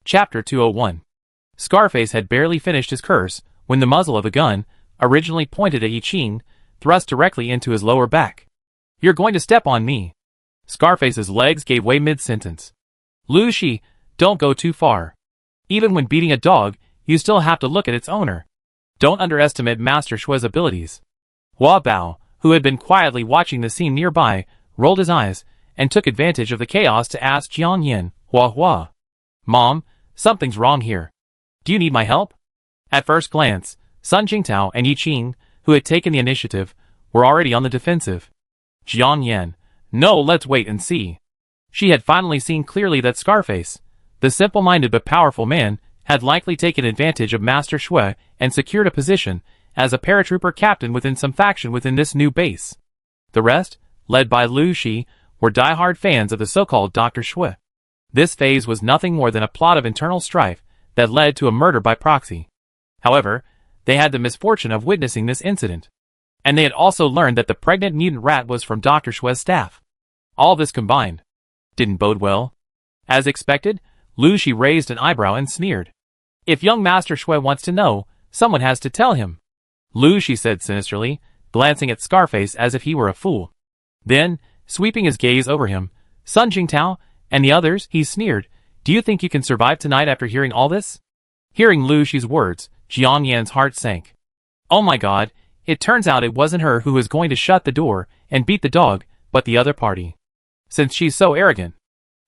Chapter 201. Scarface had barely finished his curse when the muzzle of a gun, originally pointed at Yi Qing, thrust directly into his lower back. "You're going to step on me." Scarface's legs gave way mid-sentence. "Lu Shi, don't go too far. Even when beating a dog, you still have to look at its owner. Don't underestimate Master Shue's abilities." Hua Bao, who had been quietly watching the scene nearby, rolled his eyes and took advantage of the chaos to ask Jiang Yin, Hua, "Mom, something's wrong here. Do you need my help?" At first glance, Sun Jingtao and Yi Qing, who had taken the initiative, were already on the defensive. Jiang Yin, "No, let's wait and see." She had finally seen clearly that Scarface, the simple-minded but powerful man, had likely taken advantage of Master Shui and secured a position as a paratrooper captain within some faction within this new base. The rest, led by Lu Shi, were die-hard fans of the so-called Dr. Shui. This phase was nothing more than a plot of internal strife that led to a murder by proxy. However, they had the misfortune of witnessing this incident. And they had also learned that the pregnant mutant rat was from Dr. Shue's staff. All this combined didn't bode well. As expected, Lu Shi raised an eyebrow and sneered. "If young Master Shui wants to know, someone has to tell him," Lu Shi said sinisterly, glancing at Scarface as if he were a fool. Then, sweeping his gaze over him, "Sun Jingtao and the others," he sneered, "do you think you can survive tonight after hearing all this?" Hearing Lu Shi's words, Jiang Yan's heart sank. Oh my god, it turns out it wasn't her who was going to shut the door and beat the dog, but the other party. Since she's so arrogant,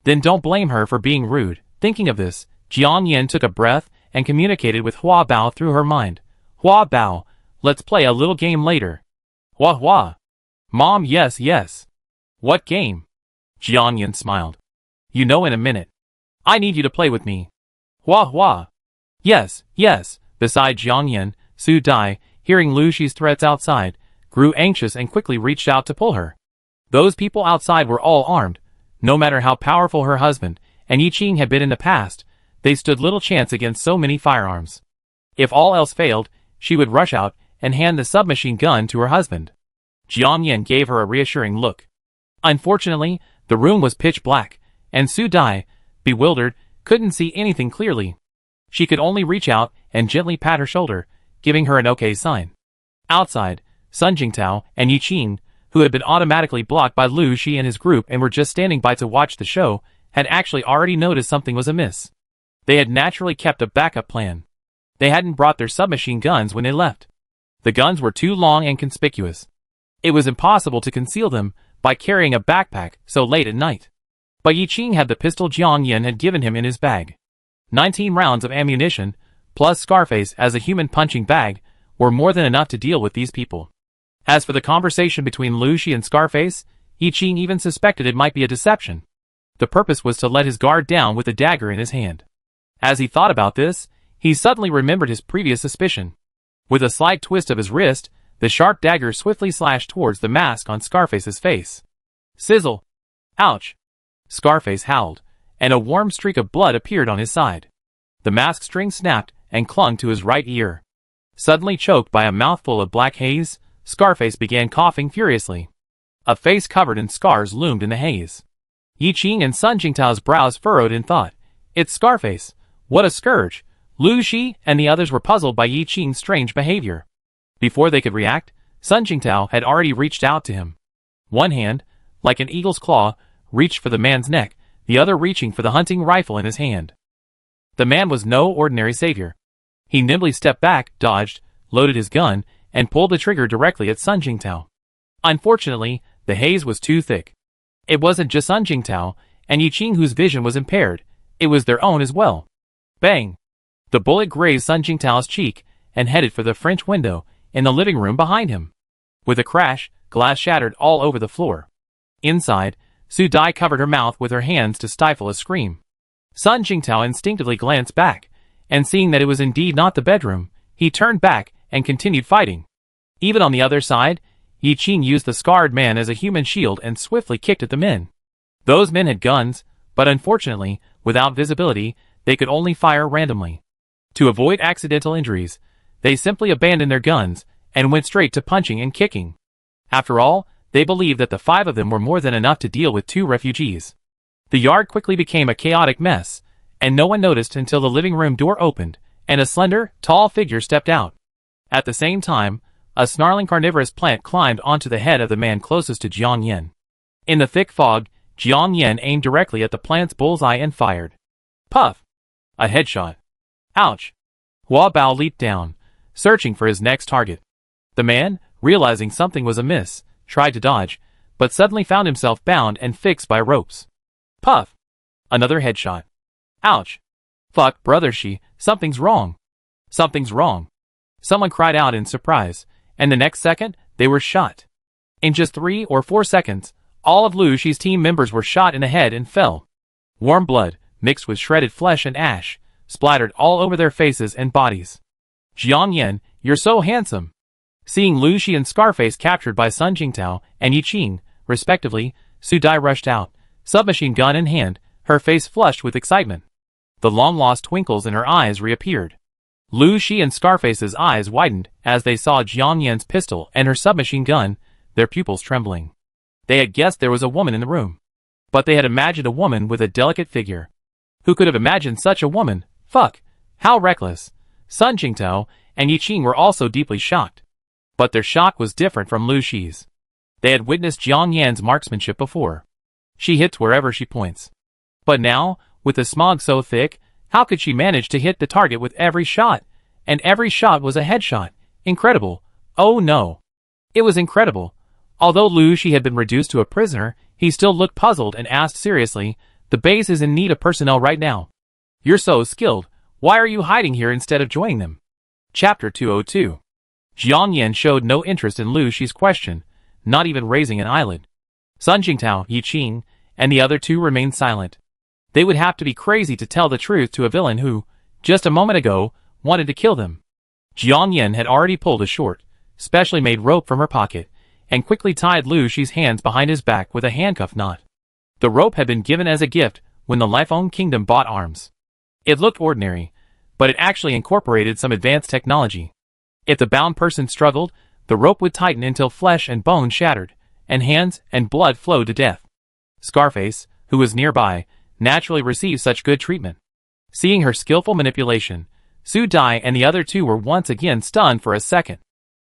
then don't blame her for being rude. Thinking of this, Jiang Yan took a breath and communicated with Hua Bao through her mind. "Hua Bao, let's play a little game later." Hua. "Mom, yes. What game?" Jiang Yan smiled. "You know in a minute. I need you to play with me." Hua. Yes. Beside Jiang Yan, Su Dai, hearing Lu Shi's threats outside, grew anxious and quickly reached out to pull her. Those people outside were all armed. No matter how powerful her husband and Yi Qing had been in the past, they stood little chance against so many firearms. If all else failed, she would rush out and hand the submachine gun to her husband. Jiang Yan gave her a reassuring look. Unfortunately, the room was pitch black, and Su Dai, bewildered, couldn't see anything clearly. She could only reach out and gently pat her shoulder, giving her an okay sign. Outside, Sun Jingtao and Yi Qing, who had been automatically blocked by Lu Shi and his group and were just standing by to watch the show, had actually already noticed something was amiss. They had naturally kept a backup plan. They hadn't brought their submachine guns when they left. The guns were too long and conspicuous. It was impossible to conceal them by carrying a backpack so late at night. But Yi Qing had the pistol Jiang Yan had given him in his bag. 19 rounds of ammunition, plus Scarface as a human punching bag, were more than enough to deal with these people. As for the conversation between Lu Shi and Scarface, Yi Qing even suspected it might be a deception. The purpose was to let his guard down with a dagger in his hand. As he thought about this, he suddenly remembered his previous suspicion. With a slight twist of his wrist, the sharp dagger swiftly slashed towards the mask on Scarface's face. Sizzle! Ouch! Scarface howled, and a warm streak of blood appeared on his side. The mask string snapped and clung to his right ear. Suddenly choked by a mouthful of black haze, Scarface began coughing furiously. A face covered in scars loomed in the haze. Yi Qing and Sun Jingtao's brows furrowed in thought. It's Scarface. What a scourge! Lu Shi and the others were puzzled by Yi Qing's strange behavior. Before they could react, Sun Jingtao had already reached out to him. One hand, like an eagle's claw, reached for the man's neck, the other reaching for the hunting rifle in his hand. The man was no ordinary savior. He nimbly stepped back, dodged, loaded his gun, and pulled the trigger directly at Sun Jingtao. Unfortunately, the haze was too thick. It wasn't just Sun Jingtao and Yi Qing whose vision was impaired, it was their own as well. Bang! The bullet grazed Sun Jingtao's cheek and headed for the French window in the living room behind him. With a crash, glass shattered all over the floor. Inside, Su Dai covered her mouth with her hands to stifle a scream. Sun Jingtao instinctively glanced back, and seeing that it was indeed not the bedroom, he turned back and continued fighting. Even on the other side, Yi Qing used the scarred man as a human shield and swiftly kicked at the men. Those men had guns, but unfortunately, without visibility, they could only fire randomly. To avoid accidental injuries, they simply abandoned their guns and went straight to punching and kicking. After all, they believed that the 5 of them were more than enough to deal with 2 refugees. The yard quickly became a chaotic mess. and no one noticed until the living room door opened, and a slender, tall figure stepped out. At the same time, a snarling carnivorous plant climbed onto the head of the man closest to Jiang Yan. In the thick fog, Jiang Yan aimed directly at the plant's bullseye and fired. Puff! A headshot. Ouch! Hua Bao leaped down, searching for his next target. The man, realizing something was amiss, tried to dodge, but suddenly found himself bound and fixed by ropes. Puff! Another headshot. Ouch! Fuck, brother Shi, something's wrong. Something's wrong. Someone cried out in surprise, and the next second, they were shot. In just 3 or 4 seconds, all of Lu Shi's team members were shot in the head and fell. Warm blood, mixed with shredded flesh and ash, splattered all over their faces and bodies. Jiang Yan, you're so handsome. Seeing Lu Shi and Scarface captured by Sun Jingtao and Yi Qing, respectively, Su Dai rushed out, submachine gun in hand, her face flushed with excitement. The long-lost twinkles in her eyes reappeared. Lu Shi and Scarface's eyes widened as they saw Jiang Yan's pistol and her submachine gun, their pupils trembling. They had guessed there was a woman in the room, but they had imagined a woman with a delicate figure. Who could have imagined such a woman? Fuck! How reckless! Sun Jingtao and Yi Qing were also deeply shocked. But their shock was different from Lu Shi's. They had witnessed Jiang Yan's marksmanship before. She hits wherever she points. But now, with the smog so thick, how could she manage to hit the target with every shot? And every shot was a headshot. Incredible. Oh no. It was incredible. Although Lu Shi had been reduced to a prisoner, he still looked puzzled and asked seriously, the base is in need of personnel right now. You're so skilled. Why are you hiding here instead of joining them? Chapter 202. Jiang Yan showed no interest in Lu Shi's question, not even raising an eyelid. Sun Jingtao, Yi Qing, and the other two remained silent. They would have to be crazy to tell the truth to a villain who, just a moment ago, wanted to kill them. Jiang Yan had already pulled a short, specially made rope from her pocket, and quickly tied Lu Shi's hands behind his back with a handcuff knot. The rope had been given as a gift when the Life-Own Kingdom bought arms. It looked ordinary, but it actually incorporated some advanced technology. If the bound person struggled, the rope would tighten until flesh and bone shattered, and hands and blood flowed to death. Scarface, who was nearby, naturally received such good treatment. Seeing her skillful manipulation, Su Dai and the other two were once again stunned for a second.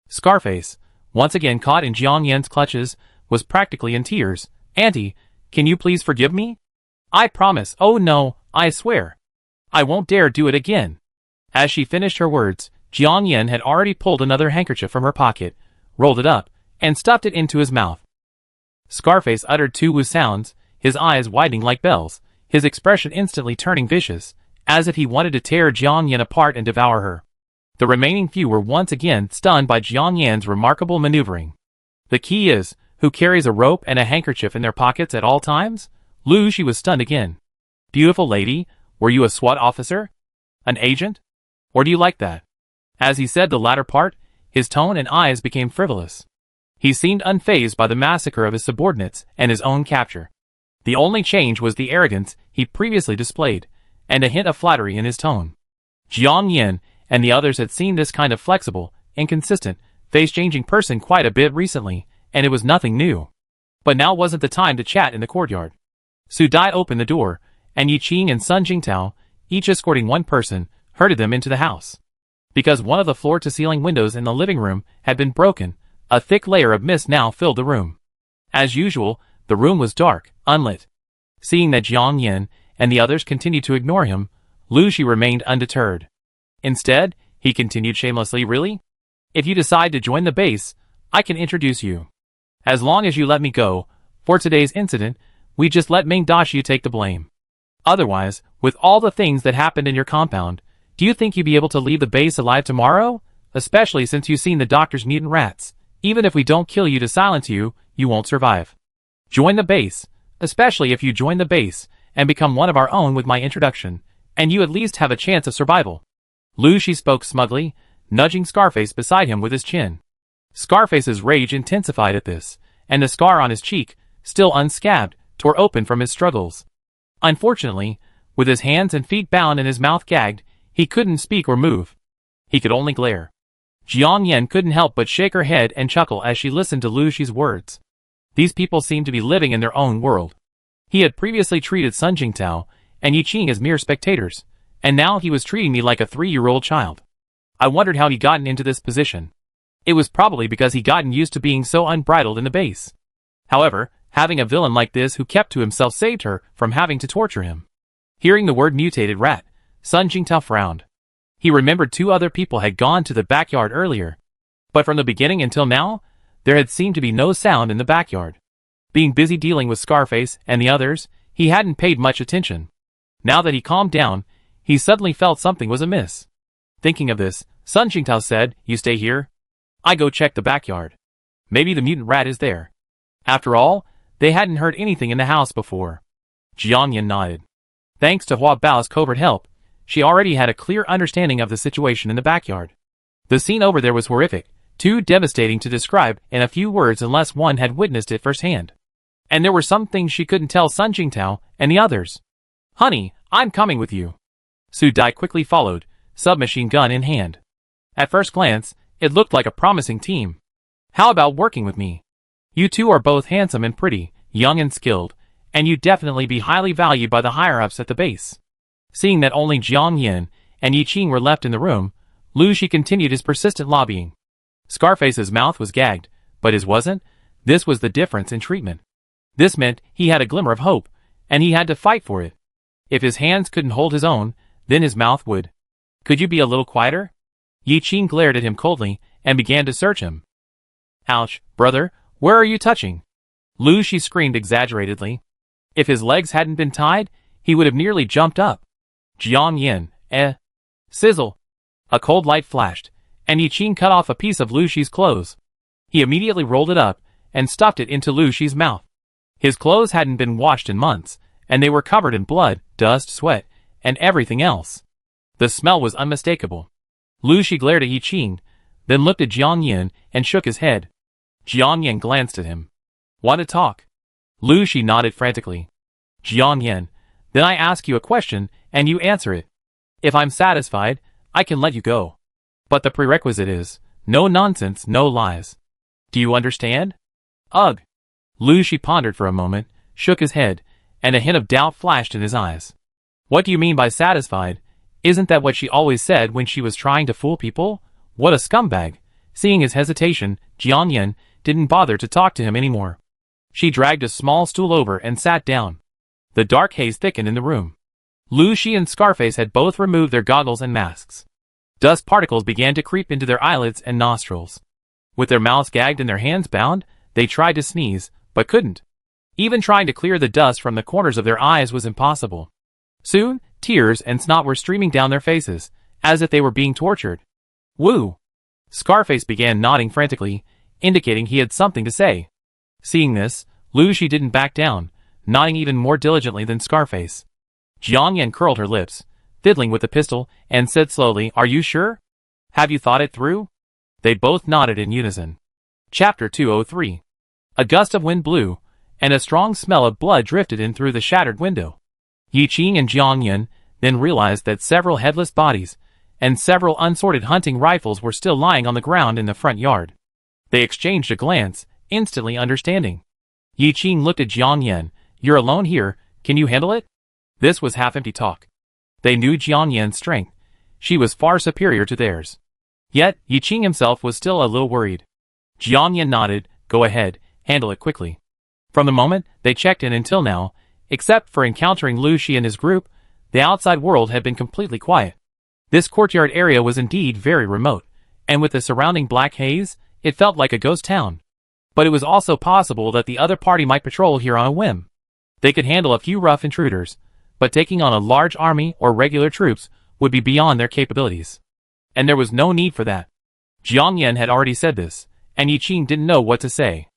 Scarface, once again caught in Jiang Yan's clutches, was practically in tears. Auntie, can you please forgive me? I promise. Oh no, I swear. I won't dare do it again. As she finished her words, Jiang Yan had already pulled another handkerchief from her pocket, rolled it up, and stuffed it into his mouth. Scarface uttered 2 woo sounds, his eyes widening like bells, his expression instantly turning vicious, as if he wanted to tear Jiang Yan apart and devour her. The remaining few were once again stunned by Jiang Yan's remarkable maneuvering. The key is, who carries a rope and a handkerchief in their pockets at all times? Lu Shi was stunned again. Beautiful lady, were you a SWAT officer? An agent? Or do you like that? As he said the latter part, his tone and eyes became frivolous. He seemed unfazed by the massacre of his subordinates and his own capture. The only change was the arrogance he previously displayed, and a hint of flattery in his tone. Jiang Yan and the others had seen this kind of flexible, inconsistent, face-changing person quite a bit recently, and it was nothing new. But now wasn't the time to chat in the courtyard. Su Dai opened the door, and Yi Qing and Sun Jingtao, each escorting one person, herded them into the house. Because one of the floor-to-ceiling windows in the living room had been broken, a thick layer of mist now filled the room. As usual, the room was dark, unlit. Seeing that Jiang Yan and the others continued to ignore him, Lu Shi remained undeterred. Instead, he continued shamelessly, really? If you decide to join the base, I can introduce you. As long as you let me go, for today's incident, we just let Ming Dashi take the blame. Otherwise, with all the things that happened in your compound, do you think you'd be able to leave the base alive tomorrow? Especially since you've seen the doctor's mutant rats. Even if we don't kill you to silence you, you won't survive. Join the base, especially if you join the base, and become one of our own with my introduction, and you at least have a chance of survival. Lu Shi spoke smugly, nudging Scarface beside him with his chin. Scarface's rage intensified at this, and the scar on his cheek, still unscabbed, tore open from his struggles. Unfortunately, with his hands and feet bound and his mouth gagged, he couldn't speak or move. He could only glare. Jiang Yan couldn't help but shake her head and chuckle as she listened to Lu Shi's words. These people seemed to be living in their own world. He had previously treated Sun Jingtao and Yiqing as mere spectators, and now he was treating me like a 3-year-old child. I wondered how he'd gotten into this position. It was probably because he'd gotten used to being so unbridled in the base. However, having a villain like this who kept to himself saved her from having to torture him. Hearing the word mutated rat, Sun Jingtao frowned. He remembered 2 other people had gone to the backyard earlier. But from the beginning until now, there had seemed to be no sound in the backyard. Being busy dealing with Scarface and the others, he hadn't paid much attention. Now that he calmed down, he suddenly felt something was amiss. Thinking of this, Sun Jingtao said, "You stay here. I go check the backyard. Maybe the mutant rat is there." After all, they hadn't heard anything in the house before. Jiangyan nodded. Thanks to Hua Bao's covert help, she already had a clear understanding of the situation in the backyard. The scene over there was horrific, too devastating to describe in a few words unless one had witnessed it firsthand. And there were some things she couldn't tell Sun Jingtao and the others. "Honey, I'm coming with you." Su Dai quickly followed, submachine gun in hand. At first glance, it looked like a promising team. "How about working with me? You two are both handsome and pretty, young and skilled, and you'd definitely be highly valued by the higher-ups at the base." Seeing that only Jiang Yin and Yiqing were left in the room, Lu Shi continued his persistent lobbying. Scarface's mouth was gagged, but his wasn't. This was the difference in treatment. This meant he had a glimmer of hope, and he had to fight for it. If his hands couldn't hold his own, then his mouth would. "Could you be a little quieter?" Yiqing glared at him coldly and began to search him. "Ouch, brother, where are you touching?" Lu Shi screamed exaggeratedly. If his legs hadn't been tied, he would have nearly jumped up. Jiang Yin, Sizzle. A cold light flashed, and Yiqing cut off a piece of Lu Shi's clothes. He immediately rolled it up and stuffed it into Lu Shi's mouth. His clothes hadn't been washed in months, and they were covered in blood, dust, sweat, and everything else. The smell was unmistakable. Lu Shi glared at Yiqing, then looked at Jiang Yin and shook his head. Jiang Yin glanced at him. "Want to talk?" Lu Shi nodded frantically. "Jiang Yin, then I ask you a question and you answer it. If I'm satisfied, I can let you go. But the prerequisite is, no nonsense, no lies. Do you understand?" "Ugh." Lu Shi pondered for a moment, shook his head, and a hint of doubt flashed in his eyes. "What do you mean by satisfied? Isn't that what she always said when she was trying to fool people? What a scumbag." Seeing his hesitation, Jiang Yin didn't bother to talk to him anymore. She dragged a small stool over and sat down. The dark haze thickened in the room. Lu Shi and Scarface had both removed their goggles and masks. Dust particles began to creep into their eyelids and nostrils. With their mouths gagged and their hands bound, they tried to sneeze, but couldn't. Even trying to clear the dust from the corners of their eyes was impossible. Soon, tears and snot were streaming down their faces, as if they were being tortured. "Woo!" Scarface began nodding frantically, indicating he had something to say. Seeing this, Lu Shi didn't back down, nodding even more diligently than Scarface. Jiang Yan curled her lips, fiddling with the pistol, and said slowly, "Are you sure? Have you thought it through?" They both nodded in unison. Chapter 203. A gust of wind blew, and a strong smell of blood drifted in through the shattered window. Yiqing and Jiang Yan then realized that several headless bodies and several unsorted hunting rifles were still lying on the ground in the front yard. They exchanged a glance, instantly understanding. Yiqing looked at Jiang Yan. "You're alone here, can you handle it?" This was half-empty talk. They knew Jiang Yan's strength. She was far superior to theirs. Yet, Yiqing himself was still a little worried. Jiang Yan nodded. "Go ahead, handle it quickly." From the moment they checked in until now, except for encountering Lu Shi and his group, the outside world had been completely quiet. This courtyard area was indeed very remote, and with the surrounding black haze, it felt like a ghost town. But it was also possible that the other party might patrol here on a whim. They could handle a few rough intruders, but taking on a large army or regular troops would be beyond their capabilities. And there was no need for that. Jiang Yan had already said this, and Yiqing didn't know what to say.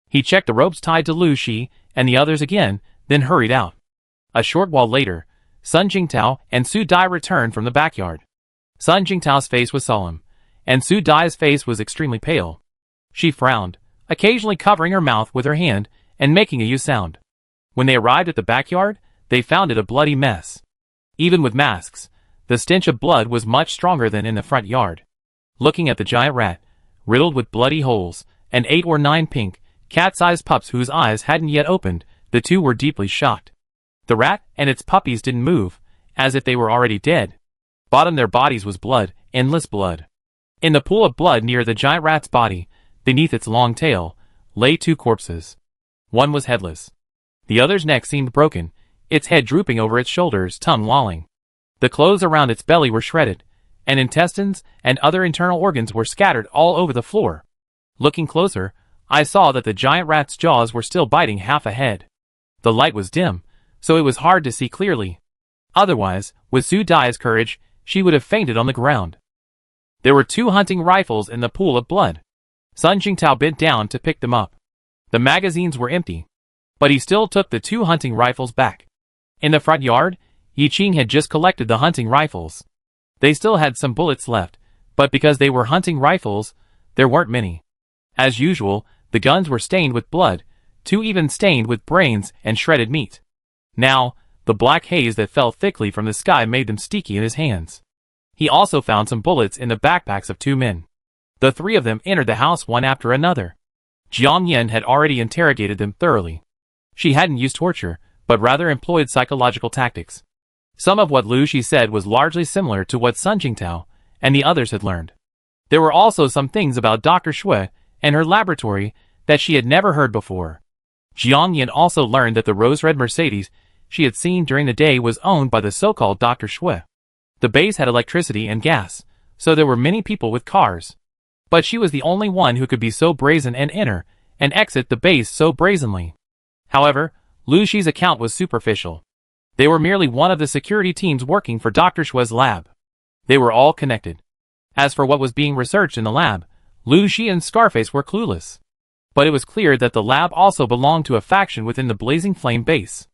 He checked the ropes tied to Lu Shi and the others again, then hurried out. A short while later, Sun Jingtao and Su Dai returned from the backyard. Sun Jingtao's face was solemn, and Su Dai's face was extremely pale. She frowned, occasionally covering her mouth with her hand and making a U sound. When they arrived at the backyard, they found it a bloody mess. Even with masks, the stench of blood was much stronger than in the front yard. Looking at the giant rat, riddled with bloody holes, and 8 or 9 pink, cat-sized pups whose eyes hadn't yet opened, the two were deeply shocked. The rat and its puppies didn't move, as if they were already dead. Bottom their bodies was blood, endless blood. In the pool of blood near the giant rat's body, beneath its long tail, lay two corpses. One was headless. The other's neck seemed broken, its head drooping over its shoulders, tongue lolling. The clothes around its belly were shredded, and intestines and other internal organs were scattered all over the floor. Looking closer, I saw that the giant rat's jaws were still biting half a head. The light was dim, so it was hard to see clearly. Otherwise, with Su Dai's courage, she would have fainted on the ground. There were 2 hunting rifles in the pool of blood. Sun Jingtao bent down to pick them up. The magazines were empty, but he still took the 2 hunting rifles back. In the front yard, Yi Qing had just collected the hunting rifles. They still had some bullets left, but because they were hunting rifles, there weren't many. As usual, the guns were stained with blood, 2 even stained with brains and shredded meat. Now, the black haze that fell thickly from the sky made them sticky in his hands. He also found some bullets in the backpacks of 2 men. The 3 of them entered the house one after another. Jiang Yan had already interrogated them thoroughly. She hadn't used torture, but rather employed psychological tactics. Some of what Lu Shi said was largely similar to what Sun Jingtao and the others had learned. There were also some things about Dr. Shui and her laboratory that she had never heard before. Jiang Yan also learned that the rose-red Mercedes she had seen during the day was owned by the so-called Dr. Shui. The base had electricity and gas, so there were many people with cars. But she was the only one who could be so brazen and enter and exit the base so brazenly. However, Lu Shi's account was superficial. They were merely one of the security teams working for Dr. Shui's lab. They were all connected. As for what was being researched in the lab, Lu Shi and Scarface were clueless. But it was clear that the lab also belonged to a faction within the Blazing Flame base.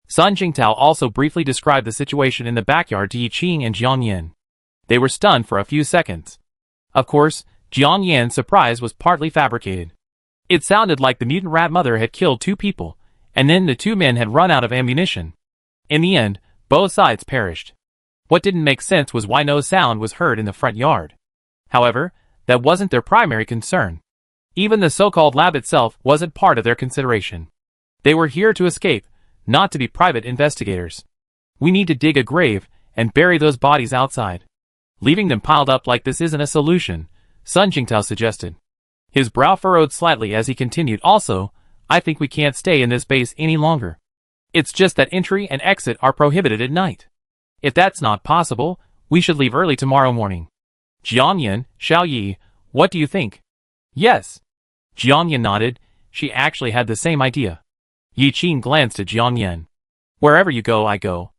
Sun Jingtao also briefly described the situation in the backyard to Yi Qing and Jiang Yan. They were stunned for a few seconds. Of course, Jiang Yan's surprise was partly fabricated. It sounded like the mutant rat mother had killed 2 people, and then the 2 men had run out of ammunition. In the end, both sides perished. What didn't make sense was why no sound was heard in the front yard. However, that wasn't their primary concern. Even the so-called lab itself wasn't part of their consideration. They were here to escape, not to be private investigators. We need to dig a grave and bury those bodies outside. Leaving them piled up like this isn't a solution, Sun Jingtao suggested. His brow furrowed slightly as he continued. Also, I think we can't stay in this base any longer. It's just that entry and exit are prohibited at night. If that's not possible, we should leave early tomorrow morning. Jiang Yan, Xiao Yi, what do you think? Yes. Jiang Yan nodded. She actually had the same idea. Yi Qing glanced at Jiang Yan. Wherever you go, I go.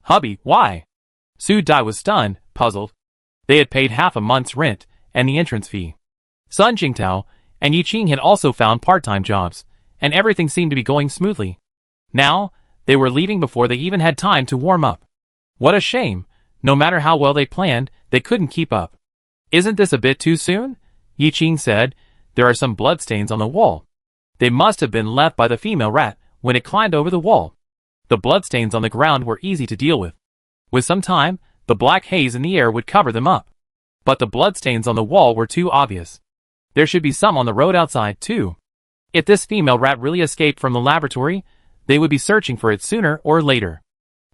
Hubby, why? Su Dai was stunned, puzzled. They had paid half a month's rent and the entrance fee. Sun Jingtao and Yi Qing had also found part-time jobs, and everything seemed to be going smoothly. Now, they were leaving before they even had time to warm up. What a shame. No matter how well they planned, they couldn't keep up. Isn't this a bit too soon? Yi Qing said. There are some bloodstains on the wall. They must have been left by the female rat when it climbed over the wall. The bloodstains on the ground were easy to deal with. With some time, the black haze in the air would cover them up. But the bloodstains on the wall were too obvious. There should be some on the road outside, too. If this female rat really escaped from the laboratory, they would be searching for it sooner or later.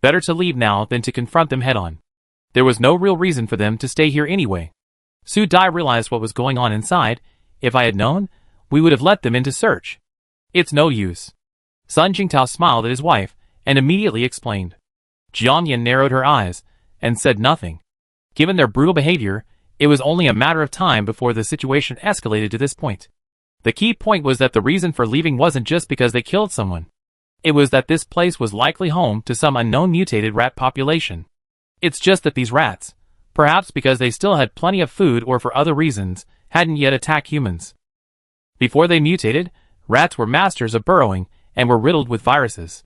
Better to leave now than to confront them head-on. There was no real reason for them to stay here anyway. Su Dai realized what was going on inside. If I had known, we would have let them in to search. It's no use. Sun Jingtao smiled at his wife and immediately explained. Jiang Yan narrowed her eyes and said nothing. Given their brutal behavior, it was only a matter of time before the situation escalated to this point. The key point was that the reason for leaving wasn't just because they killed someone. It was that this place was likely home to some unknown mutated rat population. It's just that these rats, perhaps because they still had plenty of food or for other reasons, hadn't yet attacked humans. Before they mutated, rats were masters of burrowing and were riddled with viruses.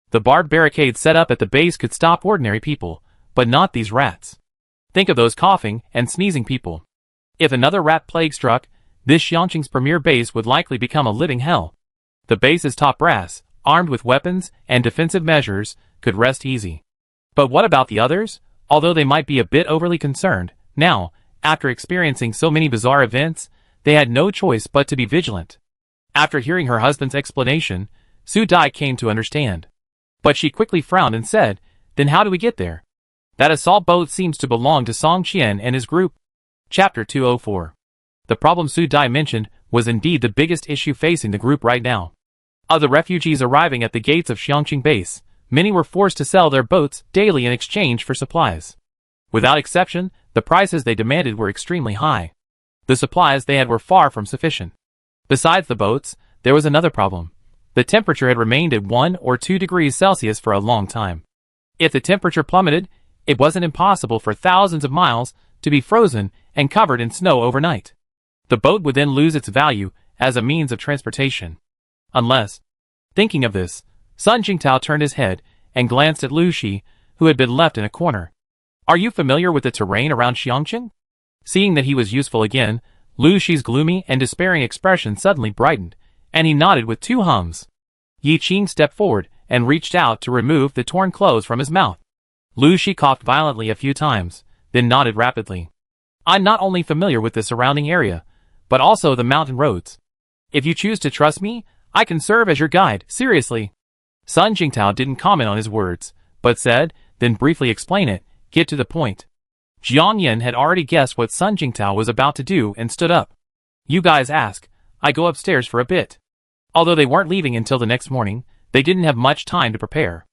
The barbed barricades set up at the base could stop ordinary people, but not these rats. Think of those coughing and sneezing people. If another rat plague struck, this Xiangqing's premier base would likely become a living hell. The base's top brass, armed with weapons and defensive measures, could rest easy. But what about the others? Although they might be a bit overly concerned, now, after experiencing so many bizarre events, they had no choice but to be vigilant. After hearing her husband's explanation, Su Dai came to understand. But she quickly frowned and said, "Then how do we get there? That assault boat seems to belong to Song Qian and his group." Chapter 204. The problem Su Dai mentioned was indeed the biggest issue facing the group right now. Of the refugees arriving at the gates of Xiangqing base, many were forced to sell their boats daily in exchange for supplies. Without exception, the prices they demanded were extremely high. The supplies they had were far from sufficient. Besides the boats, there was another problem. The temperature had remained at 1 or 2 degrees Celsius for a long time. If the temperature plummeted, it wasn't impossible for thousands of miles to be frozen and covered in snow overnight. The boat would then lose its value as a means of transportation. Unless, thinking of this, Sun Jingtao turned his head and glanced at Lu Shi, who had been left in a corner. "Are you familiar with the terrain around Xiangqing?" Seeing that he was useful again, Lu Shi's gloomy and despairing expression suddenly brightened, and he nodded with 2 hums. Yi Qing stepped forward and reached out to remove the torn clothes from his mouth. Lu Shi coughed violently a few times, then nodded rapidly. "I'm not only familiar with the surrounding area, but also the mountain roads. If you choose to trust me, I can serve as your guide, seriously." Sun Jingtao didn't comment on his words, but said, "Then briefly explain it, get to the point." Jiang Yin had already guessed what Sun Jingtao was about to do and stood up. "You guys ask, I go upstairs for a bit." Although they weren't leaving until the next morning, they didn't have much time to prepare.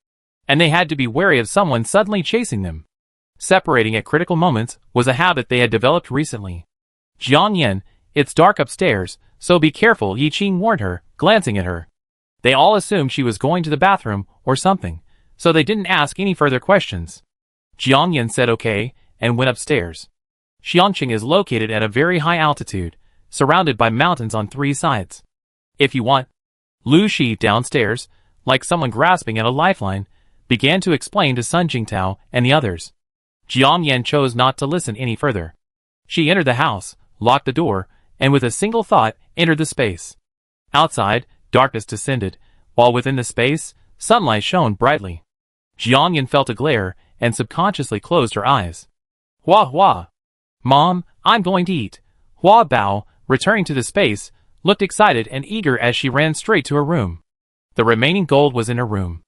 And they had to be wary of someone suddenly chasing them. Separating at critical moments was a habit they had developed recently. "Jiang Yin, it's dark upstairs, so be careful," Yi Qing warned her, glancing at her. They all assumed she was going to the bathroom or something, so they didn't ask any further questions. Jiang Yin said okay, and went upstairs. Xiangqing is located at a very high altitude, surrounded by mountains on 3 sides. If you want, Lu Shi downstairs, like someone grasping at a lifeline, began to explain to Sun Jingtao and the others. Jiang Yin chose not to listen any further. She entered the house, locked the door, and with a single thought entered the space. Outside, darkness descended, while within the space, sunlight shone brightly. Jiang Yin felt a glare and subconsciously closed her eyes. "Hua Hua! Mom, I'm going to eat." Hua Bao, returning to the space, looked excited and eager as she ran straight to her room. The remaining gold was in her room.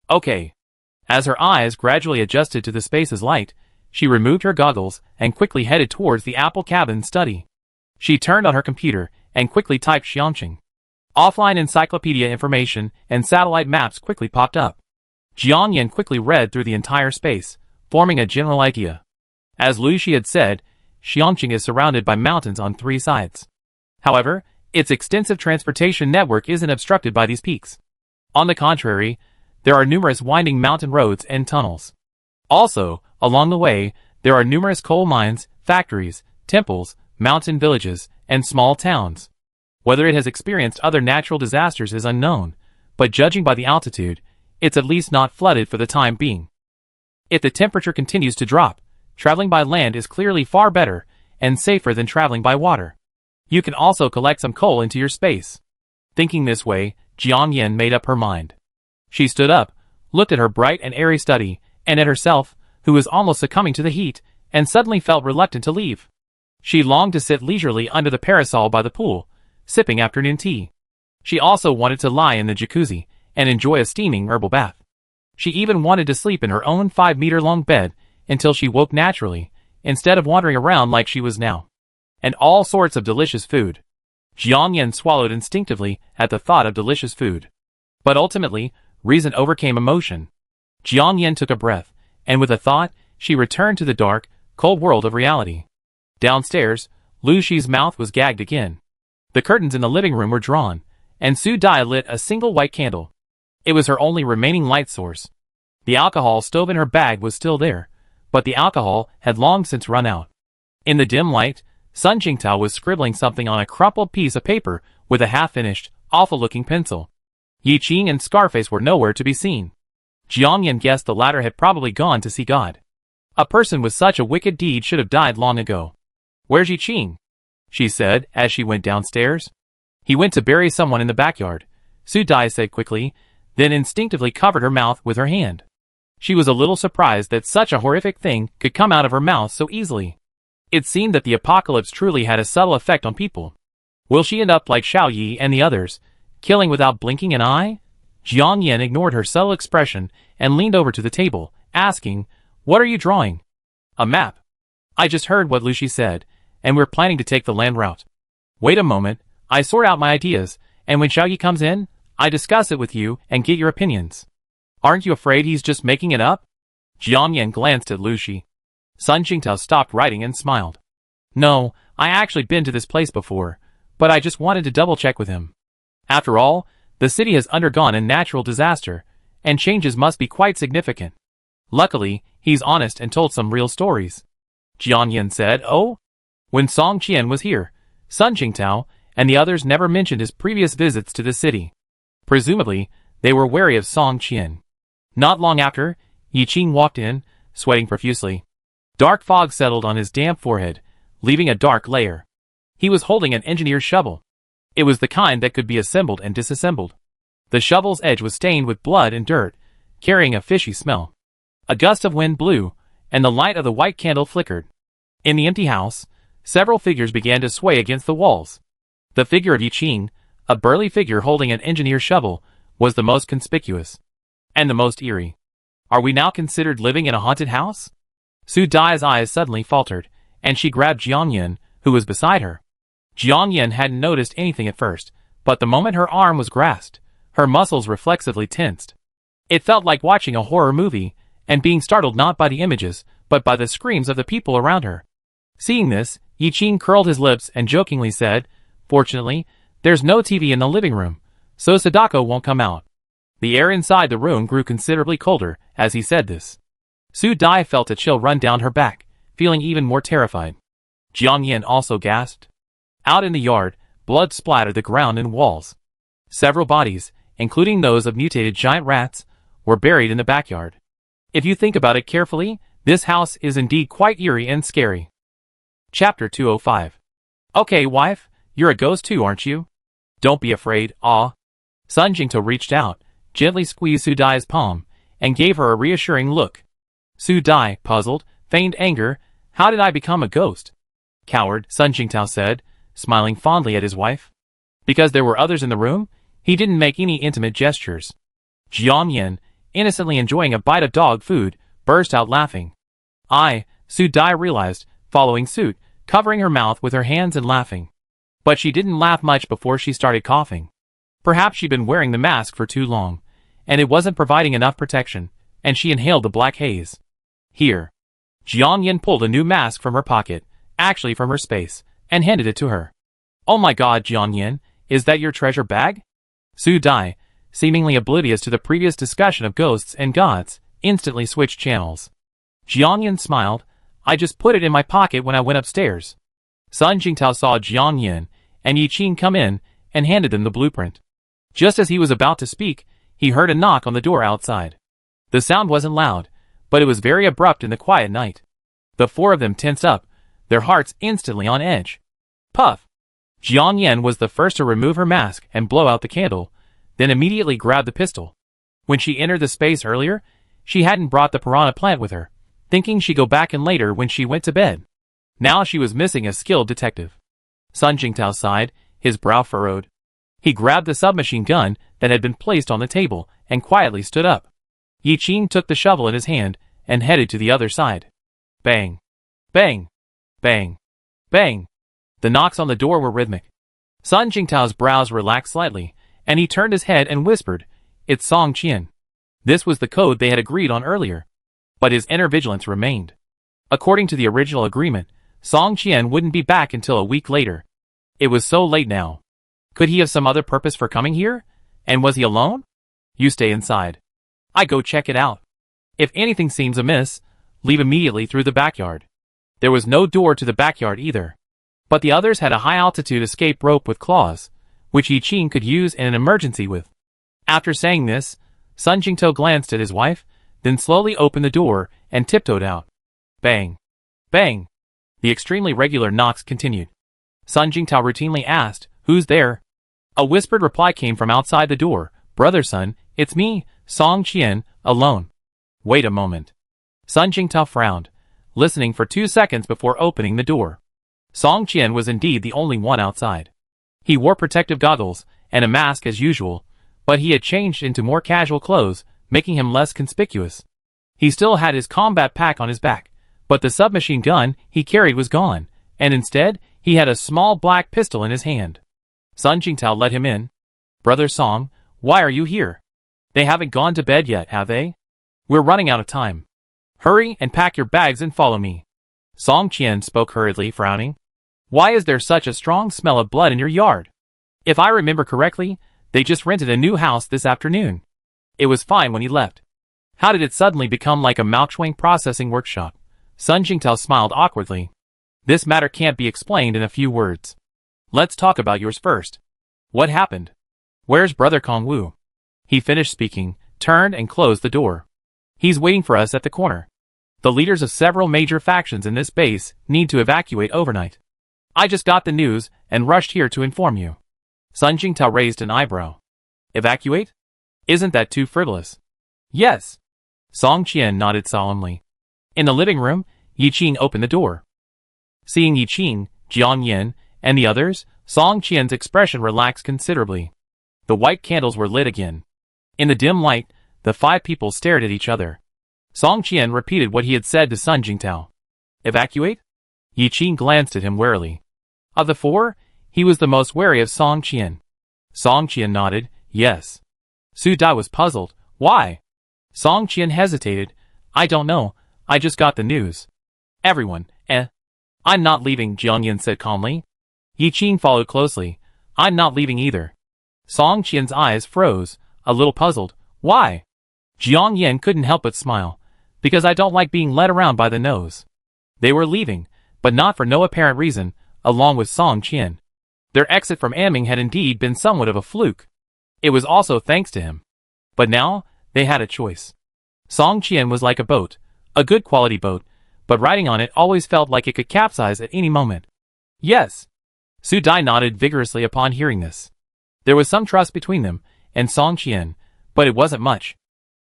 Okay. As her eyes gradually adjusted to the space's light, she removed her goggles and quickly headed towards the Apple cabin study. She turned on her computer and quickly typed Xiangqing. Offline encyclopedia information and satellite maps quickly popped up. Jiang Yin quickly read through the entire space, forming a general idea. As Lu Shi had said, Xiangqing is surrounded by mountains on 3 sides. However, its extensive transportation network isn't obstructed by these peaks. On the contrary, there are numerous winding mountain roads and tunnels. Also, along the way, there are numerous coal mines, factories, temples, mountain villages, and small towns. Whether it has experienced other natural disasters is unknown, but judging by the altitude, it's at least not flooded for the time being. If the temperature continues to drop, traveling by land is clearly far better and safer than traveling by water. You can also collect some coal into your space. Thinking this way, Jiang Yin made up her mind. She stood up, looked at her bright and airy study, and at herself, who was almost succumbing to the heat, and suddenly felt reluctant to leave. She longed to sit leisurely under the parasol by the pool, sipping afternoon tea. She also wanted to lie in the jacuzzi and enjoy a steaming herbal bath. She even wanted to sleep in her own 5-meter-long bed until she woke naturally, instead of wandering around like she was now. And all sorts of delicious food. Jiang Yin swallowed instinctively at the thought of delicious food. But ultimately, reason overcame emotion. Jiang Yin took a breath, and with a thought, she returned to the dark, cold world of reality. Downstairs, Lu Shi's mouth was gagged again. The curtains in the living room were drawn, and Su Dai lit a single white candle. It was her only remaining light source. The alcohol stove in her bag was still there, but the alcohol had long since run out. In the dim light, Sun Jingtao was scribbling something on a crumpled piece of paper with a half-finished, awful-looking pencil. Yi Qing and Scarface were nowhere to be seen. Jiang Yin guessed the latter had probably gone to see God. A person with such a wicked deed should have died long ago. "Where's Yi Qing?" she said as she went downstairs. "He went to bury someone in the backyard," Su Dai said quickly, then instinctively covered her mouth with her hand. She was a little surprised that such a horrific thing could come out of her mouth so easily. It seemed that the apocalypse truly had a subtle effect on people. Will she end up like Xiao Yi and the others, killing without blinking an eye? Jiang Yan ignored her subtle expression and leaned over to the table, asking, "What are you drawing?" "A map. I just heard what Lucy said, and we're planning to take the land route. Wait a moment, I sort out my ideas, and when Xiaoyi comes in, I discuss it with you and get your opinions. Aren't you afraid he's just making it up?" Jiang Yan glanced at Lucy. Sun Jingtao stopped writing and smiled. "No, I actually been to this place before, but I just wanted to double-check with him. After all, the city has undergone a natural disaster, and changes must be quite significant. Luckily, he's honest and told some real stories." Jiang Yan said, "Oh?" When Song Qian was here, Sun Jingtao and the others never mentioned his previous visits to the city. Presumably, they were wary of Song Qian. Not long after, Yi Qing walked in, sweating profusely. Dark fog settled on his damp forehead, leaving a dark layer. He was holding an engineer's shovel. It was the kind that could be assembled and disassembled. The shovel's edge was stained with blood and dirt, carrying a fishy smell. A gust of wind blew, and the light of the white candle flickered. In the empty house, several figures began to sway against the walls. The figure of Yi Qing, a burly figure holding an engineer's shovel, was the most conspicuous. And the most eerie. Are we now considered living in a haunted house? Su Dai's eyes suddenly faltered, and she grabbed Jiang Yan, who was beside her. Jiang Yan hadn't noticed anything at first, but the moment her arm was grasped, her muscles reflexively tensed. It felt like watching a horror movie, and being startled not by the images, but by the screams of the people around her. Seeing this, Yi Qing curled his lips and jokingly said, "Fortunately, there's no TV in the living room, so Sadako won't come out." The air inside the room grew considerably colder as he said this. Su Dai felt a chill run down her back, feeling even more terrified. Jiang Yan also gasped. Out in the yard, blood splattered the ground and walls. Several bodies, including those of mutated giant rats, were buried in the backyard. If you think about it carefully, this house is indeed quite eerie and scary. Chapter 205. "Okay, wife, you're a ghost too, aren't you? Don't be afraid, ah." Sun Jingtao reached out, gently squeezed Su Dai's palm, and gave her a reassuring look. Su Dai, puzzled, feigned anger. "How did I become a ghost?" "Coward," Sun Jingtao said, smiling fondly at his wife. Because there were others in the room, he didn't make any intimate gestures. Jiang Yan, innocently enjoying a bite of dog food, burst out laughing. Su Dai realized, following suit, covering her mouth with her hands and laughing. But she didn't laugh much before she started coughing. Perhaps she'd been wearing the mask for too long, and it wasn't providing enough protection, and she inhaled the black haze. "Here." Jiang Yan pulled a new mask from her pocket, actually from her space, and handed it to her. "Oh my god, Jiang Yan, is that your treasure bag?" Su Dai, seemingly oblivious to the previous discussion of ghosts and gods, instantly switched channels. Jiang Yan smiled. "I just put it in my pocket when I went upstairs." Sun Jingtao saw Jiang Yan and Yi Qing come in and handed them the blueprint. Just as he was about to speak, he heard a knock on the door outside. The sound wasn't loud, but it was very abrupt in the quiet night. The four of them tensed up, their hearts instantly on edge. Puff! Jiang Yan was the first to remove her mask and blow out the candle, then immediately grabbed the pistol. When she entered the space earlier, she hadn't brought the piranha plant with her, thinking she'd go back in later when she went to bed. Now she was missing a skilled detective. Sun Jingtao sighed, his brow furrowed. He grabbed the submachine gun that had been placed on the table and quietly stood up. Yi Qing took the shovel in his hand and headed to the other side. Bang! Bang! Bang! Bang! The knocks on the door were rhythmic. Sun Jingtao's brows relaxed slightly, and he turned his head and whispered, "It's Song Qian." This was the code they had agreed on earlier. But his inner vigilance remained. According to the original agreement, Song Qian wouldn't be back until a week later. It was so late now. Could he have some other purpose for coming here? And was he alone? "You stay inside. I go check it out. If anything seems amiss, leave immediately through the backyard." There was no door to the backyard either. But the others had a high-altitude escape rope with claws, which Yi Qing could use in an emergency with. After saying this, Sun Jingtao glanced at his wife, then slowly opened the door and tiptoed out. Bang! Bang! The extremely regular knocks continued. Sun Jingtao routinely asked, "Who's there?" A whispered reply came from outside the door, "Brother Sun, it's me, Song Qian, alone." Wait a moment. Sun Jingtao frowned, listening for 2 seconds before opening the door. Song Qian was indeed the only one outside. He wore protective goggles and a mask as usual, but he had changed into more casual clothes, making him less conspicuous. He still had his combat pack on his back, but the submachine gun he carried was gone, and instead, he had a small black pistol in his hand. Sun Jingtao let him in. "Brother Song, why are you here? They haven't gone to bed yet, have they? We're running out of time. Hurry and pack your bags and follow me." Song Qian spoke hurriedly, frowning. "Why is there such a strong smell of blood in your yard? If I remember correctly, they just rented a new house this afternoon. It was fine when he left. How did it suddenly become like a Malchwang processing workshop?" Sun Jingtao smiled awkwardly. "This matter can't be explained in a few words. Let's talk about yours first. What happened? Where's Brother Kongwu?" He finished speaking, turned and closed the door. "He's waiting for us at the corner. The leaders of several major factions in this base need to evacuate overnight. I just got the news and rushed here to inform you." Sun Jingtao raised an eyebrow. "Evacuate? Isn't that too frivolous?" "Yes." Song Qian nodded solemnly. In the living room, Yi Qing opened the door. Seeing Yi Qing, Jiang Yin, and the others, Song Qian's expression relaxed considerably. The white candles were lit again. In the dim light, the five people stared at each other. Song Qian repeated what he had said to Sun Jingtao. "Evacuate?" Yi Qing glanced at him warily. Of the four, he was the most wary of Song Qian. Song Qian nodded, yes. Su Dai was puzzled. Why? Song Qian hesitated. "I don't know, I just got the news." "Everyone, I'm not leaving," Jiang Yin said calmly. Yi Qing followed closely. "I'm not leaving either." Song Qian's eyes froze, a little puzzled. "Why?" Jiang Yin couldn't help but smile. "Because I don't like being led around by the nose." They were leaving, but not for no apparent reason, along with Song Qian. Their exit from Anming had indeed been somewhat of a fluke. It was also thanks to him. But now, they had a choice. Song Qian was like a boat, a good quality boat, but riding on it always felt like it could capsize at any moment. "Yes." Su Dai nodded vigorously upon hearing this. There was some trust between them and Song Qian, but it wasn't much.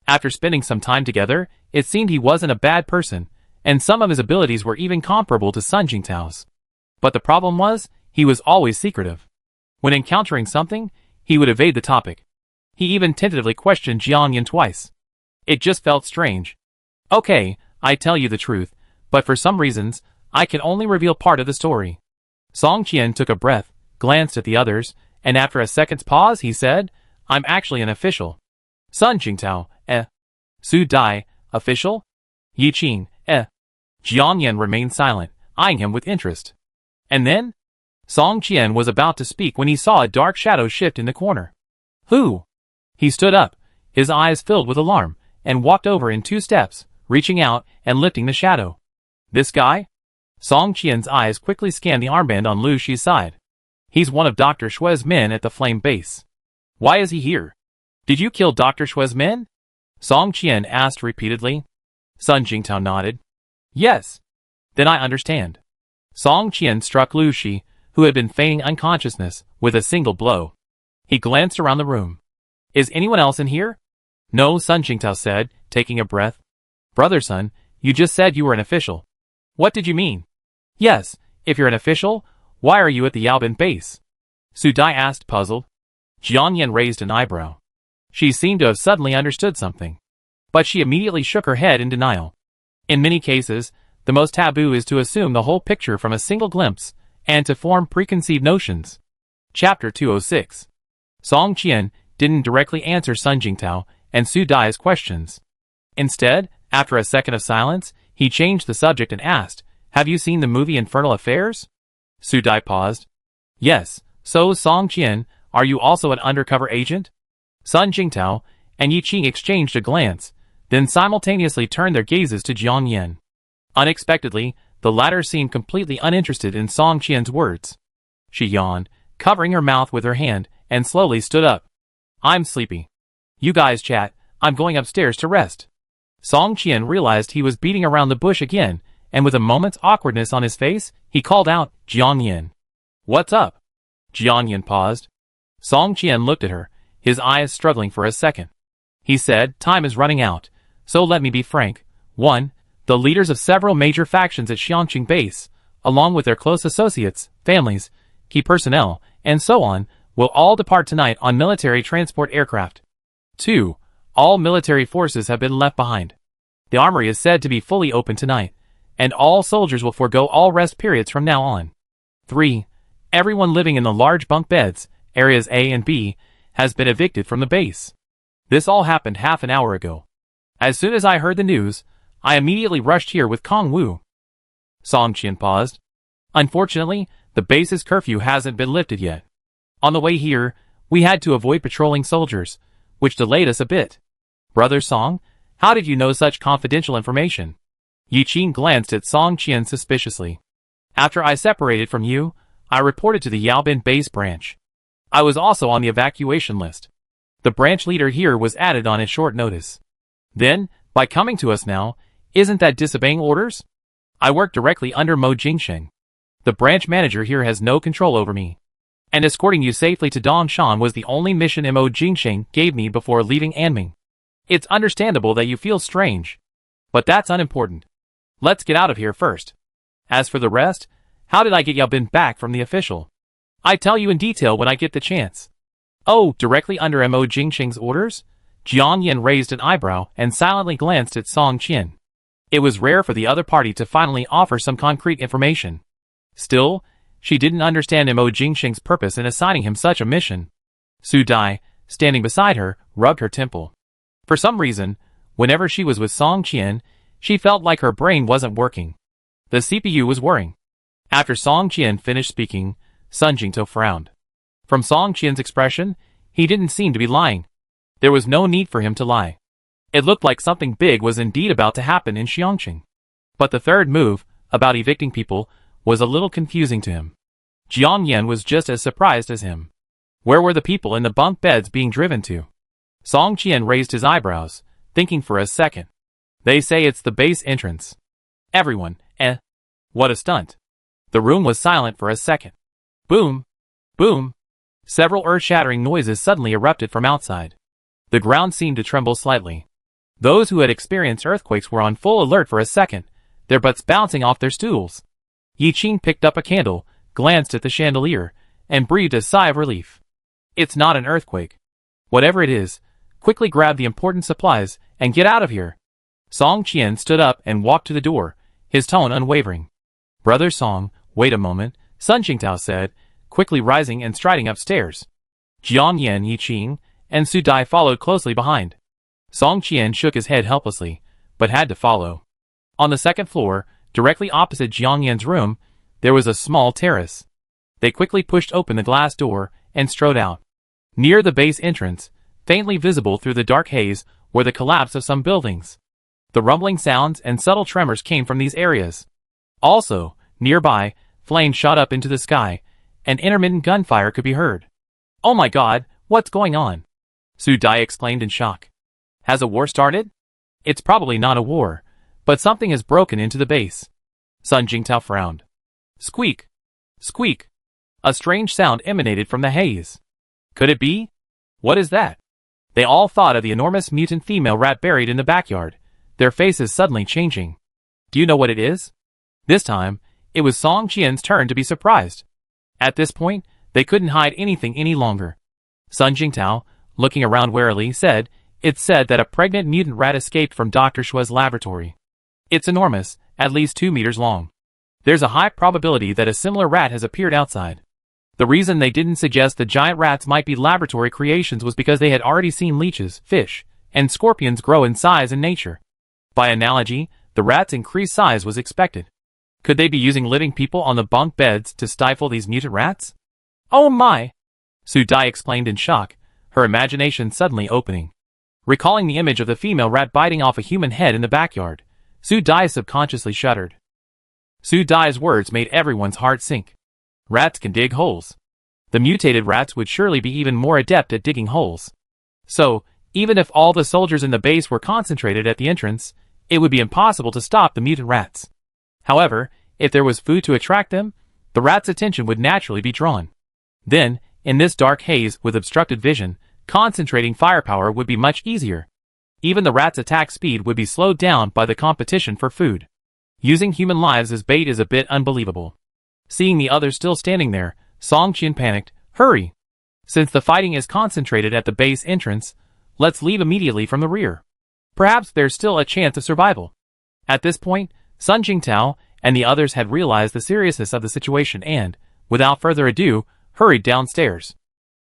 After spending some time together, it seemed he wasn't a bad person, and some of his abilities were even comparable to Sun Jingtao's. But the problem was, he was always secretive. When encountering something, he would evade the topic. He even tentatively questioned Jiang Yin twice. It just felt strange. "Okay, I tell you the truth, but for some reasons, I can only reveal part of the story." Song Qian took a breath, glanced at the others, and after a second's pause he said, "I'm actually an official." Sun Jingtao, Su Dai, official? Yi Qing, Jiang Yin remained silent, eyeing him with interest. And then? Song Qian was about to speak when he saw a dark shadow shift in the corner. "Who?" He stood up, his eyes filled with alarm, and walked over in 2 steps, reaching out and lifting the shadow. "This guy?" Song Qian's eyes quickly scanned the armband on Lu Shi's side. "He's one of Dr. Shue's men at the Flame Base. Why is he here? Did you kill Dr. Shue's men?" Song Qian asked repeatedly. Sun Jingtao nodded. "Yes." "Then I understand." Song Qian struck Lu Shi, who had been feigning unconsciousness, with a single blow. He glanced around the room. "Is anyone else in here?" "No," Sun Jingtao said, taking a breath. "Brother Sun, you just said you were an official. What did you mean?" "Yes, if you're an official, why are you at the Yaobin base?" Su Dai asked, puzzled. Jiang Yin raised an eyebrow. She seemed to have suddenly understood something. But she immediately shook her head in denial. In many cases, the most taboo is to assume the whole picture from a single glimpse, and to form preconceived notions. Chapter 206. Song Qian didn't directly answer Sun Jingtao and Su Dai's questions. Instead, after a second of silence, he changed the subject and asked, "Have you seen the movie Infernal Affairs?" Su Dai paused. "Yes, so Song Qian, are you also an undercover agent?" Sun Jingtao and Yi Qing exchanged a glance, then simultaneously turned their gazes to Jiang Yin. Unexpectedly, the latter seemed completely uninterested in Song Qian's words. She yawned, covering her mouth with her hand, and slowly stood up. "I'm sleepy. You guys chat, I'm going upstairs to rest." Song Qian realized he was beating around the bush again, and with a moment's awkwardness on his face, he called out, "Jiang Yin." "What's up?" Jiang Yin paused. Song Qian looked at her, his eyes struggling for a second. He said, "Time is running out, so let me be frank. 1. The leaders of several major factions at Xiangqing Base, along with their close associates, families, key personnel, and so on, will all depart tonight on military transport aircraft. 2. All military forces have been left behind. The armory is said to be fully open tonight, and all soldiers will forego all rest periods from now on. 3. Everyone living in the large bunk beds, areas A and B, has been evicted from the base. This all happened half an hour ago. As soon as I heard the news, I immediately rushed here with Kong Wu. Song Qian paused. Unfortunately, the base's curfew hasn't been lifted yet. On the way here, we had to avoid patrolling soldiers, which delayed us a bit. Brother Song, how did you know such confidential information? Yi Qing glanced at Song Qian suspiciously. After I separated from you, I reported to the Yaobin base branch. I was also on the evacuation list. The branch leader here was added on at short notice. Then, by coming to us now, isn't that disobeying orders? I work directly under Mo Jingsheng. The branch manager here has no control over me. And escorting you safely to Dongshan was the only mission Mo Jingsheng gave me before leaving Anming. It's understandable that you feel strange. But that's unimportant. Let's get out of here first. As for the rest, how did I get Yaobin back from the official? I tell you in detail when I get the chance. Oh, directly under Mo Jingsheng's orders? Jiang Yan raised an eyebrow and silently glanced at Song Qian. It was rare for the other party to finally offer some concrete information. Still, she didn't understand Mo Jingsheng's purpose in assigning him such a mission. Su Dai, standing beside her, rubbed her temple. For some reason, whenever she was with Song Qian, she felt like her brain wasn't working. The CPU was whirring. After Song Qian finished speaking, Sun Jingtou frowned. From Song Qian's expression, he didn't seem to be lying. There was no need for him to lie. It looked like something big was indeed about to happen in Xiangqing. But the third move, about evicting people, was a little confusing to him. Jiang Yan was just as surprised as him. Where were the people in the bunk beds being driven to? Song Qian raised his eyebrows, thinking for a second. They say it's the base entrance. Everyone, what a stunt. The room was silent for a second. Boom! Boom! Several earth-shattering noises suddenly erupted from outside. The ground seemed to tremble slightly. Those who had experienced earthquakes were on full alert for a second, their butts bouncing off their stools. Yi Qing picked up a candle, glanced at the chandelier, and breathed a sigh of relief. It's not an earthquake. Whatever it is, quickly grab the important supplies and get out of here. Song Qian stood up and walked to the door, his tone unwavering. Brother Song, wait a moment, Sun Jingtou said, quickly rising and striding upstairs. Jiang Yan, Yi Qing, and Su Dai followed closely behind. Song Qian shook his head helplessly, but had to follow. On the second floor, directly opposite Jiang Yan's room, there was a small terrace. They quickly pushed open the glass door and strode out. Near the base entrance, faintly visible through the dark haze, were the collapse of some buildings. The rumbling sounds and subtle tremors came from these areas. Also, nearby, flames shot up into the sky, and intermittent gunfire could be heard. Oh my god, what's going on? Su Dai exclaimed in shock. Has a war started? It's probably not a war, but something has broken into the base. Sun Jingtou frowned. Squeak! Squeak! A strange sound emanated from the haze. Could it be? What is that? They all thought of the enormous mutant female rat buried in the backyard, their faces suddenly changing. Do you know what it is? This time, it was Song Qian's turn to be surprised. At this point, they couldn't hide anything any longer. Sun Jingtou, looking around warily, said, It's said that a pregnant mutant rat escaped from Dr. Shua's laboratory. It's enormous, at least 2 meters long. There's a high probability that a similar rat has appeared outside. The reason they didn't suggest the giant rats might be laboratory creations was because they had already seen leeches, fish, and scorpions grow in size in nature. By analogy, the rats' increased size was expected. Could they be using living people on the bunk beds to stifle these mutant rats? Oh my! Su Dai exclaimed in shock, her imagination suddenly opening. Recalling the image of the female rat biting off a human head in the backyard, Su Dai subconsciously shuddered. Su Dai's words made everyone's heart sink. Rats can dig holes. The mutated rats would surely be even more adept at digging holes. So, even if all the soldiers in the base were concentrated at the entrance, it would be impossible to stop the mutant rats. However, if there was food to attract them, the rats' attention would naturally be drawn. Then, in this dark haze with obstructed vision, concentrating firepower would be much easier. Even the rats' attack speed would be slowed down by the competition for food. Using human lives as bait is a bit unbelievable. Seeing the others still standing there, Song Qian panicked, Hurry! Since the fighting is concentrated at the base entrance, let's leave immediately from the rear. Perhaps there's still a chance of survival. At this point, Sun Jingtao and the others had realized the seriousness of the situation and, without further ado, hurried downstairs.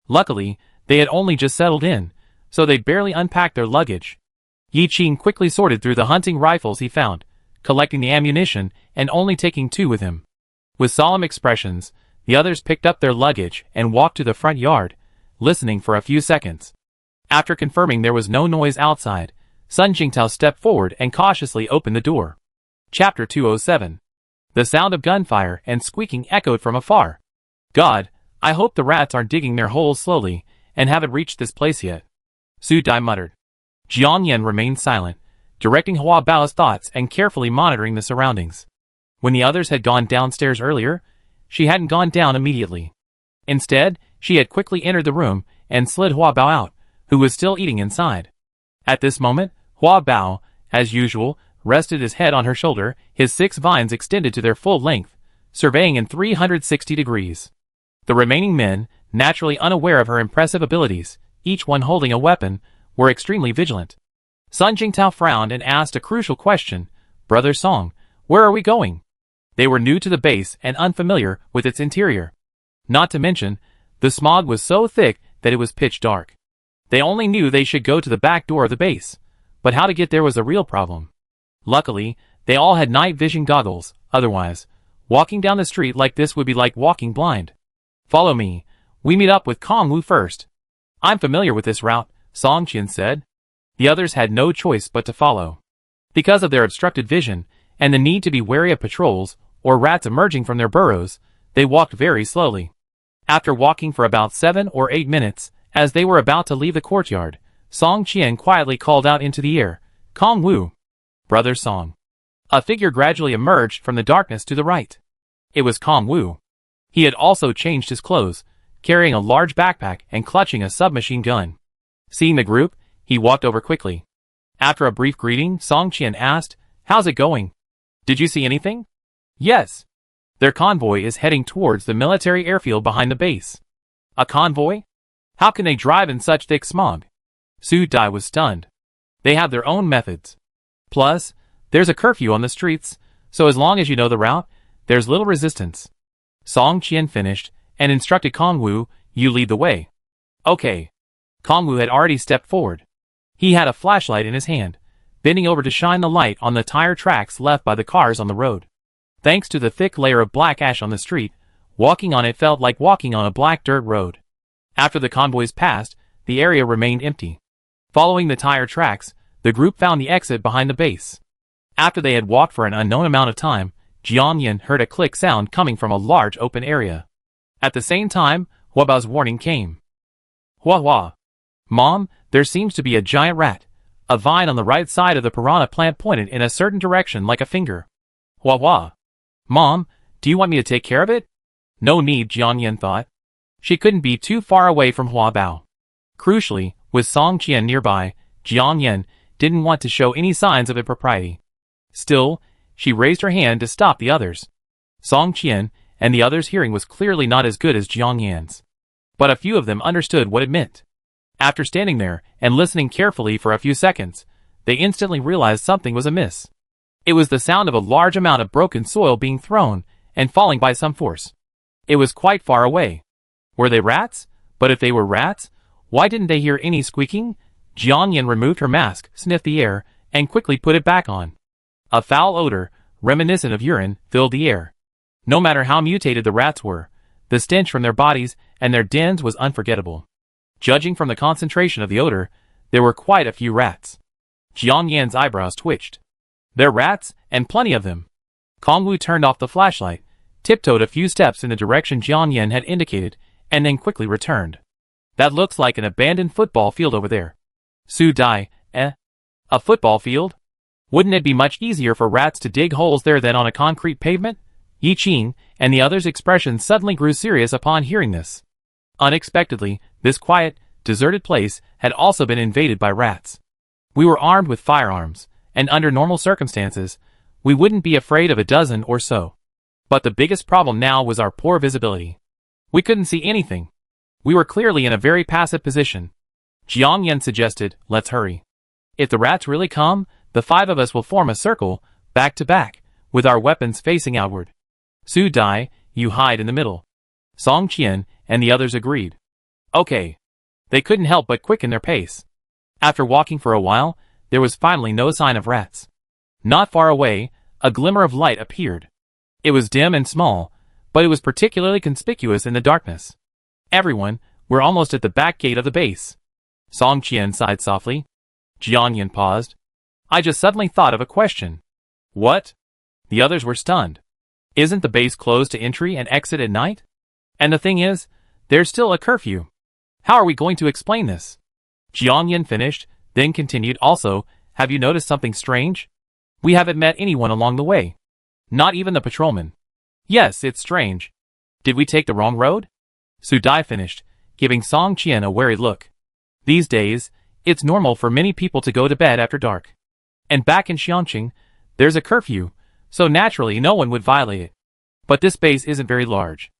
Luckily, they had only just settled in, so they barely unpacked their luggage. Yi Qing quickly sorted through the hunting rifles he found, collecting the ammunition and only taking 2 with him. With solemn expressions, the others picked up their luggage and walked to the front yard, listening for a few seconds. After confirming there was no noise outside, Sun Jingtao stepped forward and cautiously opened the door. Chapter 207. The sound of gunfire and squeaking echoed from afar. God, I hope the rats aren't digging their holes slowly and haven't reached this place yet. Su Dai muttered. Jiang Yan remained silent, directing Hua Bao's thoughts and carefully monitoring the surroundings. When the others had gone downstairs earlier, she hadn't gone down immediately. Instead, she had quickly entered the room and slid Hua Bao out, who was still eating inside. At this moment, Hua Bao, as usual, rested his head on her shoulder, his 6 vines extended to their full length, surveying in 360 degrees. The remaining men, naturally unaware of her impressive abilities, each one holding a weapon, were extremely vigilant. Sun Jingtao frowned and asked a crucial question, Brother Song, where are we going? They were new to the base and unfamiliar with its interior. Not to mention, the smog was so thick that it was pitch dark. They only knew they should go to the back door of the base, but how to get there was a real problem. Luckily, they all had night vision goggles, otherwise, walking down the street like this would be like walking blind. Follow me, we meet up with Kong Wu first. I'm familiar with this route, Song Qian said. The others had no choice but to follow. Because of their obstructed vision, and the need to be wary of patrols, or rats emerging from their burrows, they walked very slowly. After walking for about 7 or 8 minutes, as they were about to leave the courtyard, Song Qian quietly called out into the air, Kong Wu. Brother Song. A figure gradually emerged from the darkness to the right. It was Kong Wu. He had also changed his clothes, carrying a large backpack and clutching a submachine gun. Seeing the group, he walked over quickly. After a brief greeting, Song Qian asked, How's it going? Did you see anything? Yes. Their convoy is heading towards the military airfield behind the base. A convoy? How can they drive in such thick smog? Su Dai was stunned. They have their own methods. Plus, there's a curfew on the streets, so as long as you know the route, there's little resistance. Song Qian finished, and instructed Kong Wu, you lead the way. Okay. Kong Wu had already stepped forward. He had a flashlight in his hand, bending over to shine the light on the tire tracks left by the cars on the road. Thanks to the thick layer of black ash on the street, walking on it felt like walking on a black dirt road. After the convoys passed, the area remained empty. Following the tire tracks, the group found the exit behind the base. After they had walked for an unknown amount of time, Jiang Yan heard a click sound coming from a large open area. At the same time, Hua Bao's warning came. Hua Hua. Mom, there seems to be a giant rat. A vine on the right side of the piranha plant pointed in a certain direction like a finger. Hua Hua. Mom, do you want me to take care of it? No need, Jiang Yan thought. She couldn't be too far away from Hua Bao. Crucially, with Song Qian nearby, Jiang Yan didn't want to show any signs of impropriety. Still, she raised her hand to stop the others. Song Qian and the others' hearing was clearly not as good as Jiang Yan's. But a few of them understood what it meant. After standing there and listening carefully for a few seconds, they instantly realized something was amiss. It was the sound of a large amount of broken soil being thrown and falling by some force. It was quite far away. Were they rats? But if they were rats, why didn't they hear any squeaking? Jiang Yan removed her mask, sniffed the air, and quickly put it back on. A foul odor, reminiscent of urine, filled the air. No matter how mutated the rats were, the stench from their bodies and their dens was unforgettable. Judging from the concentration of the odor, there were quite a few rats. Jiang Yan's eyebrows twitched. They're rats, and plenty of them. Kong Wu turned off the flashlight, tiptoed a few steps in the direction Jiang Yan had indicated, and then quickly returned. That looks like an abandoned football field over there. Su Dai, a football field? Wouldn't it be much easier for rats to dig holes there than on a concrete pavement? Yi Qing and the others' expressions suddenly grew serious upon hearing this. Unexpectedly, this quiet, deserted place had also been invaded by rats. We were armed with firearms, and under normal circumstances, we wouldn't be afraid of a dozen or so. But the biggest problem now was our poor visibility. We couldn't see anything. We were clearly in a very passive position. Jiang Yan suggested, let's hurry. If the rats really come, the 5 of us will form a circle, back to back, with our weapons facing outward. Su Dai, you hide in the middle. Song Qian and the others agreed. Okay. They couldn't help but quicken their pace. After walking for a while, there was finally no sign of rats. Not far away, a glimmer of light appeared. It was dim and small, but it was particularly conspicuous in the darkness. Everyone, we're almost at the back gate of the base. Song Qian sighed softly. Jiang Yan paused. I just suddenly thought of a question. What? The others were stunned. Isn't the base closed to entry and exit at night? And the thing is, there's still a curfew. How are we going to explain this? Jiang Yan finished, then continued, also, have you noticed something strange? We haven't met anyone along the way. Not even the patrolman. Yes, it's strange. Did we take the wrong road? Su Dai finished, giving Song Qian a wary look. These days, it's normal for many people to go to bed after dark. And back in Xiangqing, there's a curfew, so naturally no one would violate it. But this base isn't very large.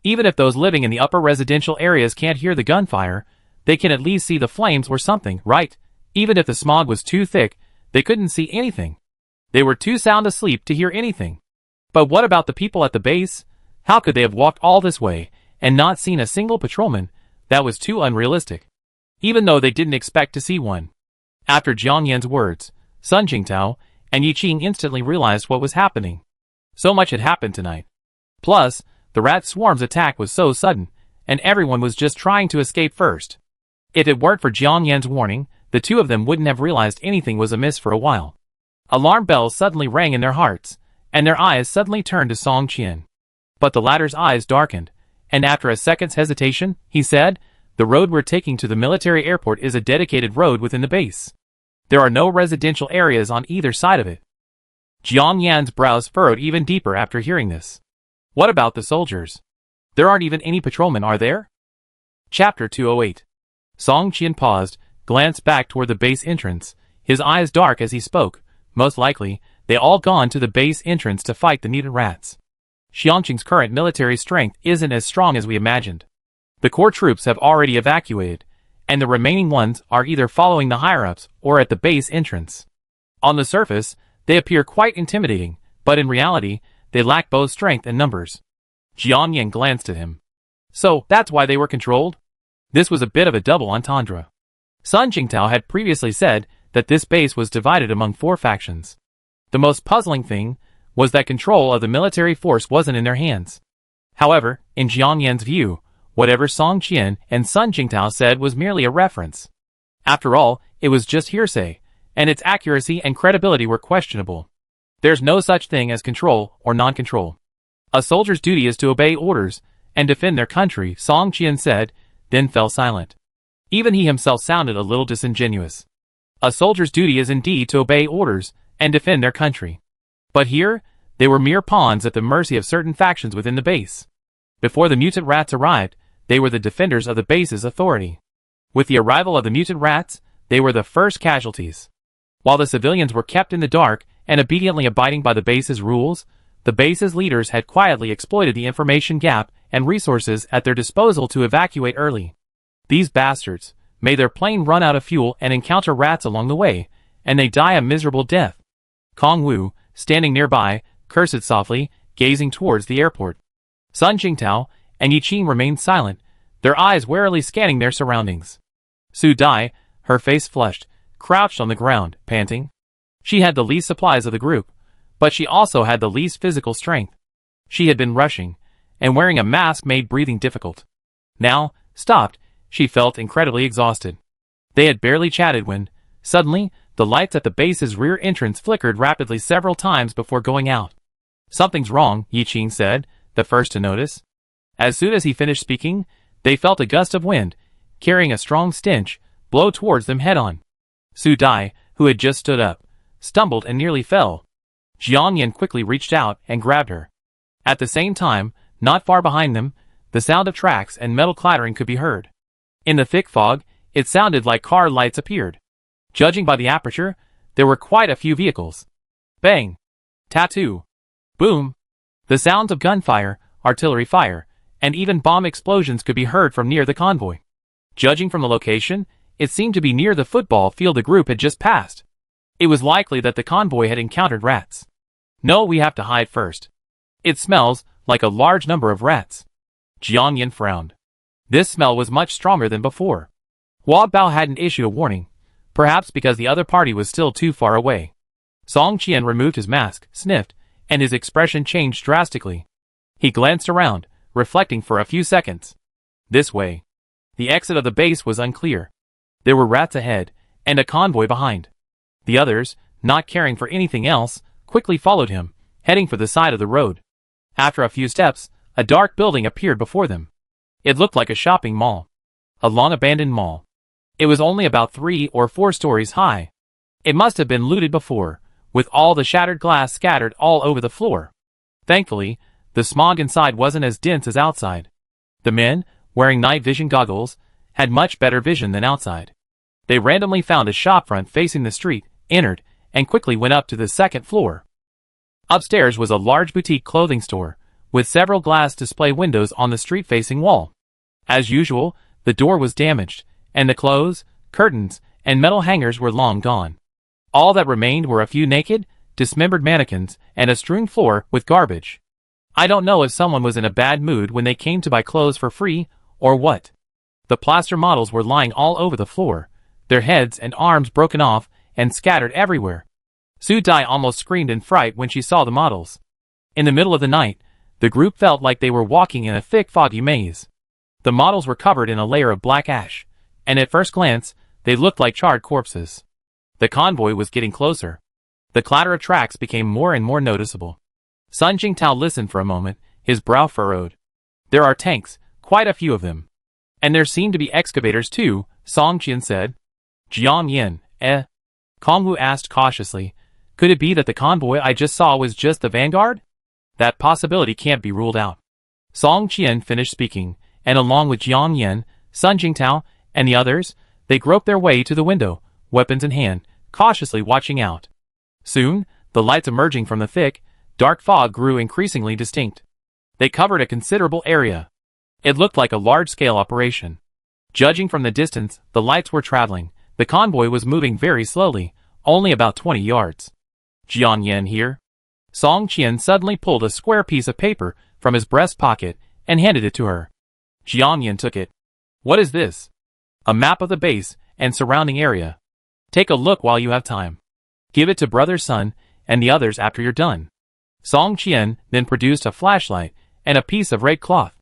Even if those living in the upper residential areas can't hear the gunfire, they can at least see the flames or something, right? Even if the smog was too thick, they couldn't see anything. They were too sound asleep to hear anything. But what about the people at the base? How could they have walked all this way and not seen a single patrolman? That was too unrealistic. Even though they didn't expect to see one. After Jiang Yan's words, Sun Jingtao and Yi Qing instantly realized what was happening. So much had happened tonight. Plus, the rat swarm's attack was so sudden, and everyone was just trying to escape first. If it weren't for Jiang Yan's warning, the 2 of them wouldn't have realized anything was amiss for a while. Alarm bells suddenly rang in their hearts, and their eyes suddenly turned to Song Qian. But the latter's eyes darkened, and after a second's hesitation, he said, the road we're taking to the military airport is a dedicated road within the base. There are no residential areas on either side of it. Jiang Yan's brows furrowed even deeper after hearing this. What about the soldiers? There aren't even any patrolmen, are there? Chapter 208. Song Qian paused, glanced back toward the base entrance, his eyes dark as he spoke. Most likely, they all gone to the base entrance to fight the needed rats. Xiangqing's current military strength isn't as strong as we imagined. The core troops have already evacuated, and the remaining ones are either following the higher-ups or at the base entrance. On the surface, they appear quite intimidating, but in reality, they lack both strength and numbers. Jiang Yan glanced at him. So, that's why they were controlled? This was a bit of a double entendre. Sun Jingtao had previously said that this base was divided among 4 factions. The most puzzling thing was that control of the military force wasn't in their hands. However, in Jiang Yan's view, whatever Song Qian and Sun Jingtao said was merely a reference. After all, it was just hearsay, and its accuracy and credibility were questionable. There's no such thing as control or non-control. A soldier's duty is to obey orders and defend their country, Song Qian said, then fell silent. Even he himself sounded a little disingenuous. A soldier's duty is indeed to obey orders and defend their country. But here, they were mere pawns at the mercy of certain factions within the base. Before the mutant rats arrived, they were the defenders of the base's authority. With the arrival of the mutant rats, they were the first casualties. While the civilians were kept in the dark and obediently abiding by the base's rules, the base's leaders had quietly exploited the information gap and resources at their disposal to evacuate early. These bastards may their plane run out of fuel and encounter rats along the way, and they die a miserable death. Kong Wu, standing nearby, cursed softly, gazing towards the airport. Sun Jingtao and Yi Qing remained silent, their eyes warily scanning their surroundings. Su Dai, her face flushed, crouched on the ground, panting. She had the least supplies of the group, but she also had the least physical strength. She had been rushing, and wearing a mask made breathing difficult. Now, stopped, she felt incredibly exhausted. They had barely chatted when, suddenly, the lights at the base's rear entrance flickered rapidly several times before going out. Something's wrong, Yi Qing said, the first to notice. As soon as he finished speaking, they felt a gust of wind, carrying a strong stench, blow towards them head-on. Su Dai, who had just stood up, stumbled and nearly fell. Jiang Yan quickly reached out and grabbed her. At the same time, not far behind them, the sound of tracks and metal clattering could be heard. In the thick fog, it sounded like car lights appeared. Judging by the aperture, there were quite a few vehicles. Bang! Tattoo! Boom! The sounds of gunfire, artillery fire, and even bomb explosions could be heard from near the convoy. Judging from the location, it seemed to be near the football field the group had just passed. It was likely that the convoy had encountered rats. No, we have to hide first. It smells like a large number of rats. Jiang Yin frowned. This smell was much stronger than before. Hua Bao hadn't issued a warning, perhaps because the other party was still too far away. Song Qian removed his mask, sniffed, and his expression changed drastically. He glanced around, reflecting for a few seconds. This way. The exit of the base was unclear. There were rats ahead, and a convoy behind. The others, not caring for anything else, quickly followed him, heading for the side of the road. After a few steps, a dark building appeared before them. It looked like a shopping mall. A long-abandoned mall. It was only about 3 or 4 stories high. It must have been looted before, with all the shattered glass scattered all over the floor. Thankfully, the smog inside wasn't as dense as outside. The men, wearing night vision goggles, had much better vision than outside. They randomly found a shopfront facing the street, entered, and quickly went up to the second floor. Upstairs was a large boutique clothing store, with several glass display windows on the street-facing wall. As usual, the door was damaged, and the clothes, curtains, and metal hangers were long gone. All that remained were a few naked, dismembered mannequins and a strewn floor with garbage. I don't know if someone was in a bad mood when they came to buy clothes for free, or what. The plaster models were lying all over the floor, their heads and arms broken off and scattered everywhere. Su Dai almost screamed in fright when she saw the models. In the middle of the night, the group felt like they were walking in a thick foggy maze. The models were covered in a layer of black ash, and at first glance, they looked like charred corpses. The convoy was getting closer. The clatter of tracks became more and more noticeable. Sun Jingtao listened for a moment, his brow furrowed. There are tanks, quite a few of them. And there seem to be excavators too, Song Qian said. Jiang Yin, Kongwu asked cautiously. Could it be that the convoy I just saw was just the vanguard? That possibility can't be ruled out. Song Qian finished speaking, and along with Jiang Yin, Sun Jingtao, and the others, they groped their way to the window, weapons in hand, cautiously watching out. Soon, the lights emerging from the thick, dark fog grew increasingly distinct. They covered a considerable area. It looked like a large-scale operation. Judging from the distance the lights were traveling, the convoy was moving very slowly, only about 20 yards. Jiang Yin here? Song Qian suddenly pulled a square piece of paper from his breast pocket and handed it to her. Jiang Yin took it. What is this? A map of the base and surrounding area. Take a look while you have time. Give it to Brother Sun and the others after you're done. Song Qian then produced a flashlight and a piece of red cloth.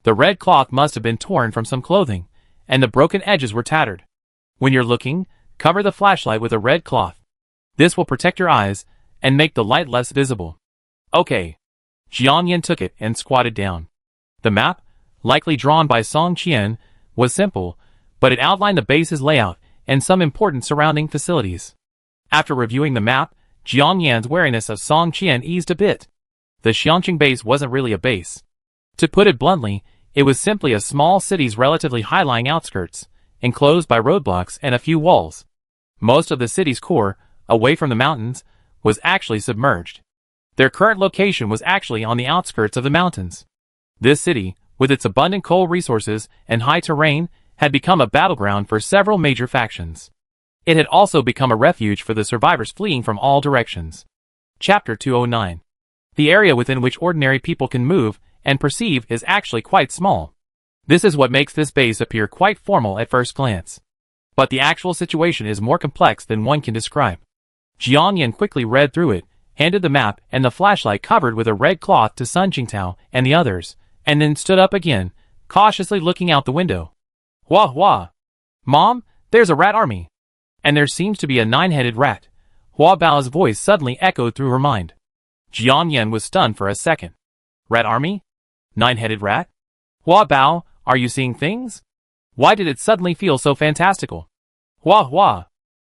The red cloth must have been torn from some clothing, and the broken edges were tattered. When you're looking, cover the flashlight with a red cloth. This will protect your eyes and make the light less visible. Okay. Jiang Yin took it and squatted down. The map, likely drawn by Song Qian, was simple, but it outlined the base's layout and some important surrounding facilities. After reviewing the map, Jiang Yan's wariness of Song Qian eased a bit. The Xiangqing base wasn't really a base. To put it bluntly, it was simply a small city's relatively high-lying outskirts, enclosed by roadblocks and a few walls. Most of the city's core, away from the mountains, was actually submerged. Their current location was actually on the outskirts of the mountains. This city, with its abundant coal resources and high terrain, had become a battleground for several major factions. It had also become a refuge for the survivors fleeing from all directions. Chapter 209. The area within which ordinary people can move and perceive is actually quite small. This is what makes this base appear quite formal at first glance. But the actual situation is more complex than one can describe. Jiang Yin quickly read through it, handed the map and the flashlight covered with a red cloth to Sun Jingtao and the others, and then stood up again, cautiously looking out the window. Wah wah! Mom, there's a rat army. And there seems to be a 9-headed rat. Hua Bao's voice suddenly echoed through her mind. Jiang Yin was stunned for a second. Rat army? 9-headed rat? Hua Bao, are you seeing things? Why did it suddenly feel so fantastical? Hua Hua!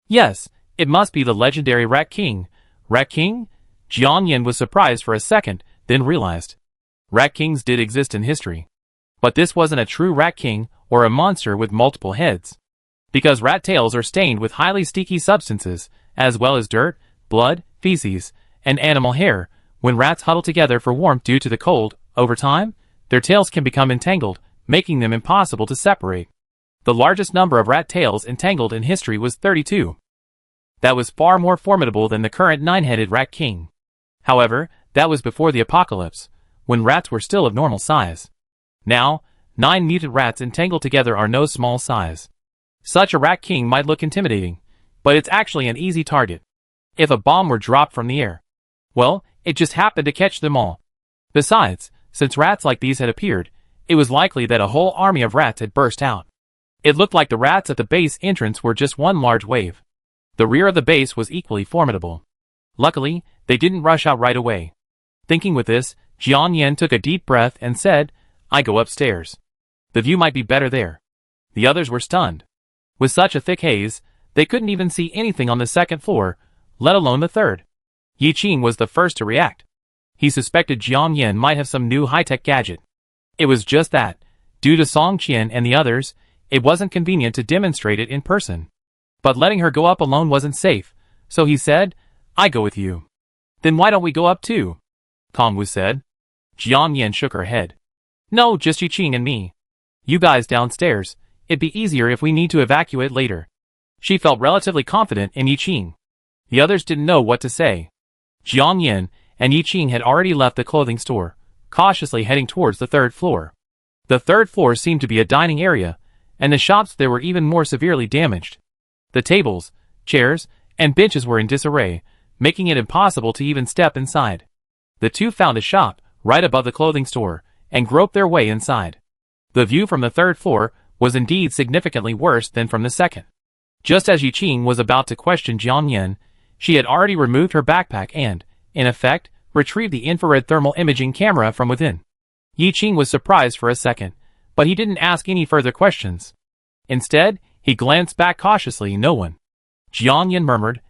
Yes, it must be the legendary Rat King. Rat King? Jiang Yin was surprised for a second, then realized. Rat Kings did exist in history. But this wasn't a true Rat King or a monster with multiple heads. Because rat tails are stained with highly sticky substances, as well as dirt, blood, feces, and animal hair. When rats huddle together for warmth due to the cold, over time, their tails can become entangled, making them impossible to separate. The largest number of rat tails entangled in history was 32. That was far more formidable than the current 9-headed rat king. However, that was before the apocalypse, when rats were still of normal size. Now, 9 mutant rats entangled together are no small size. Such a rat king might look intimidating, but it's actually an easy target. If a bomb were dropped from the air, well, it just happened to catch them all. Besides, since rats like these had appeared, it was likely that a whole army of rats had burst out. It looked like the rats at the base entrance were just one large wave. The rear of the base was equally formidable. Luckily, they didn't rush out right away. Thinking with this, Jian Yin took a deep breath and said, "I go upstairs. The view might be better there." The others were stunned. With such a thick haze, they couldn't even see anything on the second floor, let alone the third. Yi Qing was the first to react. He suspected Jian Yin might have some new high-tech gadget. It was just that, due to Song Qian and the others, it wasn't convenient to demonstrate it in person. But letting her go up alone wasn't safe, so he said, "I go with you." "Then why don't we go up too?" Kongwu said. Jian Yin shook her head. "No, just Yi Qing and me. You guys downstairs. It'd be easier if we need to evacuate later." She felt relatively confident in Yi Qing. The others didn't know what to say. Jian Yin and Yi Qing had already left the clothing store, cautiously heading towards the third floor. The third floor seemed to be a dining area, and the shops there were even more severely damaged. The tables, chairs, and benches were in disarray, making it impossible to even step inside. The two found a shop right above the clothing store and groped their way inside. The view from the third floor was indeed significantly worse than from the second. Just as Yi Qing was about to question Jian Yin, she had already removed her backpack and, in effect, retrieved the infrared thermal imaging camera from within. Yi Qing was surprised for a second, but he didn't ask any further questions. Instead, he glanced back cautiously. No one. Jian Yin murmured,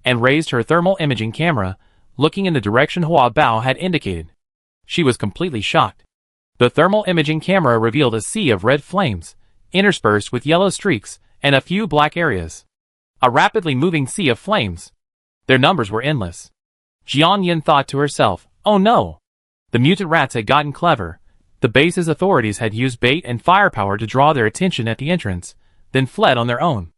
and raised her thermal imaging camera, looking in the direction Hua Bao had indicated. She was completely shocked. The thermal imaging camera revealed a sea of red flames, interspersed with yellow streaks and a few black areas. A rapidly moving sea of flames. Their numbers were endless. Jian Yin thought to herself, "Oh no!" The mutant rats had gotten clever. The base's authorities had used bait and firepower to draw their attention at the entrance, then fled on their own.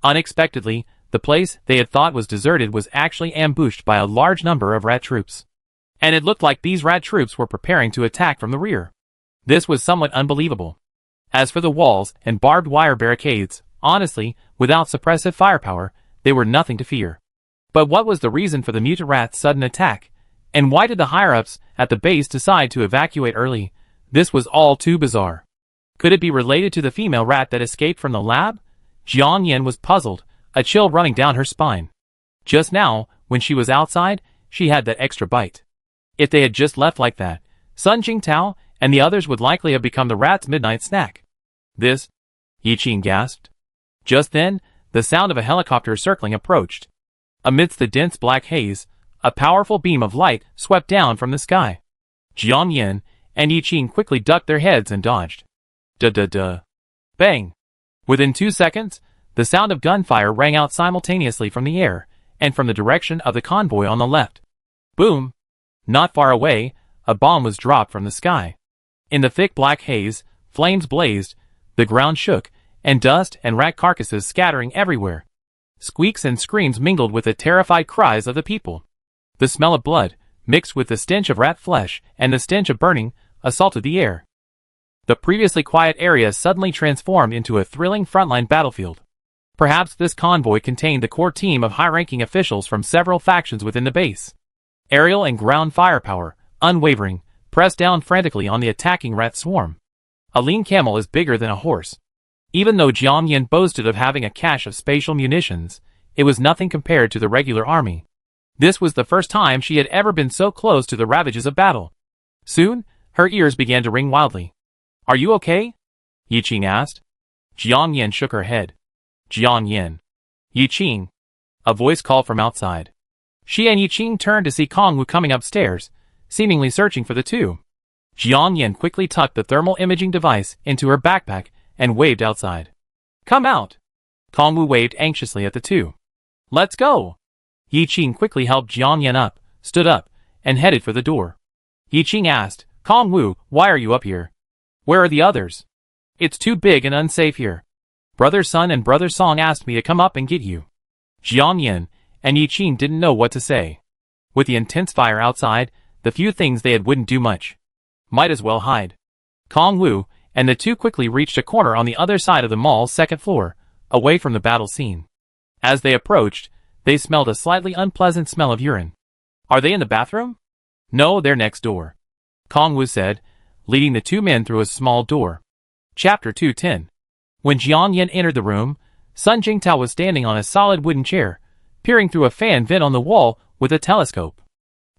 Unexpectedly, the place they had thought was deserted was actually ambushed by a large number of rat troops. And it looked like these rat troops were preparing to attack from the rear. This was somewhat unbelievable. As for the walls and barbed wire barricades, honestly, without suppressive firepower, they were nothing to fear. But what was the reason for the mutant rat's sudden attack? And why did the higher-ups at the base decide to evacuate early? This was all too bizarre. Could it be related to the female rat that escaped from the lab? Jian Yin was puzzled, a chill running down her spine. Just now, when she was outside, she had that extra bite. If they had just left like that, Sun Jingtao and the others would likely have become the rat's midnight snack. This? Yi Qing gasped. Just then, the sound of a helicopter circling approached. Amidst the dense black haze, a powerful beam of light swept down from the sky. Jian Yin and Yi Qing quickly ducked their heads and dodged. Duh. Bang! Within 2 seconds, the sound of gunfire rang out simultaneously from the air and from the direction of the convoy on the left. Boom! Not far away, a bomb was dropped from the sky. In the thick black haze, flames blazed, the ground shook, and dust and rat carcasses scattering everywhere. Squeaks and screams mingled with the terrified cries of the people. The smell of blood, mixed with the stench of rat flesh and the stench of burning, assaulted the air. The previously quiet area suddenly transformed into a thrilling frontline battlefield. Perhaps this convoy contained the core team of high-ranking officials from several factions within the base. Aerial and ground firepower, unwavering, pressed down frantically on the attacking rat swarm. A lean camel is bigger than a horse. Even though Jian Yin boasted of having a cache of spatial munitions, it was nothing compared to the regular army. This was the first time she had ever been so close to the ravages of battle. Soon, her ears began to ring wildly. "Are you okay?" Yi Qing asked. Jian Yin shook her head. Jian Yin. Yi Qing. A voice called from outside. She and Yi Qing turned to see Kongwu coming upstairs, seemingly searching for the two. Jian Yin quickly tucked the thermal imaging device into her backpack and waved outside. "Come out!" Kongwu waved anxiously at the two. "Let's go!" Yi Qing quickly helped Jian Yin up, stood up, and headed for the door. Yi Qing asked, Kong Wu, why are you up here? Where are the others? It's too big and unsafe here. Brother Sun and Brother Song asked me to come up and get you. Jiang Yin and Yi Qing didn't know what to say. With the intense fire outside, the few things they had wouldn't do much. Might as well hide. Kong Wu and the two quickly reached a corner on the other side of the mall's second floor, away from the battle scene. As they approached, they smelled a slightly unpleasant smell of urine. Are they in the bathroom? No, they're next door. Kong Wu said, leading the two men through a small door. Chapter 210. When Jiang Yin entered the room, Sun Jingtao was standing on a solid wooden chair, peering through a fan vent on the wall with a telescope.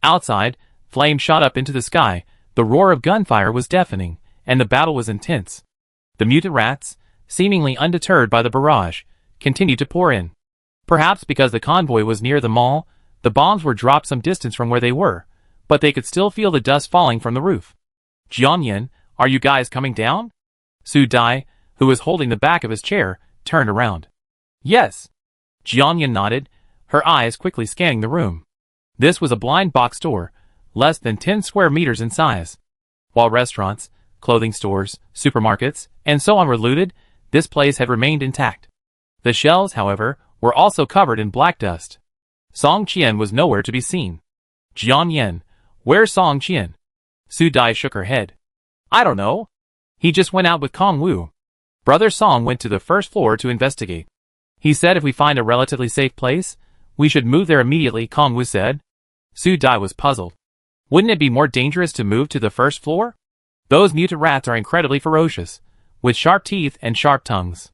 Outside, flames shot up into the sky, the roar of gunfire was deafening, and the battle was intense. The mutant rats, seemingly undeterred by the barrage, continued to pour in. Perhaps because the convoy was near the mall, the bombs were dropped some distance from where they were, but they could still feel the dust falling from the roof. Jiang Yin, are you guys coming down? Su Dai, who was holding the back of his chair, turned around. Yes. Jiang Yin nodded, her eyes quickly scanning the room. This was a blind box store, less than 10 square meters in size. While restaurants, clothing stores, supermarkets, and so on were looted, this place had remained intact. The shelves, however, were also covered in black dust. Song Qian was nowhere to be seen. Jiang Yin, where's Song Qian? Su Dai shook her head. I don't know. He just went out with Kong Wu. Brother Song went to the first floor to investigate. He said if we find a relatively safe place, we should move there immediately, Kong Wu said. Su Dai was puzzled. Wouldn't it be more dangerous to move to the first floor? Those mutant rats are incredibly ferocious, with sharp teeth and sharp tongues.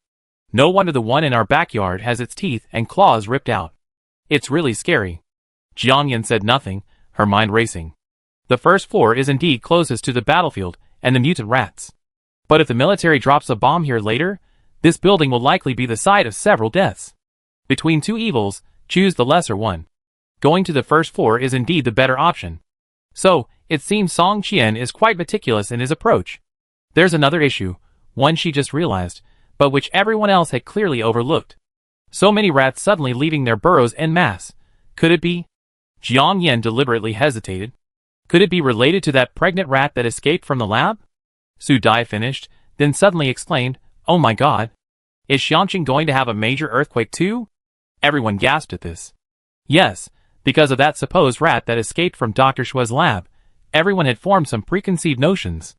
No wonder the one in our backyard has its teeth and claws ripped out. It's really scary. Jiang Yin said nothing, her mind racing. The first floor is indeed closest to the battlefield and the mutant rats. But if the military drops a bomb here later, this building will likely be the site of several deaths. Between two evils, choose the lesser one. Going to the first floor is indeed the better option. So, it seems Song Qian is quite meticulous in his approach. There's another issue, one she just realized, but which everyone else had clearly overlooked. So many rats suddenly leaving their burrows en masse. Could it be? Jiang Yin deliberately hesitated. Could it be related to that pregnant rat that escaped from the lab? Su Dai finished, then suddenly exclaimed, oh my god. Is Xianqing going to have a major earthquake too? Everyone gasped at this. Yes, because of that supposed rat that escaped from Dr. Shua's lab, everyone had formed some preconceived notions.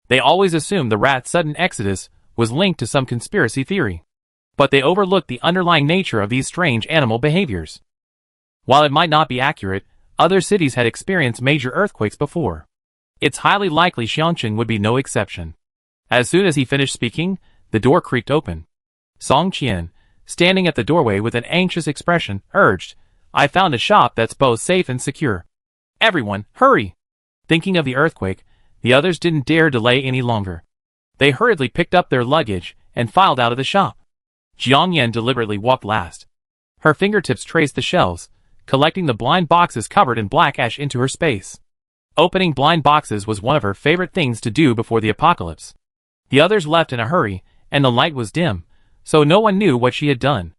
They always assumed the rat's sudden exodus was linked to some conspiracy theory. But they overlooked the underlying nature of these strange animal behaviors. While it might not be accurate, other cities had experienced major earthquakes before. It's highly likely Xianqing would be no exception. As soon as he finished speaking, the door creaked open. Song Qian, standing at the doorway with an anxious expression, urged, I found a shop that's both safe and secure. Everyone, hurry! Thinking of the earthquake, the others didn't dare delay any longer. They hurriedly picked up their luggage and filed out of the shop. Jiang Yin deliberately walked last. Her fingertips traced the shelves, collecting the blind boxes covered in black ash into her space. Opening blind boxes was one of her favorite things to do before the apocalypse. The others left in a hurry, and the light was dim, so no one knew what she had done.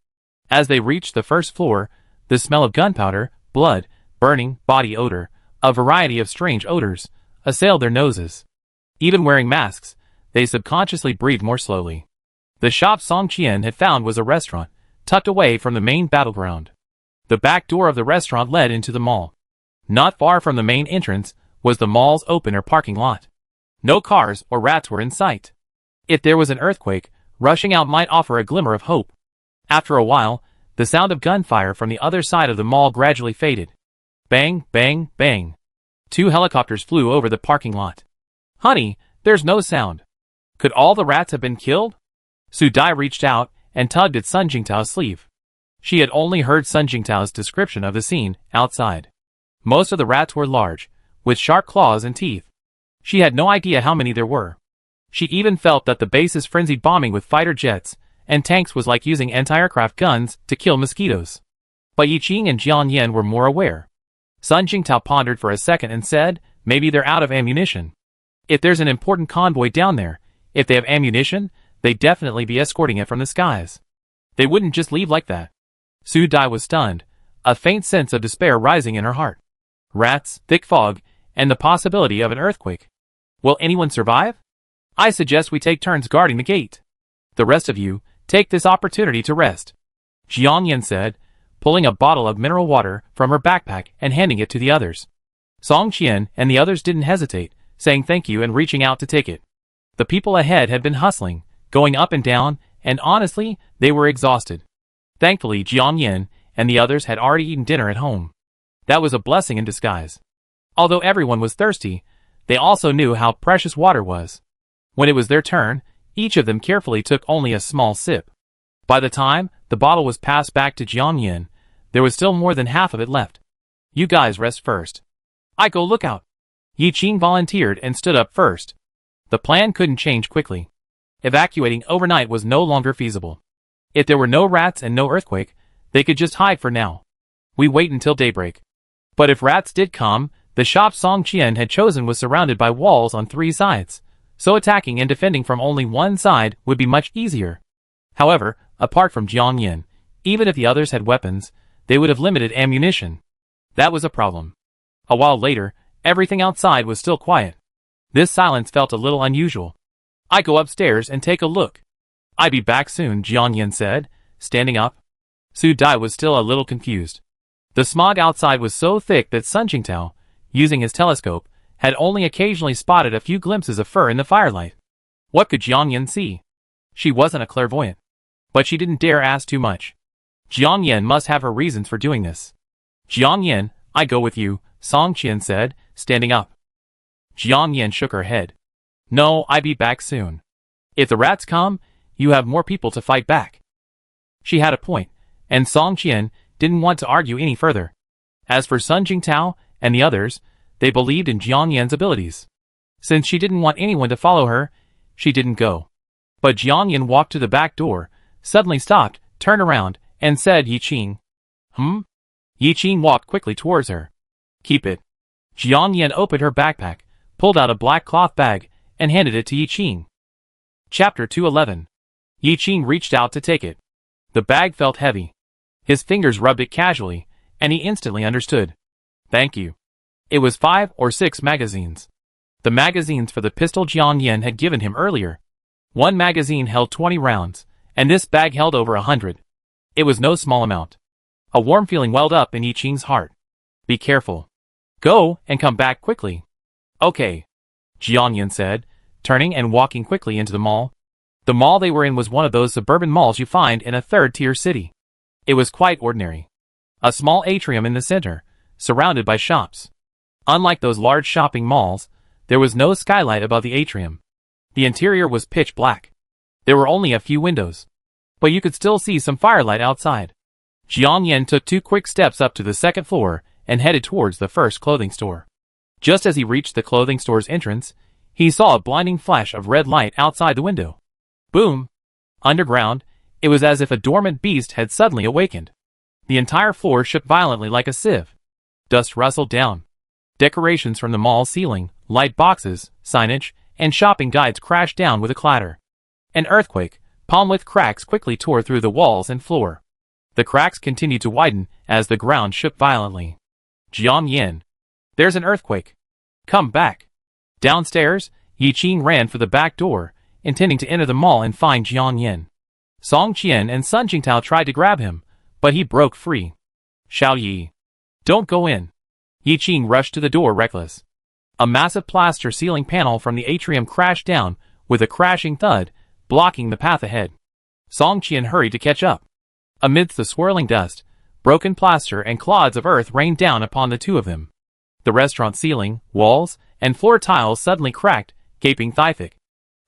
As they reached the first floor, the smell of gunpowder, blood, burning, body odor, a variety of strange odors, assailed their noses. Even wearing masks, they subconsciously breathed more slowly. The shop Song Qian had found was a restaurant, tucked away from the main battleground. The back door of the restaurant led into the mall. Not far from the main entrance was the mall's open-air parking lot. No cars or rats were in sight. If there was an earthquake, rushing out might offer a glimmer of hope. After a while, the sound of gunfire from the other side of the mall gradually faded. Bang, bang, bang. 2 helicopters flew over the parking lot. Honey, there's no sound. Could all the rats have been killed? Su Dai reached out and tugged at Sun Jingtao's sleeve. She had only heard Sun Jingtao's description of the scene outside. Most of the rats were large, with sharp claws and teeth. She had no idea how many there were. She even felt that the base's frenzied bombing with fighter jets and tanks was like using anti-aircraft guns to kill mosquitoes. But Yi Qing and Jiang Yin were more aware. Sun Jingtao pondered for a second and said, maybe they're out of ammunition. If there's an important convoy down there, if they have ammunition, they'd definitely be escorting it from the skies. They wouldn't just leave like that. Su Dai was stunned, a faint sense of despair rising in her heart. Rats, thick fog, and the possibility of an earthquake. Will anyone survive? I suggest we take turns guarding the gate. The rest of you, take this opportunity to rest, Jiang Yan said, pulling a bottle of mineral water from her backpack and handing it to the others. Song Qian and the others didn't hesitate, saying thank you and reaching out to take it. The people ahead had been hustling, going up and down, and honestly, they were exhausted. Thankfully, Jiang Yan and the others had already eaten dinner at home. That was a blessing in disguise. Although everyone was thirsty, they also knew how precious water was. When it was their turn, each of them carefully took only a small sip. By the time the bottle was passed back to Jiang Yan, there was still more than half of it left. You guys rest first. I go look out. Yi Qing volunteered and stood up first. The plan couldn't change quickly. Evacuating overnight was no longer feasible. If there were no rats and no earthquake, they could just hide for now. We wait until daybreak. But if rats did come, the shop Song Qian had chosen was surrounded by walls on 3 sides, so attacking and defending from only one side would be much easier. However, apart from Jiang Yan, even if the others had weapons, they would have limited ammunition. That was a problem. A while later, everything outside was still quiet. This silence felt a little unusual. I go upstairs and take a look. I be back soon, Jiang Yan said, standing up. Su Dai was still a little confused. The smog outside was so thick that Sun Jingtao, using his telescope, had only occasionally spotted a few glimpses of fur in the firelight. What could Jiang Yan see? She wasn't a clairvoyant. But she didn't dare ask too much. Jiang Yan must have her reasons for doing this. Jiang Yan, I go with you, Song Qian said, standing up. Jiang Yan shook her head. No, I be back soon. If the rats come, you have more people to fight back. She had a point, and Song Qian didn't want to argue any further. As for Sun Jingtao and the others, they believed in Jiang Yan's abilities. Since she didn't want anyone to follow her, she didn't go. But Jiang Yan walked to the back door, suddenly stopped, turned around, and said Yi Qing. Yi Qing walked quickly towards her. Keep it. Jiang Yan opened her backpack, pulled out a black cloth bag, and handed it to Yi Qing. Chapter 211. Yi Qing reached out to take it. The bag felt heavy. His fingers rubbed it casually, and he instantly understood. Thank you. It was 5 or 6 magazines. The magazines for the pistol Jiang Yan had given him earlier. One magazine held 20 rounds, and this bag held over 100. It was no small amount. A warm feeling welled up in Yi Qing's heart. Be careful. Go and come back quickly. Okay, Jiang Yan said, turning and walking quickly into the mall. The mall they were in was one of those suburban malls you find in a third-tier city. It was quite ordinary. A small atrium in the center, surrounded by shops. Unlike those large shopping malls, there was no skylight above the atrium. The interior was pitch black. There were only a few windows. But you could still see some firelight outside. Jiang Yan took 2 quick steps up to the 2nd floor and headed towards the first clothing store. Just as he reached the clothing store's entrance, he saw a blinding flash of red light outside the window. Boom! Underground, it was as if a dormant beast had suddenly awakened. The entire floor shook violently like a sieve. Dust rustled down. Decorations from the mall ceiling, light boxes, signage, and shopping guides crashed down with a clatter. An earthquake, palm width cracks quickly tore through the walls and floor. The cracks continued to widen as the ground shook violently. Jiang Yan. There's an earthquake. Come back. Downstairs, Yi Qing ran for the back door, intending to enter the mall and find Jiang Yan. Song Qian and Sun Jingtao tried to grab him, but he broke free. Xiao Yi. Don't go in. Yi Qing rushed to the door reckless. A massive plaster ceiling panel from the atrium crashed down with a crashing thud, blocking the path ahead. Song Qian hurried to catch up. Amidst the swirling dust, broken plaster and clods of earth rained down upon the two of them. The restaurant ceiling, walls, and floor tiles suddenly cracked, gaping thigh-thick.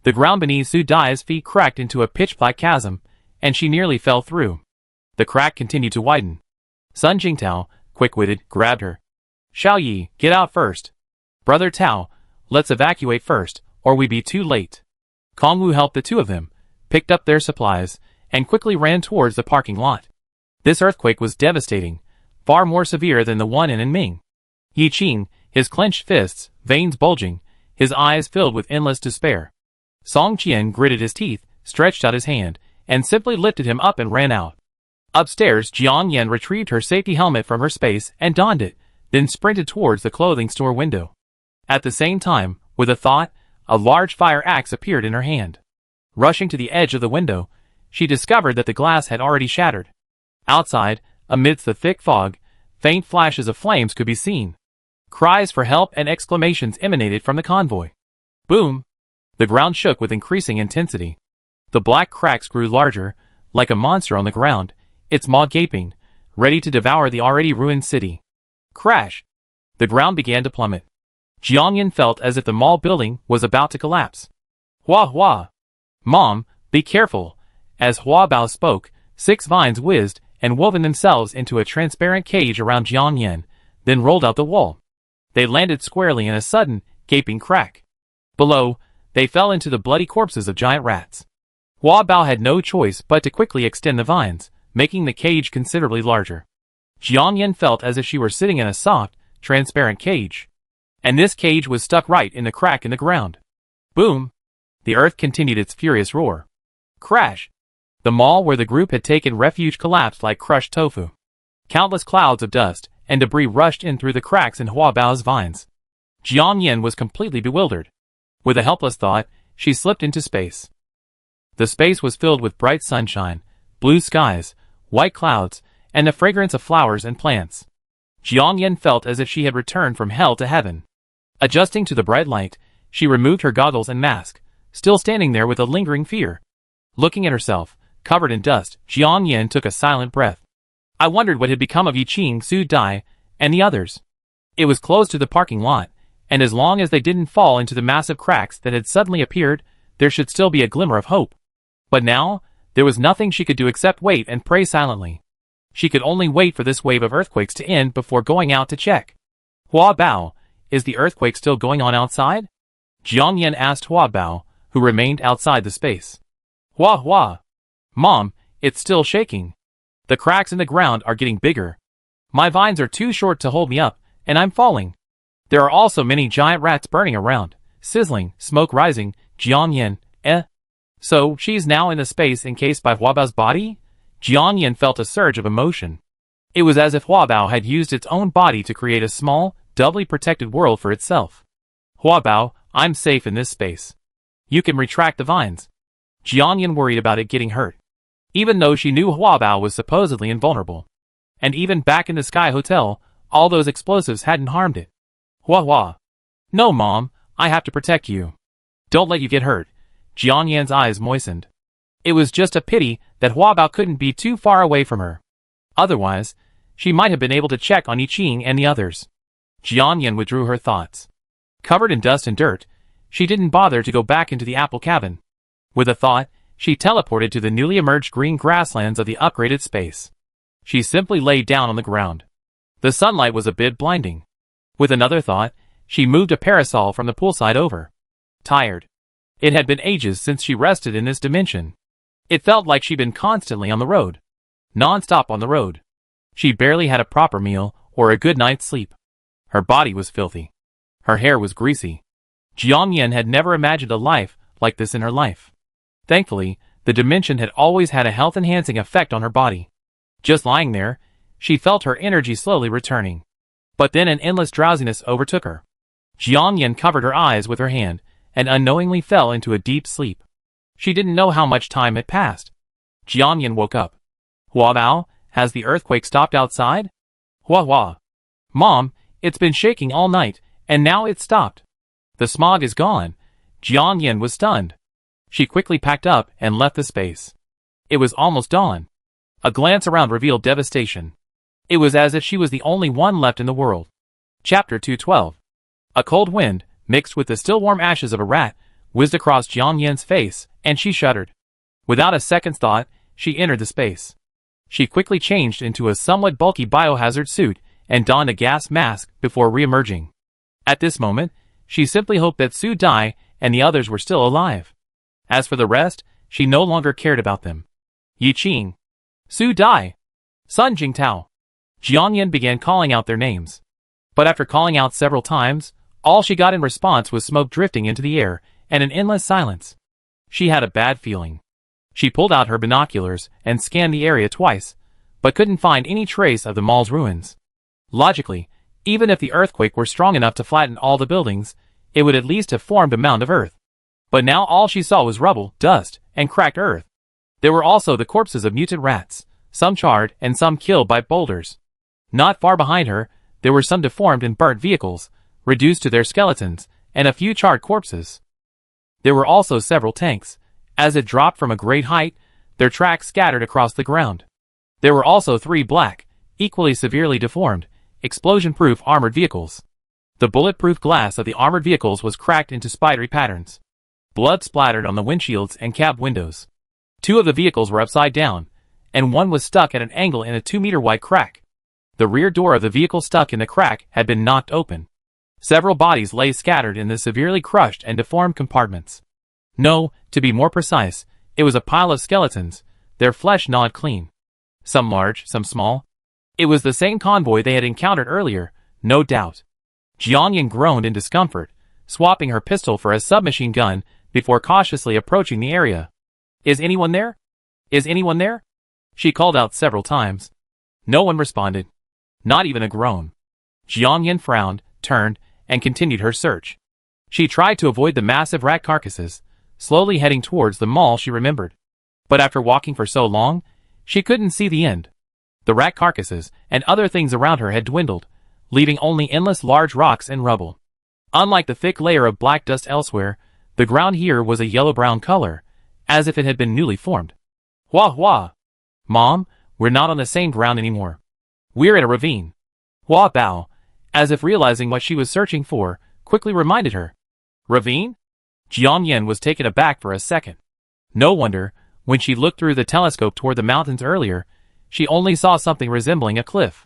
The ground beneath Su Dai's feet cracked into a pitch-black chasm, and she nearly fell through. The crack continued to widen. Sun Jingtao, quick-witted, grabbed her. Xiao Yi, get out first. Brother Tao, let's evacuate first, or we be too late. Kongwu helped the two of them, picked up their supplies, and quickly ran towards the parking lot. This earthquake was devastating, far more severe than the one in Anming. Yi Qing, his clenched fists, veins bulging, his eyes filled with endless despair. Song Qian gritted his teeth, stretched out his hand, and simply lifted him up and ran out. Upstairs, Jiang Yan retrieved her safety helmet from her space and donned it, then sprinted towards the clothing store window. At the same time, with a thought, a large fire axe appeared in her hand. Rushing to the edge of the window, she discovered that the glass had already shattered. Outside, amidst the thick fog, faint flashes of flames could be seen. Cries for help and exclamations emanated from the convoy. Boom! The ground shook with increasing intensity. The black cracks grew larger, like a monster on the ground, its maw gaping, ready to devour the already ruined city. Crash! The ground began to plummet. Jiangyan felt as if the mall building was about to collapse. Hua Hua! Mom, be careful! As Hua Bao spoke, 6 vines whizzed and woven themselves into a transparent cage around Jiangyan, then rolled out the wall. They landed squarely in a sudden, gaping crack. Below, they fell into the bloody corpses of giant rats. Hua Bao had no choice but to quickly extend the vines, making the cage considerably larger. Jiangyan felt as if she were sitting in a soft, transparent cage. And this cage was stuck right in the crack in the ground. Boom! The earth continued its furious roar. Crash! The mall where the group had taken refuge collapsed like crushed tofu. Countless clouds of dust and debris rushed in through the cracks in Hua Bao's vines. Jiangyan was completely bewildered. With a helpless thought, she slipped into space. The space was filled with bright sunshine, blue skies, white clouds, and the fragrance of flowers and plants. Jiangyan felt as if she had returned from hell to heaven. Adjusting to the bright light, she removed her goggles and mask, still standing there with a lingering fear. Looking at herself, covered in dust, Jiangyan took a silent breath. I wondered what had become of Yiqing, Su Dai, and the others. It was close to the parking lot, and as long as they didn't fall into the massive cracks that had suddenly appeared, there should still be a glimmer of hope. But now, there was nothing she could do except wait and pray silently. She could only wait for this wave of earthquakes to end before going out to check. Hua Bao, is the earthquake still going on outside? Jiangyan asked Hua Bao, who remained outside the space. Hua Hua! Mom, it's still shaking. The cracks in the ground are getting bigger. My vines are too short to hold me up, and I'm falling. There are also many giant rats burning around, sizzling, smoke rising. Jiangyan, So, she's now in the space encased by Hua Bao's body? Jiangyan felt a surge of emotion. It was as if Hua Bao had used its own body to create a small, doubly protected world for itself. Hua Bao, I'm safe in this space. You can retract the vines. Jiangyan worried about it getting hurt. Even though she knew Hua Bao was supposedly invulnerable. And even back in the Sky Hotel, all those explosives hadn't harmed it. Hua Hua. No, Mom, I have to protect you. Don't let you get hurt. Jiangyan's eyes moistened. It was just a pity that Hua Bao couldn't be too far away from her. Otherwise, she might have been able to check on Yiqing and the others. Jiangyan withdrew her thoughts. Covered in dust and dirt, she didn't bother to go back into the apple cabin. With a thought, she teleported to the newly emerged green grasslands of the upgraded space. She simply lay down on the ground. The sunlight was a bit blinding. With another thought, she moved a parasol from the poolside over. Tired. It had been ages since she rested in this dimension. It felt like she'd been constantly on the road. Non-stop on the road. She barely had a proper meal or a good night's sleep. Her body was filthy. Her hair was greasy. Jiangyan had never imagined a life like this in her life. Thankfully, the dimension had always had a health-enhancing effect on her body. Just lying there, she felt her energy slowly returning. But then an endless drowsiness overtook her. Jiangyan covered her eyes with her hand and unknowingly fell into a deep sleep. She didn't know how much time had passed. Jiangyan woke up. Hua Bao, has the earthquake stopped outside? Hua Hua. Mom, it's been shaking all night, and now it's stopped. The smog is gone. Jiangyan was stunned. She quickly packed up and left the space. It was almost dawn. A glance around revealed devastation. It was as if she was the only one left in the world. Chapter 212. A cold wind, mixed with the still warm ashes of a rat, whizzed across Jiangyan's face, and she shuddered. Without a second's thought, she entered the space. She quickly changed into a somewhat bulky biohazard suit and donned a gas mask before re-emerging. At this moment, she simply hoped that Su Dai and the others were still alive. As for the rest, she no longer cared about them. Yiqing, Su Dai, Sun Jingtao. Jiangyan began calling out their names. But after calling out several times, all she got in response was smoke drifting into the air and an endless silence. She had a bad feeling. She pulled out her binoculars and scanned the area twice, but couldn't find any trace of the mall's ruins. Logically, even if the earthquake were strong enough to flatten all the buildings, it would at least have formed a mound of earth. But now all she saw was rubble, dust, and cracked earth. There were also the corpses of mutant rats, some charred and some killed by boulders. Not far behind her, there were some deformed and burnt vehicles, reduced to their skeletons, and a few charred corpses. There were also several tanks. As it dropped from a great height, their tracks scattered across the ground. There were also 3 black, equally severely deformed, explosion-proof armored vehicles. The bulletproof glass of the armored vehicles was cracked into spidery patterns. Blood splattered on the windshields and cab windows. 2 of the vehicles were upside down, and one was stuck at an angle in a 2-meter-wide crack. The rear door of the vehicle stuck in the crack had been knocked open. Several bodies lay scattered in the severely crushed and deformed compartments. No, to be more precise, it was a pile of skeletons, their flesh gnawed clean. Some large, some small. It was the same convoy they had encountered earlier, no doubt. Jiangyan groaned in discomfort, swapping her pistol for a submachine gun before cautiously approaching the area. "Is anyone there? Is anyone there?" she called out several times. No one responded. Not even a groan. Jiangyan frowned, turned, and continued her search. She tried to avoid the massive rat carcasses, slowly heading towards the mall she remembered. But after walking for so long, she couldn't see the end. The rat carcasses and other things around her had dwindled, leaving only endless large rocks and rubble. Unlike the thick layer of black dust elsewhere, the ground here was a yellow-brown color, as if it had been newly formed. "Hua Hua! Mom, we're not on the same ground anymore. We're in a ravine." Hua Bao, as if realizing what she was searching for, quickly reminded her. "Ravine?" Jiangyan was taken aback for a second. No wonder, when she looked through the telescope toward the mountains earlier, she only saw something resembling a cliff.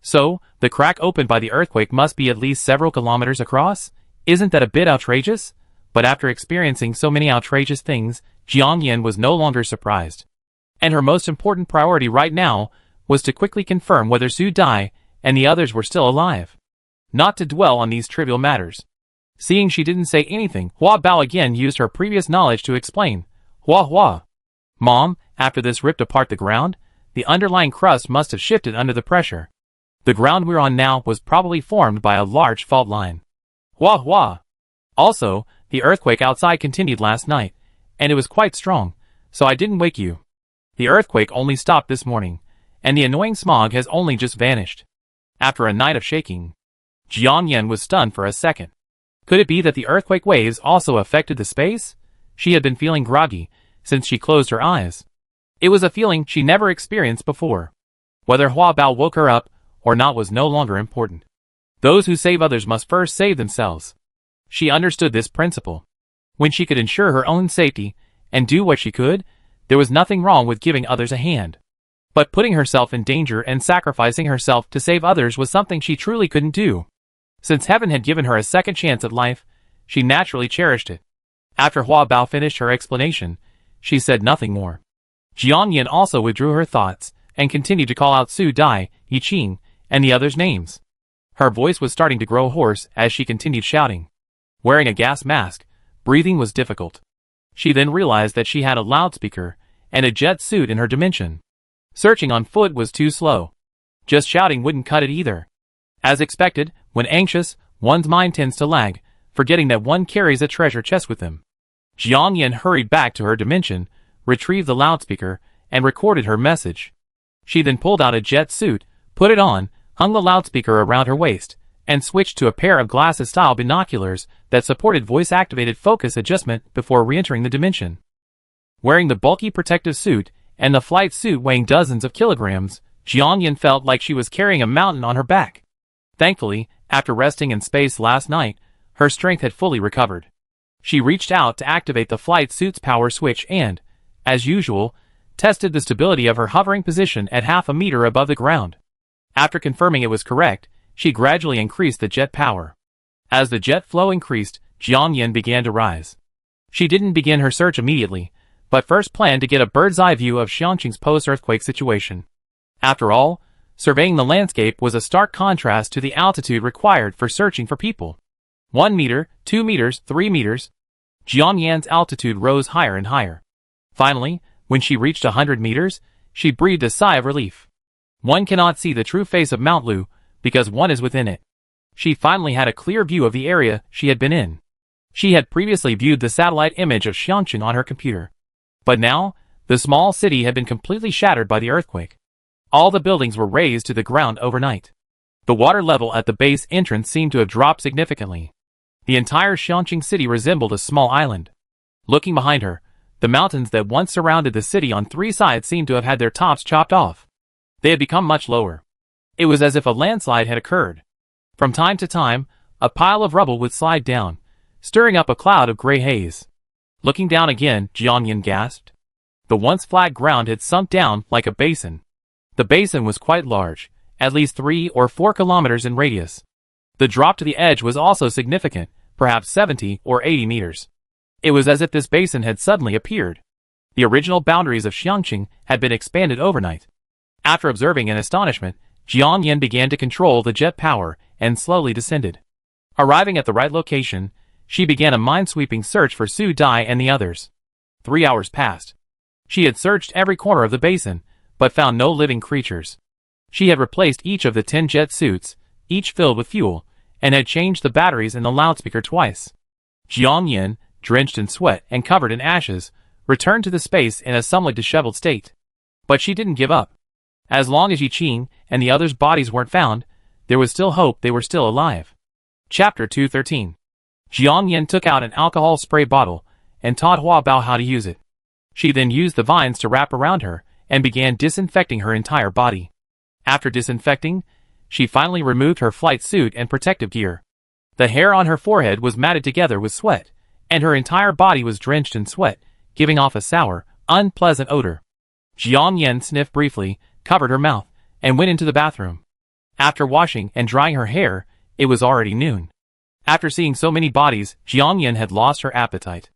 So, the crack opened by the earthquake must be at least several kilometers across? Isn't that a bit outrageous? But after experiencing so many outrageous things, Jiangyan was no longer surprised. And her most important priority right now was to quickly confirm whether Su Dai and the others were still alive. Not to dwell on these trivial matters. Seeing she didn't say anything, Hua Bao again used her previous knowledge to explain. "Hua Hua. Mom, after this ripped apart the ground, the underlying crust must have shifted under the pressure. The ground we're on now was probably formed by a large fault line. Hua Hua. Also, the earthquake outside continued last night, and it was quite strong, so I didn't wake you. The earthquake only stopped this morning, and the annoying smog has only just vanished." After a night of shaking, Jiangyan was stunned for a second. Could it be that the earthquake waves also affected the space? She had been feeling groggy since she closed her eyes. It was a feeling she never experienced before. Whether Hua Bao woke her up or not was no longer important. Those who save others must first save themselves. She understood this principle. When she could ensure her own safety and do what she could, there was nothing wrong with giving others a hand. But putting herself in danger and sacrificing herself to save others was something she truly couldn't do. Since heaven had given her a second chance at life, she naturally cherished it. After Hua Bao finished her explanation, she said nothing more. Jiangyan also withdrew her thoughts and continued to call out Su Dai, Yi Qing, and the others' names. Her voice was starting to grow hoarse as she continued shouting. Wearing a gas mask, breathing was difficult. She then realized that she had a loudspeaker and a jet suit in her dimension. Searching on foot was too slow. Just shouting wouldn't cut it either. As expected, when anxious, one's mind tends to lag, forgetting that one carries a treasure chest with him. Jiangyan hurried back to her dimension, retrieved the loudspeaker, and recorded her message. She then pulled out a jet suit, put it on, hung the loudspeaker around her waist, and switched to a pair of glasses-style binoculars that supported voice-activated focus adjustment before re-entering the dimension. Wearing the bulky protective suit and the flight suit weighing dozens of kilograms, Jiangyan felt like she was carrying a mountain on her back. Thankfully, after resting in space last night, her strength had fully recovered. She reached out to activate the flight suit's power switch and, as usual, tested the stability of her hovering position at half a meter above the ground. After confirming it was correct, she gradually increased the jet power. As the jet flow increased, Jiangyan began to rise. She didn't begin her search immediately, but first planned to get a bird's-eye view of Xiangqing's post-earthquake situation. After all, surveying the landscape was a stark contrast to the altitude required for searching for people. 1 meter, 2 meters, 3 meters. Jiangyan's altitude rose higher and higher. Finally, when she reached 100 meters, she breathed a sigh of relief. One cannot see the true face of Mount Lu, because one is within it. She finally had a clear view of the area she had been in. She had previously viewed the satellite image of Xiangqun on her computer. But now, the small city had been completely shattered by the earthquake. All the buildings were razed to the ground overnight. The water level at the base entrance seemed to have dropped significantly. The entire Xiangqun city resembled a small island. Looking behind her, the mountains that once surrounded the city on 3 sides seemed to have had their tops chopped off. They had become much lower. It was as if a landslide had occurred. From time to time, a pile of rubble would slide down, stirring up a cloud of gray haze. Looking down again, Jiangyan gasped. The once flat ground had sunk down like a basin. The basin was quite large, at least 3 or 4 kilometers in radius. The drop to the edge was also significant, perhaps 70 or 80 meters. It was as if this basin had suddenly appeared. The original boundaries of Xiangqun had been expanded overnight. After observing in astonishment, Jiangyan began to control the jet power and slowly descended. Arriving at the right location, she began a mind-sweeping search for Su Dai and the others. 3 hours passed. She had searched every corner of the basin, but found no living creatures. She had replaced each of the 10 jet suits, each filled with fuel, and had changed the batteries in the loudspeaker twice. Jiangyan, drenched in sweat and covered in ashes, returned to the space in a somewhat disheveled state. But she didn't give up. As long as Yiqing and the others' bodies weren't found, there was still hope they were still alive. Chapter 213. Jiangyan took out an alcohol spray bottle and taught Hua Bao how to use it. She then used the vines to wrap around her and began disinfecting her entire body. After disinfecting, she finally removed her flight suit and protective gear. The hair on her forehead was matted together with sweat, and her entire body was drenched in sweat, giving off a sour, unpleasant odor. Jiangyan sniffed briefly, covered her mouth, and went into the bathroom. After washing and drying her hair, it was already noon. After seeing so many bodies, Jiangyan had lost her appetite.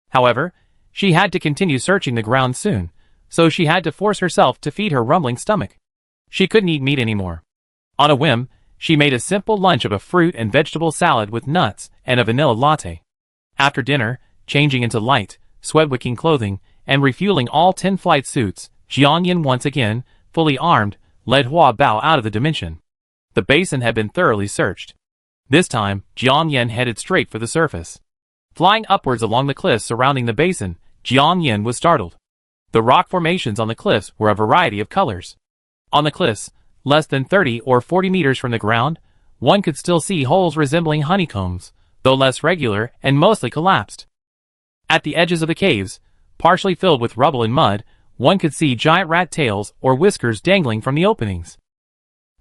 However, she had to continue searching the ground soon, so she had to force herself to feed her rumbling stomach. She couldn't eat meat anymore. On a whim, she made a simple lunch of a fruit and vegetable salad with nuts and a vanilla latte. After dinner, changing into light, sweat-wicking clothing, and refueling all 10 flight suits, Jiangyan once again, fully armed, led Hua Bao out of the dimension. The basin had been thoroughly searched. This time, Jiangyan headed straight for the surface. Flying upwards along the cliffs surrounding the basin, Jiangyan was startled. The rock formations on the cliffs were a variety of colors. On the cliffs, less than 30 or 40 meters from the ground, one could still see holes resembling honeycombs, though less regular and mostly collapsed. At the edges of the caves, partially filled with rubble and mud, one could see giant rat tails or whiskers dangling from the openings.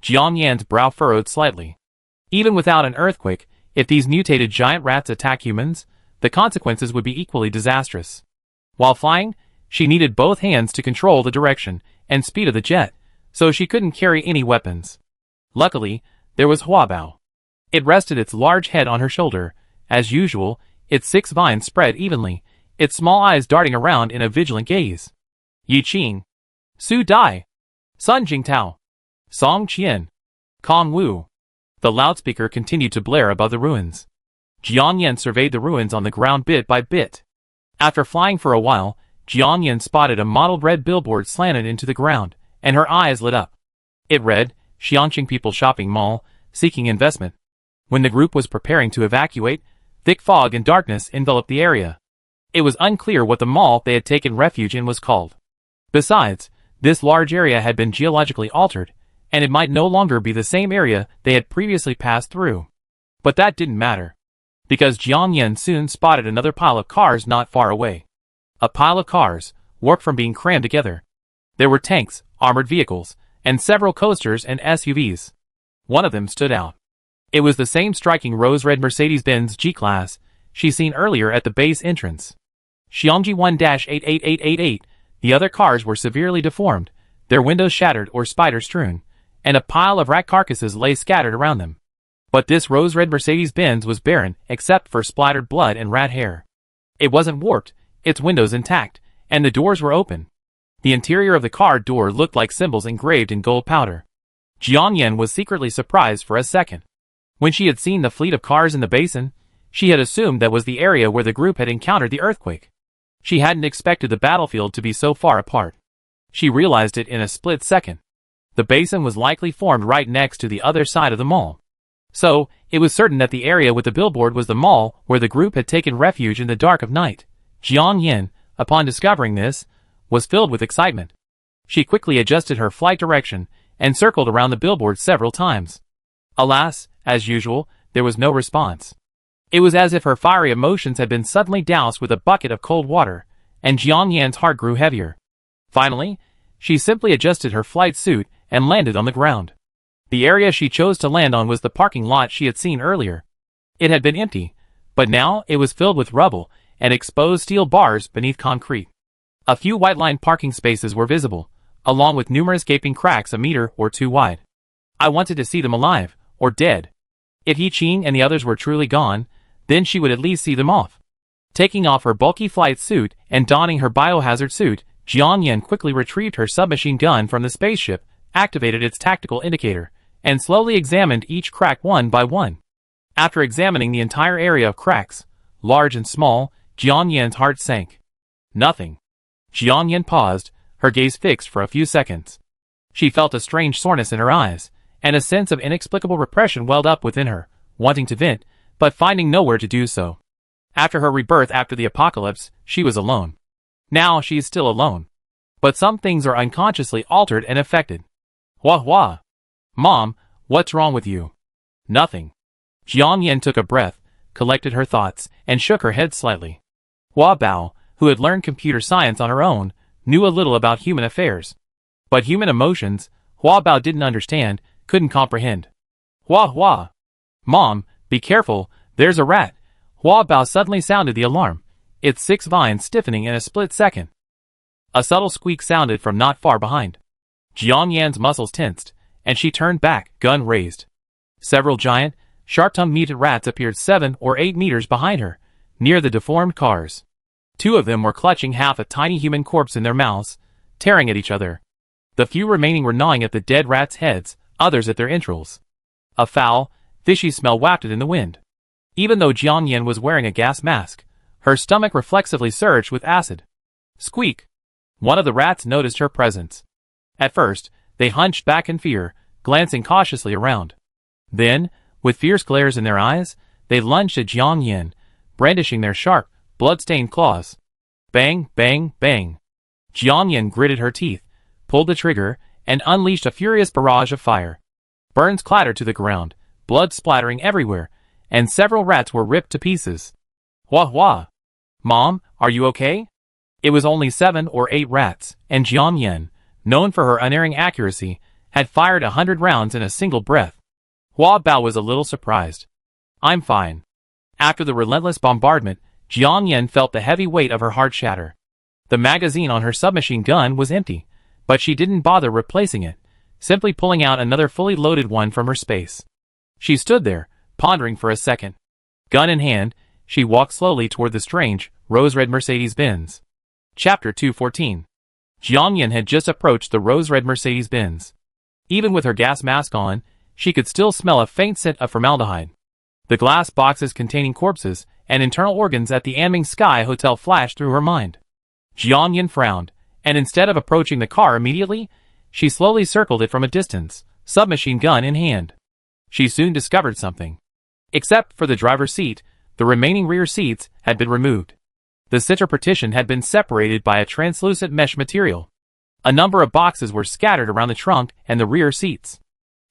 Jiangyan's brow furrowed slightly. Even without an earthquake, if these mutated giant rats attack humans, the consequences would be equally disastrous. While flying, she needed both hands to control the direction and speed of the jet, so she couldn't carry any weapons. Luckily, there was Hua Bao. It rested its large head on her shoulder. As usual, its 6 vines spread evenly, its small eyes darting around in a vigilant gaze. Yiqing, Su Dai, Sun Jingtao, Song Qian, Kong Wu. The loudspeaker continued to blare above the ruins. Jiangyan surveyed the ruins on the ground bit by bit. After flying for a while, Jiangyan spotted a mottled red billboard slanted into the ground, and her eyes lit up. It read, Xiangqing People Shopping Mall, seeking investment. When the group was preparing to evacuate, thick fog and darkness enveloped the area. It was unclear what the mall they had taken refuge in was called. Besides, this large area had been geologically altered, and it might no longer be the same area they had previously passed through. But that didn't matter, because Jiangyan soon spotted another pile of cars not far away. A pile of cars, warped from being crammed together. There were tanks, armored vehicles, and several coasters and SUVs. One of them stood out. It was the same striking rose-red Mercedes-Benz G-Class she'd seen earlier at the base entrance. Xiangji 1-88888. The other cars were severely deformed, their windows shattered or spider-strewn, and a pile of rat carcasses lay scattered around them. But this rose-red Mercedes-Benz was barren except for splattered blood and rat hair. It wasn't warped, its windows intact, and the doors were open. The interior of the car door looked like symbols engraved in gold powder. Jiangyan was secretly surprised for a second. When she had seen the fleet of cars in the basin, she had assumed that was the area where the group had encountered the earthquake. She hadn't expected the battlefield to be so far apart. She realized it in a split second. The basin was likely formed right next to the other side of the mall. So, it was certain that the area with the billboard was the mall where the group had taken refuge in the dark of night. Jiang Yin, upon discovering this, was filled with excitement. She quickly adjusted her flight direction and circled around the billboard several times. Alas, as usual, there was no response. It was as if her fiery emotions had been suddenly doused with a bucket of cold water, and Jiang Yan's heart grew heavier. Finally, she simply adjusted her flight suit and landed on the ground. The area she chose to land on was the parking lot she had seen earlier. It had been empty, but now it was filled with rubble and exposed steel bars beneath concrete. A few white-lined parking spaces were visible, along with numerous gaping cracks a meter or two wide. I wanted to see them alive, or dead. If Yi Qing and the others were truly gone, then she would at least see them off. Taking off her bulky flight suit and donning her biohazard suit, Jiang Yan quickly retrieved her submachine gun from the spaceship, activated its tactical indicator, and slowly examined each crack one by one. After examining the entire area of cracks, large and small, Jiang Yan's heart sank. Nothing. Jiang Yan paused, her gaze fixed for a few seconds. She felt a strange soreness in her eyes, and a sense of inexplicable repression welled up within her, wanting to vent, but finding nowhere to do so. After her rebirth after the apocalypse, she was alone. Now she is still alone. But some things are unconsciously altered and affected. Wah wah. Mom, what's wrong with you? Nothing. Jiang Yan took a breath, collected her thoughts, and shook her head slightly. Hua Bao, who had learned computer science on her own, knew a little about human affairs. But human emotions, Hua Bao didn't understand, couldn't comprehend. Hua Hua. Mom, be careful, there's a rat. Hua Bao suddenly sounded the alarm, its 6 vines stiffening in a split second. A subtle squeak sounded from not far behind. Jiang Yan's muscles tensed, and she turned back, gun raised. Several giant, sharp-tongued mutant rats appeared 7 or 8 meters behind her, near the deformed cars. 2 of them were clutching half a tiny human corpse in their mouths, tearing at each other. The few remaining were gnawing at the dead rats' heads, others at their entrails. A foul, fishy smell wafted in the wind. Even though Jiang Yan was wearing a gas mask, her stomach reflexively surged with acid. Squeak! One of the rats noticed her presence. At first, they hunched back in fear, glancing cautiously around. Then, with fierce glares in their eyes, they lunged at Jiang Yan, brandishing their sharp, blood-stained claws. Bang, bang, bang. Jiang Yan gritted her teeth, pulled the trigger, and unleashed a furious barrage of fire. Burns clattered to the ground, blood splattering everywhere, and several rats were ripped to pieces. Wah wah. Mom, are you okay? It was only 7 or 8 rats, and Jiang Yan, known for her unerring accuracy, had fired 100 rounds in a single breath. Hua Bao was a little surprised. I'm fine. After the relentless bombardment, Jiang Yan felt the heavy weight of her heart shatter. The magazine on her submachine gun was empty, but she didn't bother replacing it, simply pulling out another fully loaded one from her space. She stood there, pondering for a second. Gun in hand, she walked slowly toward the strange, rose-red Mercedes-Benz. Chapter 214. Jiang Yan had just approached the rose-red Mercedes-Benz. Even with her gas mask on, she could still smell a faint scent of formaldehyde. The glass boxes containing corpses and internal organs at the Anming Sky Hotel flashed through her mind. Jiang Yan frowned, and instead of approaching the car immediately, she slowly circled it from a distance, submachine gun in hand. She soon discovered something. Except for the driver's seat, the remaining rear seats had been removed. The center partition had been separated by a translucent mesh material. A number of boxes were scattered around the trunk and the rear seats.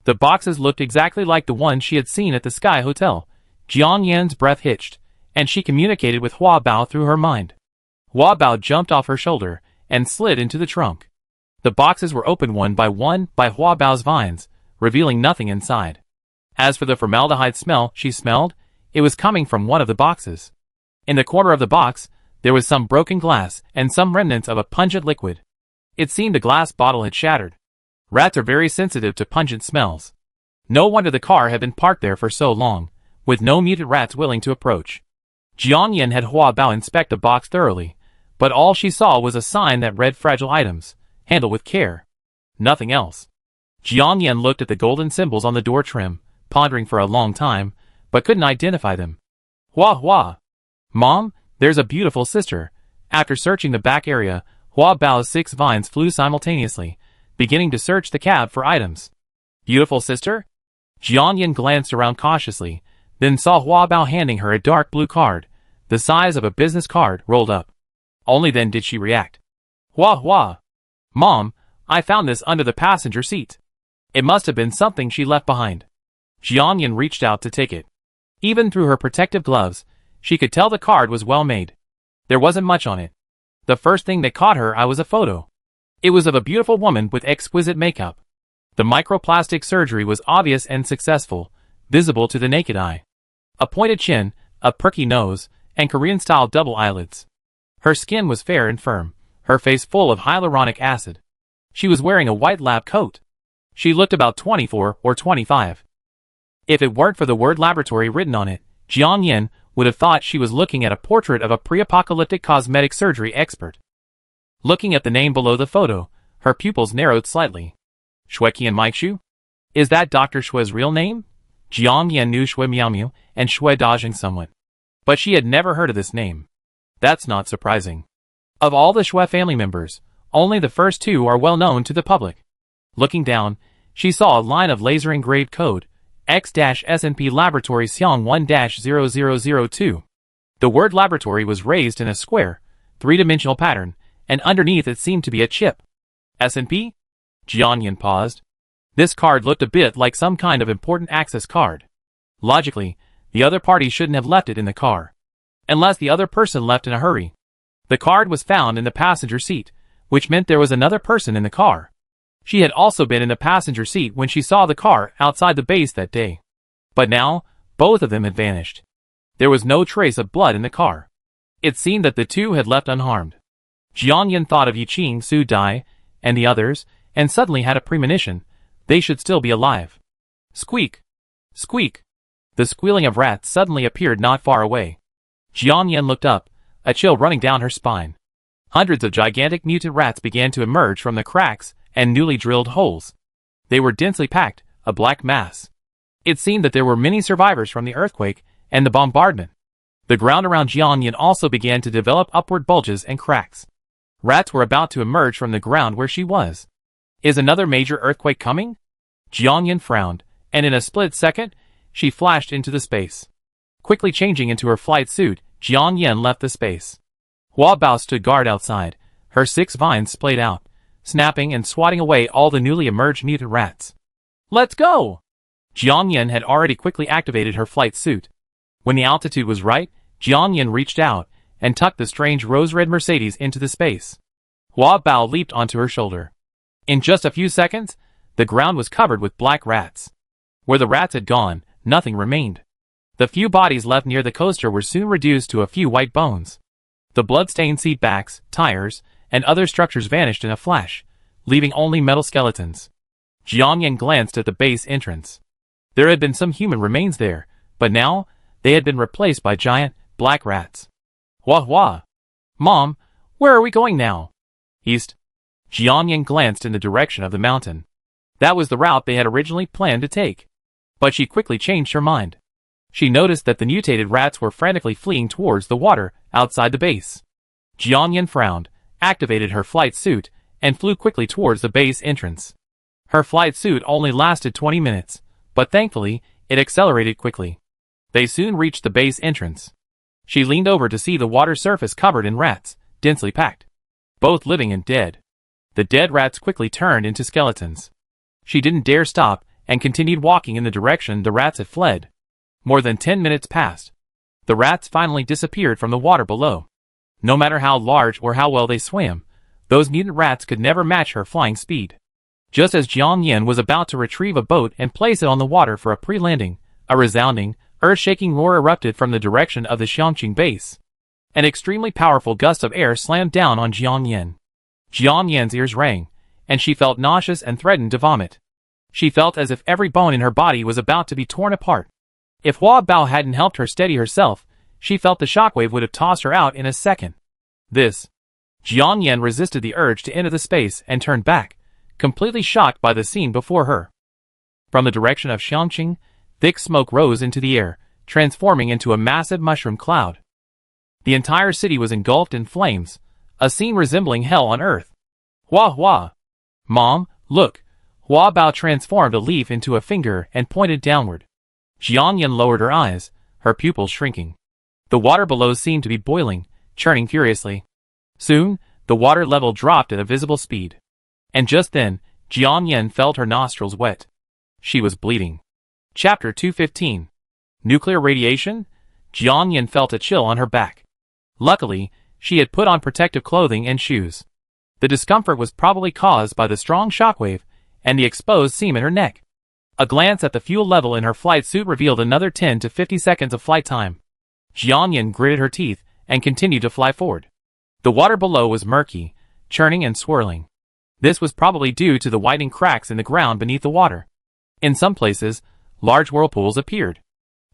The boxes looked exactly like the ones she had seen at the Sky Hotel. Jiang Yan's breath hitched, and she communicated with Hua Bao through her mind. Hua Bao jumped off her shoulder and slid into the trunk. The boxes were opened one by Hua Bao's vines, revealing nothing inside. As for the formaldehyde smell she smelled, it was coming from one of the boxes. In the corner of the box, there was some broken glass and some remnants of a pungent liquid. It seemed a glass bottle had shattered. Rats are very sensitive to pungent smells. No wonder the car had been parked there for so long, with no mutant rats willing to approach. Jiang Yan had Hua Bao inspect the box thoroughly, but all she saw was a sign that read fragile items, handle with care. Nothing else. Jiang Yan looked at the golden symbols on the door trim, pondering for a long time, but couldn't identify them. Hua Hua. Mom, there's a beautiful sister. After searching the back area, Hua Bao's 6 vines flew simultaneously, beginning to search the cab for items. Beautiful sister? Jiangyan glanced around cautiously, then saw Hua Bao handing her a dark blue card, the size of a business card, rolled up. Only then did she react. Hua. Mom, I found this under the passenger seat. It must have been something she left behind. Jiangyan reached out to take it. Even through her protective gloves, she could tell the card was well made. There wasn't much on it. The first thing that caught her eye was a photo. It was of a beautiful woman with exquisite makeup. The microplastic surgery was obvious and successful, visible to the naked eye. A pointed chin, a perky nose, and Korean-style double eyelids. Her skin was fair and firm, her face full of hyaluronic acid. She was wearing a white lab coat. She looked about 24 or 25. If it weren't for the word laboratory written on it, Jiangyan would have thought she was looking at a portrait of a pre-apocalyptic cosmetic surgery expert. Looking at the name below the photo, her pupils narrowed slightly. Shueqian Maichu? Is that Dr. Shue's real name? Jiangyan knew Shui Miaomiu and Shui Dajing somewhat, but she had never heard of this name. That's not surprising. Of all the Shui family members, only the first two are well known to the public. Looking down, she saw a line of laser-engraved code, X-SNP Laboratory Xiong 1-0002. The word laboratory was raised in a square, three-dimensional pattern, and underneath it seemed to be a chip. SNP? Jiangyan paused. This card looked a bit like some kind of important access card. Logically, the other party shouldn't have left it in the car. Unless the other person left in a hurry. The card was found in the passenger seat, which meant there was another person in the car. She had also been in the passenger seat when she saw the car outside the base that day. But now, both of them had vanished. There was no trace of blood in the car. It seemed that the two had left unharmed. Jiangyan thought of Yiqing Su Dai and the others, and suddenly had a premonition. They should still be alive. Squeak! Squeak! The squealing of rats suddenly appeared not far away. Jiangyan looked up, a chill running down her spine. Hundreds of gigantic mutant rats began to emerge from the cracks and newly drilled holes. They were densely packed, a black mass. It seemed that there were many survivors from the earthquake and the bombardment. The ground around Jiangyan also began to develop upward bulges and cracks. Rats were about to emerge from the ground where she was. Is another major earthquake coming? Jiangyan frowned, and in a split second, she flashed into the space. Quickly changing into her flight suit, Jiangyan left the space. Hua Bao stood guard outside, her 6 vines splayed out, snapping and swatting away all the newly emerged mutant rats. Let's go! Jiangyan had already quickly activated her flight suit. When the altitude was right, Jiangyan reached out and tucked the strange rose-red Mercedes into the space. Hua Bao leaped onto her shoulder. In just a few seconds, the ground was covered with black rats. Where the rats had gone, nothing remained. The few bodies left near the coaster were soon reduced to a few white bones. The blood-stained seat backs, tires, and other structures vanished in a flash, leaving only metal skeletons. Jiangyan glanced at the base entrance. There had been some human remains there, but now, they had been replaced by giant, black rats. Hua! Mom, where are we going now? East. Jiangyan glanced in the direction of the mountain. That was the route they had originally planned to take. But she quickly changed her mind. She noticed that the mutated rats were frantically fleeing towards the water outside the base. Jiangyan frowned, activated her flight suit, and flew quickly towards the base entrance. Her flight suit only lasted 20 minutes, but thankfully, it accelerated quickly. They soon reached the base entrance. She leaned over to see the water surface covered in rats, densely packed. Both living and dead. The dead rats quickly turned into skeletons. She didn't dare stop, and continued walking in the direction the rats had fled. More than 10 minutes passed. The rats finally disappeared from the water below. No matter how large or how well they swam, those mutant rats could never match her flying speed. Just as Jiangyan was about to retrieve a boat and place it on the water for a pre-landing, a resounding, earth-shaking roar erupted from the direction of the Xiangqing base. An extremely powerful gust of air slammed down on Jiangyan. Jiangyan's ears rang, and she felt nauseous and threatened to vomit. She felt as if every bone in her body was about to be torn apart. If Hua Bao hadn't helped her steady herself, she felt the shockwave would have tossed her out in a second. Jiangyan resisted the urge to enter the space and turned back, completely shocked by the scene before her. From the direction of Xiangqing, thick smoke rose into the air, transforming into a massive mushroom cloud. The entire city was engulfed in flames, a scene resembling hell on earth. Hua! Mom, look! Hua Bao transformed a leaf into a finger and pointed downward. Jiang Yan lowered her eyes, her pupils shrinking. The water below seemed to be boiling, churning furiously. Soon, the water level dropped at a visible speed. And just then, Jiang Yan felt her nostrils wet. She was bleeding. Chapter 215. Nuclear radiation? Jiang Yan felt a chill on her back. Luckily, she had put on protective clothing and shoes. The discomfort was probably caused by the strong shockwave and the exposed seam in her neck. A glance at the fuel level in her flight suit revealed another 10 to 50 seconds of flight time. Jiang Yan gritted her teeth and continued to fly forward. The water below was murky, churning and swirling. This was probably due to the widening cracks in the ground beneath the water. In some places, large whirlpools appeared.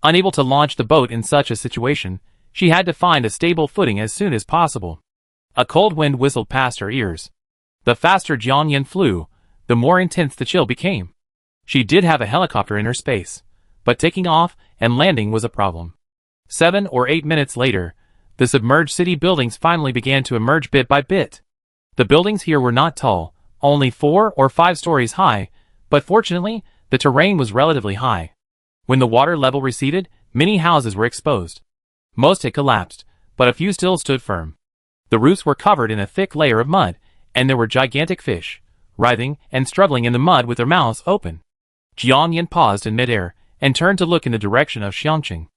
Unable to launch the boat in such a situation, she had to find a stable footing as soon as possible. A cold wind whistled past her ears. The faster Jiang Yan flew, the more intense the chill became. She did have a helicopter in her space, but taking off and landing was a problem. 7 or 8 minutes later, the submerged city buildings finally began to emerge bit by bit. The buildings here were not tall, only 4 or 5 stories high, but fortunately, the terrain was relatively high. When the water level receded, many houses were exposed. Most had collapsed, but a few still stood firm. The roofs were covered in a thick layer of mud, and there were gigantic fish, writhing and struggling in the mud with their mouths open. Jiang Yan paused in midair and turned to look in the direction of Xiangqing.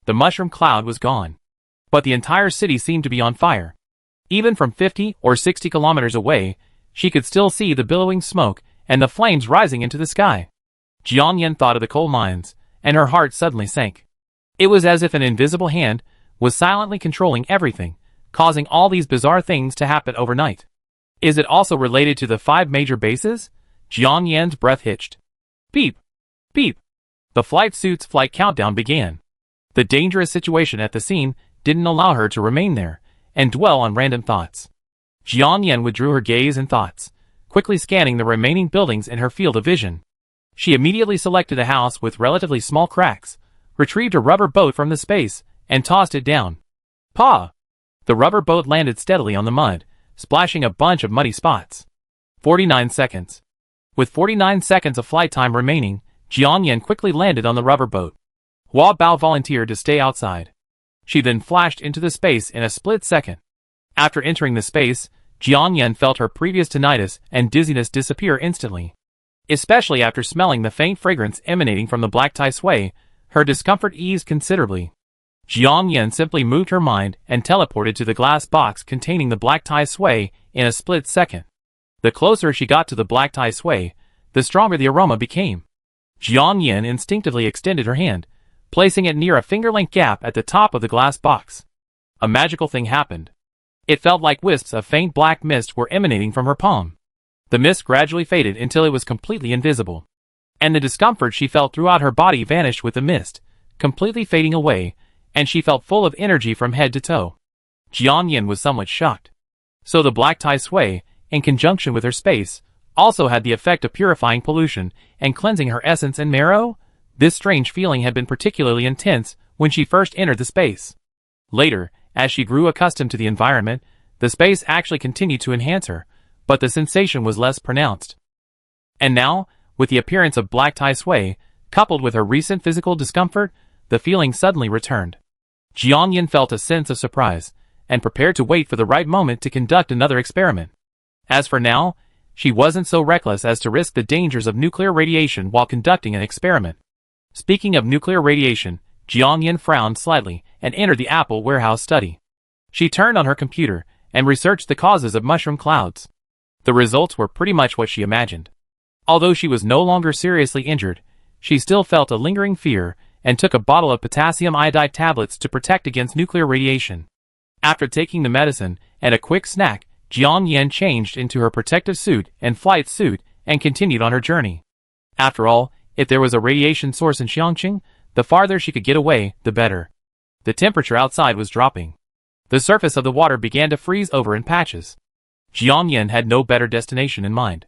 The mushroom cloud was gone. But the entire city seemed to be on fire. Even from 50 or 60 kilometers away, she could still see the billowing smoke and the flames rising into the sky. Jiang Yan thought of the coal mines, and her heart suddenly sank. It was as if an invisible hand was silently controlling everything, causing all these bizarre things to happen overnight. Is it also related to the 5 major bases? Jiang Yan's breath hitched. Beep! Beep! The flight suit's flight countdown began. The dangerous situation at the scene didn't allow her to remain there and dwell on random thoughts. Jiang Yan withdrew her gaze and thoughts, quickly scanning the remaining buildings in her field of vision. She immediately selected a house with relatively small cracks, retrieved a rubber boat from the space, and tossed it down. Pa! The rubber boat landed steadily on the mud, splashing a bunch of muddy spots. 49 seconds. With 49 seconds of flight time remaining, Jiang Yan quickly landed on the rubber boat. Hua Bao volunteered to stay outside. She then flashed into the space in a split second. After entering the space, Jiang Yan felt her previous tinnitus and dizziness disappear instantly. Especially after smelling the faint fragrance emanating from the black Tai Sui, her discomfort eased considerably. Jiang Yan simply moved her mind and teleported to the glass box containing the black Tai Sui in a split second. The closer she got to the black Tai Sui, the stronger the aroma became. Jiang Yan instinctively extended her hand, placing it near a finger-length gap at the top of the glass box. A magical thing happened. It felt like wisps of faint black mist were emanating from her palm. The mist gradually faded until it was completely invisible. And the discomfort she felt throughout her body vanished with the mist, completely fading away, and she felt full of energy from head to toe. Jiang Yan was somewhat shocked. So the black Tai Sui, in conjunction with her space, also had the effect of purifying pollution and cleansing her essence and marrow? This strange feeling had been particularly intense when she first entered the space. Later, as she grew accustomed to the environment, the space actually continued to enhance her, but the sensation was less pronounced. And now, with the appearance of black Tai Sui, coupled with her recent physical discomfort, the feeling suddenly returned. Jiang Yan felt a sense of surprise, and prepared to wait for the right moment to conduct another experiment. As for now, she wasn't so reckless as to risk the dangers of nuclear radiation while conducting an experiment. Speaking of nuclear radiation, Jiang Yan frowned slightly and entered the Apple warehouse study. She turned on her computer and researched the causes of mushroom clouds. The results were pretty much what she imagined. Although she was no longer seriously injured, she still felt a lingering fear and took a bottle of potassium iodide tablets to protect against nuclear radiation. After taking the medicine and a quick snack, Jiang Yan changed into her protective suit and flight suit and continued on her journey. After all, if there was a radiation source in Xiangqing, the farther she could get away, the better. The temperature outside was dropping. The surface of the water began to freeze over in patches. Jiang Yan had no better destination in mind.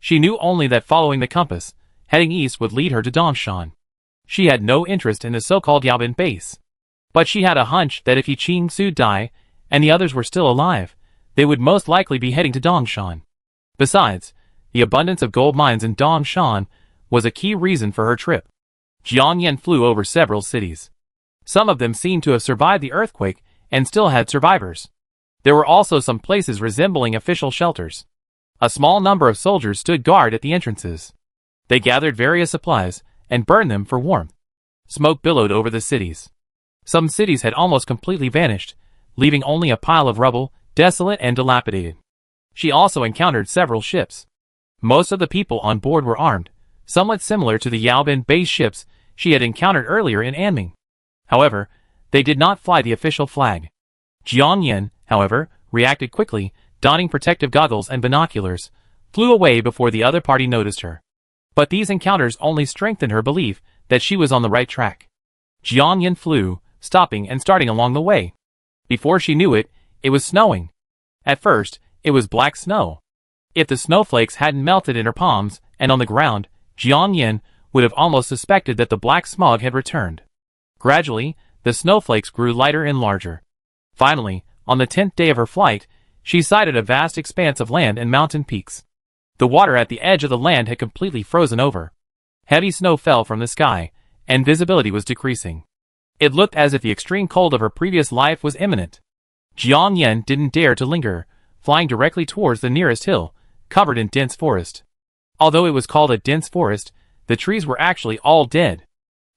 She knew only that following the compass, heading east would lead her to Dongshan. She had no interest in the so-called Yaobin base. But she had a hunch that if Yiqing Su Dai and the others were still alive, they would most likely be heading to Dongshan. Besides, The abundance of gold mines in Dongshan was a key reason for her trip. Jiang Yan flew over several cities. Some of them seemed to have survived the earthquake and still had survivors. There were also some places resembling official shelters. A small number of soldiers stood guard at the entrances. They gathered various supplies and burned them for warmth. Smoke billowed over the cities. Some cities had almost completely vanished, leaving only a pile of rubble, desolate and dilapidated. She also encountered several ships. Most of the people on board were armed, somewhat similar to the Yaobin base ships she had encountered earlier in Anming. However, they did not fly the official flag. Jiang Yan, however, reacted quickly, donning protective goggles and binoculars, flew away before the other party noticed her. But these encounters only strengthened her belief that she was on the right track. Jiang Yan flew, stopping and starting along the way. Before she knew it, it was snowing. At first, it was black snow. If the snowflakes hadn't melted in her palms and on the ground, Jiang Yan would have almost suspected that the black smog had returned. Gradually, the snowflakes grew lighter and larger. Finally, on the 10th day of her flight, she sighted a vast expanse of land and mountain peaks. The water at the edge of the land had completely frozen over. Heavy snow fell from the sky, and visibility was decreasing. It looked as if the extreme cold of her previous life was imminent. Jiang Yan didn't dare to linger, flying directly towards the nearest hill, covered in dense forest. Although it was called a dense forest, the trees were actually all dead.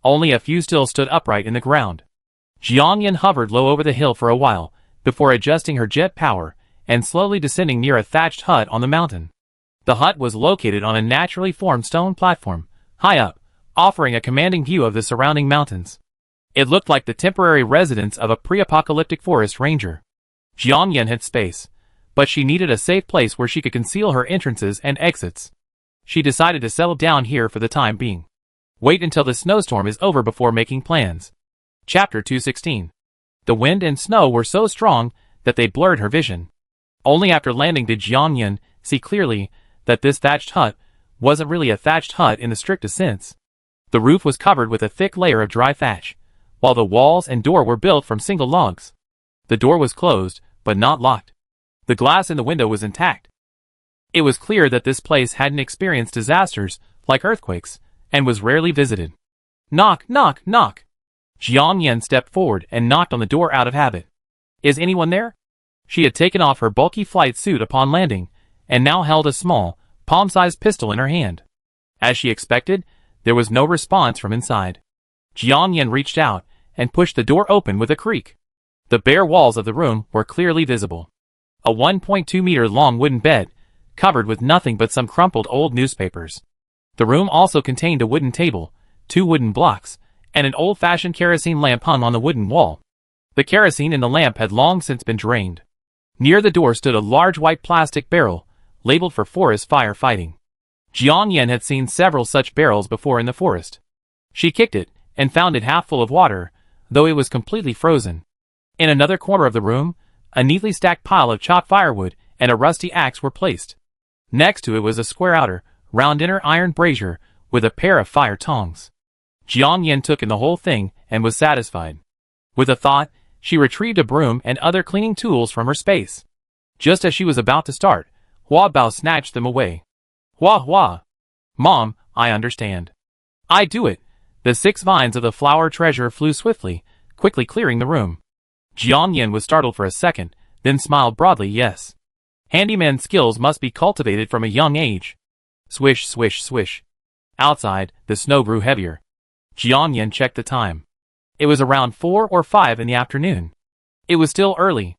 Only a few still stood upright in the ground. Jiang Yan hovered low over the hill for a while, before adjusting her jet power, and slowly descending near a thatched hut on the mountain. The hut was located on a naturally formed stone platform, high up, offering a commanding view of the surrounding mountains. It looked like the temporary residence of a pre-apocalyptic forest ranger. Jiang Yan had space, but she needed a safe place where she could conceal her entrances and exits. She decided to settle down here for the time being. Wait until the snowstorm is over before making plans. Chapter 216. The wind and snow were so strong that they blurred her vision. Only after landing did Jiang Yan see clearly that this thatched hut wasn't really a thatched hut in the strictest sense. The roof was covered with a thick layer of dry thatch, while the walls and door were built from single logs. The door was closed, but not locked. The glass in the window was intact. It was clear that this place hadn't experienced disasters, like earthquakes, and was rarely visited. Knock, knock, knock. Jiang Yan stepped forward and knocked on the door out of habit. Is anyone there? She had taken off her bulky flight suit upon landing, and now held a small, palm-sized pistol in her hand. As she expected, there was no response from inside. Jiang Yan reached out and pushed the door open with a creak. The bare walls of the room were clearly visible. A 1.2-meter long wooden bed, covered with nothing but some crumpled old newspapers. The room also contained a wooden table, 2 wooden blocks, and an old-fashioned kerosene lamp hung on the wooden wall. The kerosene in the lamp had long since been drained. Near the door stood a large white plastic barrel, labeled for forest fire fighting. Jiang Yan had seen several such barrels before in the forest. She kicked it, and found it half full of water, though it was completely frozen. In another corner of the room, a neatly stacked pile of chopped firewood and a rusty axe were placed. Next to it was a square outer, round inner iron brazier with a pair of fire tongs. Jiang Yan took in the whole thing and was satisfied. With a thought, she retrieved a broom and other cleaning tools from her space. Just as she was about to start, Hua Bao snatched them away. Hua Hua. Mom, I understand. I do it. The 6 vines of the flower treasure flew swiftly, quickly clearing the room. Jiang Yan was startled for a second, then smiled broadly yes. Handyman skills must be cultivated from a young age. Swish, swish, swish. Outside, the snow grew heavier. Jiang Yan checked the time. It was around 4 or 5 in the afternoon. It was still early,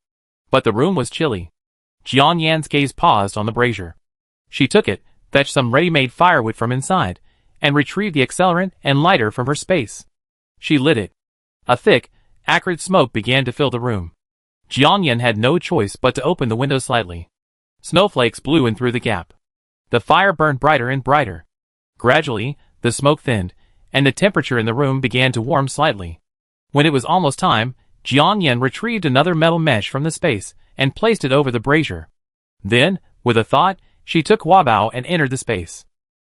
but the room was chilly. Jiang Yan's gaze paused on the brazier. She took it, fetched some ready-made firewood from inside, and retrieved the accelerant and lighter from her space. She lit it. A thick, acrid smoke began to fill the room. Jiang Yan had no choice but to open the window slightly. Snowflakes blew in through the gap. The fire burned brighter and brighter. Gradually, the smoke thinned, and the temperature in the room began to warm slightly. When it was almost time, Jiang Yan retrieved another metal mesh from the space and placed it over the brazier. Then, with a thought, she took Hua Bao and entered the space.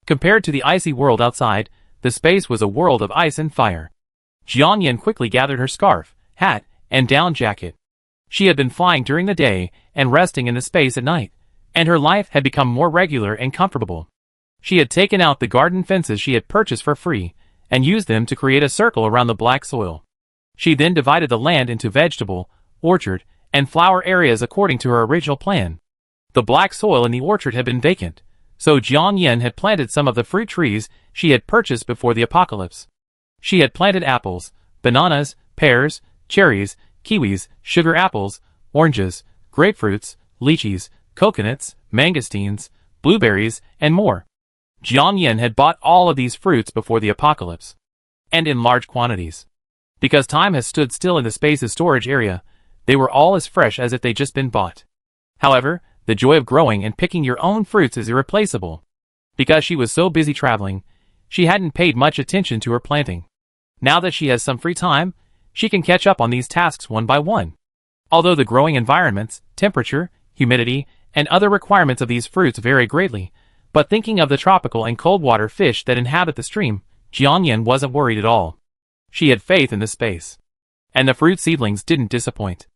Compared to the icy world outside, the space was a world of ice and fire. Jiang Yan quickly gathered her scarf, hat, and down jacket. She had been flying during the day and resting in the space at night, and her life had become more regular and comfortable. She had taken out the garden fences she had purchased for free, and used them to create a circle around the black soil. She then divided the land into vegetable, orchard, and flower areas according to her original plan. The black soil in the orchard had been vacant, so Jiang Yin had planted some of the fruit trees she had purchased before the apocalypse. She had planted apples, bananas, pears, cherries, kiwis, sugar apples, oranges, grapefruits, lychees, coconuts, mangosteens, blueberries, and more. Jiang Yin had bought all of these fruits before the apocalypse, and in large quantities. Because time has stood still in the space's storage area, they were all as fresh as if they'd just been bought. However, the joy of growing and picking your own fruits is irreplaceable. Because she was so busy traveling, she hadn't paid much attention to her planting. Now that she has some free time, she can catch up on these tasks one by one. Although the growing environments, temperature, humidity, and other requirements of these fruits vary greatly, but thinking of the tropical and cold water fish that inhabit the stream, Jiang Yin wasn't worried at all. She had faith in the space. And the fruit seedlings didn't disappoint.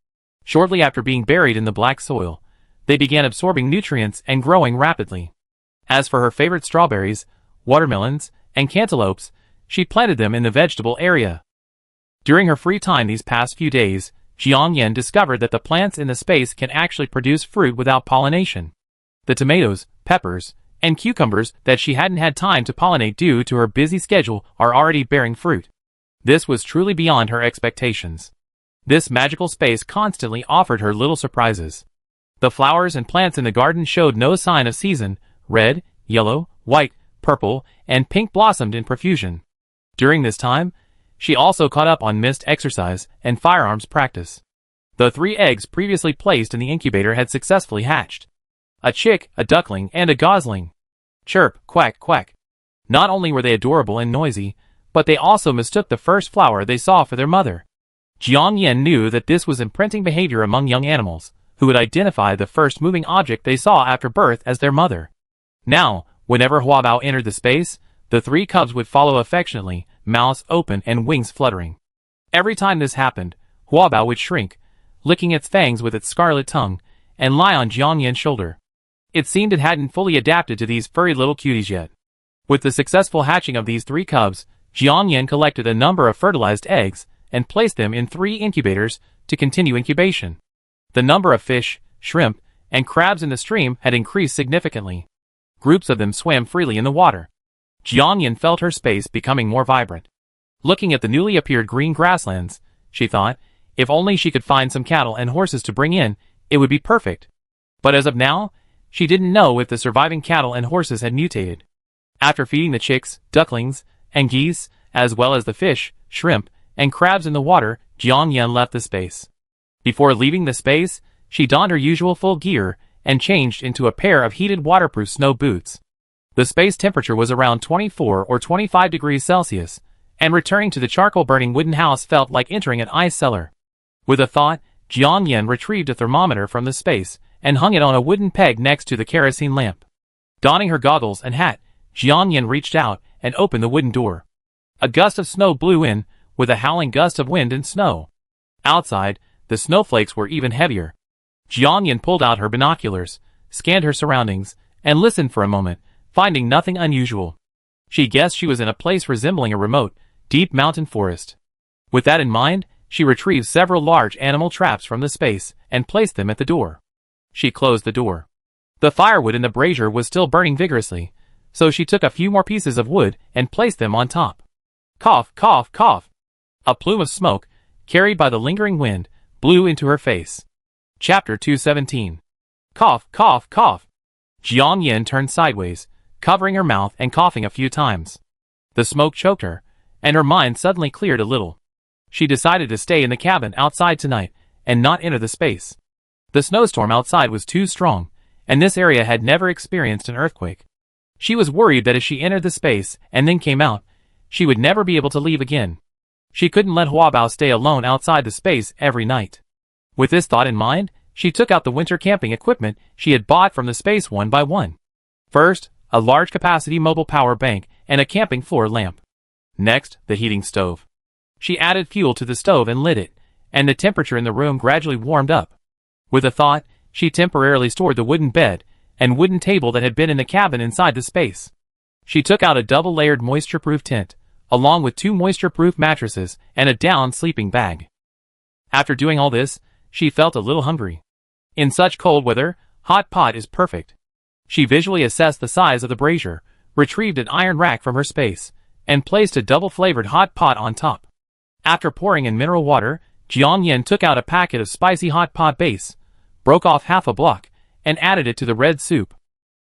Shortly after being buried in the black soil, they began absorbing nutrients and growing rapidly. As for her favorite strawberries, watermelons, and cantaloupes, she planted them in the vegetable area. During her free time these past few days, Jiang Yin discovered that the plants in the space can actually produce fruit without pollination. The tomatoes, peppers, and cucumbers that she hadn't had time to pollinate due to her busy schedule are already bearing fruit. This was truly beyond her expectations. This magical space constantly offered her little surprises. The flowers and plants in the garden showed no sign of season. Red, yellow, white, purple, and pink blossomed in profusion. During this time, she also caught up on missed exercise and firearms practice. The 3 eggs previously placed in the incubator had successfully hatched. A chick, a duckling, and a gosling. Chirp, quack, quack. Not only were they adorable and noisy, but they also mistook the first flower they saw for their mother. Jiang Yin knew that this was imprinting behavior among young animals, who would identify the first moving object they saw after birth as their mother. Now, whenever Huabao entered the space, the 3 cubs would follow affectionately, mouths open and wings fluttering. Every time this happened, Huabao would shrink, licking its fangs with its scarlet tongue, and lie on Jiang Yin's shoulder. It seemed it hadn't fully adapted to these furry little cuties yet. With the successful hatching of these 3 cubs, Jiang Yin collected a number of fertilized eggs and placed them in 3 incubators to continue incubation. The number of fish, shrimp, and crabs in the stream had increased significantly. Groups of them swam freely in the water. Jiang Yin felt her space becoming more vibrant. Looking at the newly appeared green grasslands, she thought, if only she could find some cattle and horses to bring in, it would be perfect. But as of now, she didn't know if the surviving cattle and horses had mutated. After feeding the chicks, ducklings, and geese, as well as the fish, shrimp, and crabs in the water, Jiang Yin left the space. Before leaving the space, she donned her usual full gear and changed into a pair of heated waterproof snow boots. The space temperature was around 24 or 25 degrees Celsius, and returning to the charcoal-burning wooden house felt like entering an ice cellar. With a thought, Jiang Yin retrieved a thermometer from the space and hung it on a wooden peg next to the kerosene lamp. Donning her goggles and hat, Jiang Yin reached out and opened the wooden door. A gust of snow blew in, with a howling gust of wind and snow. Outside, the snowflakes were even heavier. Jiang Yin pulled out her binoculars, scanned her surroundings, and listened for a moment, finding nothing unusual. She guessed she was in a place resembling a remote, deep mountain forest. With that in mind, she retrieved several large animal traps from the space and placed them at the door. She closed the door. The firewood in the brazier was still burning vigorously, so she took a few more pieces of wood and placed them on top. Cough, cough, cough. A plume of smoke, carried by the lingering wind, blew into her face. Chapter 217. Cough, cough, cough. Jiang Yin turned sideways, covering her mouth and coughing a few times. The smoke choked her, and her mind suddenly cleared a little. She decided to stay in the cabin outside tonight and not enter the space. The snowstorm outside was too strong, and this area had never experienced an earthquake. She was worried that if she entered the space and then came out, she would never be able to leave again. She couldn't let Huabao stay alone outside the space every night. With this thought in mind, she took out the winter camping equipment she had bought from the space one by one. First, a large-capacity mobile power bank and a camping floor lamp. Next, the heating stove. She added fuel to the stove and lit it, and the temperature in the room gradually warmed up. With a thought, she temporarily stored the wooden bed and wooden table that had been in the cabin inside the space. She took out a double-layered moisture-proof tent, along with 2 moisture-proof mattresses and a down sleeping bag. After doing all this, she felt a little hungry. In such cold weather, hot pot is perfect. She visually assessed the size of the brazier, retrieved an iron rack from her space, and placed a double-flavored hot pot on top. After pouring in mineral water, Jiang Yin took out a packet of spicy hot pot base, broke off half a block, and added it to the red soup.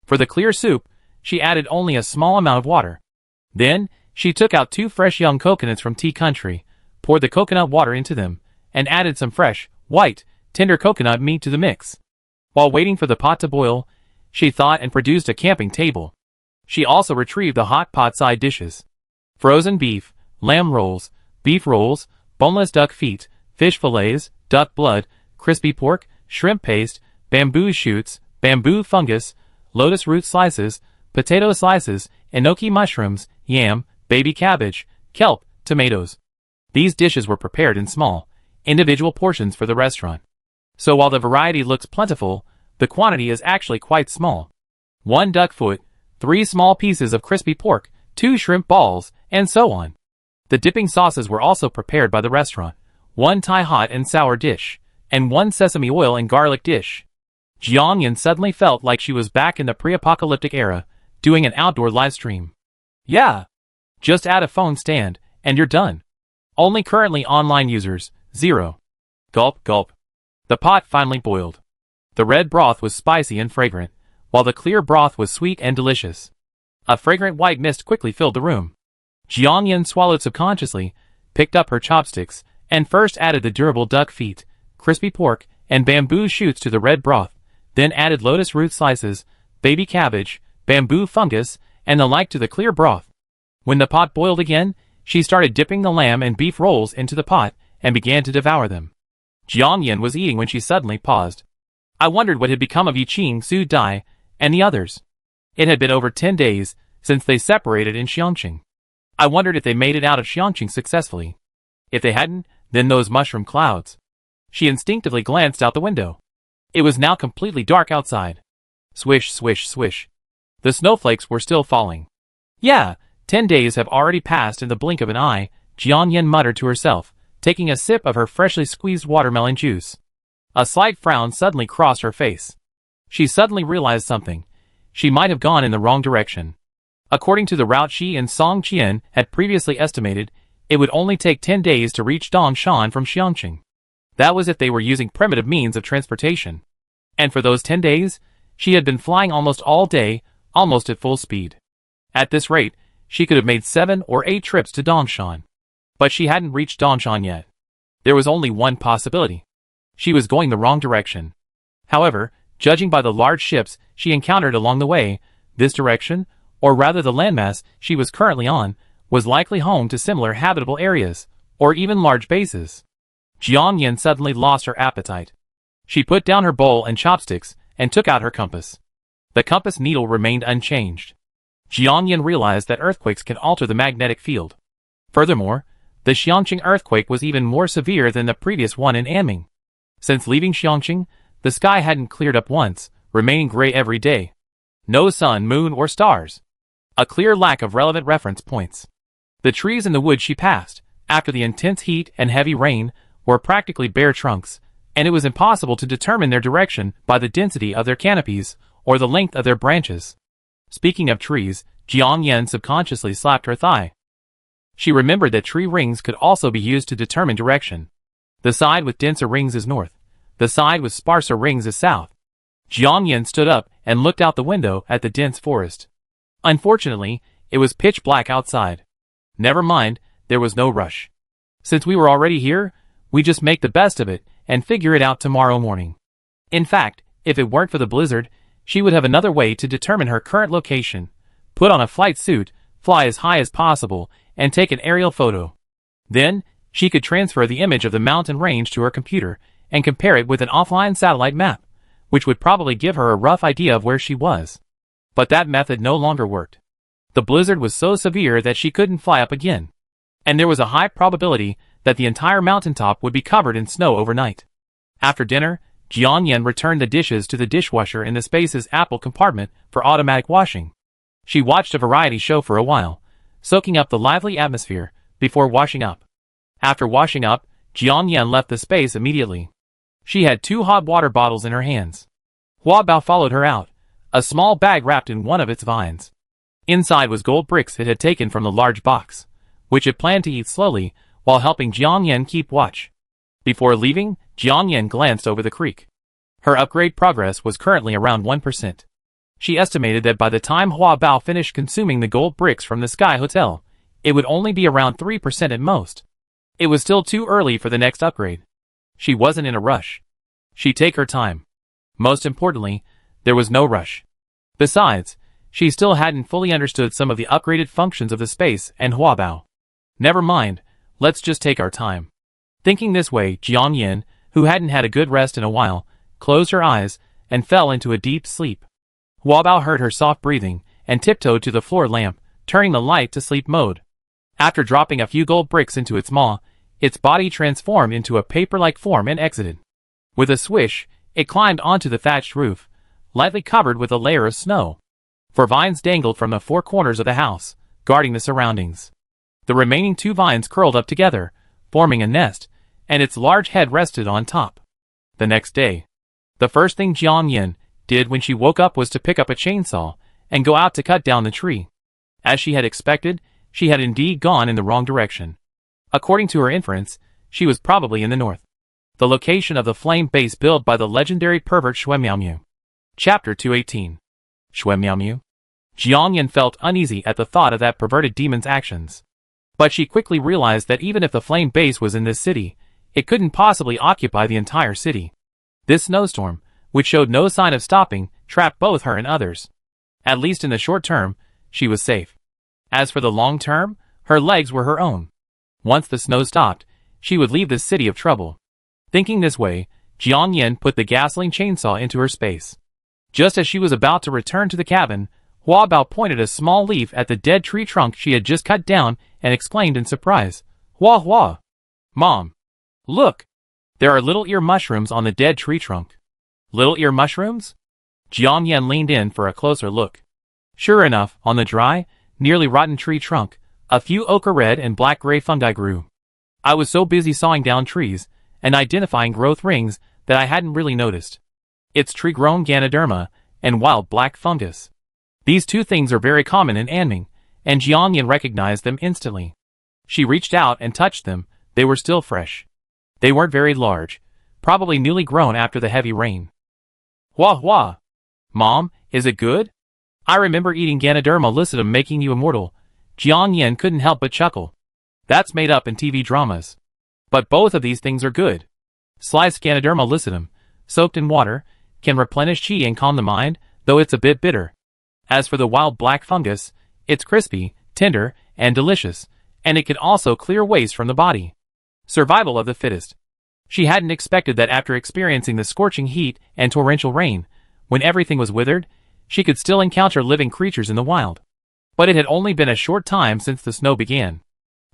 For the clear soup, she added only a small amount of water. Then, she took out 2 fresh young coconuts from Tea Country, poured the coconut water into them, and added some fresh, white, tender coconut meat to the mix. While waiting for the pot to boil, she thought and produced a camping table. She also retrieved the hot pot side dishes: frozen beef, lamb rolls, beef rolls, boneless duck feet, fish fillets, duck blood, crispy pork, shrimp paste, bamboo shoots, bamboo fungus, lotus root slices, potato slices, enoki mushrooms, yam, baby cabbage, kelp, tomatoes. These dishes were prepared in small, individual portions for the restaurant. So while the variety looks plentiful, the quantity is actually quite small. 1 duck foot, 3 small pieces of crispy pork, 2 shrimp balls, and so on. The dipping sauces were also prepared by the restaurant: 1 Thai hot and sour dish, and 1 sesame oil and garlic dish. Jiang Yin suddenly felt like she was back in the pre-apocalyptic era, doing an outdoor live stream. Yeah. Just add a phone stand, and you're done. Only currently online users, 0. Gulp, gulp. The pot finally boiled. The red broth was spicy and fragrant, while the clear broth was sweet and delicious. A fragrant white mist quickly filled the room. Jiang Yin swallowed subconsciously, picked up her chopsticks, and first added the durable duck feet, crispy pork, and bamboo shoots to the red broth, then added lotus root slices, baby cabbage, bamboo fungus, and the like to the clear broth. When the pot boiled again, she started dipping the lamb and beef rolls into the pot and began to devour them. Jiang Yin was eating when she suddenly paused. I wondered what had become of Yiqing, Su Dai, and the others. It had been over 10 days since they separated in Xiangqing. I wondered if they made it out of Xiangqing successfully. If they hadn't, then those mushroom clouds. She instinctively glanced out the window. It was now completely dark outside. Swish, swish, swish. The snowflakes were still falling. Yeah, 10 days have already passed in the blink of an eye, Jiang Yin muttered to herself, taking a sip of her freshly squeezed watermelon juice. A slight frown suddenly crossed her face. She suddenly realized something. She might have gone in the wrong direction. According to the route she and Song Qian had previously estimated, it would only take 10 days to reach Dongshan from Xiangqing. That was if they were using primitive means of transportation. And for those 10 days, she had been flying almost all day, almost at full speed. At this rate, she could have made 7 or 8 trips to Dongshan. But she hadn't reached Dongshan yet. There was only one possibility. She was going the wrong direction. However, judging by the large ships she encountered along the way, this direction, or rather the landmass she was currently on, was likely home to similar habitable areas, or even large bases. Jiang Yin suddenly lost her appetite. She put down her bowl and chopsticks, and took out her compass. The compass needle remained unchanged. Jiang Yin realized that earthquakes can alter the magnetic field. Furthermore, the Xiangqing earthquake was even more severe than the previous one in Anming. Since leaving Xiangqing, the sky hadn't cleared up once, remaining gray every day. No sun, moon, or stars. A clear lack of relevant reference points. The trees in the woods she passed, after the intense heat and heavy rain, were practically bare trunks, and it was impossible to determine their direction by the density of their canopies or the length of their branches. Speaking of trees, Jiang Yin subconsciously slapped her thigh. She remembered that tree rings could also be used to determine direction. The side with denser rings is north. The side with sparser rings is south. Jiang Yin stood up and looked out the window at the dense forest. Unfortunately, it was pitch black outside. Never mind, there was no rush. Since we were already here, we just make the best of it and figure it out tomorrow morning. In fact, if it weren't for the blizzard, she would have another way to determine her current location. Put on a flight suit, fly as high as possible, and take an aerial photo. Then, she could transfer the image of the mountain range to her computer and compare it with an offline satellite map, which would probably give her a rough idea of where she was. But that method no longer worked. The blizzard was so severe that she couldn't fly up again. And there was a high probability that the entire mountaintop would be covered in snow overnight. After dinner, Jiang Yan returned the dishes to the dishwasher in the space's apple compartment for automatic washing. She watched a variety show for a while, soaking up the lively atmosphere, before washing up. After washing up, Jiang Yan left the space immediately. She had 2 hot water bottles in her hands. Hua Bao followed her out, a small bag wrapped in one of its vines. Inside was gold bricks it had taken from the large box, which it planned to eat slowly while helping Jiang Yan keep watch. Before leaving, Jiang Yan glanced over the creek. Her upgrade progress was currently around 1%. She estimated that by the time Hua Bao finished consuming the gold bricks from the Sky Hotel, it would only be around 3% at most. It was still too early for the next upgrade. She wasn't in a rush. She'd take her time. Most importantly, there was no rush. Besides, she still hadn't fully understood some of the upgraded functions of the space and Hua Bao. Never mind, let's just take our time. Thinking this way, Jiang Yan, who hadn't had a good rest in a while, closed her eyes and fell into a deep sleep. Hua Bao heard her soft breathing and tiptoed to the floor lamp, turning the light to sleep mode. After dropping a few gold bricks into its maw, its body transformed into a paper-like form and exited. With a swish, it climbed onto the thatched roof, lightly covered with a layer of snow. 4 vines dangled from the 4 corners of the house, guarding the surroundings. The remaining 2 vines curled up together, forming a nest, and its large head rested on top. The next day, the first thing Jiang Yan did when she woke up was to pick up a chainsaw and go out to cut down the tree. As she had expected, she had indeed gone in the wrong direction. According to her inference, she was probably in the north, the location of the flame base built by the legendary pervert Xuemiaomu. Chapter 218. Xuemiaomu. Jiang Yan felt uneasy at the thought of that perverted demon's actions. But she quickly realized that even if the flame base was in this city, it couldn't possibly occupy the entire city. This snowstorm, which showed no sign of stopping, trapped both her and others. At least in the short term, she was safe. As for the long term, her legs were her own. Once the snow stopped, she would leave this city of trouble. Thinking this way, Jiang Yan put the gasoline chainsaw into her space. Just as she was about to return to the cabin, Hua Bao pointed a small leaf at the dead tree trunk she had just cut down and exclaimed in surprise, "Hua Hua! Mom! Look! There are little ear mushrooms on the dead tree trunk." Little ear mushrooms? Jiang Yan leaned in for a closer look. Sure enough, on the dry, nearly rotten tree trunk, a few ochre red and black-gray fungi grew. I was so busy sawing down trees and identifying growth rings that I hadn't really noticed. It's tree-grown Ganoderma and wild black fungus. These 2 things are very common in Anming, and Jiang Yan recognized them instantly. She reached out and touched them. They were still fresh. They weren't very large, probably newly grown after the heavy rain. Hua Hua! Mom, is it good? I remember eating Ganoderma lucidum making you immortal. Jiang Yan couldn't help but chuckle. That's made up in TV dramas. But both of these things are good. Sliced Ganoderma lucidum, soaked in water, can replenish qi and calm the mind, though it's a bit bitter. As for the wild black fungus, it's crispy, tender, and delicious, and it can also clear waste from the body. Survival of the fittest. She hadn't expected that after experiencing the scorching heat and torrential rain, when everything was withered, she could still encounter living creatures in the wild. But it had only been a short time since the snow began.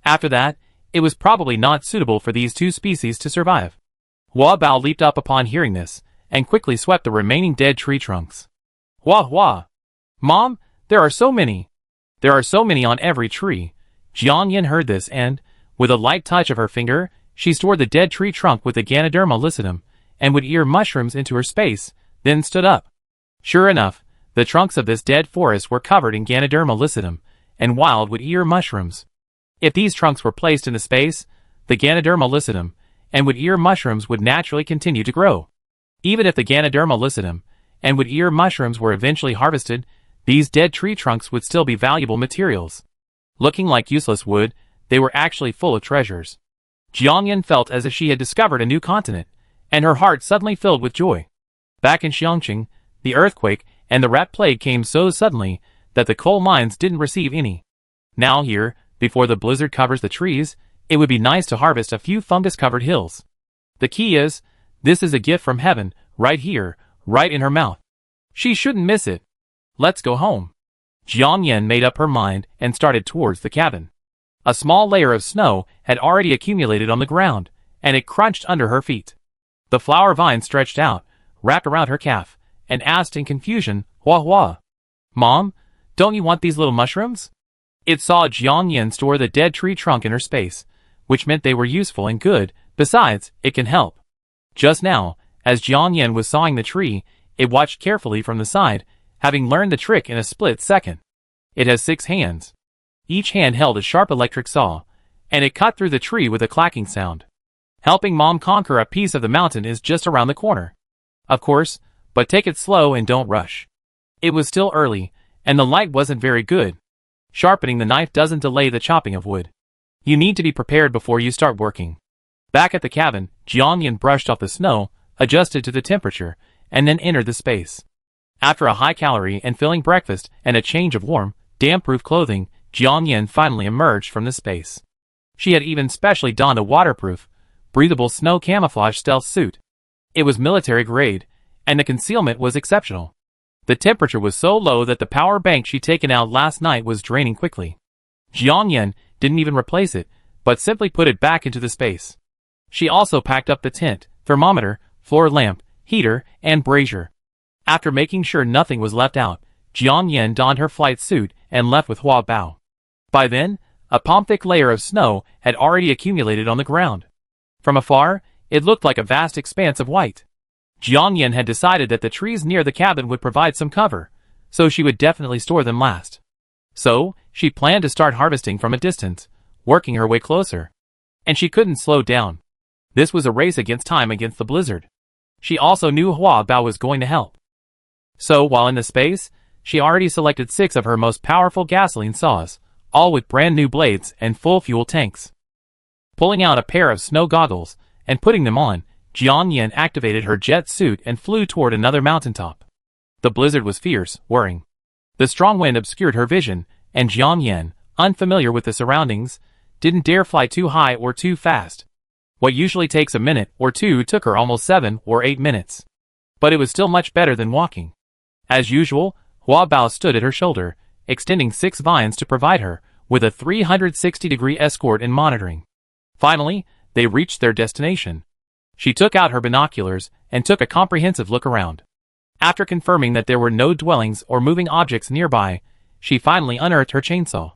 After that, it was probably not suitable for these 2 species to survive. Hua Bao leaped up upon hearing this, and quickly swept the remaining dead tree trunks. Hua Hua! Mom, there are so many! There are so many on every tree. Jiang Yan heard this and, with a light touch of her finger, she stored the dead tree trunk with the Ganoderma lucidum, and would ear mushrooms into her space, then stood up. Sure enough, the trunks of this dead forest were covered in Ganoderma lucidum, and wild wood ear mushrooms. If these trunks were placed in the space, the Ganoderma lucidum and wood ear mushrooms would naturally continue to grow. Even if the Ganoderma lucidum and wood ear mushrooms were eventually harvested, these dead tree trunks would still be valuable materials. Looking like useless wood, they were actually full of treasures. Jiang Yan felt as if she had discovered a new continent, and her heart suddenly filled with joy. Back in Xiangqing, the earthquake and the rat plague came so suddenly that the coal mines didn't receive any. Now here, before the blizzard covers the trees, it would be nice to harvest a few fungus-covered hills. The key is, this is a gift from heaven, right here, right in her mouth. She shouldn't miss it. Let's go home. Jiang Yan made up her mind and started towards the cabin. A small layer of snow had already accumulated on the ground, and it crunched under her feet. The flower vine stretched out, wrapped around her calf, and asked in confusion, "Wah wah. Mom, don't you want these little mushrooms?" It saw Jiang Yin store the dead tree trunk in her space, which meant they were useful and good. Besides, it can help. Just now, as Jiang Yin was sawing the tree, it watched carefully from the side, having learned the trick in a split second. It has 6 hands. Each hand held a sharp electric saw, and it cut through the tree with a clacking sound. Helping Mom conquer a piece of the mountain is just around the corner. Of course, but take it slow and don't rush. It was still early, and the light wasn't very good. Sharpening the knife doesn't delay the chopping of wood. You need to be prepared before you start working. Back at the cabin, Jiang Yin brushed off the snow, adjusted to the temperature, and then entered the space. After a high-calorie and filling breakfast and a change of warm, damp-proof clothing, Jiang Yin finally emerged from the space. She had even specially donned a waterproof, breathable snow camouflage stealth suit. It was military grade, and the concealment was exceptional. The temperature was so low that the power bank she'd taken out last night was draining quickly. Jiang Yin didn't even replace it, but simply put it back into the space. She also packed up the tent, thermometer, floor lamp, heater, and brazier. After making sure nothing was left out, Jiang Yin donned her flight suit and left with Hua Bao. By then, a palm-thick layer of snow had already accumulated on the ground. From afar, it looked like a vast expanse of white. Jiang Yin had decided that the trees near the cabin would provide some cover, so she would definitely store them last. So, she planned to start harvesting from a distance, working her way closer. And she couldn't slow down. This was a race against time against the blizzard. She also knew Hua Bao was going to help. So, while in the space, she already selected 6 of her most powerful gasoline saws, all with brand new blades and full fuel tanks. Pulling out a pair of snow goggles and putting them on, Jiang Yin activated her jet suit and flew toward another mountaintop. The blizzard was fierce, whirring. The strong wind obscured her vision, and Jiang Yin, unfamiliar with the surroundings, didn't dare fly too high or too fast. What usually takes a minute or two took her almost 7 or 8 minutes. But it was still much better than walking. As usual, Hua Bao stood at her shoulder, extending 6 vines to provide her with a 360-degree escort and monitoring. Finally, they reached their destination. She took out her binoculars and took a comprehensive look around. After confirming that there were no dwellings or moving objects nearby, she finally unearthed her chainsaw.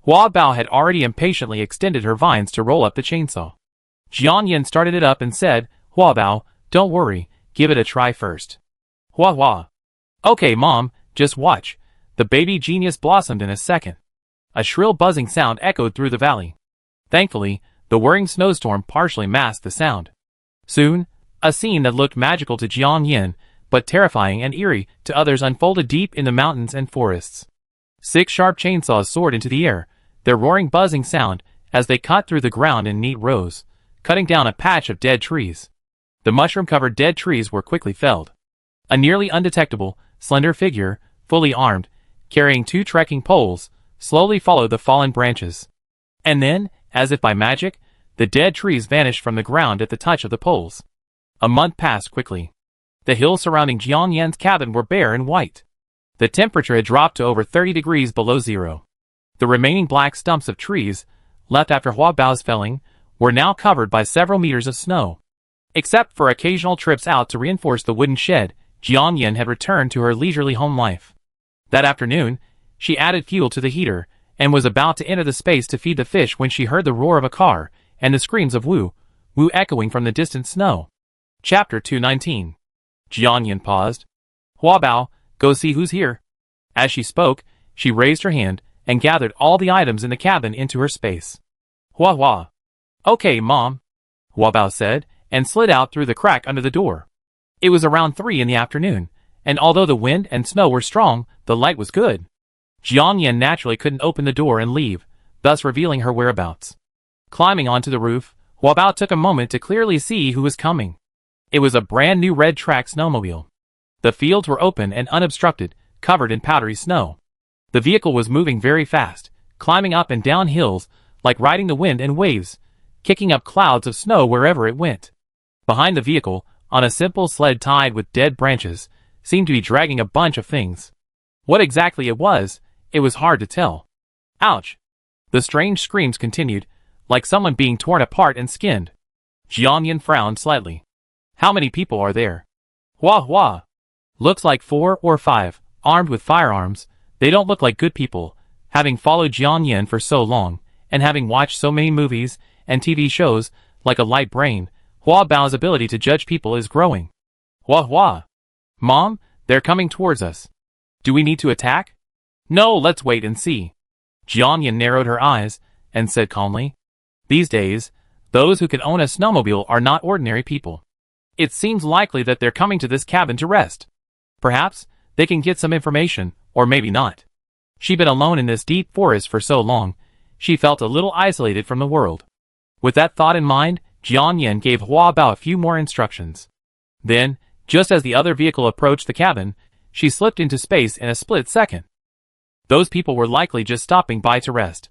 Hua Bao had already impatiently extended her vines to roll up the chainsaw. Jiang Yin started it up and said, "Hua Bao, don't worry, give it a try first." "Hua Hua. Okay, Mom, just watch." The baby genius blossomed in a second. A shrill buzzing sound echoed through the valley. Thankfully, the whirring snowstorm partially masked the sound. Soon, a scene that looked magical to Jiang Yin, but terrifying and eerie to others unfolded deep in the mountains and forests. 6 sharp chainsaws soared into the air, their roaring buzzing sound as they cut through the ground in neat rows, cutting down a patch of dead trees. The mushroom-covered dead trees were quickly felled. A nearly undetectable, slender figure, fully armed, carrying 2 trekking poles, slowly followed the fallen branches. And then, as if by magic, the dead trees vanished from the ground at the touch of the poles. A month passed quickly. The hills surrounding Jiang Yin's cabin were bare and white. The temperature had dropped to over 30 degrees below zero. The remaining black stumps of trees, left after Hua Bao's felling, were now covered by several meters of snow. Except for occasional trips out to reinforce the wooden shed, Jiang Yin had returned to her leisurely home life. That afternoon, she added fuel to the heater, and was about to enter the space to feed the fish when she heard the roar of a car, and the screams of Wu echoing from the distant snow. Chapter 219. Jiang Yin paused. "Hua Bao, go see who's here." As she spoke, she raised her hand, and gathered all the items in the cabin into her space. "Hua Hua." "Okay, Mom," Hua Bao said, and slid out through the crack under the door. It was around 3 in the afternoon, and although the wind and snow were strong, the light was good. Jiang Yin naturally couldn't open the door and leave, thus revealing her whereabouts. Climbing onto the roof, Hua Bao took a moment to clearly see who was coming. It was a brand new red track snowmobile. The fields were open and unobstructed, covered in powdery snow. The vehicle was moving very fast, climbing up and down hills, like riding the wind and waves, kicking up clouds of snow wherever it went. Behind the vehicle, on a simple sled tied with dead branches, seemed to be dragging a bunch of things. What exactly it was hard to tell. Ouch! The strange screams continued, like someone being torn apart and skinned. Jiang Yin frowned slightly. "How many people are there?" Wah wah. Looks like 4 or 5, armed with firearms. They don't look like good people. Having followed Jian Yin for so long, and having watched so many movies and TV shows, like a light brain, Hua Bao's ability to judge people is growing. Wah wah. Mom, they're coming towards us. Do we need to attack? No, let's wait and see. Jian Yin narrowed her eyes and said calmly, these days, those who can own a snowmobile are not ordinary people. It seems likely that they're coming to this cabin to rest. Perhaps they can get some information, or maybe not. She'd been alone in this deep forest for so long, she felt a little isolated from the world. With that thought in mind, Jian Yin gave Hua Bao a few more instructions. Then, just as the other vehicle approached the cabin, she slipped into space in a split second. Those people were likely just stopping by to rest.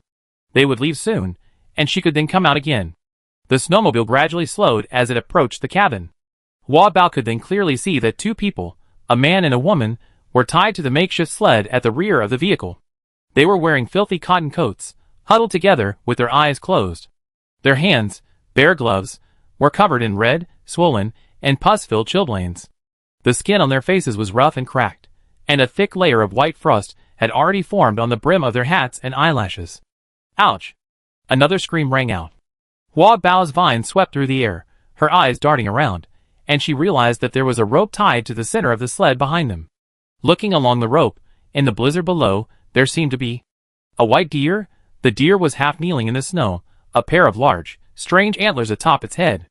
They would leave soon, and she could then come out again. The snowmobile gradually slowed as it approached the cabin. Hua Bao could then clearly see that 2 people, a man and a woman, were tied to the makeshift sled at the rear of the vehicle. They were wearing filthy cotton coats, huddled together with their eyes closed. Their hands, bare gloves, were covered in red, swollen, and pus-filled chilblains. The skin on their faces was rough and cracked, and a thick layer of white frost had already formed on the brim of their hats and eyelashes. Ouch! Another scream rang out. Hua Bao's vine swept through the air, her eyes darting around, and she realized that there was a rope tied to the center of the sled behind them. Looking along the rope, in the blizzard below, there seemed to be a white deer. The deer was half kneeling in the snow, a pair of large, strange antlers atop its head.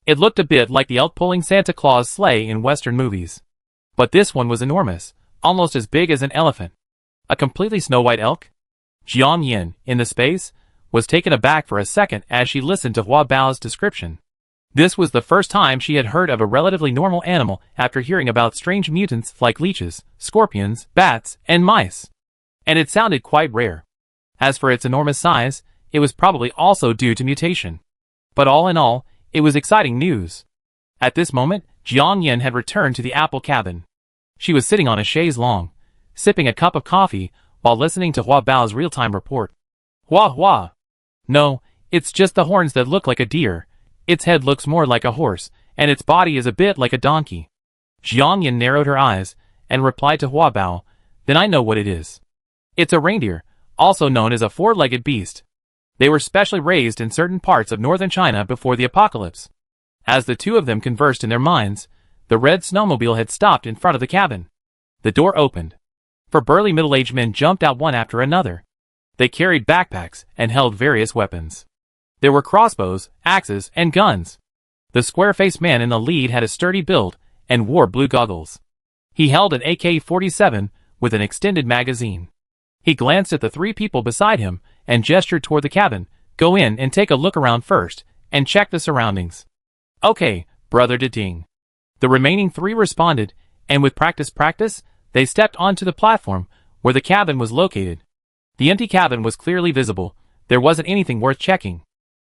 It looked a bit like the elk pulling Santa Claus sleigh in Western movies. But this one was enormous, almost as big as an elephant. A completely snow-white elk? Jian Yin, in the space, was taken aback for a second as she listened to Hua Bao's description. This was the first time she had heard of a relatively normal animal after hearing about strange mutants like leeches, scorpions, bats, and mice. And it sounded quite rare. As for its enormous size, it was probably also due to mutation. But all in all, it was exciting news. At this moment, Jian Yin had returned to the apple cabin. She was sitting on a chaise longue, sipping a cup of coffee while listening to Hua Bao's real-time report. Hua Hua! No, it's just the horns that look like a deer. Its head looks more like a horse, and its body is a bit like a donkey. Jian Yin narrowed her eyes and replied to Hua Bao, then I know what it is. It's a reindeer, also known as a 4-legged beast. They were specially raised in certain parts of northern China before the apocalypse. As the 2 of them conversed in their minds, the red snowmobile had stopped in front of the cabin. The door opened. 4 burly middle-aged men jumped out one after another. They carried backpacks and held various weapons. There were crossbows, axes, and guns. The square-faced man in the lead had a sturdy build and wore blue goggles. He held an AK-47 with an extended magazine. He glanced at the 3 people beside him and gestured toward the cabin. Go in and take a look around first, and check the surroundings. Okay, Brother Ding. The remaining 3 responded, and with practice, they stepped onto the platform where the cabin was located. The empty cabin was clearly visible. There wasn't anything worth checking.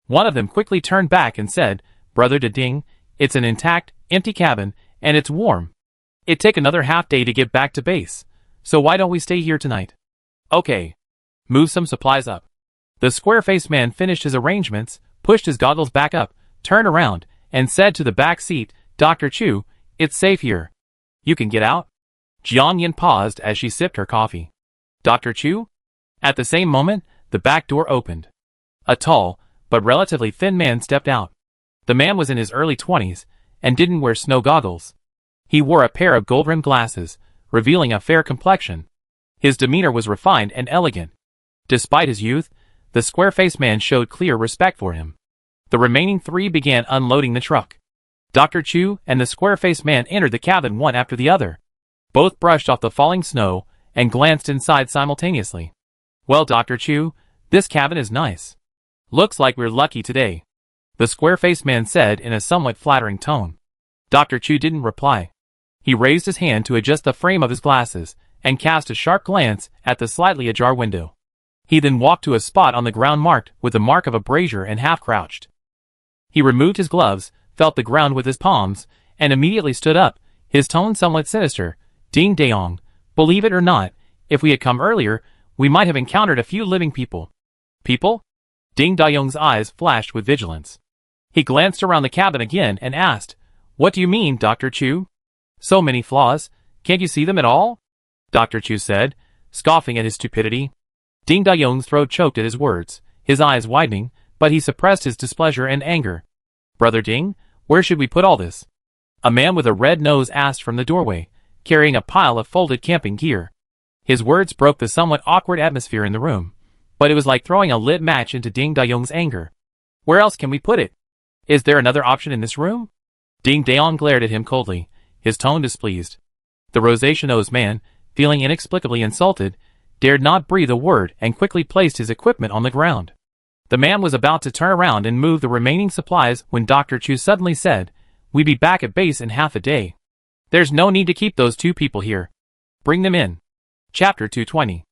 One of them quickly turned back and said, Brother Ding, it's an intact, empty cabin, and it's warm. It'd take another half day to get back to base, so why don't we stay here tonight? Okay. Move some supplies up. The square-faced man finished his arrangements, pushed his goggles back up, turned around, and said to the back seat, Dr. Chu, it's safe here. You can get out? Jian Yin paused as she sipped her coffee. Dr. Chu? At the same moment, the back door opened. A tall, but relatively thin man stepped out. The man was in his early 20s, and didn't wear snow goggles. He wore a pair of gold-rimmed glasses, revealing a fair complexion. His demeanor was refined and elegant. Despite his youth, the square-faced man showed clear respect for him. The remaining 3 began unloading the truck. Dr. Chu and the square-faced man entered the cabin one after the other. Both brushed off the falling snow and glanced inside simultaneously. Well, Dr. Chu, this cabin is nice. Looks like we're lucky today, the square-faced man said in a somewhat flattering tone. Dr. Chu didn't reply. He raised his hand to adjust the frame of his glasses and cast a sharp glance at the slightly ajar window. He then walked to a spot on the ground marked with the mark of a brazier and half-crouched. He removed his gloves, felt the ground with his palms, and immediately stood up, his tone somewhat sinister. Ding Dayong, believe it or not, if we had come earlier, we might have encountered a few living people. People? Ding Dayong's eyes flashed with vigilance. He glanced around the cabin again and asked, What do you mean, Dr. Chu? So many flaws, can't you see them at all? Dr. Chu said, scoffing at his stupidity. Ding Dayong's throat choked at his words, his eyes widening, but he suppressed his displeasure and anger. Brother Ding, where should we put all this? A man with a red nose asked from the doorway, carrying a pile of folded camping gear. His words broke the somewhat awkward atmosphere in the room, but it was like throwing a lit match into Ding Dayong's anger. Where else can we put it? Is there another option in this room? Ding Dayong glared at him coldly, his tone displeased. The rosacea-nosed man, feeling inexplicably insulted, dared not breathe a word and quickly placed his equipment on the ground. The man was about to turn around and move the remaining supplies when Dr. Chu suddenly said, "We'll be back at base in half a day. There's no need to keep those two people here. Bring them in." Chapter 220.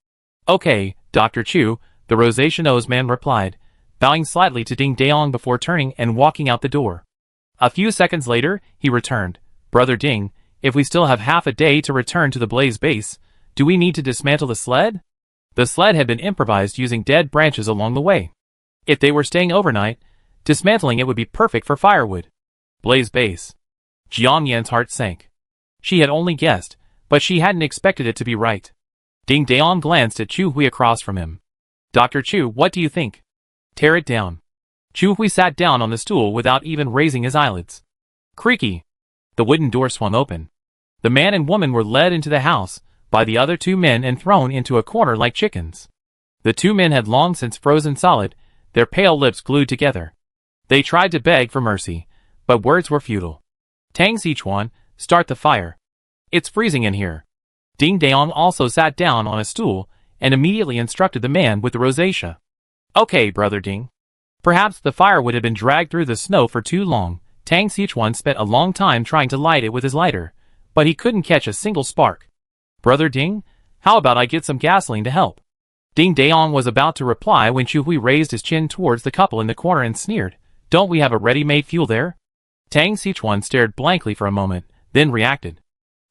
Okay, Dr. Chu, the rosacea-nosed man replied, bowing slightly to Ding Dayong before turning and walking out the door. A few seconds later, he returned. Brother Ding, if we still have half a day to return to the Blaze base, do we need to dismantle the sled? The sled had been improvised using dead branches along the way. If they were staying overnight, dismantling it would be perfect for firewood. Blaze base. Jiang Yan's heart sank. She had only guessed, but she hadn't expected it to be right. Ding Dayong glanced at Chu Hui across from him. Dr. Chu, what do you think? Tear it down. Chu Hui sat down on the stool without even raising his eyelids. Creaky. The wooden door swung open. The man and woman were led into the house by the other two men and thrown into a corner like chickens. The two men had long since frozen solid, their pale lips glued together. They tried to beg for mercy, but words were futile. Tang Sichuan, start the fire. It's freezing in here. Ding Dayong also sat down on a stool and immediately instructed the man with the rosacea. Okay, Brother Ding. Perhaps the firewood had been dragged through the snow for too long. Tang Sichuan spent a long time trying to light it with his lighter, but he couldn't catch a single spark. Brother Ding, how about I get some gasoline to help? Ding Dayong was about to reply when Chu Hui raised his chin towards the couple in the corner and sneered, Don't we have a ready-made fuel there? Tang Sichuan stared blankly for a moment, then reacted.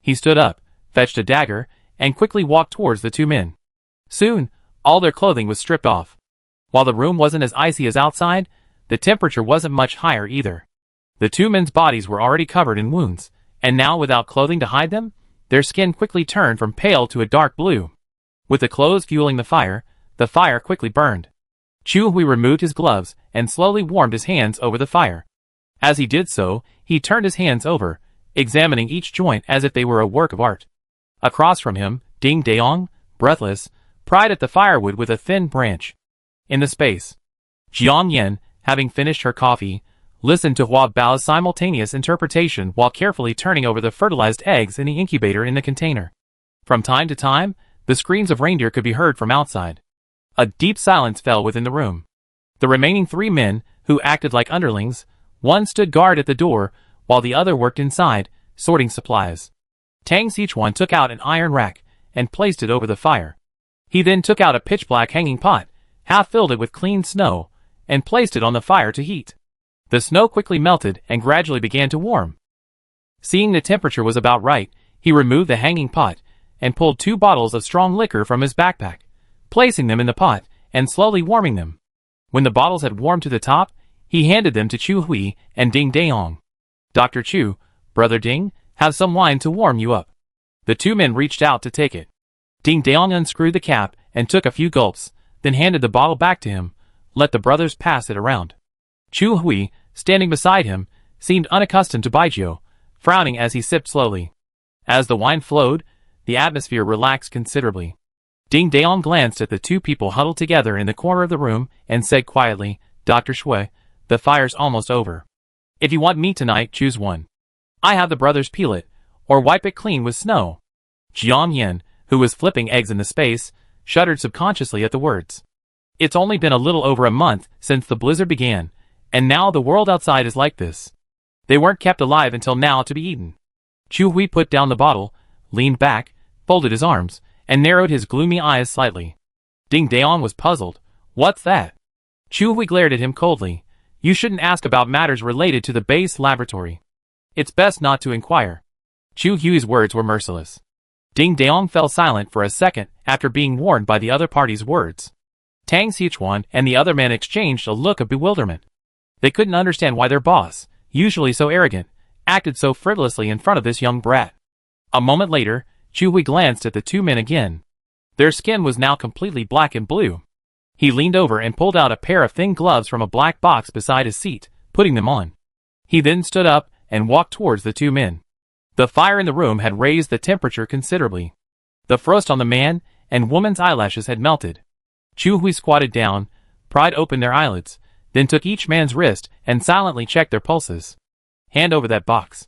He stood up, fetched a dagger, and quickly walked towards the two men. Soon, all their clothing was stripped off. While the room wasn't as icy as outside, the temperature wasn't much higher either. The two men's bodies were already covered in wounds, and now without clothing to hide them, their skin quickly turned from pale to a dark blue. With the clothes fueling the fire quickly burned. Chu Hui removed his gloves and slowly warmed his hands over the fire. As he did so, he turned his hands over, examining each joint as if they were a work of art. Across from him, Ding Dayong, breathless, pried at the firewood with a thin branch. In the space, Jiang Yan, having finished her coffee, listened to Hua Bao's simultaneous interpretation while carefully turning over the fertilized eggs in the incubator in the container. From time to time, the screams of reindeer could be heard from outside. A deep silence fell within the room. The remaining three men, who acted like underlings, one stood guard at the door, while the other worked inside, sorting supplies. Tang Sichuan took out an iron rack and placed it over the fire. He then took out a pitch-black hanging pot, half filled it with clean snow, and placed it on the fire to heat. The snow quickly melted and gradually began to warm. Seeing the temperature was about right, he removed the hanging pot and pulled 2 bottles of strong liquor from his backpack, placing them in the pot and slowly warming them. When the bottles had warmed to the top, he handed them to Chu Hui and Ding Dayong. Dr. Chu, Brother Ding, have some wine to warm you up. The two men reached out to take it. Ding Dayong unscrewed the cap and took a few gulps, then handed the bottle back to him. Let the brothers pass it around. Chu Hui, standing beside him, seemed unaccustomed to Baijiu, frowning as he sipped slowly. As the wine flowed, the atmosphere relaxed considerably. Ding Dayong glanced at the two people huddled together in the corner of the room and said quietly, Dr. Shui, the fire's almost over. If you want meat tonight, choose one. I have the brothers peel it, or wipe it clean with snow. Jiang Yan, who was flipping eggs in the space, shuddered subconsciously at the words. It's only been a little over a month since the blizzard began, and now the world outside is like this. They weren't kept alive until now to be eaten. Chu Hui put down the bottle, leaned back, folded his arms, and narrowed his gloomy eyes slightly. Ding Dayong was puzzled. What's that? Chu Hui glared at him coldly. You shouldn't ask about matters related to the base laboratory. It's best not to inquire. Chu Hui's words were merciless. Ding Dayong fell silent for a second after being warned by the other party's words. Tang Sichuan and the other man exchanged a look of bewilderment. They couldn't understand why their boss, usually so arrogant, acted so frivolously in front of this young brat. A moment later, Chu Hui glanced at the two men again. Their skin was now completely black and blue. He leaned over and pulled out a pair of thin gloves from a black box beside his seat, putting them on. He then stood up and walked towards the two men. The fire in the room had raised the temperature considerably. The frost on the man and woman's eyelashes had melted. Chu Hui squatted down, pried open their eyelids, then took each man's wrist and silently checked their pulses. Hand over that box.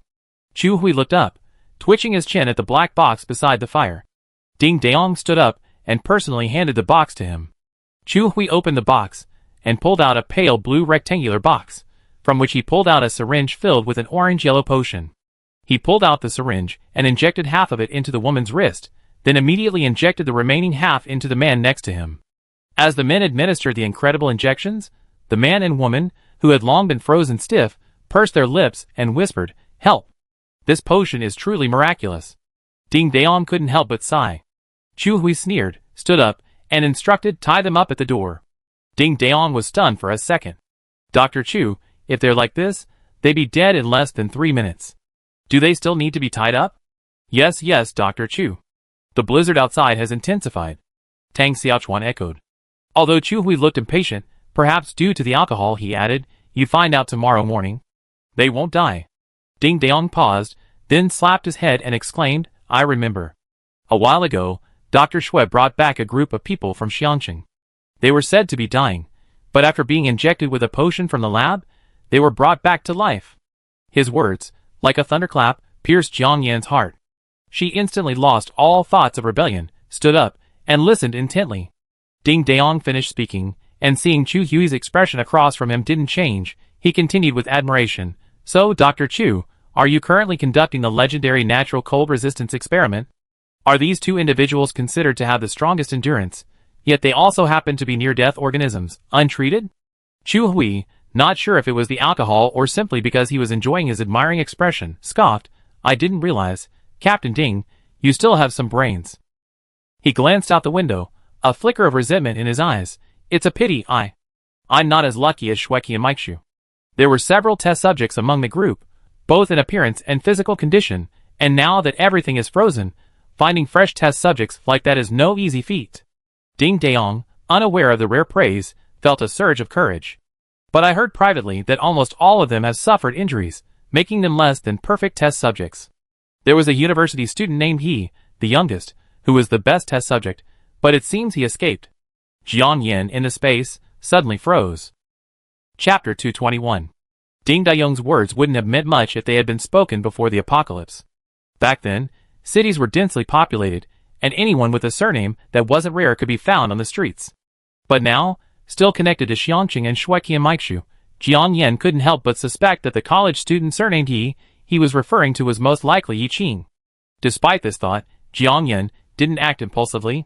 Chu Hui looked up, twitching his chin at the black box beside the fire. Ding Daong stood up and personally handed the box to him. Chu Hui opened the box and pulled out a pale blue rectangular box, from which he pulled out a syringe filled with an orange-yellow potion. He pulled out the syringe and injected half of it into the woman's wrist, then immediately injected the remaining half into the man next to him. As the men administered the incredible injections, the man and woman, who had long been frozen stiff, pursed their lips and whispered, "Help! This potion is truly miraculous." Ding Daong couldn't help but sigh. Chu Hui sneered, stood up, and instructed, "Tie them up at the door." Ding Daong was stunned for a second. "Dr. Chu, if they're like this, they'd be dead in less than 3 minutes. Do they still need to be tied up?" Yes, Dr. Chu. The blizzard outside has intensified," Tang Xiaochuan echoed. Although Chu Hui looked impatient, perhaps due to the alcohol, he added, "You find out tomorrow morning. They won't die." Ding Daong paused, then slapped his head and exclaimed, "I remember. A while ago, Dr. Shui brought back a group of people from Xiangqing. They were said to be dying, but after being injected with a potion from the lab, they were brought back to life." His words, like a thunderclap, pierced Jiang Yan's heart. She instantly lost all thoughts of rebellion, stood up, and listened intently. Ding Daong finished speaking, and seeing Chu Hui's expression across from him didn't change, he continued with admiration, "So, Dr. Chu, are you currently conducting the legendary natural cold resistance experiment? Are these two individuals considered to have the strongest endurance, yet they also happen to be near-death organisms, untreated?" Chu Hui, not sure if it was the alcohol or simply because he was enjoying his admiring expression, scoffed, "I didn't realize, Captain Ding, you still have some brains." He glanced out the window, a flicker of resentment in his eyes. "It's a pity I'm not as lucky as Shueki and Maikshu." There were several test subjects among the group, both in appearance and physical condition, and now that everything is frozen, finding fresh test subjects like that is no easy feat. Ding Daong, unaware of the rare praise, felt a surge of courage. "But I heard privately that almost all of them have suffered injuries, making them less than perfect test subjects. There was a university student named He, the youngest, who was the best test subject, but it seems he escaped." Jiang Yan, in the space, suddenly froze. Chapter 221. Ding Daong's words wouldn't have meant much if they had been spoken before the apocalypse. Back then, cities were densely populated, and anyone with a surname that wasn't rare could be found on the streets. But now, still connected to Xiangqing and Shueki and Maikshu, Jiang Yan couldn't help but suspect that the college student surnamed he was referring to was most likely Yi Qing. Despite this thought, Jiang Yan didn't act impulsively.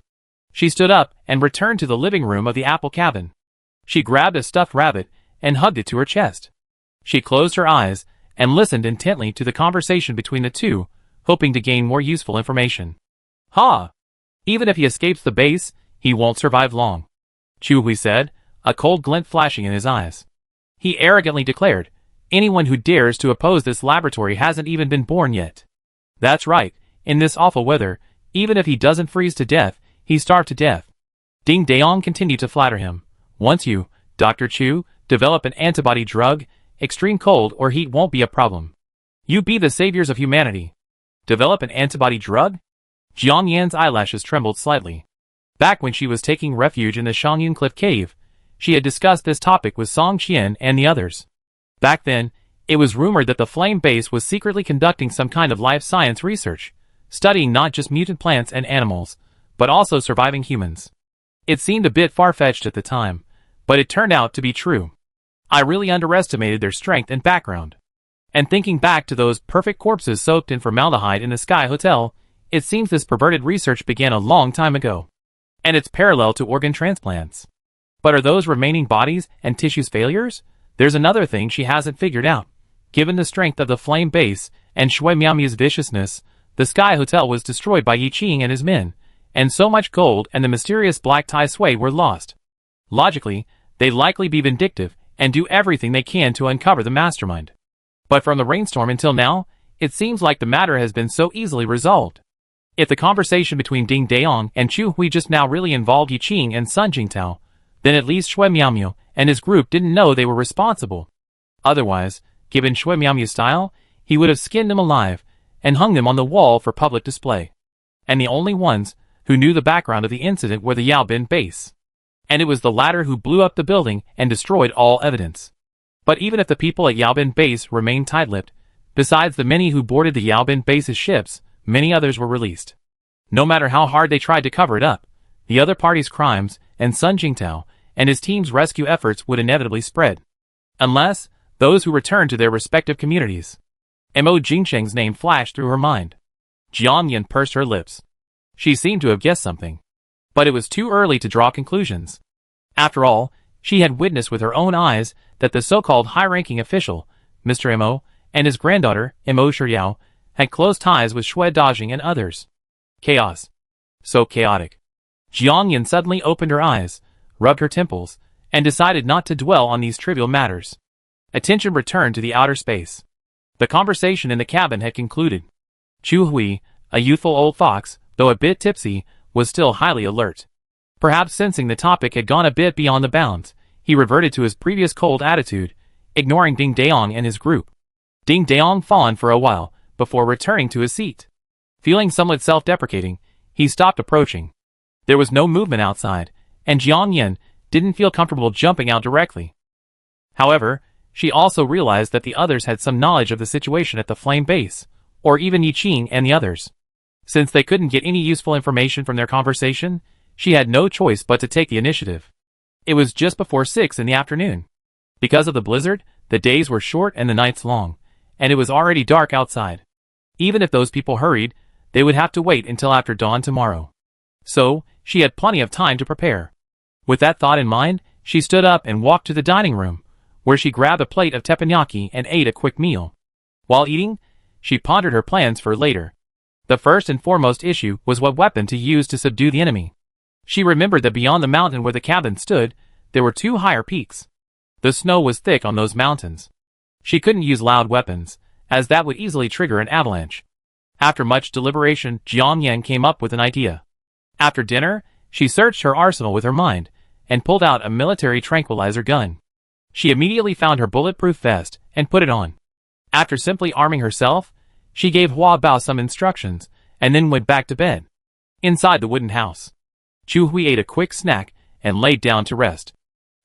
She stood up and returned to the living room of the apple cabin. She grabbed a stuffed rabbit and hugged it to her chest. She closed her eyes and listened intently to the conversation between the two, hoping to gain more useful information. "Ha! Even if he escapes the base, he won't survive long," Chu Hui said, a cold glint flashing in his eyes. He arrogantly declared, "Anyone who dares to oppose this laboratory hasn't even been born yet." "That's right, in this awful weather, even if he doesn't freeze to death, he's starved to death." Ding Daong continued to flatter him. "Once you, Dr. Chu, develop an antibody drug, extreme cold or heat won't be a problem. You be the saviors of humanity." "Develop an antibody drug?" Jiang Yan's eyelashes trembled slightly. Back when she was taking refuge in the Shangyun Cliff Cave, she had discussed this topic with Song Qian and the others. Back then, it was rumored that the Flame Base was secretly conducting some kind of life science research, studying not just mutant plants and animals, but also surviving humans. It seemed a bit far-fetched at the time, but it turned out to be true. I really underestimated their strength and background. And thinking back to those perfect corpses soaked in formaldehyde in the Sky Hotel, it seems this perverted research began a long time ago. And it's parallel to organ transplants. But are those remaining bodies and tissues failures? There's another thing she hasn't figured out. Given the strength of the Flame Base and Shui Miaomi's viciousness, the Sky Hotel was destroyed by Yi Qing and his men, and so much gold and the mysterious Black Tai Sui were lost. Logically, they'd likely be vindictive and do everything they can to uncover the mastermind. But from the rainstorm until now, It seems like the matter has been so easily resolved. If the conversation between Ding Daong and Chu Hui just now really involved Yi Qing and Sun Jingtao, then at least Shui Miaomiao and his group didn't know they were responsible. Otherwise, given Shui Miaomiao's style, he would have skinned them alive and hung them on the wall for public display. And the only ones who knew the background of the incident were the Yaobin base. And it was the latter who blew up the building and destroyed all evidence. But even if the people at Yaobin base remained tight-lipped, besides the many who boarded the Yaobin base's ships, many others were released. No matter how hard they tried to cover it up, the other party's crimes and Sun Jingtao and his team's rescue efforts would inevitably spread. Unless those who returned to their respective communities. Mo Jingsheng's name flashed through her mind. Jiang Yan pursed her lips. She seemed to have guessed something. But it was too early to draw conclusions. After all, she had witnessed with her own eyes that the so-called high-ranking official, Mr. Mo, and his granddaughter, Mo Shiyao, had close ties with Shui Dajing and others. Chaos. So chaotic. Jiang Yan suddenly opened her eyes, rubbed her temples, and decided not to dwell on these trivial matters. Attention returned to the outer space. The conversation in the cabin had concluded. Chu Hui, a youthful old fox, though a bit tipsy, was still highly alert. Perhaps sensing the topic had gone a bit beyond the bounds, he reverted to his previous cold attitude, ignoring Ding Daong and his group. Ding Daong fawned for a while, before returning to his seat. Feeling somewhat self-deprecating, he stopped approaching. There was no movement outside, and Jiang Yan didn't feel comfortable jumping out directly. However, she also realized that the others had some knowledge of the situation at the flame base, or even Yi Qing and the others. Since they couldn't get any useful information from their conversation, she had no choice but to take the initiative. It was just before 6 in the afternoon. Because of the blizzard, the days were short and the nights long, and it was already dark outside. Even if those people hurried, they would have to wait until after dawn tomorrow. So, she had plenty of time to prepare. With that thought in mind, she stood up and walked to the dining room, where she grabbed a plate of teppanyaki and ate a quick meal. While eating, she pondered her plans for later. The first and foremost issue was what weapon to use to subdue the enemy. She remembered that beyond the mountain where the cabin stood, there were 2 higher peaks. The snow was thick on those mountains. She couldn't use loud weapons, as that would easily trigger an avalanche. After much deliberation, Jiang Yan came up with an idea. After dinner, she searched her arsenal with her mind, and pulled out a military tranquilizer gun. She immediately found her bulletproof vest, and put it on. After simply arming herself, she gave Hua Bao some instructions, and then went back to bed. Inside the wooden house, Chu Hui ate a quick snack, and laid down to rest.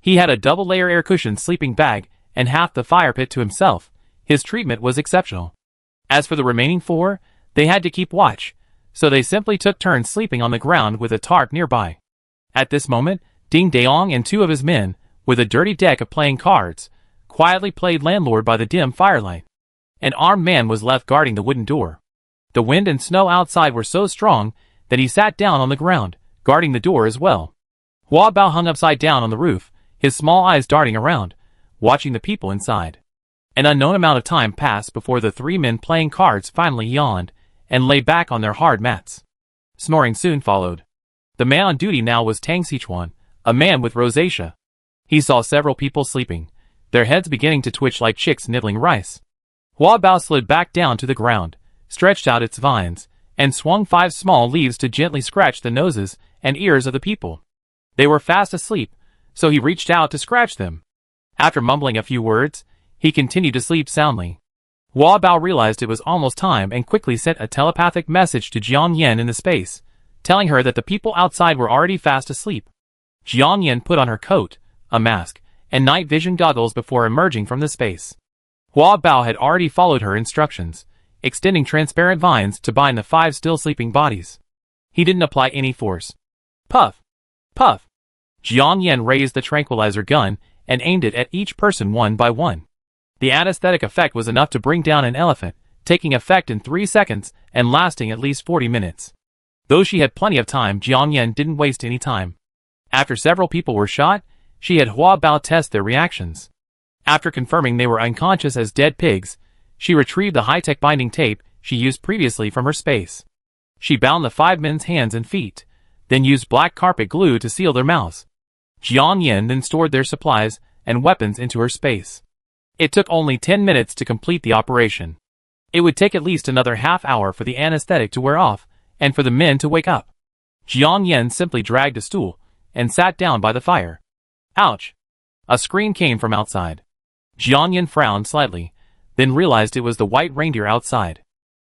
He had a double-layer air-cushioned sleeping bag, and half the fire pit to himself. His treatment was exceptional. As for the remaining 4, they had to keep watch, so they simply took turns sleeping on the ground with a tarp nearby. At this moment, Ding Daong and 2 of his men, with a dirty deck of playing cards, quietly played landlord by the dim firelight. An armed man was left guarding the wooden door. The wind and snow outside were so strong that he sat down on the ground, guarding the door as well. Hua Bao hung upside down on the roof, his small eyes darting around, watching the people inside. An unknown amount of time passed before the 3 men playing cards finally yawned, and lay back on their hard mats. Snoring soon followed. The man on duty now was Tang Sichuan, a man with rosacea. He saw several people sleeping, their heads beginning to twitch like chicks nibbling rice. Hua Bao slid back down to the ground, stretched out its vines, and swung 5 small leaves to gently scratch the noses and ears of the people. They were fast asleep, so he reached out to scratch them. After mumbling a few words, he continued to sleep soundly. Hua Bao realized it was almost time and quickly sent a telepathic message to Jiang Yan in the space, telling her that the people outside were already fast asleep. Jiang Yan put on her coat, a mask, and night vision goggles before emerging from the space. Hua Bao had already followed her instructions, extending transparent vines to bind the 5 still sleeping bodies. He didn't apply any force. Puff! Puff! Jiang Yan raised the tranquilizer gun and aimed it at each person one by one. The anesthetic effect was enough to bring down an elephant, taking effect in 3 seconds and lasting at least 40 minutes. Though she had plenty of time, Jiang Yan didn't waste any time. After several people were shot, she had Hua Bao test their reactions. After confirming they were unconscious as dead pigs, she retrieved the high-tech binding tape she used previously from her space. She bound the 5 men's hands and feet, then used black carpet glue to seal their mouths. Jiang Yan then stored their supplies and weapons into her space. It took only 10 minutes to complete the operation. It would take at least another half-hour for the anesthetic to wear off, and for the men to wake up. Jiang Yan simply dragged a stool, and sat down by the fire. Ouch! A scream came from outside. Jiang Yan frowned slightly, then realized it was the white reindeer outside.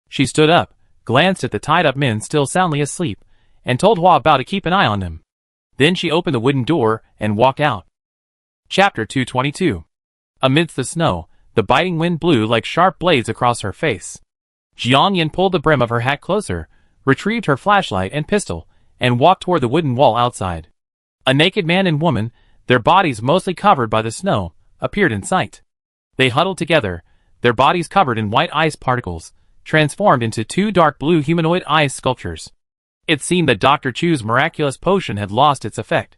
She stood up, glanced at the tied-up men still soundly asleep, and told Hua Bao to keep an eye on them. Then she opened the wooden door and walked out. Chapter 222. Amidst the snow, the biting wind blew like sharp blades across her face. Jiang Yan pulled the brim of her hat closer, retrieved her flashlight and pistol, and walked toward the wooden wall outside. A naked man and woman, their bodies mostly covered by the snow, appeared in sight. They huddled together, their bodies covered in white ice particles, transformed into two dark blue humanoid ice sculptures. It seemed that Dr. Chu's miraculous potion had lost its effect.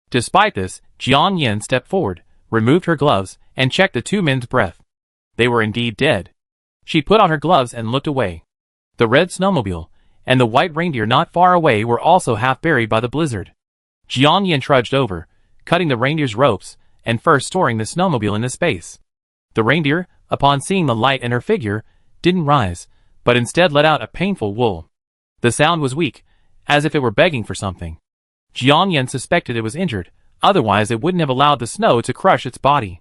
Despite this, Jiang Yan stepped forward, removed her gloves, and checked the two men's breath. They were indeed dead. She put on her gloves and looked away. The red snowmobile and the white reindeer not far away were also half buried by the blizzard. Jiang Yan trudged over, cutting the reindeer's ropes, and first storing the snowmobile in the space. The reindeer, upon seeing the light and her figure, didn't rise, but instead let out a painful wool. The sound was weak, as if it were begging for something. Jiang Yan suspected it was injured, otherwise it wouldn't have allowed the snow to crush its body.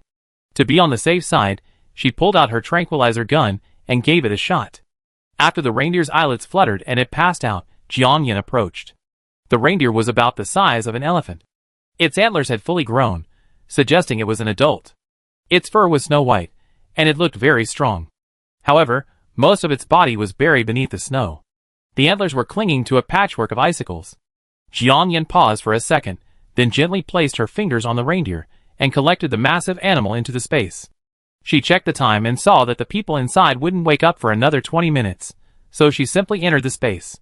To be on the safe side, she pulled out her tranquilizer gun and gave it a shot. After the reindeer's eyelids fluttered and it passed out, Jiang Yan approached. The reindeer was about the size of an elephant. Its antlers had fully grown, suggesting it was an adult. Its fur was snow-white, and it looked very strong. However, most of its body was buried beneath the snow. The antlers were clinging to a patchwork of icicles. Jiang Yan paused for a second, then gently placed her fingers on the reindeer and collected the massive animal into the space. She checked the time and saw that the people inside wouldn't wake up for another 20 minutes, so she simply entered the space.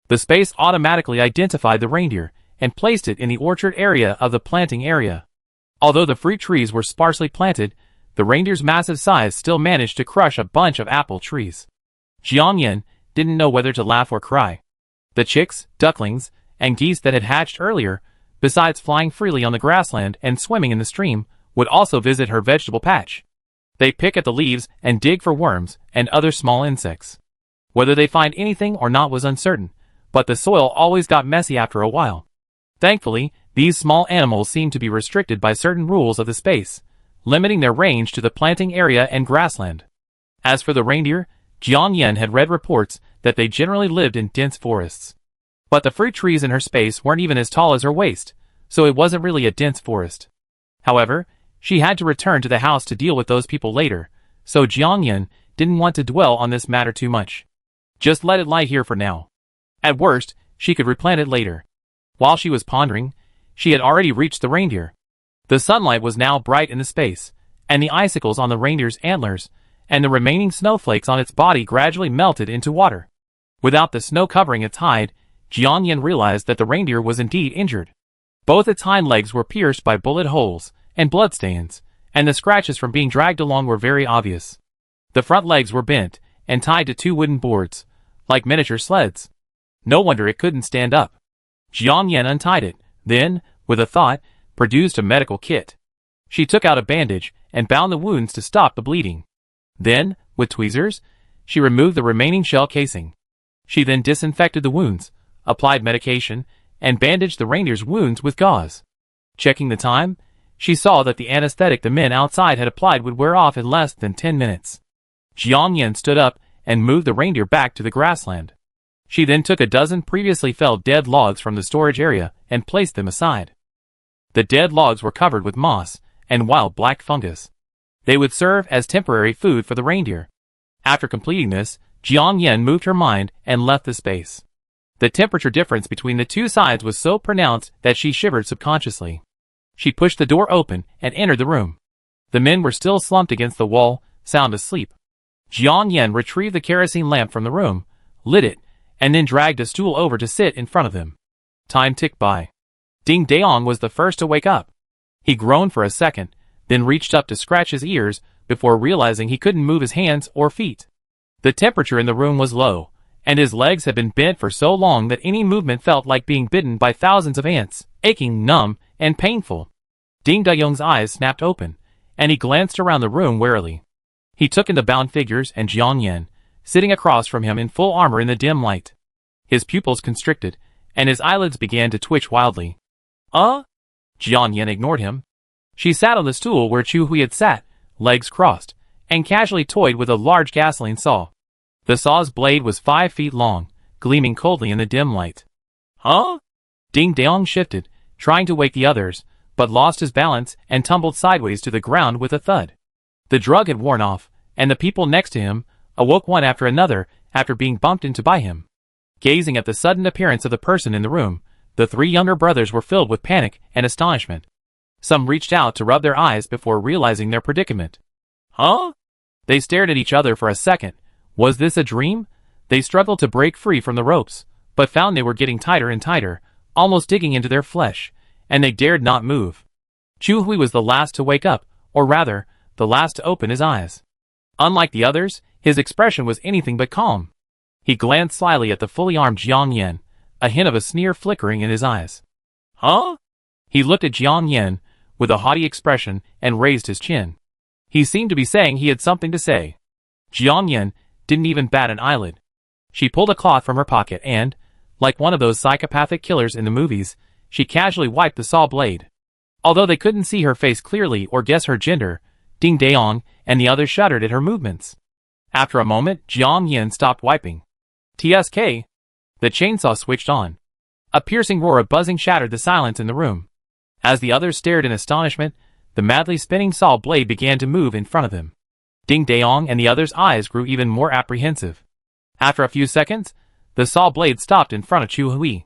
The space automatically identified the reindeer and placed it in the orchard area of the planting area. Although the fruit trees were sparsely planted, the reindeer's massive size still managed to crush a bunch of apple trees. Jiang Yan didn't know whether to laugh or cry. The chicks, ducklings, and geese that had hatched earlier, besides flying freely on the grassland and swimming in the stream, would also visit her vegetable patch. They pick at the leaves and dig for worms and other small insects. Whether they find anything or not was uncertain, but the soil always got messy after a while. Thankfully, these small animals seemed to be restricted by certain rules of the space, limiting their range to the planting area and grassland. As for the reindeer, Jiang Yan had read reports that they generally lived in dense forests. But the fruit trees in her space weren't even as tall as her waist, so it wasn't really a dense forest. However, she had to return to the house to deal with those people later, so Jiang Yan didn't want to dwell on this matter too much. Just let it lie here for now. At worst, she could replant it later. While she was pondering, she had already reached the reindeer. The sunlight was now bright in the space, and the icicles on the reindeer's antlers and the remaining snowflakes on its body gradually melted into water. Without the snow covering its hide, Jiang Yan realized that the reindeer was indeed injured. Both its hind legs were pierced by bullet holes and bloodstains, and the scratches from being dragged along were very obvious. The front legs were bent and tied to two wooden boards, like miniature sleds. No wonder it couldn't stand up. Jiang Yan untied it, then, with a thought, produced a medical kit. She took out a bandage and bound the wounds to stop the bleeding. Then, with tweezers, she removed the remaining shell casing. She then disinfected the wounds, applied medication, and bandaged the reindeer's wounds with gauze. Checking the time, she saw that the anesthetic the men outside had applied would wear off in less than 10 minutes. Jiang Yan stood up and moved the reindeer back to the grassland. She then took a dozen previously felled dead logs from the storage area and placed them aside. The dead logs were covered with moss and wild black fungus. They would serve as temporary food for the reindeer. After completing this, Jiang Yan moved her mind and left the space. The temperature difference between the two sides was so pronounced that she shivered subconsciously. She pushed the door open and entered the room. The men were still slumped against the wall, sound asleep. Jiang Yan retrieved the kerosene lamp from the room, lit it, and then dragged a stool over to sit in front of them. Time ticked by. Ding Daong was the first to wake up. He groaned for a second, then reached up to scratch his ears before realizing he couldn't move his hands or feet. The temperature in the room was low, and his legs had been bent for so long that any movement felt like being bitten by thousands of ants, aching, numb, and painful. Ding Dayong's eyes snapped open, and he glanced around the room warily. He took in the bound figures and Jiang Yan, sitting across from him in full armor in the dim light. His pupils constricted, and his eyelids began to twitch wildly. Jian Yin ignored him. She sat on the stool where Chu Hui had sat, legs crossed, and casually toyed with a large gasoline saw. The saw's blade was 5 feet long, gleaming coldly in the dim light. Ding Dong shifted, trying to wake the others, but lost his balance and tumbled sideways to the ground with a thud. The drug had worn off, and the people next to him awoke one after another after being bumped into by him. Gazing at the sudden appearance of the person in the room, the 3 younger brothers were filled with panic and astonishment. Some reached out to rub their eyes before realizing their predicament. They stared at each other for a second. Was this a dream? They struggled to break free from the ropes, but found they were getting tighter and tighter, almost digging into their flesh, and they dared not move. Chu Hui was the last to wake up, or rather, the last to open his eyes. Unlike the others, his expression was anything but calm. He glanced slyly at the fully armed Jiang Yan, a hint of a sneer flickering in his eyes. He looked at Jiang Yan with a haughty expression and raised his chin. He seemed to be saying he had something to say. Jiang Yan didn't even bat an eyelid. She pulled a cloth from her pocket and, like one of those psychopathic killers in the movies, she casually wiped the saw blade. Although they couldn't see her face clearly or guess her gender, Ding Daong and the others shuddered at her movements. After a moment, Jiang Yin stopped wiping. TSK! The chainsaw switched on. A piercing roar of buzzing shattered the silence in the room. As the others stared in astonishment, the madly spinning saw blade began to move in front of them. Ding Daong and the others' eyes grew even more apprehensive. After a few seconds, the saw blade stopped in front of Chu Hui.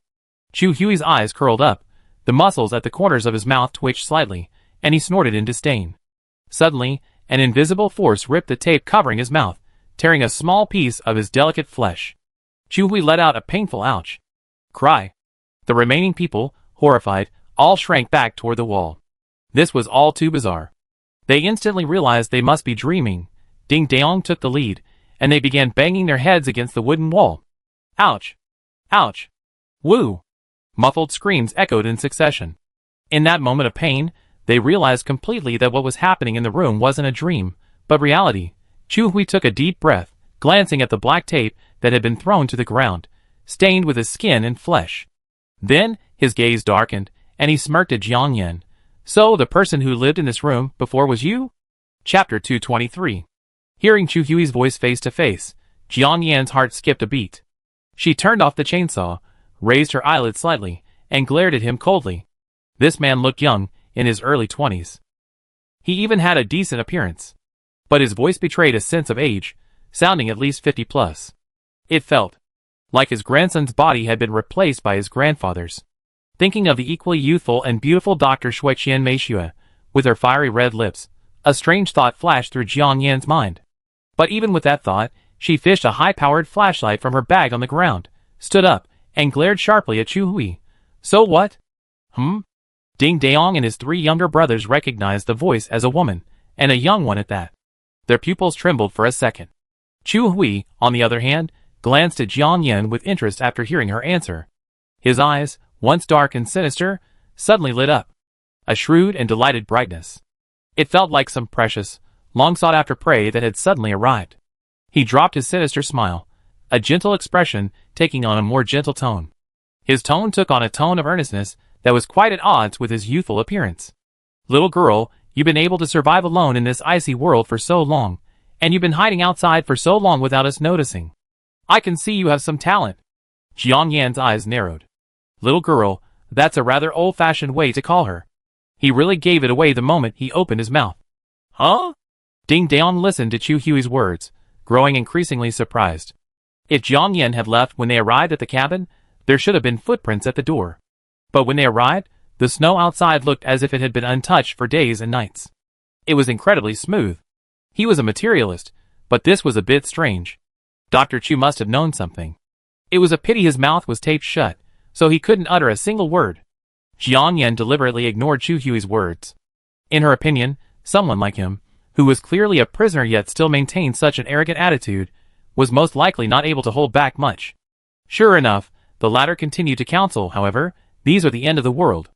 Chu Hui's eyes curled up, the muscles at the corners of his mouth twitched slightly, and he snorted in disdain. Suddenly, an invisible force ripped the tape covering his mouth, tearing a small piece of his delicate flesh. Chu Hui let out a painful ouch cry. The remaining people, horrified, all shrank back toward the wall. This was all too bizarre. They instantly realized they must be dreaming. Ding Daong took the lead, and they began banging their heads against the wooden wall. Ouch! Ouch! Woo! Muffled screams echoed in succession. In that moment of pain, they realized completely that what was happening in the room wasn't a dream, but reality. Chu Hui took a deep breath, glancing at the black tape that had been thrown to the ground, stained with his skin and flesh. Then, his gaze darkened, and he smirked at Jiang Yan. So, the person who lived in this room before was you? Chapter 223. Hearing Chu Hui's voice face to face, Jiang Yan's heart skipped a beat. She turned off the chainsaw, raised her eyelids slightly, and glared at him coldly. This man looked young, in his early 20s. He even had a decent appearance. But his voice betrayed a sense of age, sounding at least 50 plus. It felt like his grandson's body had been replaced by his grandfather's. Thinking of the equally youthful and beautiful Dr. Shuiqian Meishue, with her fiery red lips, a strange thought flashed through Jiang Yan's mind. But even with that thought, she fished a high-powered flashlight from her bag on the ground, stood up, and glared sharply at Chu Hui. So what? Ding Daong and his 3 younger brothers recognized the voice as a woman, and a young one at that. Their pupils trembled for a second. Chu Hui, on the other hand, glanced at Jiang Yan with interest after hearing her answer. His eyes, once dark and sinister, suddenly lit up. A shrewd and delighted brightness. It felt like some precious, long-sought-after prey that had suddenly arrived. He dropped his sinister smile, a gentle expression taking on a more gentle tone. His tone took on a tone of earnestness that was quite at odds with his youthful appearance. Little girl, you've been able to survive alone in this icy world for so long, and you've been hiding outside for so long without us noticing. I can see you have some talent. Jiang Yan's eyes narrowed. Little girl, that's a rather old-fashioned way to call her. He really gave it away the moment he opened his mouth. Ding Daong listened to Chu Hui's words, growing increasingly surprised. If Jiang Yan had left when they arrived at the cabin, there should have been footprints at the door. But when they arrived, the snow outside looked as if it had been untouched for days and nights. It was incredibly smooth. He was a materialist, but this was a bit strange. Dr. Chu must have known something. It was a pity his mouth was taped shut, so he couldn't utter a single word. Jiang Yan deliberately ignored Chu Hui's words. In her opinion, someone like him, who was clearly a prisoner yet still maintained such an arrogant attitude, was most likely not able to hold back much. Sure enough, the latter continued to counsel, however, these are the end of the world.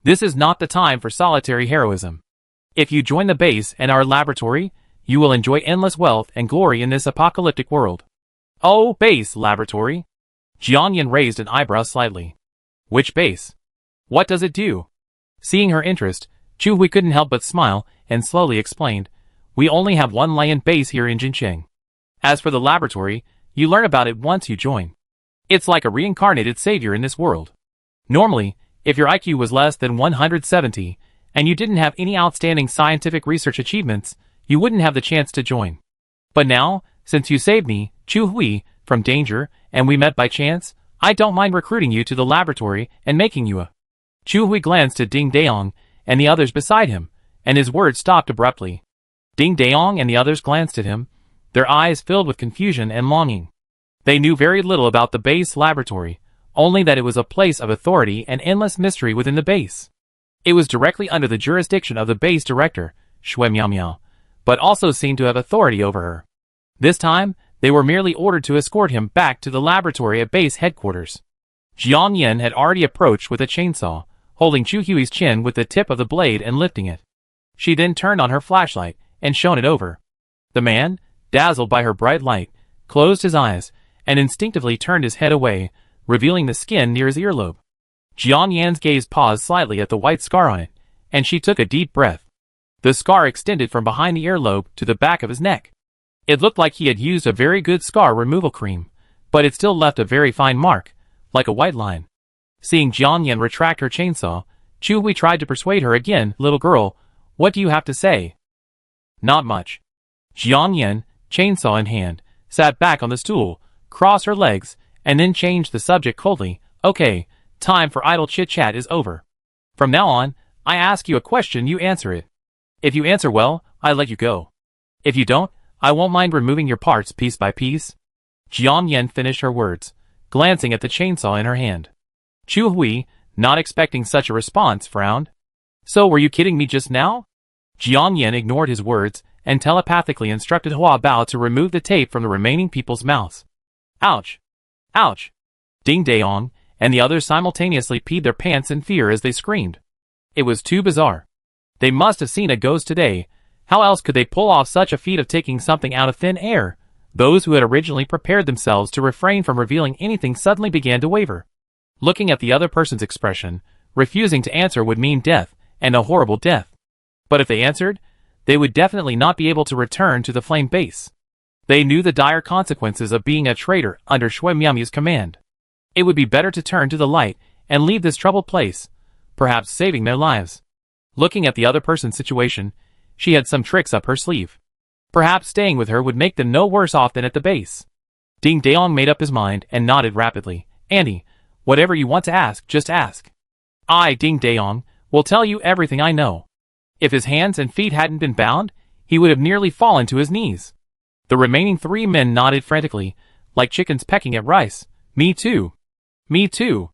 This is not the time for solitary heroism. If you join the base and our laboratory, you will enjoy endless wealth and glory in this apocalyptic world. Oh, base laboratory. Jianyan raised an eyebrow slightly. Which base? What does it do? Seeing her interest, Chu Hui couldn't help but smile and slowly explained, we only have one land base here in Jincheng. As for the laboratory, you learn about it once you join. It's like a reincarnated savior in this world. Normally, if your IQ was less than 170, and you didn't have any outstanding scientific research achievements, you wouldn't have the chance to join. But now, since you saved me, Chu Hui, from danger, and we met by chance, I don't mind recruiting you to the laboratory and making you a... Chu Hui glanced at Ding Daong and the others beside him, and his words stopped abruptly. Ding Daong and the others glanced at him, their eyes filled with confusion and longing. They knew very little about the base laboratory, only that it was a place of authority and endless mystery within the base. It was directly under the jurisdiction of the base director, Shui Miao Miao, but also seemed to have authority over her. This time, they were merely ordered to escort him back to the laboratory at base headquarters. Jiang Yen had already approached with a chainsaw, holding Chu Hui's chin with the tip of the blade and lifting it. She then turned on her flashlight and shone it over. The man, dazzled by her bright light, closed his eyes and instinctively turned his head away, revealing the skin near his earlobe. Jiang Yan's gaze paused slightly at the white scar on it, and she took a deep breath. The scar extended from behind the earlobe to the back of his neck. It looked like he had used a very good scar removal cream, but it still left a very fine mark, like a white line. Seeing Jiang Yan retract her chainsaw, Chu Hui tried to persuade her again, little girl, what do you have to say? Not much. Jiang Yan, chainsaw in hand, sat back on the stool, crossed her legs, and then changed the subject coldly. Okay, time for idle chit-chat is over. From now on, I ask you a question, you answer it. If you answer well, I let you go. If you don't, I won't mind removing your parts piece by piece. Jiang Yan finished her words, glancing at the chainsaw in her hand. Chu Hui, not expecting such a response, frowned. So were you kidding me just now? Jiang Yan ignored his words and telepathically instructed Hua Bao to remove the tape from the remaining people's mouths. Ouch! Ouch! Ding Daong and the others simultaneously peed their pants in fear as they screamed. It was too bizarre. They must have seen a ghost today. How else could they pull off such a feat of taking something out of thin air? Those who had originally prepared themselves to refrain from revealing anything suddenly began to waver. Looking at the other person's expression, refusing to answer would mean death, and a horrible death. But if they answered, they would definitely not be able to return to the flame base. They knew the dire consequences of being a traitor under Shui Miami's command. It would be better to turn to the light and leave this troubled place, perhaps saving their lives. Looking at the other person's situation, she had some tricks up her sleeve. Perhaps staying with her would make them no worse off than at the base. Ding Daong made up his mind and nodded rapidly. Andy, whatever you want to ask, just ask. I, Ding Daong, will tell you everything I know. If his hands and feet hadn't been bound, he would have nearly fallen to his knees. The remaining three men nodded frantically, like chickens pecking at rice. Me too. Me too.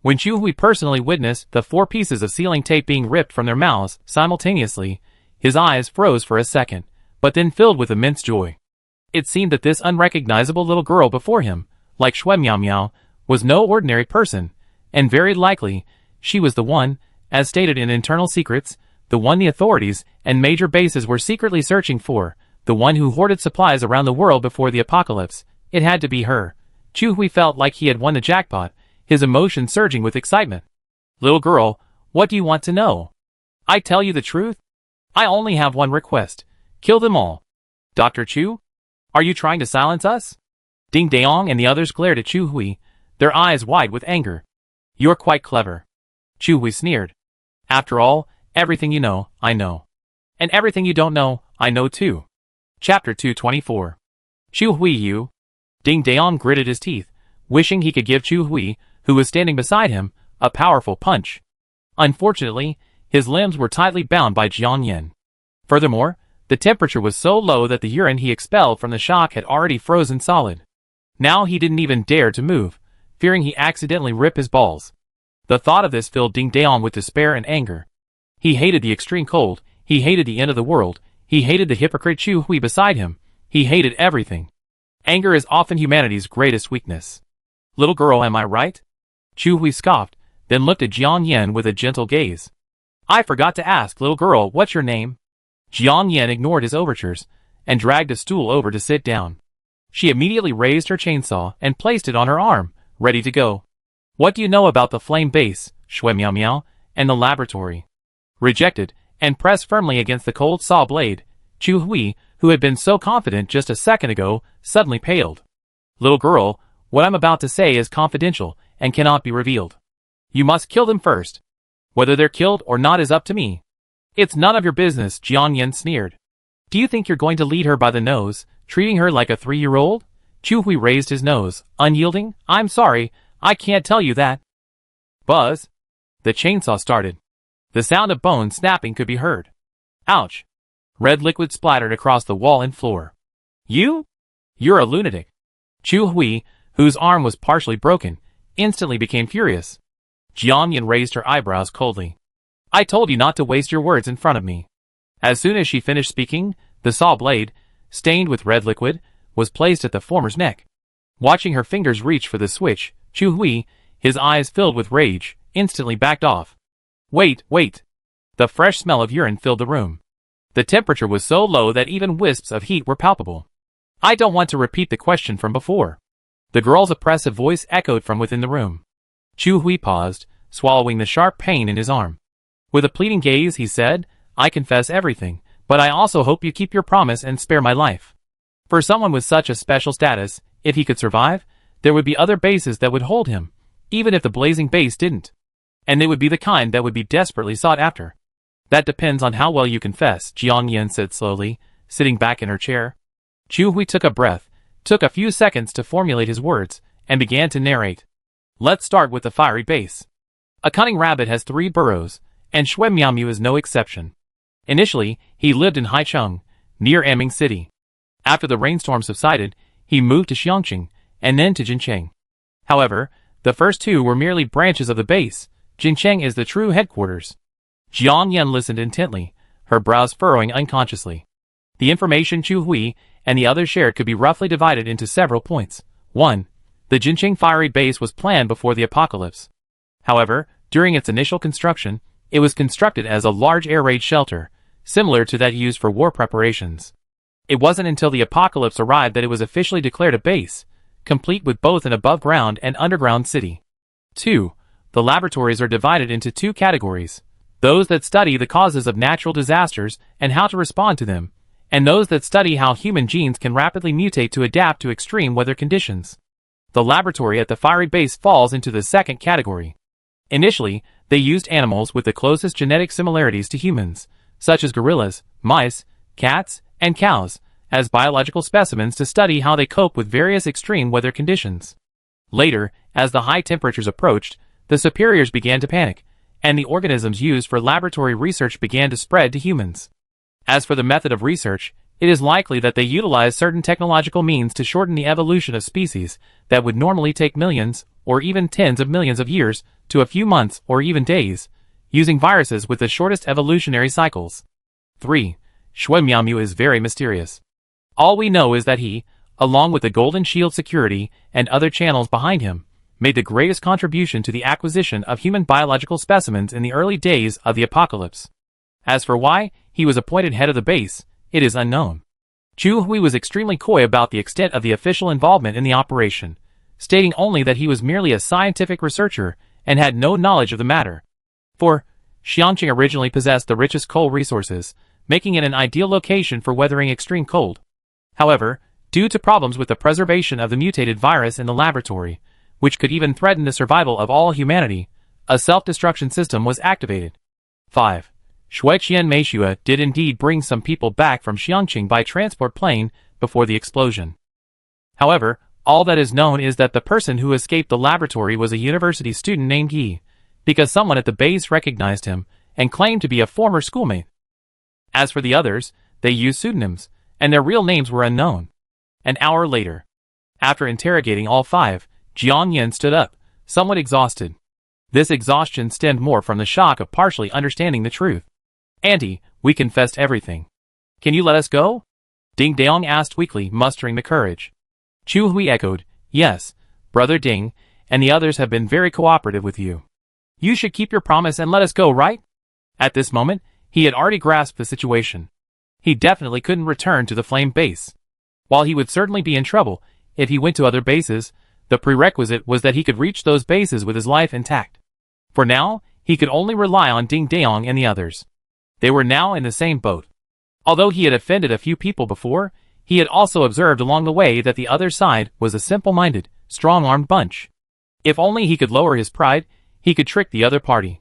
When Chu Hui personally witnessed the 4 pieces of sealing tape being ripped from their mouths simultaneously, his eyes froze for a second, but then filled with immense joy. It seemed that this unrecognizable little girl before him, like Shui Miao Miao, was no ordinary person, and very likely, she was the one, as stated in Internal Secrets, the one the authorities and major bases were secretly searching for, the one who hoarded supplies around the world before the apocalypse. It had to be her. Chu Hui felt like he had won the jackpot, his emotions surging with excitement. Little girl, what do you want to know? I tell you the truth? I only have one request. Kill them all. Dr. Chu? Are you trying to silence us? Ding Daong and the others glared at Chu Hui, their eyes wide with anger. You're quite clever. Chu Hui sneered. After all, everything you know, I know. And everything you don't know, I know too. Chapter 224. Chu Hui you. Ding Daong gritted his teeth, wishing he could give Chu Hui, who was standing beside him, a powerful punch. Unfortunately, his limbs were tightly bound by Jiang Yan. Furthermore, the temperature was so low that the urine he expelled from the shock had already frozen solid. Now he didn't even dare to move, fearing he accidentally rip his balls. The thought of this filled Ding Daong with despair and anger. He hated the extreme cold, he hated the end of the world, he hated the hypocrite Chu Hui beside him, he hated everything. Anger is often humanity's greatest weakness. Little girl, am I right? Chu Hui scoffed, then looked at Jiang Yan with a gentle gaze. I forgot to ask, little girl, what's your name? Jiang Yan ignored his overtures, and dragged a stool over to sit down. She immediately raised her chainsaw and placed it on her arm, ready to go. What do you know about the flame base, Shui Miao Miao, and the laboratory? Rejected, and pressed firmly against the cold saw blade, Chu Hui, who had been so confident just a second ago, suddenly paled. Little girl, what I'm about to say is confidential and cannot be revealed. You must kill them first. Whether they're killed or not is up to me. It's none of your business, Jiang Yan sneered. Do you think you're going to lead her by the nose, treating her like a 3-year-old? Chu Hui raised his nose, unyielding. I'm sorry, I can't tell you that. Buzz. The chainsaw started. The sound of bones snapping could be heard. Ouch. Red liquid splattered across the wall and floor. You're a lunatic. Chu Hui, whose arm was partially broken, instantly became furious. Jiang Yan raised her eyebrows coldly. I told you not to waste your words in front of me. As soon as she finished speaking, the saw blade, stained with red liquid, was placed at the former's neck. Watching her fingers reach for the switch, Chu Hui, his eyes filled with rage, instantly backed off. Wait. The fresh smell of urine filled the room. The temperature was so low that even wisps of heat were palpable. I don't want to repeat the question from before. The girl's oppressive voice echoed from within the room. Chu Hui paused, swallowing the sharp pain in his arm. With a pleading gaze, he said, I confess everything, but I also hope you keep your promise and spare my life. For someone with such a special status, if he could survive, there would be other bases that would hold him, even if the blazing base didn't. And they would be the kind that would be desperately sought after. That depends on how well you confess, Jiang Yan said slowly, sitting back in her chair. Chu Hui took a breath, took a few seconds to formulate his words, and began to narrate. Let's start with the fiery base. A cunning rabbit has 3 burrows, and Shui Miaomiu is no exception. Initially, he lived in Haicheng, near Anming City. After the rainstorm subsided, he moved to Xiangqing, and then to Jincheng. However, the first 2 were merely branches of the base. Jincheng is the true headquarters. Jiang Yan listened intently, her brows furrowing unconsciously. The information Chu Hui and the others shared could be roughly divided into several points. 1. The Jincheng fiery base was planned before the apocalypse. However, during its initial construction, it was constructed as a large air raid shelter, similar to that used for war preparations. It wasn't until the apocalypse arrived that it was officially declared a base, complete with both an above-ground and underground city. 2. The laboratories are divided into 2 categories. Those that study the causes of natural disasters and how to respond to them, and those that study how human genes can rapidly mutate to adapt to extreme weather conditions. The laboratory at the fiery base falls into the second category. Initially, they used animals with the closest genetic similarities to humans, such as gorillas, mice, cats, and cows, as biological specimens to study how they cope with various extreme weather conditions. Later, as the high temperatures approached, the superiors began to panic, and the organisms used for laboratory research began to spread to humans. As for the method of research, it is likely that they utilized certain technological means to shorten the evolution of species that would normally take millions, or even tens of millions of years, to a few months or even days, using viruses with the shortest evolutionary cycles. 3. Shui Miaomiu is very mysterious. All we know is that he, along with the Golden Shield security and other channels behind him, made the greatest contribution to the acquisition of human biological specimens in the early days of the apocalypse. As for why he was appointed head of the base, it is unknown. Chu Hui was extremely coy about the extent of the official involvement in the operation, stating only that he was merely a scientific researcher and had no knowledge of the matter. 4. Xiangqing originally possessed the richest coal resources, making it an ideal location for weathering extreme cold. However, due to problems with the preservation of the mutated virus in the laboratory, which could even threaten the survival of all humanity, a self-destruction system was activated. 5. Shuiqian Meishua did indeed bring some people back from Xiangqing by transport plane before the explosion. However, all that is known is that the person who escaped the laboratory was a university student named Yi, because someone at the base recognized him and claimed to be a former schoolmate. As for the others, they used pseudonyms, and their real names were unknown. An hour later, after interrogating all 5, Jiang Yan stood up, somewhat exhausted. This exhaustion stemmed more from the shock of partially understanding the truth. Auntie, we confessed everything. Can you let us go? Ding Dong asked weakly, mustering the courage. Chu Hui echoed, yes, Brother Ding, and the others have been very cooperative with you. You should keep your promise and let us go, right? At this moment, he had already grasped the situation. He definitely couldn't return to the flame base. While he would certainly be in trouble if he went to other bases, the prerequisite was that he could reach those bases with his life intact. For now, he could only rely on Ding Daong and the others. They were now in the same boat. Although he had offended a few people before, he had also observed along the way that the other side was a simple-minded, strong-armed bunch. If only he could lower his pride, he could trick the other party.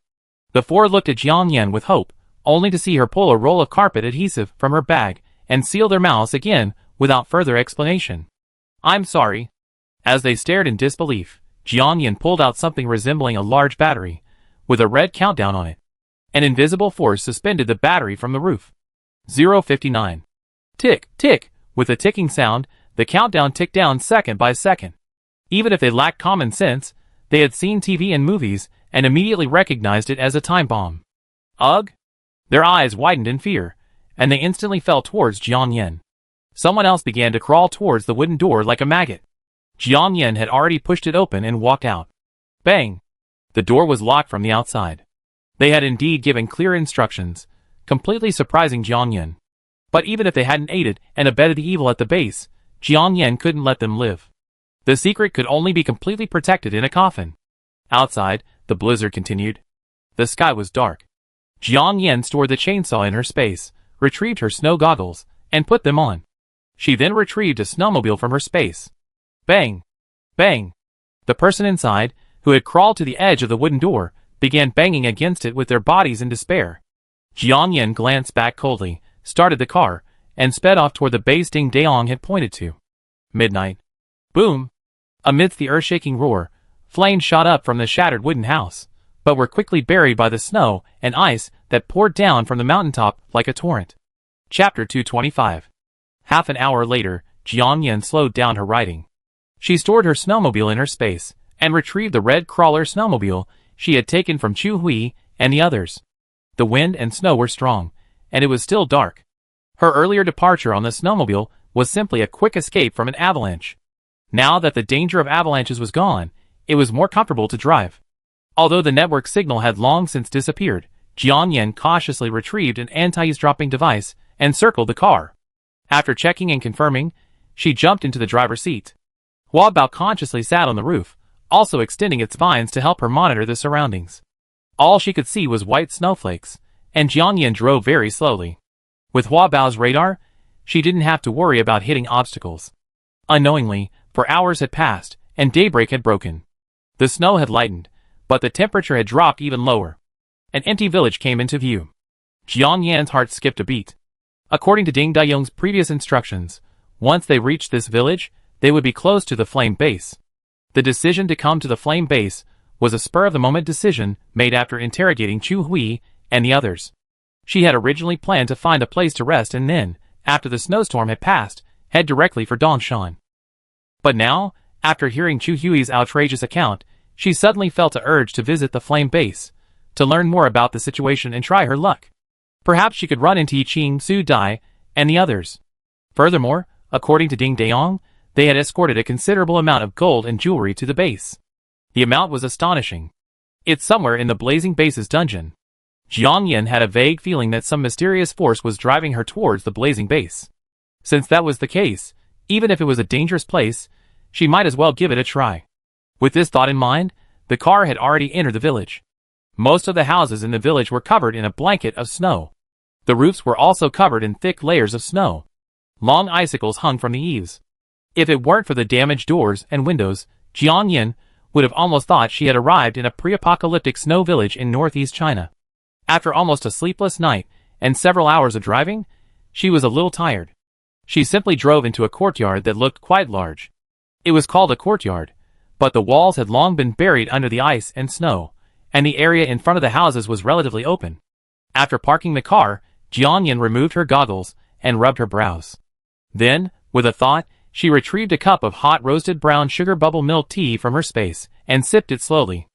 The four looked at Jiang Yan with hope, only to see her pull a roll of carpet adhesive from her bag and seal their mouths again without further explanation. "I'm sorry." As they stared in disbelief, Jiang Yan pulled out something resembling a large battery, with a red countdown on it. An invisible force suspended the battery from the roof. 0:59. Tick, tick. With a ticking sound, the countdown ticked down second by second. Even if they lacked common sense, they had seen TV and movies and immediately recognized it as a time bomb. Ugh! Their eyes widened in fear, and they instantly fell towards Jiang Yan. Someone else began to crawl towards the wooden door like a maggot. Jiang Yan had already pushed it open and walked out. Bang! The door was locked from the outside. They had indeed given clear instructions, completely surprising Jiang Yan. But even if they hadn't aided and abetted the evil at the base, Jiang Yan couldn't let them live. The secret could only be completely protected in a coffin. Outside, the blizzard continued. The sky was dark. Jiang Yan stored the chainsaw in her space, retrieved her snow goggles, and put them on. She then retrieved a snowmobile from her space. Bang! Bang! The person inside, who had crawled to the edge of the wooden door, began banging against it with their bodies in despair. Jiang Yan glanced back coldly, started the car, and sped off toward the base Ding Daong had pointed to. Midnight. Boom! Amidst the earth-shaking roar, flames shot up from the shattered wooden house, but were quickly buried by the snow and ice that poured down from the mountaintop like a torrent. Chapter 225. Half an hour later, Jiang Yan slowed down her riding. She stored her snowmobile in her space, and retrieved the red crawler snowmobile she had taken from Chu Hui and the others. The wind and snow were strong, and it was still dark. Her earlier departure on the snowmobile was simply a quick escape from an avalanche. Now that the danger of avalanches was gone, it was more comfortable to drive. Although the network signal had long since disappeared, Jiang Yan cautiously retrieved an anti-eavesdropping device and circled the car. After checking and confirming, she jumped into the driver's seat. Hua Bao consciously sat on the roof, also extending its vines to help her monitor the surroundings. All she could see was white snowflakes, and Jiang Yan drove very slowly. With Hua Bao's radar, she didn't have to worry about hitting obstacles. Unknowingly, for hours had passed, and daybreak had broken. The snow had lightened, but the temperature had dropped even lower. An empty village came into view. Jiang Yan's heart skipped a beat. According to Ding Daong's previous instructions, once they reached this village, they would be close to the flame base. The decision to come to the flame base was a spur-of-the-moment decision made after interrogating Chu Hui and the others. She had originally planned to find a place to rest and then, after the snowstorm had passed, head directly for Dongshan. But now, after hearing Chu Hui's outrageous account, she suddenly felt an urge to visit the flame base, to learn more about the situation and try her luck. Perhaps she could run into Yiqing, Su Dai, and the others. Furthermore, according to Ding Daong, they had escorted a considerable amount of gold and jewelry to the base. The amount was astonishing. It's somewhere in the Blazing Base's dungeon. Jiang Yan had a vague feeling that some mysterious force was driving her towards the Blazing Base. Since that was the case, even if it was a dangerous place, she might as well give it a try. With this thought in mind, the car had already entered the village. Most of the houses in the village were covered in a blanket of snow. The roofs were also covered in thick layers of snow. Long icicles hung from the eaves. If it weren't for the damaged doors and windows, Jiang Yan would have almost thought she had arrived in a pre-apocalyptic snow village in northeast China. After almost a sleepless night and several hours of driving, she was a little tired. She simply drove into a courtyard that looked quite large. It was called a courtyard, but the walls had long been buried under the ice and snow, and the area in front of the houses was relatively open. After parking the car, Jiang Yan removed her goggles and rubbed her brows. Then, with a thought, she retrieved a cup of hot roasted brown sugar bubble milk tea from her space and sipped it slowly.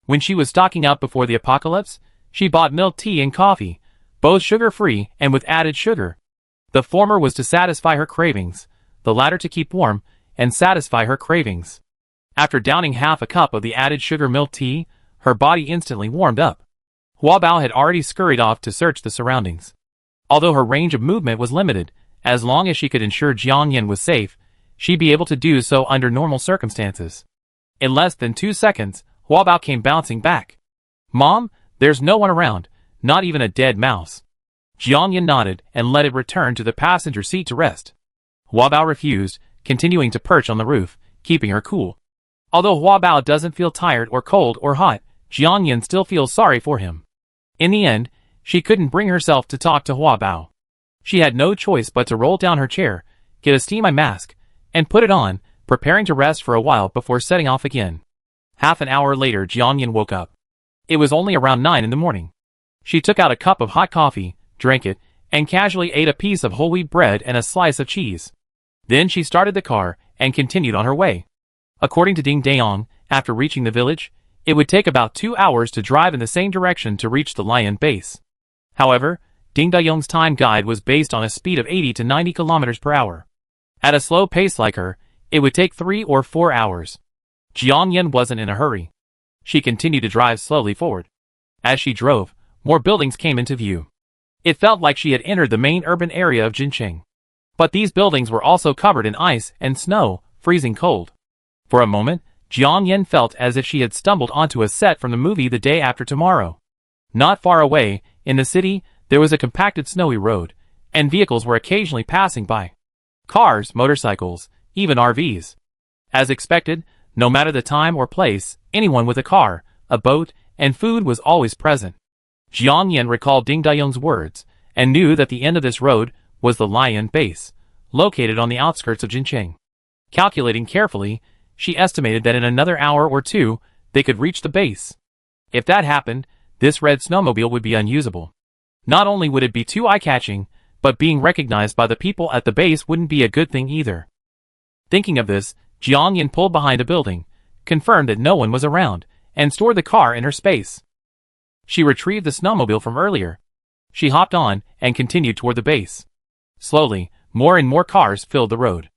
When she was stocking up before the apocalypse, she bought milk tea and coffee, both sugar-free and with added sugar. The former was to satisfy her cravings, the latter to keep warm and satisfy her cravings. After downing half a cup of the added sugar milk tea, her body instantly warmed up. Hua Bao had already scurried off to search the surroundings. Although her range of movement was limited, As long as she could ensure Jiang Yin was safe, she'd be able to do so under normal circumstances. In less than 2 seconds, Hua Bao came bouncing back. "Mom, there's no one around, not even a dead mouse." Jiang Yin nodded and let it return to the passenger seat to rest. Hua Bao refused, continuing to perch on the roof, keeping her cool. Although Hua Bao doesn't feel tired or cold or hot, Jiang Yin still feels sorry for him. In the end, she couldn't bring herself to talk to Hua Bao. She had no choice but to roll down her chair, get a steam eye mask, and put it on, preparing to rest for a while before setting off again. Half an hour later, Jiang Yin woke up. It was only around 9 in the morning. She took out a cup of hot coffee, drank it, and casually ate a piece of whole wheat bread and a slice of cheese. Then she started the car and continued on her way. According to Ding Dayong, after reaching the village, it would take about 2 hours to drive in the same direction to reach the Lion base. However, Ding Dayong's time guide was based on a speed of 80 to 90 kilometers per hour. At a slow pace like her, it would take 3 or 4 hours. Jiang Yin wasn't in a hurry. She continued to drive slowly forward. As she drove, more buildings came into view. It felt like she had entered the main urban area of Jincheng. But these buildings were also covered in ice and snow, freezing cold. For a moment, Jiang Yin felt as if she had stumbled onto a set from the movie The Day After Tomorrow. Not far away, in the city, there was a compacted snowy road, and vehicles were occasionally passing by. Cars, motorcycles, even RVs. As expected, no matter the time or place, anyone with a car, a boat, and food was always present. Jiang Yin recalled Ding Dayong's words, and knew that the end of this road was the Lion base, located on the outskirts of Jincheng. Calculating carefully, she estimated that in another hour or two, they could reach the base. If that happened, this red snowmobile would be unusable. Not only would it be too eye-catching, but being recognized by the people at the base wouldn't be a good thing either. Thinking of this, Jiang Yin pulled behind a building, confirmed that no one was around, and stored the car in her space. She retrieved the snowmobile from earlier. She hopped on and continued toward the base. Slowly, more and more cars filled the road.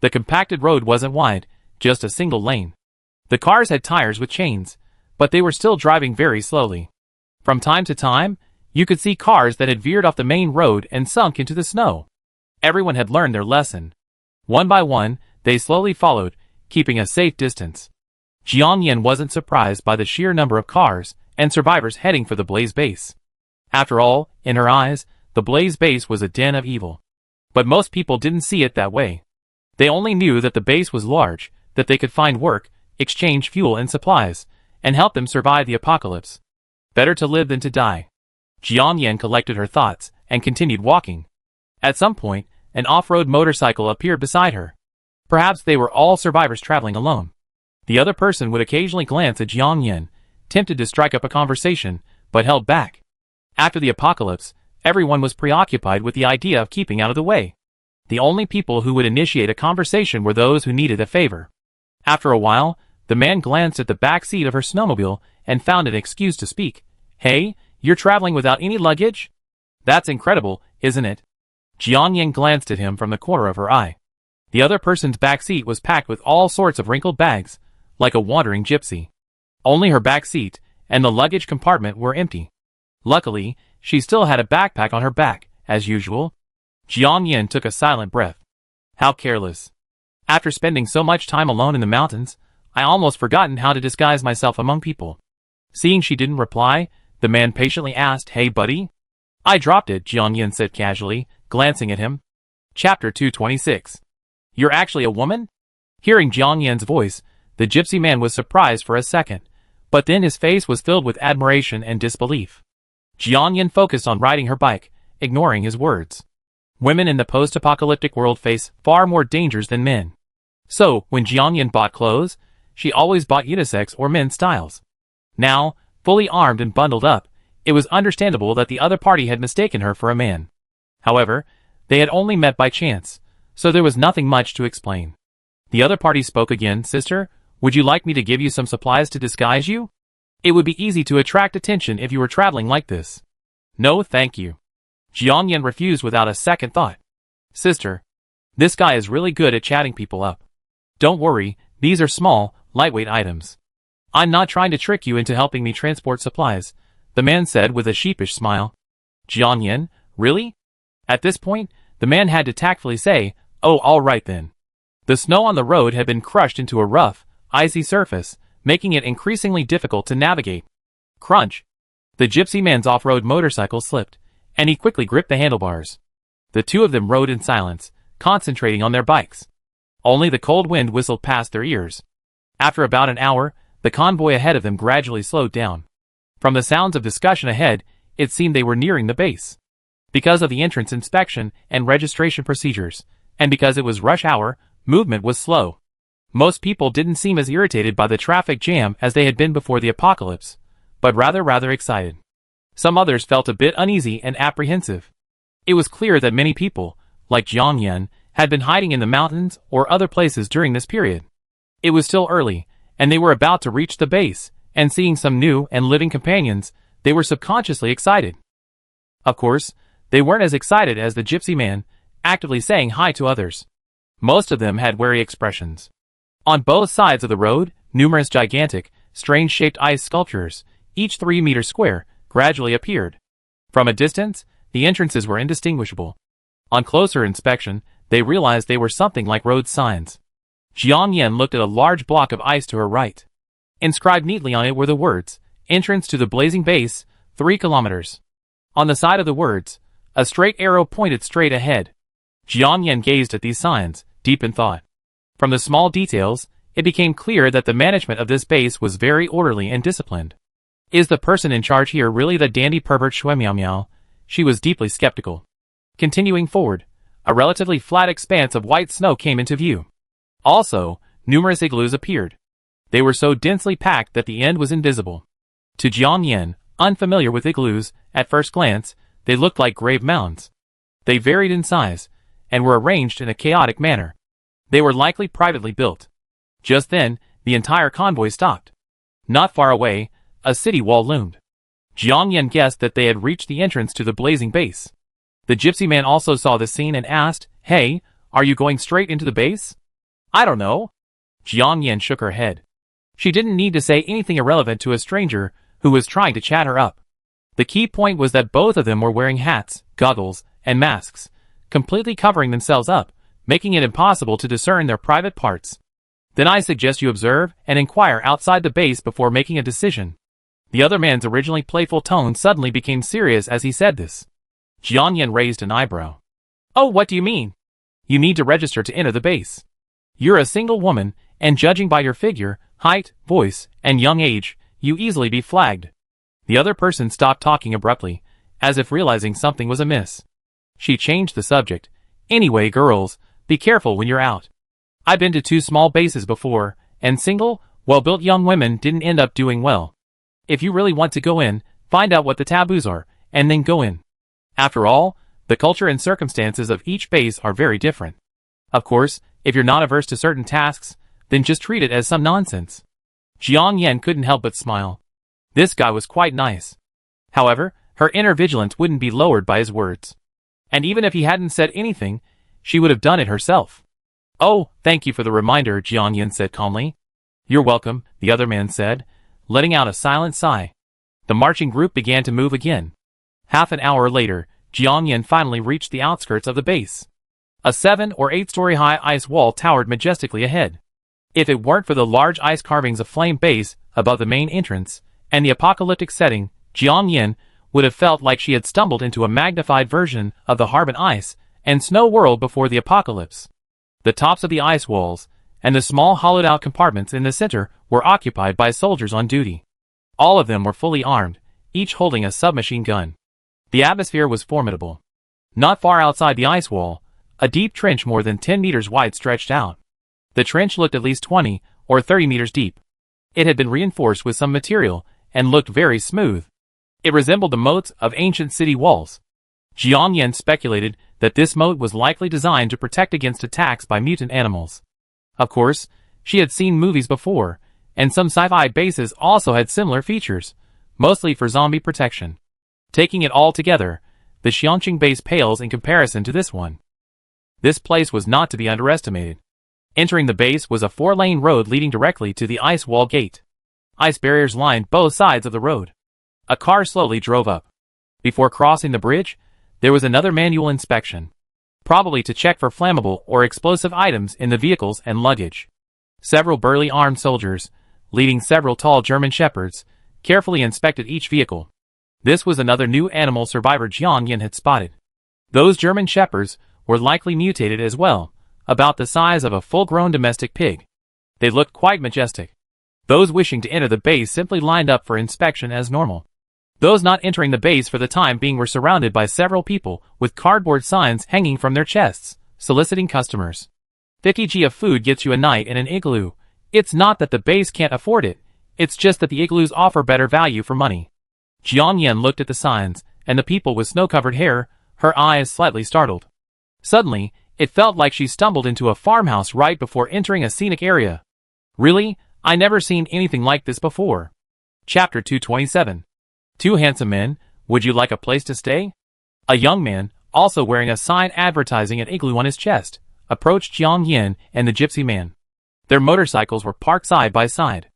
The compacted road wasn't wide, just a single lane. The cars had tires with chains, but they were still driving very slowly. From time to time, you could see cars that had veered off the main road and sunk into the snow. Everyone had learned their lesson. One by one, they slowly followed, keeping a safe distance. Jiang Yin wasn't surprised by the sheer number of cars and survivors heading for the Blaze base. After all, in her eyes, the Blaze base was a den of evil. But most people didn't see it that way. They only knew that the base was large, that they could find work, exchange fuel and supplies, and help them survive the apocalypse. Better to live than to die. Jiang Yin collected her thoughts and continued walking. At some point, an off-road motorcycle appeared beside her. Perhaps they were all survivors traveling alone. The other person would occasionally glance at Jiang Yin, tempted to strike up a conversation, but held back. After the apocalypse, everyone was preoccupied with the idea of keeping out of the way. The only people who would initiate a conversation were those who needed a favor. After a while, the man glanced at the back seat of her snowmobile and found an excuse to speak. "Hey, you're traveling without any luggage? That's incredible, isn't it?" Jiang Yin glanced at him from the corner of her eye. The other person's back seat was packed with all sorts of wrinkled bags, like a wandering gypsy. Only her back seat and the luggage compartment were empty. Luckily, she still had a backpack on her back, as usual. Jiang Yin took a silent breath. How careless. After spending so much time alone in the mountains, I almost forgotten how to disguise myself among people. Seeing she didn't reply, the man patiently asked, "Hey buddy?" "I dropped it," Jiang Yin said casually, glancing at him. Chapter 226. You're actually a woman? Hearing Jiang Yin's voice, the gypsy man was surprised for a second, but then his face was filled with admiration and disbelief. Jiang Yin focused on riding her bike, ignoring his words. Women in the post-apocalyptic world face far more dangers than men. So, when Jiang Yin bought clothes, she always bought unisex or men's styles. Now, fully armed and bundled up, it was understandable that the other party had mistaken her for a man. However, they had only met by chance, so there was nothing much to explain. The other party spoke again. "Sister, would you like me to give you some supplies to disguise you? It would be easy to attract attention if you were traveling like this." "No, thank you." Jiang Yin refused without a second thought. "Sister, this guy is really good at chatting people up. Don't worry, these are small, lightweight items. I'm not trying to trick you into helping me transport supplies," the man said with a sheepish smile. Jiang Yin, really? At this point, The man had to tactfully say, "Oh, all right then." The snow on the road had been crushed into a rough, icy surface, making it increasingly difficult to navigate. Crunch! The gypsy man's off-road motorcycle slipped, and he quickly gripped the handlebars. The two of them rode in silence, concentrating on their bikes. Only the cold wind whistled past their ears. After about an hour, the convoy ahead of them gradually slowed down. From the sounds of discussion ahead, it seemed they were nearing the base. Because of the entrance inspection and registration procedures, and because it was rush hour, movement was slow. Most people didn't seem as irritated by the traffic jam as they had been before the apocalypse, but rather excited. Some others felt a bit uneasy and apprehensive. It was clear that many people, like Jiang Yan, had been hiding in the mountains or other places during this period. It was still early, and they were about to reach the base, and seeing some new and living companions, they were subconsciously excited. Of course, they weren't as excited as the gypsy man, actively saying hi to others. Most of them had wary expressions. On both sides of the road, numerous gigantic, strange-shaped ice sculptures, each 3 meters square, gradually appeared. From a distance, the entrances were indistinguishable. On closer inspection, they realized they were something like road signs. Jiang Yan looked at a large block of ice to her right. Inscribed neatly on it were the words, "Entrance to the blazing base, 3 kilometers." On the side of the words, a straight arrow pointed straight ahead. Jiang Yan gazed at these signs, deep in thought. From the small details, it became clear that the management of this base was very orderly and disciplined. Is the person in charge here really the dandy pervert Shuemiao? She was deeply skeptical. Continuing forward, a relatively flat expanse of white snow came into view. Also, numerous igloos appeared. They were so densely packed that the end was invisible. To Jiang Yan, unfamiliar with igloos, at first glance, they looked like grave mounds. They varied in size, and were arranged in a chaotic manner. They were likely privately built. Just then, the entire convoy stopped. Not far away, a city wall loomed. Jiang Yan guessed that they had reached the entrance to the blazing base. The gypsy man also saw the scene and asked, "Hey, are you going straight into the base?" "I don't know." Jiang Yan shook her head. She didn't need to say anything irrelevant to a stranger who was trying to chat her up. The key point was that both of them were wearing hats, goggles, and masks, completely covering themselves up, making it impossible to discern their private parts. "Then I suggest you observe and inquire outside the base before making a decision." The other man's originally playful tone suddenly became serious as he said this. Jiang Yan raised an eyebrow. "Oh, what do you mean?" "You need to register to enter the base. You're a single woman, and judging by your figure, height, voice, and young age, you easily be flagged." The other person stopped talking abruptly, as if realizing something was amiss. She changed the subject. "Anyway, girls, be careful when you're out. I've been to 2 small bases before, and single, well-built young women didn't end up doing well. If you really want to go in, find out what the taboos are, and then go in. After all, the culture and circumstances of each base are very different. Of course, if you're not averse to certain tasks, then just treat it as some nonsense." Jiang Yan couldn't help but smile. This guy was quite nice. However, her inner vigilance wouldn't be lowered by his words. And even if he hadn't said anything, she would have done it herself. "Oh, thank you for the reminder," Jiang Yan said calmly. "You're welcome," the other man said, letting out a silent sigh. The marching group began to move again. Half an hour later, Jiang Yan finally reached the outskirts of the base. A 7 or 8-story high ice wall towered majestically ahead. If it weren't for the large ice carvings of flame base above the main entrance, and the apocalyptic setting, Jiang Yan would have felt like she had stumbled into a magnified version of the Harbin ice and snow world before the apocalypse. The tops of the ice walls, and the small hollowed-out compartments in the center were occupied by soldiers on duty. All of them were fully armed, each holding a submachine gun. The atmosphere was formidable. Not far outside the ice wall, a deep trench more than 10 meters wide stretched out. The trench looked at least 20 or 30 meters deep. It had been reinforced with some material and looked very smooth. It resembled the moats of ancient city walls. Jiang Yan speculated that this moat was likely designed to protect against attacks by mutant animals. Of course, she had seen movies before, and some sci-fi bases also had similar features, mostly for zombie protection. Taking it all together, the Xiangqing base pales in comparison to this one. This place was not to be underestimated. Entering the base was a 4-lane road leading directly to the ice wall gate. Ice barriers lined both sides of the road. A car slowly drove up. Before crossing the bridge, there was another manual inspection. probably to check for flammable or explosive items in the vehicles and luggage. Several burly armed soldiers, leading several tall German shepherds, carefully inspected each vehicle. This was another new animal survivor Jiang Yin had spotted. Those German shepherds were likely mutated as well, about the size of a full-grown domestic pig. They looked quite majestic. Those wishing to enter the base simply lined up for inspection as normal. Those not entering the base for the time being were surrounded by several people with cardboard signs hanging from their chests, soliciting customers. 50g of food gets you a night in an igloo. It's not that the base can't afford it, it's just that the igloos offer better value for money. Jiang Yin looked at the signs, and the people with snow-covered hair, her eyes slightly startled. Suddenly, it felt like she stumbled into a farmhouse right before entering a scenic area. Really? I never seen anything like this before. Chapter 227. Two handsome men, would you like a place to stay? A young man, also wearing a sign advertising an igloo on his chest, approached Jiang Yin and the gypsy man. Their motorcycles were parked side by side.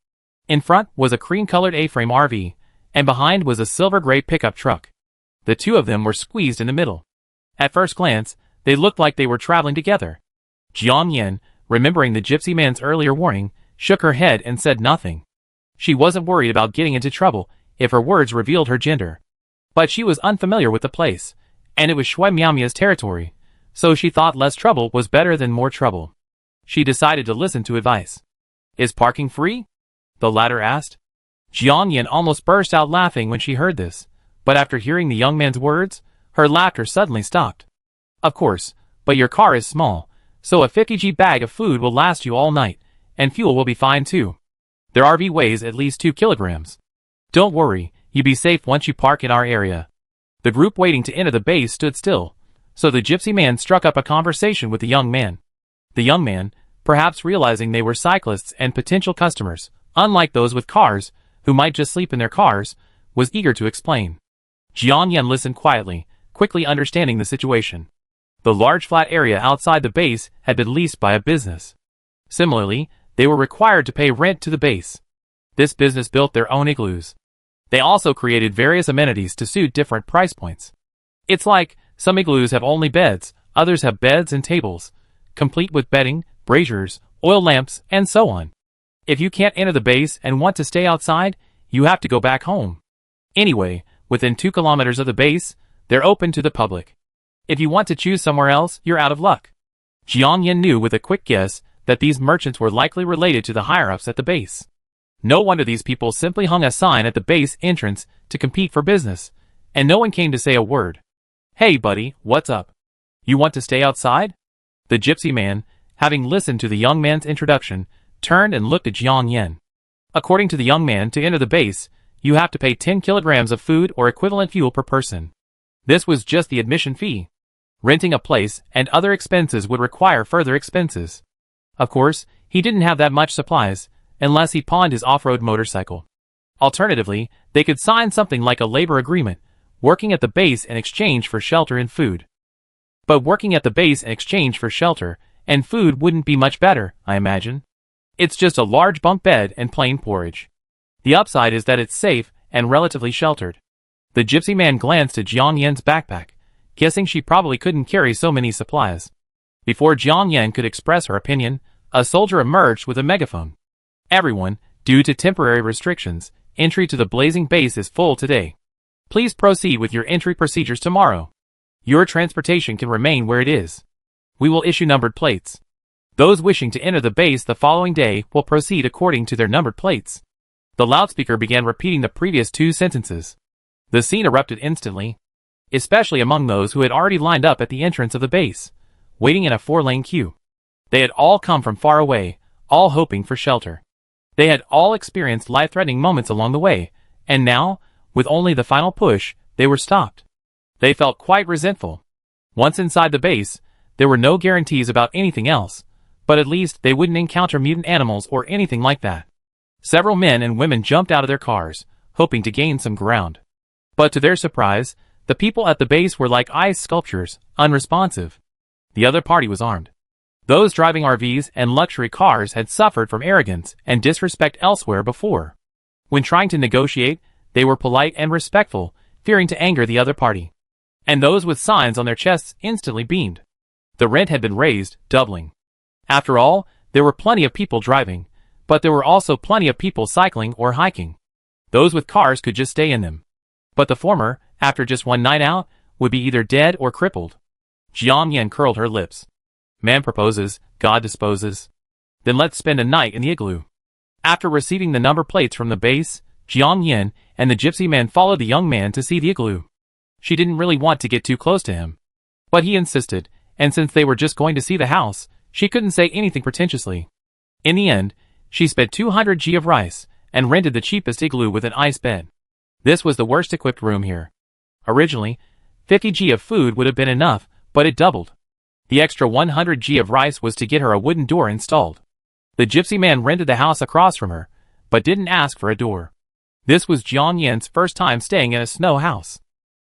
In front was a cream-colored A-frame RV, and behind was a silver-gray pickup truck. The two of them were squeezed in the middle. At first glance, they looked like they were traveling together. Jiang Yin, remembering the gypsy man's earlier warning, shook her head and said nothing. She wasn't worried about getting into trouble if her words revealed her gender. But she was unfamiliar with the place, and it was Shui Miaomia's territory, so she thought less trouble was better than more trouble. She decided to listen to advice. Is parking free? The latter asked. Jiang Yin almost burst out laughing when she heard this, but after hearing the young man's words, her laughter suddenly stopped. Of course, but your car is small, so a 50g bag of food will last you all night, and fuel will be fine too. Their RV weighs at least 2 kilograms. Don't worry, you'll be safe once you park in our area. The group waiting to enter the base stood still, so the gypsy man struck up a conversation with the young man. The young man, perhaps realizing they were cyclists and potential customers, unlike those with cars, who might just sleep in their cars, was eager to explain. Jiang Yin listened quietly, quickly understanding the situation. The large flat area outside the base had been leased by a business. Similarly, they were required to pay rent to the base. This business built their own igloos. They also created various amenities to suit different price points. It's like, some igloos have only beds, others have beds and tables, complete with bedding, braziers, oil lamps, and so on. If you can't enter the base and want to stay outside, you have to go back home. Anyway, within 2 kilometers of the base, they're open to the public. If you want to choose somewhere else, you're out of luck. Jiang Yin knew with a quick guess that these merchants were likely related to the higher-ups at the base. No wonder these people simply hung a sign at the base entrance to compete for business, and no one came to say a word. Hey buddy, what's up? You want to stay outside? The gypsy man, having listened to the young man's introduction, turned and looked at Jiang Yin. According to the young man, to enter the base, you have to pay 10 kilograms of food or equivalent fuel per person. This was just the admission fee. Renting a place and other expenses would require further expenses. Of course, he didn't have that much supplies, unless he pawned his off-road motorcycle. Alternatively, they could sign something like a labor agreement, working at the base in exchange for shelter and food. But working at the base in exchange for shelter and food wouldn't be much better, I imagine. It's just a large bunk bed and plain porridge. The upside is that it's safe and relatively sheltered. The gypsy man glanced at Jiang Yin's backpack, guessing she probably couldn't carry so many supplies. Before Jiang Yin could express her opinion, a soldier emerged with a megaphone. Everyone, due to temporary restrictions, entry to the blazing base is full today. Please proceed with your entry procedures tomorrow. Your transportation can remain where it is. We will issue numbered plates. Those wishing to enter the base the following day will proceed according to their numbered plates. The loudspeaker began repeating the previous 2 sentences. The scene erupted instantly, especially among those who had already lined up at the entrance of the base, waiting in a 4-lane queue. They had all come from far away, all hoping for shelter. They had all experienced life-threatening moments along the way, and now, with only the final push, they were stopped. They felt quite resentful. Once inside the base, there were no guarantees about anything else, but at least they wouldn't encounter mutant animals or anything like that. Several men and women jumped out of their cars, hoping to gain some ground. But to their surprise, the people at the base were like ice sculptures, unresponsive. The other party was armed. Those driving RVs and luxury cars had suffered from arrogance and disrespect elsewhere before. When trying to negotiate, they were polite and respectful, fearing to anger the other party. And those with signs on their chests instantly beamed. The rent had been raised, doubling. After all, there were plenty of people driving, but there were also plenty of people cycling or hiking. Those with cars could just stay in them. But the former, after just one night out, would be either dead or crippled. Jiang Yan curled her lips. Man proposes, God disposes. Then let's spend a night in the igloo. After receiving the number plates from the base, Jiang Yan and the gypsy man followed the young man to see the igloo. She didn't really want to get too close to him. But he insisted, and since they were just going to see the house, she couldn't say anything pretentiously. In the end, she spent 200 G of rice, and rented the cheapest igloo with an ice bed. This was the worst equipped room here. Originally, 50 G of food would have been enough, but it doubled. The extra 100 G of rice was to get her a wooden door installed. The gypsy man rented the house across from her, but didn't ask for a door. This was Jiang Yan's first time staying in a snow house.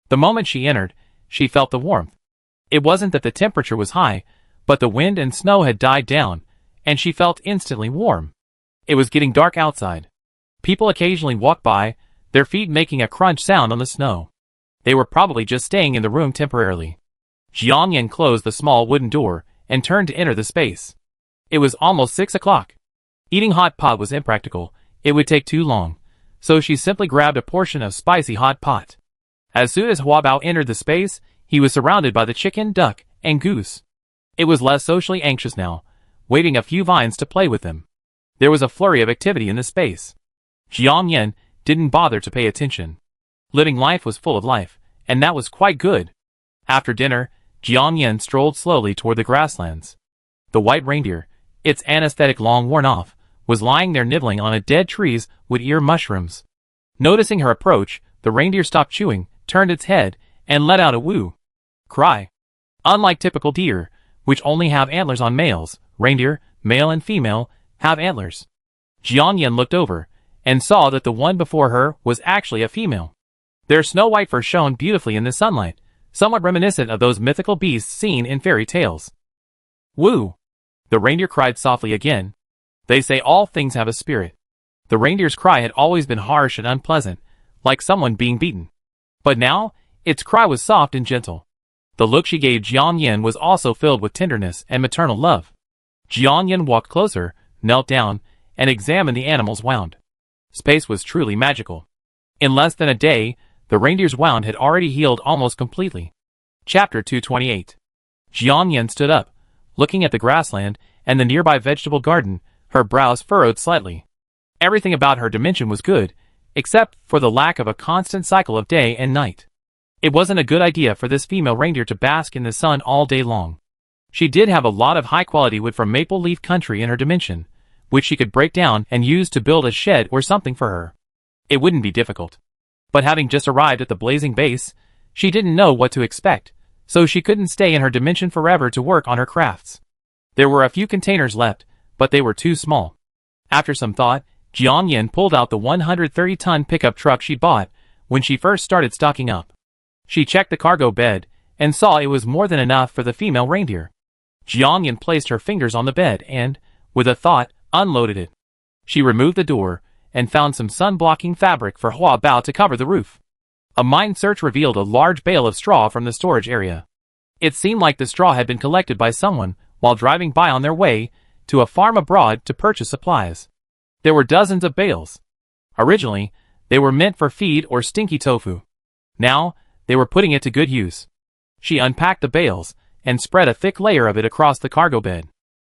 The moment she entered, she felt the warmth. It wasn't that the temperature was high, but the wind and snow had died down, and she felt instantly warm. It was getting dark outside. People occasionally walked by, their feet making a crunch sound on the snow. They were probably just staying in the room temporarily. Jiang Yan closed the small wooden door and turned to enter the space. It was almost 6 o'clock. Eating hot pot was impractical, it would take too long, so she simply grabbed a portion of spicy hot pot. As soon as Hua Bao entered the space, he was surrounded by the chicken, duck, and goose. It was less socially anxious now, waiting a few vines to play with them. There was a flurry of activity in the space. Jiang Yan didn't bother to pay attention. Living life was full of life, and that was quite good. After dinner, Jiang Yan strolled slowly toward the grasslands. The white reindeer, its anesthetic long worn off, was lying there nibbling on a dead tree's wood-ear mushrooms. Noticing her approach, the reindeer stopped chewing, turned its head, and let out a woo cry. Unlike typical deer, which only have antlers on males, reindeer, male and female, have antlers. Jiang Yan looked over, and saw that the one before her was actually a female. Their snow-white fur shone beautifully in the sunlight, somewhat reminiscent of those mythical beasts seen in fairy tales. Woo! The reindeer cried softly again. They say all things have a spirit. The reindeer's cry had always been harsh and unpleasant, like someone being beaten. But now, its cry was soft and gentle. The look she gave Jiang Yan was also filled with tenderness and maternal love. Jiang Yan walked closer, knelt down, and examined the animal's wound. Space was truly magical. In less than a day, the reindeer's wound had already healed almost completely. Chapter 228. Jiang Yan stood up, looking at the grassland and the nearby vegetable garden, her brows furrowed slightly. Everything about her dimension was good, except for the lack of a constant cycle of day and night. It wasn't a good idea for this female reindeer to bask in the sun all day long. She did have a lot of high-quality wood from Maple Leaf Country in her dimension, which she could break down and use to build a shed or something for her. It wouldn't be difficult. But having just arrived at the blazing base, she didn't know what to expect, so she couldn't stay in her dimension forever to work on her crafts. There were a few containers left, but they were too small. After some thought, Jiang Yan pulled out the 130-ton pickup truck she bought when she first started stocking up. She checked the cargo bed, and saw it was more than enough for the female reindeer. Jiang Yan placed her fingers on the bed and, with a thought, unloaded it. She removed the door, and found some sun-blocking fabric for Hua Bao to cover the roof. A mind search revealed a large bale of straw from the storage area. It seemed like the straw had been collected by someone while driving by on their way to a farm abroad to purchase supplies. There were dozens of bales. Originally, they were meant for feed or stinky tofu. Now, they were putting it to good use. She unpacked the bales and spread a thick layer of it across the cargo bed.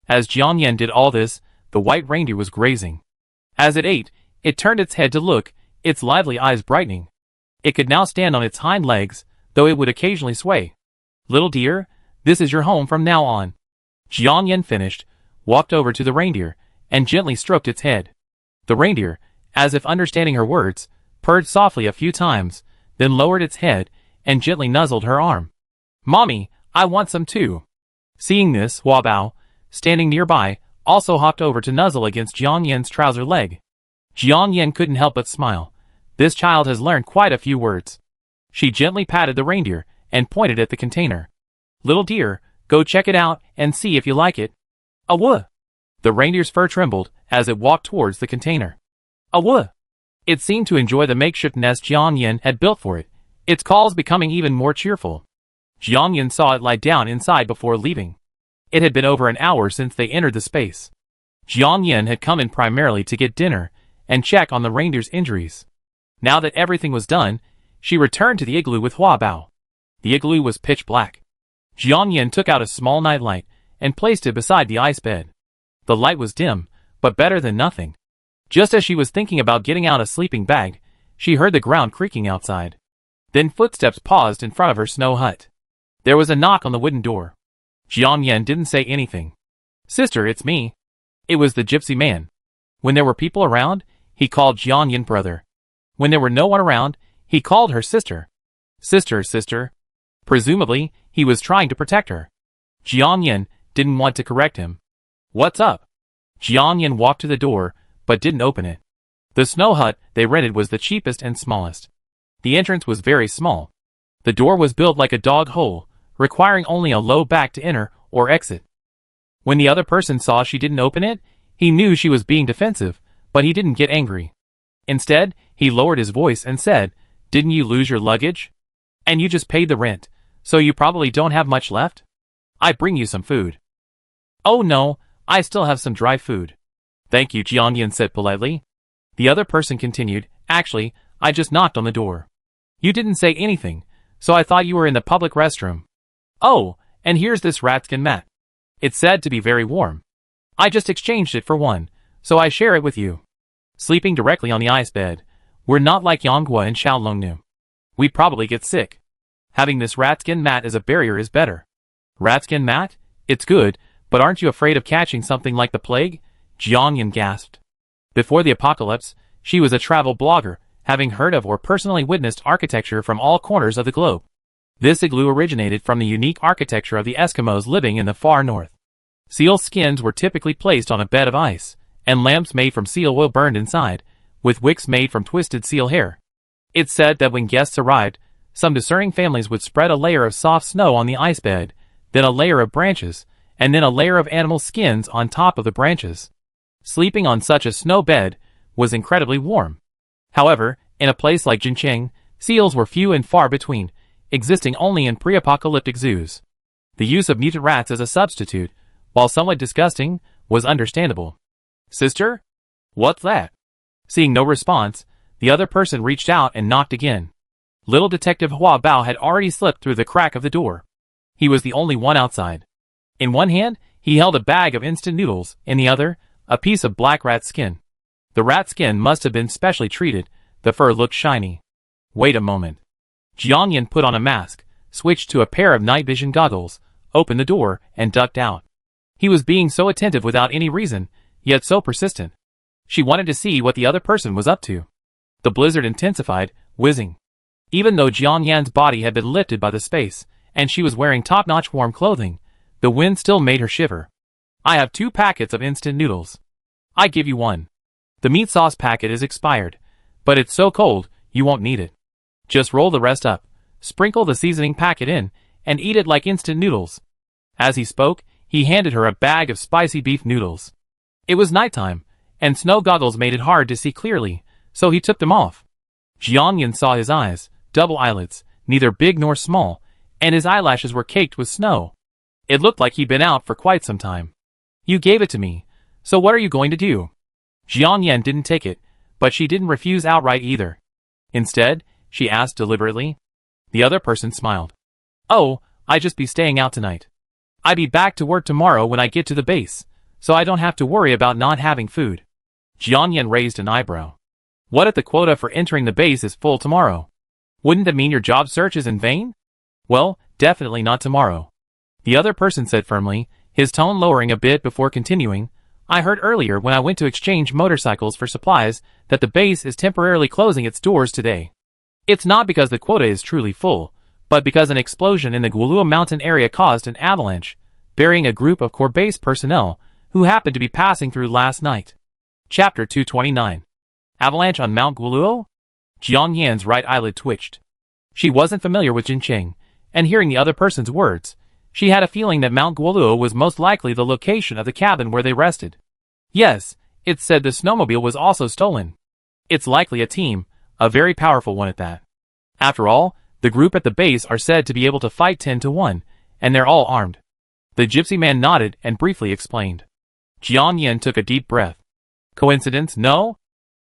As Jiang Yan did all this, the white reindeer was grazing. As it ate, it turned its head to look, its lively eyes brightening. It could now stand on its hind legs, though it would occasionally sway. Little dear, this is your home from now on. Jiang Yan finished, walked over to the reindeer, and gently stroked its head. The reindeer, as if understanding her words, purred softly a few times, then lowered its head and gently nuzzled her arm. Mommy, I want some too. Seeing this, Hua Bao, standing nearby, also hopped over to nuzzle against Jiang Yan's trouser leg. Jiang Yan couldn't help but smile. This child has learned quite a few words. She gently patted the reindeer and pointed at the container. Little dear, go check it out and see if you like it. Awoo! The reindeer's fur trembled as it walked towards the container. Awoo! It seemed to enjoy the makeshift nest Jiang Yan had built for it, its calls becoming even more cheerful. Jiang Yan saw it lie down inside before leaving. It had been over an hour since they entered the space. Jiang Yin had come in primarily to get dinner and check on the reindeer's injuries. Now that everything was done, she returned to the igloo with Hua Bao. The igloo was pitch black. Jiang Yin took out a small nightlight and placed it beside the ice bed. The light was dim, but better than nothing. Just as she was thinking about getting out a sleeping bag, she heard the ground creaking outside. Then footsteps paused in front of her snow hut. There was a knock on the wooden door. Jiang Yin didn't say anything. "Sister, it's me." It was the gypsy man. When there were people around, he called Jiang Yin brother. When there were no one around, he called her sister. "Sister, sister." Presumably, he was trying to protect her. Jiang Yin didn't want to correct him. "What's up?" Jiang Yin walked to the door, but didn't open it. The snow hut they rented was the cheapest and smallest. The entrance was very small. The door was built like a dog hole, requiring only a low back to enter or exit. When the other person saw she didn't open it, he knew she was being defensive, but he didn't get angry. Instead, he lowered his voice and said, "Didn't you lose your luggage? And you just paid the rent, so you probably don't have much left? I bring you some food." "Oh no, I still have some dry food." "Thank you," Jiang Yin said politely. The other person continued, "Actually, I just knocked on the door. You didn't say anything, so I thought you were in the public restroom. Oh, and here's this ratskin mat. It's said to be very warm. I just exchanged it for one, so I share it with you." Sleeping directly on the ice bed, we're not like Yanghua and Xiaolongnu. We'd probably get sick. Having this ratskin mat as a barrier is better. "Ratskin mat? It's good, but aren't you afraid of catching something like the plague?" Jiang Yin gasped. Before the apocalypse, she was a travel blogger, having heard of or personally witnessed architecture from all corners of the globe. This igloo originated from the unique architecture of the Eskimos living in the far north. Seal skins were typically placed on a bed of ice, and lamps made from seal oil burned inside, with wicks made from twisted seal hair. It's said that when guests arrived, some discerning families would spread a layer of soft snow on the ice bed, then a layer of branches, and then a layer of animal skins on top of the branches. Sleeping on such a snow bed was incredibly warm. However, in a place like Jincheng, seals were few and far between, existing only in pre-apocalyptic zoos. The use of mutant rats as a substitute, while somewhat disgusting, was understandable. "Sister? What's that?" Seeing no response, the other person reached out and knocked again. Little Detective Hua Bao had already slipped through the crack of the door. He was the only one outside. In one hand, he held a bag of instant noodles, in the other, a piece of black rat skin. The rat skin must have been specially treated, the fur looked shiny. "Wait a moment." Jiang Yin put on a mask, switched to a pair of night vision goggles, opened the door, and ducked out. He was being so attentive without any reason, yet so persistent. She wanted to see what the other person was up to. The blizzard intensified, whizzing. Even though Jiang Yan's body had been lifted by the space, and she was wearing top-notch warm clothing, the wind still made her shiver. "I have 2 packets of instant noodles. I give you 1. The meat sauce packet is expired, but it's so cold, you won't need it. Just roll the rest up, sprinkle the seasoning packet in, and eat it like instant noodles." As he spoke, he handed her a bag of spicy beef noodles. It was nighttime, and snow goggles made it hard to see clearly, so he took them off. Jiang Yin saw his eyes, double eyelids, neither big nor small, and his eyelashes were caked with snow. It looked like he'd been out for quite some time. "You gave it to me, so what are you going to do?" Jiang Yin didn't take it, but she didn't refuse outright either. Instead, she asked deliberately. The other person smiled. "Oh, I just be staying out tonight. I be back to work tomorrow when I get to the base, so I don't have to worry about not having food." Jiang Yin raised an eyebrow. "What if the quota for entering the base is full tomorrow? Wouldn't that mean your job search is in vain?" "Well, definitely not tomorrow." The other person said firmly, his tone lowering a bit before continuing. "I heard earlier when I went to exchange motorcycles for supplies that the base is temporarily closing its doors today. It's not because the quota is truly full, but because an explosion in the Guilua mountain area caused an avalanche, burying a group of core base personnel who happened to be passing through last night." Chapter 229. Avalanche on Mount Guilua? Jiang Yan's right eyelid twitched. She wasn't familiar with Jincheng, and hearing the other person's words, she had a feeling that Mount Guilua was most likely the location of the cabin where they rested. Yes, it said the snowmobile was also stolen. It's likely a team, a very powerful one at that. After all, the group at the base are said to be able to fight 10 to 1, and they're all armed. The gypsy man nodded and briefly explained. Jian Yin took a deep breath. Coincidence? No?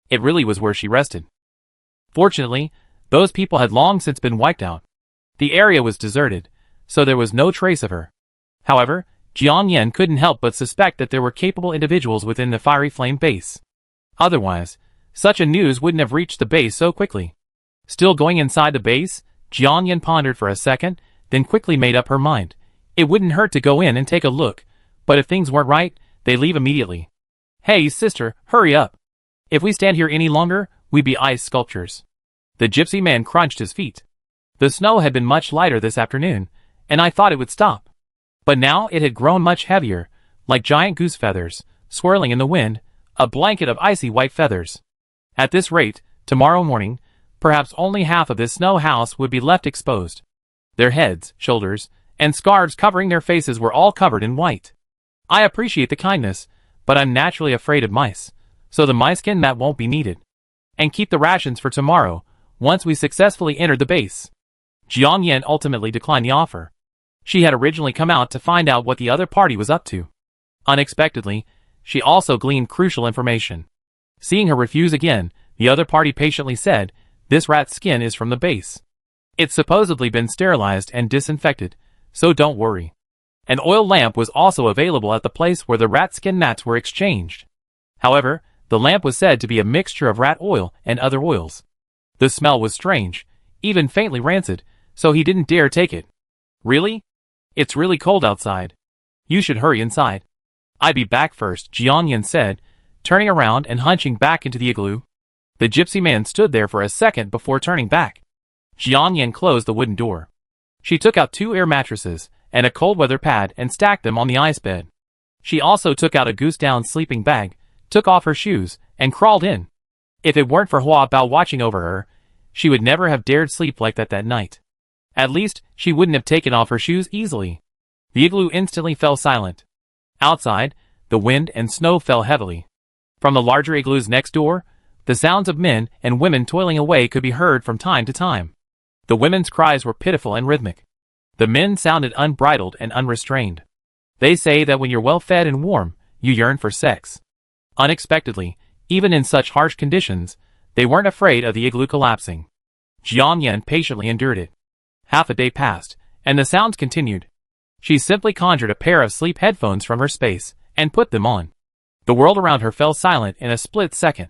It really was where she rested. Fortunately, those people had long since been wiped out. The area was deserted, so there was no trace of her. However, Jian Yin couldn't help but suspect that there were capable individuals within the Fiery Flame base. Otherwise, such a news wouldn't have reached the base so quickly. Still going inside the base, Jian Yin pondered for a second, then quickly made up her mind. It wouldn't hurt to go in and take a look, but if things weren't right, they'd leave immediately. Hey, sister, hurry up. If we stand here any longer, we'd be ice sculptures. The gypsy man crunched his feet. The snow had been much lighter this afternoon, and I thought it would stop. But now it had grown much heavier, like giant goose feathers, swirling in the wind, a blanket of icy white feathers. At this rate, tomorrow morning, perhaps only half of this snow house would be left exposed. Their heads, shoulders, and scarves covering their faces were all covered in white. I appreciate the kindness, but I'm naturally afraid of mice, so the mice-skin mat won't be needed. And keep the rations for tomorrow, once we successfully enter the base. Jian Yin ultimately declined the offer. She had originally come out to find out what the other party was up to. Unexpectedly, she also gleaned crucial information. Seeing her refuse again, the other party patiently said, "This rat's skin is from the base. It's supposedly been sterilized and disinfected, so don't worry." An oil lamp was also available at the place where the rat skin mats were exchanged. However, the lamp was said to be a mixture of rat oil and other oils. The smell was strange, even faintly rancid, so he didn't dare take it. Really? It's really cold outside. You should hurry inside. I'd be back first, Jian Yin said, turning around and hunching back into the igloo. The gypsy man stood there for a second before turning back. Jian Yin closed the wooden door. She took out 2 air mattresses and a cold weather pad and stacked them on the ice bed. She also took out a goose-down sleeping bag, took off her shoes, and crawled in. If it weren't for Hua Bao watching over her, she would never have dared sleep like that night. At least, she wouldn't have taken off her shoes easily. The igloo instantly fell silent. Outside, the wind and snow fell heavily. From the larger igloos next door, the sounds of men and women toiling away could be heard from time to time. The women's cries were pitiful and rhythmic. The men sounded unbridled and unrestrained. They say that when you're well fed and warm, you yearn for sex. Unexpectedly, even in such harsh conditions, they weren't afraid of the igloo collapsing. Jian Yin patiently endured it. Half a day passed, and the sounds continued. She simply conjured a pair of sleep headphones from her space, and put them on. The world around her fell silent in a split second.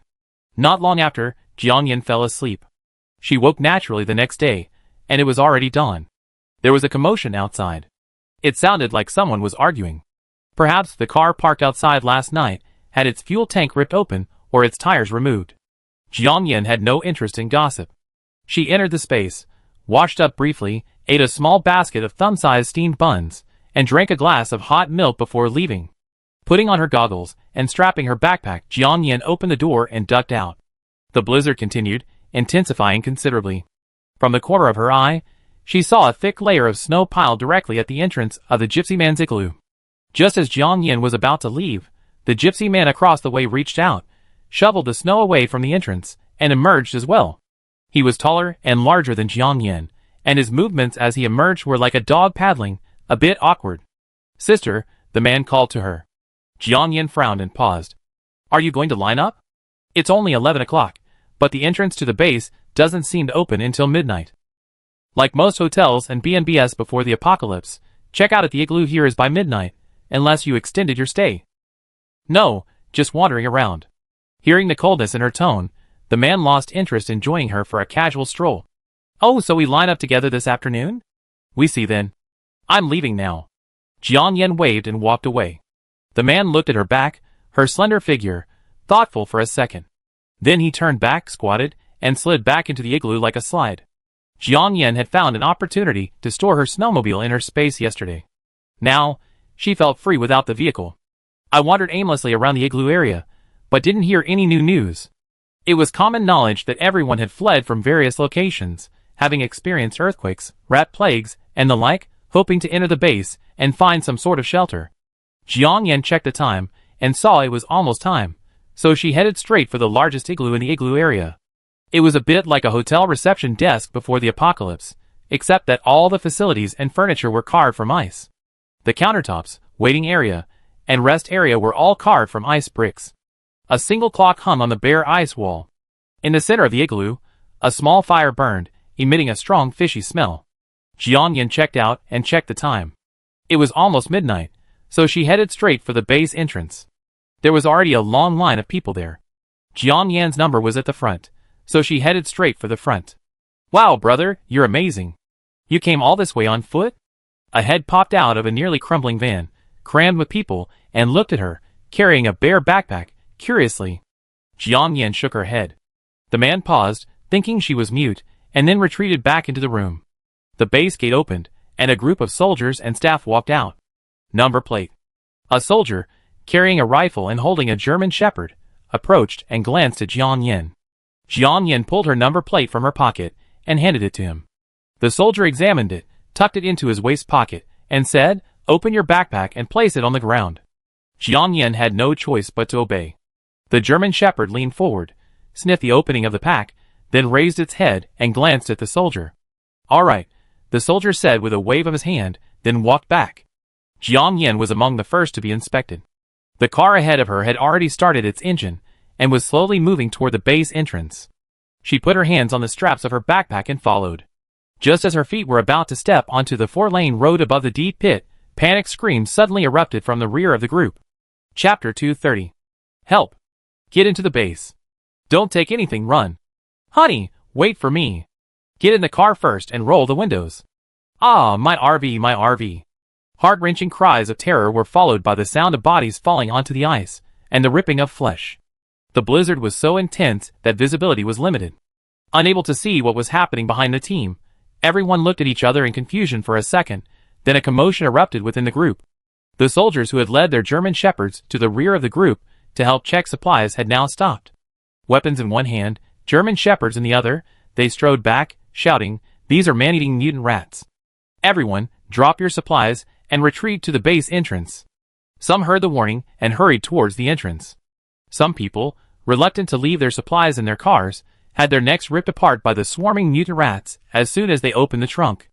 Not long after, Jian Yin fell asleep. She woke naturally the next day, and it was already dawn. There was a commotion outside. It sounded like someone was arguing. Perhaps the car parked outside last night had its fuel tank ripped open or its tires removed. Jian Yin had no interest in gossip. She entered the space, washed up briefly, ate a small basket of thumb-sized steamed buns, and drank a glass of hot milk before leaving. Putting on her goggles and strapping her backpack, Jian Yin opened the door and ducked out. The blizzard continued, intensifying considerably. From the corner of her eye, she saw a thick layer of snow piled directly at the entrance of the gypsy man's igloo. Just as Jian Yin was about to leave, the gypsy man across the way reached out, shoveled the snow away from the entrance, and emerged as well. He was taller and larger than Jian Yin, and his movements as he emerged were like a dog paddling, a bit awkward. "Sister," the man called to her. Jian Yin frowned and paused. "Are you going to line up? It's only 11 o'clock, but the entrance to the base doesn't seem to open until midnight. Like most hotels and B&Bs before the apocalypse, checkout at the igloo here is by midnight, unless you extended your stay." "No, just wandering around." Hearing the coldness in her tone, the man lost interest in joining her for a casual stroll. "Oh, so we line up together this afternoon? We see then. I'm leaving now." Jian Yin waved and walked away. The man looked at her back, her slender figure, thoughtful for a second. Then he turned back, squatted, and slid back into the igloo like a slide. Jian Yin had found an opportunity to store her snowmobile in her space yesterday. Now, she felt free without the vehicle. I wandered aimlessly around the igloo area, but didn't hear any new news. It was common knowledge that everyone had fled from various locations, having experienced earthquakes, rat plagues, and the like, hoping to enter the base and find some sort of shelter. Jian Yin checked the time and saw it was almost time, so she headed straight for the largest igloo in the igloo area. It was a bit like a hotel reception desk before the apocalypse, except that all the facilities and furniture were carved from ice. The countertops, waiting area, and rest area were all carved from ice bricks. A single clock hung on the bare ice wall. In the center of the igloo, a small fire burned, emitting a strong fishy smell. Jiangyan checked out and checked the time. It was almost midnight, so she headed straight for the base entrance. There was already a long line of people there. Jiangyan's number was at the front, so she headed straight for the front. Wow, brother, you're amazing. You came all this way on foot? A head popped out of a nearly crumbling van, crammed with people, and looked at her, carrying a bare backpack, curiously. Jiangyan shook her head. The man paused, thinking she was mute, and then retreated back into the room. The base gate opened, and a group of soldiers and staff walked out. Number plate. A soldier, carrying a rifle and holding a German shepherd, approached and glanced at Jiangyan. Jiangyan pulled her number plate from her pocket and handed it to him. The soldier examined it, tucked it into his waist pocket, and said, "Open your backpack and place it on the ground." Jiangyan had no choice but to obey. The German shepherd leaned forward, sniffed the opening of the pack, then raised its head and glanced at the soldier. "All right," the soldier said with a wave of his hand, then walked back. Jiangyan was among the first to be inspected. The car ahead of her had already started its engine, and was slowly moving toward the base entrance. She put her hands on the straps of her backpack and followed. Just as her feet were about to step onto the 4-lane road above the deep pit, panic screams suddenly erupted from the rear of the group. Chapter 230. Help! Get into the base. Don't take anything, run. Honey, wait for me. Get in the car first and roll the windows. Ah, my RV, my RV. Heart-wrenching cries of terror were followed by the sound of bodies falling onto the ice, and the ripping of flesh. The blizzard was so intense that visibility was limited. Unable to see what was happening behind the team, everyone looked at each other in confusion for a second, then a commotion erupted within the group. The soldiers who had led their German shepherds to the rear of the group to help check supplies had now stopped. Weapons in one hand, German shepherds in the other, they strode back, shouting, "These are man-eating mutant rats. Everyone, drop your supplies and retreat to the base entrance." Some heard the warning and hurried towards the entrance. Some people, reluctant to leave their supplies in their cars, had their necks ripped apart by the swarming mutant rats as soon as they opened the trunk.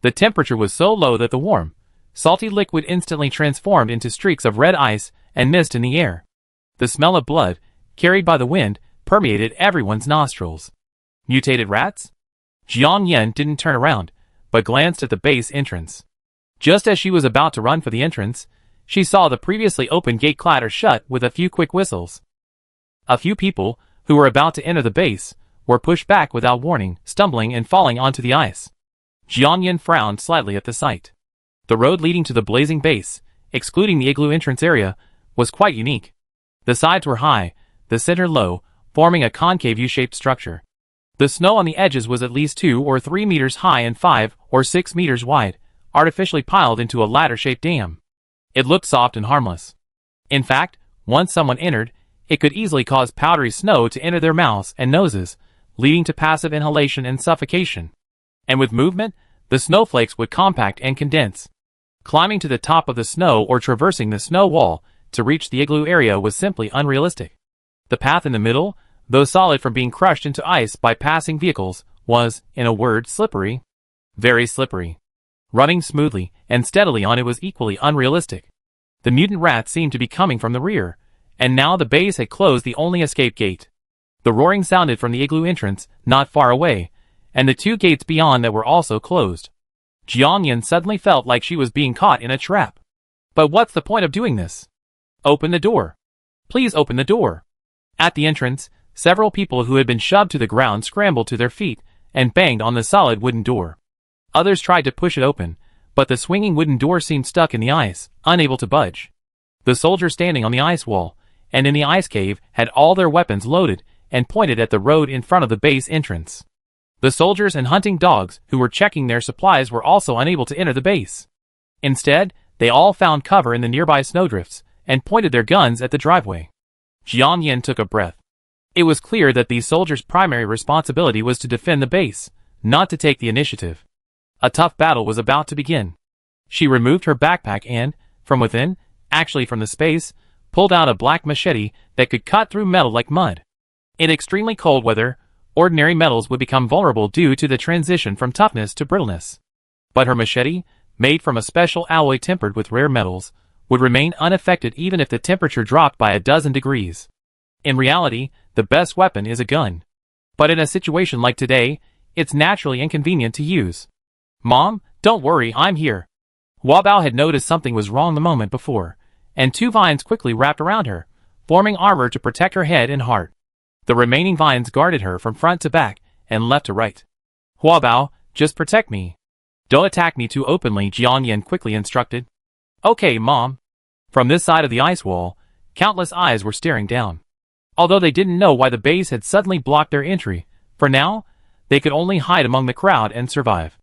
The temperature was so low that the warm, salty liquid instantly transformed into streaks of red ice and mist in the air. The smell of blood, carried by the wind, permeated everyone's nostrils. Mutated rats? Jiangyan didn't turn around, but glanced at the base entrance. Just as she was about to run for the entrance, she saw the previously open gate clatter shut with a few quick whistles. A few people, who were about to enter the base, were pushed back without warning, stumbling and falling onto the ice. Jiangyan frowned slightly at the sight. The road leading to the blazing base, excluding the igloo entrance area, was quite unique. The sides were high, the center low, forming a concave U-shaped structure. The snow on the edges was at least 2 or 3 meters high and 5 or 6 meters wide, artificially piled into a ladder-shaped dam. It looked soft and harmless. In fact, once someone entered, it could easily cause powdery snow to enter their mouths and noses, leading to passive inhalation and suffocation. And with movement, the snowflakes would compact and condense. Climbing to the top of the snow or traversing the snow wall to reach the igloo area was simply unrealistic. The path in the middle, though solid from being crushed into ice by passing vehicles, was, in a word, slippery. Very slippery. Running smoothly and steadily on it was equally unrealistic. The mutant rats seemed to be coming from the rear, and now the base had closed the only escape gate. The roaring sounded from the igloo entrance, not far away, and the 2 gates beyond that were also closed. Jiangyan suddenly felt like she was being caught in a trap. But what's the point of doing this? Open the door. Please open the door. At the entrance, several people who had been shoved to the ground scrambled to their feet and banged on the solid wooden door. Others tried to push it open, but the swinging wooden door seemed stuck in the ice, unable to budge. The soldiers standing on the ice wall and in the ice cave had all their weapons loaded and pointed at the road in front of the base entrance. The soldiers and hunting dogs who were checking their supplies were also unable to enter the base. Instead, they all found cover in the nearby snowdrifts and pointed their guns at the driveway. Jiangyan took a breath. It was clear that these soldiers' primary responsibility was to defend the base, not to take the initiative. A tough battle was about to begin. She removed her backpack and, from within, actually from the space, pulled out a black machete that could cut through metal like mud. In extremely cold weather, ordinary metals would become vulnerable due to the transition from toughness to brittleness. But her machete, made from a special alloy tempered with rare metals, would remain unaffected even if the temperature dropped by a dozen degrees. In reality, the best weapon is a gun. But in a situation like today, it's naturally inconvenient to use. Mom, don't worry, I'm here. Huabao had noticed something was wrong the moment before, and two vines quickly wrapped around her, forming armor to protect her head and heart. The remaining vines guarded her from front to back and left to right. Huabao, just protect me. Don't attack me too openly, Jiangyan quickly instructed. Okay, Mom. From this side of the ice wall, countless eyes were staring down. Although they didn't know why the base had suddenly blocked their entry, for now, they could only hide among the crowd and survive.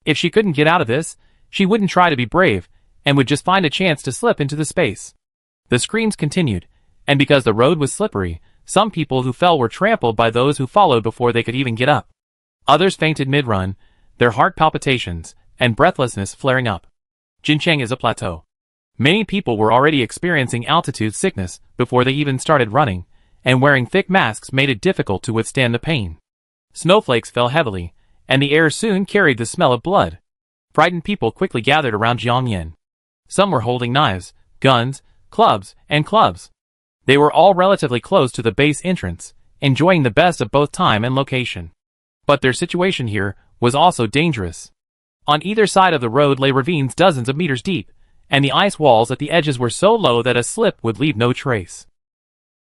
If she couldn't get out of this, she wouldn't try to be brave, and would just find a chance to slip into the space. The screams continued, and because the road was slippery, some people who fell were trampled by those who followed before they could even get up. Others fainted mid-run, their heart palpitations and breathlessness flaring up. Jincheng is a plateau. Many people were already experiencing altitude sickness before they even started running, and wearing thick masks made it difficult to withstand the pain. Snowflakes fell heavily, and the air soon carried the smell of blood. Frightened people quickly gathered around Jiangyan. Some were holding knives, guns, clubs. They were all relatively close to the base entrance, enjoying the best of both time and location. But their situation here was also dangerous. On either side of the road lay ravines dozens of meters deep, and the ice walls at the edges were so low that a slip would leave no trace.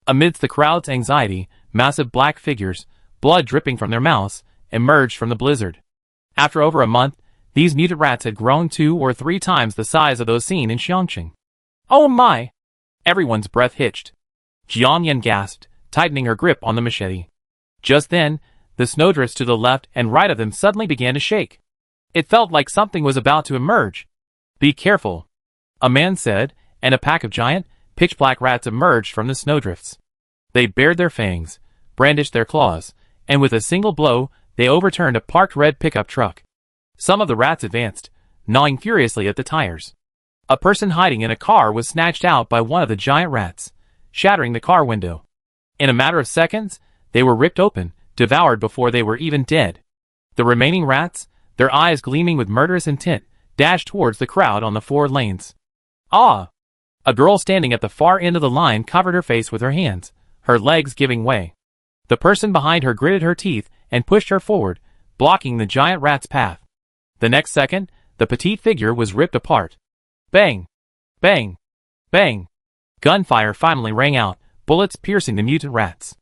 Amidst the crowd's anxiety, massive black figures, blood dripping from their mouths, emerged from the blizzard. After over a month, these mutant rats had grown 2 or 3 times the size of those seen in Xiangqing. Oh my! Everyone's breath hitched. Jiangyan gasped, tightening her grip on the machete. Just then, the snowdrifts to the left and right of them suddenly began to shake. It felt like something was about to emerge. Be careful, a man said, and a pack of giant, pitch-black rats emerged from the snowdrifts. They bared their fangs, brandished their claws, and with a single blow, they overturned a parked red pickup truck. Some of the rats advanced, gnawing furiously at the tires. A person hiding in a car was snatched out by one of the giant rats, shattering the car window. In a matter of seconds, they were ripped open, devoured before they were even dead. The remaining rats, their eyes gleaming with murderous intent, dashed towards the crowd on the 4 lanes. Ah! A girl standing at the far end of the line covered her face with her hands, her legs giving way. The person behind her gritted her teeth and pushed her forward, blocking the giant rat's path. The next second, the petite figure was ripped apart. Bang! Bang! Bang! Gunfire finally rang out, bullets piercing the mutant rats.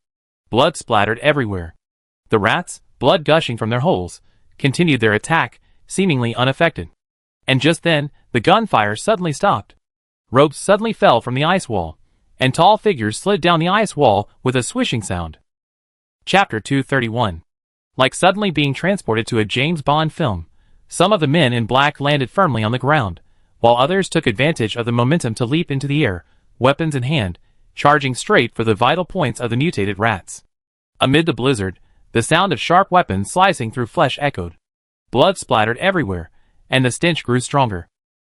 Blood splattered everywhere. The rats, blood gushing from their holes, continued their attack, seemingly unaffected. And just then, the gunfire suddenly stopped. Ropes suddenly fell from the ice wall, and tall figures slid down the ice wall with a swishing sound. Chapter 231. Like suddenly being transported to a James Bond film, some of the men in black landed firmly on the ground, while others took advantage of the momentum to leap into the air, weapons in hand, charging straight for the vital points of the mutated rats. Amid the blizzard, the sound of sharp weapons slicing through flesh echoed. Blood splattered everywhere, and the stench grew stronger.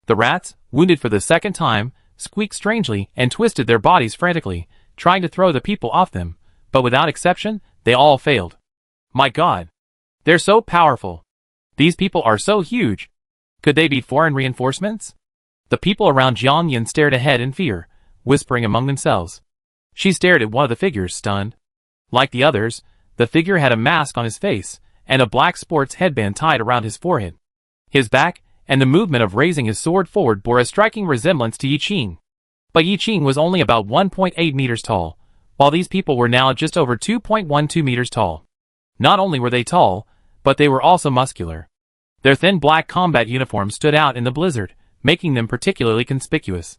The rats, wounded for the second time, squeaked strangely and twisted their bodies frantically, trying to throw the people off them, but without exception, they all failed. My God! They're so powerful! These people are so huge! Could they be foreign reinforcements? The people around Jiangyan stared ahead in fear, whispering among themselves. She stared at one of the figures, stunned. Like the others, the figure had a mask on his face, and a black sports headband tied around his forehead. His back, and the movement of raising his sword forward bore a striking resemblance to Yi Qing. But Yi Qing was only about 1.8 meters tall, while these people were now just over 2.12 meters tall. Not only were they tall, but they were also muscular. Their thin black combat uniforms stood out in the blizzard, making them particularly conspicuous.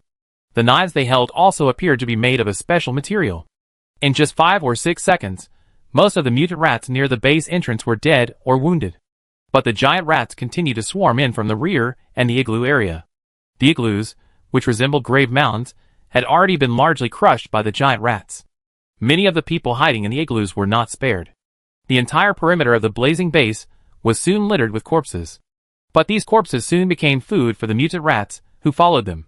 The knives they held also appeared to be made of a special material. In just 5 or 6 seconds, most of the mutant rats near the base entrance were dead or wounded. But the giant rats continued to swarm in from the rear and the igloo area. The igloos, which resembled grave mounds, had already been largely crushed by the giant rats. Many of the people hiding in the igloos were not spared. The entire perimeter of the blazing base was soon littered with corpses. But these corpses soon became food for the mutant rats, who followed them.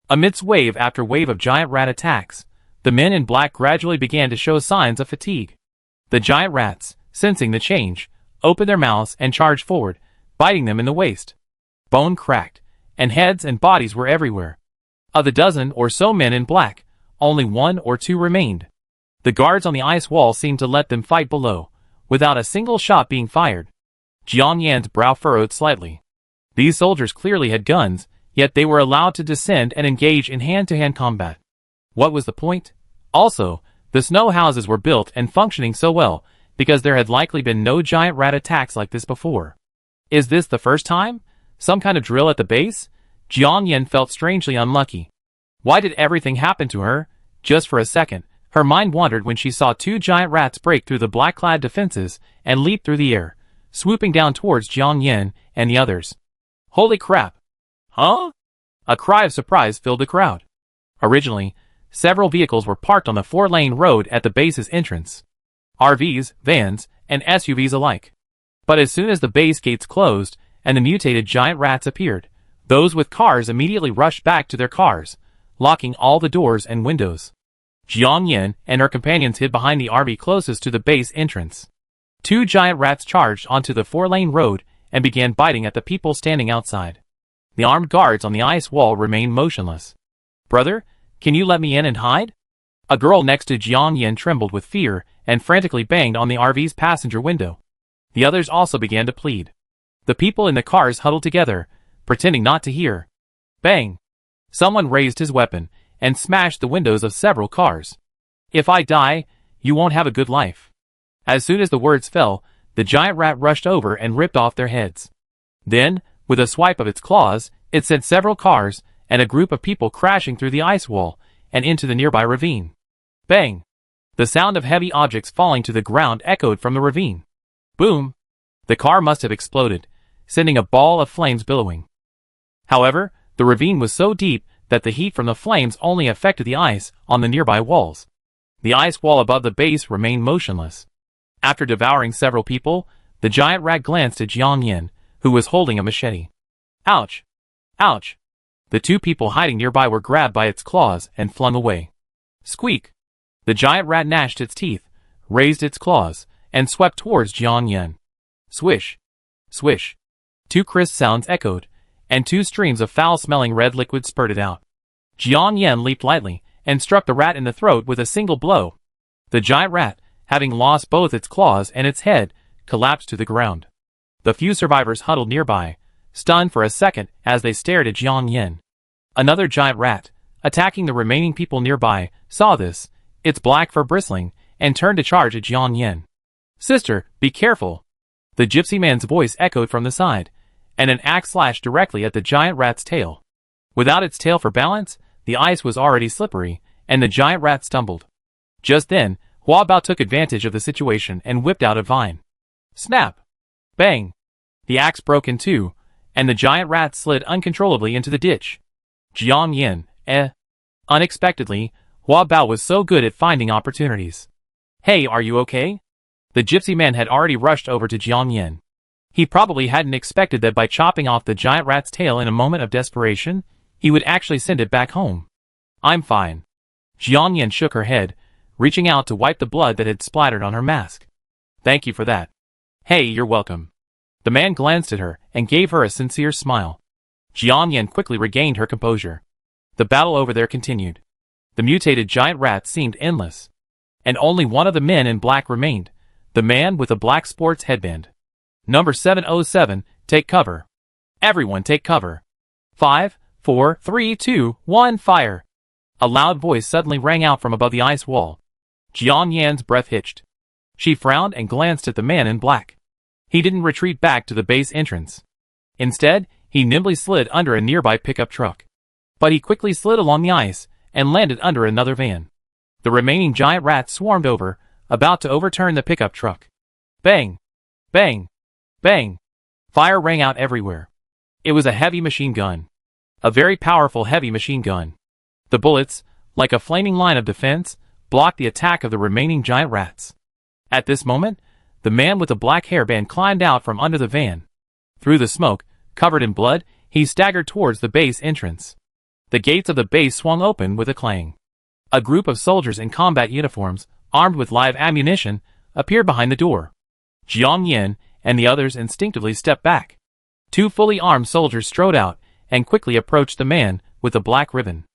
Amidst wave after wave of giant rat attacks, the men in black gradually began to show signs of fatigue. The giant rats, sensing the change, opened their mouths and charged forward, biting them in the waist. Bone cracked, and heads and bodies were everywhere. Of the dozen or so men in black, only 1 or 2 remained. The guards on the ice wall seemed to let them fight below, without a single shot being fired. Jiang Yan's brow furrowed slightly. These soldiers clearly had guns, yet they were allowed to descend and engage in hand-to-hand combat. What was the point? Also, the snow houses were built and functioning so well, because there had likely been no giant rat attacks like this before. Is this the first time? Some kind of drill at the base? Jiang Yan felt strangely unlucky. Why did everything happen to her? Just for a second, her mind wandered when she saw 2 giant rats break through the black-clad defenses and leap through the air, swooping down towards Jiang Yan and the others. Holy crap! Huh? A cry of surprise filled the crowd. Originally, several vehicles were parked on the 4-lane road at the base's entrance. RVs, vans, and SUVs alike. But as soon as the base gates closed and the mutated giant rats appeared, those with cars immediately rushed back to their cars, locking all the doors and windows. Jiang Yan and her companions hid behind the RV closest to the base entrance. 2 giant rats charged onto the 4-lane road and began biting at the people standing outside. The armed guards on the ice wall remained motionless. Brother, can you let me in and hide? A girl next to Jiang Yan trembled with fear and frantically banged on the RV's passenger window. The others also began to plead. The people in the cars huddled together, pretending not to hear. Bang! Someone raised his weapon and smashed the windows of several cars. If I die, you won't have a good life. As soon as the words fell, the giant rat rushed over and ripped off their heads. Then, with a swipe of its claws, it sent several cars and a group of people crashing through the ice wall and into the nearby ravine. Bang! The sound of heavy objects falling to the ground echoed from the ravine. Boom! The car must have exploded, sending a ball of flames billowing. However, the ravine was so deep that the heat from the flames only affected the ice on the nearby walls. The ice wall above the base remained motionless. After devouring several people, the giant rat glanced at Jiang Yan, who was holding a machete. Ouch! Ouch! The 2 people hiding nearby were grabbed by its claws and flung away. Squeak! The giant rat gnashed its teeth, raised its claws, and swept towards Jiang Yan. Swish! Swish! 2 crisp sounds echoed, and 2 streams of foul-smelling red liquid spurted out. Jiang Yan leaped lightly and struck the rat in the throat with a single blow. The giant rat, having lost both its claws and its head, collapsed to the ground. The few survivors huddled nearby, stunned for a second as they stared at Jiang Yan. Another giant rat, attacking the remaining people nearby, saw this, its black fur bristling, and turned to charge at Jiang Yan. Sister, be careful! The gypsy man's voice echoed from the side, and an axe slashed directly at the giant rat's tail. Without its tail for balance, the ice was already slippery, and the giant rat stumbled. Just then, Hua Bao took advantage of the situation and whipped out a vine. Snap! Bang! The axe broke in 2, and the giant rat slid uncontrollably into the ditch. Jiang Yan, Unexpectedly, Hua Bao was so good at finding opportunities. Hey, are you okay? The gypsy man had already rushed over to Jiang Yan. He probably hadn't expected that by chopping off the giant rat's tail in a moment of desperation, he would actually send it back home. I'm fine. Jiang Yan shook her head, reaching out to wipe the blood that had splattered on her mask. Thank you for that. Hey, you're welcome. The man glanced at her and gave her a sincere smile. Jiang Yan quickly regained her composure. The battle over there continued. The mutated giant rat seemed endless. And only one of the men in black remained, the man with the black sports headband. Number 707, take cover. Everyone take cover. 5, 4, 3, 2, 1, fire. A loud voice suddenly rang out from above the ice wall. Jiang Yan's breath hitched. She frowned and glanced at the man in black. He didn't retreat back to the base entrance. Instead, he nimbly slid under a nearby pickup truck. But he quickly slid along the ice and landed under another van. The remaining giant rats swarmed over, about to overturn the pickup truck. Bang! Bang! Bang! Fire rang out everywhere. It was a heavy machine gun. A very powerful heavy machine gun. The bullets, like a flaming line of defense, blocked the attack of the remaining giant rats. At this moment, the man with the black hairband climbed out from under the van. Through the smoke, covered in blood, he staggered towards the base entrance. The gates of the base swung open with a clang. A group of soldiers in combat uniforms, armed with live ammunition, appeared behind the door. Jiang Yan and the others instinctively stepped back. 2 fully armed soldiers strode out and quickly approached the man with the black ribbon.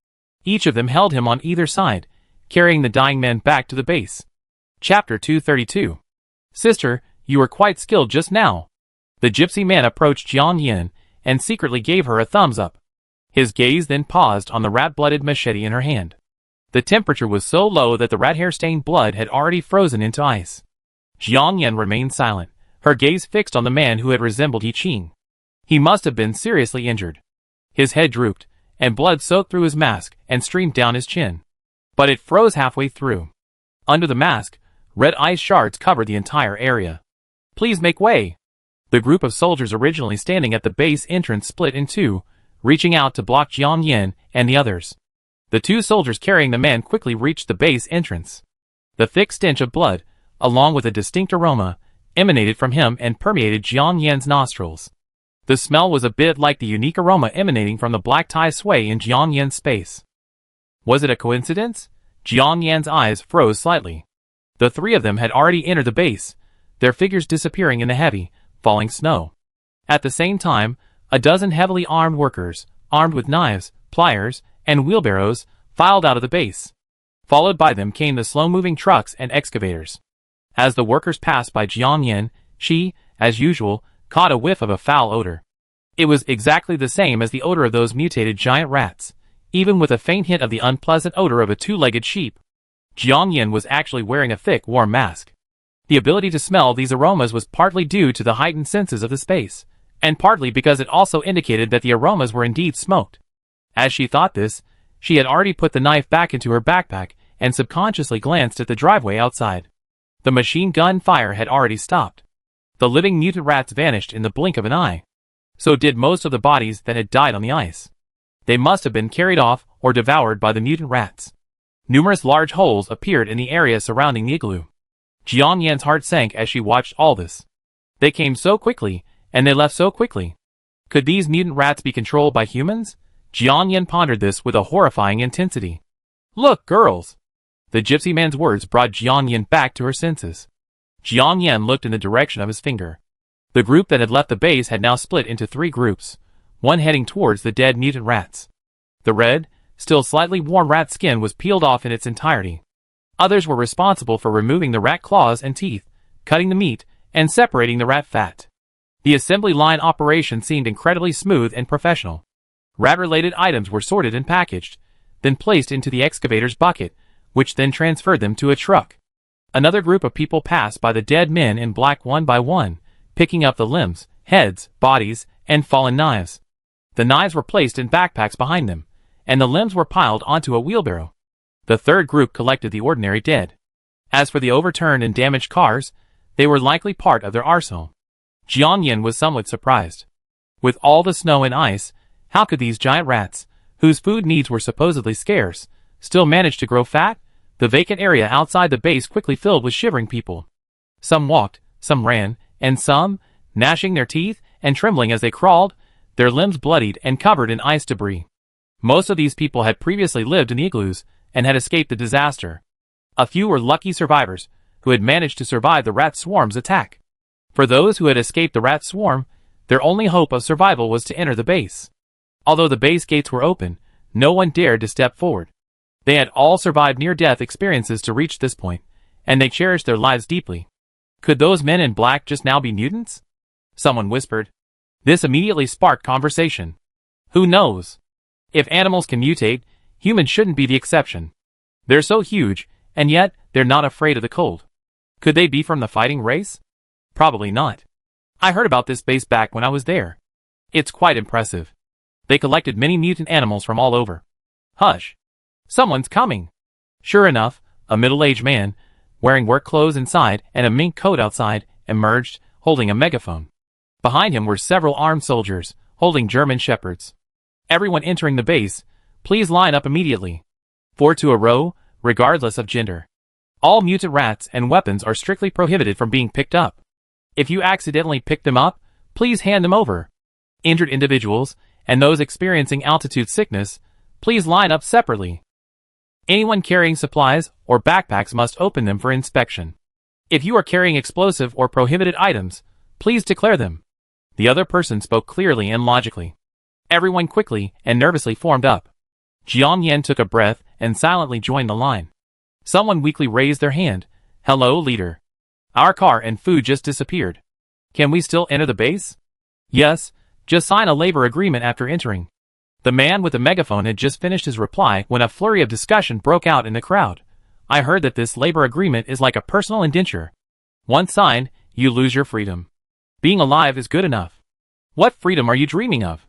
Each of them held him on either side, carrying the dying man back to the base. Chapter 232. Sister, you were quite skilled just now. The gypsy man approached Jiang Yin and secretly gave her a thumbs up. His gaze then paused on the rat-blooded machete in her hand. The temperature was so low that the rat-hair-stained blood had already frozen into ice. Jiang Yin remained silent, her gaze fixed on the man who had resembled Yi Qing. He must have been seriously injured. His head drooped, and blood soaked through his mask and streamed down his chin. But it froze halfway through. Under the mask, red ice shards covered the entire area. Please make way. The group of soldiers originally standing at the base entrance split in two, reaching out to block Jiang Yin and the others. The two soldiers carrying the man quickly reached the base entrance. The thick stench of blood, along with a distinct aroma, emanated from him and permeated Jiang Yin's nostrils. The smell was a bit like the unique aroma emanating from the black tie sway in Jiang Yin's space. Was it a coincidence? Jiang Yin's eyes froze slightly. The three of them had already entered the base, their figures disappearing in the heavy, falling snow. At the same time, a dozen heavily armed workers, armed with knives, pliers, and wheelbarrows, filed out of the base. Followed by them came the slow-moving trucks and excavators. As the workers passed by Jiang Yin, she, as usual, caught a whiff of a foul odor. It was exactly the same as the odor of those mutated giant rats, even with a faint hint of the unpleasant odor of a two-legged sheep. Jiang Yin was actually wearing a thick, warm mask. The ability to smell these aromas was partly due to the heightened senses of the space, and partly because it also indicated that the aromas were indeed smoked. As she thought this, she had already put the knife back into her backpack and subconsciously glanced at the driveway outside. The machine gun fire had already stopped. The living mutant rats vanished in the blink of an eye. So did most of the bodies that had died on the ice. They must have been carried off or devoured by the mutant rats. Numerous large holes appeared in the area surrounding the igloo. Jiang Yan's heart sank as she watched all this. They came so quickly, and they left so quickly. Could these mutant rats be controlled by humans? Jiang Yan pondered this with a horrifying intensity. Look, girls! The gypsy man's words brought Jiang Yan back to her senses. Jiang Yan looked in the direction of his finger. The group that had left the base had now split into three groups, one heading towards the dead mutant rats. The red, still slightly warm rat skin was peeled off in its entirety. Others were responsible for removing the rat claws and teeth, cutting the meat, and separating the rat fat. The assembly line operation seemed incredibly smooth and professional. Rat-related items were sorted and packaged, then placed into the excavator's bucket, which then transferred them to a truck. Another group of people passed by the dead men in black one by one, picking up the limbs, heads, bodies, and fallen knives. The knives were placed in backpacks behind them, and the limbs were piled onto a wheelbarrow. The third group collected the ordinary dead. As for the overturned and damaged cars, they were likely part of their arsenal. Jiang Yin was somewhat surprised. With all the snow and ice, how could these giant rats, whose food needs were supposedly scarce, still manage to grow fat? The vacant area outside the base quickly filled with shivering people. Some walked, some ran, and some, gnashing their teeth and trembling as they crawled, their limbs bloodied and covered in ice debris. Most of these people had previously lived in igloos and had escaped the disaster. A few were lucky survivors who had managed to survive the rat swarm's attack. For those who had escaped the rat swarm, their only hope of survival was to enter the base. Although the base gates were open, no one dared to step forward. They had all survived near-death experiences to reach this point, and they cherished their lives deeply. Could those men in black just now be mutants? Someone whispered. This immediately sparked conversation. Who knows? If animals can mutate, humans shouldn't be the exception. They're so huge, and yet they're not afraid of the cold. Could they be from the fighting race? Probably not. I heard about this base back when I was there. It's quite impressive. They collected many mutant animals from all over. Hush. Someone's coming. Sure enough, a middle-aged man, wearing work clothes inside and a mink coat outside, emerged, holding a megaphone. Behind him were several armed soldiers, holding German shepherds. Everyone entering the base, please line up immediately. 4 to a row, regardless of gender. All mutant rats and weapons are strictly prohibited from being picked up. If you accidentally pick them up, please hand them over. Injured individuals, and those experiencing altitude sickness, please line up separately. Anyone carrying supplies or backpacks must open them for inspection. If you are carrying explosive or prohibited items, please declare them. The other person spoke clearly and logically. Everyone quickly and nervously formed up. Jiang Yan took a breath and silently joined the line. Someone weakly raised their hand. Hello, leader. Our car and food just disappeared. Can we still enter the base? Yes, just sign a labor agreement after entering. The man with the megaphone had just finished his reply when a flurry of discussion broke out in the crowd. I heard that this labor agreement is like a personal indenture. Once signed, you lose your freedom. Being alive is good enough. What freedom are you dreaming of?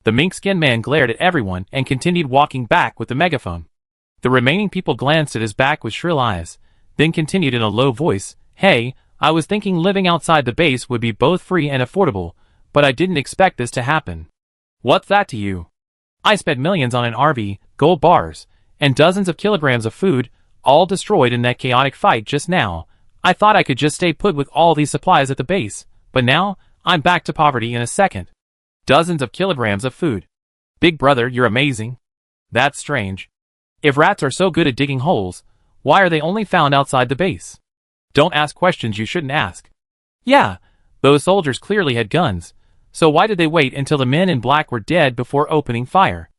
The mink-skinned man glared at everyone and continued walking back with the megaphone. The remaining people glanced at his back with shrill eyes, then continued in a low voice, Hey, I was thinking living outside the base would be both free and affordable, but I didn't expect this to happen. What's that to you? I spent millions on an RV, gold bars, and dozens of kilograms of food, all destroyed in that chaotic fight just now. I thought I could just stay put with all these supplies at the base, but now, I'm back to poverty in a second. Dozens of kilograms of food. Big brother, you're amazing. That's strange. If rats are so good at digging holes, why are they only found outside the base? Don't ask questions you shouldn't ask. Yeah, those soldiers clearly had guns, so why did they wait until the men in black were dead before opening fire?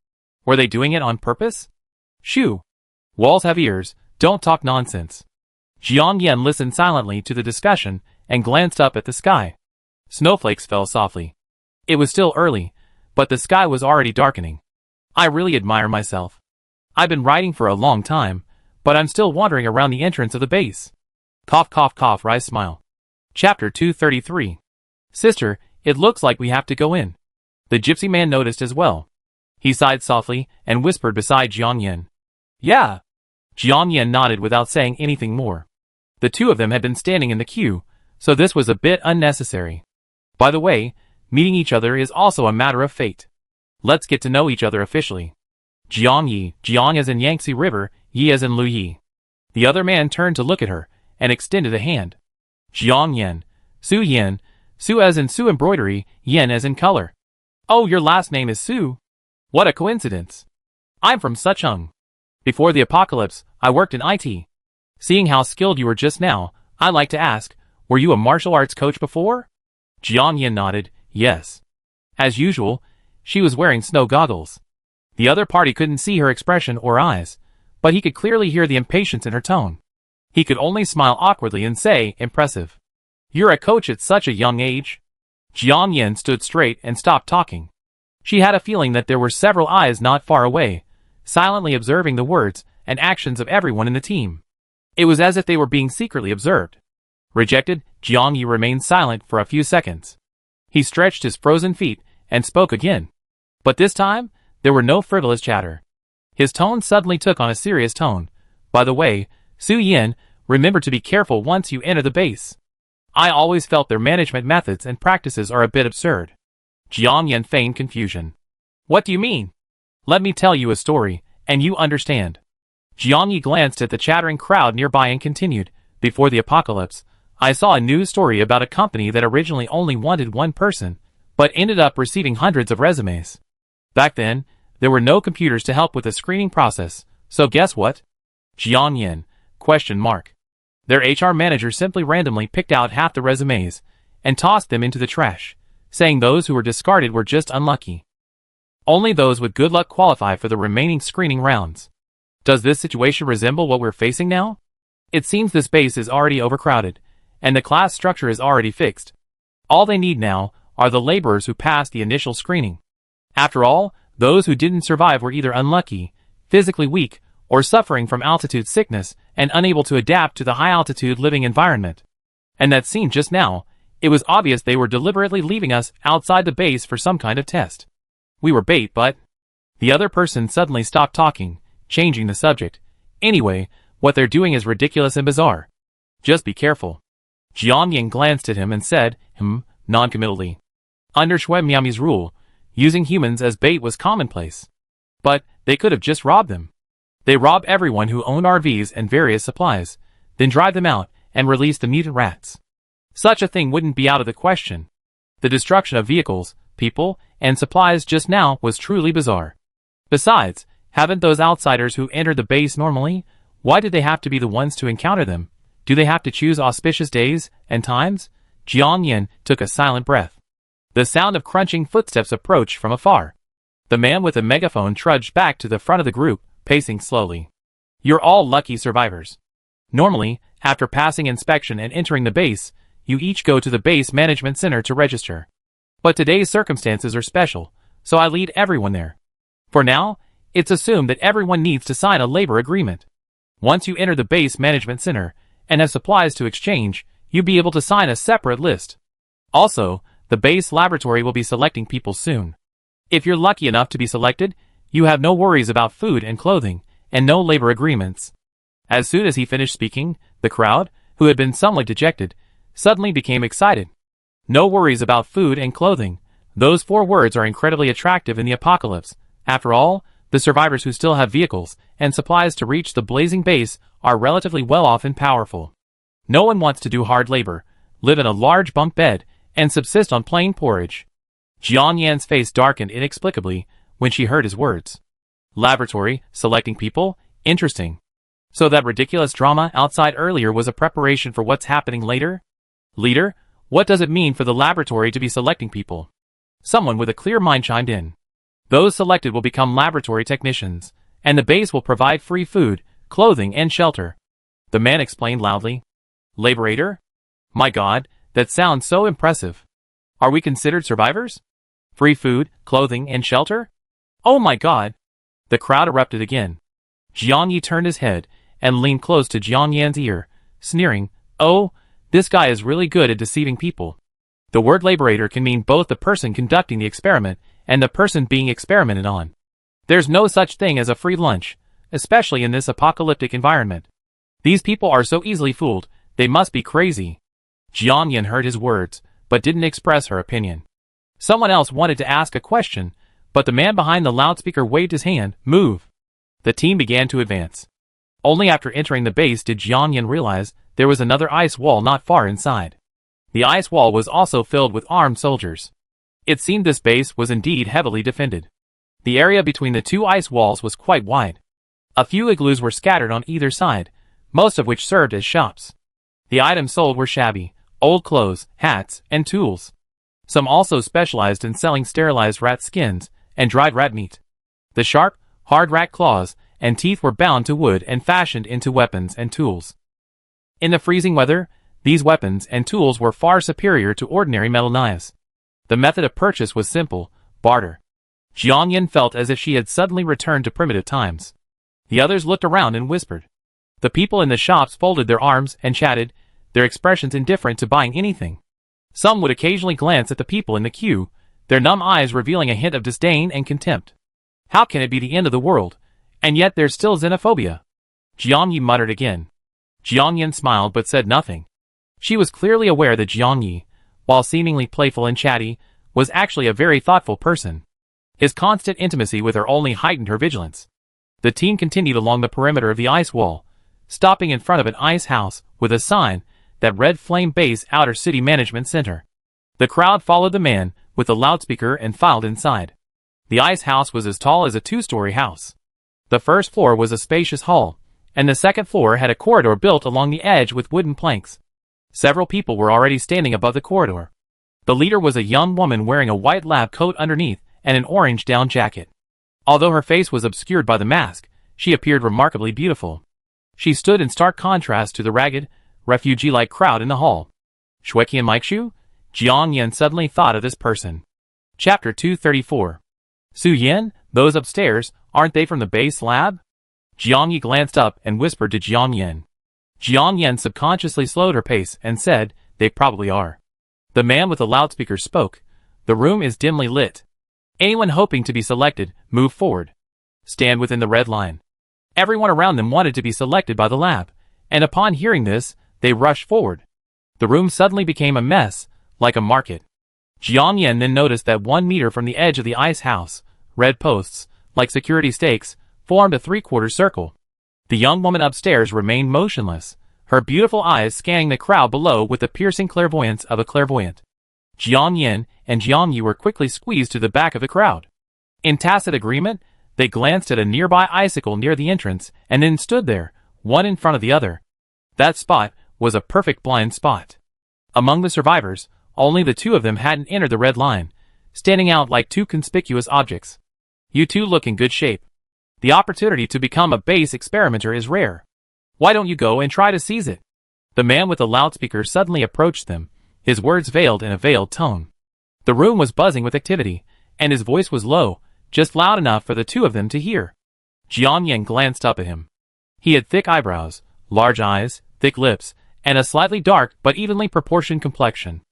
Were they doing it on purpose? Shoo. Walls have ears, don't talk nonsense. Jiang Yan listened silently to the discussion and glanced up at the sky. Snowflakes fell softly. It was still early, but the sky was already darkening. I really admire myself. I've been riding for a long time, but I'm still wandering around the entrance of the base. Cough cough cough, wry smile. Chapter 233. Sister, it looks like we have to go in. The gypsy man noticed as well. He sighed softly and whispered beside Jiang Yan. Yeah. Jiang Yan nodded without saying anything more. The two of them had been standing in the queue, so this was a bit unnecessary. By the way, meeting each other is also a matter of fate. Let's get to know each other officially. Jiang Yi, Jiang as in Yangtze River, Yi as in Lu Yi. The other man turned to look at her, and extended a hand. Jiang Yan, Su as in Su embroidery, Yan as in color. Oh, your last name is Su? What a coincidence. I'm from Sucheng. Before the apocalypse, I worked in IT. Seeing how skilled you were just now, I'd like to ask, were you a martial arts coach before? Jiang Yan nodded, yes. As usual, she was wearing snow goggles. The other party couldn't see her expression or eyes, but he could clearly hear the impatience in her tone. He could only smile awkwardly and say, impressive. You're a coach at such a young age? Jiang Yan stood straight and stopped talking. She had a feeling that there were several eyes not far away, silently observing the words and actions of everyone in the team. It was as if they were being secretly observed. Rejected, Jiang Yi remained silent for a few seconds. He stretched his frozen feet and spoke again. But this time, there were no frivolous chatter. His tone suddenly took on a serious tone. By the way, Su Yin, remember to be careful once you enter the base. I always felt their management methods and practices are a bit absurd. Jiang Yan feigned confusion. What do you mean? Let me tell you a story, and you understand. Jiang Yi glanced at the chattering crowd nearby and continued, before the apocalypse, I saw a news story about a company that originally only wanted one person, but ended up receiving hundreds of resumes. Back then, there were no computers to help with the screening process, so guess what? Jiang Yan, ? Their HR manager simply randomly picked out half the resumes, and tossed them into the trash, saying those who were discarded were just unlucky. Only those with good luck qualify for the remaining screening rounds. Does this situation resemble what we're facing now? It seems this base is already overcrowded, and the class structure is already fixed. All they need now are the laborers who passed the initial screening. After all, those who didn't survive were either unlucky, physically weak, or suffering from altitude sickness and unable to adapt to the high-altitude living environment. And that scene just now, it was obvious they were deliberately leaving us outside the base for some kind of test. We were bait, but... The other person suddenly stopped talking, changing the subject. Anyway, what they're doing is ridiculous and bizarre. Just be careful. Jiang Yan glanced at him and said, non-committally. Under Shui Miami's rule, using humans as bait was commonplace. But they could have just robbed them. They rob everyone who owned RVs and various supplies, then drive them out and release the mutant rats. Such a thing wouldn't be out of the question. The destruction of vehicles, people, and supplies just now was truly bizarre. Besides, haven't those outsiders who entered the base normally? Why did they have to be the ones to encounter them? Do they have to choose auspicious days and times? Jiang Yan took a silent breath. The sound of crunching footsteps approached from afar. The man with the megaphone trudged back to the front of the group, pacing slowly. You're all lucky survivors. Normally, after passing inspection and entering the base, you each go to the base management center to register. But today's circumstances are special, so I lead everyone there. For now, it's assumed that everyone needs to sign a labor agreement. Once you enter the base management center and have supplies to exchange, you'll be able to sign a separate list. Also, the base laboratory will be selecting people soon. If you're lucky enough to be selected, you have no worries about food and clothing, and no labor agreements. As soon as he finished speaking, the crowd, who had been somewhat dejected, suddenly became excited. No worries about food and clothing. Those 4 words are incredibly attractive in the apocalypse. After all, the survivors who still have vehicles and supplies to reach the blazing base are relatively well off and powerful. No one wants to do hard labor, live in a large bunk bed, and subsist on plain porridge. Jiang Yan's face darkened inexplicably when she heard his words. Laboratory, selecting people, interesting. So that ridiculous drama outside earlier was a preparation for what's happening later? Leader, what does it mean for the laboratory to be selecting people? Someone with a clear mind chimed in. Those selected will become laboratory technicians, and the base will provide free food, clothing, and shelter. The man explained loudly. Laborator? My God, that sounds so impressive. Are we considered survivors? Free food, clothing, and shelter? Oh my God! The crowd erupted again. Jiang Yi turned his head and leaned close to Jiang Yan's ear, sneering, Oh, this guy is really good at deceiving people. The word laborator can mean both the person conducting the experiment and the person being experimented on. There's no such thing as a free lunch, especially in this apocalyptic environment. These people are so easily fooled, they must be crazy. Jiang Yan heard his words, but didn't express her opinion. Someone else wanted to ask a question, but the man behind the loudspeaker waved his hand, Move. The team began to advance. Only after entering the base did Jiang Yan realize there was another ice wall not far inside. The ice wall was also filled with armed soldiers. It seemed this base was indeed heavily defended. The area between the 2 ice walls was quite wide. A few igloos were scattered on either side, most of which served as shops. The items sold were shabby, old clothes, hats, and tools. Some also specialized in selling sterilized rat skins and dried rat meat. The sharp, hard rat claws and teeth were bound to wood and fashioned into weapons and tools. In the freezing weather, these weapons and tools were far superior to ordinary metal knives. The method of purchase was simple, barter. Jiang Yan felt as if she had suddenly returned to primitive times. The others looked around and whispered. The people in the shops folded their arms and chatted, their expressions indifferent to buying anything. Some would occasionally glance at the people in the queue, their numb eyes revealing a hint of disdain and contempt. How can it be the end of the world, and yet there's still xenophobia? Jiang Yi muttered again. Jiang Yan smiled but said nothing. She was clearly aware that Jiang Yi, while seemingly playful and chatty, was actually a very thoughtful person. His constant intimacy with her only heightened her vigilance. The team continued along the perimeter of the ice wall, stopping in front of an ice house with a sign that read Flame Base Outer City Management Center. The crowd followed the man with the loudspeaker and filed inside. The ice house was as tall as a 2-story house. The first floor was a spacious hall, and the second floor had a corridor built along the edge with wooden planks. Several people were already standing above the corridor. The leader was a young woman wearing a white lab coat underneath and an orange down jacket. Although her face was obscured by the mask, she appeared remarkably beautiful. She stood in stark contrast to the ragged, refugee-like crowd in the hall. Shueqian Maikshu? Jiang Yan suddenly thought of this person. Chapter 234. Su Yan, those upstairs, aren't they from the base lab? Jiang Yi glanced up and whispered to Jiang Yan. Jiang Yan subconsciously slowed her pace and said, They probably are. The man with the loudspeaker spoke. The room is dimly lit. Anyone hoping to be selected, move forward. Stand within the red line. Everyone around them wanted to be selected by the lab, and upon hearing this, they rushed forward. The room suddenly became a mess, like a market. Jiang Yan then noticed that 1 meter from the edge of the ice house, red posts, like security stakes, formed a 3/4 circle. The young woman upstairs remained motionless, her beautiful eyes scanning the crowd below with the piercing clairvoyance of a clairvoyant. Jiang Yan and Jiang Yi were quickly squeezed to the back of the crowd. In tacit agreement, they glanced at a nearby icicle near the entrance and then stood there, one in front of the other. That spot was a perfect blind spot. Among the survivors, only the 2 of them hadn't entered the red line, standing out like 2 conspicuous objects. You two look in good shape. The opportunity to become a base experimenter is rare. Why don't you go and try to seize it? The man with the loudspeaker suddenly approached them, his words veiled in a veiled tone. The room was buzzing with activity, and his voice was low, just loud enough for the two of them to hear. Jiang Yan glanced up at him. He had thick eyebrows, large eyes, thick lips, and a slightly dark but evenly proportioned complexion.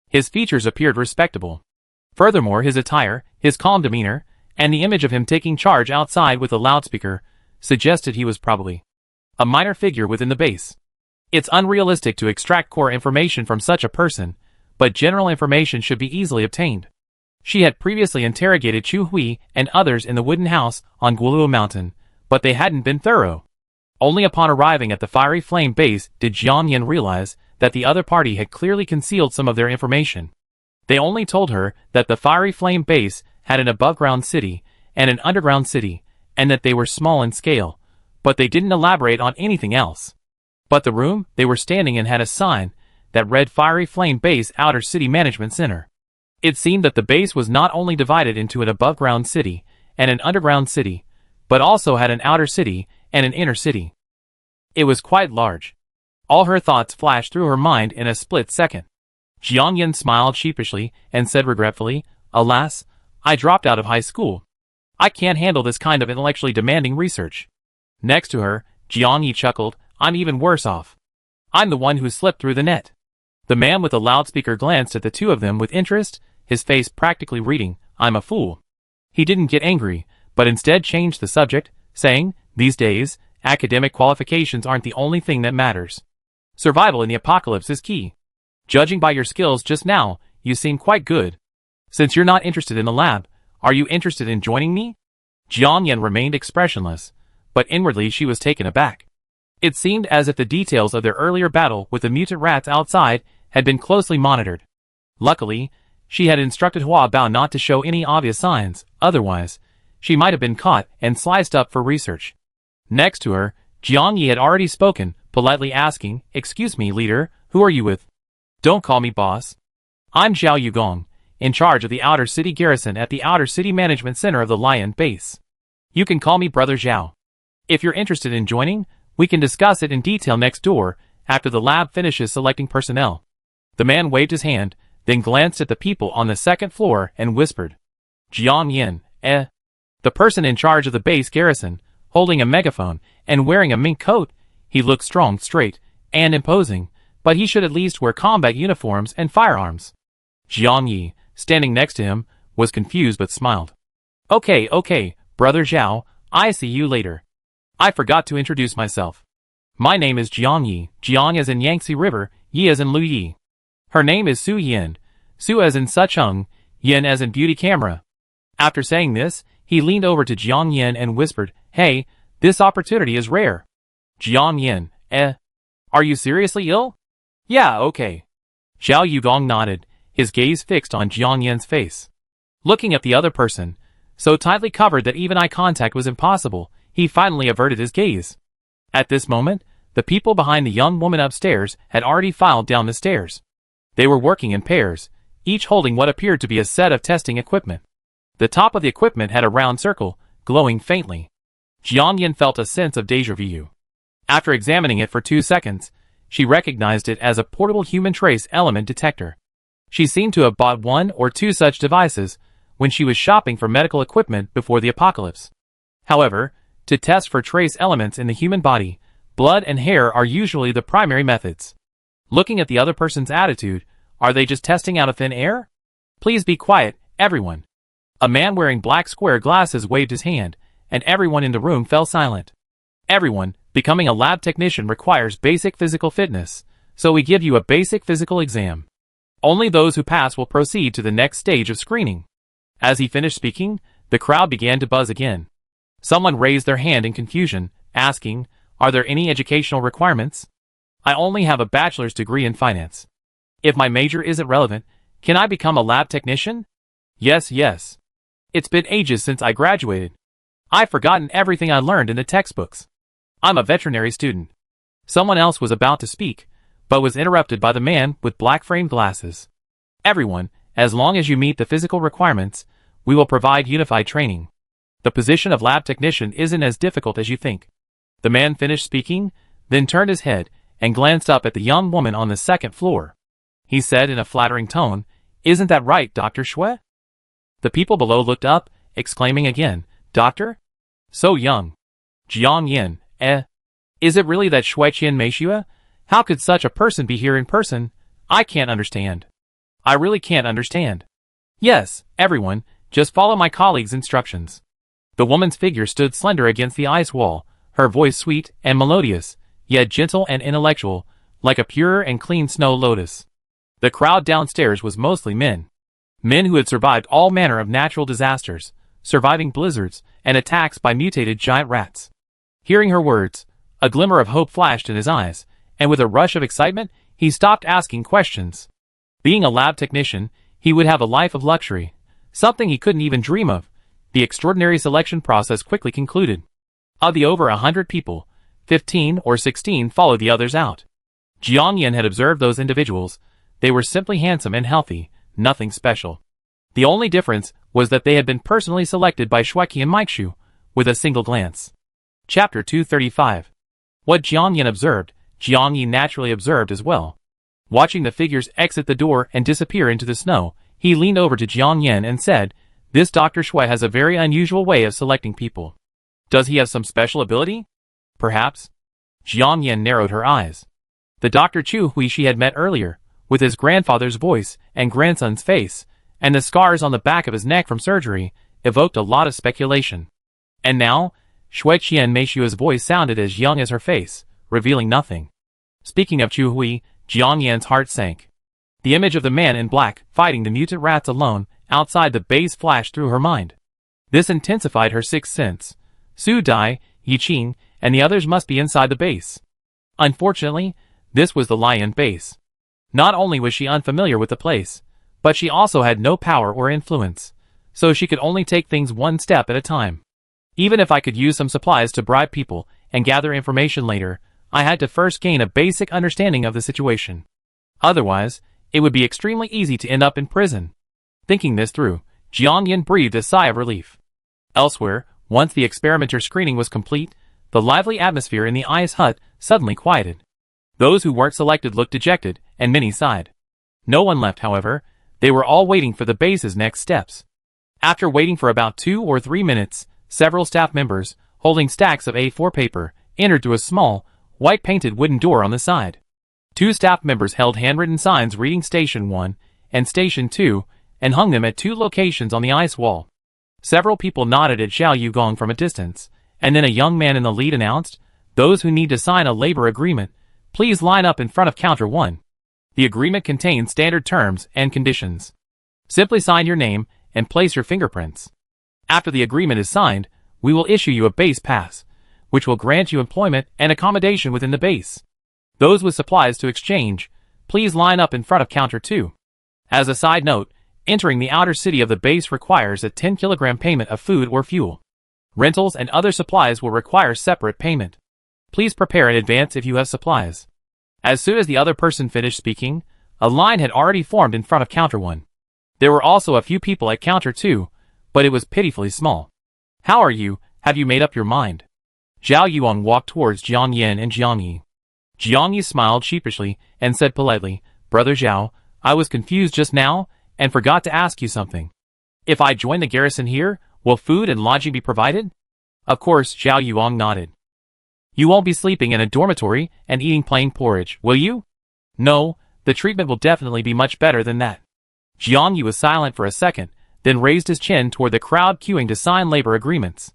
His features appeared respectable. Furthermore, his attire, his calm demeanor, and the image of him taking charge outside with a loudspeaker suggested he was probably a minor figure within the base. It's unrealistic to extract core information from such a person, but general information should be easily obtained. She had previously interrogated Chu Hui and others in the wooden house on Guoluo Mountain, but they hadn't been thorough. Only upon arriving at the Fiery Flame base did Jiang Yan realize that the other party had clearly concealed some of their information. They only told her that the Fiery Flame base had an above-ground city and an underground city, and that they were small in scale, but they didn't elaborate on anything else. But the room they were standing in had a sign that read Fiery Flame Base Outer City Management Center. It seemed that the base was not only divided into an above-ground city and an underground city, but also had an outer city and an inner city. It was quite large. All her thoughts flashed through her mind in a split second. Jiang Yan smiled sheepishly and said regretfully, "Alas, I dropped out of high school. I can't handle this kind of intellectually demanding research." Next to her, Jiang Yi chuckled, "I'm even worse off. I'm the one who slipped through the net." The man with the loudspeaker glanced at the two of them with interest, his face practically reading, "I'm a fool." He didn't get angry, but instead changed the subject, saying, "These days, academic qualifications aren't the only thing that matters. Survival in the apocalypse is key. Judging by your skills just now, you seem quite good. Since you're not interested in the lab, are you interested in joining me?" Jiang Yan remained expressionless, but inwardly she was taken aback. It seemed as if the details of their earlier battle with the mutant rats outside had been closely monitored. Luckily, she had instructed Hua Bao not to show any obvious signs, otherwise, she might have been caught and sliced up for research. Next to her, Jiang Yi had already spoken, politely asking, "Excuse me, leader, who are you with?" "Don't call me boss. I'm Zhao Yugong, in charge of the Outer City Garrison at the Outer City Management Center of the Lion Base. You can call me Brother Zhao. If you're interested in joining, we can discuss it in detail next door, after the lab finishes selecting personnel." The man waved his hand, then glanced at the people on the second floor and whispered, "Jiang Yan, eh?" The person in charge of the base garrison, holding a megaphone and wearing a mink coat, he looked strong, straight, and imposing, but he should at least wear combat uniforms and firearms. Jiang Yi, standing next to him, was confused but smiled. Okay, Brother Zhao, I see you later. I forgot to introduce myself. My name is Jiang Yi, Jiang as in Yangtze River, Yi as in Lu Yi. Her name is Su Yin, Su as in Sucheng, Yin as in beauty camera." After saying this, he leaned over to Jiang Yin and whispered, "Hey, this opportunity is rare." Jiang Yin, "Eh? Are you seriously ill?" "Yeah, okay." Zhao Yugong nodded, his gaze fixed on Jiang Yin's face. Looking at the other person, so tightly covered that even eye contact was impossible, he finally averted his gaze. At this moment, the people behind the young woman upstairs had already filed down the stairs. They were working in pairs, each holding what appeared to be a set of testing equipment. The top of the equipment had a round circle, glowing faintly. Jiang Yin felt a sense of déjà vu. After examining it for 2 seconds, she recognized it as a portable human trace element detector. She seemed to have bought 1 or 2 such devices when she was shopping for medical equipment before the apocalypse. However, to test for trace elements in the human body, blood and hair are usually the primary methods. Looking at the other person's attitude, are they just testing out of thin air? "Please be quiet, everyone." A man wearing black square glasses waved his hand, and everyone in the room fell silent. "Everyone, becoming a lab technician requires basic physical fitness, so we give you a basic physical exam. Only those who pass will proceed to the next stage of screening." As he finished speaking, the crowd began to buzz again. Someone raised their hand in confusion, asking, "Are there any educational requirements? I only have a bachelor's degree in finance. If my major isn't relevant, can I become a lab technician?" Yes. It's been ages since I graduated. I've forgotten everything I learned in the textbooks. I'm a veterinary student." Someone else was about to speak, but was interrupted by the man with black-framed glasses. "Everyone, as long as you meet the physical requirements, we will provide unified training. The position of lab technician isn't as difficult as you think. The man finished speaking, then turned his head and glanced up at the young woman on the second floor. He said in a flattering tone, "Isn't that right, Dr. Shui?" The people below looked up, exclaiming again, "Doctor? So young. Jiang Yin, eh? Is it really that Shui Qian Meishua? How could such a person be here in person? I can't understand. I really can't understand." "Yes, everyone, just follow my colleague's instructions." The woman's figure stood slender against the ice wall, her voice sweet and melodious, yet gentle and intellectual, like a pure and clean snow lotus. The crowd downstairs was mostly men. Men who had survived all manner of natural disasters, surviving blizzards and attacks by mutated giant rats. Hearing her words, a glimmer of hope flashed in his eyes, and with a rush of excitement, he stopped asking questions. Being a lab technician, he would have a life of luxury, something he couldn't even dream of. The extraordinary selection process quickly concluded. Of the over 100 people, 15 or 16 followed the others out. Jiang Yin had observed those individuals. They were simply handsome and healthy, nothing special. The only difference was that they had been personally selected by Shueki and Maikshu, with a single glance. Chapter 235. What Jiang Yin observed, Jiang Yi naturally observed as well. Watching the figures exit the door and disappear into the snow, he leaned over to Jiang Yin and said, "This Dr. Shui has a very unusual way of selecting people. Does he have some special ability? Perhaps?" Jiang Yin narrowed her eyes. The Dr. Chu Hui she had met earlier, with his grandfather's voice and grandson's face, and the scars on the back of his neck from surgery, evoked a lot of speculation. And now, Shui Qian Meishua's voice sounded as young as her face, revealing nothing. Speaking of Chu Hui, Jiang Yan's heart sank. The image of the man in black fighting the mutant rats alone outside the base flashed through her mind. This intensified her sixth sense. Su Dai, Yi Qing, and the others must be inside the base. Unfortunately, this was the Lion base. Not only was she unfamiliar with the place, but she also had no power or influence, so she could only take things one step at a time. Even if I could use some supplies to bribe people and gather information later, I had to first gain a basic understanding of the situation. Otherwise, it would be extremely easy to end up in prison. Thinking this through, Jiang Yin breathed a sigh of relief. Elsewhere, once the experimenter screening was complete, the lively atmosphere in the ice hut suddenly quieted. Those who weren't selected looked dejected, and many sighed. No one left, however. They were all waiting for the base's next steps. After waiting for about 2 or 3 minutes, several staff members, holding stacks of A4 paper, entered through a small, white-painted wooden door on the side. 2 staff members held handwritten signs reading Station 1 and Station 2, and hung them at 2 locations on the ice wall. Several people nodded at Xiao Yugong from a distance, and then a young man in the lead announced, "Those who need to sign a labor agreement, please line up in front of counter 1. The agreement contains standard terms and conditions. Simply sign your name and place your fingerprints. After the agreement is signed, we will issue you a base pass, which will grant you employment and accommodation within the base. Those with supplies to exchange, please line up in front of counter 2. As a side note, entering the outer city of the base requires a 10-kilogram payment of food or fuel. Rentals and other supplies will require separate payment. Please prepare in advance if you have supplies." As soon as the other person finished speaking, a line had already formed in front of counter 1. There were also a few people at counter 2, but it was pitifully small. "How are you? Have you made up your mind?" Zhao Yuang walked towards Jiang Yin and Jiang Yi. Jiang Yi smiled sheepishly and said politely, "Brother Zhao, I was confused just now and forgot to ask you something. If I join the garrison here, will food and lodging be provided?" Of course, Zhao Yuang nodded. "You won't be sleeping in a dormitory and eating plain porridge, will you?" "No, the treatment will definitely be much better than that." Jiang Yi was silent for a second, then raised his chin toward the crowd queuing to sign labor agreements.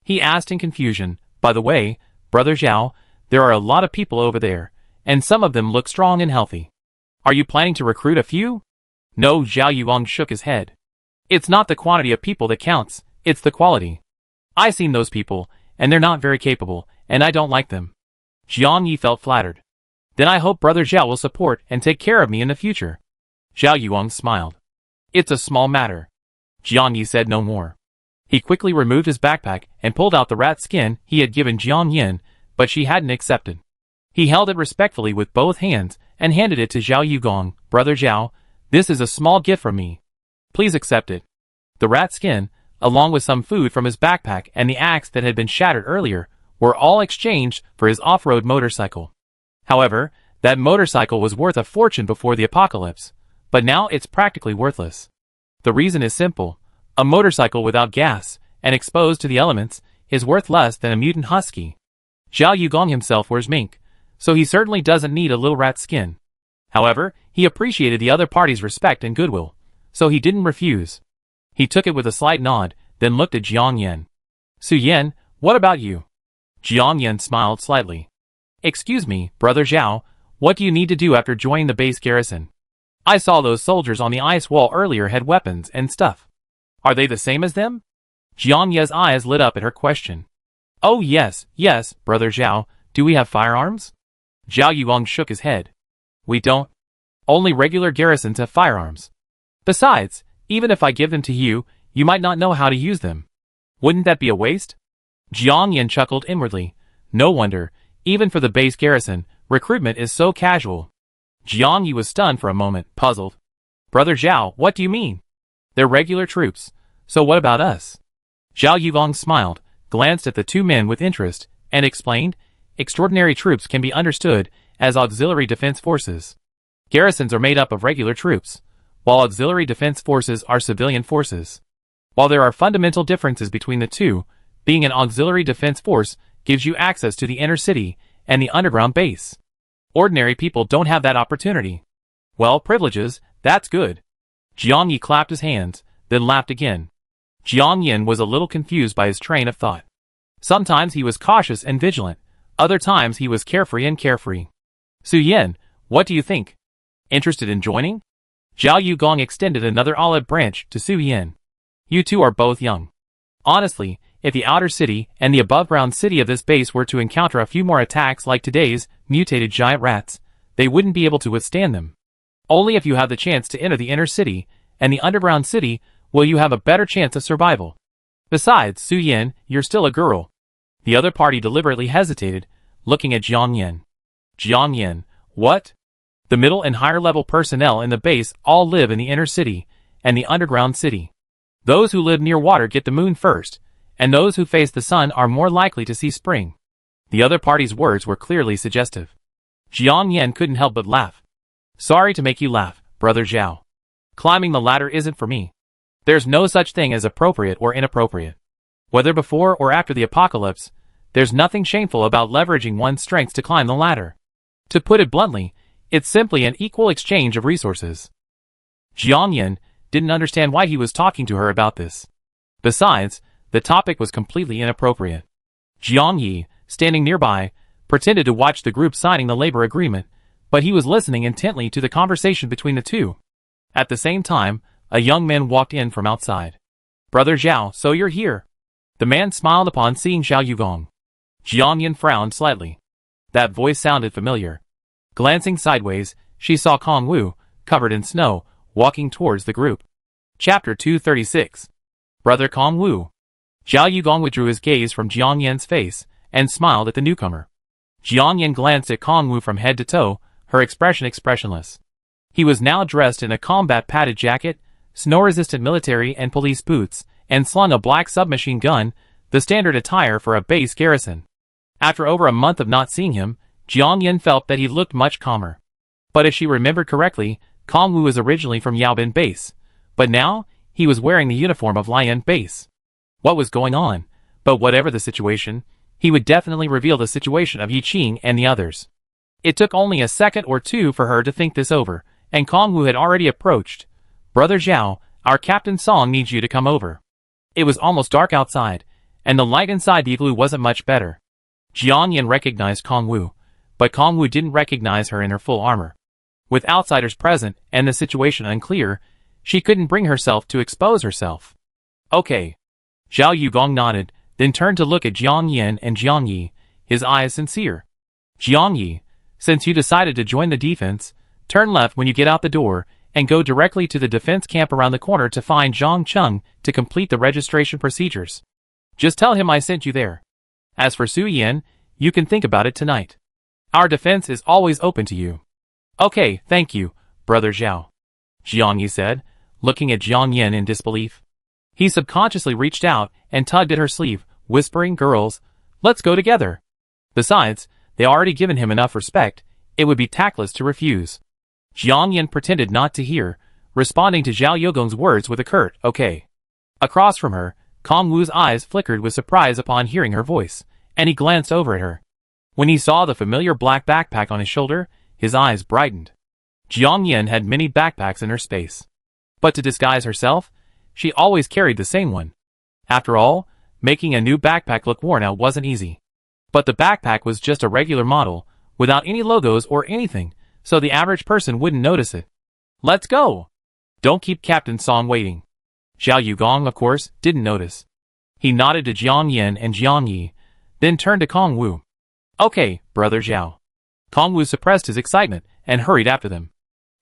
He asked in confusion, "By the way, Brother Zhao, there are a lot of people over there, and some of them look strong and healthy. Are you planning to recruit a few?" "No," Zhao Yuang shook his head. "It's not the quantity of people that counts, it's the quality. I've seen those people, and they're not very capable, and I don't like them." Jiang Yi felt flattered. "Then I hope Brother Zhao will support and take care of me in the future." Zhao Yuang smiled. "It's a small matter." Jiang Yi said no more. He quickly removed his backpack and pulled out the rat skin he had given Jiang Yin, but she hadn't accepted. He held it respectfully with both hands and handed it to Zhao Yugong. "Brother Zhao, this is a small gift from me. Please accept it." The rat skin, along with some food from his backpack and the axe that had been shattered earlier, were all exchanged for his off-road motorcycle. However, that motorcycle was worth a fortune before the apocalypse, but now it's practically worthless. The reason is simple. A motorcycle without gas, and exposed to the elements, is worth less than a mutant husky. Zhao Yugong himself wears mink, so he certainly doesn't need a little rat skin. However, he appreciated the other party's respect and goodwill, so he didn't refuse. He took it with a slight nod, then looked at Jiang Yan. Su Yan, what about you? Jiang Yan smiled slightly. Excuse me, Brother Zhao, what do you need to do after joining the base garrison? I saw those soldiers on the ice wall earlier had weapons and stuff. Are they the same as them? Jiang Yan's eyes lit up at her question. Oh yes, Brother Zhao, do we have firearms? Zhao Yuang shook his head. We don't. Only regular garrisons have firearms. Besides, even if I give them to you, you might not know how to use them. Wouldn't that be a waste? Jiang Yan chuckled inwardly. No wonder, even for the base garrison, recruitment is so casual. Jiang Yi was stunned for a moment, puzzled. Brother Zhao, what do you mean? They're regular troops, so what about us? Zhao Yuvong smiled, glanced at the two men with interest, and explained, extraordinary troops can be understood as auxiliary defense forces. Garrisons are made up of regular troops, while auxiliary defense forces are civilian forces. While there are fundamental differences between the two, being an auxiliary defense force gives you access to the inner city and the underground base. Ordinary people don't have that opportunity. Well, privileges, that's good. Jiang Yi clapped his hands, then laughed again. Jiang Yin was a little confused by his train of thought. Sometimes he was cautious and vigilant, other times he was carefree and carefree. Su Yin, what do you think? Interested in joining? Zhao Yugong extended another olive branch to Su Yin. You two are both young. Honestly, if the outer city and the above-ground city of this base were to encounter a few more attacks like today's mutated giant rats, they wouldn't be able to withstand them. Only if you have the chance to enter the inner city and the underground city will you have a better chance of survival. Besides, Su Yin, you're still a girl. The other party deliberately hesitated, looking at Jiang Yin. Jiang Yin, what? The middle and higher level personnel in the base all live in the inner city and the underground city. Those who live near water get the moon first, and those who face the sun are more likely to see spring. The other party's words were clearly suggestive. Jiang Yan couldn't help but laugh. Sorry to make you laugh, Brother Zhao. Climbing the ladder isn't for me. There's no such thing as appropriate or inappropriate. Whether before or after the apocalypse, there's nothing shameful about leveraging one's strengths to climb the ladder. To put it bluntly, it's simply an equal exchange of resources. Jiang Yan didn't understand why he was talking to her about this. Besides, the topic was completely inappropriate. Jiang Yi, standing nearby, pretended to watch the group signing the labor agreement, but he was listening intently to the conversation between the two. At the same time, a young man walked in from outside. Brother Zhao, so you're here. The man smiled upon seeing Zhao Yugong. Jiang Yan frowned slightly. That voice sounded familiar. Glancing sideways, she saw Kong Wu, covered in snow, walking towards the group. Chapter 236. Brother Kong Wu. Zhao Yugong withdrew his gaze from Jiang Yan's face, and smiled at the newcomer. Jiang Yan glanced at Kong Wu from head to toe, her expression expressionless. He was now dressed in a combat padded jacket, snow-resistant military and police boots, and slung a black submachine gun, the standard attire for a base garrison. After over a month of not seeing him, Jiang Yan felt that he looked much calmer. But if she remembered correctly, Kong Wu was originally from Yaobin Base, but now, he was wearing the uniform of Lian Base. What was going on? But whatever the situation, he would definitely reveal the situation of Yi Qing and the others. It took only a second or two for her to think this over, and Kong Wu had already approached. Brother Zhao, our Captain Song needs you to come over. It was almost dark outside, and the light inside the igloo wasn't much better. Jiang Yan recognized Kong Wu, but Kong Wu didn't recognize her in her full armor. With outsiders present and the situation unclear, she couldn't bring herself to expose herself. Okay. Zhao Yugong nodded, then turned to look at Jiang Yan and Jiang Yi, his eyes sincere. Jiang Yi, since you decided to join the defense, turn left when you get out the door, and go directly to the defense camp around the corner to find Zhang Cheng to complete the registration procedures. Just tell him I sent you there. As for Su Yan, you can think about it tonight. Our defense is always open to you. Okay, thank you, Brother Zhao. Jiang Yi said, looking at Jiang Yan in disbelief. He subconsciously reached out and tugged at her sleeve, whispering, "Girls, let's go together." Besides, they already given him enough respect, it would be tactless to refuse. Jiang Yin pretended not to hear, responding to Zhao Yogong's words with a curt, "Okay." Across from her, Kong Wu's eyes flickered with surprise upon hearing her voice, and he glanced over at her. When he saw the familiar black backpack on his shoulder, his eyes brightened. Jiang Yin had many backpacks in her space. But to disguise herself, she always carried the same one. After all, making a new backpack look worn out wasn't easy. But the backpack was just a regular model, without any logos or anything, so the average person wouldn't notice it. "Let's go! Don't keep Captain Song waiting." Zhao Yugong, of course, didn't notice. He nodded to Jiang Yin and Jiang Yi, then turned to Kong Wu. "Okay, brother Zhao." Kong Wu suppressed his excitement and hurried after them.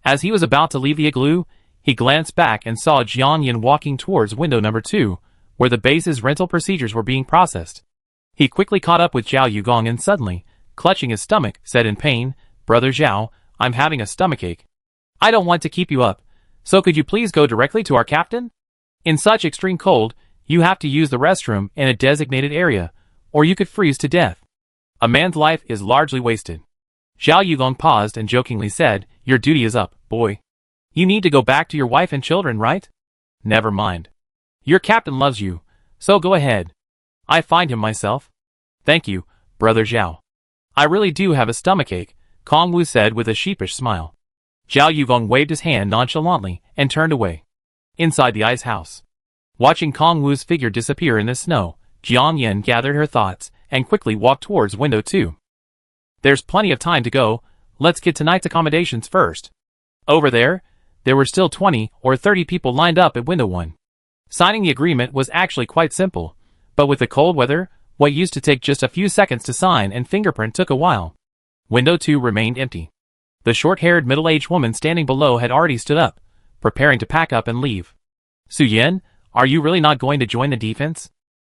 As he was about to leave the igloo, he glanced back and saw Jiang Yin walking towards window number 2, where the base's rental procedures were being processed. He quickly caught up with Zhao Yugong and suddenly, clutching his stomach, said in pain, "Brother Zhao, I'm having a stomachache. I don't want to keep you up, so could you please go directly to our captain? In such extreme cold, you have to use the restroom in a designated area, or you could freeze to death. A man's life is largely wasted." Zhao Yugong paused and jokingly said, "Your duty is up, boy. You need to go back to your wife and children, right? Never mind. Your captain loves you, so go ahead. I find him myself." "Thank you, brother Zhao. I really do have a stomachache," Kong Wu said with a sheepish smile. Zhao Yugong waved his hand nonchalantly and turned away. Inside the ice house, watching Kong Wu's figure disappear in the snow, Jiang Yin gathered her thoughts and quickly walked towards window 2. "There's plenty of time to go, let's get tonight's accommodations first." Over there were still 20 or 30 people lined up at window 1. Signing the agreement was actually quite simple, but with the cold weather, what used to take just a few seconds to sign and fingerprint took a while. Window 2 remained empty. The short-haired middle-aged woman standing below had already stood up, preparing to pack up and leave. "Su Yin, are you really not going to join the defense?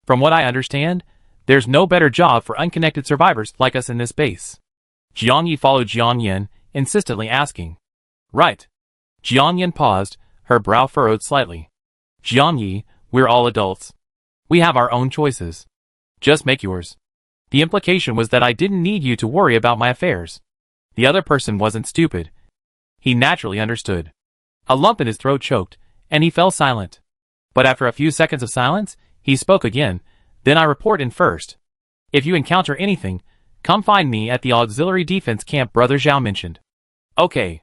From what I understand, there's no better job for unconnected survivors like us in this base." Jiang Yi followed Jiang Yin, insistently asking. "Right." Jiang Yin paused, her brow furrowed slightly. "Jiang Yi, we're all adults. We have our own choices. Just make yours." The implication was that I didn't need you to worry about my affairs. The other person wasn't stupid. He naturally understood. A lump in his throat choked, and he fell silent. But after a few seconds of silence, he spoke again, "Then I report in first. If you encounter anything, come find me at the auxiliary defense camp Brother Zhao mentioned." "Okay."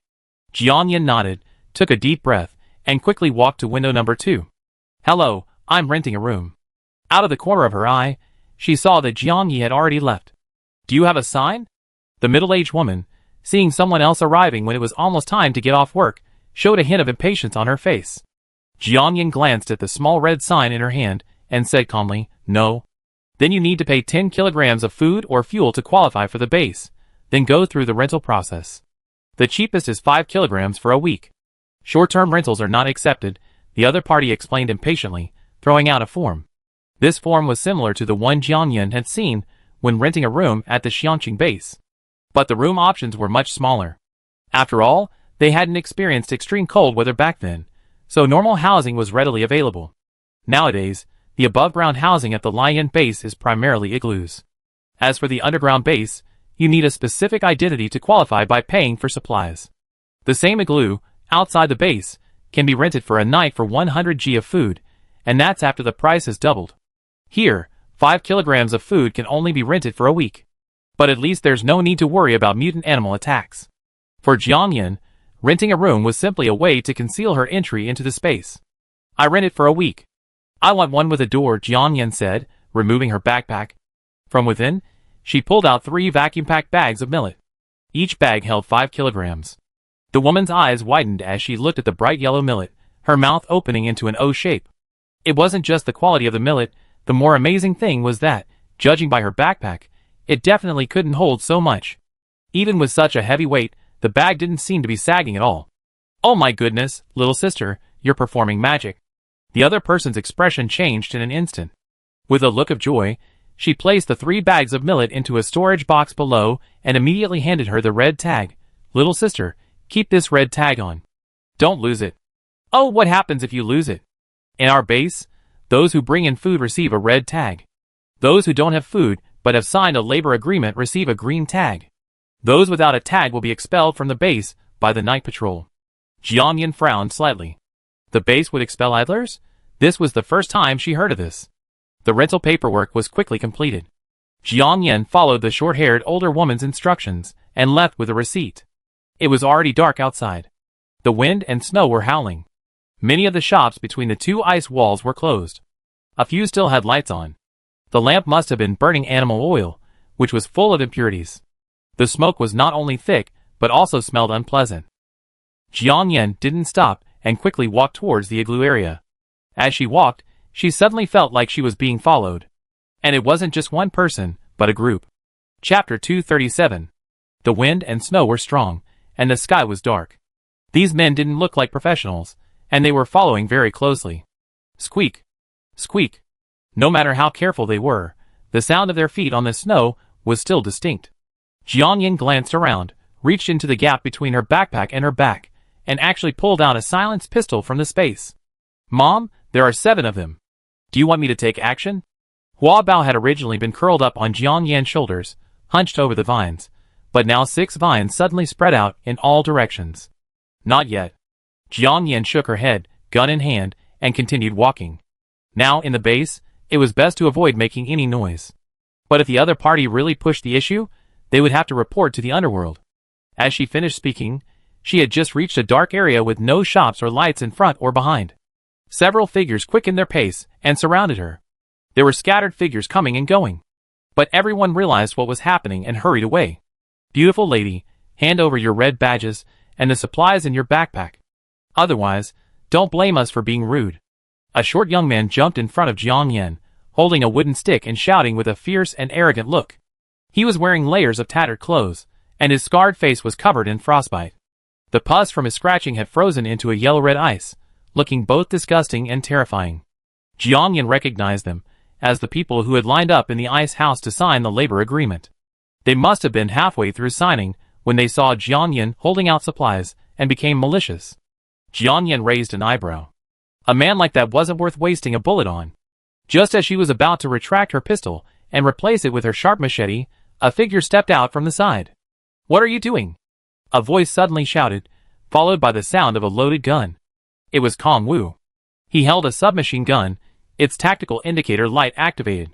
Jiang Yin nodded, took a deep breath, and quickly walked to window number 2. "Hello, I'm renting a room." Out of the corner of her eye, she saw that Jiang Yi had already left. "Do you have a sign?" The middle-aged woman, seeing someone else arriving when it was almost time to get off work, showed a hint of impatience on her face. Jiang Yin glanced at the small red sign in her hand and said calmly, "No. Then you need to pay 10 kilograms of food or fuel to qualify for the base, then go through the rental process. The cheapest is 5 kilograms for a week. Short-term rentals are not accepted," the other party explained impatiently, throwing out a form. This form was similar to the one Jiang Yin had seen when renting a room at the Xiangqing base. But the room options were much smaller. After all, they hadn't experienced extreme cold weather back then, so normal housing was readily available. Nowadays, the above-ground housing at the Lion base is primarily igloos. As for the underground base, you need a specific identity to qualify by paying for supplies. The same igloo, outside the base, can be rented for a night for 100 G of food, and that's after the price has doubled. Here, 5 kilograms of food can only be rented for a week. But at least there's no need to worry about mutant animal attacks. For Jiang Yin, renting a room was simply a way to conceal her entry into the space. "I rent it for a week." "I want one with a door," Jiang Yin said, removing her backpack. From within, she pulled out 3 vacuum-packed bags of millet. Each bag held 5 kilograms. The woman's eyes widened as she looked at the bright yellow millet, her mouth opening into an O shape. It wasn't just the quality of the millet, the more amazing thing was that, judging by her backpack, it definitely couldn't hold so much. Even with such a heavy weight, the bag didn't seem to be sagging at all. "Oh my goodness, little sister, you're performing magic." The other person's expression changed in an instant. With a look of joy, she placed the 3 bags of millet into a storage box below and immediately handed her the red tag. "Little sister, keep this red tag on. Don't lose it." "Oh, what happens if you lose it?" "In our base, Those who bring in food receive a red tag. Those who don't have food but have signed a labor agreement receive a green tag. Those without a tag will be expelled from the base by the night patrol. Jiang Yan frowned slightly. The base would expel idlers? This was the first time she heard of this. The rental paperwork was quickly completed. Jiang Yan followed the short-haired older woman's instructions and left with a receipt. It was already dark outside. The wind and snow were howling. Many of the shops between the two ice walls were closed. A few still had lights on. The lamp must have been burning animal oil, which was full of impurities. The smoke was not only thick, but also smelled unpleasant. Jiang Yan didn't stop and quickly walked towards the igloo area. As she walked, she suddenly felt like she was being followed. And it wasn't just one person, but a group. Chapter 237. The wind and snow were strong, and the sky was dark. These men didn't look like professionals, and they were following very closely. Squeak! Squeak! No matter how careful they were, the sound of their feet on the snow was still distinct. Jiang Yan glanced around, reached into the gap between her backpack and her back, and actually pulled out a silenced pistol from the space. Mom, there are 7 of them. Do you want me to take action? Hua Bao had originally been curled up on Jiang Yan's shoulders, hunched over the vines, but now 6 vines suddenly spread out in all directions. Not yet. Jiang Yan shook her head, gun in hand, and continued walking. Now, in the base, it was best to avoid making any noise. But if the other party really pushed the issue, they would have to report to the underworld. As she finished speaking, she had just reached a dark area with no shops or lights in front or behind. Several figures quickened their pace and surrounded her. There were scattered figures coming and going. But everyone realized what was happening and hurried away. Beautiful lady, hand over your red badges and the supplies in your backpack. Otherwise, don't blame us for being rude. A short young man jumped in front of Jiang Yan, holding a wooden stick and shouting with a fierce and arrogant look. He was wearing layers of tattered clothes, and his scarred face was covered in frostbite. The pus from his scratching had frozen into a yellow-red ice, looking both disgusting and terrifying. Jiang Yan recognized them as the people who had lined up in the ice house to sign the labor agreement. They must have been halfway through signing when they saw Jiang Yan holding out supplies and became malicious. Jiang Yan raised an eyebrow. A man like that wasn't worth wasting a bullet on. Just as she was about to retract her pistol and replace it with her sharp machete, a figure stepped out from the side. What are you doing? A voice suddenly shouted, followed by the sound of a loaded gun. It was Kong Wu. He held a submachine gun, its tactical indicator light activated.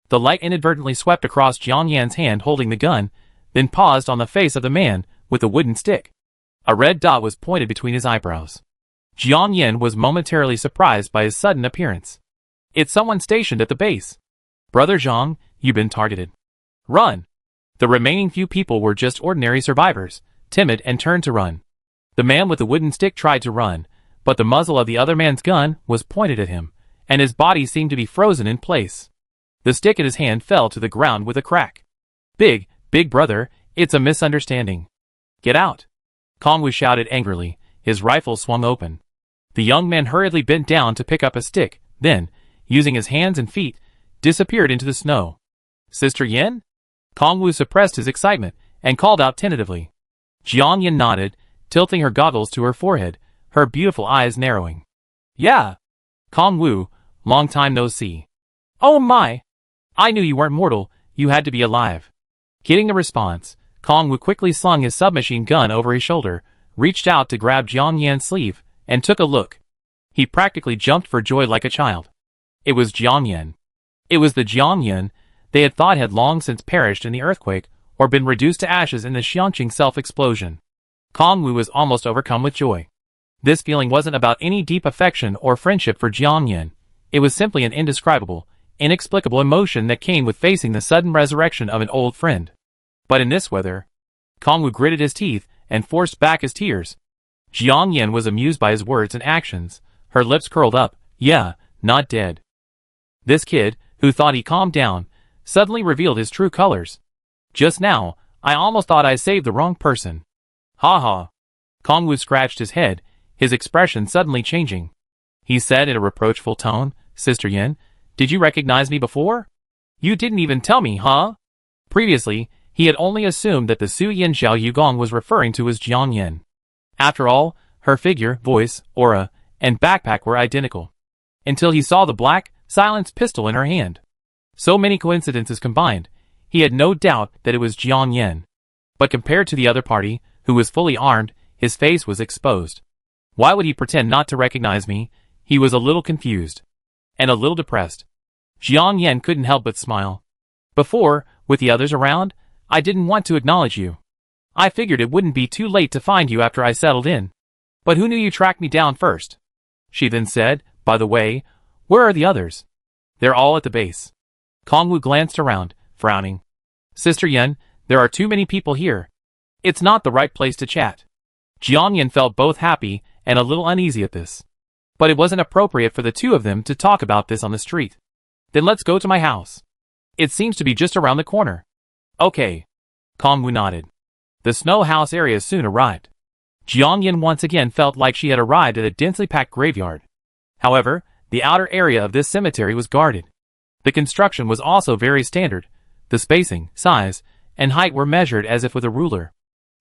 The light inadvertently swept across Jiang Yan's hand holding the gun, then paused on the face of the man with the wooden stick. A red dot was pointed between his eyebrows. Jiang Yan was momentarily surprised by his sudden appearance. It's someone stationed at the base. Brother Zhang, you've been targeted. Run! The remaining few people were just ordinary survivors, timid and turned to run. The man with the wooden stick tried to run, but the muzzle of the other man's gun was pointed at him, and his body seemed to be frozen in place. The stick in his hand fell to the ground with a crack. Big brother, it's a misunderstanding. Get out! Kong Wu shouted angrily, his rifle swung open. The young man hurriedly bent down to pick up a stick, then, using his hands and feet, disappeared into the snow. Sister Yin? Kong Wu suppressed his excitement and called out tentatively. Jiang Yan nodded, tilting her goggles to her forehead, her beautiful eyes narrowing. Yeah. Kong Wu, long time no see. Oh my! I knew you weren't mortal, you had to be alive. Getting the response, Kong Wu quickly slung his submachine gun over his shoulder, reached out to grab Jiang Yan's sleeve, and took a look. He practically jumped for joy like a child. It was Jiang Yan. It was the Jiang Yan they had thought had long since perished in the earthquake or been reduced to ashes in the Xiangqing self-explosion. Kong Wu was almost overcome with joy. This feeling wasn't about any deep affection or friendship for Jiang Yan. It was simply an indescribable, inexplicable emotion that came with facing the sudden resurrection of an old friend. But in this weather, Kong Wu gritted his teeth and forced back his tears. Jiang Yan was amused by his words and actions, her lips curled up. Yeah, not dead. This kid, who thought he calmed down, suddenly revealed his true colors. Just now, I almost thought I saved the wrong person. Ha ha. Kong Wu scratched his head, his expression suddenly changing. He said in a reproachful tone, Sister Yin, did you recognize me before? You didn't even tell me, huh? Previously, he had only assumed that the Su Yin Xiao Yugong was referring to as Jiang Yan. After all, her figure, voice, aura, and backpack were identical. Until he saw the black, silenced pistol in her hand. So many coincidences combined, he had no doubt that it was Jiang Yan. But compared to the other party, who was fully armed, his face was exposed. Why would he pretend not to recognize me? He was a little confused. And a little depressed. Jiang Yan couldn't help but smile. Before, with the others around, I didn't want to acknowledge you. I figured it wouldn't be too late to find you after I settled in. But who knew you tracked me down first? She then said, by the way, where are the others? They're all at the base. Kongwu glanced around, frowning. Sister Yan, there are too many people here. It's not the right place to chat. Jiang Yan felt both happy and a little uneasy at this. But it wasn't appropriate for the two of them to talk about this on the street. Then let's go to my house. It seems to be just around the corner. Okay. Kongwu nodded. The snow house area soon arrived. Jiang Yan once again felt like she had arrived at a densely packed graveyard. However, the outer area of this cemetery was guarded. The construction was also very standard. The spacing, size, and height were measured as if with a ruler.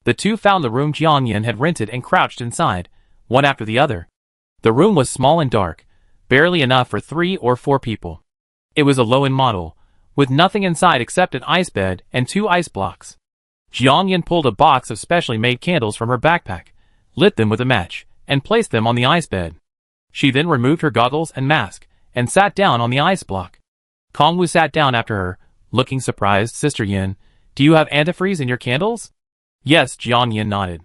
The two found the room Jiang Yan had rented and crouched inside, one after the other. The room was small and dark, barely enough for 3 or 4 people. It was a low-end model, with nothing inside except an ice bed and 2 ice blocks. Jiang Yan pulled a box of specially made candles from her backpack, lit them with a match, and placed them on the ice bed. She then removed her goggles and mask, and sat down on the ice block. Kongwu sat down after her, looking surprised. Sister Yan, do you have antifreeze in your candles? Yes, Jiang Yan nodded.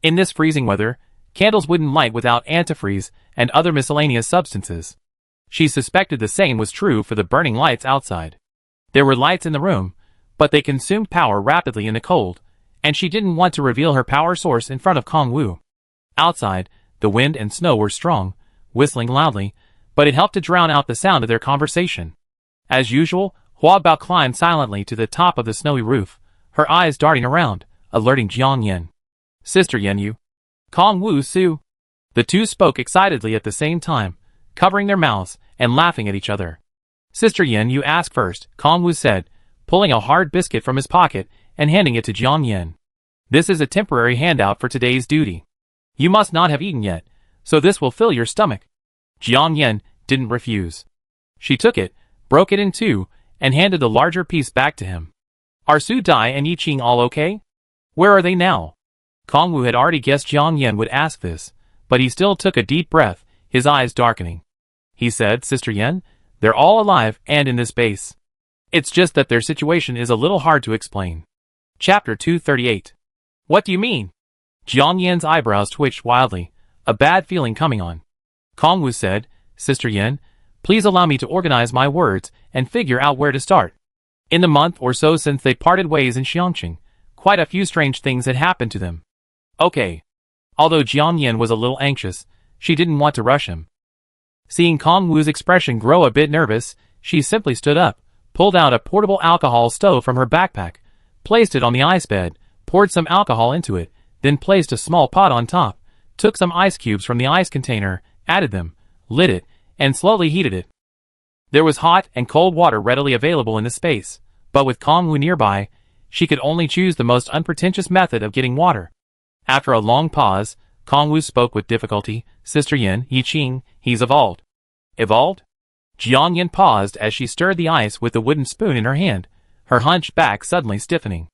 In this freezing weather, candles wouldn't light without antifreeze and other miscellaneous substances. She suspected the same was true for the burning lights outside. There were lights in the room, but they consumed power rapidly in the cold, and she didn't want to reveal her power source in front of Kongwu. Outside, the wind and snow were strong, whistling loudly, but it helped to drown out the sound of their conversation. As usual, Hua Bao climbed silently to the top of the snowy roof, her eyes darting around, alerting Jiang Yan. Sister Yan, you. Kongwu Su. The two spoke excitedly at the same time, covering their mouths and laughing at each other. Sister Yan, you ask first, Kongwu said, pulling a hard biscuit from his pocket and handing it to Jiang Yan. This is a temporary handout for today's duty. You must not have eaten yet, so this will fill your stomach. Jiang Yan didn't refuse. She took it, broke it in 2, and handed the larger piece back to him. Are Su Dai and Yi Qing all okay? Where are they now? Kongwu had already guessed Jiang Yan would ask this, but he still took a deep breath, his eyes darkening. He said, Sister Yan, they're all alive and in this base. It's just that their situation is a little hard to explain. Chapter 238. What do you mean? Jiang Yan's eyebrows twitched wildly, a bad feeling coming on. Kongwu said, Sister Yan, please allow me to organize my words and figure out where to start. In the month or so since they parted ways in Xiangqing, quite a few strange things had happened to them. Okay. Although Jiang Yan was a little anxious, she didn't want to rush him. Seeing Kongwu's expression grow a bit nervous, she simply stood up, pulled out a portable alcohol stove from her backpack, placed it on the ice bed, poured some alcohol into it, then placed a small pot on top, took some ice cubes from the ice container, added them, lit it, and slowly heated it. There was hot and cold water readily available in the space, but with Kongwu nearby, she could only choose the most unpretentious method of getting water. After a long pause, Kongwu spoke with difficulty, Sister Yan, Yi Qing, he's evolved. Evolved? Jiang Yan paused as she stirred the ice with the wooden spoon in her hand, her hunched back suddenly stiffening.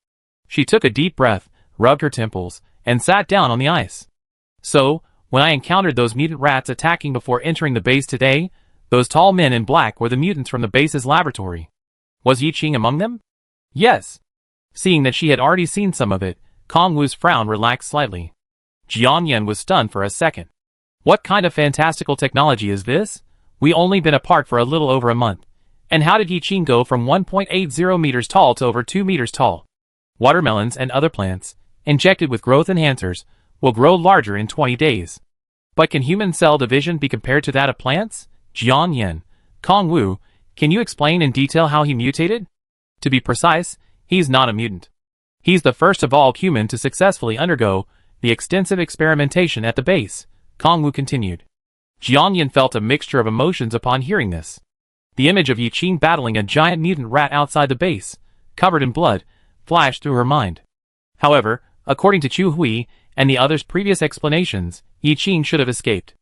She took a deep breath, rubbed her temples, and sat down on the ice. So, when I encountered those mutant rats attacking before entering the base today, those tall men in black were the mutants from the base's laboratory. Was Yi Qing among them? Yes. Seeing that she had already seen some of it, Kongwu's frown relaxed slightly. Jiang Yan was stunned for a second. What kind of fantastical technology is this? We only been apart for a little over a month. And how did Yi Qing go from 1.80 meters tall to over 2 meters tall? Watermelons and other plants, injected with growth enhancers, will grow larger in 20 days. But can human cell division be compared to that of plants? Jiang Yan, Kongwu, can you explain in detail how he mutated? To be precise, he's not a mutant. He's the first evolved human to successfully undergo the extensive experimentation at the base, Kongwu continued. Jiang Yan felt a mixture of emotions upon hearing this. The image of Yi Qing battling a giant mutant rat outside the base, covered in blood, flashed through her mind. However, according to Chu Hui and the others' previous explanations, Yi Qing should have escaped.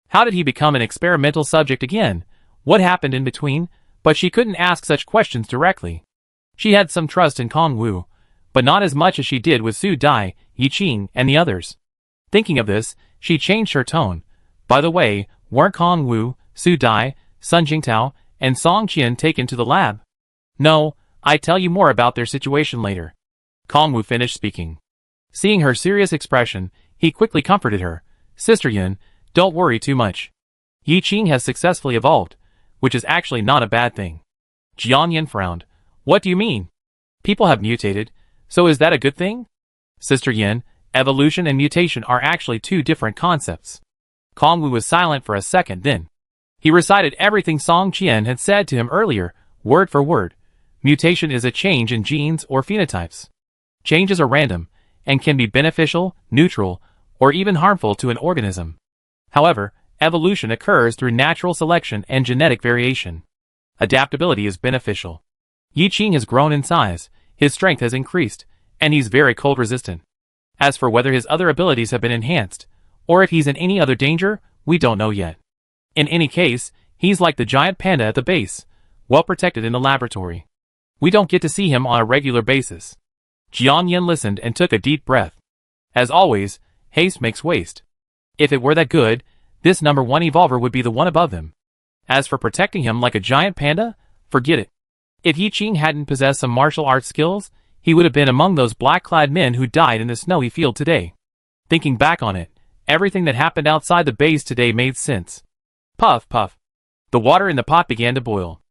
How did he become an experimental subject again, what happened in between, but she couldn't ask such questions directly. She had some trust in Kong Wu, but not as much as she did with Su Dai, Yi Qing, and the others. Thinking of this, she changed her tone. By the way, weren't Kong Wu, Su Dai, Sun Jingtao, and Song Qian taken to the lab? No, I tell you more about their situation later. Kong Wu finished speaking. Seeing her serious expression, he quickly comforted her. Sister Yin, don't worry too much. Yi Qing has successfully evolved, which is actually not a bad thing. Jian Yin frowned. What do you mean? People have mutated, so is that a good thing? Sister Yin, evolution and mutation are actually two different concepts. Kong Wu was silent for a second, then he recited everything Song Qian had said to him earlier, word for word. Mutation is a change in genes or phenotypes. Changes are random, and can be beneficial, neutral, or even harmful to an organism. However, evolution occurs through natural selection and genetic variation. Adaptability is beneficial. Yi Qing has grown in size, his strength has increased, and he's very cold resistant. As for whether his other abilities have been enhanced, or if he's in any other danger, we don't know yet. In any case, he's like the giant panda at the base, well protected in the laboratory. We don't get to see him on a regular basis. Jian Yin listened and took a deep breath. As always, haste makes waste. If it were that good, this number 1 evolver would be the one above him. As for protecting him like a giant panda, forget it. If Yi Qing hadn't possessed some martial arts skills, he would have been among those black-clad men who died in the snowy field today. Thinking back on it, everything that happened outside the base today made sense. Puff, puff. The water in the pot began to boil.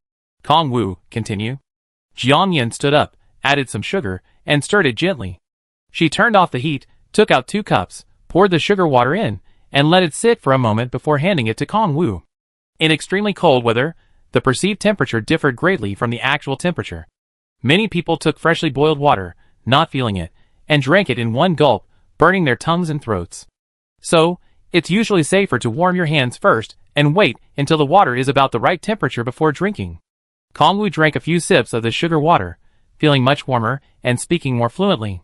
Kong Wu, continue. Jian Yin stood up, added some sugar, and stirred it gently. She turned off the heat, took out 2 cups, poured the sugar water in, and let it sit for a moment before handing it to Kong Wu. In extremely cold weather, the perceived temperature differed greatly from the actual temperature. Many people took freshly boiled water, not feeling it, and drank it in one gulp, burning their tongues and throats. So, it's usually safer to warm your hands first and wait until the water is about the right temperature before drinking. Kong Wu drank a few sips of the sugar water, feeling much warmer and speaking more fluently.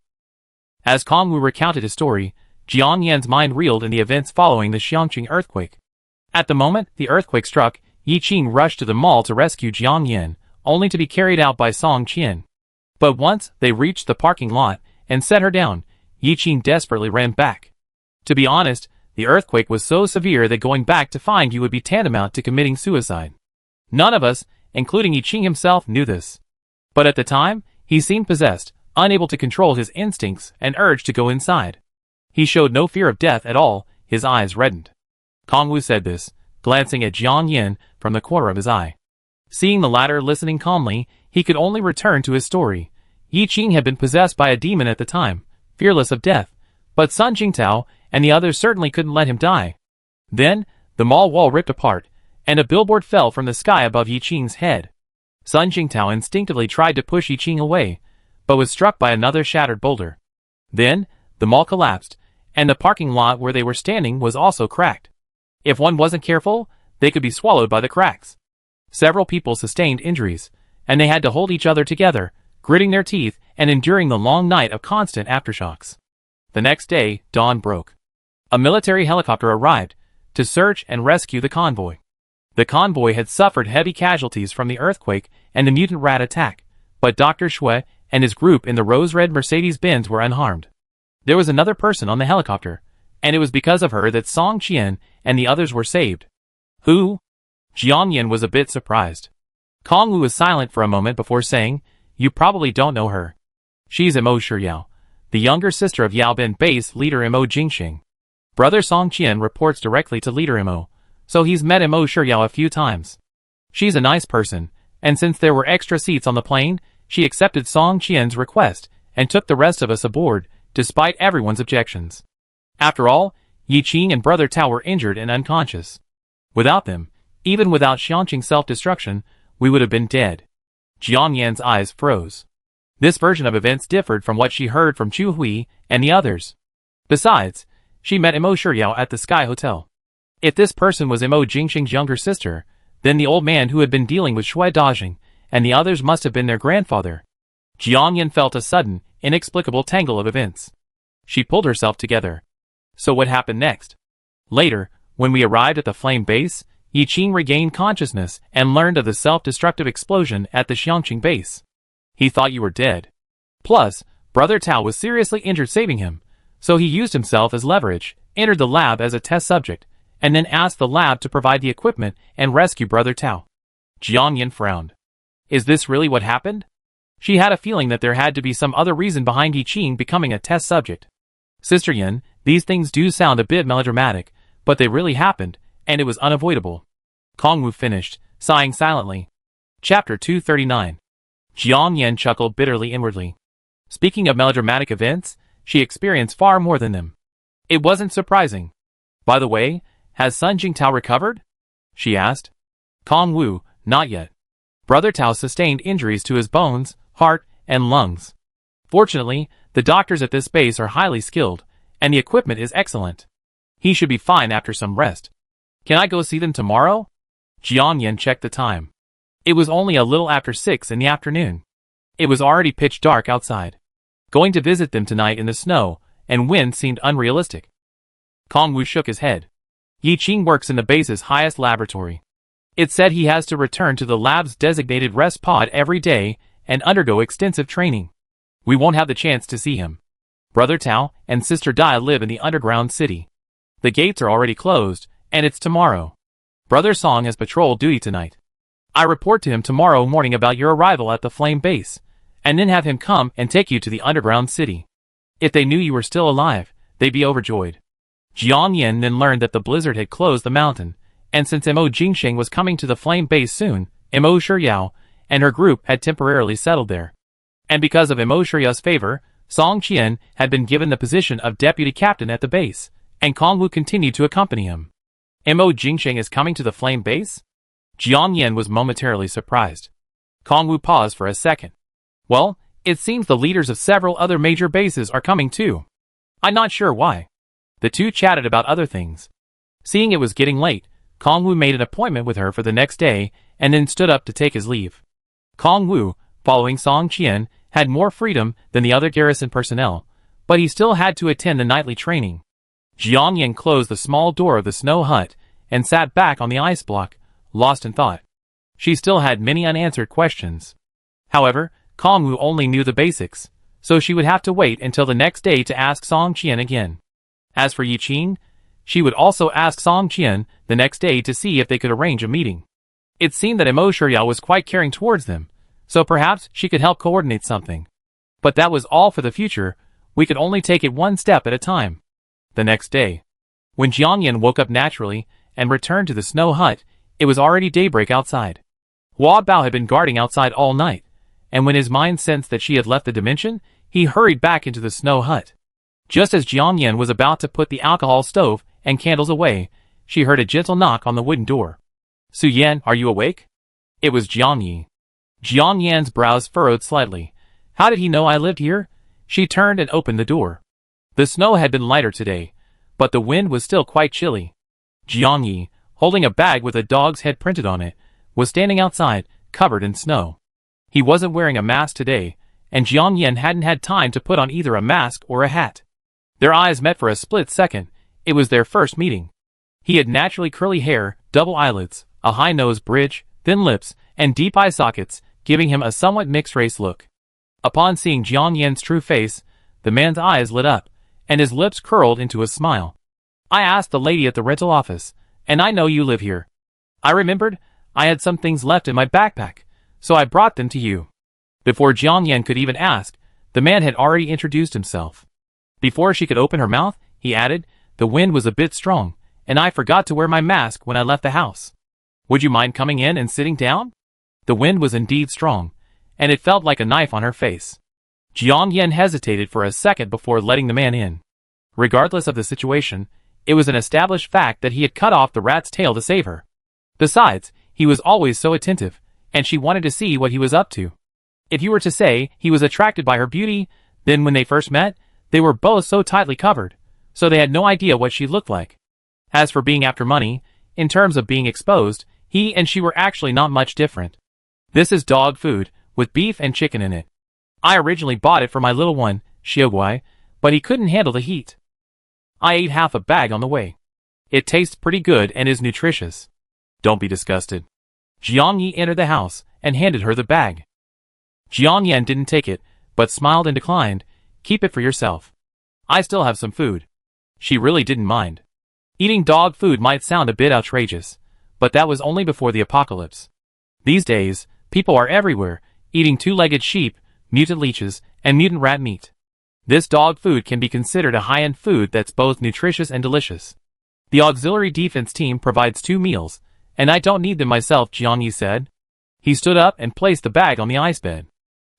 As Kong Wu recounted his story, Jian Yan's mind reeled in the events following the Xiangqing earthquake. At the moment the earthquake struck, Yi Qing rushed to the mall to rescue Jian Yan, only to be carried out by Song Qian. But once they reached the parking lot and set her down, Yi Qing desperately ran back. To be honest, the earthquake was so severe that going back to find you would be tantamount to committing suicide. None of us, including Yi Qing himself, knew this. But at the time, he seemed possessed, unable to control his instincts and urge to go inside. He showed no fear of death at all, his eyes reddened. Kong Wu said this, glancing at Jian Yin from the corner of his eye. Seeing the latter listening calmly, he could only return to his story. Yi Qing had been possessed by a demon at the time, fearless of death, but Sun Jingtao and the others certainly couldn't let him die. Then, the mall wall ripped apart, and a billboard fell from the sky above Yi Qing's head. Sun Jingtao instinctively tried to push Yi Qing away, but was struck by another shattered boulder. Then, the mall collapsed, and the parking lot where they were standing was also cracked. If one wasn't careful, they could be swallowed by the cracks. Several people sustained injuries, and they had to hold each other together, gritting their teeth and enduring the long night of constant aftershocks. The next day, dawn broke. A military helicopter arrived to search and rescue the convoy. The convoy had suffered heavy casualties from the earthquake and the mutant rat attack, but Dr. Shui and his group in the rose-red Mercedes-Benz were unharmed. There was another person on the helicopter, and it was because of her that Song Qian and the others were saved. Who? Jian Yin was a bit surprised. Kong Wu was silent for a moment before saying, You probably don't know her. She's Mo Shiyao, the younger sister of Yaobin base leader Mo Jingxing. Brother Song Qian reports directly to leader Mo, so he's met Mo Shiyao a few times. She's a nice person, and since there were extra seats on the plane, she accepted Song Qian's request and took the rest of us aboard, despite everyone's objections. After all, Yi Qing and Brother Tao were injured and unconscious. Without them, even without Xiangqing's self-destruction, we would have been dead. Jian Yan's eyes froze. This version of events differed from what she heard from Chu Hui and the others. Besides, she met Mo Shiyao at the Sky Hotel. If this person was Mo Jingxing's younger sister, then the old man who had been dealing with Shui Dajing and the others must have been their grandfather. Jian Yan felt a sudden, inexplicable tangle of events. She pulled herself together. So what happened next? Later, when we arrived at the flame base, Yi Qing regained consciousness and learned of the self-destructive explosion at the Xiangqing base. He thought you were dead. Plus, Brother Tao was seriously injured saving him, so he used himself as leverage, entered the lab as a test subject, and then asked the lab to provide the equipment and rescue Brother Tao. Jiang Yan frowned. Is this really what happened? She had a feeling that there had to be some other reason behind Yi Qing becoming a test subject. Sister Yan, these things do sound a bit melodramatic, but they really happened, and it was unavoidable. Kongwu finished, sighing silently. Chapter 239. Jiang Yan chuckled bitterly inwardly. Speaking of melodramatic events, she experienced far more than them. It wasn't surprising. By the way, has Sun Jingtao recovered? She asked. Kongwu, not yet. Brother Tao sustained injuries to his bones, heart, and lungs. Fortunately, the doctors at this base are highly skilled, and the equipment is excellent. He should be fine after some rest. Can I go see them tomorrow? Jiang Yan checked the time. It was only a little after 6 in the afternoon. It was already pitch dark outside. Going to visit them tonight in the snow and wind seemed unrealistic. Kongwu shook his head. Yi Qing works in the base's highest laboratory. It said he has to return to the lab's designated rest pod every day and undergo extensive training. We won't have the chance to see him. Brother Tao and Sister Dai live in the underground city. The gates are already closed, and it's tomorrow. Brother Song has patrol duty tonight. I report to him tomorrow morning about your arrival at the Flame Base, and then have him come and take you to the underground city. If they knew you were still alive, they'd be overjoyed. Jiang Yan then learned that the blizzard had closed the mountain, and since Mo Jingsheng was coming to the Flame Base soon, Mo Shiyao and her group had temporarily settled there. And because of Mo Shiyao's favor, Song Qian had been given the position of deputy captain at the base, and Kongwu continued to accompany him. Mo Jingsheng is coming to the Flame Base? Jiang Yan was momentarily surprised. Kongwu paused for a second. Well, it seems the leaders of several other major bases are coming too. I'm not sure why. The two chatted about other things. Seeing it was getting late, Kongwu made an appointment with her for the next day and then stood up to take his leave. Kongwu, following Song Qian, had more freedom than the other garrison personnel, but he still had to attend the nightly training. Jiang Yan closed the small door of the snow hut and sat back on the ice block, lost in thought. She still had many unanswered questions. However, Kongwu only knew the basics, so she would have to wait until the next day to ask Song Qian again. As for Yi Qing, she would also ask Song Qian the next day to see if they could arrange a meeting. It seemed that Mo Shiryao was quite caring towards them, so perhaps she could help coordinate something. But that was all for the future. We could only take it one step at a time. The next day, when Jiang Yan woke up naturally and returned to the snow hut, it was already daybreak outside. Hua Bao had been guarding outside all night, and when his mind sensed that she had left the dimension, he hurried back into the snow hut. Just as Jiang Yan was about to put the alcohol stove and candles away, she heard a gentle knock on the wooden door. Su Yan, are you awake? It was Jiang Yi. Jiang Yan's brows furrowed slightly. How did he know I lived here? She turned and opened the door. The snow had been lighter today, but the wind was still quite chilly. Jiang Yi, holding a bag with a dog's head printed on it, was standing outside, covered in snow. He wasn't wearing a mask today, and Jiang Yan hadn't had time to put on either a mask or a hat. Their eyes met for a split second. It was their first meeting. He had naturally curly hair, double eyelids, a high nose bridge, thin lips, and deep eye sockets, giving him a somewhat mixed-race look. Upon seeing Jiang Yan's true face, the man's eyes lit up, and his lips curled into a smile. I asked the lady at the rental office, and I know you live here. I remembered I had some things left in my backpack, so I brought them to you. Before Jiang Yan could even ask, the man had already introduced himself. Before she could open her mouth, he added, the wind was a bit strong, and I forgot to wear my mask when I left the house. Would you mind coming in and sitting down? The wind was indeed strong, and it felt like a knife on her face. Jiang Yan hesitated for a second before letting the man in. Regardless of the situation, it was an established fact that he had cut off the rat's tail to save her. Besides, he was always so attentive, and she wanted to see what he was up to. If you were to say he was attracted by her beauty, then when they first met, they were both so tightly covered, so they had no idea what she looked like. As for being after money, in terms of being exposed, he and she were actually not much different. This is dog food, with beef and chicken in it. I originally bought it for my little one, Xiaoguai, but he couldn't handle the heat. I ate half a bag on the way. It tastes pretty good and is nutritious. Don't be disgusted. Jiang Yi entered the house and handed her the bag. Jiang Yan didn't take it, but smiled and declined. Keep it for yourself. I still have some food. She really didn't mind. Eating dog food might sound a bit outrageous, but that was only before the apocalypse. These days, people are everywhere, eating two-legged sheep, mutant leeches, and mutant rat meat. This dog food can be considered a high-end food that's both nutritious and delicious. The auxiliary defense team provides 2 meals, and I don't need them myself, Jiang Yi said. He stood up and placed the bag on the ice bed.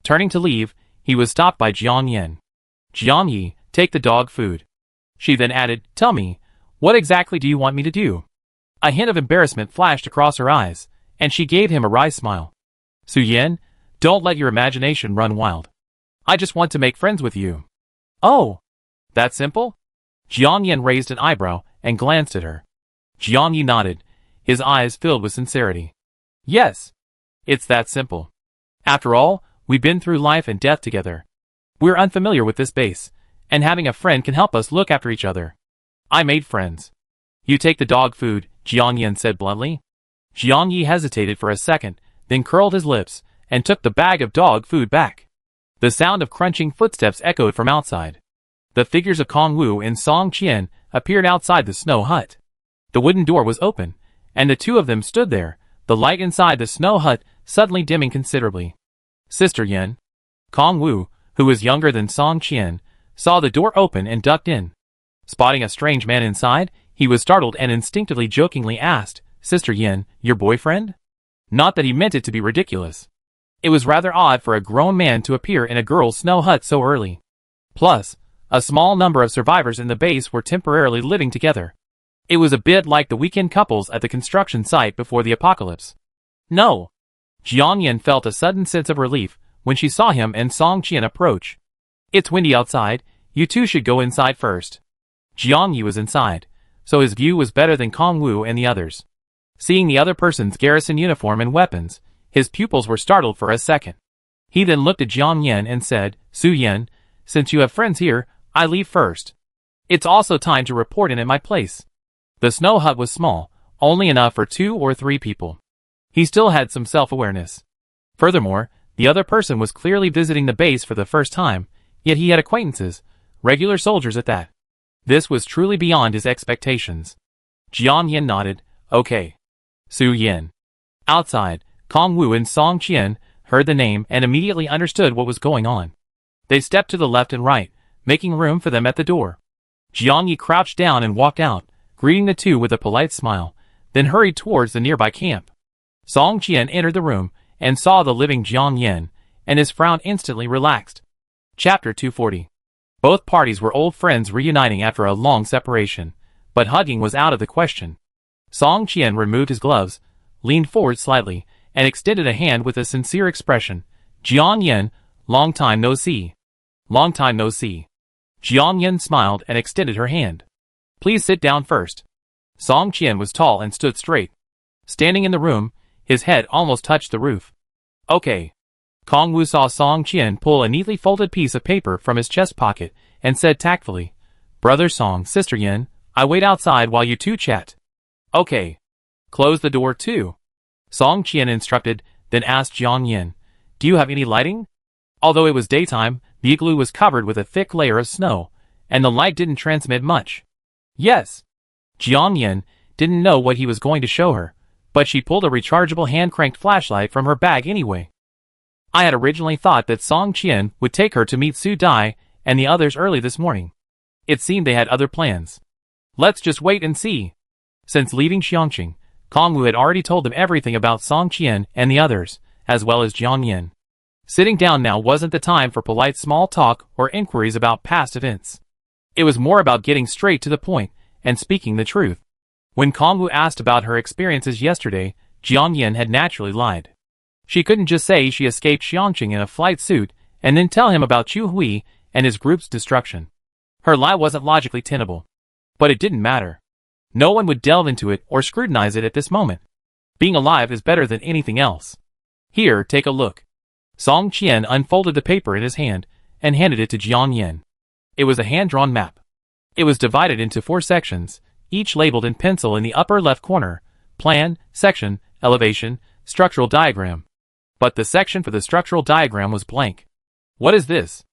Turning to leave, he was stopped by Jiang Yan. Jiang Yi, take the dog food. She then added, tell me, what exactly do you want me to do? A hint of embarrassment flashed across her eyes, and she gave him a wry smile. Su Yan, don't let your imagination run wild. I just want to make friends with you. Oh, that simple? Jiang Yan raised an eyebrow and glanced at her. Jiang Yi nodded, his eyes filled with sincerity. Yes, it's that simple. After all, we've been through life and death together. We're unfamiliar with this base, and having a friend can help us look after each other. I made friends. You take the dog food, Jiang Yan said bluntly. Jiang Yi hesitated for a second, then curled his lips, and took the bag of dog food back. The sound of crunching footsteps echoed from outside. The figures of Kong Wu and Song Qian appeared outside the snow hut. The wooden door was open, and the 2 of them stood there, the light inside the snow hut suddenly dimming considerably. Sister Yan. Kong Wu, who was younger than Song Qian, saw the door open and ducked in. Spotting a strange man inside, he was startled and instinctively jokingly asked, Sister Yan, your boyfriend? Not that he meant it to be ridiculous. It was rather odd for a grown man to appear in a girl's snow hut so early. Plus, a small number of survivors in the base were temporarily living together. It was a bit like the weekend couples at the construction site before the apocalypse. No. Jiang Yan felt a sudden sense of relief when she saw him and Song Qian approach. It's windy outside, you 2 should go inside first. Jiang Yi was inside, so his view was better than Kong Wu and the others. Seeing the other person's garrison uniform and weapons, his pupils were startled for a second. He then looked at Jiang Yan and said, Su Yan, since you have friends here, I leave first. It's also time to report in at my place. The snow hut was small, only enough for 2 or 3 people. He still had some self-awareness. Furthermore, the other person was clearly visiting the base for the first time, yet he had acquaintances, regular soldiers at that. This was truly beyond his expectations. Jiang Yan nodded, okay. Su Yan. Outside, Kong Wu and Song Qian heard the name and immediately understood what was going on. They stepped to the left and right, making room for them at the door. Jiang Yi crouched down and walked out, greeting the 2 with a polite smile, then hurried towards the nearby camp. Song Qian entered the room and saw the living Jiang Yan, and his frown instantly relaxed. Chapter 240. Both parties were old friends reuniting after a long separation, but hugging was out of the question. Song Qian removed his gloves, leaned forward slightly, and extended a hand with a sincere expression. Jiang Yan, long time no see. Long time no see. Jiang Yan smiled and extended her hand. Please sit down first. Song Qian was tall and stood straight. Standing in the room, his head almost touched the roof. Okay. Kong Wu saw Song Qian pull a neatly folded piece of paper from his chest pocket and said tactfully, Brother Song, Sister Yan, I wait outside while you 2 chat. Okay. Close the door too. Song Qian instructed, then asked Jiang Yan, do you have any lighting? Although it was daytime, the igloo was covered with a thick layer of snow, and the light didn't transmit much. Yes. Jiang Yan didn't know what he was going to show her, but she pulled a rechargeable hand-cranked flashlight from her bag anyway. I had originally thought that Song Qian would take her to meet Su Dai and the others early this morning. It seemed they had other plans. Let's just wait and see. Since leaving Xiangqing, Kong Wu had already told them everything about Song Qian and the others, as well as Jiang Yan. Sitting down now wasn't the time for polite small talk or inquiries about past events. It was more about getting straight to the point and speaking the truth. When Kong Wu asked about her experiences yesterday, Jiang Yan had naturally lied. She couldn't just say she escaped Xiangqing in a flight suit and then tell him about Chu Hui and his group's destruction. Her lie wasn't logically tenable. But it didn't matter. No one would delve into it or scrutinize it at this moment. Being alive is better than anything else. Here, take a look. Song Qian unfolded the paper in his hand and handed it to Jiang Yan. It was a hand-drawn map. It was divided into 4 sections, each labeled in pencil in the upper left corner, Plan, section, elevation, structural diagram. But the section for the structural diagram was blank. What is this?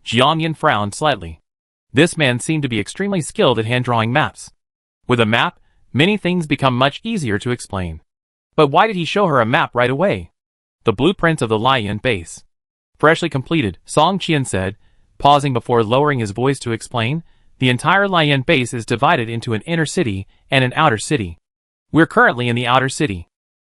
Jiang Yan frowned slightly. This man seemed to be extremely skilled at hand-drawing maps. With a map, many things become much easier to explain. But why did he show her a map right away? The blueprints of the Lian base. Freshly completed, Song Qian said, pausing before lowering his voice to explain. The entire Lian base is divided into an inner city and an outer city. We're currently in the outer city.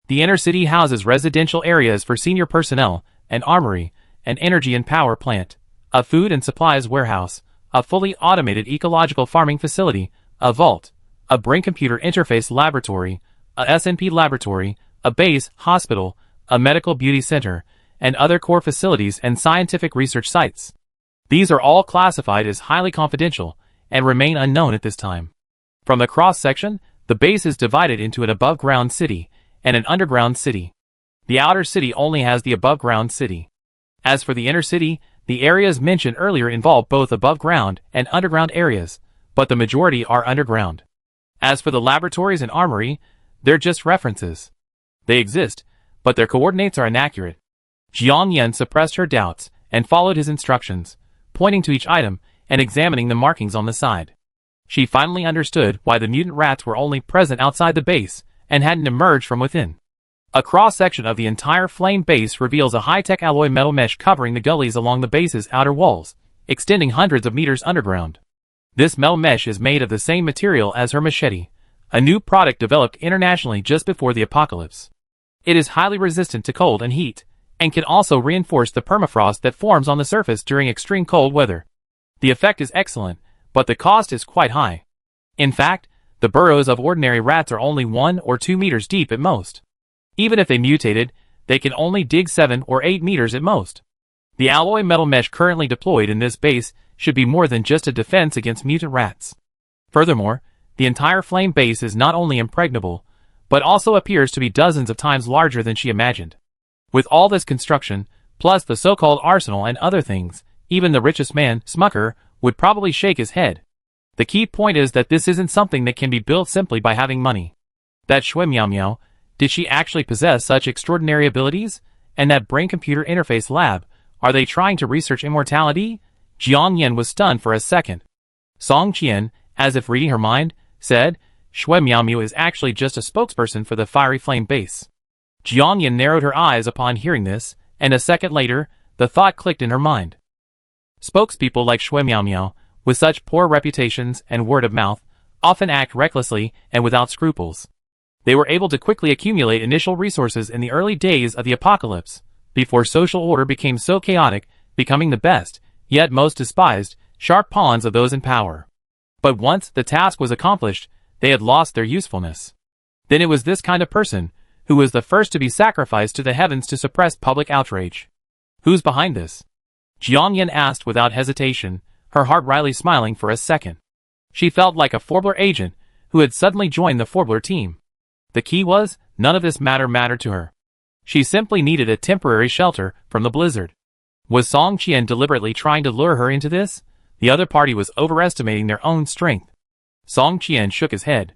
The inner city houses residential areas for senior personnel, an armory, an energy and power plant, a food and supplies warehouse, a fully automated ecological farming facility, a vault, a brain computer interface laboratory, a SNP laboratory, a base hospital, a medical beauty center, and other core facilities and scientific research sites. These are all classified as highly confidential and remain unknown at this time. From the cross-section, the base is divided into an above-ground city and an underground city. The outer city only has the above-ground city. As for the inner city, the areas mentioned earlier involve both above-ground and underground areas, but the majority are underground. As for the laboratories and armory, they're just references. They exist, but their coordinates are inaccurate. Jiang Yan suppressed her doubts and followed his instructions, pointing to each item and examining the markings on the side. She finally understood why the mutant rats were only present outside the base and hadn't emerged from within. A cross-section of the entire flame base reveals a high-tech alloy metal mesh covering the gullies along the base's outer walls, extending hundreds of meters underground. This metal mesh is made of the same material as her machete, a new product developed internationally just before the apocalypse. It is highly resistant to cold and heat, and can also reinforce the permafrost that forms on the surface during extreme cold weather. The effect is excellent, but the cost is quite high. In fact, the burrows of ordinary rats are only 1 or 2 meters deep at most. Even if they mutated, they can only dig 7 or 8 meters at most. The alloy metal mesh currently deployed in this base should be more than just a defense against mutant rats. Furthermore, the entire flame base is not only impregnable, but also appears to be dozens of times larger than she imagined. With all this construction, plus the so-called arsenal and other things, even the richest man, Smucker, would probably shake his head. The key point is that this isn't something that can be built simply by having money. That Shui Miao Miao, did she actually possess such extraordinary abilities? And that brain-computer interface lab, are they trying to research immortality? Jiang Yan was stunned for a second. Song Qian, as if reading her mind, said, Shui Miao Miao is actually just a spokesperson for the Fiery Flame base. Jiang Yan narrowed her eyes upon hearing this, and a second later, the thought clicked in her mind. Spokespeople like Shui Miao Miao, with such poor reputations and word of mouth, often act recklessly and without scruples. They were able to quickly accumulate initial resources in the early days of the apocalypse, before social order became so chaotic, becoming the best, yet most despised, sharp pawns of those in power. But once the task was accomplished, they had lost their usefulness. Then it was this kind of person, who was the first to be sacrificed to the heavens to suppress public outrage. Who's behind this? Jiang Yan asked without hesitation, her heart wryly smiling for a second. She felt like a Forbler agent, who had suddenly joined the Forbler team. The key was, none of this mattered to her. She simply needed a temporary shelter from the blizzard. Was Song Qian deliberately trying to lure her into this? The other party was overestimating their own strength. Song Qian shook his head.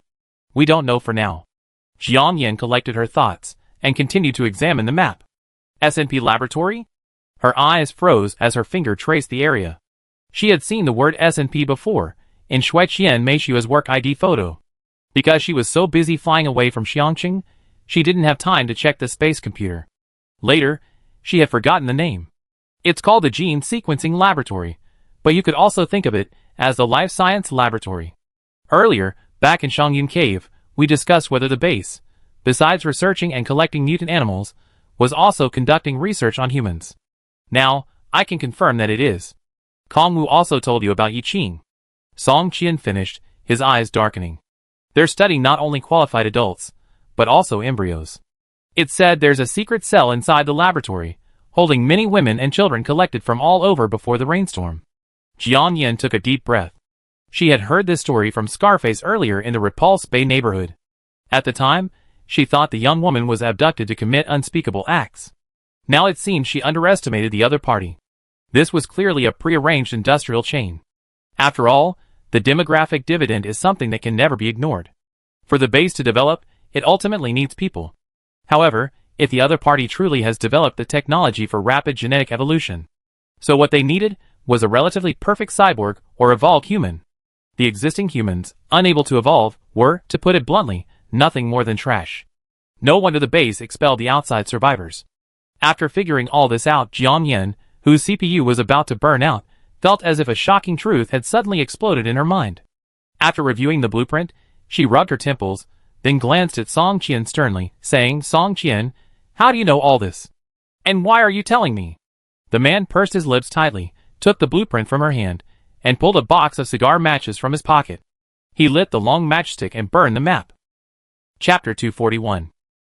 We don't know for now. Jiang Yan collected her thoughts, and continued to examine the map. SNP laboratory? Her eyes froze as her finger traced the area. She had seen the word SNP before, in Shui Qian Meishua's work ID photo. Because she was so busy flying away from Xiangqing, she didn't have time to check the space computer. Later, she had forgotten the name. It's called the Gene Sequencing Laboratory, but you could also think of it as the Life Science Laboratory. Earlier, back in Shangyun Cave, we discussed whether the base, besides researching and collecting mutant animals, was also conducting research on humans. Now, I can confirm that it is. Kong Wu also told you about Yi Qing. Song Qian finished, his eyes darkening. They're studying not only qualified adults, but also embryos. It said there's a secret cell inside the laboratory, holding many women and children collected from all over before the rainstorm. Jiang Yan took a deep breath. She had heard this story from Scarface earlier in the Repulse Bay neighborhood. At the time, she thought the young woman was abducted to commit unspeakable acts. Now it seemed she underestimated the other party. This was clearly a prearranged industrial chain. After all, the demographic dividend is something that can never be ignored. For the base to develop, it ultimately needs people. However, if the other party truly has developed the technology for rapid genetic evolution. So what they needed was a relatively perfect cyborg or evolved human. The existing humans, unable to evolve, were, to put it bluntly, nothing more than trash. No wonder the base expelled the outside survivors. After figuring all this out, Jiang Yan, whose CPU was about to burn out, felt as if a shocking truth had suddenly exploded in her mind. After reviewing the blueprint, she rubbed her temples, then glanced at Song Qian sternly, saying, "Song Qian, how do you know all this? And why are you telling me?" The man pursed his lips tightly, took the blueprint from her hand, and pulled a box of cigar matches from his pocket. He lit the long matchstick and burned the map. Chapter 241.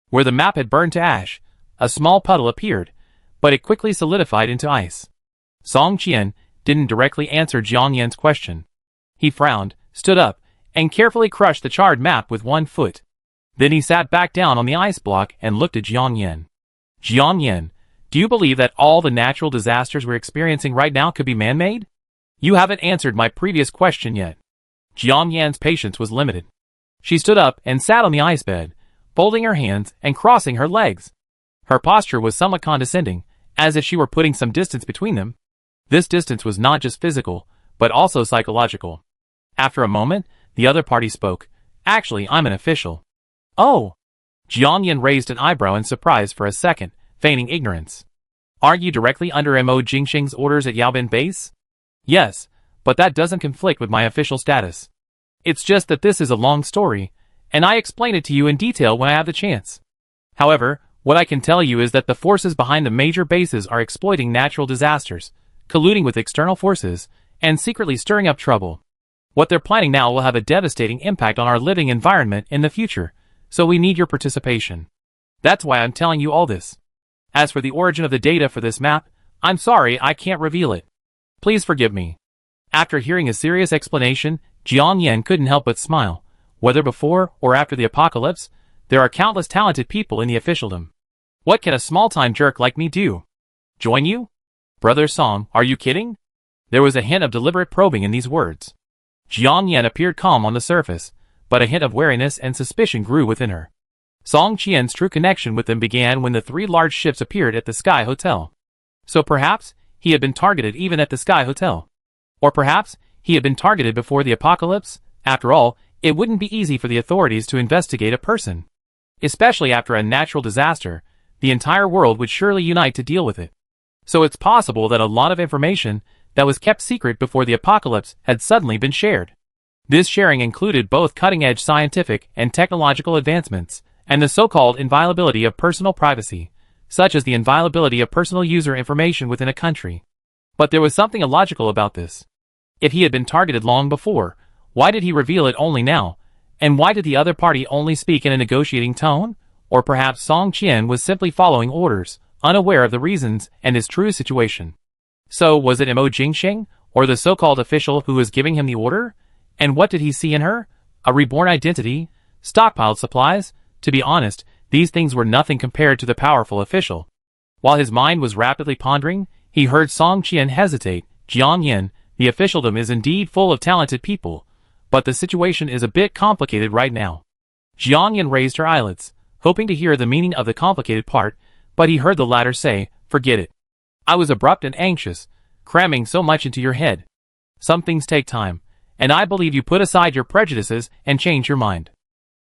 Where the map had burned to ash, a small puddle appeared, but it quickly solidified into ice. Song Qian didn't directly answer Jiang Yan's question. He frowned, stood up, and carefully crushed the charred map with one foot. Then he sat back down on the ice block and looked at Jiang Yan. "Jiang Yan, do you believe that all the natural disasters we're experiencing right now could be man-made? You haven't answered my previous question yet." Jiang Yan's patience was limited. She stood up and sat on the ice bed, folding her hands and crossing her legs. Her posture was somewhat condescending, as if she were putting some distance between them. This distance was not just physical, but also psychological. After a moment, the other party spoke. "Actually, I'm an official." "Oh." Jiang Yan raised an eyebrow in surprise for a second, feigning ignorance. "Aren't you directly under Mo Jingxing's orders at Yaobin Base?" "Yes, but that doesn't conflict with my official status. It's just that this is a long story, and I explain it to you in detail when I have the chance. However, what I can tell you is that the forces behind the major bases are exploiting natural disasters, colluding with external forces, and secretly stirring up trouble. What they're planning now will have a devastating impact on our living environment in the future, so we need your participation. That's why I'm telling you all this. As for the origin of the data for this map, I'm sorry I can't reveal it. Please forgive me." After hearing a serious explanation, Jiang Yan couldn't help but smile. Whether before or after the apocalypse, there are countless talented people in the officialdom. What can a small-time jerk like me do? Join you? Brother Song, are you kidding? There was a hint of deliberate probing in these words. Jiang Yan appeared calm on the surface, but a hint of wariness and suspicion grew within her. Song Qian's true connection with them began when the three large ships appeared at the Sky Hotel. So perhaps he had been targeted even at the Sky Hotel. Or perhaps he had been targeted before the apocalypse. After all, it wouldn't be easy for the authorities to investigate a person. Especially after a natural disaster, the entire world would surely unite to deal with it. So it's possible that a lot of information that was kept secret before the apocalypse had suddenly been shared. This sharing included both cutting-edge scientific and technological advancements, and the so-called inviolability of personal privacy, such as the inviolability of personal user information within a country. But there was something illogical about this. If he had been targeted long before, why did he reveal it only now? And why did the other party only speak in a negotiating tone? Or perhaps Song Qian was simply following orders, unaware of the reasons and his true situation. So was it Mo Jingxing, or the so-called official who was giving him the order? And what did he see in her? A reborn identity? Stockpiled supplies? To be honest, these things were nothing compared to the powerful official. While his mind was rapidly pondering, he heard Song Qian hesitate. Jiang Yan, the officialdom is indeed full of talented people, but the situation is a bit complicated right now. Jiang Yan raised her eyelids, hoping to hear the meaning of the complicated part, but he heard the latter say, "Forget it. I was abrupt and anxious, cramming so much into your head. Some things take time, and I believe you put aside your prejudices and change your mind.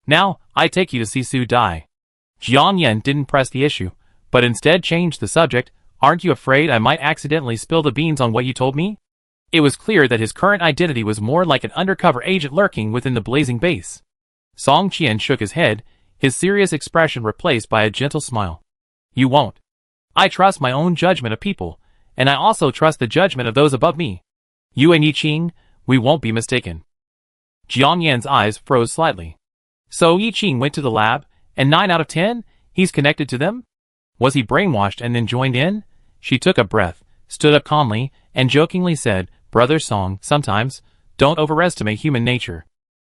Now, I take you to see Su Dai." Jiang Yan didn't press the issue, but instead changed the subject. "Aren't you afraid I might accidentally spill the beans on what you told me?" It was clear that his current identity was more like an undercover agent lurking within the blazing base. Song Qian shook his head, his serious expression replaced by a gentle smile. "You won't. I trust my own judgment of people, and I also trust the judgment of those above me. You and Yi Qing, we won't be mistaken." Jiang Yan's eyes froze slightly. So Yi Qing went to the lab, and 9 out of 10, he's connected to them? Was he brainwashed and then joined in? She took a breath, stood up calmly, and jokingly said, "Brother Song, sometimes, don't overestimate human nature."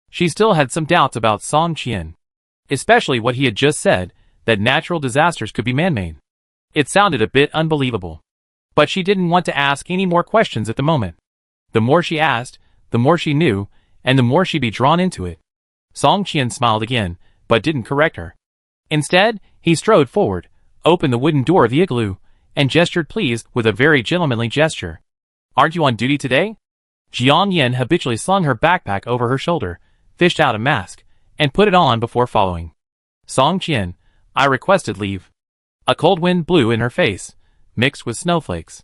She still had some doubts about Song Qian, especially what he had just said, that natural disasters could be man-made. It sounded a bit unbelievable. But she didn't want to ask any more questions at the moment. The more she asked, the more she knew, and the more she'd be drawn into it. Song Qian smiled again, but didn't correct her. Instead, he strode forward, opened the wooden door of the igloo, and gestured please with a very gentlemanly gesture. "Aren't you on duty today?" Jian Yin habitually slung her backpack over her shoulder, fished out a mask, and put it on before following. "Song Qian, I requested leave." A cold wind blew in her face, mixed with snowflakes.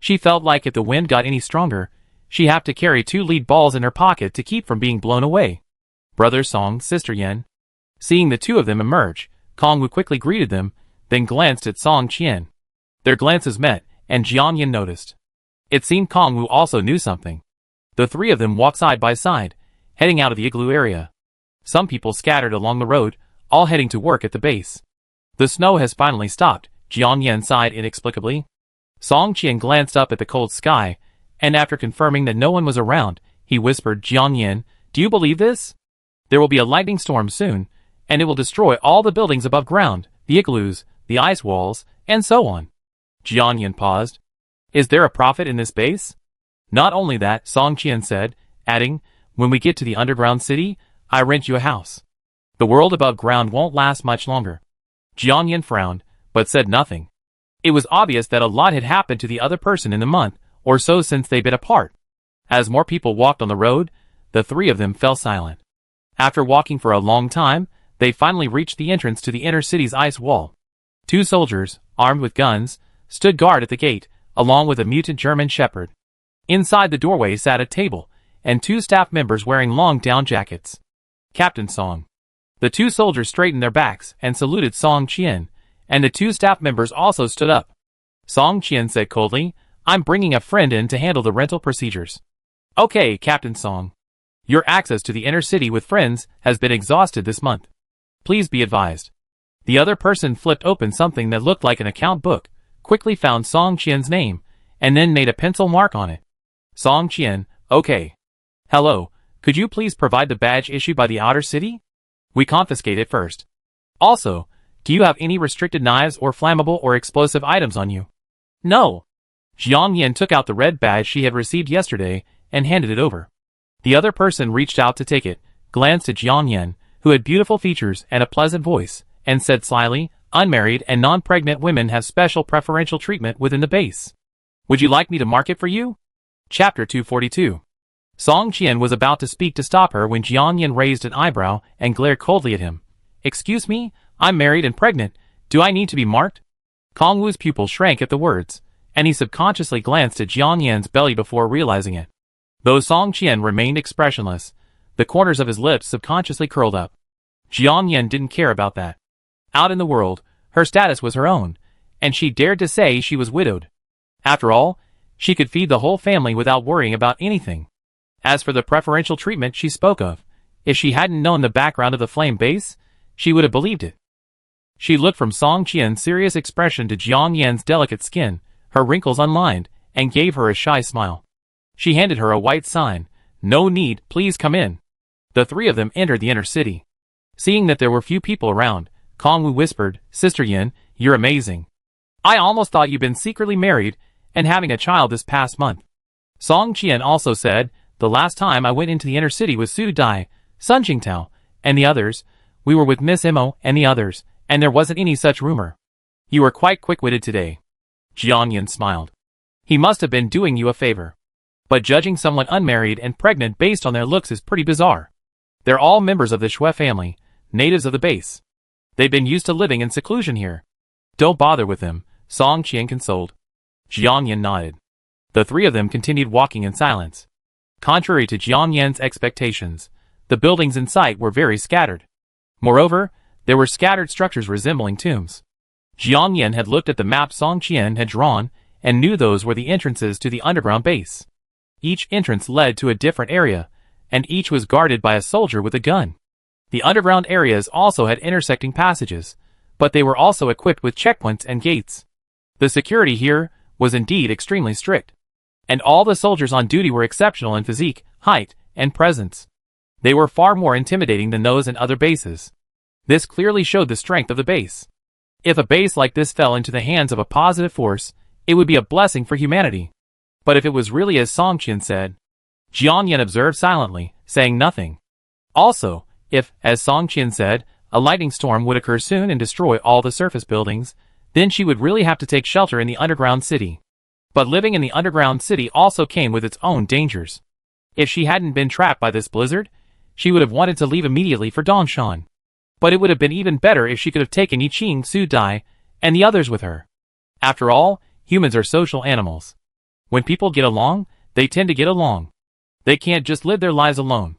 She felt like if the wind got any stronger, she'd have to carry 2 lead balls in her pocket to keep from being blown away. "Brother Song, Sister Yin." Seeing the two of them emerge, Kongwu quickly greeted them, then glanced at Song Qian. Their glances met, and Jian Yin noticed. It seemed Kongwu also knew something. The three of them walked side by side, heading out of the igloo area. Some people scattered along the road, all heading to work at the base. "The snow has finally stopped," Jian Yin sighed inexplicably. Song Qian glanced up at the cold sky, and after confirming that no one was around, he whispered, "Jian Yin, do you believe this? There will be a lightning storm soon, and it will destroy all the buildings above ground, the igloos, the ice walls, and so on." Jian Yin paused. "Is there a profit in this base?" "Not only that," Song Qian said, adding, "when we get to the underground city, I rent you a house. The world above ground won't last much longer." Jian Yin frowned, but said nothing. It was obvious that a lot had happened to the other person in the month or so since they'd been apart. As more people walked on the road, the three of them fell silent. After walking for a long time, they finally reached the entrance to the inner city's ice wall. 2 soldiers, armed with guns, stood guard at the gate, along with a mutant German shepherd. Inside the doorway sat a table, and 2 staff members wearing long down jackets. "Captain Song." The 2 soldiers straightened their backs and saluted Song Qian, and the 2 staff members also stood up. Song Qian said coldly, "I'm bringing a friend in to handle the rental procedures." "Okay, Captain Song. Your access to the inner city with friends has been exhausted this month. Please be advised." The other person flipped open something that looked like an account book, quickly found Song Qian's name, and then made a pencil mark on it. Song Qian, "Okay. Hello, could you please provide the badge issued by the outer city? We confiscate it first. Also, do you have any restricted knives or flammable or explosive items on you?" "No." Jian Yin took out the red badge she had received yesterday and handed it over. The other person reached out to take it, glanced at Jian Yin, who had beautiful features and a pleasant voice, and said slyly, "Unmarried and non-pregnant women have special preferential treatment within the base. Would you like me to mark it for you?" Chapter 242. Song Qian was about to speak to stop her when Jian Yin raised an eyebrow and glared coldly at him. "Excuse me, I'm married and pregnant. Do I need to be marked?" Kongwu's pupil shrank at the words, and he subconsciously glanced at Jian Yin's belly before realizing it. Though Song Qian remained expressionless, the corners of his lips subconsciously curled up. Jian Yin didn't care about that. Out in the world, her status was her own, and she dared to say she was widowed. After all, she could feed the whole family without worrying about anything. As for the preferential treatment she spoke of, if she hadn't known the background of the flame base, she would have believed it. She looked from Song Qian's serious expression to Jian Yin's delicate skin, her wrinkles unlined, and gave her a shy smile. She handed her a white sign, "No need, please come in." The three of them entered the inner city. Seeing that there were few people around, Kongwu whispered, "Sister Yin, you're amazing. I almost thought you'd been secretly married and having a child this past month." Song Qian also said, "The last time I went into the inner city with Su Dai, Sun Qingtao, and the others, we were with Miss Imo and the others, and there wasn't any such rumor. You were quite quick-witted today." Jian Yin smiled. He must have been doing you a favor. But judging someone unmarried and pregnant based on their looks is pretty bizarre. They're all members of the Shui family, natives of the base. They've been used to living in seclusion here. Don't bother with them, Song Qian consoled. Jian Yin nodded. The three of them continued walking in silence. Contrary to Jian Yin's expectations, the buildings in sight were very scattered. Moreover, there were scattered structures resembling tombs. Jian Yin had looked at the map Song Qian had drawn and knew those were the entrances to the underground base. Each entrance led to a different area, and each was guarded by a soldier with a gun. The underground areas also had intersecting passages, but they were also equipped with checkpoints and gates. The security here was indeed extremely strict, and all the soldiers on duty were exceptional in physique, height, and presence. They were far more intimidating than those in other bases. This clearly showed the strength of the base. If a base like this fell into the hands of a positive force, it would be a blessing for humanity. But if it was really as Song Qian said, Jian Yin observed silently, saying nothing. Also, if, as Song Qian said, A lightning storm would occur soon and destroy all the surface buildings, then she would really have to take shelter in the underground city. But living in the underground city also came with its own dangers. If she hadn't been trapped by this blizzard, she would have wanted to leave immediately for Dongshan. But it would have been even better if she could have taken Yiqing, Su Dai, and the others with her. After all, humans are social animals. When people get along, they tend to get along. They can't just live their lives alone.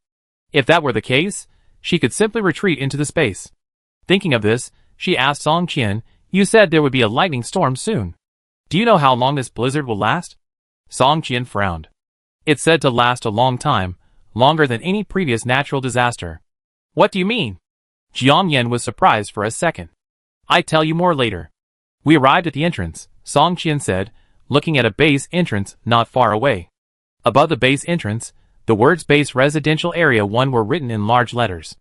If that were the case, she could simply retreat into the space. Thinking of this, she asked Song Qian, "You said there would be a lightning storm soon. Do you know how long this blizzard will last?" Song Qian frowned. It's said to last a long time, longer than any previous natural disaster. What do you mean? Jiang Yan was surprised for a second. I tell you more later. We arrived at the entrance, Song Qian said, looking at a base entrance not far away. Above the base entrance, the words Base Residential Area 1 were written in large letters.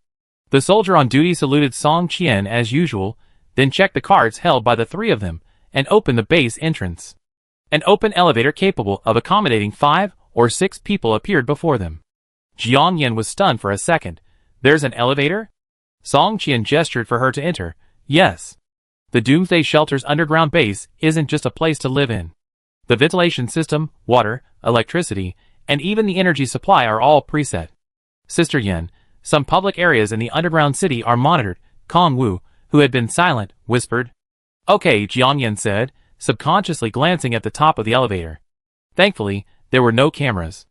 The soldier on duty saluted Song Qian as usual, then checked the cards held by the three of them, and opened the base entrance. An open elevator capable of accommodating 5 or 6 people appeared before them. Jiang Yan was stunned for a second. There's an elevator? Song Qian gestured for her to enter. Yes. The Doomsday Shelter's underground base isn't just a place to live in. The ventilation system, water, electricity, and even the energy supply are all preset. Sister Yan, some public areas in the underground city are monitored, Kong Wu, who had been silent, whispered. Okay, Jiang Yan said, subconsciously glancing at the top of the elevator. Thankfully, there were no cameras.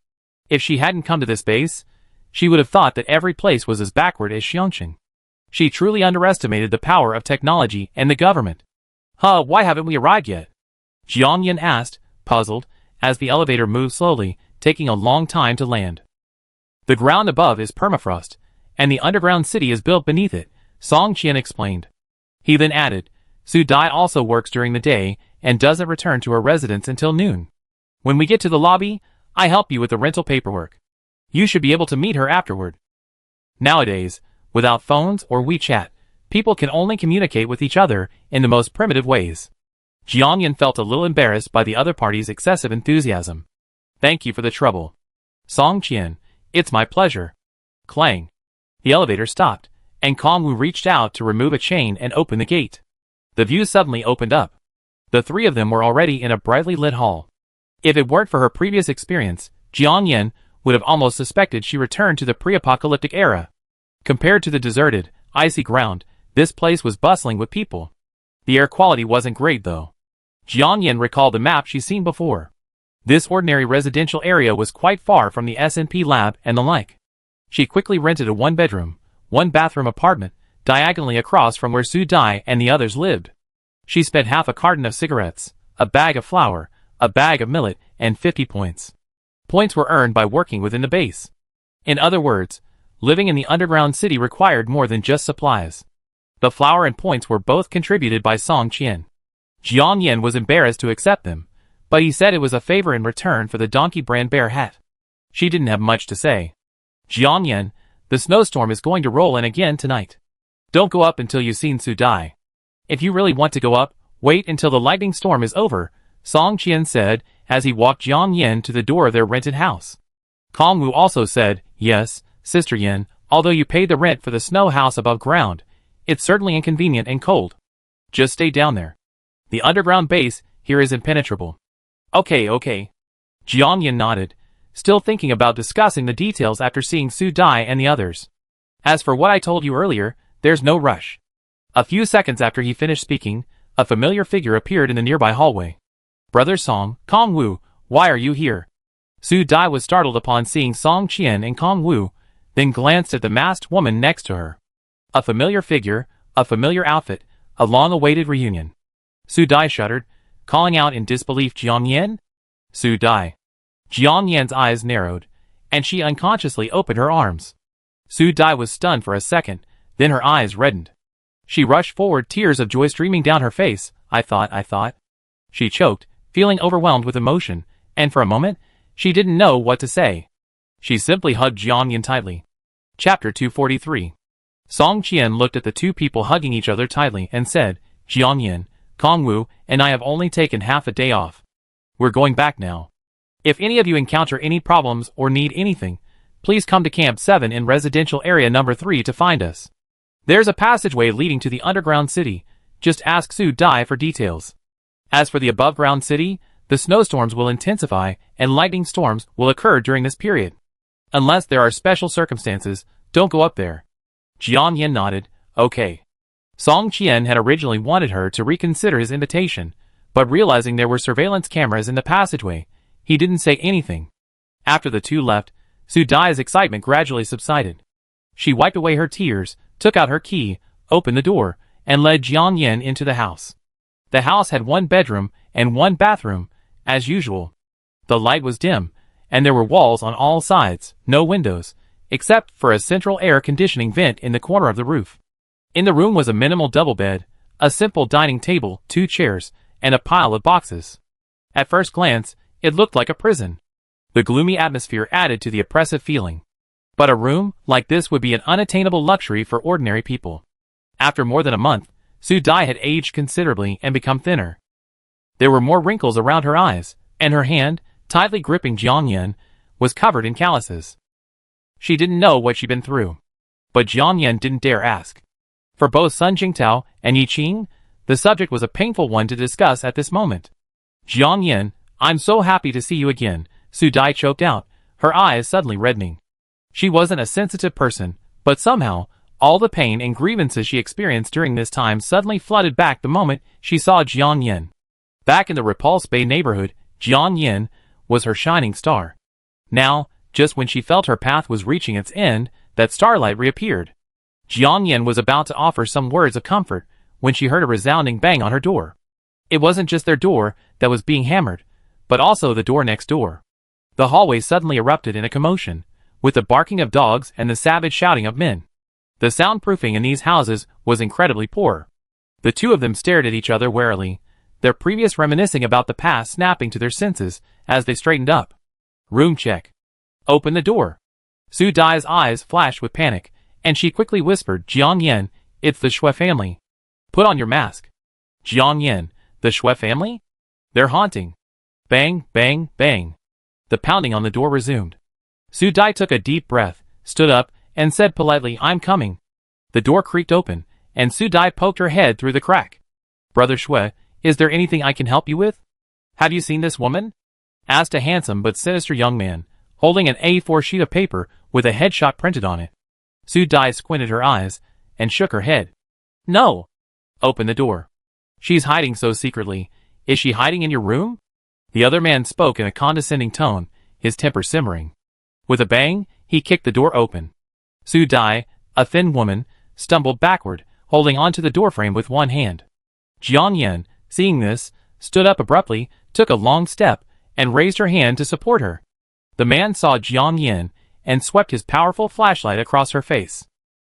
If she hadn't come to this base, she would have thought that every place was as backward as Xiangqing. She truly underestimated the power of technology and the government. Why haven't we arrived yet? Jiang Yan asked, puzzled, as the elevator moved slowly, taking a long time to land. The ground above is permafrost, and the underground city is built beneath it, Song Qian explained. He then added, Su Dai also works during the day and doesn't return to her residence until noon. When we get to the lobby, I help you with the rental paperwork. You should be able to meet her afterward. Nowadays, without phones or WeChat, people can only communicate with each other in the most primitive ways. Jiang Yan felt a little embarrassed by the other party's excessive enthusiasm. Thank you for the trouble. Song Qian, it's my pleasure. Clang. The elevator stopped, and Kong Wu reached out to remove a chain and open the gate. The view suddenly opened up. The three of them were already in a brightly lit hall. If it weren't for her previous experience, Jiang Yan would have almost suspected she returned to the pre-apocalyptic era. Compared to the deserted, icy ground, this place was bustling with people. The air quality wasn't great though. Jiang Yan recalled the map she'd seen before. This ordinary residential area was quite far from the S&P lab and the like. She quickly rented a one-bedroom, one-bathroom apartment, diagonally across from where Su Dai and the others lived. She spent half a carton of cigarettes, a bag of flour, a bag of millet, and 50 points. Points were earned by working within the base. In other words, living in the underground city required more than just supplies. The flour and points were both contributed by Song Qian. Jiang Yan was embarrassed to accept them, but he said it was a favor in return for the donkey brand bear hat. She didn't have much to say. Jiang Yan, the snowstorm is going to roll in again tonight. Don't go up until you've seen Su Dai. If you really want to go up, wait until the lightning storm is over, Song Qian said as he walked Jiang Yan to the door of their rented house. Kong Wu also said, yes, Sister Yan, although you paid the rent for the snow house above ground, it's certainly inconvenient and cold. Just stay down there. The underground base here is impenetrable. Okay. Jiang Yan nodded, still thinking about discussing the details after seeing Su Dai and the others. As for what I told you earlier, there's no rush. A few seconds after he finished speaking, a familiar figure appeared in the nearby hallway. Brother Song, Kong Wu, why are you here? Su Dai was startled upon seeing Song Qian and Kong Wu, then glanced at the masked woman next to her. A familiar figure, a familiar outfit, a long-awaited reunion. Su Dai shuddered, calling out in disbelief, Jiang Yan? Su Dai. Jiang Yan's eyes narrowed, and she unconsciously opened her arms. Su Dai was stunned for a second, then her eyes reddened. She rushed forward, tears of joy streaming down her face. I thought. She choked, feeling overwhelmed with emotion, and for a moment, she didn't know what to say. She simply hugged Jiang Yan tightly. Chapter 243. Song Qian looked at the two people hugging each other tightly and said, Jiang Yan, Kong Wu, and I have only taken half a day off. We're going back now. If any of you encounter any problems or need anything, please come to Camp 7 in Residential Area Number 3 to find us. There's a passageway leading to the underground city. Just ask Su Dai for details. As for the above-ground city, the snowstorms will intensify and lightning storms will occur during this period. Unless there are special circumstances, don't go up there. Jiang Yin nodded. Okay. Song Qian had originally wanted her to reconsider his invitation, but realizing there were surveillance cameras in the passageway, he didn't say anything. After the two left, Su Dai's excitement gradually subsided. She wiped away her tears, took out her key, opened the door, and led Jiang Yin into the house. The house had one bedroom and one bathroom, as usual. The light was dim, and there were walls on all sides, no windows, except for a central air conditioning vent in the corner of the roof. In the room was a minimal double bed, a simple dining table, 2 chairs, and a pile of boxes. At first glance, it looked like a prison. The gloomy atmosphere added to the oppressive feeling. But a room like this would be an unattainable luxury for ordinary people. After more than a month, Su Dai had aged considerably and become thinner. There were more wrinkles around her eyes, and her hand, tightly gripping Jiang Yin, was covered in calluses. She didn't know what she'd been through. But Jiang Yin didn't dare ask. For both Sun Jingtao and Yi Qing, the subject was a painful one to discuss at this moment. Jiang Yin, I'm so happy to see you again, Su Dai choked out, her eyes suddenly reddening. She wasn't a sensitive person, but somehow, all the pain and grievances she experienced during this time suddenly flooded back the moment she saw Jiang Yin. Back in the Repulse Bay neighborhood, Jiang Yin was her shining star. Now, just when she felt her path was reaching its end, that starlight reappeared. Jiang Yin was about to offer some words of comfort when she heard a resounding bang on her door. It wasn't just their door that was being hammered, but also the door next door. The hallway suddenly erupted in a commotion, with the barking of dogs and the savage shouting of men. The soundproofing in these houses was incredibly poor. The two of them stared at each other warily, their previous reminiscing about the past snapping to their senses as they straightened up. Room check. Open the door. Su Dai's eyes flashed with panic, and she quickly whispered, Jiang Yin, it's the Shui family. Put on your mask. Jiang Yin, the Shui family? They're haunting. Bang, bang, bang. The pounding on the door resumed. Su Dai took a deep breath, stood up, and said politely, I'm coming. The door creaked open, and Su Dai poked her head through the crack. Brother Shui, is there anything I can help you with? Have you seen this woman? Asked a handsome but sinister young man, holding an A4 sheet of paper with a headshot printed on it. Su Dai squinted her eyes and shook her head. No. Open the door. She's hiding so secretly. Is she hiding in your room? The other man spoke in a condescending tone, his temper simmering. With a bang, he kicked the door open. Su Dai, a thin woman, stumbled backward, holding onto the doorframe with one hand. Jiang Yin, seeing this, stood up abruptly, took a long step, and raised her hand to support her. The man saw Jiang Yin and swept his powerful flashlight across her face.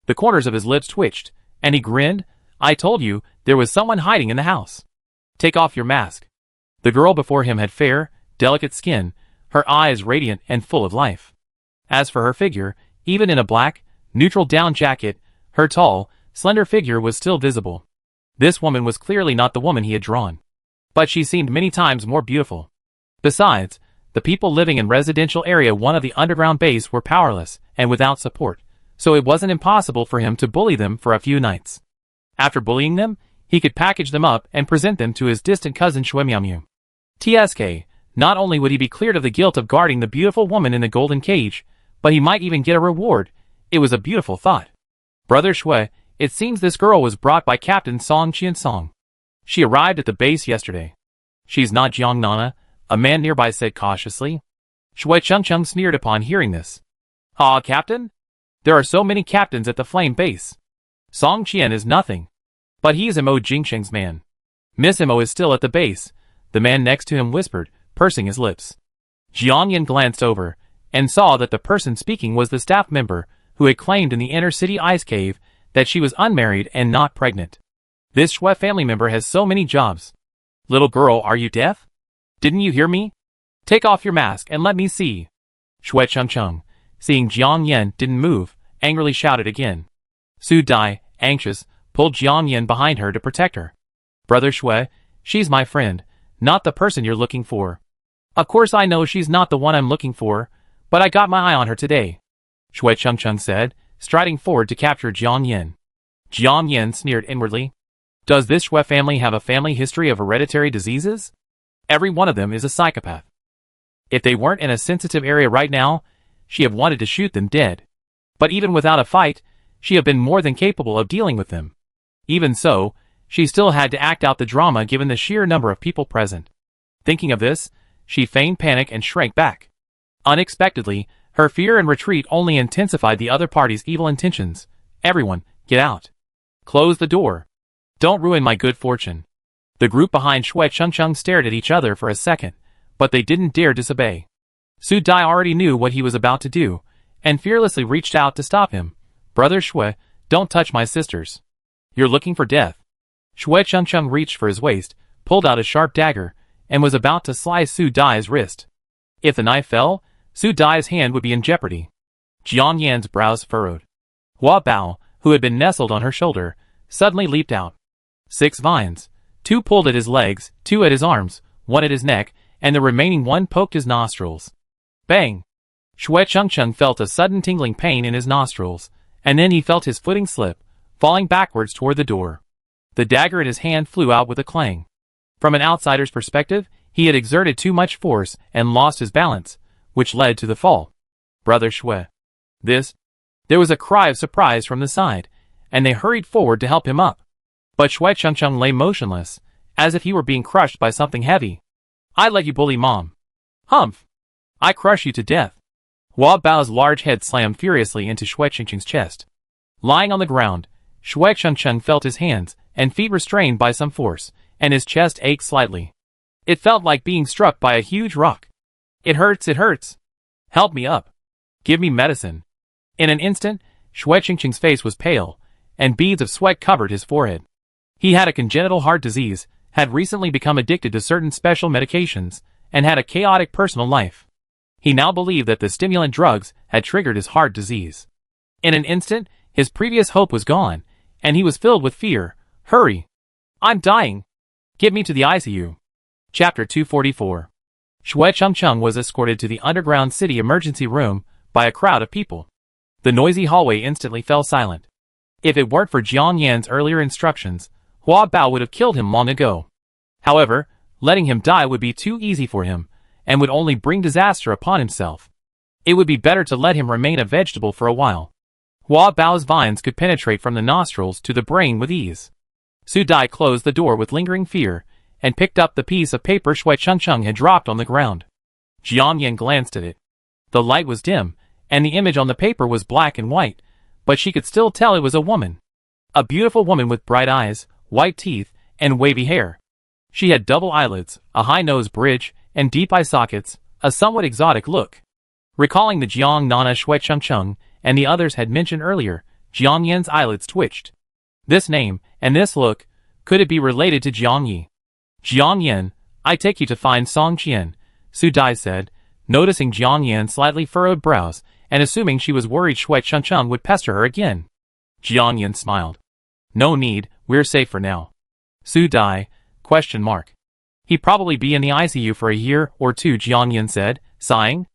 The corners of his lips twitched, and he grinned. I told you, there was someone hiding in the house. Take off your mask. The girl before him had fair, delicate skin, her eyes radiant and full of life. As for her figure, even in a black, neutral down jacket, her tall, slender figure was still visible. This woman was clearly not the woman he had drawn. But she seemed many times more beautiful. Besides, the people living in residential area 1 of the underground base were powerless and without support, so it wasn't impossible for him to bully them for a few nights. After bullying them, he could package them up and present them to his distant cousin Shuemiamu. TSK, not only would he be cleared of the guilt of guarding the beautiful woman in the golden cage, but he might even get a reward. It was a beautiful thought. Brother Shui, it seems this girl was brought by Captain Song Qiansong. She arrived at the base yesterday. She's not Jiang Nana, a man nearby said cautiously. Shui Chengcheng sneered upon hearing this. Ah, Captain? There are so many captains at the Flame base. Song Qian is nothing. But he's Mo Jingsheng's man. Miss Mo is still at the base, the man next to him whispered, pursing his lips. Jiang Yin glanced over, and saw that the person speaking was the staff member who had claimed in the inner city ice cave that she was unmarried and not pregnant. This Shui family member has so many jobs. Little girl, are you deaf? Didn't you hear me? Take off your mask and let me see. Shui Chengcheng, seeing Jiang Yin didn't move, angrily shouted again. Su Dai, anxious, pulled Jiang Yin behind her to protect her. Brother Shui, she's my friend, not the person you're looking for. Of course I know she's not the one I'm looking for, but I got my eye on her today. Shui Chengcheng said, striding forward to capture Jiang Yin. Jiang Yan sneered inwardly. Does this Xue family have a family history of hereditary diseases? Every one of them is a psychopath. If they weren't in a sensitive area right now, she have wanted to shoot them dead. But even without a fight, she have been more than capable of dealing with them. Even so, she still had to act out the drama given the sheer number of people present. Thinking of this, she feigned panic and shrank back. Unexpectedly, her fear and retreat only intensified the other party's evil intentions. Everyone, get out. Close the door. Don't ruin my good fortune. The group behind Xue Chengcheng stared at each other for a second, but they didn't dare disobey. Su Dai already knew what he was about to do, and fearlessly reached out to stop him. Brother Xue, don't touch my sisters. You're looking for death. Xue Chengcheng reached for his waist, pulled out a sharp dagger, and was about to slice Su Dai's wrist. If the knife fell, Su Dai's hand would be in jeopardy. Jiang Yan's brows furrowed. Hua Bao, who had been nestled on her shoulder, suddenly leaped out. 6 vines. 2 pulled at his legs, 2 at his arms, 1 at his neck, and the remaining 1 poked his nostrils. Bang! Xue Chengcheng felt a sudden tingling pain in his nostrils, and then he felt his footing slip, falling backwards toward the door. The dagger at his hand flew out with a clang. From an outsider's perspective, he had exerted too much force and lost his balance, which led to the fall. Brother Xue. There was a cry of surprise from the side, and they hurried forward to help him up. But Xue Chengcheng lay motionless, as if he were being crushed by something heavy. I let you bully Mom. Humph! I crush you to death. Hua Bao's large head slammed furiously into Xue Chengcheng's chest. Lying on the ground, Xue Chengcheng felt his hands and feet restrained by some force, and his chest ached slightly. It felt like being struck by a huge rock. It hurts, it hurts. Help me up. Give me medicine. In an instant, Xue Chengcheng's face was pale, and beads of sweat covered his forehead. He had a congenital heart disease, had recently become addicted to certain special medications, and had a chaotic personal life. He now believed that the stimulant drugs had triggered his heart disease. In an instant, his previous hope was gone, and he was filled with fear. Hurry! I'm dying! Get me to the ICU. Chapter 244. Xue Chengcheng was escorted to the underground city emergency room by a crowd of people. The noisy hallway instantly fell silent. If it weren't for Jiang Yan's earlier instructions, Hua Bao would have killed him long ago. However, letting him die would be too easy for him, and would only bring disaster upon himself. It would be better to let him remain a vegetable for a while. Hua Bao's vines could penetrate from the nostrils to the brain with ease. Su Dai closed the door with lingering fear, and picked up the piece of paper Xue Chengcheng had dropped on the ground. Jiang Yan glanced at it. The light was dim, and the image on the paper was black and white, but she could still tell it was a woman. A beautiful woman with bright eyes, white teeth, and wavy hair. She had double eyelids, a high nose bridge, and deep eye sockets, a somewhat exotic look. Recalling the Jiang Nana Xue Chengcheng and the others had mentioned earlier, Jiang Yan's eyelids twitched. This name, and this look, could it be related to Jiang Yi? Jiang Yan, I take you to find Song Qian, Su Dai said, noticing Jiang Yan's slightly furrowed brows, and assuming she was worried Xue Chengcheng would pester her again. Jiang Yan smiled. No need, we're safe for now. Su Dai, ? He'd probably be in the ICU for a year or 2, Jiang Yan said, sighing.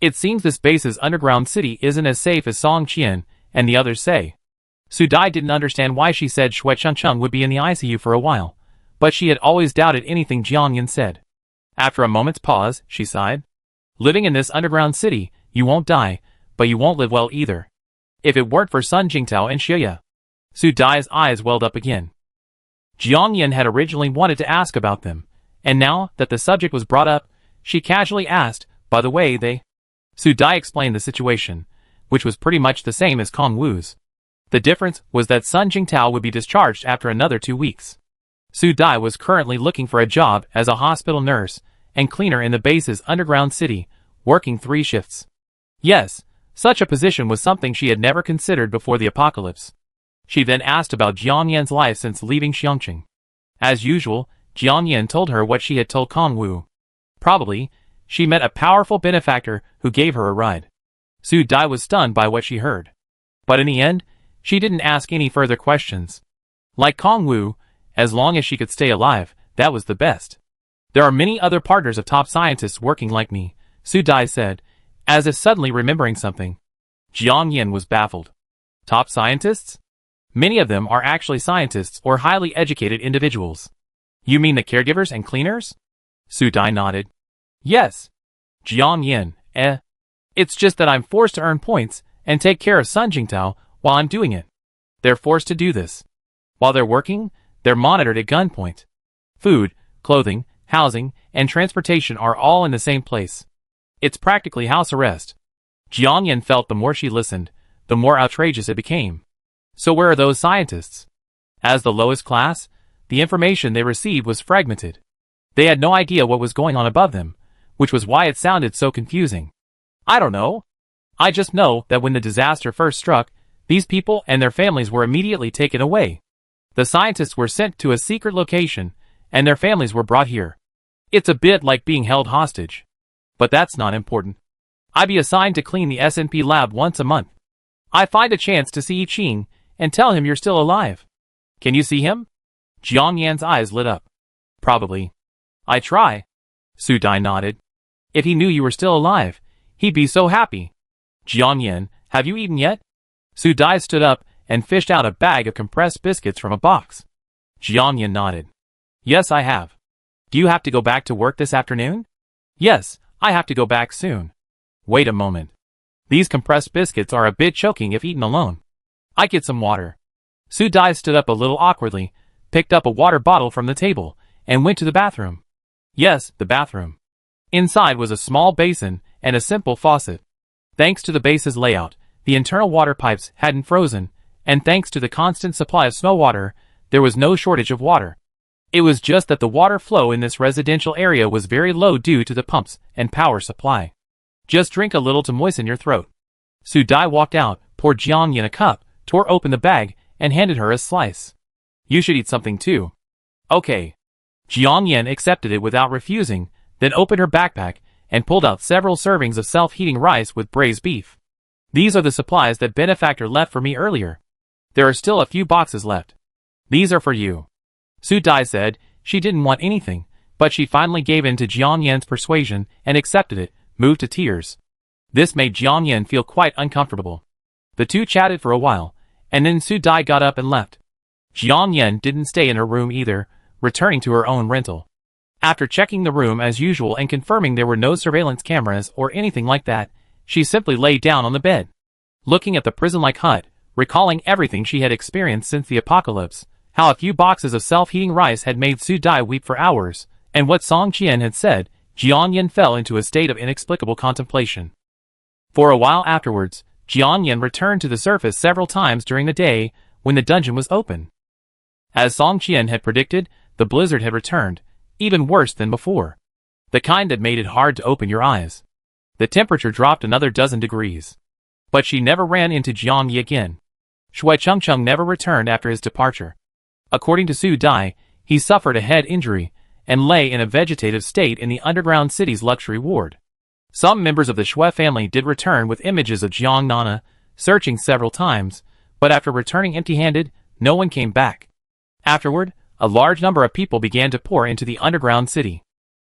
It seems this base's underground city isn't as safe as Song Qian and the others say. Su Dai didn't understand why she said Xue Chengcheng would be in the ICU for a while, but she had always doubted anything Jiang Yan said. After a moment's pause, she sighed. Living in this underground city, you won't die, but you won't live well either. If it weren't for Sun Jingtao and Xie. Su Dai's eyes welled up again. Jiang Yan had originally wanted to ask about them, and now that the subject was brought up, she casually asked, by the way they... Su Dai explained the situation, which was pretty much the same as Kong Wu's. The difference was that Sun Jingtao would be discharged after another 2 weeks. Su Dai was currently looking for a job as a hospital nurse and cleaner in the base's underground city, working 3 shifts. Yes, such a position was something she had never considered before the apocalypse. She then asked about Jiang Yan's life since leaving Xiangqing. As usual, Jiang Yan told her what she had told Kong Wu. Probably, she met a powerful benefactor who gave her a ride. Su Dai was stunned by what she heard. But in the end, she didn't ask any further questions. Like Kong Wu, as long as she could stay alive, that was the best. There are many other partners of top scientists working like me, Su Dai said, as if suddenly remembering something. Jiang Yan was baffled. Top scientists? Many of them are actually scientists or highly educated individuals. You mean the caregivers and cleaners? Su Dai nodded. Yes. Jiang Yin, It's just that I'm forced to earn points and take care of Sun Jingtao while I'm doing it. They're forced to do this. While they're working, they're monitored at gunpoint. Food, clothing, housing, and transportation are all in the same place. It's practically house arrest. Jiang Yin felt the more she listened, the more outrageous it became. So where are those scientists? As the lowest class, the information they received was fragmented. They had no idea what was going on above them, which was why it sounded so confusing. I don't know. I just know that when the disaster first struck, these people and their families were immediately taken away. The scientists were sent to a secret location, and their families were brought here. It's a bit like being held hostage. But that's not important. I be assigned to clean the S&P lab once a month. I find a chance to see Qing and tell him you're still alive. Can you see him? Jiang Yan's eyes lit up. Probably. I try. Su Dai nodded. If he knew you were still alive, he'd be so happy. Jiang Yan, have you eaten yet? Su Dai stood up and fished out a bag of compressed biscuits from a box. Jiang Yan nodded. Yes, I have. Do you have to go back to work this afternoon? Yes, I have to go back soon. Wait a moment. These compressed biscuits are a bit choking if eaten alone. I get some water. Su Dai stood up a little awkwardly, picked up a water bottle from the table, and went to the bathroom. Yes, the bathroom. Inside was a small basin and a simple faucet. Thanks to the base's layout, the internal water pipes hadn't frozen, and thanks to the constant supply of snow water, there was no shortage of water. It was just that the water flow in this residential area was very low due to the pumps and power supply. Just drink a little to moisten your throat. Su Dai walked out, poured Jiang Yin a cup, tore open the bag, and handed her a slice. You should eat something too. Okay. Jiang Yin accepted it without refusing, then opened her backpack and pulled out several servings of self-heating rice with braised beef. These are the supplies that Benefactor left for me earlier. There are still a few boxes left. These are for you. Su Dai said she didn't want anything, but she finally gave in to Jiang Yan's persuasion and accepted it, moved to tears. This made Jiang Yan feel quite uncomfortable. The two chatted for a while, and then Su Dai got up and left. Jiang Yan didn't stay in her room either, returning to her own rental. After checking the room as usual and confirming there were no surveillance cameras or anything like that, she simply lay down on the bed. Looking at the prison-like hut, recalling everything she had experienced since the apocalypse, how a few boxes of self-heating rice had made Su Dai weep for hours, and what Song Qian had said, Jiang Yan fell into a state of inexplicable contemplation. For a while afterwards, Jiang Yan returned to the surface several times during the day when the dungeon was open. As Song Qian had predicted, the blizzard had returned, even worse than before. The kind that made it hard to open your eyes. The temperature dropped another dozen degrees. But she never ran into Jiang Yi again. Shui Chengcheng never returned after his departure. According to Su Dai, he suffered a head injury and lay in a vegetative state in the underground city's luxury ward. Some members of the Shui family did return with images of Jiang Nana, searching several times, but after returning empty-handed, no one came back. Afterward, a large number of people began to pour into the underground city.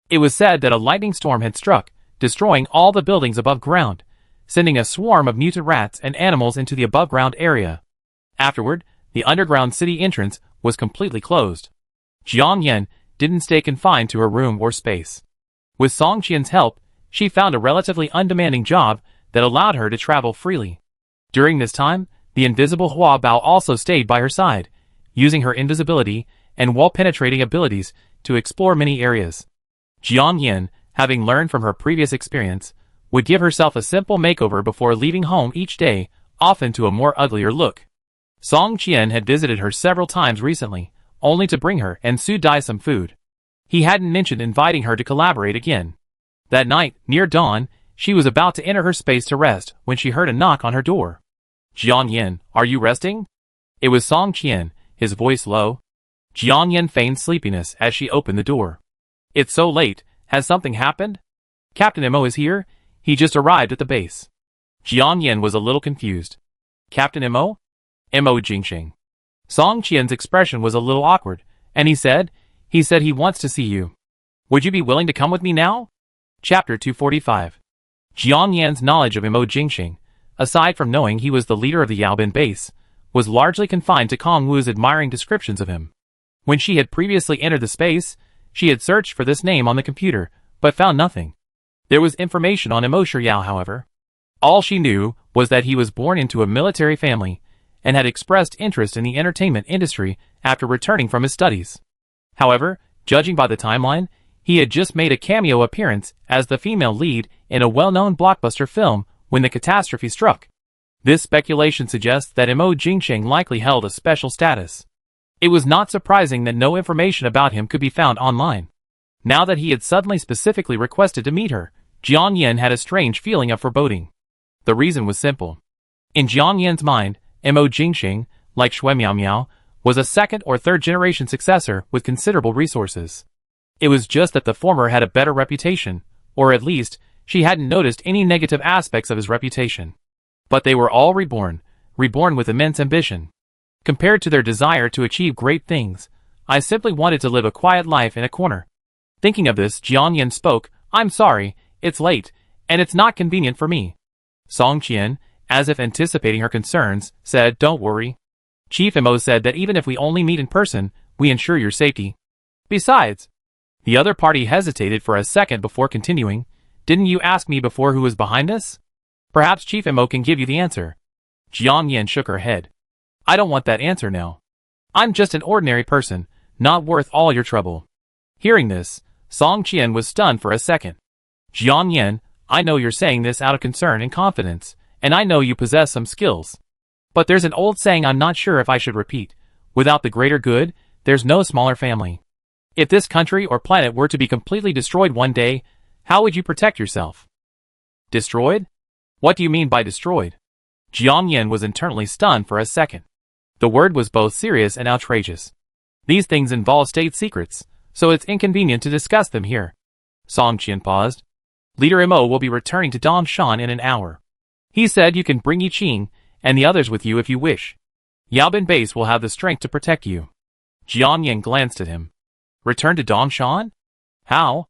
It was said that a lightning storm had struck, destroying all the buildings above ground, sending a swarm of mutant rats and animals into the above-ground area. Afterward, the underground city entrance was completely closed. Jiang Yan didn't stay confined to her room or space. With Song Qian's help, she found a relatively undemanding job that allowed her to travel freely. During this time, the invisible Hua Bao also stayed by her side, using her invisibility and wall-penetrating abilities to explore many areas. Jiang Yan, having learned from her previous experience, would give herself a simple makeover before leaving home each day, often to a more uglier look. Song Qian had visited her several times recently, only to bring her and Su Dai some food. He hadn't mentioned inviting her to collaborate again. That night, near dawn, she was about to enter her space to rest when she heard a knock on her door. Jiang Yan, are you resting? It was Song Qian, his voice low. Jiang Yan feigned sleepiness as she opened the door. It's so late, has something happened? Captain Mo is here, he just arrived at the base. Jiang Yan was a little confused. Captain Mo? Mo Jingxing. Song Qian's expression was a little awkward, and he said he wants to see you. Would you be willing to come with me now? Chapter 245. Jiang Yan's knowledge of Mo Jingxing, aside from knowing he was the leader of the Yaobin base, was largely confined to Kong Wu's admiring descriptions of him. When she had previously entered the space, she had searched for this name on the computer, but found nothing. There was information on Imo Shiryao, however. All she knew was that he was born into a military family, and had expressed interest in the entertainment industry after returning from his studies. However, judging by the timeline, he had just made a cameo appearance as the female lead in a well-known blockbuster film when the catastrophe struck. This speculation suggests that Imo Jingsheng likely held a special status. It was not surprising that no information about him could be found online. Now that he had suddenly specifically requested to meet her, Jiang Yin had a strange feeling of foreboding. The reason was simple. In Jiang Yin's mind, Imo Jingsheng, like Shui Miao, was a second or third generation successor with considerable resources. It was just that the former had a better reputation, or at least, she hadn't noticed any negative aspects of his reputation. But they were all reborn with immense ambition. Compared to their desire to achieve great things, I simply wanted to live a quiet life in a corner. Thinking of this, Jiang Yin spoke, "I'm sorry, it's late, and it's not convenient for me." Song Qian, as if anticipating her concerns, said, "Don't worry. Chief Imo said that even if we only meet in person, we ensure your safety. Besides..." The other party hesitated for a second before continuing. "Didn't you ask me before who was behind this? Perhaps Chief Imo can give you the answer." Jiang Yin shook her head. "I don't want that answer now. I'm just an ordinary person, not worth all your trouble." Hearing this, Song Qian was stunned for a second. "Jiang Yin, I know you're saying this out of concern and confidence, and I know you possess some skills. But there's an old saying I'm not sure if I should repeat. Without the greater good, there's no smaller family. If this country or planet were to be completely destroyed one day, how would you protect yourself?" "Destroyed? What do you mean by destroyed?" Jiang Yin was internally stunned for a second. The word was both serious and outrageous. These things involve state secrets, so it's inconvenient to discuss them here. Song Qian paused. "Leader Imo will be returning to Dongshan in an hour. He said you can bring Yi Qing and the others with you if you wish. Yaobin Base will have the strength to protect you." Jiang Yin glanced at him. "Return to Dongshan? How?"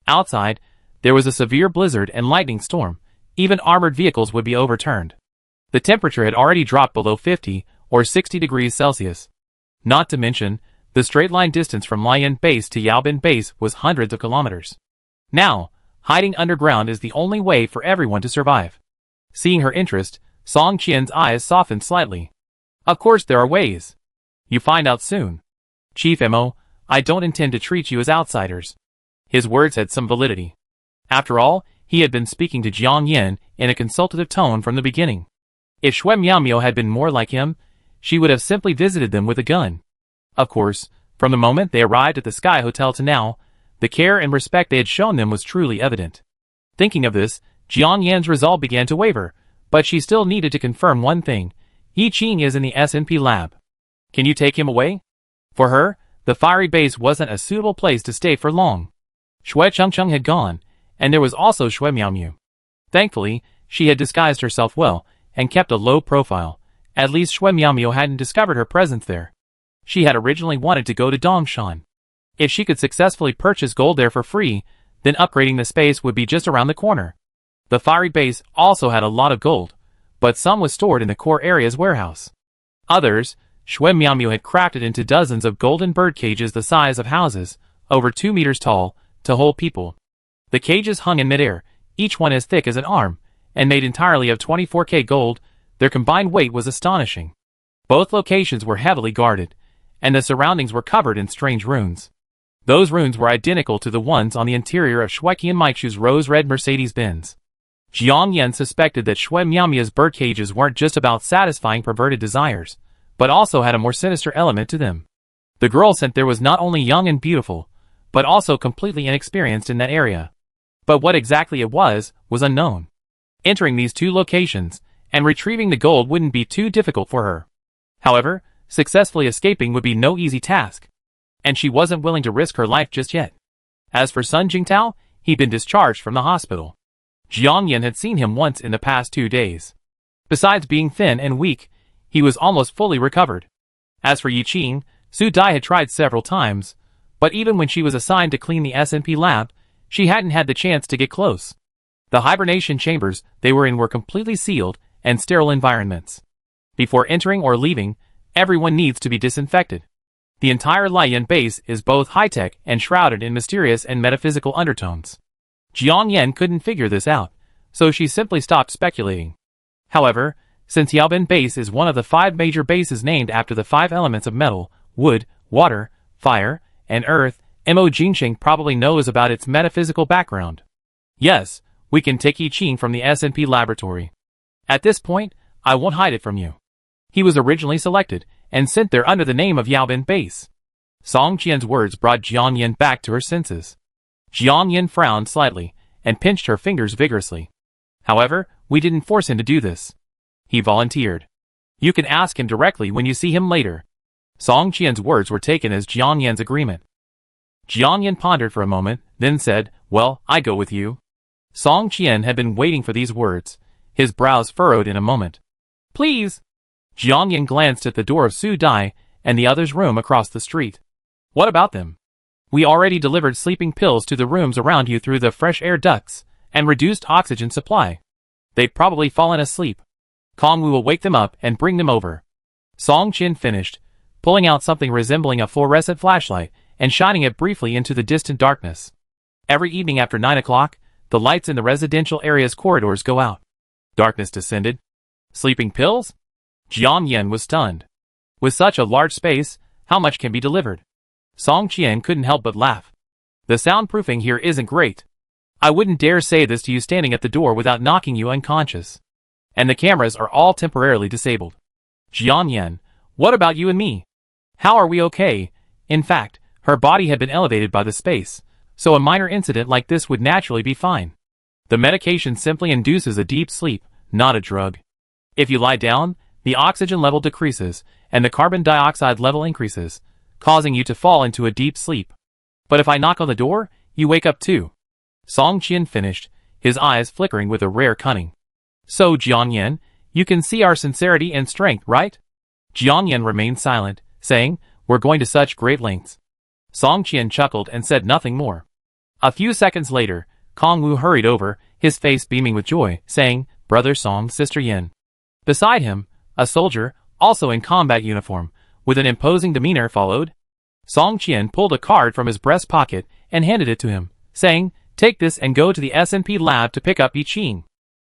Outside, there was a severe blizzard and lightning storm. Even armored vehicles would be overturned. The temperature had already dropped below 50 or 60 degrees Celsius. Not to mention, the straight-line distance from Lian Base to Yaobin Base was hundreds of kilometers. Now, hiding underground is the only way for everyone to survive. Seeing her interest, Song Qian's eyes softened slightly. "Of course there are ways. You find out soon. Chief Imo, I don't intend to treat you as outsiders." His words had some validity. After all, he had been speaking to Jiang Yin in a consultative tone from the beginning. If Shui Miao had been more like him, she would have simply visited them with a gun. Of course, from the moment they arrived at the Sky Hotel to now, the care and respect they had shown them was truly evident. Thinking of this, Jiang Yin's resolve began to waver, but she still needed to confirm one thing. Yi Qing is in the S&P lab. Can you take him away? For her, the fiery base wasn't a suitable place to stay for long. Shui Chengcheng had gone, and there was also Shui Miao. Thankfully, she had disguised herself well, and kept a low profile. At least Shui Miao hadn't discovered her presence there. She had originally wanted to go to Dongshan. If she could successfully purchase gold there for free, then upgrading the space would be just around the corner. The fiery base also had a lot of gold, but some was stored in the core area's warehouse. Others, Shui Miao had crafted into dozens of golden bird cages the size of houses, over 2 meters tall, to hold people. The cages hung in midair, each one as thick as an arm, and made entirely of 24K gold. Their combined weight was astonishing. Both locations were heavily guarded, and the surroundings were covered in strange runes. Those runes were identical to the ones on the interior of Shui Qianmaichu's rose-red Mercedes-Benz. Jiang Yin suspected that Shui Miao's bird cages weren't just about satisfying perverted desires, but also had a more sinister element to them. The girl sent there was not only young and beautiful, but also completely inexperienced in that area. But what exactly it was unknown. Entering these two locations and retrieving the gold wouldn't be too difficult for her. However, successfully escaping would be no easy task, and she wasn't willing to risk her life just yet. As for Sun Jingtao, he'd been discharged from the hospital. Jiang Yin had seen him once in the past 2 days. Besides being thin and weak, he was almost fully recovered. As for Yi Qing, Su Dai had tried several times, but even when she was assigned to clean the S&P lab, she hadn't had the chance to get close. The hibernation chambers they were in were completely sealed and sterile environments. Before entering or leaving, everyone needs to be disinfected. The entire Liyan base is both high-tech and shrouded in mysterious and metaphysical undertones. Jiang Yan couldn't figure this out, so she simply stopped speculating. However, since Yaobin base is one of the 5 major bases named after the 5 elements of metal, wood, water, fire, and earth, Mo Jinxing probably knows about its metaphysical background. Yes, we can take Yiqing from the S&P laboratory. At this point, I won't hide it from you. He was originally selected and sent there under the name of Yaobin base. Song Qian's words brought Jiang Yan back to her senses. Jiang Yan frowned slightly and pinched her fingers vigorously. However, we didn't force him to do this. He volunteered. You can ask him directly when you see him later. Song Qian's words were taken as Jiang Yan's agreement. Jiang Yan pondered for a moment, then said, "Well, I go with you." Song Qian had been waiting for these words, his brows furrowed in a moment. "Please." Jiang Yan glanced at the door of Su Dai and the other's room across the street. "What about them? We already delivered sleeping pills to the rooms around you through the fresh air ducts and reduced oxygen supply. They've probably fallen asleep. Kong Wu will wake them up and bring them over." Song Qian finished, pulling out something resembling a fluorescent flashlight and shining it briefly into the distant darkness. Every evening after 9 o'clock, the lights in the residential area's corridors go out. Darkness descended. Sleeping pills? Jiang Yan was stunned. With such a large space, how much can be delivered? Song Qian couldn't help but laugh. The soundproofing here isn't great. I wouldn't dare say this to you standing at the door without knocking you unconscious. And the cameras are all temporarily disabled. Jiang Yan, what about you and me? How are we okay? In fact, her body had been elevated by the space, so a minor incident like this would naturally be fine. The medication simply induces a deep sleep, not a drug. If you lie down, the oxygen level decreases, and the carbon dioxide level increases, causing you to fall into a deep sleep. But if I knock on the door, you wake up too. Song Qian finished, his eyes flickering with a rare cunning. So Jiang Yan, you can see our sincerity and strength, right? Jiang Yan remained silent, saying, "We're going to such great lengths." Song Qian chuckled and said nothing more. A few seconds later, Kong Wu hurried over, his face beaming with joy, saying, "Brother Song, Sister Yin." Beside him, a soldier, also in combat uniform, with an imposing demeanor followed. Song Qian pulled a card from his breast pocket and handed it to him, saying, "Take this and go to the S&P lab to pick up Yiqing.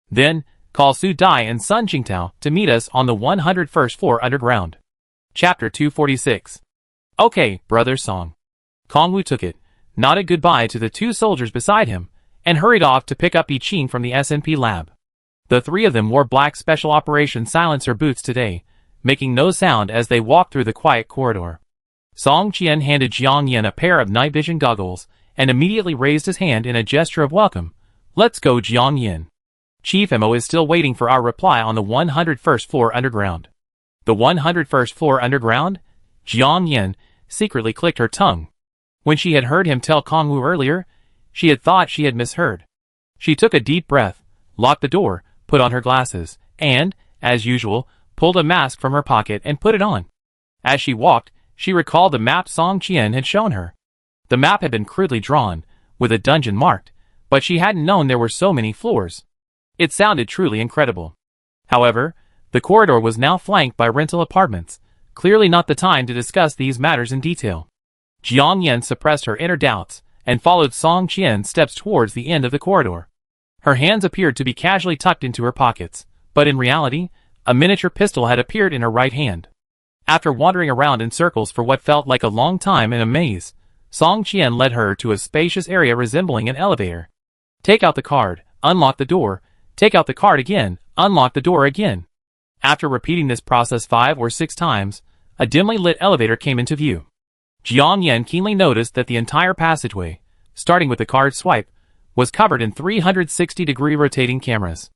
Then, call Su Dai and Sun Jingtao to meet us on the 101st floor underground." Chapter 246. Okay, Brother Song. Kong Wu took it, nodded goodbye to the 2 soldiers beside him, and hurried off to pick up Yiqing from the S&P lab. The 3 of them wore black special operations silencer boots today, making no sound as they walked through the quiet corridor. Song Qian handed Jiang Yan a pair of night vision goggles and immediately raised his hand in a gesture of welcome. "Let's go, Jiang Yan. Chief Mo is still waiting for our reply on the 101st floor underground." The 101st floor underground? Jiang Yan secretly clicked her tongue. When she had heard him tell Kong Wu earlier, she had thought she had misheard. She took a deep breath, locked the door, put on her glasses, and, as usual, pulled a mask from her pocket and put it on. As she walked, she recalled the map Song Qian had shown her. The map had been crudely drawn, with a dungeon marked, but she hadn't known there were so many floors. It sounded truly incredible. However, the corridor was now flanked by rental apartments, clearly not the time to discuss these matters in detail. Jiang Yan suppressed her inner doubts and followed Song Qian's steps towards the end of the corridor. Her hands appeared to be casually tucked into her pockets, but in reality, a miniature pistol had appeared in her right hand. After wandering around in circles for what felt like a long time in a maze, Song Qian led her to a spacious area resembling an elevator. Take out the card, unlock the door, take out the card again, unlock the door again. After repeating this process 5 or 6 times, a dimly lit elevator came into view. Jiang Yan keenly noticed that the entire passageway, starting with the card swipe, was covered in 360-degree rotating cameras.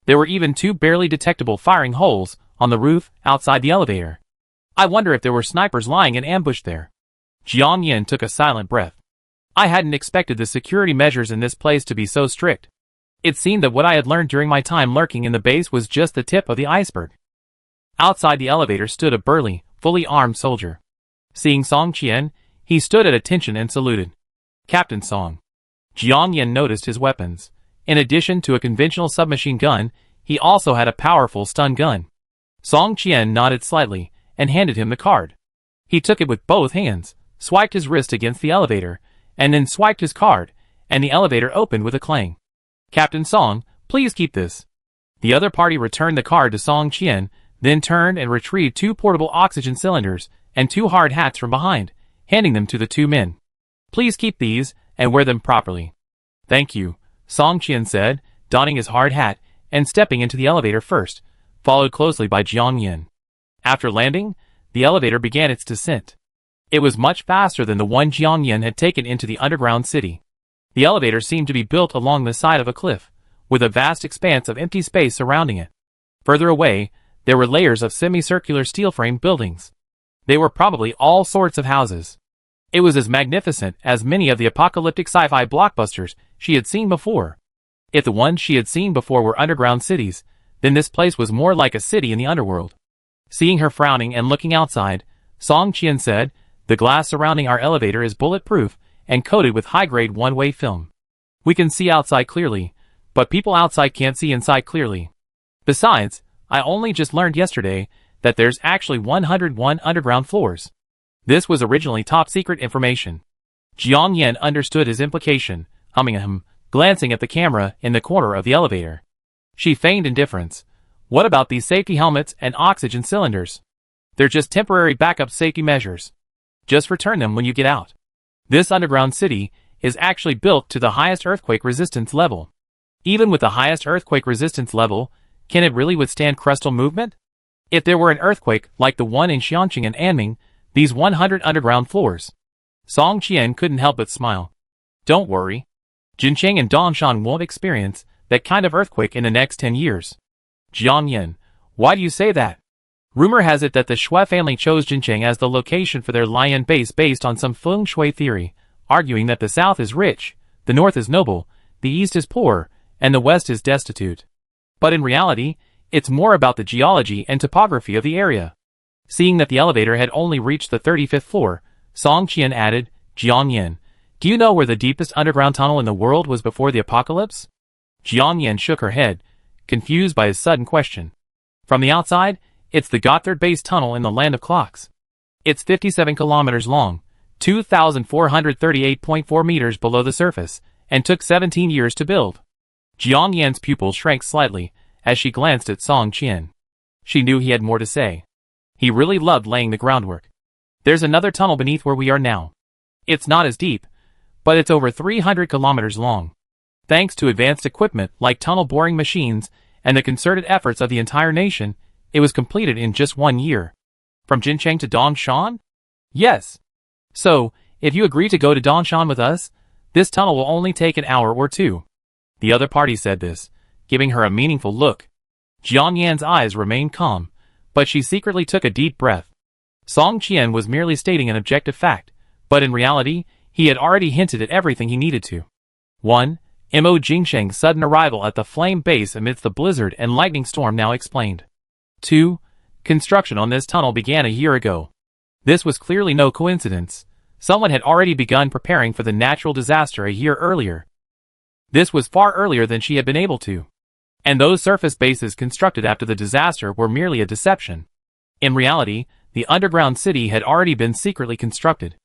There were even 2 barely detectable firing holes on the roof outside the elevator. I wonder if there were snipers lying in ambush there. Jiang Yan took a silent breath. I hadn't expected the security measures in this place to be so strict. It seemed that what I had learned during my time lurking in the base was just the tip of the iceberg. Outside the elevator stood a burly, fully armed soldier. Seeing Song Qian, he stood at attention and saluted. Captain Song. Jiang Yan noticed his weapons. In addition to a conventional submachine gun, he also had a powerful stun gun. Song Qian nodded slightly and handed him the card. He took it with both hands, swiped his wrist against the elevator, and then swiped his card, and the elevator opened with a clang. Captain Song, please keep this. The other party returned the card to Song Qian, then turned and retrieved 2 portable oxygen cylinders and 2 hard hats from behind, handing them to the 2 men. Please keep these and wear them properly. Thank you, Song Qian said, donning his hard hat and stepping into the elevator first, followed closely by Jiang Yin. After landing, the elevator began its descent. It was much faster than the one Jiang Yin had taken into the underground city. The elevator seemed to be built along the side of a cliff, with a vast expanse of empty space surrounding it. Further away, there were layers of semicircular steel-framed buildings. They were probably all sorts of houses. It was as magnificent as many of the apocalyptic sci-fi blockbusters she had seen before. If the ones she had seen before were underground cities, then this place was more like a city in the underworld. Seeing her frowning and looking outside, Song Qian said, "The glass surrounding our elevator is bulletproof and coated with high-grade one-way film. We can see outside clearly, but people outside can't see inside clearly. Besides, I only just learned yesterday that there's actually 101 underground floors. This was originally top-secret information." Jiang Yin understood his implication, humming ahem, glancing at the camera in the corner of the elevator. She feigned indifference. "What about these safety helmets and oxygen cylinders? They're just temporary backup safety measures. Just return them when you get out. This underground city is actually built to the highest earthquake resistance level. Even with the highest earthquake resistance level, can it really withstand crustal movement? If there were an earthquake like the one in Xianqing and Anming, these 100 underground floors." Song Qian couldn't help but smile. "Don't worry. Jincheng and Dongshan won't experience that kind of earthquake in the next 10 years. Jiang Yin, why do you say that? Rumor has it that the Shui family chose Jincheng as the location for their lion base based on some feng shui theory, arguing that the south is rich, the north is noble, the east is poor, and the west is destitute. But in reality, it's more about the geology and topography of the area." Seeing that the elevator had only reached the 35th floor, Song Qian added, "Jiang Yin, do you know where the deepest underground tunnel in the world was before the apocalypse?" Jiang Yin shook her head, confused by his sudden question. "From the outside, it's the Gotthard Base Tunnel in the Land of Clocks. It's 57 kilometers long, 2,438.4 meters below the surface, and took 17 years to build." Jiang Yan's pupils shrank slightly as she glanced at Song Qian. She knew he had more to say. He really loved laying the groundwork. "There's another tunnel beneath where we are now. It's not as deep, but it's over 300 kilometers long. Thanks to advanced equipment like tunnel boring machines and the concerted efforts of the entire nation, it was completed in just 1 year. From Jincheng to Dongshan? Yes. So, if you agree to go to Dongshan with us, this tunnel will only take an hour or 2. The other party said this, giving her a meaningful look. Jiang Yan's eyes remained calm, but she secretly took a deep breath. Song Qian was merely stating an objective fact, but in reality, he had already hinted at everything he needed to. 1. Mo Jingsheng's sudden arrival at the flame base amidst the blizzard and lightning storm now explained. 2. Construction on this tunnel began a year ago. This was clearly no coincidence. Someone had already begun preparing for the natural disaster a year earlier. This was far earlier than she had been able to. And those surface bases constructed after the disaster were merely a deception. In reality, the underground city had already been secretly constructed.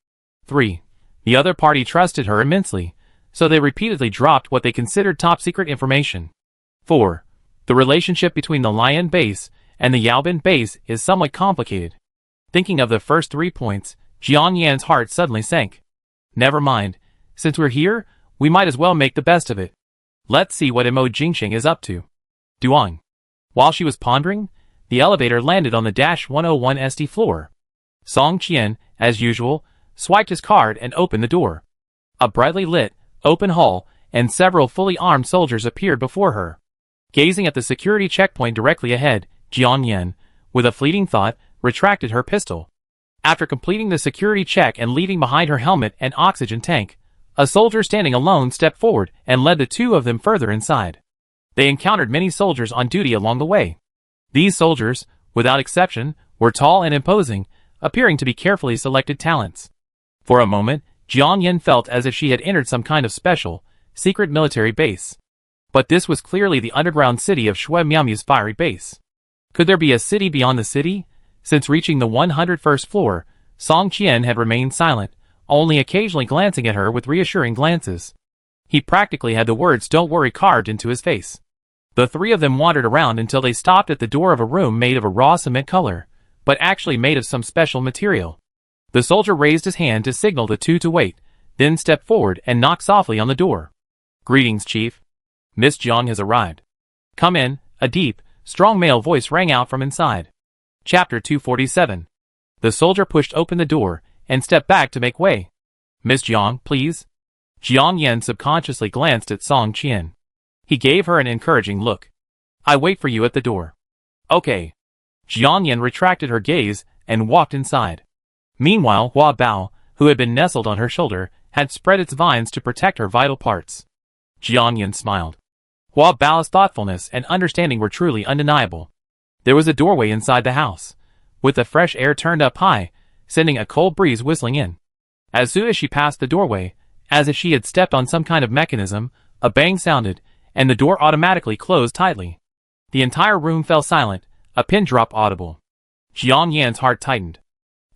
3. The other party trusted her immensely, so they repeatedly dropped what they considered top-secret information. 4. The relationship between the Lion base and the Yaobin base is somewhat complicated. Thinking of the first 3 points, Jiang Yan's heart suddenly sank. Never mind. Since we're here, we might as well make the best of it. Let's see what Mo Jingsheng is up to. Duang. While she was pondering, the elevator landed on the -101 SD floor. Song Qian, as usual, swiped his card and opened the door. A brightly lit, open hall, and several fully armed soldiers appeared before her. Gazing at the security checkpoint directly ahead, Jiang Yan, with a fleeting thought, retracted her pistol. After completing the security check and leaving behind her helmet and oxygen tank, a soldier standing alone stepped forward and led the 2 of them further inside. They encountered many soldiers on duty along the way. These soldiers, without exception, were tall and imposing, appearing to be carefully selected talents. For a moment, Jiang Yan felt as if she had entered some kind of special, secret military base. But this was clearly the underground city of Shui Miaomiu's fiery base. Could there be a city beyond the city? Since reaching the 101st floor, Song Qian had remained silent, only occasionally glancing at her with reassuring glances. He practically had the words "Don't worry" carved into his face. The three of them wandered around until they stopped at the door of a room made of a raw cement color, but actually made of some special material. The soldier raised his hand to signal the two to wait, then stepped forward and knocked softly on the door. "Greetings, Chief. Miss Jiang has arrived." "Come in," a deep, strong male voice rang out from inside. Chapter 247. The soldier pushed open the door and stepped back to make way. "Miss Jiang, please." Jiang Yan subconsciously glanced at Song Qian. He gave her an encouraging look. "I wait for you at the door." "Okay." Jiang Yan retracted her gaze and walked inside. Meanwhile, Hua Bao, who had been nestled on her shoulder, had spread its vines to protect her vital parts. Jiang Yan smiled. Hua Bao's thoughtfulness and understanding were truly undeniable. There was a doorway inside the house, with the fresh air turned up high, sending a cold breeze whistling in. As soon as she passed the doorway, as if she had stepped on some kind of mechanism, a bang sounded, and the door automatically closed tightly. The entire room fell silent, a pin drop audible. Jiang Yan's heart tightened.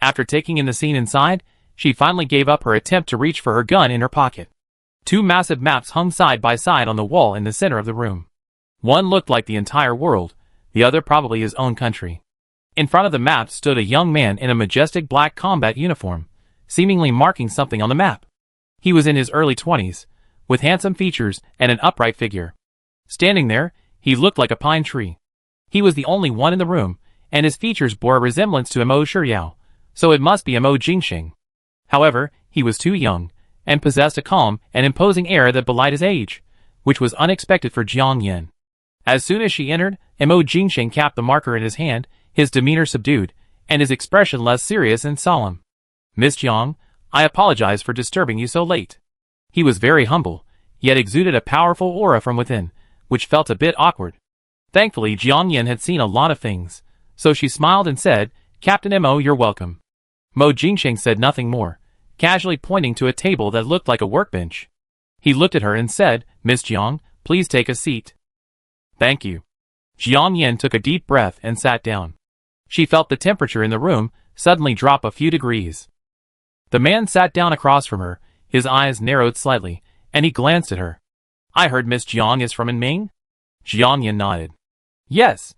After taking in the scene inside, she finally gave up her attempt to reach for her gun in her pocket. Two massive maps hung side by side on the wall in the center of the room. One looked like the entire world, the other probably his own country. In front of the map stood a young man in a majestic black combat uniform, seemingly marking something on the map. He was in his early 20s, with handsome features and an upright figure. Standing there, he looked like a pine tree. He was the only one in the room, and his features bore a resemblance to Mo Shiryao, so it must be Mo Jingxing. However, he was too young, and possessed a calm and imposing air that belied his age, which was unexpected for Jiang Yan. As soon as she entered, Mo Jingxing capped the marker in his hand, his demeanor subdued, and his expression less serious and solemn. "Miss Jiang, I apologize for disturbing you so late." He was very humble, yet exuded a powerful aura from within, which felt a bit awkward. Thankfully, Jiang Yan had seen a lot of things, so she smiled and said, "Captain Mo, you're welcome." Mo Jingxing said nothing more, casually pointing to a table that looked like a workbench. He looked at her and said, "Miss Jiang, please take a seat." "Thank you." Jiang Yan took a deep breath and sat down. She felt the temperature in the room suddenly drop a few degrees. The man sat down across from her, his eyes narrowed slightly, and he glanced at her. "I heard Miss Jiang is from Anming?" Jiang Yan nodded. "Yes."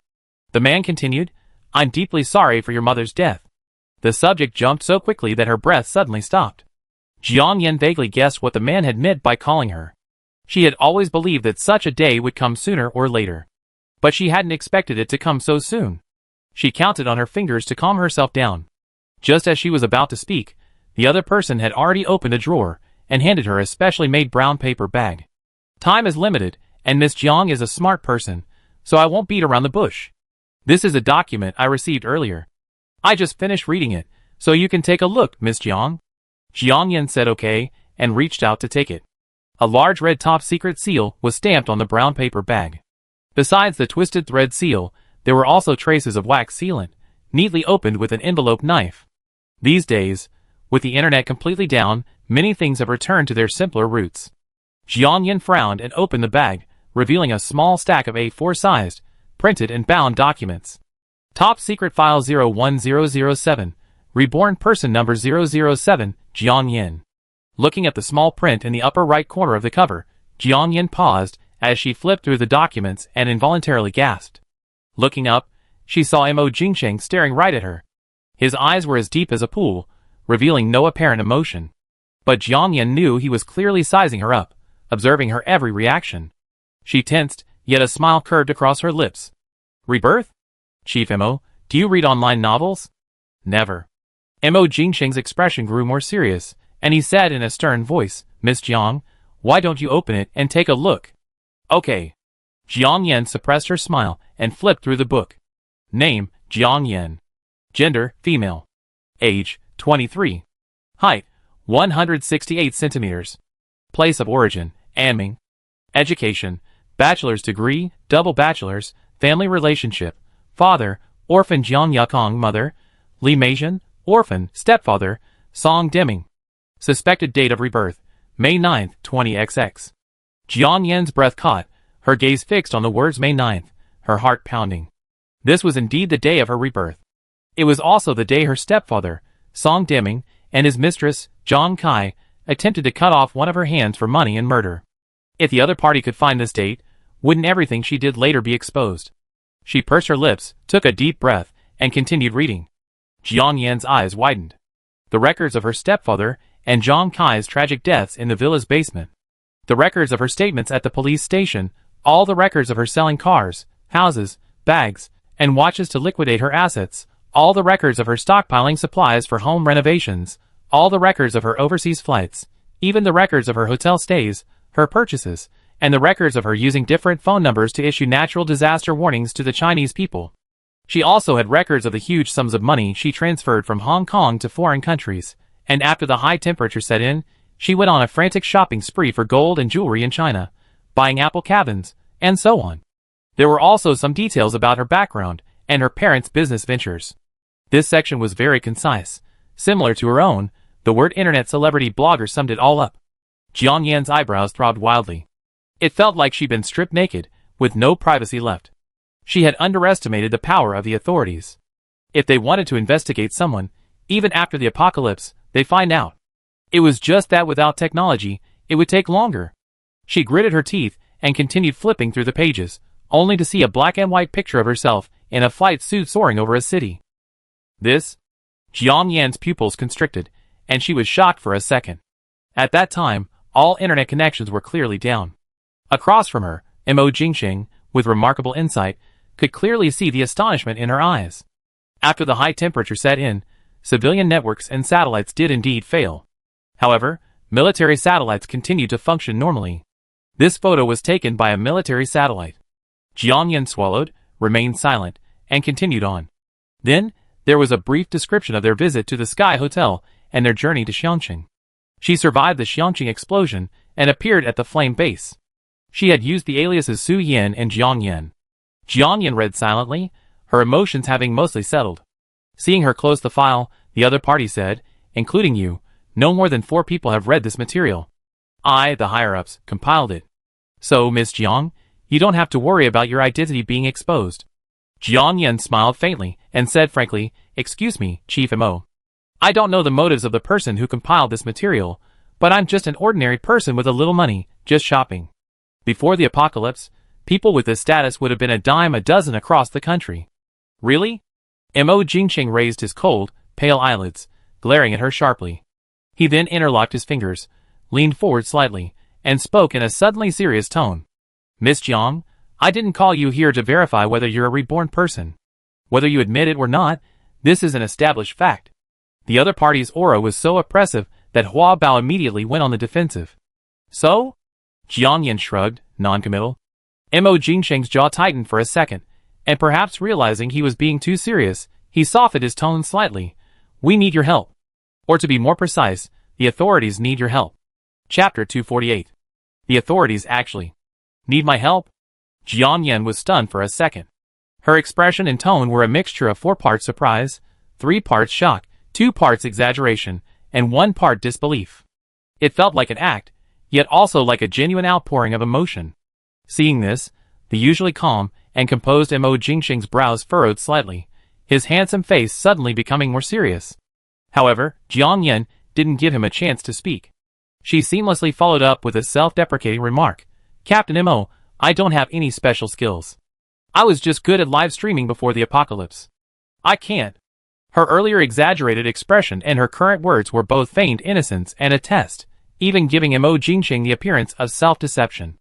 The man continued, "I'm deeply sorry for your mother's death." The subject jumped so quickly that her breath suddenly stopped. Jiang Yan vaguely guessed what the man had meant by calling her. She had always believed that such a day would come sooner or later. But she hadn't expected it to come so soon. She counted on her fingers to calm herself down. Just as she was about to speak, the other person had already opened a drawer and handed her a specially made brown paper bag. "Time is limited, and Miss Jiang is a smart person, so I won't beat around the bush. This is a document I received earlier. I just finished reading it, so you can take a look, Miss Jiang." Jiang Yan said okay, and reached out to take it. A large red top secret seal was stamped on the brown paper bag. Besides the twisted thread seal, there were also traces of wax sealant, neatly opened with an envelope knife. These days, with the internet completely down, many things have returned to their simpler roots. Jiang Yan frowned and opened the bag, revealing a small stack of A4-sized, printed and bound documents. Top Secret File 01007, Reborn Person Number 007, Jiang Yan. Looking at the small print in the upper right corner of the cover, Jiang Yan paused as she flipped through the documents and involuntarily gasped. Looking up, she saw Mo Jingxing staring right at her. His eyes were as deep as a pool, revealing no apparent emotion. But Jiang Yan knew he was clearly sizing her up, observing her every reaction. She tensed, yet a smile curved across her lips. "Rebirth? Chief Mo, do you read online novels?" "Never." Mo Jingxing's expression grew more serious, and he said in a stern voice, "Miss Jiang, why don't you open it and take a look?" "Okay." Jiang Yan suppressed her smile and flipped through the book. Name, Jiang Yan. Gender, female. Age, 23. Height, 168 centimeters. Place of origin, Anming. Education, bachelor's degree, double bachelor's, family relationship, father, orphan Jiang Yakong, mother, Li Meijian, orphan, stepfather, Song Deming. Suspected date of rebirth, May 9th, 20XX. Jiang Yan's breath caught, her gaze fixed on the words May 9th, her heart pounding. This was indeed the day of her rebirth. It was also the day her stepfather, Song Deming, and his mistress, Zhang Kai, attempted to cut off one of her hands for money and murder. If the other party could find this date, wouldn't everything she did later be exposed? She pursed her lips, took a deep breath, and continued reading. Jiang Yan's eyes widened. The records of her stepfather and Zhang Kai's tragic deaths in the villa's basement. The records of her statements at the police station, all the records of her selling cars, houses, bags, and watches to liquidate her assets, all the records of her stockpiling supplies for home renovations, all the records of her overseas flights, even the records of her hotel stays, her purchases, and the records of her using different phone numbers to issue natural disaster warnings to the Chinese people. She also had records of the huge sums of money she transferred from Hong Kong to foreign countries, and after the high temperature set in, she went on a frantic shopping spree for gold and jewelry in China, buying Apple cabins, and so on. There were also some details about her background and her parents' business ventures. This section was very concise. Similar to her own, the word internet celebrity blogger summed it all up. Jiang Yan's eyebrows throbbed wildly. It felt like she'd been stripped naked, with no privacy left. She had underestimated the power of the authorities. If they wanted to investigate someone, even after the apocalypse, they'd find out. It was just that without technology, it would take longer. She gritted her teeth and continued flipping through the pages, only to see a black and white picture of herself in a flight suit soaring over a city. This? Jiang Yan's pupils constricted, and she was shocked for a second. At that time, all internet connections were clearly down. Across from her, Mo Jingxing, with remarkable insight, could clearly see the astonishment in her eyes. After the high temperature set in, civilian networks and satellites did indeed fail. However, military satellites continued to function normally. This photo was taken by a military satellite. Jiang Yan swallowed, remained silent, and continued on. Then, there was a brief description of their visit to the Sky Hotel and their journey to Xiangqing. She survived the Xiangqing explosion and appeared at the flame base. She had used the aliases Su Yan and Jiang Yan. Jiang Yan read silently, her emotions having mostly settled. Seeing her close the file, the other party said, including you, no more than 4 people have read this material. I, the higher-ups, compiled it. So, Miss Jiang, you don't have to worry about your identity being exposed. Jiang Yan smiled faintly and said frankly, excuse me, Chief Mo. I don't know the motives of the person who compiled this material, but I'm just an ordinary person with a little money, just shopping. Before the apocalypse, people with this status would have been a dime a dozen across the country. Really? Mo Jingqing raised his cold, pale eyelids, glaring at her sharply. He then interlocked his fingers, leaned forward slightly, and spoke in a suddenly serious tone. Miss Jiang, I didn't call you here to verify whether you're a reborn person. Whether you admit it or not, this is an established fact. The other party's aura was so oppressive that Hua Bao immediately went on the defensive. So? Jiang Yan shrugged, non-committal. Mo Jingsheng's jaw tightened for a second, and perhaps realizing he was being too serious, he softened his tone slightly. We need your help. Or to be more precise, the authorities need your help. Chapter 248. The authorities actually need my help? Jiang Yan was stunned for a second. Her expression and tone were a mixture of 4 parts surprise, 3 parts shock, 2 parts exaggeration, and 1 part disbelief. It felt like an act, yet also like a genuine outpouring of emotion. Seeing this, the usually calm and composed Mo Jingsheng's brows furrowed slightly, his handsome face suddenly becoming more serious. However, Jiang Yan didn't give him a chance to speak. She seamlessly followed up with a self-deprecating remark. Captain Mo, I don't have any special skills. I was just good at live streaming before the apocalypse. I can't. Her earlier exaggerated expression and her current words were both feigned innocence and a test, even giving Mo Jingsheng the appearance of self-deception.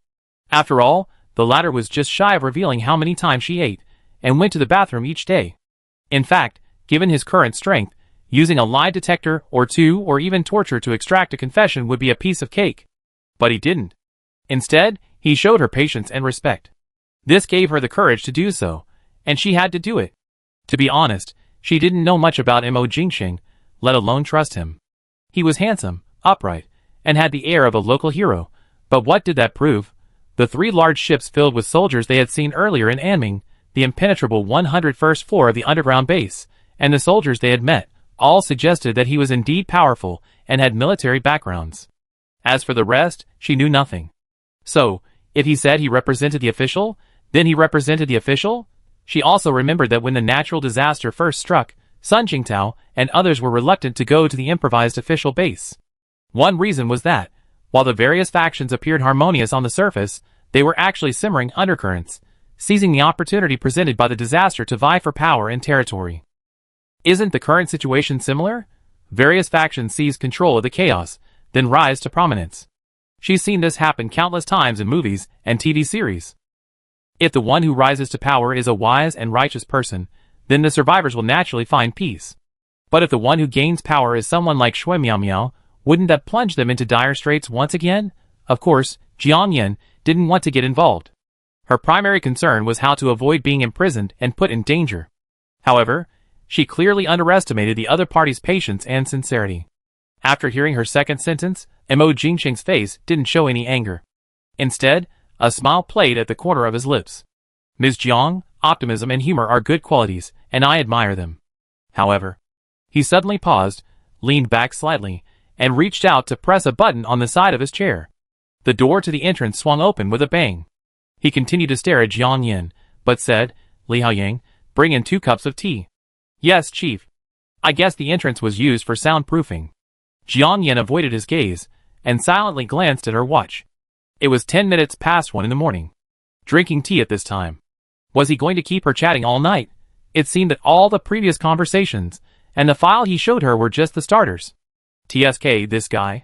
After all, the latter was just shy of revealing how many times she ate and went to the bathroom each day. In fact, given his current strength, using a lie detector or 2 or even torture to extract a confession would be a piece of cake. But he didn't. Instead, he showed her patience and respect. This gave her the courage to do so, and she had to do it. To be honest, she didn't know much about Mo Jingsheng, let alone trust him. He was handsome, upright, and had the air of a local hero, but what did that prove? The 3 large ships filled with soldiers they had seen earlier in Anming, the impenetrable 101st floor of the underground base, and the soldiers they had met, all suggested that he was indeed powerful and had military backgrounds. As for the rest, she knew nothing. So, if he said he represented the official, then he represented the official? She also remembered that when the natural disaster first struck, Sun Jingtao and others were reluctant to go to the improvised official base. One reason was that, while the various factions appeared harmonious on the surface, they were actually simmering undercurrents, seizing the opportunity presented by the disaster to vie for power and territory. Isn't the current situation similar? Various factions seize control of the chaos, then rise to prominence. She's seen this happen countless times in movies and TV series. If the one who rises to power is a wise and righteous person, then the survivors will naturally find peace. But if the one who gains power is someone like Shui Miao, wouldn't that plunge them into dire straits once again? Of course, Jiang Yan didn't want to get involved. Her primary concern was how to avoid being imprisoned and put in danger. However, she clearly underestimated the other party's patience and sincerity. After hearing her second sentence, Mo Jingsheng's face didn't show any anger. Instead, a smile played at the corner of his lips. Ms. Jiang, optimism and humor are good qualities, and I admire them. However, he suddenly paused, leaned back slightly, and reached out to press a button on the side of his chair. The door to the entrance swung open with a bang. He continued to stare at Jiang Yan, but said, "Li Haoyang, bring in 2 cups of tea." "Yes, Chief." "I guess the entrance was used for soundproofing." Jiang Yan avoided his gaze, and silently glanced at her watch. It was 10 minutes past 1 in the morning. Drinking tea at this time. Was he going to keep her chatting all night? It seemed that all the previous conversations, and the file he showed her were just the starters. TSK, this guy.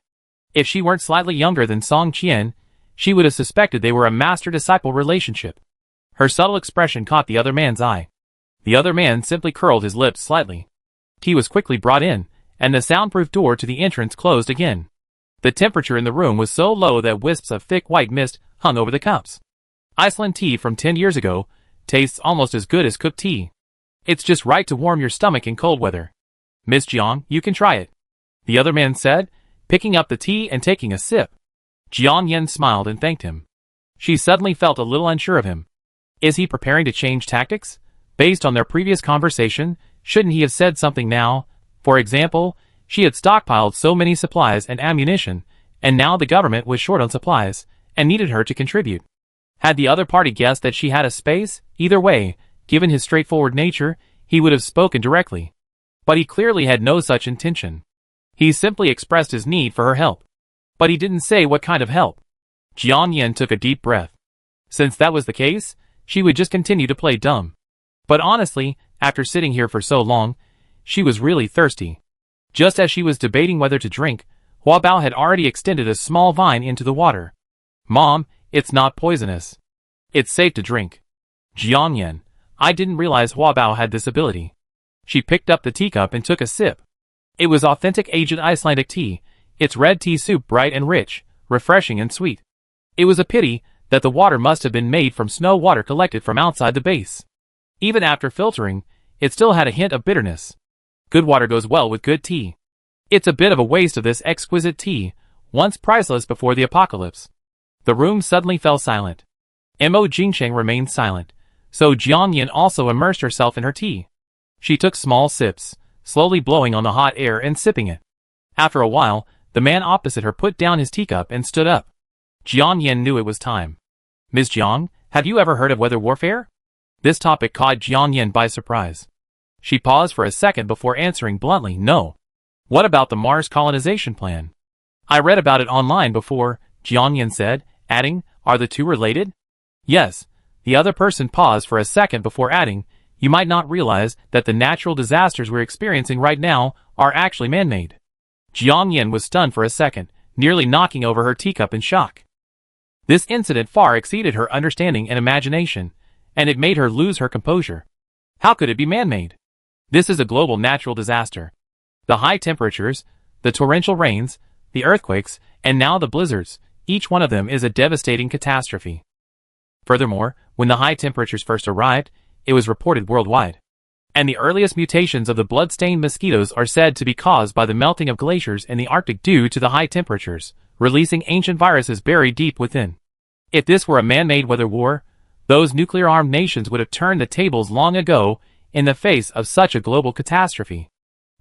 If she weren't slightly younger than Song Qian, she would have suspected they were a master-disciple relationship. Her subtle expression caught the other man's eye. The other man simply curled his lips slightly. Tea was quickly brought in, and the soundproof door to the entrance closed again. The temperature in the room was so low that wisps of thick white mist hung over the cups. Iceland tea from 10 years ago tastes almost as good as cooked tea. It's just right to warm your stomach in cold weather. Miss Jiang, you can try it, the other man said, picking up the tea and taking a sip. Jiang Yan smiled and thanked him. She suddenly felt a little unsure of him. Is he preparing to change tactics? Based on their previous conversation, shouldn't he have said something now? For example, she had stockpiled so many supplies and ammunition, and now the government was short on supplies, and needed her to contribute. Had the other party guessed that she had a space? Either way, given his straightforward nature, he would have spoken directly. But he clearly had no such intention. He simply expressed his need for her help. But he didn't say what kind of help. Jiang Yan took a deep breath. Since that was the case, she would just continue to play dumb. But honestly, after sitting here for so long, she was really thirsty. Just as she was debating whether to drink, Hua Bao had already extended a small vine into the water. "Mom, it's not poisonous. It's safe to drink." Jiang Yan, I didn't realize Hua Bao had this ability. She picked up the teacup and took a sip. It was authentic aged Icelandic tea, its red tea soup bright and rich, refreshing and sweet. It was a pity that the water must have been made from snow water collected from outside the base. Even after filtering, it still had a hint of bitterness. Good water goes well with good tea. It's a bit of a waste of this exquisite tea, once priceless before the apocalypse. The room suddenly fell silent. Mo Jingsheng remained silent, so Jiang Yan also immersed herself in her tea. She took small sips, slowly blowing on the hot air and sipping it. After a while, the man opposite her put down his teacup and stood up. Jiang Yan knew it was time. "Ms. Jiang, have you ever heard of weather warfare?" This topic caught Jiang Yan by surprise. She paused for a second before answering bluntly, "No." "What about the Mars colonization plan?" "I read about it online before," Jiang Yan said, adding, "Are the two related?" "Yes." The other person paused for a second before adding, "You might not realize that the natural disasters we're experiencing right now are actually man-made." Jiang Yan was stunned for a second, nearly knocking over her teacup in shock. This incident far exceeded her understanding and imagination, and it made her lose her composure. How could it be man-made? This is a global natural disaster. The high temperatures, the torrential rains, the earthquakes, and now the blizzards, each one of them is a devastating catastrophe. Furthermore, when the high temperatures first arrived, it was reported worldwide. And the earliest mutations of the blood-stained mosquitoes are said to be caused by the melting of glaciers in the Arctic due to the high temperatures, releasing ancient viruses buried deep within. If this were a man-made weather war, those nuclear-armed nations would have turned the tables long ago in the face of such a global catastrophe.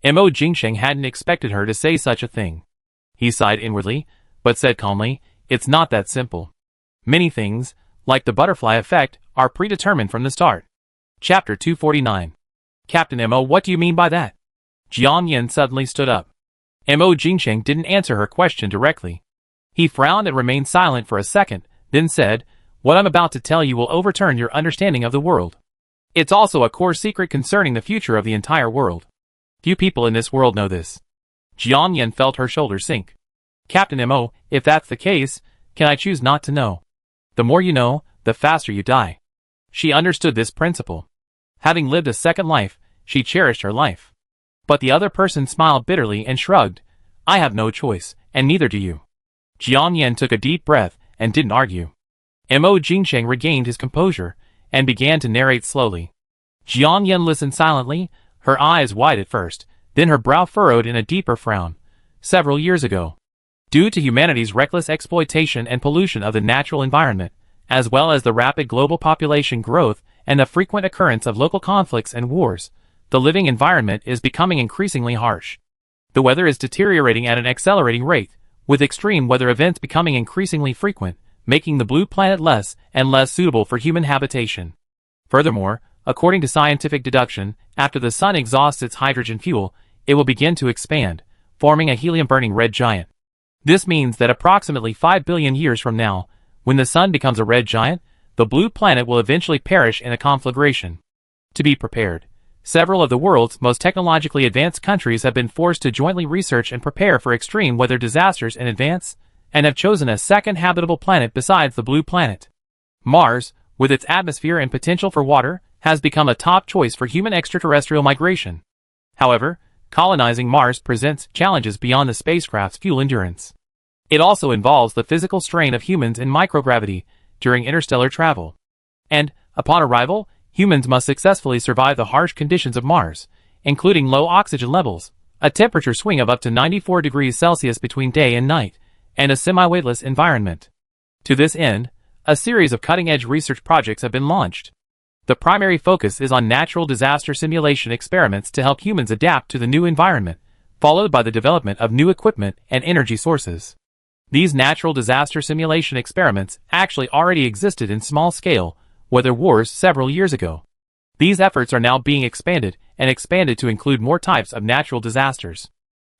Mo Jingsheng hadn't expected her to say such a thing. He sighed inwardly, but said calmly, "It's not that simple. Many things, like the butterfly effect, are predetermined from the start. Chapter 249. Captain Mo, what do you mean by that? Jiang Yin suddenly stood up. Mo Jingsheng didn't answer her question directly. He frowned and remained silent for a second, then said, "What I'm about to tell you will overturn your understanding of the world. It's also a core secret concerning the future of the entire world. Few people in this world know this." Jiang Yin felt her shoulders sink. "Captain Mo, if that's the case, can I choose not to know? The more you know, the faster you die." She understood this principle. Having lived a second life, she cherished her life. But the other person smiled bitterly and shrugged. "I have no choice, and neither do you." Jiang Yin took a deep breath and didn't argue. Mo Jingsheng regained his composure and began to narrate slowly. Jiang Yin listened silently, her eyes wide at first, then her brow furrowed in a deeper frown. Several years ago, due to humanity's reckless exploitation and pollution of the natural environment, as well as the rapid global population growth and the frequent occurrence of local conflicts and wars, the living environment is becoming increasingly harsh. The weather is deteriorating at an accelerating rate, with extreme weather events becoming increasingly frequent, making the blue planet less and less suitable for human habitation. Furthermore, according to scientific deduction, after the sun exhausts its hydrogen fuel, it will begin to expand, forming a helium-burning red giant. This means that approximately 5 billion years from now, when the sun becomes a red giant, the blue planet will eventually perish in a conflagration. To be prepared, several of the world's most technologically advanced countries have been forced to jointly research and prepare for extreme weather disasters in advance, and have chosen a second habitable planet besides the blue planet. Mars, with its atmosphere and potential for water, has become a top choice for human extraterrestrial migration. However, colonizing Mars presents challenges beyond the spacecraft's fuel endurance. It also involves the physical strain of humans in microgravity during interstellar travel. And, upon arrival, humans must successfully survive the harsh conditions of Mars, including low oxygen levels, a temperature swing of up to 94 degrees Celsius between day and night, and a semi-weightless environment. To this end, a series of cutting-edge research projects have been launched. The primary focus is on natural disaster simulation experiments to help humans adapt to the new environment, followed by the development of new equipment and energy sources. These natural disaster simulation experiments actually already existed in small scale weather wars several years ago. These efforts are now being expanded to include more types of natural disasters.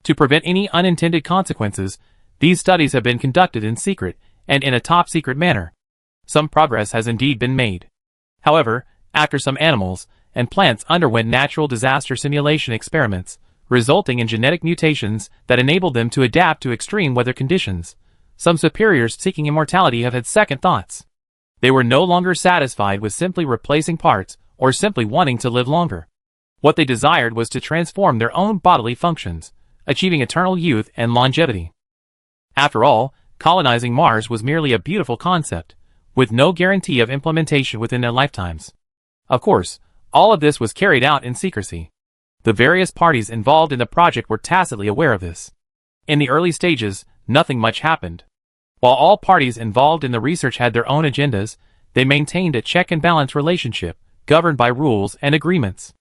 To prevent any unintended consequences, these studies have been conducted in secret and in a top-secret manner. Some progress has indeed been made. However, after some animals and plants underwent natural disaster simulation experiments, resulting in genetic mutations that enabled them to adapt to extreme weather conditions, some superiors seeking immortality have had second thoughts. They were no longer satisfied with simply replacing parts or simply wanting to live longer. What they desired was to transform their own bodily functions, achieving eternal youth and longevity. After all, colonizing Mars was merely a beautiful concept, with no guarantee of implementation within their lifetimes. Of course, all of this was carried out in secrecy. The various parties involved in the project were tacitly aware of this. In the early stages, nothing much happened. While all parties involved in the research had their own agendas, they maintained a check-and-balance relationship, governed by rules and agreements.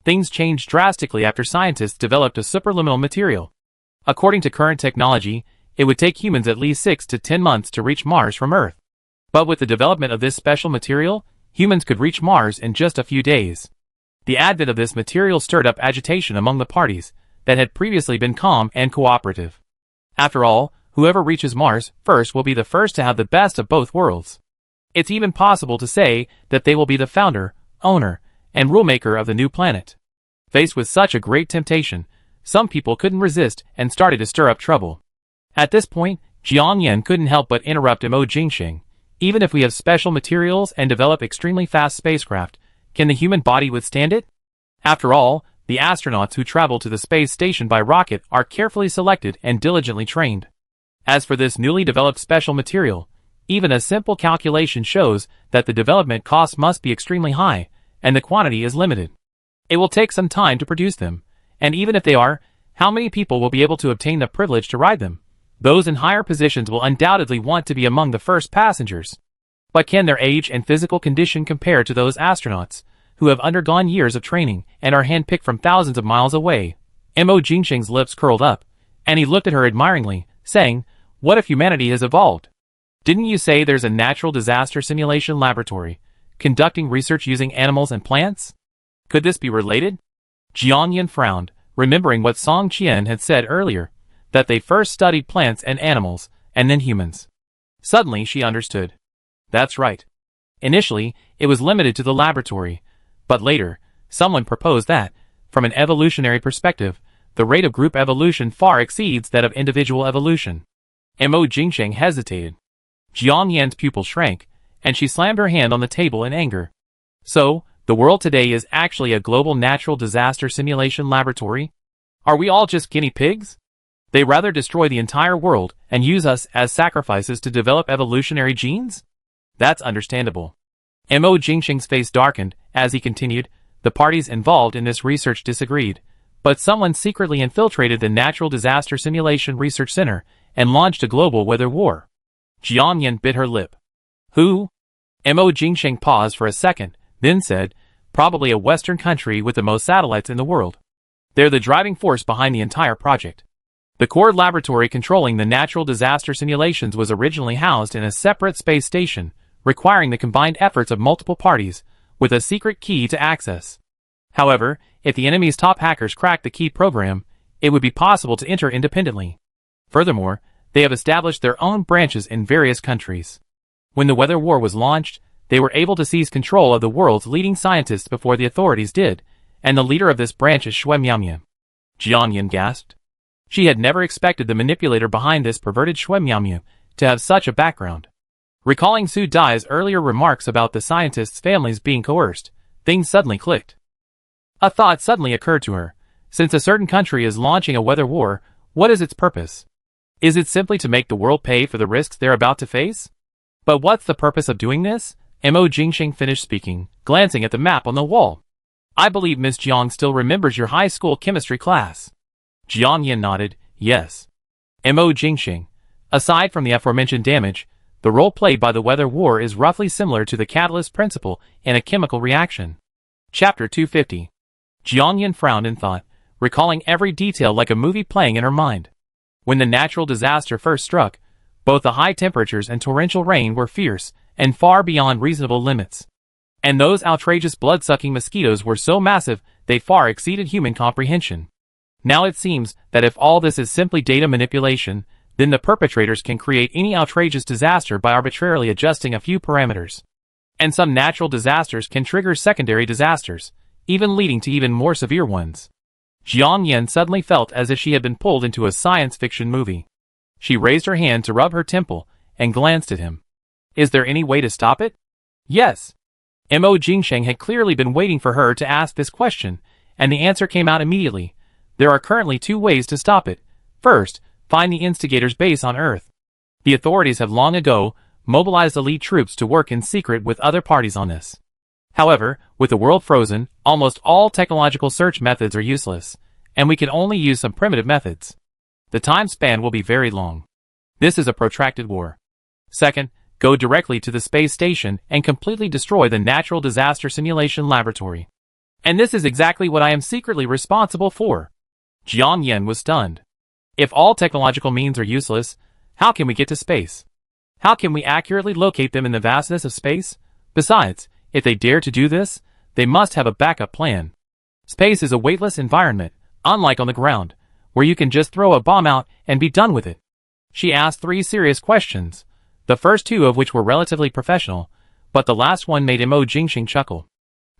Things changed drastically after scientists developed a superluminal material. According to current technology, it would take humans at least 6 to 10 months to reach Mars from Earth. But with the development of this special material, humans could reach Mars in just a few days. The advent of this material stirred up agitation among the parties that had previously been calm and cooperative. After all, whoever reaches Mars first will be the first to have the best of both worlds. It's even possible to say that they will be the founder, owner, and rulemaker of the new planet. Faced with such a great temptation, some people couldn't resist and started to stir up trouble. At this point, Jiang Yin couldn't help but interrupt Mo Jingsheng. Even if we have special materials and develop extremely fast spacecraft, can the human body withstand it? After all, the astronauts who travel to the space station by rocket are carefully selected and diligently trained. As for this newly developed special material, even a simple calculation shows that the development cost must be extremely high, and the quantity is limited. It will take some time to produce them, and even if they are, how many people will be able to obtain the privilege to ride them? Those in higher positions will undoubtedly want to be among the first passengers. But can their age and physical condition compare to those astronauts who have undergone years of training and are handpicked from thousands of miles away? Mo Jingsheng's lips curled up, and he looked at her admiringly, saying, "What if humanity has evolved? Didn't you say there's a natural disaster simulation laboratory conducting research using animals and plants? Could this be related? Jiang Yin frowned, remembering what Song Qian had said earlier, that they first studied plants and animals, and then humans. Suddenly she understood. That's right. Initially, it was limited to the laboratory, but later, someone proposed that, from an evolutionary perspective, the rate of group evolution far exceeds that of individual evolution. Mo Jingsheng hesitated. Jiang Yan's pupil shrank, and she slammed her hand on the table in anger. So, the world today is actually a global natural disaster simulation laboratory? Are we all just guinea pigs? They rather destroy the entire world and use us as sacrifices to develop evolutionary genes? That's understandable. Mo Jingsheng's face darkened as he continued. The parties involved in this research disagreed, but someone secretly infiltrated the Natural Disaster Simulation Research Center and launched a global weather war. Jiang Yan bit her lip. Who? Mo Jingsheng paused for a second, then said, probably a Western country with the most satellites in the world. They're the driving force behind the entire project. The core laboratory controlling the natural disaster simulations was originally housed in a separate space station, requiring the combined efforts of multiple parties, with a secret key to access. However, if the enemy's top hackers cracked the key program, it would be possible to enter independently. Furthermore, they have established their own branches in various countries. When the weather war was launched, they were able to seize control of the world's leading scientists before the authorities did, and the leader of this branch is Shui Miaomia. Jiang Yan gasped. She had never expected the manipulator behind this perverted Shui Miaomia to have such a background. Recalling Su Dai's earlier remarks about the scientists' families being coerced, things suddenly clicked. A thought suddenly occurred to her. Since a certain country is launching a weather war, what is its purpose? Is it simply to make the world pay for the risks they're about to face? But what's the purpose of doing this? Mo Jingsheng finished speaking, glancing at the map on the wall. I believe Ms. Jiang still remembers your high school chemistry class. Jiang Yan nodded, yes. Mo Jingsheng. Aside from the aforementioned damage, the role played by the weather war is roughly similar to the catalyst principle in a chemical reaction. Chapter 250. Jiang Yan frowned in thought, recalling every detail like a movie playing in her mind. When the natural disaster first struck, both the high temperatures and torrential rain were fierce and far beyond reasonable limits. And those outrageous blood-sucking mosquitoes were so massive they far exceeded human comprehension. Now it seems that if all this is simply data manipulation, then the perpetrators can create any outrageous disaster by arbitrarily adjusting a few parameters. And some natural disasters can trigger secondary disasters, even leading to even more severe ones. Jiang Yan suddenly felt as if she had been pulled into a science fiction movie. She raised her hand to rub her temple and glanced at him. Is there any way to stop it? Yes. Mo Jingsheng had clearly been waiting for her to ask this question, and the answer came out immediately. There are currently two ways to stop it. First, find the instigator's base on Earth. The authorities have long ago mobilized elite troops to work in secret with other parties on this. However, with the world frozen, almost all technological search methods are useless, and we can only use some primitive methods. The time span will be very long. This is a protracted war. Second, go directly to the space station and completely destroy the Natural Disaster Simulation Laboratory. And this is exactly what I am secretly responsible for. Jiang Yan was stunned. If all technological means are useless, how can we get to space? How can we accurately locate them in the vastness of space? Besides, if they dare to do this, they must have a backup plan. Space is a weightless environment, unlike on the ground, where you can just throw a bomb out and be done with it. She asked three serious questions, the first two of which were relatively professional, but the last one made Mo Jingsheng chuckle.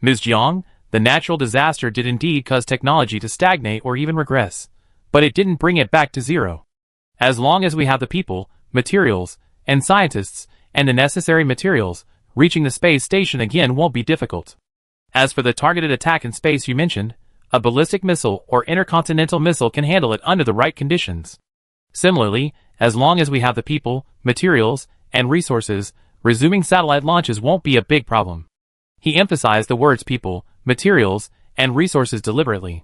Ms. Jiang, the natural disaster did indeed cause technology to stagnate or even regress, but it didn't bring it back to zero. As long as we have the people, materials, and scientists, and the necessary materials, reaching the space station again won't be difficult. As for the targeted attack in space you mentioned, a ballistic missile or intercontinental missile can handle it under the right conditions. Similarly, as long as we have the people, materials, and resources, resuming satellite launches won't be a big problem. He emphasized the words people, materials, and resources deliberately.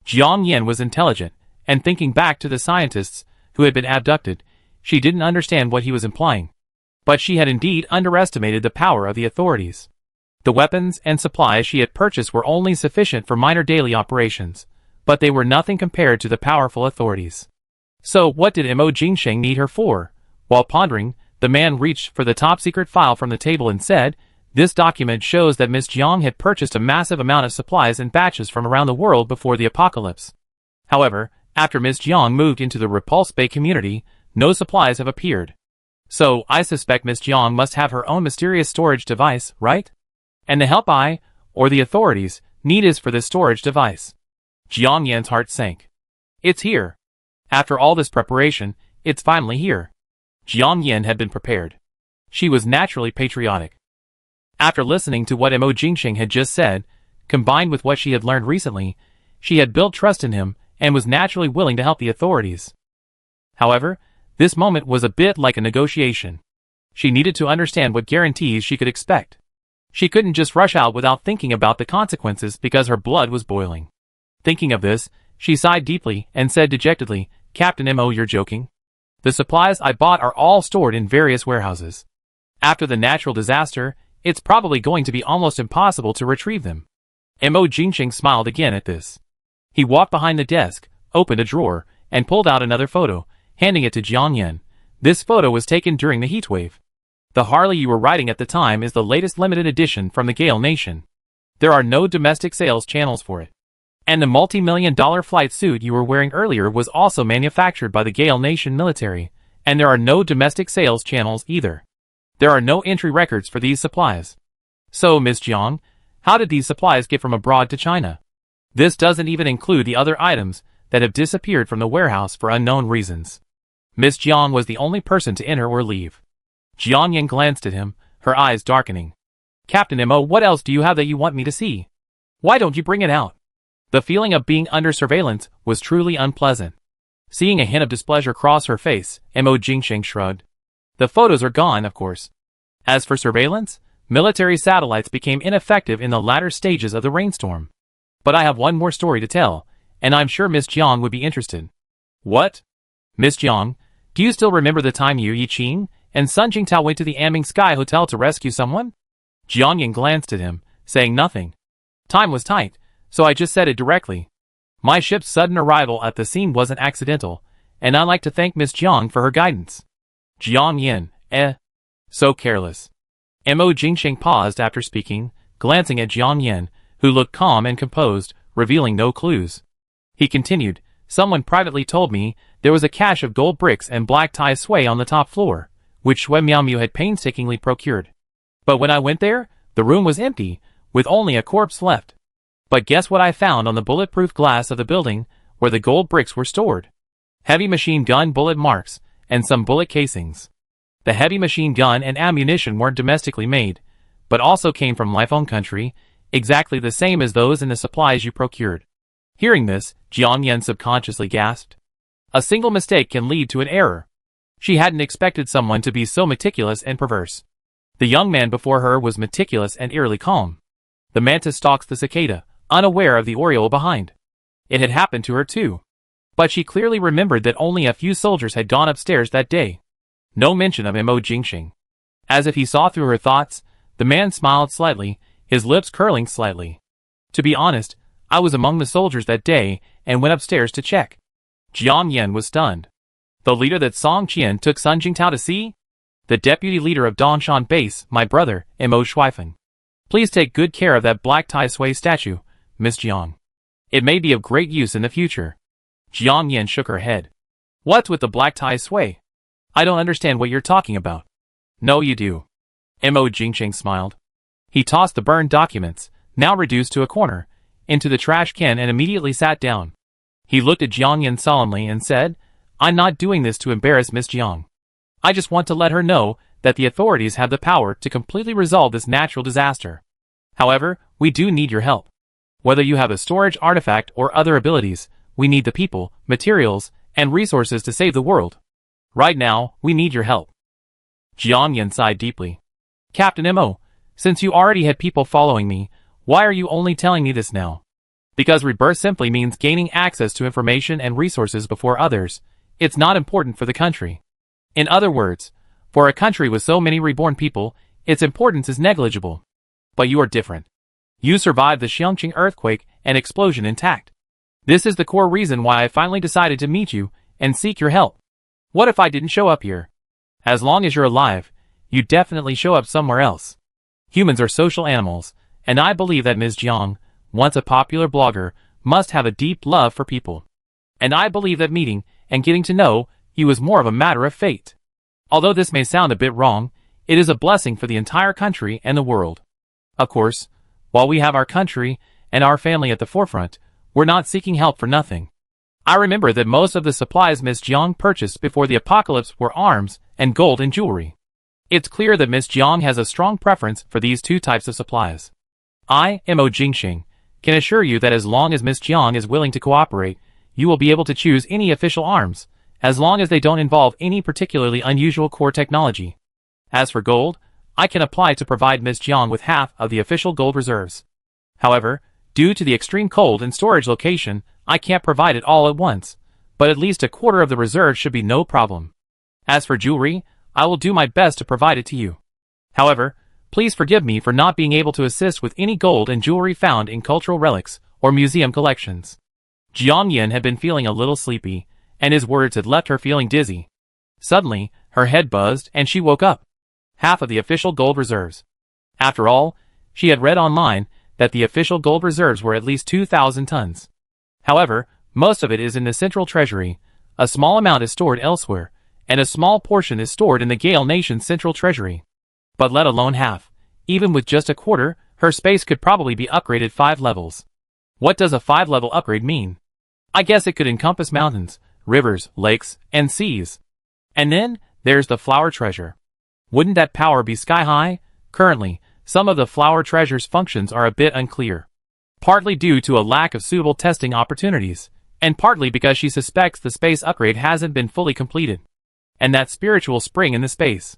Jiang Yan was intelligent, and thinking back to the scientists who had been abducted, she didn't understand what he was implying. But she had indeed underestimated the power of the authorities. The weapons and supplies she had purchased were only sufficient for minor daily operations, but they were nothing compared to the powerful authorities. So what did Mo Jingsheng need her for? While pondering, the man reached for the top-secret file from the table and said, This document shows that Miss Jiang had purchased a massive amount of supplies in batches from around the world before the apocalypse. However, after Miss Jiang moved into the Repulse Bay community, no supplies have appeared. So, I suspect Miss Jiang must have her own mysterious storage device, right? And the help I, or the authorities, need is for this storage device. Jiang Yan's heart sank. It's here. After all this preparation, it's finally here. Jiang Yan had been prepared. She was naturally patriotic. After listening to what Mo Jingxing had just said, combined with what she had learned recently, she had built trust in him and was naturally willing to help the authorities. However, this moment was a bit like a negotiation. She needed to understand what guarantees she could expect. She couldn't just rush out without thinking about the consequences because her blood was boiling. Thinking of this, she sighed deeply and said dejectedly, "Captain Mo, you're joking? The supplies I bought are all stored in various warehouses. After the natural disaster, it's probably going to be almost impossible to retrieve them." Mo Jingxing smiled again at this. He walked behind the desk, opened a drawer, and pulled out another photo, handing it to Jiang Yan. This photo was taken during the heatwave. The Harley you were riding at the time is the latest limited edition from the Gale Nation. There are no domestic sales channels for it. And the multi-million-dollar flight suit you were wearing earlier was also manufactured by the Gale Nation military, and there are no domestic sales channels either. There are no entry records for these supplies. So, Miss Jiang, how did these supplies get from abroad to China? This doesn't even include the other items that have disappeared from the warehouse for unknown reasons. Miss Jiang was the only person to enter or leave. Jiang Yan glanced at him, her eyes darkening. "Captain Mo, what else do you have that you want me to see? Why don't you bring it out?" The feeling of being under surveillance was truly unpleasant. Seeing a hint of displeasure cross her face, Mo Jingxing shrugged. The photos are gone, of course. As for surveillance, military satellites became ineffective in the latter stages of the rainstorm. But I have one more story to tell, and I'm sure Miss Jiang would be interested. What? Miss Jiang, do you still remember the time you, Yiqing, and Sun Jingtao went to the Aming Sky Hotel to rescue someone? Jiang Yan glanced at him, saying nothing. Time was tight, so I just said it directly. My ship's sudden arrival at the scene wasn't accidental, and I'd like to thank Miss Jiang for her guidance. Jiang Yan, so careless. Mo Jingxing paused after speaking, glancing at Jiang Yan, who looked calm and composed, revealing no clues. He continued, "Someone privately told me there was a cache of gold bricks and black tie sway on the top floor, which Xue Miaomu had painstakingly procured. But when I went there, the room was empty, with only a corpse left. But guess what I found on the bulletproof glass of the building, where the gold bricks were stored? Heavy machine gun bullet marks, and some bullet casings. The heavy machine gun and ammunition weren't domestically made, but also came from Lifeng country, exactly the same as those in the supplies you procured." Hearing this, Jiang Yan subconsciously gasped. A single mistake can lead to an error. She hadn't expected someone to be so meticulous and perverse. The young man before her was meticulous and eerily calm. The mantis stalks the cicada, unaware of the oriole behind. It had happened to her too. But she clearly remembered that only a few soldiers had gone upstairs that day. No mention of Mo Jingxing. As if he saw through her thoughts, the man smiled slightly, his lips curling slightly. "To be honest, I was among the soldiers that day and went upstairs to check." Jiang Yan was stunned. "The leader that Song Qian took Sun Jingtao to see? The deputy leader of Dongshan Base, my brother, Mo Shuifeng. Please take good care of that black Tai Sui statue, Miss Jiang. It may be of great use in the future." Jiang Yan shook her head. "What's with the black Tai Sui? I don't understand what you're talking about." "No, you do." Mo Jingxing smiled. He tossed the burned documents, now reduced to a corner, into the trash can and immediately sat down. He looked at Jiang Yan solemnly and said, "I'm not doing this to embarrass Miss Jiang. I just want to let her know that the authorities have the power to completely resolve this natural disaster. However, we do need your help. Whether you have a storage artifact or other abilities, we need the people, materials, and resources to save the world. Right now, we need your help." Jiang Yan sighed deeply. "Captain Mo, since you already had people following me, why are you only telling me this now? Because rebirth simply means gaining access to information and resources before others. It's not important for the country. In other words, for a country with so many reborn people, its importance is negligible. But you are different. You survived the Xiangqing earthquake and explosion intact. This is the core reason why I finally decided to meet you and seek your help. What if I didn't show up here? As long as you're alive, you definitely show up somewhere else. Humans are social animals, and I believe that Ms. Jiang, once a popular blogger, must have a deep love for people. And I believe that meeting and getting to know you was more of a matter of fate. Although this may sound a bit wrong, it is a blessing for the entire country and the world. Of course, while we have our country and our family at the forefront, we're not seeking help for nothing. I remember that most of the supplies Miss Jiang purchased before the apocalypse were arms and gold and jewelry. It's clear that Miss Jiang has a strong preference for these two types of supplies. I, Mo Jingxing, can assure you that as long as Miss Jiang is willing to cooperate, you will be able to choose any official arms, as long as they don't involve any particularly unusual core technology. As for gold, I can apply to provide Miss Jiang with half of the official gold reserves. However, due to the extreme cold and storage location, I can't provide it all at once, but at least a quarter of the reserves should be no problem. As for jewelry, I will do my best to provide it to you. However, please forgive me for not being able to assist with any gold and jewelry found in cultural relics or museum collections. Jiang Yin had been feeling a little sleepy, and his words had left her feeling dizzy. Suddenly, her head buzzed and she woke up. Half of the official gold reserves. After all, she had read online that the official gold reserves were at least 2,000 tons. However, most of it is in the central treasury, a small amount is stored elsewhere, and a small portion is stored in the Gale Nation's central treasury. But let alone half, even with just a quarter, her space could probably be upgraded 5 levels. What does a 5-level upgrade mean? I guess it could encompass mountains, rivers, lakes, and seas. And then, there's the flower treasure. Wouldn't that power be sky high? Currently, some of the flower treasure's functions are a bit unclear. Partly due to a lack of suitable testing opportunities, and partly because she suspects the space upgrade hasn't been fully completed. And that spiritual spring in the space.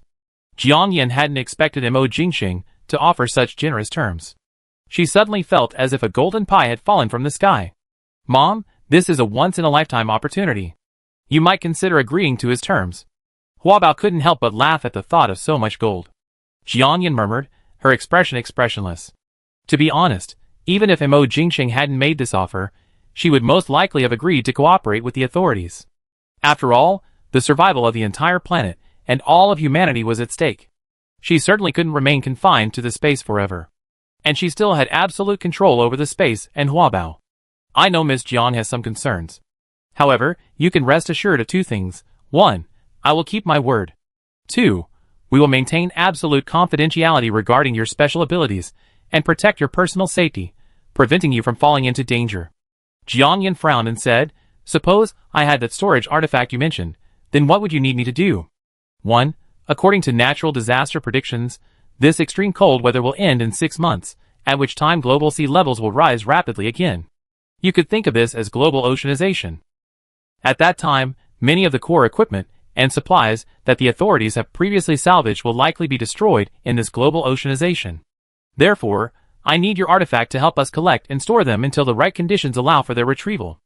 Jiang Yin hadn't expected Mo Jingxing to offer such generous terms. She suddenly felt as if a golden pie had fallen from the sky. Mom, this is a once-in-a-lifetime opportunity. You might consider agreeing to his terms. Huabao couldn't help but laugh at the thought of so much gold. Jiang Yin murmured, her expression expressionless. To be honest, even if Mo Jingxing hadn't made this offer, she would most likely have agreed to cooperate with the authorities. After all, the survival of the entire planet and all of humanity was at stake. She certainly couldn't remain confined to the space forever. And she still had absolute control over the space and Huabao. I know Miss Jiang has some concerns. However, you can rest assured of 2 things. 1. I will keep my word. 2. We will maintain absolute confidentiality regarding your special abilities and protect your personal safety, preventing you from falling into danger. Jiang Yin frowned and said, Suppose I had that storage artifact you mentioned, then what would you need me to do? 1. According to natural disaster predictions, this extreme cold weather will end in 6 months, at which time global sea levels will rise rapidly again. You could think of this as global oceanization. At that time, many of the core equipment and supplies that the authorities have previously salvaged will likely be destroyed in this global oceanization. Therefore, I need your artifact to help us collect and store them until the right conditions allow for their retrieval.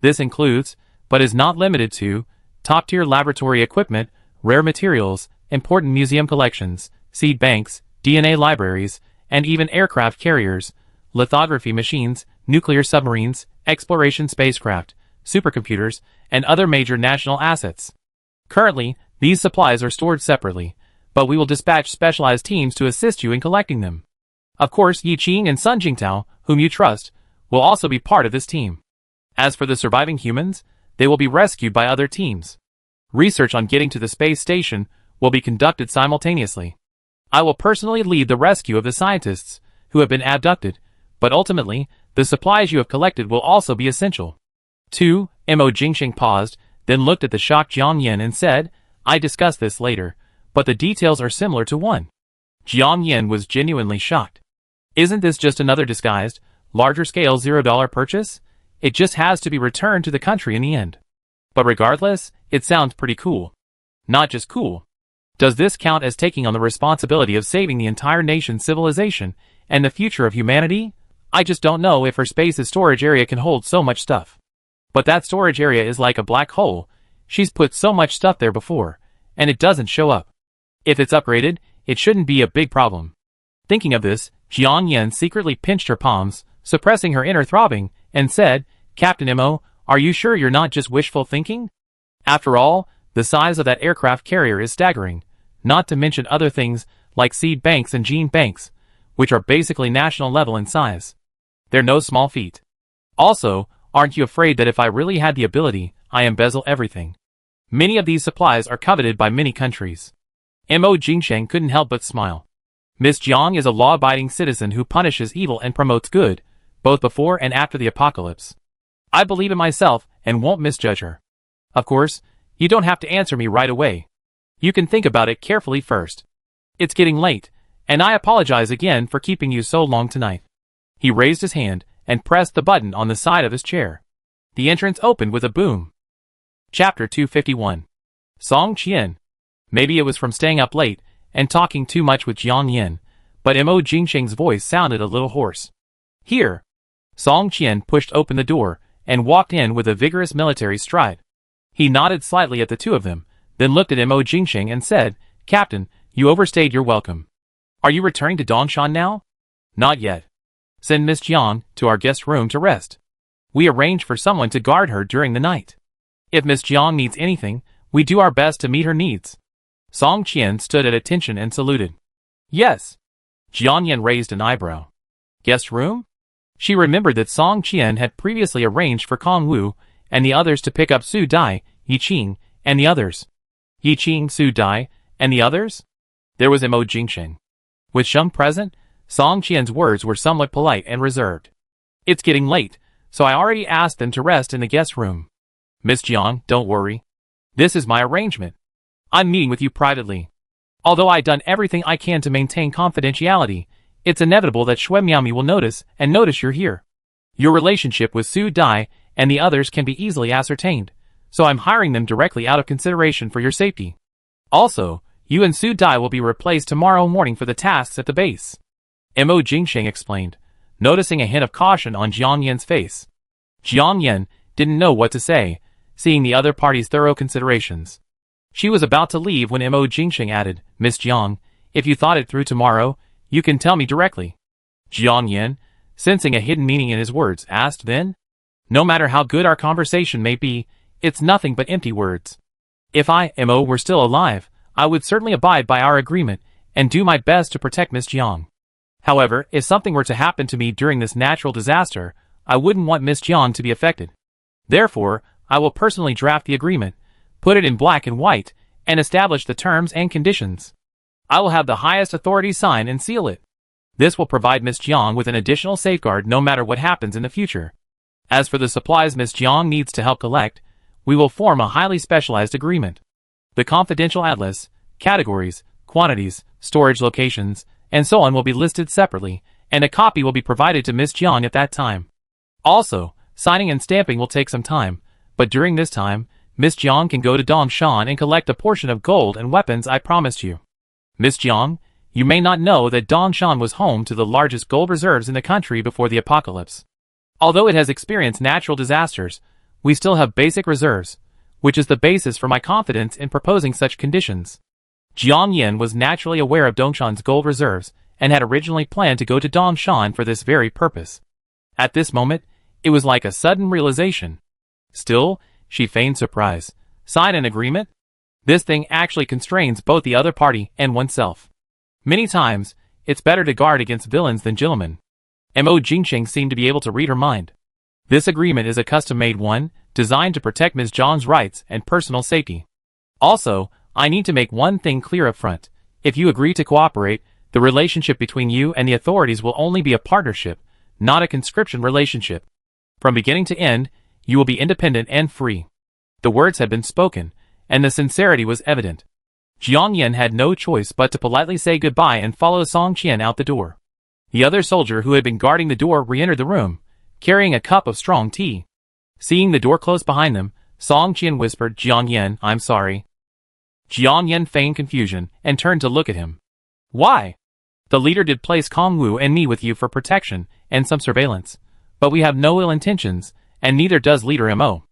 This includes, but is not limited to, top-tier laboratory equipment, rare materials, important museum collections, seed banks, DNA libraries, and even aircraft carriers, lithography machines, nuclear submarines, exploration spacecraft, supercomputers, and other major national assets. Currently, these supplies are stored separately, but we will dispatch specialized teams to assist you in collecting them. Of course, Yi Qing and Sun Jingtao, whom you trust, will also be part of this team. As for the surviving humans, they will be rescued by other teams. Research on getting to the space station will be conducted simultaneously. I will personally lead the rescue of the scientists who have been abducted, but ultimately, the supplies you have collected will also be essential. 2. Mo Jingxing paused, then looked at the shocked Jiang Yin and said, I discuss this later, but the details are similar to 1. Jiang Yin was genuinely shocked. Isn't this just another disguised, larger-scale $0 purchase? It just has to be returned to the country in the end. But regardless, it sounds pretty cool. Not just cool. Does this count as taking on the responsibility of saving the entire nation's civilization and the future of humanity? I just don't know if her space's storage area can hold so much stuff. But that storage area is like a black hole. She's put so much stuff there before, and it doesn't show up. If it's upgraded, it shouldn't be a big problem. Thinking of this, Jiang Yin secretly pinched her palms, suppressing her inner throbbing, and said, Captain Mo, are you sure you're not just wishful thinking? After all, the size of that aircraft carrier is staggering, not to mention other things like seed banks and gene banks, which are basically national level in size. They're no small feat. Also, aren't you afraid that if I really had the ability, I embezzle everything? Many of these supplies are coveted by many countries. Mo Jingsheng couldn't help but smile. Miss Jiang is a law-abiding citizen who punishes evil and promotes good, both before and after the apocalypse. I believe in myself and won't misjudge her. Of course, you don't have to answer me right away. You can think about it carefully first. It's getting late, and I apologize again for keeping you so long tonight. He raised his hand and pressed the button on the side of his chair. The entrance opened with a boom. Chapter 251. Song Qian. Maybe it was from staying up late and talking too much with Jiang Yin, but Mo Jingsheng's voice sounded a little hoarse. Here. Song Qian pushed open the door and walked in with a vigorous military stride. He nodded slightly at the two of them, then looked at Mo Jingsheng and said, Captain, you overstayed your welcome. Are you returning to Dongshan now? Not yet. Send Miss Jiang to our guest room to rest. We arranged for someone to guard her during the night. If Miss Jiang needs anything, we do our best to meet her needs. Song Qian stood at attention and saluted. Yes. Jiang Yan raised an eyebrow. Guest room? She remembered that Song Qian had previously arranged for Kong Wu and the others to pick up Su Dai, Yi Qing, and the others. Yi Qing, Su Dai, and the others? There was Mo Jingsheng. With Sheng present, Song Qian's words were somewhat polite and reserved. It's getting late, so I already asked them to rest in the guest room. Miss Jiang, don't worry. This is my arrangement. I'm meeting with you privately. Although I've done everything I can to maintain confidentiality, it's inevitable that Xue Miaomi will notice you're here. Your relationship with Su Dai and the others can be easily ascertained, so I'm hiring them directly out of consideration for your safety. Also, you and Su Dai will be replaced tomorrow morning for the tasks at the base. Mo Jingsheng explained, noticing a hint of caution on Jiang Yan's face. Jiang Yan didn't know what to say, seeing the other party's thorough considerations. She was about to leave when Mo Jingsheng added, Miss Jiang, if you thought it through tomorrow, you can tell me directly. Jiang Yan, sensing a hidden meaning in his words, asked then, no matter how good our conversation may be, it's nothing but empty words. If I, Mo, were still alive, I would certainly abide by our agreement and do my best to protect Miss Jiang. However, if something were to happen to me during this natural disaster, I wouldn't want Miss Jiang to be affected. Therefore, I will personally draft the agreement, put it in black and white, and establish the terms and conditions. I will have the highest authority sign and seal it. This will provide Miss Jiang with an additional safeguard no matter what happens in the future. As for the supplies Miss Jiang needs to help collect, we will form a highly specialized agreement. The confidential atlas, categories, quantities, storage locations, and so on will be listed separately, and a copy will be provided to Miss Jiang at that time. Also, signing and stamping will take some time, but during this time, Miss Jiang can go to Dongshan and collect a portion of gold and weapons I promised you. Miss Jiang, you may not know that Dongshan was home to the largest gold reserves in the country before the apocalypse. Although it has experienced natural disasters, we still have basic reserves, which is the basis for my confidence in proposing such conditions. Jiang Yan was naturally aware of Dongshan's gold reserves and had originally planned to go to Dongshan for this very purpose. At this moment, it was like a sudden realization. Still, she feigned surprise. Sign an agreement? This thing actually constrains both the other party and oneself. Many times, it's better to guard against villains than gentlemen. Mo Jingsheng seemed to be able to read her mind. This agreement is a custom-made one, designed to protect Ms. Zhang's rights and personal safety. Also, I need to make one thing clear up front. If you agree to cooperate, the relationship between you and the authorities will only be a partnership, not a conscription relationship. From beginning to end, you will be independent and free. The words had been spoken, and the sincerity was evident. Jiang Yan had no choice but to politely say goodbye and follow Song Qian out the door. The other soldier who had been guarding the door re-entered the room, carrying a cup of strong tea. Seeing the door close behind them, Song Qian whispered, Jiang Yan, I'm sorry. Jiang Yan feigned confusion and turned to look at him. Why? The leader did place Kong Wu and me with you for protection and some surveillance, but we have no ill intentions, and neither does Leader Mo.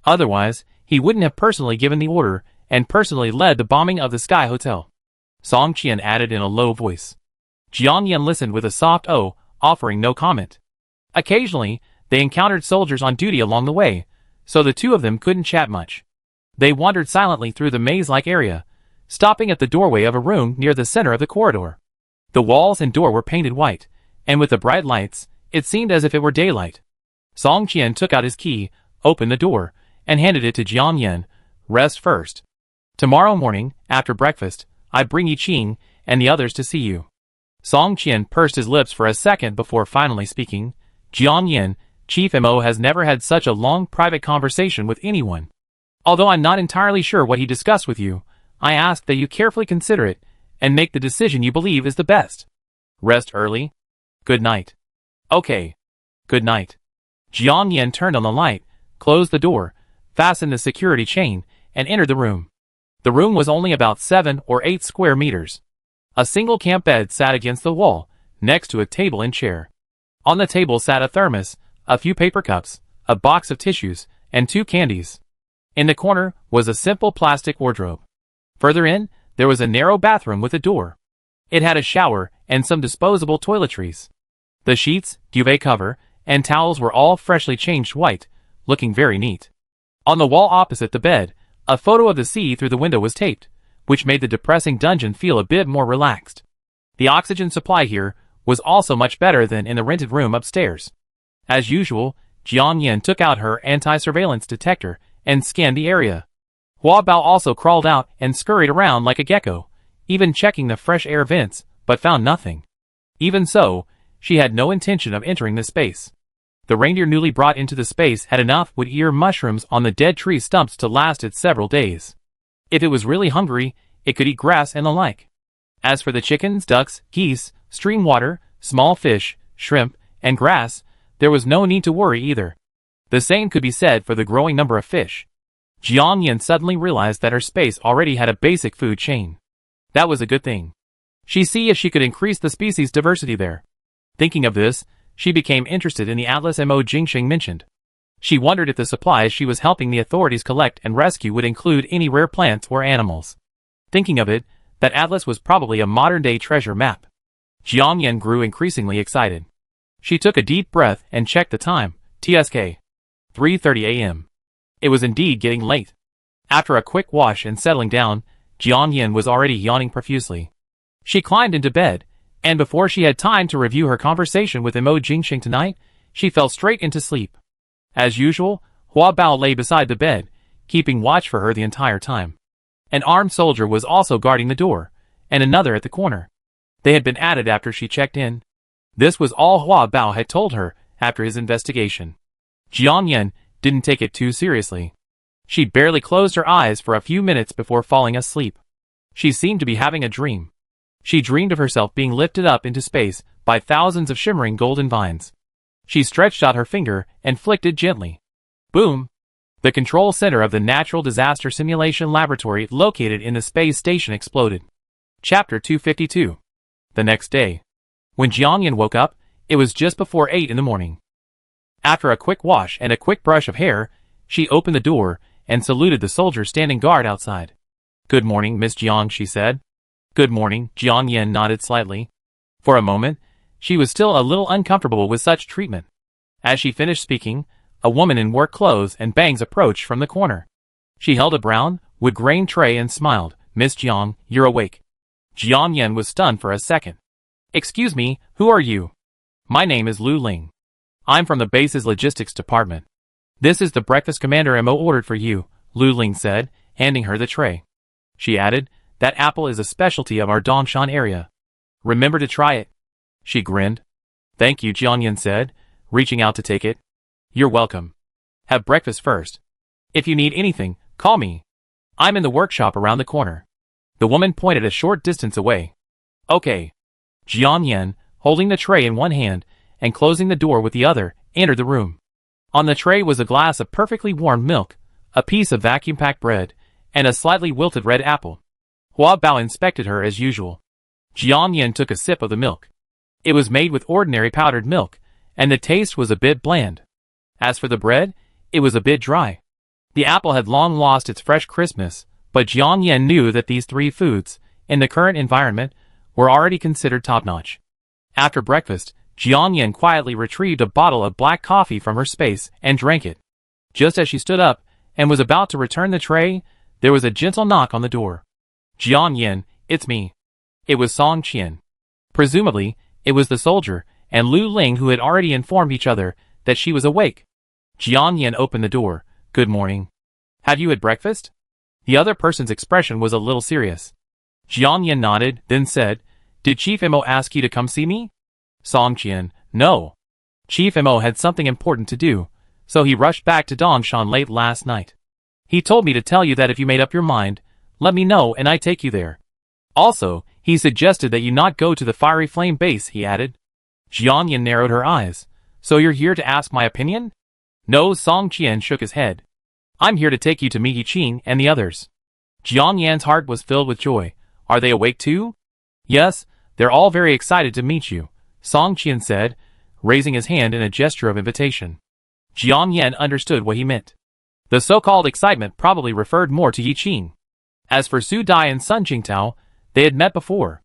Otherwise, he wouldn't have personally given the order and personally led the bombing of the Sky Hotel. Song Qian added in a low voice. Jiang Yan listened with a soft "oh," offering no comment. Occasionally, they encountered soldiers on duty along the way, so the two of them couldn't chat much. They wandered silently through the maze-like area, stopping at the doorway of a room near the center of the corridor. The walls and door were painted white, and with the bright lights, it seemed as if it were daylight. Song Qian took out his key, opened the door, and handed it to Jiang Yan. Rest first. Tomorrow morning, after breakfast, I bring Yi Qing and the others to see you. Song Qian pursed his lips for a second before finally speaking. Jiang Yan, Chief Mo has never had such a long private conversation with anyone. Although I'm not entirely sure what he discussed with you, I ask that you carefully consider it and make the decision you believe is the best. Rest early. Good night. Okay. Good night. Jiang Yan turned on the light, closed the door, fastened the security chain, and entered the room. The room was only about 7 or 8 square meters. A single camp bed sat against the wall, next to a table and chair. On the table sat a thermos, a few paper cups, a box of tissues, and 2 candies. In the corner was a simple plastic wardrobe. Further in, there was a narrow bathroom with a door. It had a shower and some disposable toiletries. The sheets, duvet cover, and towels were all freshly changed white, looking very neat. On the wall opposite the bed, a photo of the sea through the window was taped, which made the depressing dungeon feel a bit more relaxed. The oxygen supply here was also much better than in the rented room upstairs. As usual, Jiang Yan took out her anti-surveillance detector and scanned the area. Hua Bao also crawled out and scurried around like a gecko, even checking the fresh air vents, but found nothing. Even so, she had no intention of entering the space. The reindeer newly brought into the space had enough wood-ear mushrooms on the dead tree stumps to last it several days. If it was really hungry, it could eat grass and the like. As for the chickens, ducks, geese, stream water, small fish, shrimp, and grass, there was no need to worry either. The same could be said for the growing number of fish. Jiang Yan suddenly realized that her space already had a basic food chain. That was a good thing. She'd see if she could increase the species diversity there. Thinking of this, she became interested in the atlas Mo Jingxing mentioned. She wondered if the supplies she was helping the authorities collect and rescue would include any rare plants or animals. Thinking of it, that atlas was probably a modern-day treasure map. Jiang Yan grew increasingly excited. She took a deep breath and checked the time. TSK. 3:30 a.m. It was indeed getting late. After a quick wash and settling down, Jiang Yan was already yawning profusely. She climbed into bed, and before she had time to review her conversation with Mo Jingxing tonight, she fell straight into sleep. As usual, Hua Bao lay beside the bed, keeping watch for her the entire time. An armed soldier was also guarding the door, and another at the corner. They had been added after she checked in. This was all Hua Bao had told her after his investigation. Jiang Yan didn't take it too seriously. She barely closed her eyes for a few minutes before falling asleep. She seemed to be having a dream. She dreamed of herself being lifted up into space by thousands of shimmering golden vines. She stretched out her finger and flicked it gently. Boom! The control center of the Natural Disaster Simulation Laboratory located in the space station exploded. Chapter 252. The next day. When Jiang Yan woke up, it was just before 8 in the morning. After a quick wash and a quick brush of hair, she opened the door and saluted the soldier standing guard outside. Good morning, Miss Jiang, she said. Good morning, Jiang Yan nodded slightly. For a moment, she was still a little uncomfortable with such treatment. As she finished speaking, a woman in work clothes and bangs approached from the corner. She held a brown, wood-grain tray and smiled. Miss Jiang, you're awake. Jiang Yan was stunned for a second. Excuse me, who are you? My name is Lu Ling. I'm from the base's logistics department. This is the breakfast Commander Mo ordered for you, Lu Ling said, handing her the tray. She added, that apple is a specialty of our Dongshan area. Remember to try it. She grinned. Thank you, Jiang Yan said, reaching out to take it. You're welcome. Have breakfast first. If you need anything, call me. I'm in the workshop around the corner. The woman pointed a short distance away. Okay. Jiang Yan, holding the tray in one hand and closing the door with the other, entered the room. On the tray was a glass of perfectly warm milk, a piece of vacuum-packed bread, and a slightly wilted red apple. Hua Bao inspected her as usual. Jiang Yan took a sip of the milk. It was made with ordinary powdered milk, and the taste was a bit bland. As for the bread, it was a bit dry. The apple had long lost its fresh crispness, but Jiang Yan knew that these three foods, in the current environment, were already considered top-notch. After breakfast, Jiang Yan quietly retrieved a bottle of black coffee from her space and drank it. Just as she stood up and was about to return the tray, there was a gentle knock on the door. Jian Yin, it's me. It was Song Qian. Presumably, it was the soldier and Lu Ling who had already informed each other that she was awake. Jian Yin opened the door. Good morning. Have you had breakfast? The other person's expression was a little serious. Jian Yin nodded, then said, Did Chief Mo ask you to come see me? Song Qian, no. Chief Mo had something important to do, so he rushed back to Dongshan late last night. He told me to tell you that if you made up your mind, let me know and I take you there. Also, he suggested that you not go to the Fiery Flame base, he added. Jian Yin narrowed her eyes. So you're here to ask my opinion? No, Song Qian shook his head. I'm here to take you to meet Yi Qing and the others. Jian Yan's heart was filled with joy. Are they awake too? Yes, they're all very excited to meet you, Song Qian said, raising his hand in a gesture of invitation. Jian Yan understood what he meant. The so-called excitement probably referred more to Yi Qing. As for Su Dai and Sun Jingtao, they had met before.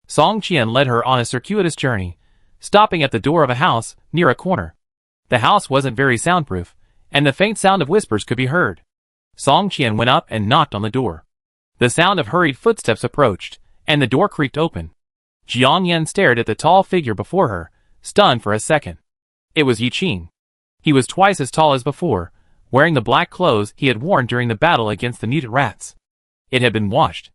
Song Qian led her on a circuitous journey, stopping at the door of a house near a corner. The house wasn't very soundproof, and the faint sound of whispers could be heard. Song Qian went up and knocked on the door. The sound of hurried footsteps approached, and the door creaked open. Jian Yan stared at the tall figure before her, stunned for a second. It was Yi Qing. He was twice as tall as before, wearing the black clothes he had worn during the battle against the mutant rats. It had been washed.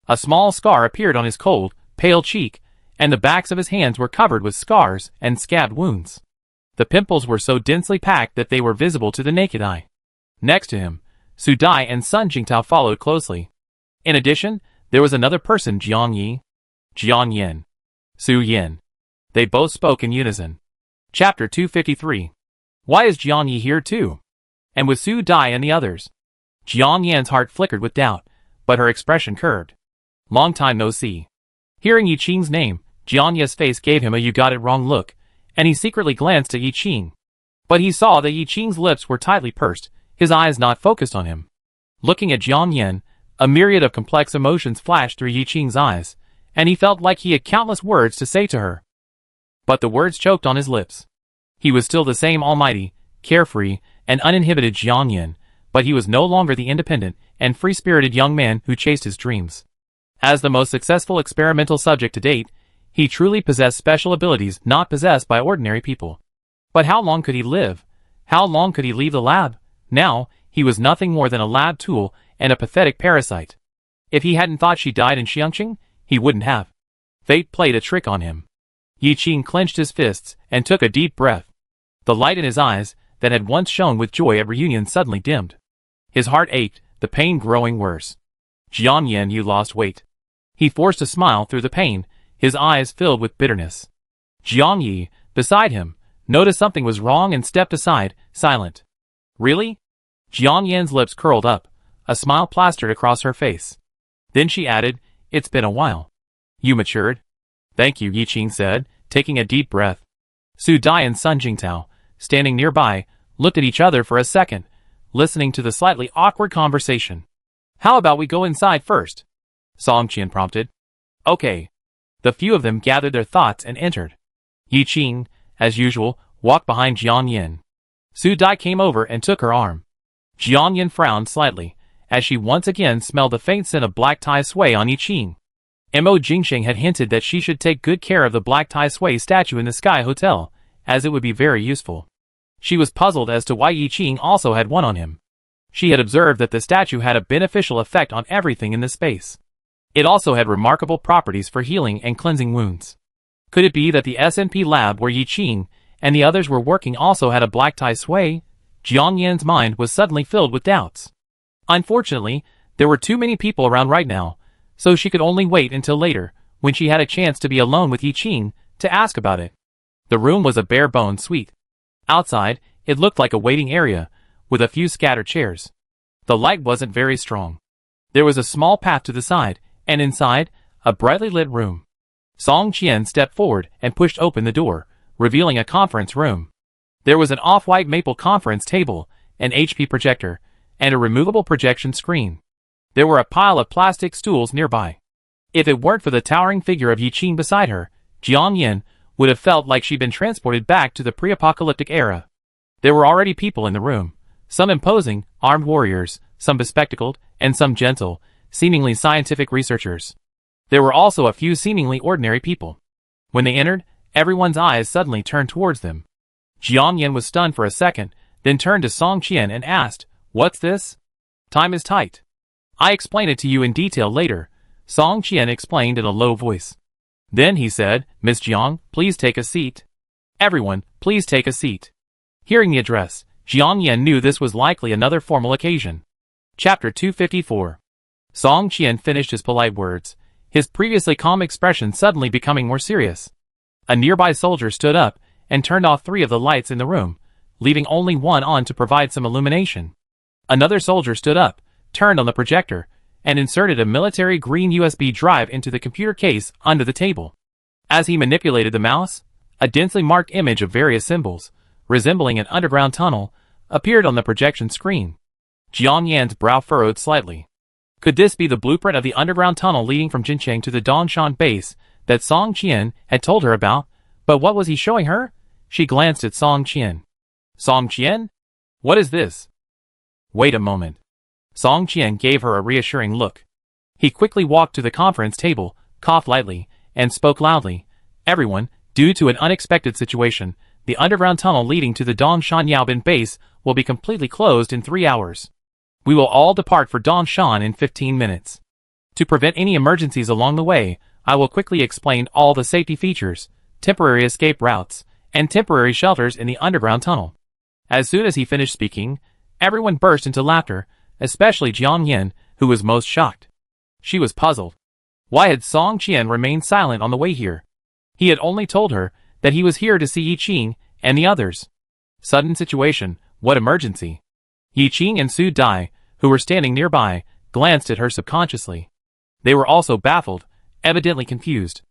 A small scar appeared on his cold, pale cheek, and the backs of his hands were covered with scars and scabbed wounds. The pimples were so densely packed that they were visible to the naked eye. Next to him, Su Dai and Sun Jingtao followed closely. In addition, there was another person, Jiang Yi, Jian Yin, Su Yin. They both spoke in unison. Chapter 253. Why is Jian Yi here too? And with Su Dai and the others? Jian Yan's heart flickered with doubt, but her expression curved. Long time no see. Hearing Yi Qing's name, Jian Yi's face gave him a you got it wrong look, and he secretly glanced at Yi Qing. But he saw that Yi Qing's lips were tightly pursed, his eyes not focused on him. Looking at Jian Yin, a myriad of complex emotions flashed through Yi Qing's eyes, and he felt like he had countless words to say to her. But the words choked on his lips. He was still the same almighty, carefree, and uninhibited Jian Yin, but he was no longer the independent and free-spirited young man who chased his dreams. As the most successful experimental subject to date, he truly possessed special abilities not possessed by ordinary people. But how long could he live? How long could he leave the lab? Now, he was nothing more than a lab tool and a pathetic parasite. If he hadn't thought she died in Xiangqing, he wouldn't have. Fate played a trick on him. Yi Qing clenched his fists and took a deep breath. The light in his eyes, that had once shone with joy at reunion, suddenly dimmed. His heart ached, the pain growing worse. Jian Yin, you lost weight. He forced a smile through the pain, his eyes filled with bitterness. Jiang Yi, beside him, noticed something was wrong and stepped aside, silent. Really? Jian Yin's lips curled up, a smile plastered across her face. Then she added, it's been a while. You matured? Thank you, Yi Qing said, taking a deep breath. Su Dai and Sun Jingtao, standing nearby, looked at each other for a second, listening to the slightly awkward conversation. How about we go inside first? Song Qian prompted. Okay. The few of them gathered their thoughts and entered. Yi Qing, as usual, walked behind Jian Yin. Su Dai came over and took her arm. Jian Yin frowned slightly, as she once again smelled the faint scent of black Tai Sui on Yi Qing. Mo Jingsheng had hinted that she should take good care of the black Tai Sui statue in the Sky Hotel, as it would be very useful. She was puzzled as to why Yi Qing also had one on him. She had observed that the statue had a beneficial effect on everything in the space. It also had remarkable properties for healing and cleansing wounds. Could it be that the SNP lab where Yi Qing and the others were working also had a black Tai Sui? Jiang Yan's mind was suddenly filled with doubts. Unfortunately, there were too many people around right now, so she could only wait until later, when she had a chance to be alone with Yi Qing, to ask about it. The room was a bare-bones suite. Outside, it looked like a waiting area, with a few scattered chairs. The light wasn't very strong. There was a small path to the side, and inside, a brightly lit room. Song Qian stepped forward and pushed open the door, revealing a conference room. There was an off-white maple conference table, an HP projector, and a removable projection screen. There were a pile of plastic stools nearby. If it weren't for the towering figure of Yi Qing beside her, Jian Yin would have felt like she'd been transported back to the pre-apocalyptic era. There were already people in the room, some imposing, armed warriors, some bespectacled, and some gentle, seemingly scientific researchers. There were also a few seemingly ordinary people. When they entered, everyone's eyes suddenly turned towards them. Jiang Yan was stunned for a second, then turned to Song Qian and asked, "What's this?" "Time is tight. I explain it to you in detail later," Song Qian explained in a low voice. Then he said, "Miss Jiang, please take a seat. Everyone, please take a seat." Hearing the address, Jiang Yan knew this was likely another formal occasion. Chapter 254. Song Qian finished his polite words, his previously calm expression suddenly becoming more serious. A nearby soldier stood up and turned off 3 of the lights in the room, leaving only one on to provide some illumination. Another soldier stood up, turned on the projector, and inserted a military green USB drive into the computer case under the table. As he manipulated the mouse, a densely marked image of various symbols, resembling an underground tunnel, appeared on the projection screen. Jiang Yan's brow furrowed slightly. Could this be the blueprint of the underground tunnel leading from Jincheng to the Dongshan base that Song Qian had told her about? But what was he showing her? She glanced at Song Qian. "Song Qian? What is this?" "Wait a moment." Song Qian gave her a reassuring look. He quickly walked to the conference table, coughed lightly, and spoke loudly. "Everyone, due to an unexpected situation, the underground tunnel leading to the Dongshan Yaobin base will be completely closed in 3 hours. We will all depart for Dongshan in 15 minutes. To prevent any emergencies along the way, I will quickly explain all the safety features, temporary escape routes, and temporary shelters in the underground tunnel." As soon as he finished speaking, everyone burst into laughter, especially Jiang Yan, who was most shocked. She was puzzled. Why had Song Qian remained silent on the way here? He had only told her that he was here to see Yi Qing and the others. Sudden situation, what emergency? Yi Qing and Su Dai, who were standing nearby, glanced at her subconsciously. They were also baffled, evidently confused.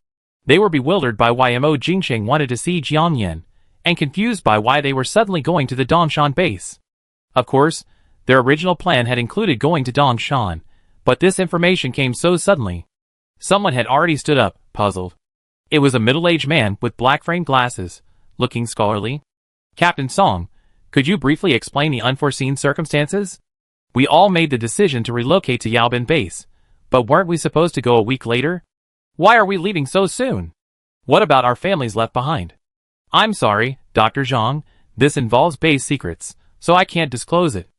They were bewildered by why Mo Jingsheng wanted to see Jiang Yan, and confused by why they were suddenly going to the Dongshan base. Of course, their original plan had included going to Dongshan, but this information came so suddenly. Someone had already stood up, puzzled. It was a middle-aged man with black-framed glasses, looking scholarly. "Captain Song, could you briefly explain the unforeseen circumstances? We all made the decision to relocate to Yaobin base, but weren't we supposed to go a week later? Why are we leaving so soon? What about our families left behind?" "I'm sorry, Dr. Zhang, this involves base secrets, so I can't disclose it.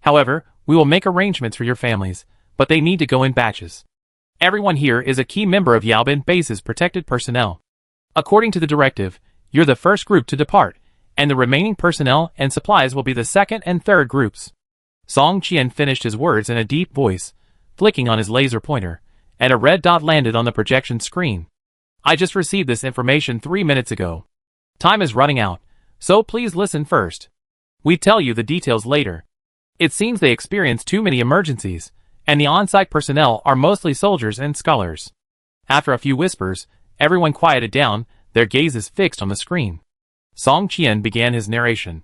However, we will make arrangements for your families, but they need to go in batches. Everyone here is a key member of Yaobin base's protected personnel. According to the directive, you're the first group to depart, and the remaining personnel and supplies will be the second and third groups." Song Qian finished his words in a deep voice, flicking on his laser pointer, and a red dot landed on the projection screen. "I just received this information 3 minutes ago. Time is running out, so please listen first. We tell you the details later. It seems they experienced too many emergencies, and the on-site personnel are mostly soldiers and scholars." After a few whispers, everyone quieted down, their gazes fixed on the screen. Song Qian began his narration.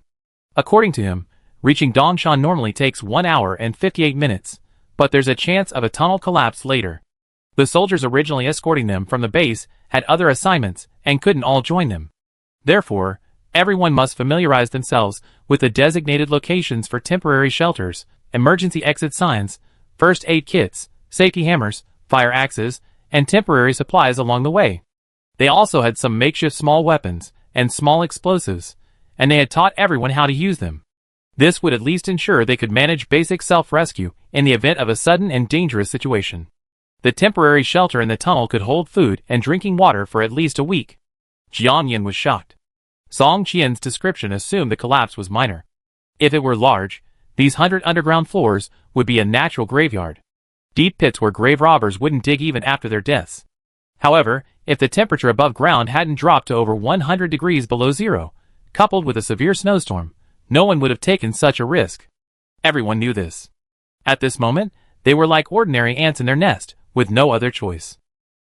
According to him, reaching Dongshan normally takes 1 hour and 58 minutes, but there's a chance of a tunnel collapse later. The soldiers originally escorting them from the base had other assignments and couldn't all join them. Therefore, everyone must familiarize themselves with the designated locations for temporary shelters, emergency exit signs, first aid kits, safety hammers, fire axes, and temporary supplies along the way. They also had some makeshift small weapons and small explosives, and they had taught everyone how to use them. This would at least ensure they could manage basic self-rescue in the event of a sudden and dangerous situation. The temporary shelter in the tunnel could hold food and drinking water for at least a week. Jiang Yan was shocked. Song Qian's description assumed the collapse was minor. If it were large, these 100 underground floors would be a natural graveyard. Deep pits where grave robbers wouldn't dig even after their deaths. However, if the temperature above ground hadn't dropped to over 100 degrees below zero, coupled with a severe snowstorm, no one would have taken such a risk. Everyone knew this. At this moment, they were like ordinary ants in their nest, with no other choice.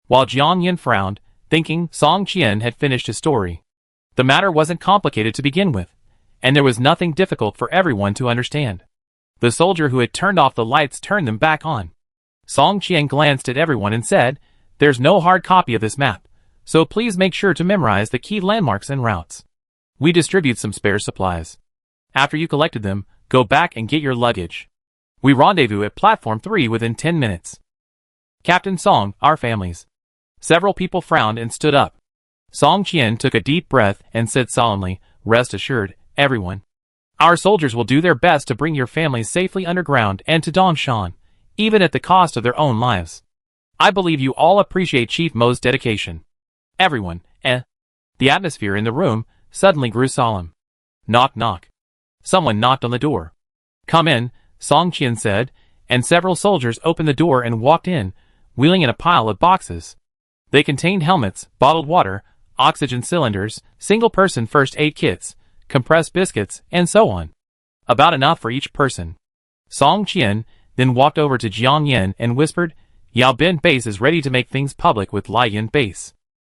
While Jiang Yan frowned, thinking Song Qian had finished his story. The matter wasn't complicated to begin with, and there was nothing difficult for everyone to understand. The soldier who had turned off the lights turned them back on. Song Qian glanced at everyone and said, "There's no hard copy of this map, so please make sure to memorize the key landmarks and routes. We distribute some spare supplies. After you collected them, go back and get your luggage. We rendezvous at platform 3 within 10 minutes. Captain Song, our families. Several people frowned and stood up. Song Qian took a deep breath and said solemnly, "Rest assured, everyone. Our soldiers will do their best to bring your families safely underground and to Dongshan, even at the cost of their own lives. I believe you all appreciate Chief Mo's dedication." Everyone, The atmosphere in the room suddenly grew solemn. Knock knock. Someone knocked on the door. "Come in," Song Qian said, and several soldiers opened the door and walked in, wheeling in a pile of boxes. They contained helmets, bottled water, oxygen cylinders, single-person first aid kits, compressed biscuits, and so on. About enough for each person. Song Qian then walked over to Jiang Yan and whispered, "Yao Bin Base is ready to make things public with Liyan Base."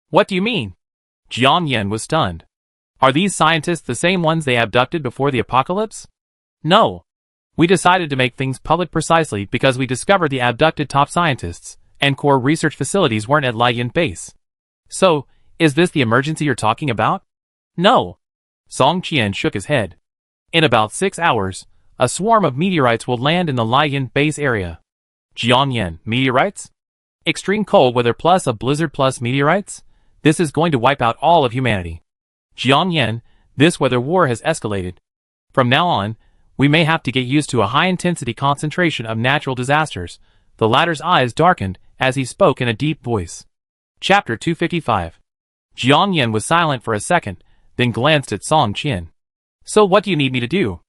"What do you mean?" Jiang Yan was stunned. "Are these scientists the same ones they abducted before the apocalypse?" "No. We decided to make things public precisely because we discovered the abducted top scientists and core research facilities weren't at Liyan Base." "So, is this the emergency you're talking about?" "No." Song Qian shook his head. "In about 6 hours, a swarm of meteorites will land in the Liyan Base area." Jiang Yan, meteorites? Extreme cold weather plus a blizzard plus meteorites? This is going to wipe out all of humanity. Jiang Yan, this weather war has escalated. From now on, we may have to get used to a high-intensity concentration of natural disasters. The latter's eyes darkened as he spoke in a deep voice. Chapter 255. Jiang Yan was silent for a second, then glanced at Song Qian. "So what do you need me to do?"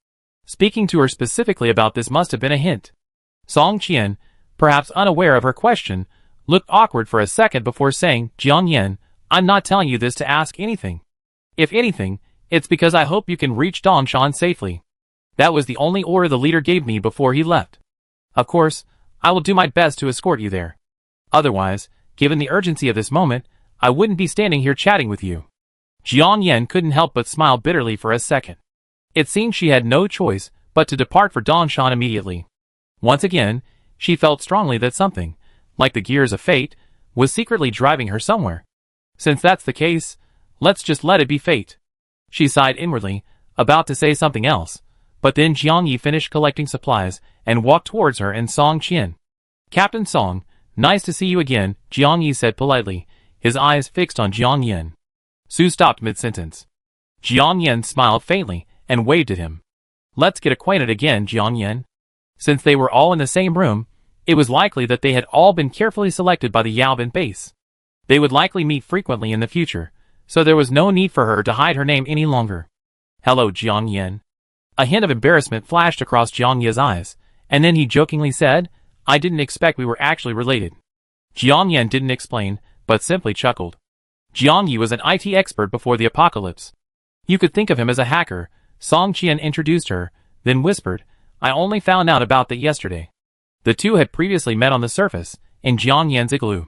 Speaking to her specifically about this must have been a hint. Song Qian, perhaps unaware of her question, looked awkward for a second before saying, "Jiang Yan, I'm not telling you this to ask anything. If anything, it's because I hope you can reach Dongshan safely. That was the only order the leader gave me before he left. Of course, I will do my best to escort you there. Otherwise, given the urgency of this moment, I wouldn't be standing here chatting with you." Jiang Yan couldn't help but smile bitterly for a second. It seemed she had no choice but to depart for Dongshan immediately. Once again, she felt strongly that something, like the gears of fate, was secretly driving her somewhere. Since that's the case, let's just let it be fate. She sighed inwardly, about to say something else, but then Jiang Yi finished collecting supplies and walked towards her and Song Qian. "Captain Song, nice to see you again," Jiang Yi said politely, his eyes fixed on Jiang Yan. Su stopped mid-sentence. Jiang Yan smiled faintly and waved at him. "Let's get acquainted again, Jiang Yan." Since they were all in the same room, it was likely that they had all been carefully selected by the Yao Bin Base. They would likely meet frequently in the future, so there was no need for her to hide her name any longer. "Hello, Jiang Yan." A hint of embarrassment flashed across Jiang Yi's eyes, and then he jokingly said, "I didn't expect we were actually related." Jiang Yan didn't explain, but simply chuckled. Jiang Yi was an IT expert before the apocalypse. You could think of him as a hacker. Song Qian introduced her, then whispered, "I only found out about that yesterday." The two had previously met on the surface, in Jiang Yan's igloo.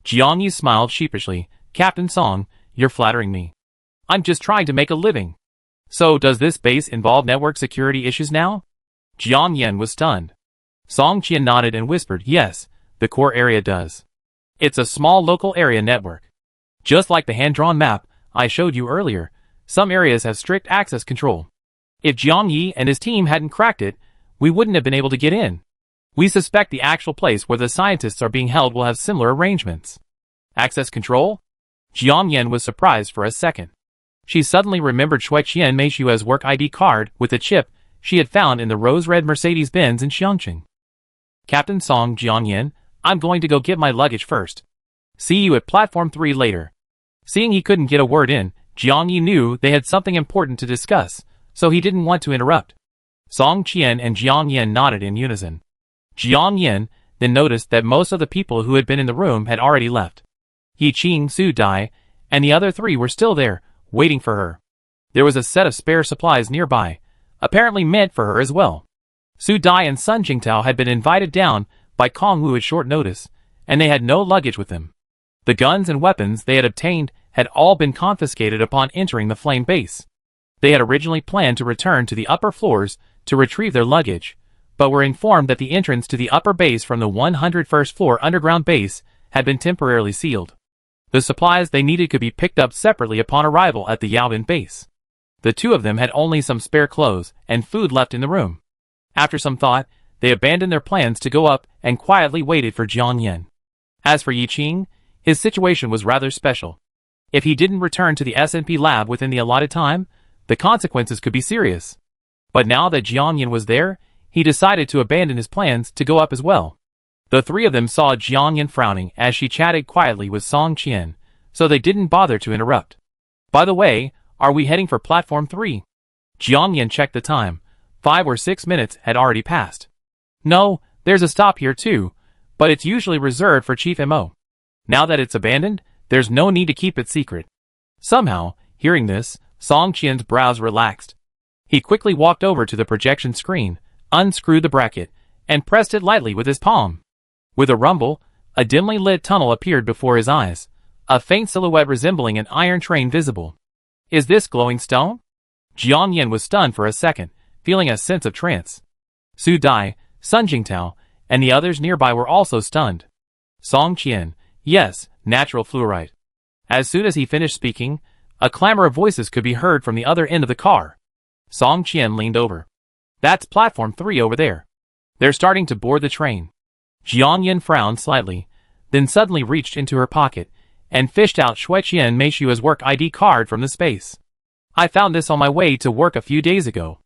Jiang Yi smiled sheepishly. "Captain Song, you're flattering me. I'm just trying to make a living." "So does this base involve network security issues now?" Jiang Yan was stunned. Song Qian nodded and whispered, "Yes, the core area does. It's a small local area network. Just like the hand-drawn map I showed you earlier, some areas have strict access control. If Jiang Yi and his team hadn't cracked it, we wouldn't have been able to get in. We suspect the actual place where the scientists are being held will have similar arrangements." "Access control?" Jiang Yan was surprised for a second. She suddenly remembered Shui Qian Meishua's work ID card with the chip she had found in the rose-red Mercedes-Benz in Xiangqing. "Captain Song, Jiang Yan, I'm going to go get my luggage first. See you at platform 3 later." Seeing he couldn't get a word in, Jiang Yi knew they had something important to discuss, so he didn't want to interrupt. Song Qian and Jiang Yan nodded in unison. Jiang Yan then noticed that most of the people who had been in the room had already left. Yi Qing, Su Dai, and the other three were still there, waiting for her. There was a set of spare supplies nearby, apparently meant for her as well. Su Dai and Sun Jingtao had been invited down by Kong Wu at short notice, and they had no luggage with them. The guns and weapons they had obtained had all been confiscated upon entering the Flame Base. They had originally planned to return to the upper floors to retrieve their luggage, but were informed that the entrance to the upper base from the 101st floor underground base had been temporarily sealed. The supplies they needed could be picked up separately upon arrival at the Yao Bin Base. The two of them had only some spare clothes and food left in the room. After some thought, they abandoned their plans to go up and quietly waited for Jiang Yan. As for Yi Qing, his situation was rather special. If he didn't return to the S&P lab within the allotted time, the consequences could be serious. But now that Jiang Yan was there, he decided to abandon his plans to go up as well. The three of them saw Jiang Yan frowning as she chatted quietly with Song Qian, so they didn't bother to interrupt. By the way, are we heading for platform 3? Jiang Yan checked the time. 5 or 6 minutes had already passed. No, there's a stop here too, but it's usually reserved for Chief MO. Now that it's abandoned, there's no need to keep it secret. Somehow, hearing this, Song Qian's brows relaxed. He quickly walked over to the projection screen, unscrewed the bracket, and pressed it lightly with his palm. With a rumble, a dimly lit tunnel appeared before his eyes, a faint silhouette resembling an iron train visible. Is this glowing stone? Jiang Yan was stunned for a second, feeling a sense of trance. Su Dai, Sun Jingtao, and the others nearby were also stunned. Song Qian, yes, natural fluorite. As soon as he finished speaking, a clamor of voices could be heard from the other end of the car. Song Qian leaned over. That's platform 3 over there. They're starting to board the train. Jiang Yan frowned slightly, then suddenly reached into her pocket and fished out Shui Qian Meishua's work ID card from the space. I found this on my way to work a few days ago.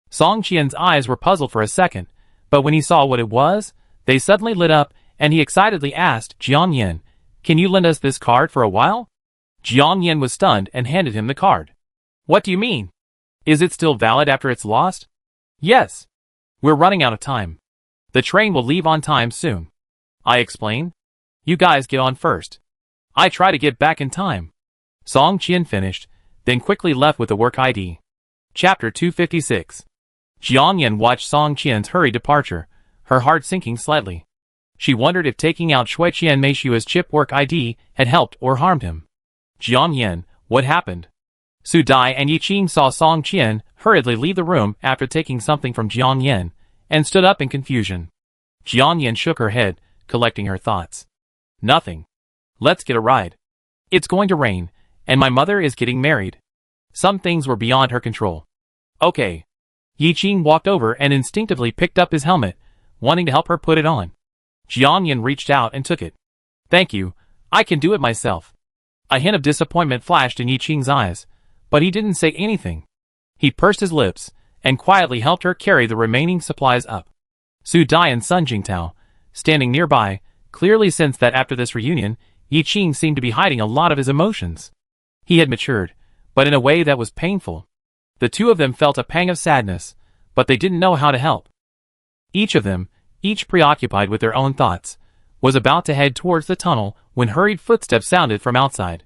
Song Qian's eyes were puzzled for a second, but when he saw what it was, they suddenly lit up, and he excitedly asked Jiang Yan, "Can you lend us this card for a while?" Jiang Yan was stunned and handed him the card. What do you mean? Is it still valid after it's lost? Yes. We're running out of time. The train will leave on time soon. I explained. You guys get on first. I try to get back in time. Song Qian finished, then quickly left with the work ID. Chapter 256. Jiang Yan watched Song Qian's hurried departure, her heart sinking slightly. She wondered if taking out Shui Qian Meishua's chip work ID had helped or harmed him. Jiang Yan, what happened? Su Dai and Yi Qing saw Song Qian hurriedly leave the room after taking something from Jiang Yan, and stood up in confusion. Jiang Yan shook her head, collecting her thoughts. Nothing. Let's get a ride. It's going to rain, and my mother is getting married. Some things were beyond her control. Okay. Yi Qing walked over and instinctively picked up his helmet, wanting to help her put it on. Jiang Yan reached out and took it. Thank you, I can do it myself. A hint of disappointment flashed in Yi Qing's eyes, but he didn't say anything. He pursed his lips, and quietly helped her carry the remaining supplies up. Su Dai and Sun Jingtao, standing nearby, clearly sensed that after this reunion, Yi Qing seemed to be hiding a lot of his emotions. He had matured, but in a way that was painful. The two of them felt a pang of sadness, but they didn't know how to help. Each of them, each preoccupied with their own thoughts, was about to head towards the tunnel when hurried footsteps sounded from outside.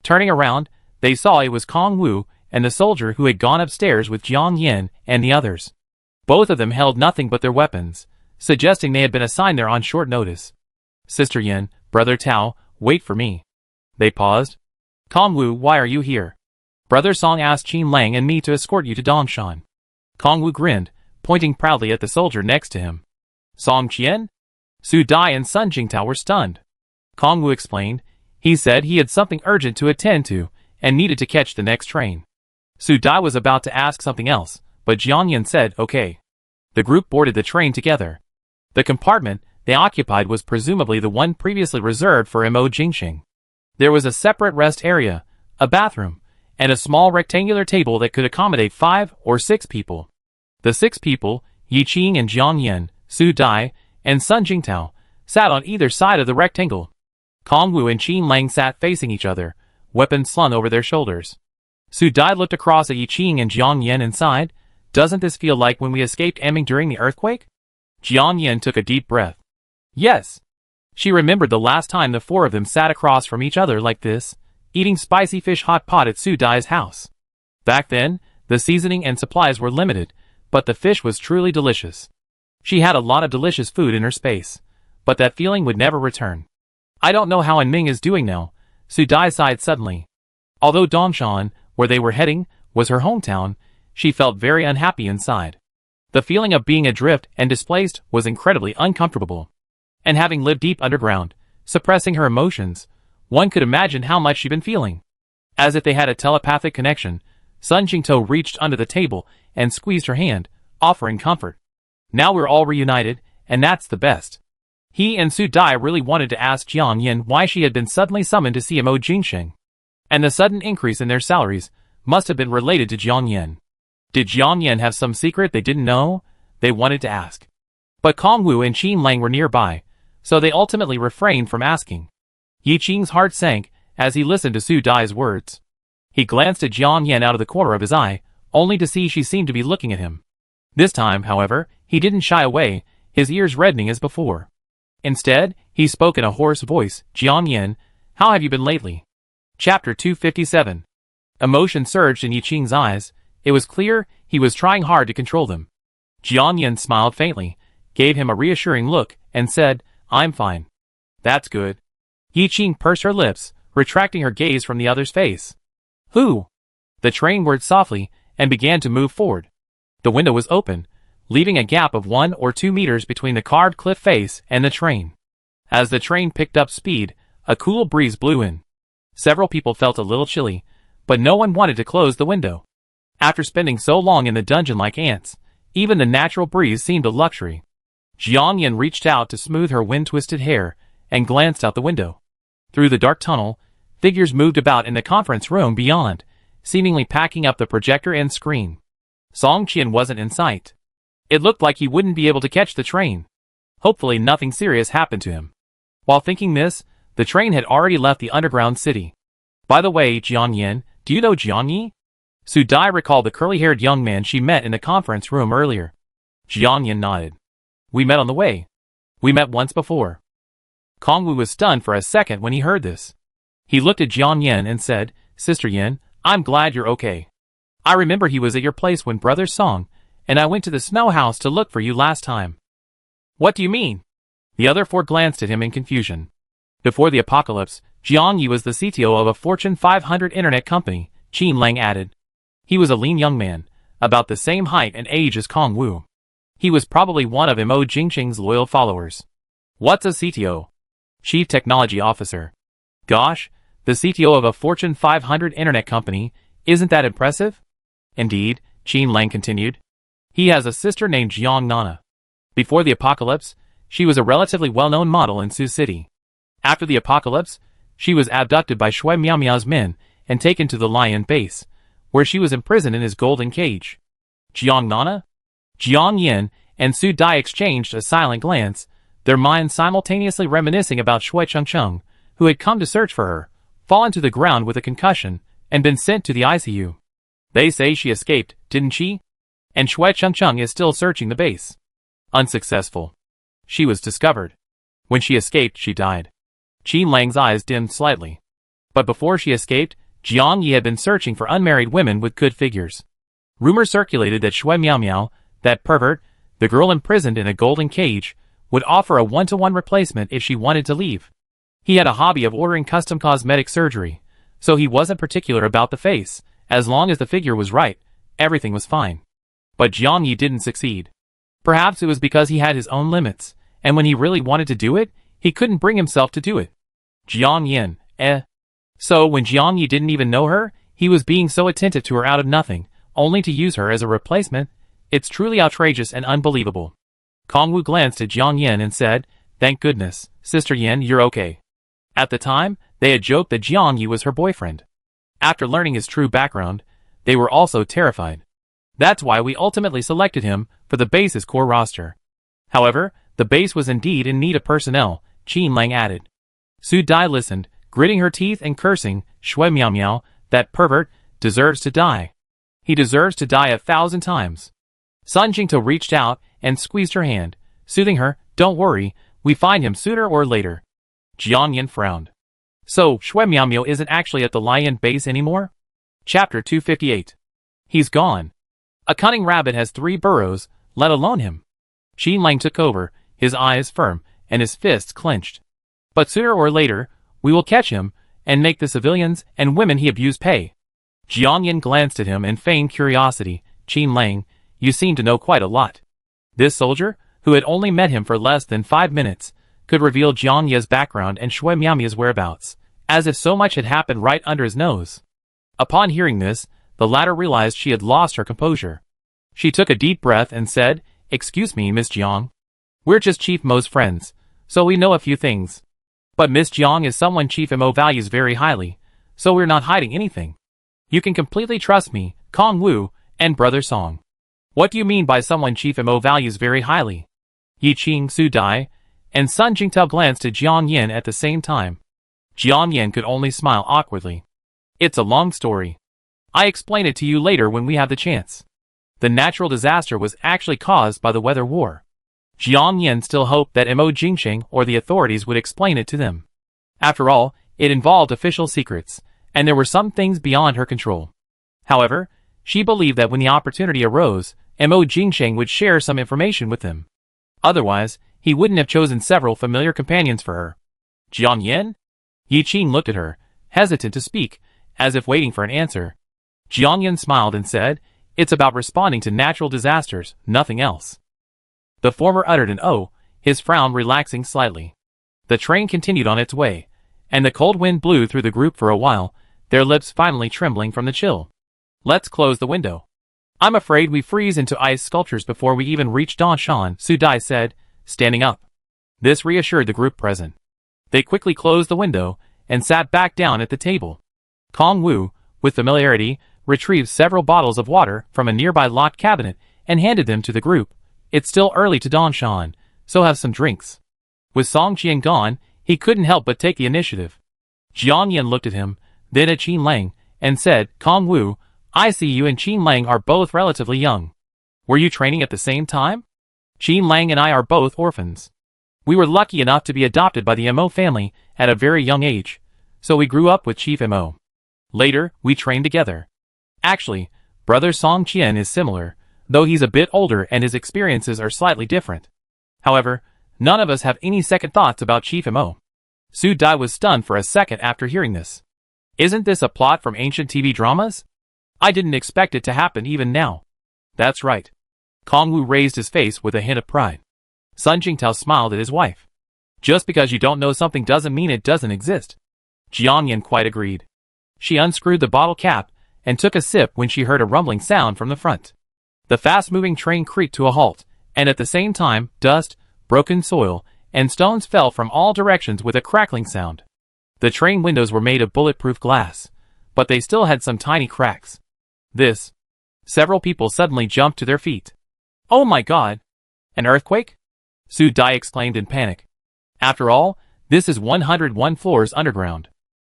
Turning around, they saw it was Kong Wu and the soldier who had gone upstairs with Jiang Yan and the others. Both of them held nothing but their weapons, suggesting they had been assigned there on short notice. Sister Yan, Brother Tao, wait for me. They paused. Kong Wu, why are you here? Brother Song asked Qin Lang and me to escort you to Dongshan. Kong Wu grinned, pointing proudly at the soldier next to him. Song Qian? Su Dai and Sun Jingtao were stunned. Kong Wu explained. He said he had something urgent to attend to, and needed to catch the next train. Su Dai was about to ask something else, but Jiang Yan said, okay. The group boarded the train together. The compartment they occupied was presumably the one previously reserved for Mo Jingxing. There was a separate rest area, a bathroom, and a small rectangular table that could accommodate 5 or 6 people. The 6 people, Yi Qing and Jiang Yan, Su Dai, and Sun Jingtao, sat on either side of the rectangle. Kong Wu and Qin Lang sat facing each other, weapons slung over their shoulders. Su Dai looked across at Yi Qing and Jiang Yan and sighed, doesn't this feel like when we escaped Aming during the earthquake? Jiang Yan took a deep breath. Yes. She remembered the last time the 4 of them sat across from each other like this, eating spicy fish hot pot at Su Dai's house. Back then, the seasoning and supplies were limited, but the fish was truly delicious. She had a lot of delicious food in her space, but that feeling would never return. I don't know how Anming is doing now, Su Dai sighed suddenly. Although Dongshan, where they were heading, was her hometown, she felt very unhappy inside. The feeling of being adrift and displaced was incredibly uncomfortable. And having lived deep underground, suppressing her emotions, one could imagine how much she'd been feeling. As if they had a telepathic connection, Sun Jingtao reached under the table and squeezed her hand, offering comfort. Now we're all reunited, and that's the best. He and Su Dai really wanted to ask Jiang Yin why she had been suddenly summoned to see Mo Jingxing. And the sudden increase in their salaries must have been related to Jiang Yin. Did Jiang Yin have some secret they didn't know? They wanted to ask. But Kong Wu and Qin Lang were nearby, so they ultimately refrained from asking. Yi Qing's heart sank as he listened to Su Dai's words. He glanced at Jiang Yin out of the corner of his eye, only to see she seemed to be looking at him. This time, however, he didn't shy away, his ears reddening as before. Instead, he spoke in a hoarse voice, "Jiang Yin, how have you been lately?" Chapter 257. Emotion surged in Yi Qing's eyes. It was clear he was trying hard to control them. Jiang Yin smiled faintly, gave him a reassuring look, and said, "I'm fine." "That's good." Yi Qing pursed her lips, retracting her gaze from the other's face. "Who?" The train whirred softly and began to move forward. The window was open, leaving a gap of 1 or 2 meters between the carved cliff face and the train. As the train picked up speed, a cool breeze blew in. Several people felt a little chilly, but no one wanted to close the window. After spending so long in the dungeon like ants, even the natural breeze seemed a luxury. Jiang Yin reached out to smooth her wind-twisted hair and glanced out the window. Through the dark tunnel, figures moved about in the conference room beyond, seemingly packing up the projector and screen. Song Qian wasn't in sight. It looked like he wouldn't be able to catch the train. Hopefully nothing serious happened to him. While thinking this, the train had already left the underground city. "By the way, Jiang Yin, do you know Jiang Yi?" Su Dai recalled the curly-haired young man she met in the conference room earlier. Jiang Yin nodded. "We met on the way. We met once before." Kong Wu was stunned for a second when he heard this. He looked at Jiang Yin and said, "Sister Yin, I'm glad you're okay. I remember he was at your place when Brother Song, and I went to the snow house to look for you last time." "What do you mean?" The other four glanced at him in confusion. Before the apocalypse, Jiang Yi was the CTO of a Fortune 500 internet company, Qin Lang added. He was a lean young man, about the same height and age as Kong Wu. He was probably one of Mo Jingxing's loyal followers. "What's a CTO?" Chief Technology Officer. "Gosh, the CTO of a Fortune 500 internet company, isn't that impressive?" "Indeed," Qin Lang continued. "He has a sister named Jiang Nana. Before the apocalypse, she was a relatively well-known model in Sioux City. After the apocalypse, she was abducted by Shui Miao's men and taken to the Lion base, where she was imprisoned in his golden cage." "Jiang Nana?" Jiang Yin and Su Dai exchanged a silent glance, their minds simultaneously reminiscing about Shui Chengcheng, who had come to search for her, fallen to the ground with a concussion, and been sent to the ICU. "They say she escaped, didn't she? And Shui Chengcheng is still searching the base." "Unsuccessful. She was discovered. When she escaped, she died." Qin Lang's eyes dimmed slightly. But before she escaped, Jiang Yi had been searching for unmarried women with good figures. Rumors circulated that Shui Miao, that pervert, the girl imprisoned in a golden cage, would offer a one-to-one replacement if she wanted to leave. He had a hobby of ordering custom cosmetic surgery, so he wasn't particular about the face. As long as the figure was right, everything was fine. But Jiang Yi didn't succeed. Perhaps it was because he had his own limits, and when he really wanted to do it, he couldn't bring himself to do it. Jiang Yin, So when Jiang Yi didn't even know her, he was being so attentive to her out of nothing, only to use her as a replacement? It's truly outrageous and unbelievable. Kong Wu glanced at Jiang Yin and said, "Thank goodness, Sister Yin, you're okay." At the time, they had joked that Jiang Yi was her boyfriend. After learning his true background, they were also terrified. That's why we ultimately selected him for the base's core roster. However, the base was indeed in need of personnel, Qin Lang added. Su Dai listened, gritting her teeth and cursing, "Shui Miao, that pervert, deserves to die. He deserves to die 1,000 times." Sun Jingtou reached out and squeezed her hand, soothing her, "Don't worry, we find him sooner or later." Jiang Yin frowned. "So, Shui Miao isn't actually at the Lion base anymore?" Chapter 258. He's gone. A cunning rabbit has 3 burrows, let alone him. Qin Lang took over, his eyes firm, and his fists clenched. "But sooner or later, we will catch him, and make the civilians and women he abused pay." Jiang Yin glanced at him in feigned curiosity. "Qin Lang, you seem to know quite a lot." This soldier, who had only met him for less than 5 minutes, could reveal Jiang Yi's background and Shui Miao's whereabouts, as if so much had happened right under his nose. Upon hearing this, the latter realized she had lost her composure. She took a deep breath and said, "Excuse me, Miss Jiang. We're just Chief Mo's friends. so we know a few things. But Miss Jiang is someone Chief Mo values very highly, so we're not hiding anything. You can completely trust me, Kong Wu, and Brother Song. What do you mean by someone Chief Mo values very highly? Yi Qing, Su Dai, and Sun Jingtao glanced at Jiang Yin at the same time. Jiang Yin could only smile awkwardly. It's a long story. I explain it to you later when we have the chance. The natural disaster was actually caused by the weather war. Jiang Yin still hoped that Mo Jingsheng or the authorities would explain it to them. After all, it involved official secrets, and there were some things beyond her control. However, she believed that when the opportunity arose, Mo Jingsheng would share some information with them. Otherwise, he wouldn't have chosen several familiar companions for her. Jiang Yin? Yi Qing looked at her, hesitant to speak, as if waiting for an answer. Jiang Yin smiled and said, "It's about responding to natural disasters, nothing else." The former uttered an "oh," his frown relaxing slightly. The train continued on its way, and the cold wind blew through the group for a while, their lips finally trembling from the chill. "Let's close the window. I'm afraid we freeze into ice sculptures before we even reach Danshan," Su Dai said, standing up. This reassured the group present. They quickly closed the window and sat back down at the table. Kong Wu, with familiarity, retrieved several bottles of water from a nearby locked cabinet and handed them to the group. "It's still early to Danshan, so have some drinks." With Song Qian gone, he couldn't help but take the initiative. Jiang Yin looked at him, then at Qin Lang, and said, "Kong Wu, I see you and Qin Lang are both relatively young. Were you training at the same time?" "Qin Lang and I are both orphans. We were lucky enough to be adopted by the Mo family at a very young age, so we grew up with Chief Mo. Later, we trained together. Actually, Brother Song Qian is similar, though he's a bit older and his experiences are slightly different. However, none of us have any second thoughts about Chief Mo." Su Dai was stunned for a second after hearing this. Isn't this a plot from ancient TV dramas? I didn't expect it to happen even now. That's right. Kong Wu raised his face with a hint of pride. Sun Jingtao smiled at his wife. Just because you don't know something doesn't mean it doesn't exist. Jiang Yin quite agreed. She unscrewed the bottle cap and took a sip when she heard a rumbling sound from the front. The fast-moving train creaked to a halt, and at the same time, dust, broken soil, and stones fell from all directions with a crackling sound. The train windows were made of bulletproof glass, but they still had some tiny cracks. Several people suddenly jumped to their feet. "Oh my god! An earthquake?" Su Dai exclaimed in panic. "After all, this is 101 floors underground.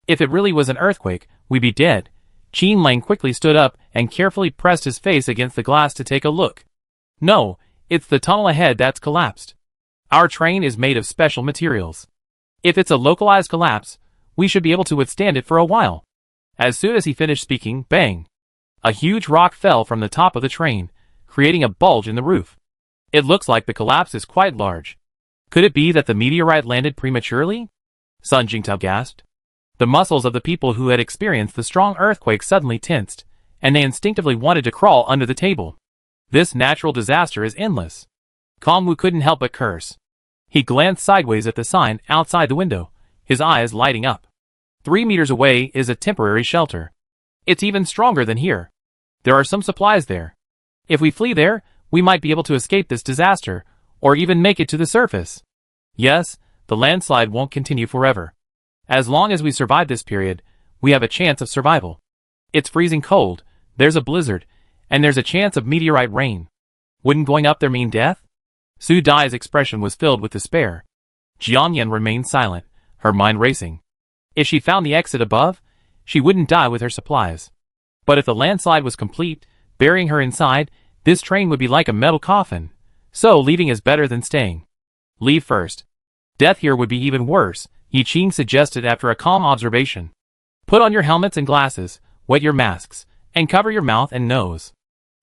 If it really was an earthquake, we'd be dead." Qin Lang quickly stood up and carefully pressed his face against the glass to take a look. "No, it's the tunnel ahead that's collapsed. Our train is made of special materials. If it's a localized collapse, we should be able to withstand it for a while." As soon as he finished speaking, bang! A huge rock fell from the top of the train, creating a bulge in the roof. It looks like the collapse is quite large. Could it be that the meteorite landed prematurely? Sun Jingtao gasped. The muscles of the people who had experienced the strong earthquake suddenly tensed, and they instinctively wanted to crawl under the table. This natural disaster is endless. Kong Wu couldn't help but curse. He glanced sideways at the sign outside the window, his eyes lighting up. 3 meters away is a temporary shelter. It's even stronger than here. There are some supplies there. If we flee there, we might be able to escape this disaster, or even make it to the surface. Yes, the landslide won't continue forever. As long as we survive this period, we have a chance of survival. It's freezing cold, there's a blizzard, and there's a chance of meteorite rain. Wouldn't going up there mean death? Su Dai's expression was filled with despair. Jiang Yin remained silent, her mind racing. If she found the exit above, she wouldn't die with her supplies. But if the landslide was complete, burying her inside, this train would be like a metal coffin. So leaving is better than staying. Leave first. Death here would be even worse, Yi Qing suggested after a calm observation. Put on your helmets and glasses, wet your masks, and cover your mouth and nose.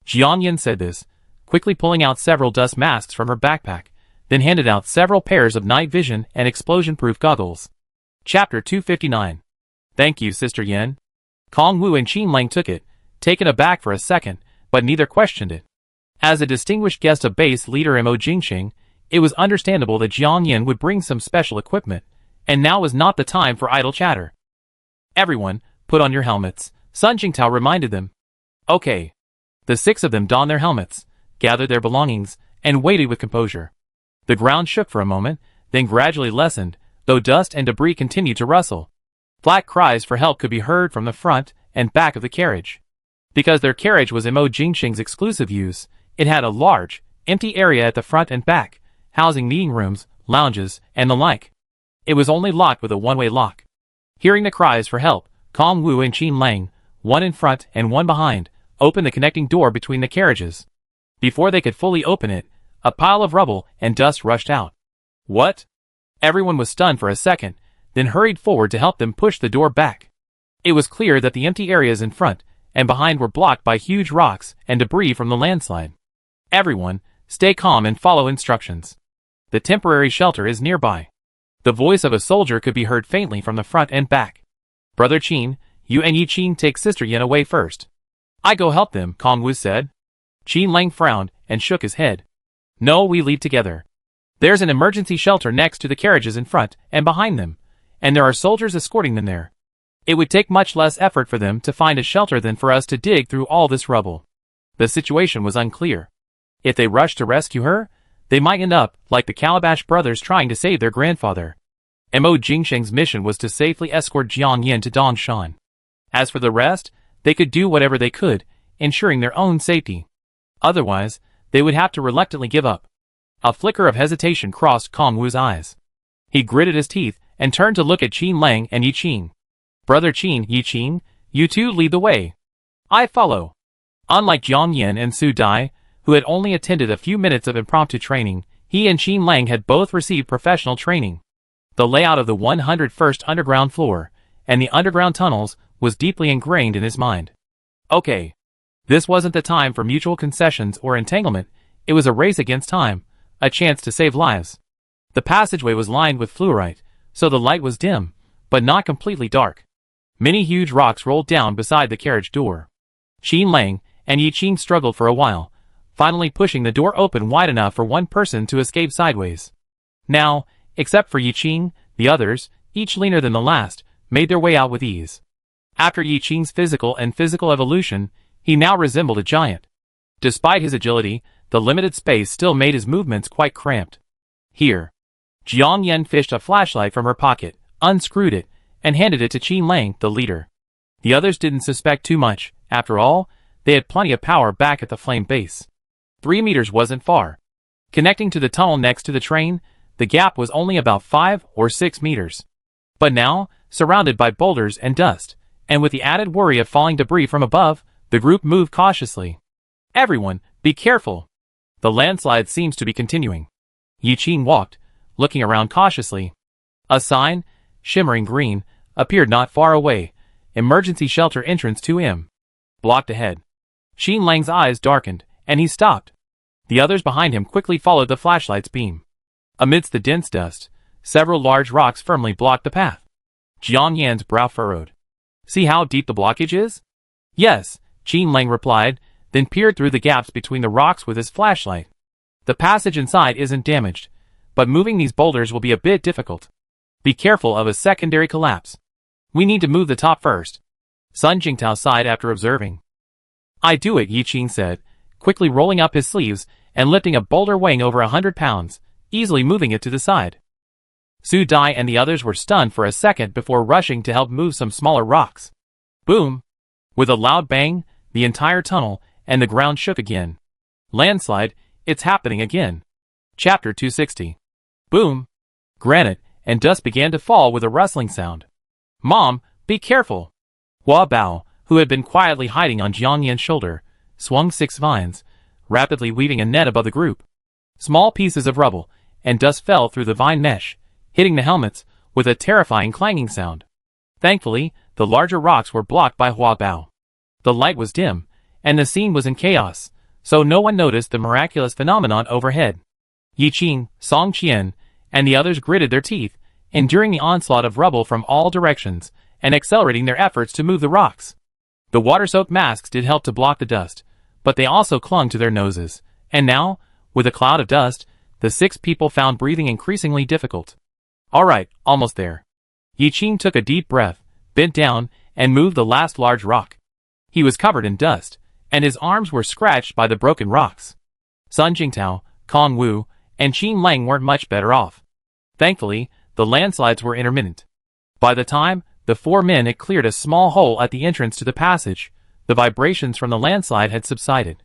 Jiang Yin said this, quickly pulling out several dust masks from her backpack, then handed out several pairs of night vision and explosion-proof goggles. Chapter 259. Thank you, Sister Yin. Kong Wu and Qin Lang took it, taken aback for a second, but neither questioned it. As a distinguished guest of base leader Mo Jingxing, it was understandable that Jiang Yin would bring some special equipment, and now was not the time for idle chatter. Everyone, put on your helmets, Sun Jingtao reminded them. Okay. The 6 of them donned their helmets, gathered their belongings, and waited with composure. The ground shook for a moment, then gradually lessened, though dust and debris continued to rustle. Black cries for help could be heard from the front and back of the carriage. Because their carriage was Imo Jingxing's exclusive use, it had a large, empty area at the front and back, housing meeting rooms, lounges, and the like. It was only locked with a one-way lock. Hearing the cries for help, Kong Wu and Qin Lang, one in front and one behind, opened the connecting door between the carriages. Before they could fully open it, a pile of rubble and dust rushed out. What? Everyone was stunned for a second, then hurried forward to help them push the door back. It was clear that the empty areas in front and behind were blocked by huge rocks and debris from the landslide. Everyone, stay calm and follow instructions. The temporary shelter is nearby. The voice of a soldier could be heard faintly from the front and back. Brother Qin, you and Yi Qin take Sister Yin away first. I go help them, Kong Wu said. Qin Lang frowned and shook his head. No, we leave together. There's an emergency shelter next to the carriages in front and behind them, and there are soldiers escorting them there. It would take much less effort for them to find a shelter than for us to dig through all this rubble. The situation was unclear. If they rushed to rescue her, they might end up like the Calabash brothers trying to save their grandfather. Mo Jingsheng's mission was to safely escort Jiang Yin to Dongshan. As for the rest, they could do whatever they could, ensuring their own safety. Otherwise, they would have to reluctantly give up. A flicker of hesitation crossed Kong Wu's eyes. He gritted his teeth and turned to look at Qin Lang and Yi Qin. Brother Qin, Yi Qin, you two lead the way. I follow. Unlike Jiang Yin and Su Dai, who had only attended a few minutes of impromptu training, he and Qin Lang had both received professional training. The layout of the 101st underground floor and the underground tunnels was deeply ingrained in his mind. Okay. This wasn't the time for mutual concessions or entanglement, it was a race against time, a chance to save lives. The passageway was lined with fluorite, so the light was dim, but not completely dark. Many huge rocks rolled down beside the carriage door. Qin Lang and Yi Qin struggled for a while, finally pushing the door open wide enough for one person to escape sideways. Now, except for Yi Qin, the others, each leaner than the last, made their way out with ease. After Yi Qin's physical evolution, he now resembled a giant. Despite his agility, the limited space still made his movements quite cramped. Here. Jiang Yin fished a flashlight from her pocket, unscrewed it, and handed it to Qin Lang, the leader. The others didn't suspect too much. After all, they had plenty of power back at the flame base. 3 meters wasn't far. Connecting to the tunnel next to the train, the gap was only about 5 or 6 meters. But now, surrounded by boulders and dust, and with the added worry of falling debris from above, the group moved cautiously. Everyone, be careful. The landslide seems to be continuing. Yi Qin walked, looking around cautiously. A sign, shimmering green, appeared not far away. Emergency shelter entrance to M. Blocked ahead. Qin Lang's eyes darkened, and he stopped. The others behind him quickly followed the flashlight's beam. Amidst the dense dust, several large rocks firmly blocked the path. Jiang Yan's brow furrowed. See how deep the blockage is? Yes, Qin Lang replied, then peered through the gaps between the rocks with his flashlight. The passage inside isn't damaged, but moving these boulders will be a bit difficult. Be careful of a secondary collapse. We need to move the top first. Sun Jingtao sighed after observing. I do it, Yi Qin said, quickly rolling up his sleeves and lifting a boulder weighing over 100 pounds, easily moving it to the side. Su Dai and the others were stunned for a second before rushing to help move some smaller rocks. Boom! With a loud bang, the entire tunnel and the ground shook again. Landslide, it's happening again. Chapter 260. Boom! Granite and dust began to fall with a rustling sound. Mom, be careful! Hua Bao, who had been quietly hiding on Jiang Yan's shoulder, swung 6 vines, rapidly weaving a net above the group. Small pieces of rubble and dust fell through the vine mesh, hitting the helmets with a terrifying clanging sound. Thankfully, the larger rocks were blocked by Hua Bao. The light was dim, and the scene was in chaos, so no one noticed the miraculous phenomenon overhead. Yi Qin, Song Qian, and the others gritted their teeth, enduring the onslaught of rubble from all directions, and accelerating their efforts to move the rocks. The water-soaked masks did help to block the dust, but they also clung to their noses, and now, with a cloud of dust, the 6 people found breathing increasingly difficult. Alright, almost there. Yi Qin took a deep breath, bent down, and moved the last large rock. He was covered in dust, and his arms were scratched by the broken rocks. Sun Jingtao, Kong Wu, and Qin Lang weren't much better off. Thankfully, the landslides were intermittent. By the time the four men had cleared a small hole at the entrance to the passage, the vibrations from the landslide had subsided.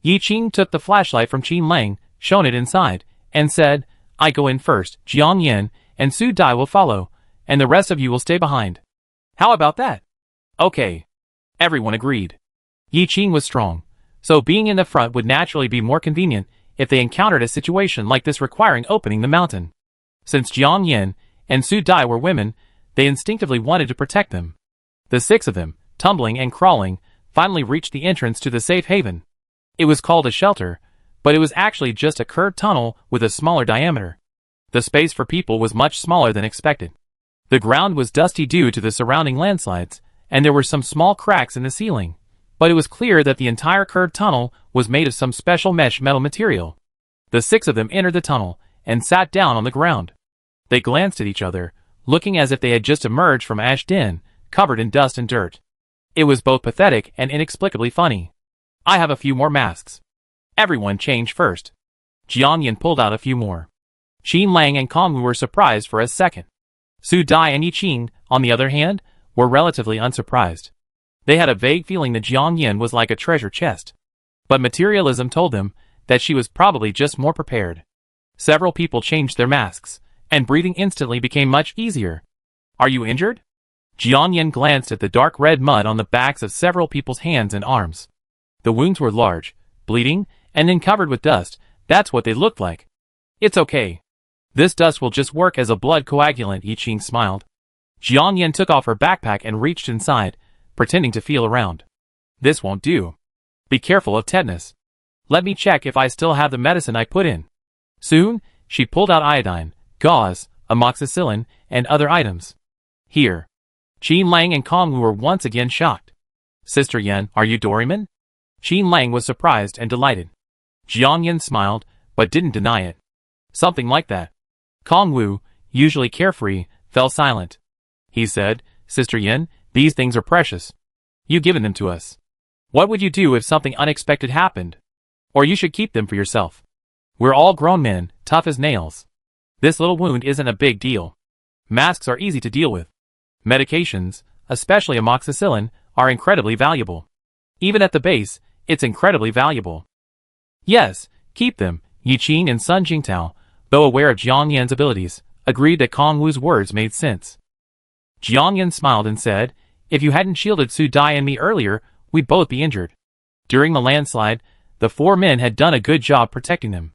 Yi Qing took the flashlight from Qin Lang, shone it inside, and said, "I go in first, Jiang Yan and Su Dai will follow, and the rest of you will stay behind." "How about that?" "Okay." Everyone agreed. Yi Qing was strong, so being in the front would naturally be more convenient if they encountered a situation like this requiring opening the mountain. Since Jiang Yan and Su Dai were women, they instinctively wanted to protect them. The six of them, tumbling and crawling, finally reached the entrance to the safe haven. It was called a shelter, but it was actually just a curved tunnel with a smaller diameter. The space for people was much smaller than expected. The ground was dusty due to the surrounding landslides, and there were some small cracks in the ceiling, but it was clear that the entire curved tunnel was made of some special mesh metal material. The six of them entered the tunnel and sat down on the ground. They glanced at each other, looking as if they had just emerged from Ash Den, covered in dust and dirt. It was both pathetic and inexplicably funny. "I have a few more masks." Everyone changed first. Jiang Yan pulled out a few more. Qin Lang and Kong Wu were surprised for a second. Su Dai and Yi Qing, on the other hand, were relatively unsurprised. They had a vague feeling that Jiang Yan was like a treasure chest. But materialism told them that she was probably just more prepared. Several people changed their masks, and breathing instantly became much easier. "Are you injured?" Jiang Yan glanced at the dark red mud on the backs of several people's hands and arms. The wounds were large, bleeding, and then covered with dust. That's what they looked like. "It's okay. This dust will just work as a blood coagulant," Yi Qing smiled. Jiang Yan took off her backpack and reached inside, pretending to feel around. "This won't do. Be careful of tetanus. Let me check if I still have the medicine I put in." Soon, she pulled out iodine, gauze, amoxicillin, and other items. "Here." Qin Lang and Kong Wu were once again shocked. "Sister Yan, are you Doraemon?" Qin Lang was surprised and delighted. Jiang Yan smiled, but didn't deny it. "Something like that." Kong Wu, usually carefree, fell silent. He said, "Sister Yan, these things are precious. You've given them to us. What would you do if something unexpected happened? Or you should keep them for yourself. We're all grown men, tough as nails. This little wound isn't a big deal. Masks are easy to deal with. Medications, especially amoxicillin, are incredibly valuable. Even at the base, it's incredibly valuable." "Yes, keep them," Yi Qing and Sun Jingtao, though aware of Jiang Yan's abilities, agreed that Kong Wu's words made sense. Jiang Yan smiled and said, "If you hadn't shielded Su Dai and me earlier, we'd both be injured." During the landslide, the four men had done a good job protecting them.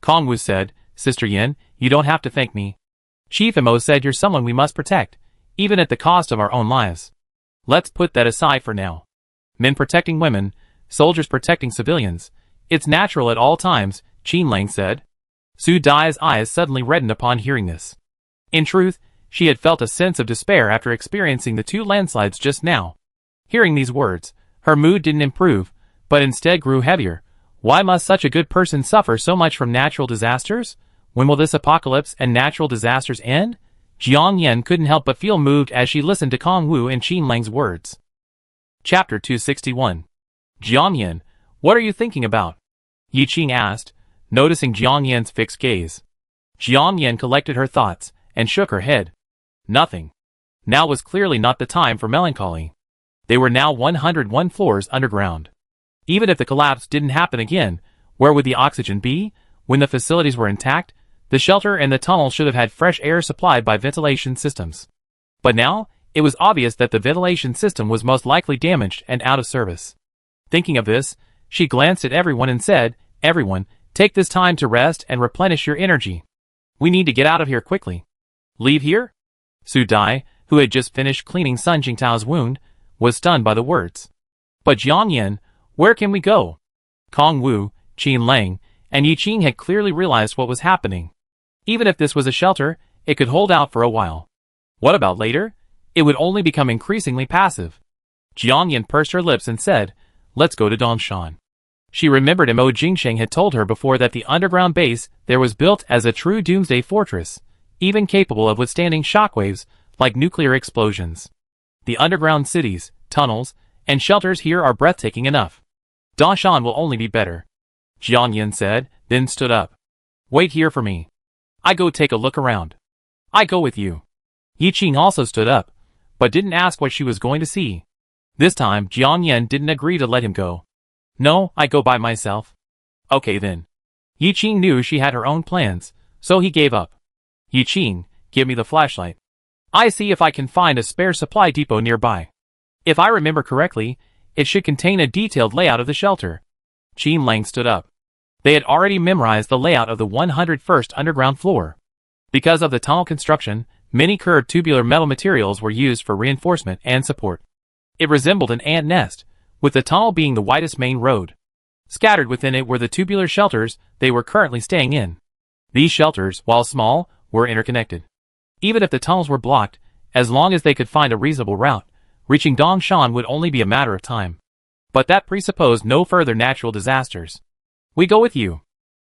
Kong Wu said, "Sister Yan, you don't have to thank me. Chief Mo said you're someone we must protect, even at the cost of our own lives. Let's put that aside for now. Men protecting women, soldiers protecting civilians. It's natural at all times," Qin Lang said. Su Dai's eyes suddenly reddened upon hearing this. In truth, she had felt a sense of despair after experiencing the two landslides just now. Hearing these words, her mood didn't improve, but instead grew heavier. Why must such a good person suffer so much from natural disasters? When will this apocalypse and natural disasters end? Jiang Yan couldn't help but feel moved as she listened to Kong Wu and Qin Lang's words. Chapter 261. "Jiang Yan, what are you thinking about?" Yi Qing asked, noticing Jiang Yan's fixed gaze. Jiang Yan collected her thoughts and shook her head. Nothing. Now was clearly not the time for melancholy. They were now 101 floors underground. Even if the collapse didn't happen again, where would the oxygen be? When the facilities were intact, the shelter and the tunnel should have had fresh air supplied by ventilation systems. But now, it was obvious that the ventilation system was most likely damaged and out of service. Thinking of this, she glanced at everyone and said, "Everyone, take this time to rest and replenish your energy. We need to get out of here quickly." "Leave here?" Su Dai, who had just finished cleaning Sun Jingtao's wound, was stunned by the words. "But Jiang Yan, where can we go?" Kong Wu, Qin Lang, and Yi Qing had clearly realized what was happening. Even if this was a shelter, it could hold out for a while. What about later? It would only become increasingly passive. Jiang Yan pursed her lips and said, "Let's go to Dongshan." She remembered Mo Jingsheng had told her before that the underground base there was built as a true doomsday fortress, even capable of withstanding shockwaves like nuclear explosions. The underground cities, tunnels, and shelters here are breathtaking enough. Dongshan will only be better. Jiang Yan said, then stood up. "Wait here for me. I go take a look around." I go with you. Yi Qing also stood up, but didn't ask what she was going to see. This time, Jiang Yan didn't agree to let him go. No, I go by myself. Okay then. Yi Qing knew she had her own plans, so he gave up. Yi Qing, give me the flashlight. I see if I can find a spare supply depot nearby. If I remember correctly, it should contain a detailed layout of the shelter. Qin Lang stood up. They had already memorized the layout of the 101st underground floor. Because of the tunnel construction, many curved tubular metal materials were used for reinforcement and support. It resembled an ant nest, with the tunnel being the widest main road. Scattered within it were the tubular shelters they were currently staying in. These shelters, while small, were interconnected. Even if the tunnels were blocked, as long as they could find a reasonable route, reaching Dongshan would only be a matter of time. But that presupposed no further natural disasters. We go with you.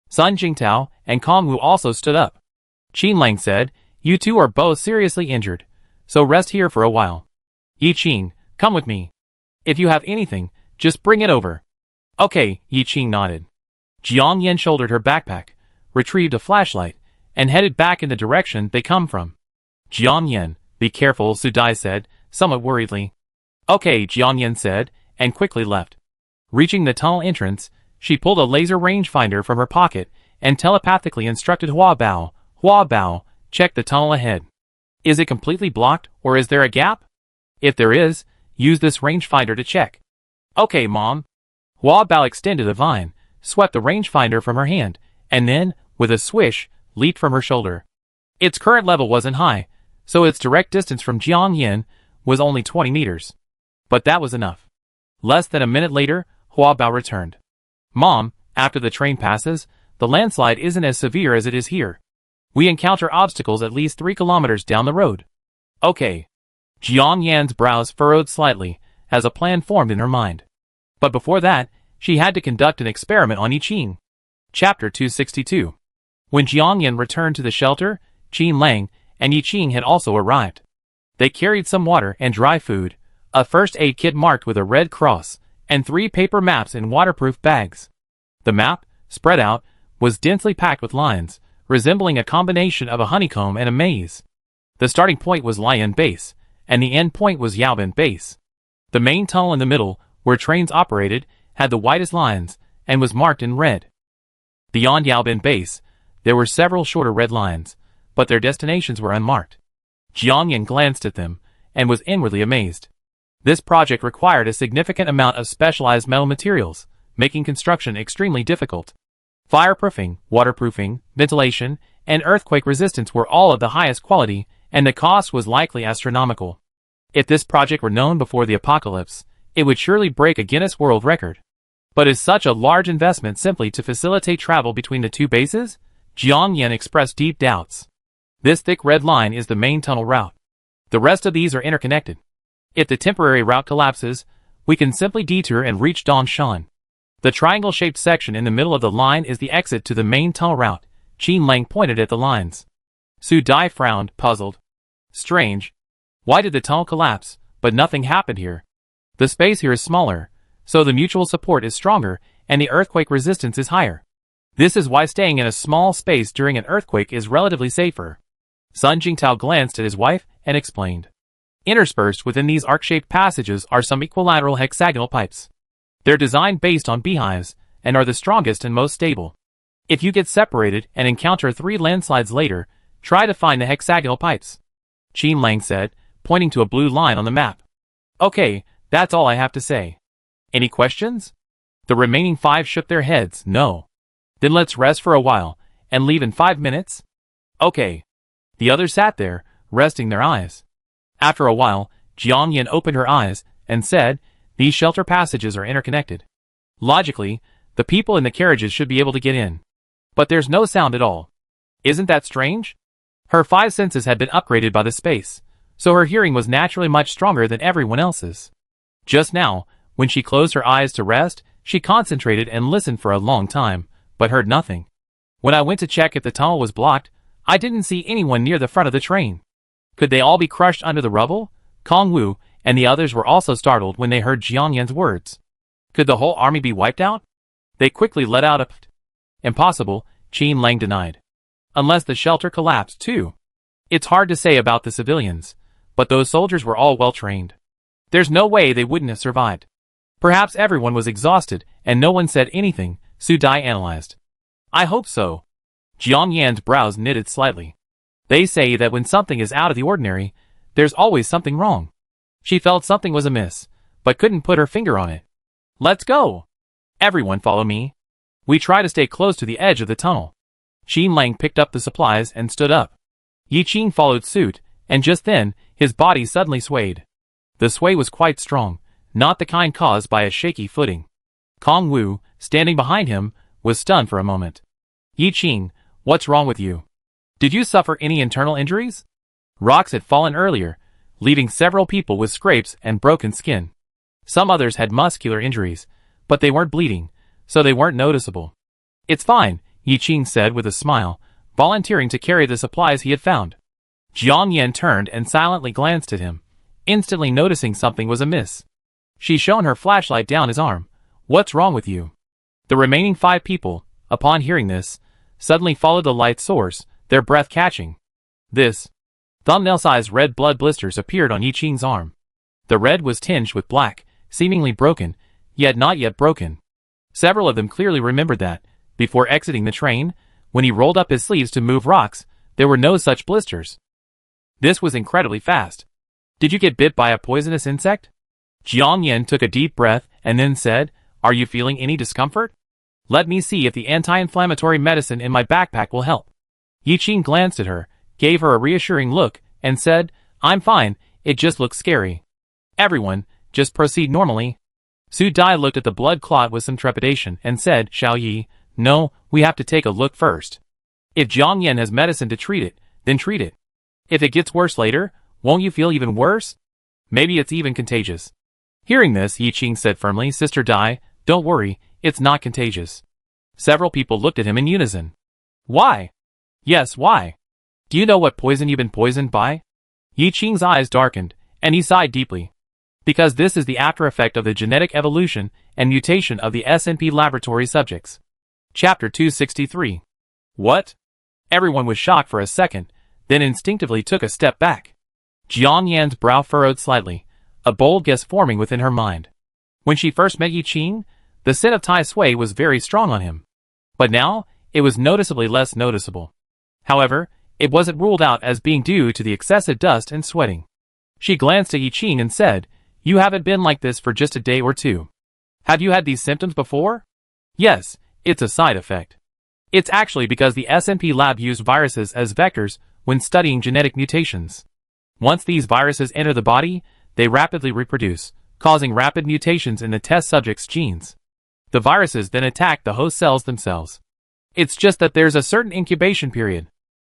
Sun Jingtao and Kong Wu also stood up. Qin Lang said, you two are both seriously injured, so rest here for a while. Yi Qing, come with me. If you have anything, just bring it over. Okay, Yi Qing nodded. Jiang Yan shouldered her backpack, retrieved a flashlight, and headed back in the direction they come from. Jiang Yan, be careful, Su Dai said, somewhat worriedly. Okay, Jiang Yan said, and quickly left. Reaching the tunnel entrance, she pulled a laser rangefinder from her pocket and telepathically instructed Hua Bao, check the tunnel ahead. Is it completely blocked, or is there a gap? If there is, use this rangefinder to check. Okay, Mom. Hua Bao extended a vine, swept the rangefinder from her hand, and then, with a swish, leaped from her shoulder. Its current level wasn't high, so its direct distance from Jiang Yan was only 20 meters. But that was enough. Less than a minute later, Hua Bao returned. Mom, after the train passes, the landslide isn't as severe as it is here. We encounter obstacles at least 3 kilometers down the road. Okay. Jiang Yan's brows furrowed slightly, as a plan formed in her mind. But before that, she had to conduct an experiment on Yi Qing. Chapter 262. When Jiang Yan returned to the shelter, Qin Lang and Yi Qing had also arrived. They carried some water and dry food, a first aid kit marked with a red cross, and 3 paper maps in waterproof bags. The map, spread out, was densely packed with lines, resembling a combination of a honeycomb and a maze. The starting point was Lian Base, and the end point was Yaobin Base. The main tunnel in the middle, where trains operated, had the widest lines, and was marked in red. Beyond Yaobin Base, there were several shorter red lines, but their destinations were unmarked. Jiang Yan glanced at them, and was inwardly amazed. This project required a significant amount of specialized metal materials, making construction extremely difficult. Fireproofing, waterproofing, ventilation, and earthquake resistance were all of the highest quality, and the cost was likely astronomical. If this project were known before the apocalypse, it would surely break a Guinness World Record. But is such a large investment simply to facilitate travel between the 2 bases? Jiang Yan expressed deep doubts. This thick red line is the main tunnel route. The rest of these are interconnected. If the temporary route collapses, we can simply detour and reach Dongshan. The triangle-shaped section in the middle of the line is the exit to the main tunnel route. Qin Lang pointed at the lines. Su Dai frowned, puzzled. Strange. Why did the tunnel collapse, but nothing happened here? The space here is smaller, so the mutual support is stronger, and the earthquake resistance is higher. This is why staying in a small space during an earthquake is relatively safer. Sun Jingtao glanced at his wife and explained. Interspersed within these arc-shaped passages are some equilateral hexagonal pipes. They're designed based on beehives, and are the strongest and most stable. If you get separated and encounter 3 landslides later, try to find the hexagonal pipes. Qin Lang said, pointing to a blue line on the map. Okay, that's all I have to say. Any questions? The remaining 5 shook their heads, no. Then let's rest for a while, and leave in 5 minutes? Okay. The others sat there, resting their eyes. After a while, Jiang Yan opened her eyes, and said, these shelter passages are interconnected. Logically, the people in the carriages should be able to get in. But there's no sound at all. Isn't that strange? Her 5 senses had been upgraded by the space, so her hearing was naturally much stronger than everyone else's. Just now, when she closed her eyes to rest, she concentrated and listened for a long time, but heard nothing. When I went to check if the tunnel was blocked, I didn't see anyone near the front of the train. Could they all be crushed under the rubble? Kong Wu and the others were also startled when they heard Jiang Yan's words. Could the whole army be wiped out? They quickly let out a Impossible, Qin Lang denied. Unless the shelter collapsed too. It's hard to say about the civilians, but those soldiers were all well trained. There's no way they wouldn't have survived. Perhaps everyone was exhausted and no one said anything, Su Dai analyzed. I hope so. Jiang Yan's brows knitted slightly. They say that when something is out of the ordinary, there's always something wrong. She felt something was amiss, but couldn't put her finger on it. Let's go. Everyone follow me. We try to stay close to the edge of the tunnel. Xin Lang picked up the supplies and stood up. Yi Qing followed suit, and just then, his body suddenly swayed. The sway was quite strong, not the kind caused by a shaky footing. Kong Wu, standing behind him, was stunned for a moment. Yi Qing, what's wrong with you? Did you suffer any internal injuries? Rocks had fallen earlier, leaving several people with scrapes and broken skin. Some others had muscular injuries, but they weren't bleeding, so they weren't noticeable. It's fine, Yi Qing said with a smile, volunteering to carry the supplies he had found. Jiang Yan turned and silently glanced at him, instantly noticing something was amiss. She shone her flashlight down his arm. What's wrong with you? The remaining 5 people, upon hearing this, suddenly followed the light source, their breath catching. This thumbnail-sized red blood blisters appeared on Yi Qing's arm. The red was tinged with black, seemingly broken, yet not yet broken. Several of them clearly remembered that, before exiting the train, when he rolled up his sleeves to move rocks, there were no such blisters. This was incredibly fast. Did you get bit by a poisonous insect? Jiang Yan took a deep breath and then said, Are you feeling any discomfort? Let me see if the anti-inflammatory medicine in my backpack will help. Yi Qing glanced at her, gave her a reassuring look, and said, I'm fine, it just looks scary. Everyone, just proceed normally. Su Dai looked at the blood clot with some trepidation and said, Xiao Yi, no, we have to take a look first. If Jiang Yan has medicine to treat it, then treat it. If it gets worse later, won't you feel even worse? Maybe it's even contagious. Hearing this, Yi Qing said firmly, Sister Dai, don't worry, it's not contagious. Several people looked at him in unison. Why? Yes, why? Do you know what poison you've been poisoned by? Yi Qing's eyes darkened, and he sighed deeply. Because this is the after effect of the genetic evolution and mutation of the SNP laboratory subjects. Chapter 263. What? Everyone was shocked for a second, then instinctively took a step back. Jiang Yan's brow furrowed slightly, a bold guess forming within her mind. When she first met Yi Qing, the scent of Tai Sui was very strong on him. But now, it was noticeably less noticeable. However, it wasn't ruled out as being due to the excessive dust and sweating. She glanced at Yi Qing and said, You haven't been like this for just a day or two. Have you had these symptoms before? Yes, it's a side effect. It's actually because the SNP lab used viruses as vectors when studying genetic mutations. Once these viruses enter the body, they rapidly reproduce, causing rapid mutations in the test subject's genes. The viruses then attack the host cells themselves. It's just that there's a certain incubation period.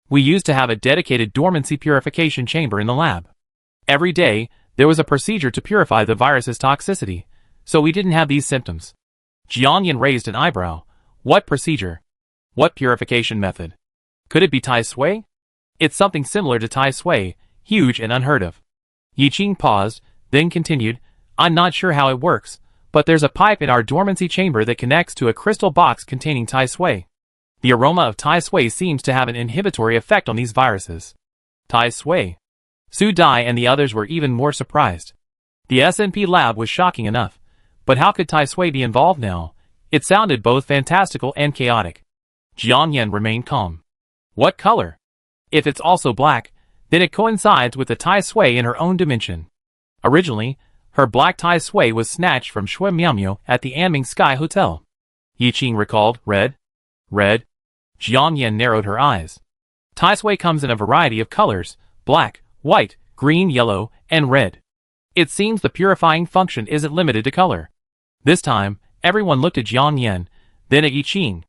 We used to have a dedicated dormancy purification chamber in the lab. Every day, there was a procedure to purify the virus's toxicity, so we didn't have these symptoms. Jiang Yan raised an eyebrow. What procedure? What purification method? Could it be Tai Sui? It's something similar to Tai Sui, huge and unheard of. Yi Qing paused, then continued, I'm not sure how it works, but there's a pipe in our dormancy chamber that connects to a crystal box containing Tai Sui. The aroma of Tai Sui seems to have an inhibitory effect on these viruses. Tai Sui. Su Dai and the others were even more surprised. The SNP lab was shocking enough, but how could Tai Sui be involved now? It sounded both fantastical and chaotic. Jiang Yan remained calm. What color? If it's also black, then it coincides with the Tai Sui in her own dimension. Originally, her black Tai Sui was snatched from Shui Miaomio at the Anming Sky Hotel. Yi Qing recalled, red? Red? Jiang Yan narrowed her eyes. Tai Sui comes in a variety of colors, black, white, green, yellow, and red. It seems the purifying function isn't limited to color. This time, everyone looked at Jiang Yan, then at Yi Qing.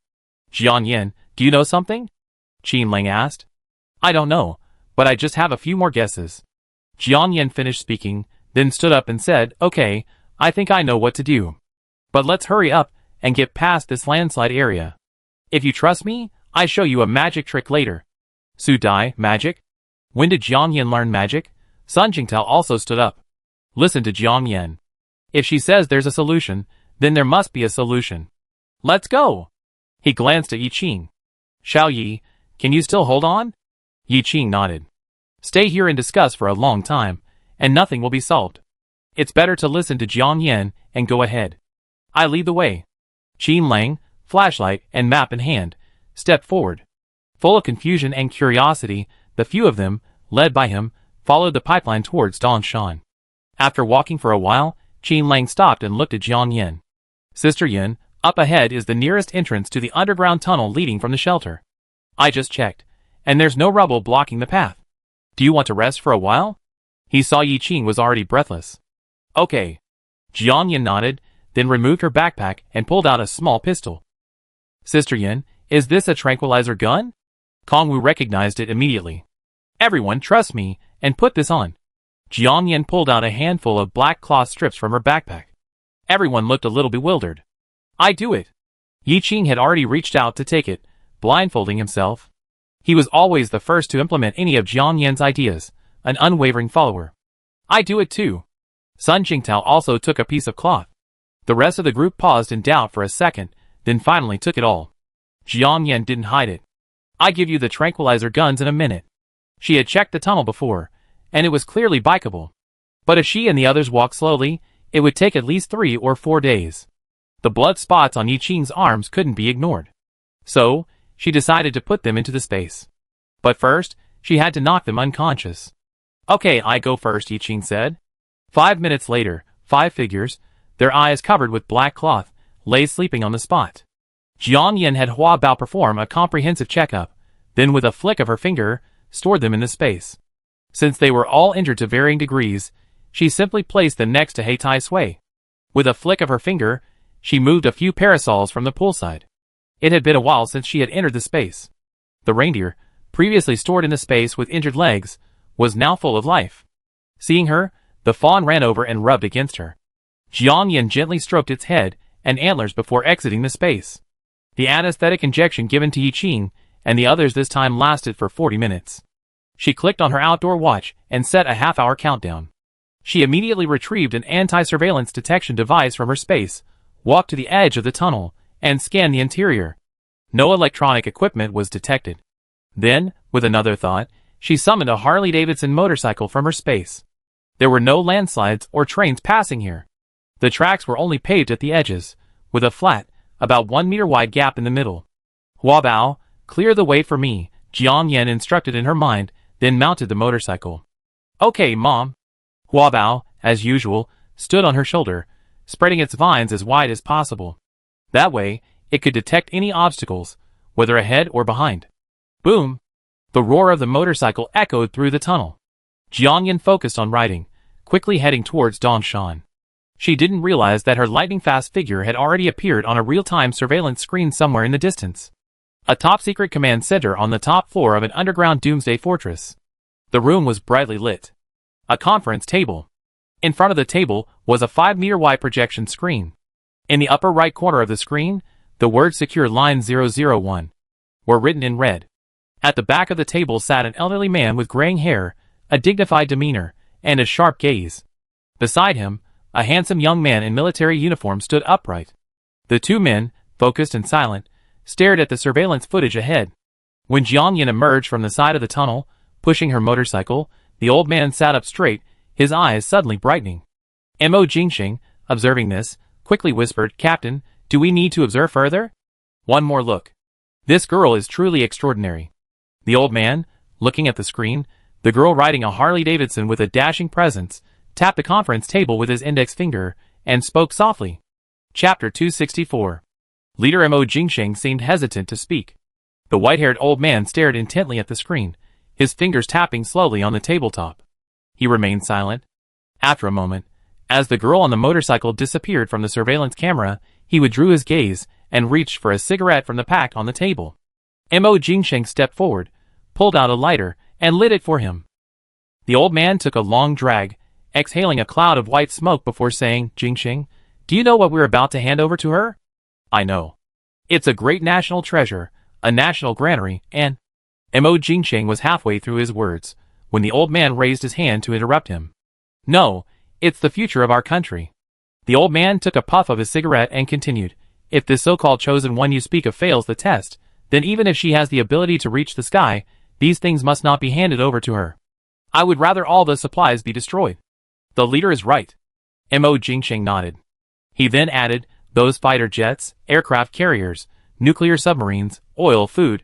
Jiang Yan, do you know something? Xin Lang asked. I don't know, but I just have a few more guesses. Jiang Yan finished speaking, then stood up and said, Okay, I think I know what to do. But let's hurry up and get past this landslide area. If you trust me, I show you a magic trick later. Su Dai, magic? When did Jiang Yan learn magic? Sun Jingtao also stood up. Listen to Jiang Yan. If she says there's a solution, then there must be a solution. Let's go! He glanced at Yi Qing. Xiao Yi, can you still hold on? Yi Qing nodded. Stay here and discuss for a long time, and nothing will be solved. It's better to listen to Jiang Yan and go ahead. I lead the way. Qin Lang, flashlight and map in hand, stepped forward. Full of confusion and curiosity, the few of them, led by him, followed the pipeline towards Dongshan. After walking for a while, Qin Lang stopped and looked at Jiang Yan. Sister Yin, up ahead is the nearest entrance to the underground tunnel leading from the shelter. I just checked, and there's no rubble blocking the path. Do you want to rest for a while? He saw Yi Qing was already breathless. Okay. Jiang Yan nodded, then removed her backpack and pulled out a small pistol. Sister Yin, is this a tranquilizer gun? Kongwu recognized it immediately. Everyone trust me, and put this on. Jiang Yan pulled out a handful of black cloth strips from her backpack. Everyone looked a little bewildered. I do it. Yi Qing had already reached out to take it, blindfolding himself. He was always the first to implement any of Jiang Yan's ideas, an unwavering follower. I do it too. Sun Qingtao also took a piece of cloth. The rest of the group paused in doubt for a second, then finally took it all. Jiang Yan didn't hide it. I give you the tranquilizer guns in a minute. She had checked the tunnel before, and it was clearly bikeable. But if she and the others walked slowly, it would take at least 3 or 4 days. The blood spots on Yi Qing's arms couldn't be ignored. So, she decided to put them into the space. But first, she had to knock them unconscious. Okay, I go first, Yi Qing said. 5 minutes later, 5 figures, their eyes covered with black cloth, lay sleeping on the spot. Jiang Yan had Hua Bao perform a comprehensive checkup, then with a flick of her finger, stored them in the space. Since they were all injured to varying degrees, she simply placed them next to He Tai Sui. With a flick of her finger, she moved a few parasols from the poolside. It had been a while since she had entered the space. The reindeer, previously stored in the space with injured legs, was now full of life. Seeing her, the fawn ran over and rubbed against her. Jiang Yan gently stroked its head and antlers before exiting the space. The anesthetic injection given to Yi Qing and the others this time lasted for 40 minutes. She clicked on her outdoor watch and set a half-hour countdown. She immediately retrieved an anti-surveillance detection device from her space, walked to the edge of the tunnel, and scanned the interior. No electronic equipment was detected. Then, with another thought, she summoned a Harley-Davidson motorcycle from her space. There were no landslides or trains passing here. The tracks were only paved at the edges, with a flat, about 1 meter wide gap in the middle. Hua Bao, clear the way for me, Jiang Yan instructed in her mind, then mounted the motorcycle. Okay, Mom. Hua Bao, as usual, stood on her shoulder, spreading its vines as wide as possible. That way, it could detect any obstacles, whether ahead or behind. Boom! The roar of the motorcycle echoed through the tunnel. Jiang Yan focused on riding, quickly heading towards Dongshan. She didn't realize that her lightning-fast figure had already appeared on a real-time surveillance screen somewhere in the distance. A top-secret command center on the top floor of an underground doomsday fortress. The room was brightly lit. A conference table. In front of the table was a 5-meter-wide projection screen. In the upper right corner of the screen, the words Secure Line 001 were written in red. At the back of the table sat an elderly man with graying hair, a dignified demeanor, and a sharp gaze. Beside him, a handsome young man in military uniform stood upright. The two men, focused and silent, stared at the surveillance footage ahead. When Jiang Yan emerged from the side of the tunnel, pushing her motorcycle, the old man sat up straight, his eyes suddenly brightening. Mo Jingxing, observing this, quickly whispered, Captain, do we need to observe further? One more look. This girl is truly extraordinary. The old man, looking at the screen, the girl riding a Harley-Davidson with a dashing presence, tapped the conference table with his index finger, and spoke softly. Chapter 264. Leader Mo Jingxing seemed hesitant to speak. The white-haired old man stared intently at the screen, his fingers tapping slowly on the tabletop. He remained silent. After a moment, as the girl on the motorcycle disappeared from the surveillance camera, he withdrew his gaze and reached for a cigarette from the pack on the table. Mo Jingxing stepped forward, pulled out a lighter, and lit it for him. The old man took a long drag, exhaling a cloud of white smoke before saying, Jingxing, do you know what we're about to hand over to her? I know. It's a great national treasure, a national granary, and... Mo Jingxing was halfway through his words, when the old man raised his hand to interrupt him. No, it's the future of our country. The old man took a puff of his cigarette and continued, if this so-called chosen one you speak of fails the test, then even if she has the ability to reach the sky, these things must not be handed over to her. I would rather all the supplies be destroyed. The leader is right. Mo Jingsheng nodded. He then added, those fighter jets, aircraft carriers, nuclear submarines, oil, food,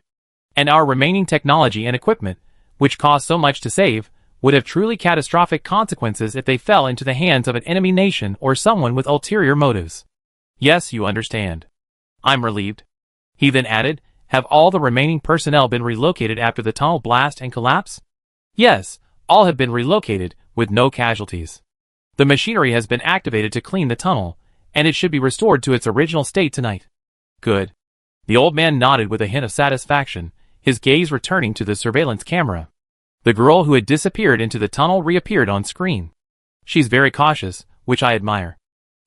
and our remaining technology and equipment, which cost so much to save, would have truly catastrophic consequences if they fell into the hands of an enemy nation or someone with ulterior motives. Yes, you understand. I'm relieved. He then added, have all the remaining personnel been relocated after the tunnel blast and collapse? Yes, all have been relocated, with no casualties. The machinery has been activated to clean the tunnel, and it should be restored to its original state tonight. Good. The old man nodded with a hint of satisfaction, his gaze returning to the surveillance camera. The girl who had disappeared into the tunnel reappeared on screen. She's very cautious, which I admire.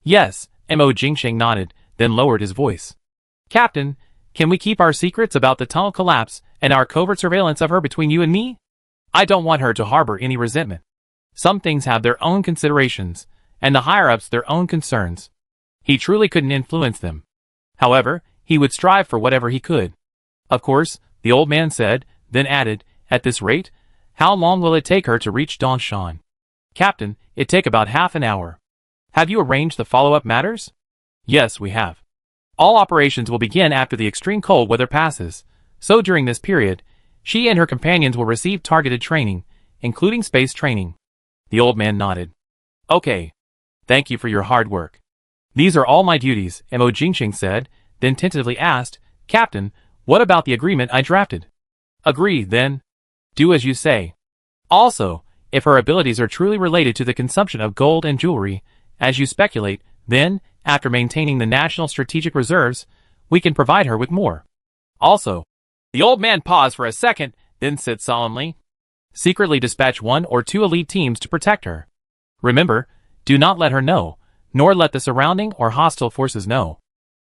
Yes, Mo Jingsheng nodded, then lowered his voice. Captain, can we keep our secrets about the tunnel collapse and our covert surveillance of her between you and me? I don't want her to harbor any resentment. Some things have their own considerations, and the higher-ups their own concerns. He truly couldn't influence them. However, he would strive for whatever he could. Of course, the old man said, then added, at this rate, how long will it take her to reach Dongshan? Captain, it take about half an hour. Have you arranged the follow-up matters? Yes, we have. All operations will begin after the extreme cold weather passes, so during this period, she and her companions will receive targeted training, including space training. The old man nodded. Okay. Thank you for your hard work. These are all my duties, Mo Jingsheng said, then tentatively asked, Captain, what about the agreement I drafted? Agree, then. Do as you say. Also, if her abilities are truly related to the consumption of gold and jewelry, as you speculate, then, after maintaining the national strategic reserves, we can provide her with more. Also, the old man paused for a second, then said solemnly, secretly dispatch 1 or 2 elite teams to protect her. Remember, do not let her know, nor let the surrounding or hostile forces know.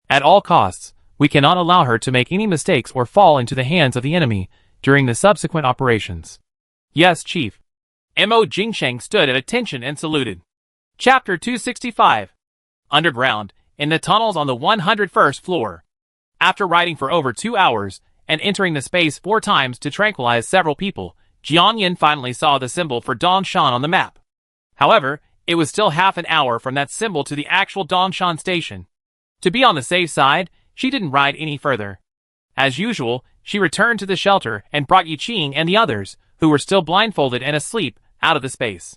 At all costs, we cannot allow her to make any mistakes or fall into the hands of the enemy during the subsequent operations. Yes, Chief. Mo Jingsheng stood at attention and saluted. Chapter 265. Underground, in the tunnels on the 101st floor. After riding for over 2 hours, and entering the space 4 times to tranquilize several people, Jiangyan finally saw the symbol for Dongshan on the map. However, it was still half an hour from that symbol to the actual Dongshan station. To be on the safe side, she didn't ride any further. As usual, she returned to the shelter and brought Yiqing and the others, who were still blindfolded and asleep, out of the space.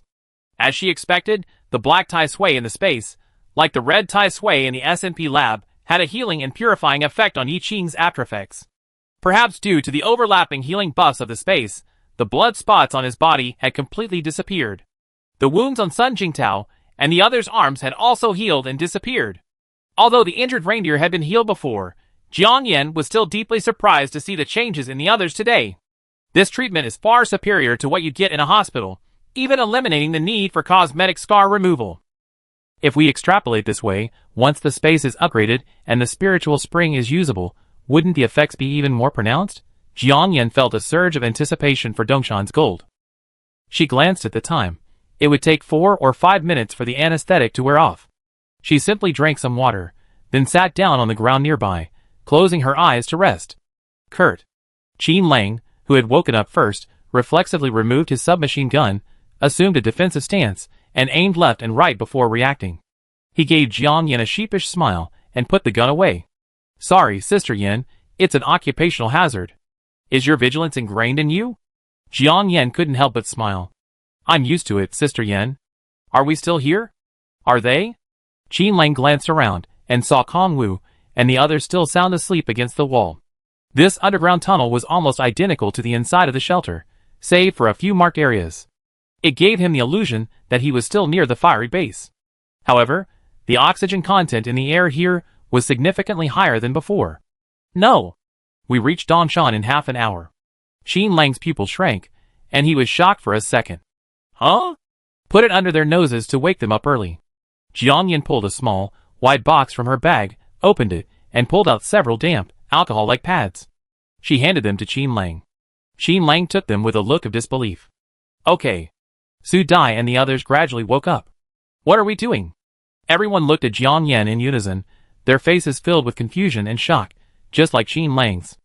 As she expected, the black Tai Sui in the space, like the red Tai Sui in the S&P lab, had a healing and purifying effect on Yiqing's aftereffects. Perhaps due to the overlapping healing buffs of the space, the blood spots on his body had completely disappeared. The wounds on Sun Jingtao and the other's arms had also healed and disappeared. Although the injured reindeer had been healed before, Jiangyan was still deeply surprised to see the changes in the others today. This treatment is far superior to what you'd get in a hospital, even eliminating the need for cosmetic scar removal. If we extrapolate this way, once the space is upgraded and the spiritual spring is usable, wouldn't the effects be even more pronounced? Jiangyan felt a surge of anticipation for Dongshan's gold. She glanced at the time. It would take 4 or 5 minutes for the anesthetic to wear off. She simply drank some water, then sat down on the ground nearby, closing her eyes to rest. Kurt. Qin Lang, who had woken up first, reflexively removed his submachine gun, assumed a defensive stance, and aimed left and right before reacting. He gave Jiangyan a sheepish smile and put the gun away. Sorry, Sister Yin, it's an occupational hazard. Is your vigilance ingrained in you? Jiangyan couldn't help but smile. I'm used to it, Sister Yin. Are we still here? Are they? Qin Lang glanced around and saw Kong Wu and the others still sound asleep against the wall. This underground tunnel was almost identical to the inside of the shelter, save for a few marked areas. It gave him the illusion that he was still near the fiery base. However, the oxygen content in the air here was significantly higher than before. No! We reached Dongshan in half an hour. Qin Lang's pupil shrank, and he was shocked for a second. Huh? Put it under their noses to wake them up early. Jiangyan pulled a small, wide box from her bag, opened it, and pulled out several damp, alcohol-like pads. She handed them to Qin Lang. Qin Lang took them with a look of disbelief. Okay. Su Dai and the others gradually woke up. What are we doing? Everyone looked at Jiangyan in unison, their faces filled with confusion and shock, just like Qin Lang's.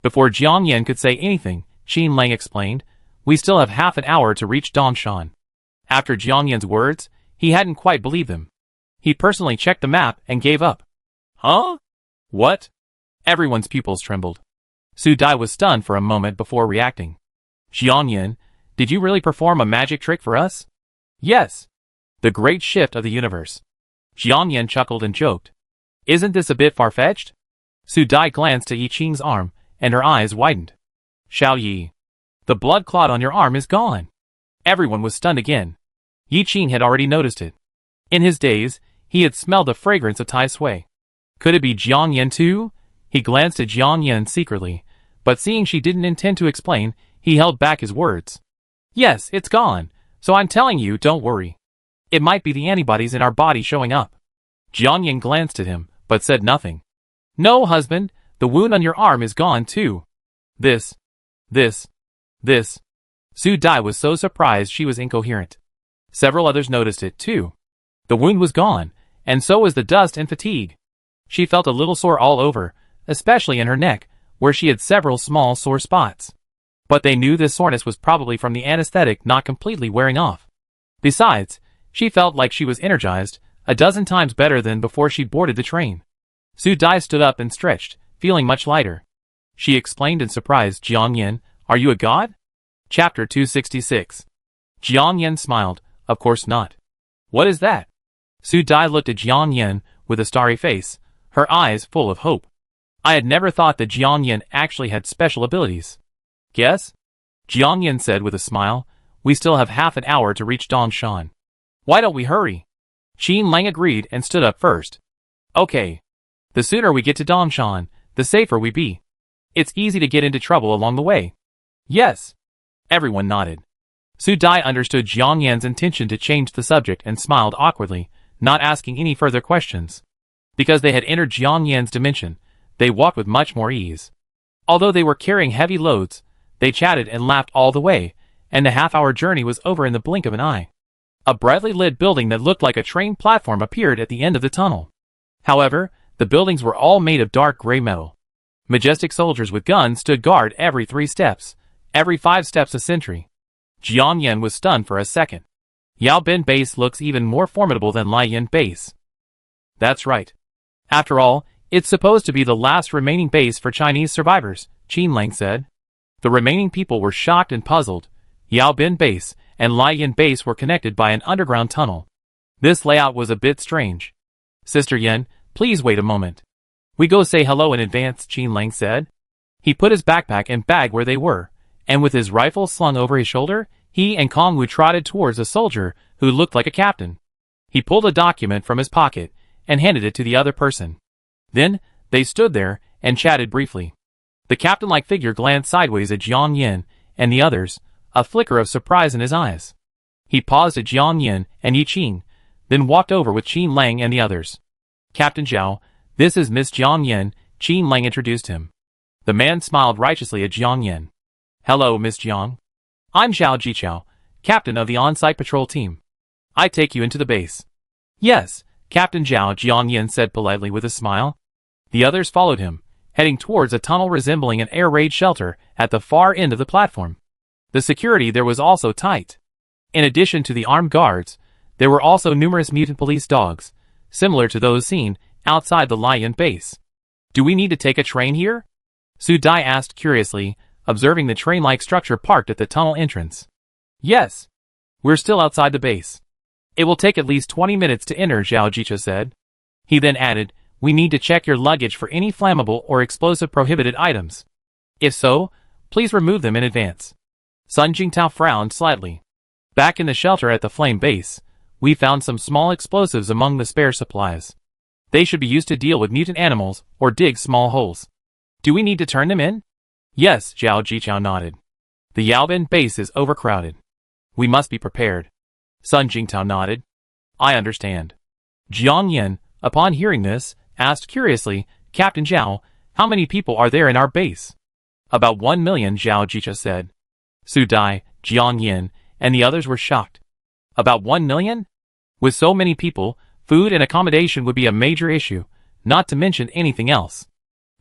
Before Jiangyan could say anything, Qin Lang explained, We still have half an hour to reach Dongshan. After Jiang Yan's words, he hadn't quite believed them. He personally checked the map and gave up. Huh? What? Everyone's pupils trembled. Su Dai was stunned for a moment before reacting. Jiang Yan, did you really perform a magic trick for us? Yes. The great shift of the universe. Jiang Yan chuckled and joked. Isn't this a bit far-fetched? Su Dai glanced at Yi Qing's arm, and her eyes widened. Xiao Yi. The blood clot on your arm is gone. Everyone was stunned again. Yi Qing had already noticed it. In his days, he had smelled the fragrance of Tai Sui. Could it be Jiang Yan too? He glanced at Jiang Yan secretly, but seeing she didn't intend to explain, he held back his words. Yes, it's gone, so I'm telling you, don't worry. It might be the antibodies in our body showing up. Jiang Yan glanced at him, but said nothing. No, husband, the wound on your arm is gone too. This. Su Dai was so surprised she was incoherent. Several others noticed it too. The wound was gone, and so was the dust and fatigue. She felt a little sore all over, especially in her neck, where she had several small sore spots. But they knew this soreness was probably from the anesthetic not completely wearing off. Besides, she felt like she was energized, a dozen times better than before she boarded the train. Su Dai stood up and stretched, feeling much lighter. She explained in surprise, Jiang Yan, are you a god? Chapter 266. Jiang Yan smiled, of course not. What is that? Su Dai looked at Jiang Yan with a starry face, her eyes full of hope. I had never thought that Jiang Yan actually had special abilities. Guess? Jiang Yan said with a smile, we still have half an hour to reach Dongshan. Why don't we hurry? Qin Lang agreed and stood up first. Okay. The sooner we get to Dongshan, the safer we be. It's easy to get into trouble along the way. Yes. Everyone nodded. Su Dai understood Jiang Yan's intention to change the subject and smiled awkwardly, not asking any further questions. Because they had entered Jiang Yan's dimension, they walked with much more ease. Although they were carrying heavy loads, they chatted and laughed all the way, and the half-hour journey was over in the blink of an eye. A brightly lit building that looked like a train platform appeared at the end of the tunnel. However, the buildings were all made of dark gray metal. Majestic soldiers with guns stood guard every 3 steps, every 5 steps a sentry. Jiang Yan was stunned for a second. Yao Bin Base looks even more formidable than Lai Yin Base. That's right. After all, it's supposed to be the last remaining base for Chinese survivors, Qin Lang said. The remaining people were shocked and puzzled. Yao Bin Base and Lai Yin Base were connected by an underground tunnel. This layout was a bit strange. Sister Yen, please wait a moment. We go say hello in advance, Qin Lang said. He put his backpack and bag where they were, and with his rifle slung over his shoulder, he and Kong Wu trotted towards a soldier who looked like a captain. He pulled a document from his pocket and handed it to the other person. Then, they stood there and chatted briefly. The captain-like figure glanced sideways at Jiang Yan and the others, a flicker of surprise in his eyes. He paused at Jiang Yan and Yi Qing, then walked over with Qin Lang and the others. Captain Zhao, this is Miss Jiang Yan, Qin Lang introduced him. The man smiled righteously at Jiang Yan. Hello, Miss Jiang. I'm Zhao Jichao, captain of the on-site patrol team. I take you into the base. Yes, Captain Zhao, Jiang Yan said politely with a smile. The others followed him, heading towards a tunnel resembling an air raid shelter at the far end of the platform. The security there was also tight. In addition to the armed guards, there were also numerous mutant police dogs, similar to those seen outside the Lai Yin base. Do we need to take a train here? Su Dai asked curiously, observing the train-like structure parked at the tunnel entrance. Yes. We're still outside the base. It will take at least 20 minutes to enter, Zhao Jicha said. He then added, we need to check your luggage for any flammable or explosive prohibited items. If so, please remove them in advance. Sun Jingtao frowned slightly. Back in the shelter at the flame base, we found some small explosives among the spare supplies. They should be used to deal with mutant animals or dig small holes. Do we need to turn them in? Yes, Zhao Jichao nodded. The Yaobin base is overcrowded. We must be prepared. Sun Jingtao nodded. I understand. Jiang Yan, upon hearing this, asked curiously, Captain Zhao, how many people are there in our base? About 1 million, Zhao Jicha said. Su Dai, Jiang Yan, and the others were shocked. About 1 million? With so many people, food and accommodation would be a major issue, not to mention anything else.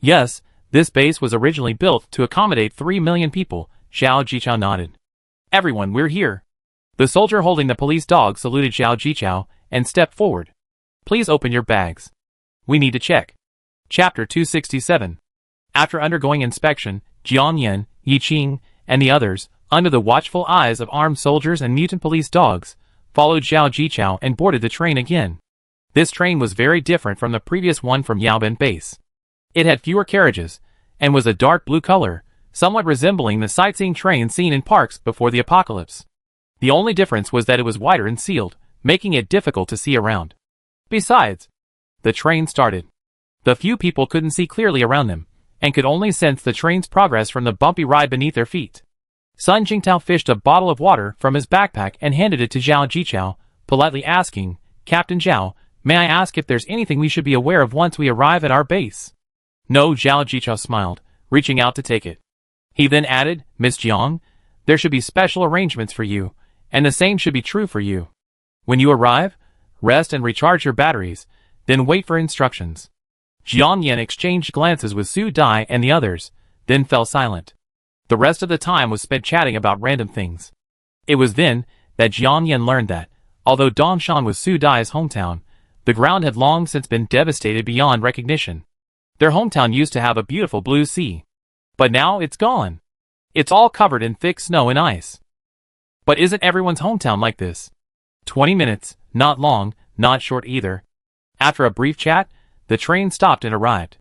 Yes, this base was originally built to accommodate 3 million people, Zhao Jichao nodded. Everyone, we're here. The soldier holding the police dog saluted Zhao Jichao and stepped forward. Please open your bags. We need to check. Chapter 267. After undergoing inspection, Jiang Yan, Yi Qing, and the others, under the watchful eyes of armed soldiers and mutant police dogs, followed Zhao Jichao and boarded the train again. This train was very different from the previous one from Yaoben Base. It had fewer carriages, and was a dark blue color, somewhat resembling the sightseeing train seen in parks before the apocalypse. The only difference was that it was wider and sealed, making it difficult to see around. Besides, the train started. The few people couldn't see clearly around them, and could only sense the train's progress from the bumpy ride beneath their feet. Sun Jingtao fished a bottle of water from his backpack and handed it to Zhao Jichao, politely asking, Captain Zhao, may I ask if there's anything we should be aware of once we arrive at our base? No, Zhao Jichao smiled, reaching out to take it. He then added, Miss Jiang, there should be special arrangements for you, and the same should be true for you. When you arrive, rest and recharge your batteries, then wait for instructions. Jiang Yan exchanged glances with Su Dai and the others, then fell silent. The rest of the time was spent chatting about random things. It was then that Jiang Yan learned that, although Dongshan was Su Dai's hometown, the ground had long since been devastated beyond recognition. Their hometown used to have a beautiful blue sea. But now it's gone. It's all covered in thick snow and ice. But isn't everyone's hometown like this? 20 minutes, not long, not short either. After a brief chat, the train stopped and arrived.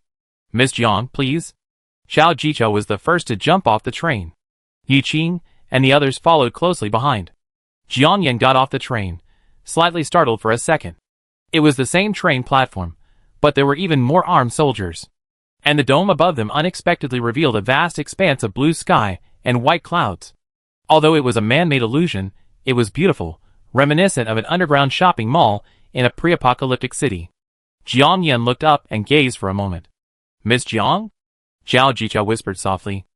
Miss Jiang, please. Zhao Jichao was the first to jump off the train. Yi Qing and the others followed closely behind. Jiang Yan got off the train, slightly startled for a second. It was the same train platform, but there were even more armed soldiers. And the dome above them unexpectedly revealed a vast expanse of blue sky and white clouds. Although it was a man-made illusion, it was beautiful, reminiscent of an underground shopping mall in a pre-apocalyptic city. Jiang Yan looked up and gazed for a moment. Miss Jiang? Zhao Jichao whispered softly.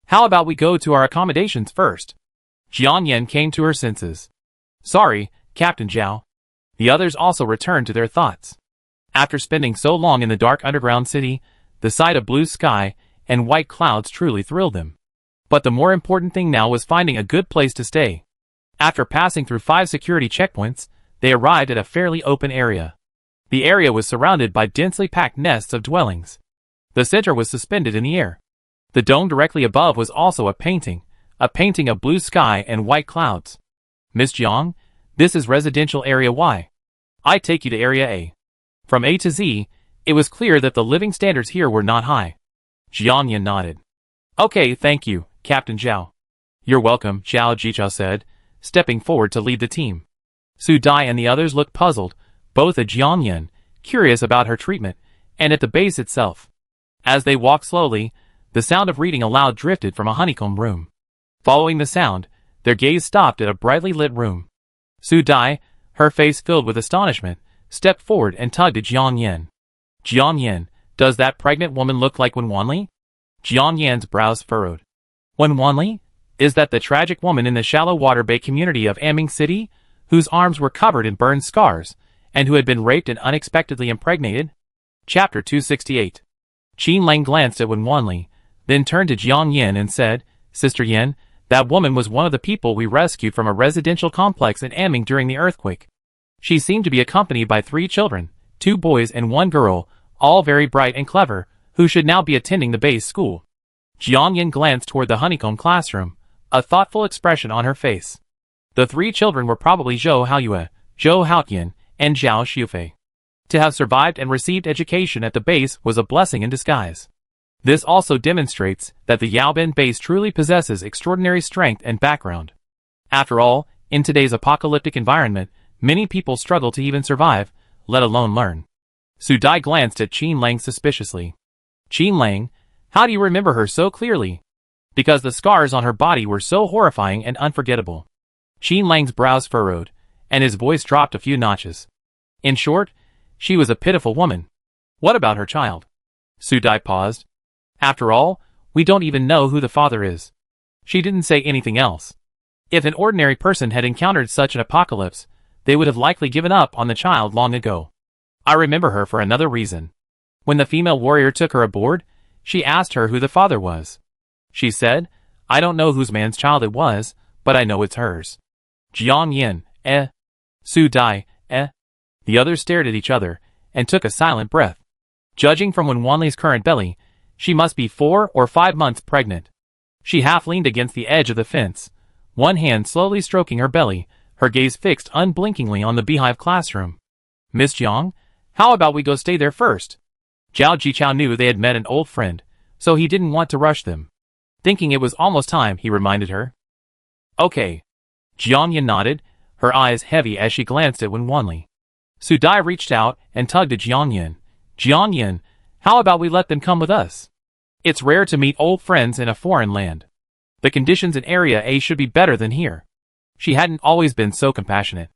How about we go to our accommodations first? Jiang Yan came to her senses. Sorry, Captain Zhao. The others also returned to their thoughts. After spending so long in the dark underground city, the sight of blue sky and white clouds truly thrilled them. But the more important thing now was finding a good place to stay. After passing through 5 security checkpoints, they arrived at a fairly open area. The area was surrounded by densely packed nests of dwellings. The center was suspended in the air. The dome directly above was also a painting of blue sky and white clouds. Miss Jiang, this is residential area Y. I take you to area A. From A to Z, it was clear that the living standards here were not high. Jiang Yan nodded. Okay, thank you, Captain Zhao. You're welcome, Zhao Jichao said, stepping forward to lead the team. Su Dai and the others looked puzzled, both at Jiang Yan, curious about her treatment, and at the base itself. As they walked slowly, the sound of reading aloud drifted from a honeycomb room. Following the sound, their gaze stopped at a brightly lit room. Su Dai, her face filled with astonishment, stepped forward and tugged at Jiang Yan. Jiang Yan, does that pregnant woman look like Wen Wanli? Jiang Yan's brows furrowed. Wen Wanli? Is that the tragic woman in the shallow water bay community of Aming City, whose arms were covered in burned scars, and who had been raped and unexpectedly impregnated? Chapter 268. Qin Lang glanced at Wen Wanli, then turned to Jiang Yan and said, Sister Yan, that woman was one of the people we rescued from a residential complex in Aming during the earthquake. She seemed to be accompanied by 3 children, 2 boys and 1 girl, all very bright and clever, who should now be attending the base school. Jiang Yan glanced toward the honeycomb classroom, a thoughtful expression on her face. The 3 children were probably Zhou Haoyue, Zhou Haotian, and Zhao Xiufei. To have survived and received education at the base was a blessing in disguise. This also demonstrates that the Yaoben base truly possesses extraordinary strength and background. After all, in today's apocalyptic environment, many people struggle to even survive, let alone learn. Su Dai glanced at Qin Lang suspiciously. Qin Lang, how do you remember her so clearly? Because the scars on her body were so horrifying and unforgettable. Qin Lang's brows furrowed, and his voice dropped a few notches. In short, she was a pitiful woman. What about her child? Su Dai paused. After all, we don't even know who the father is. She didn't say anything else. If an ordinary person had encountered such an apocalypse, they would have likely given up on the child long ago. I remember her for another reason. When the female warrior took her aboard, she asked her who the father was. She said, I don't know whose man's child it was, but I know it's hers. Jiang Yin, eh? Su Dai, eh? The others stared at each other, and took a silent breath. Judging from Wen Wanli's current belly, she must be 4 or 5 months pregnant. She half leaned against the edge of the fence, one hand slowly stroking her belly, her gaze fixed unblinkingly on the beehive classroom. Miss Jiang, how about we go stay there first? Zhao Jichao knew they had met an old friend, so he didn't want to rush them. Thinking it was almost time, he reminded her. Okay. Jiang Yin nodded, her eyes heavy as she glanced at Wen Wanli. Su Dai reached out and tugged at Jiang Yin. Jiang Yin, how about we let them come with us? It's rare to meet old friends in a foreign land. The conditions in Area A should be better than here. She hadn't always been so compassionate.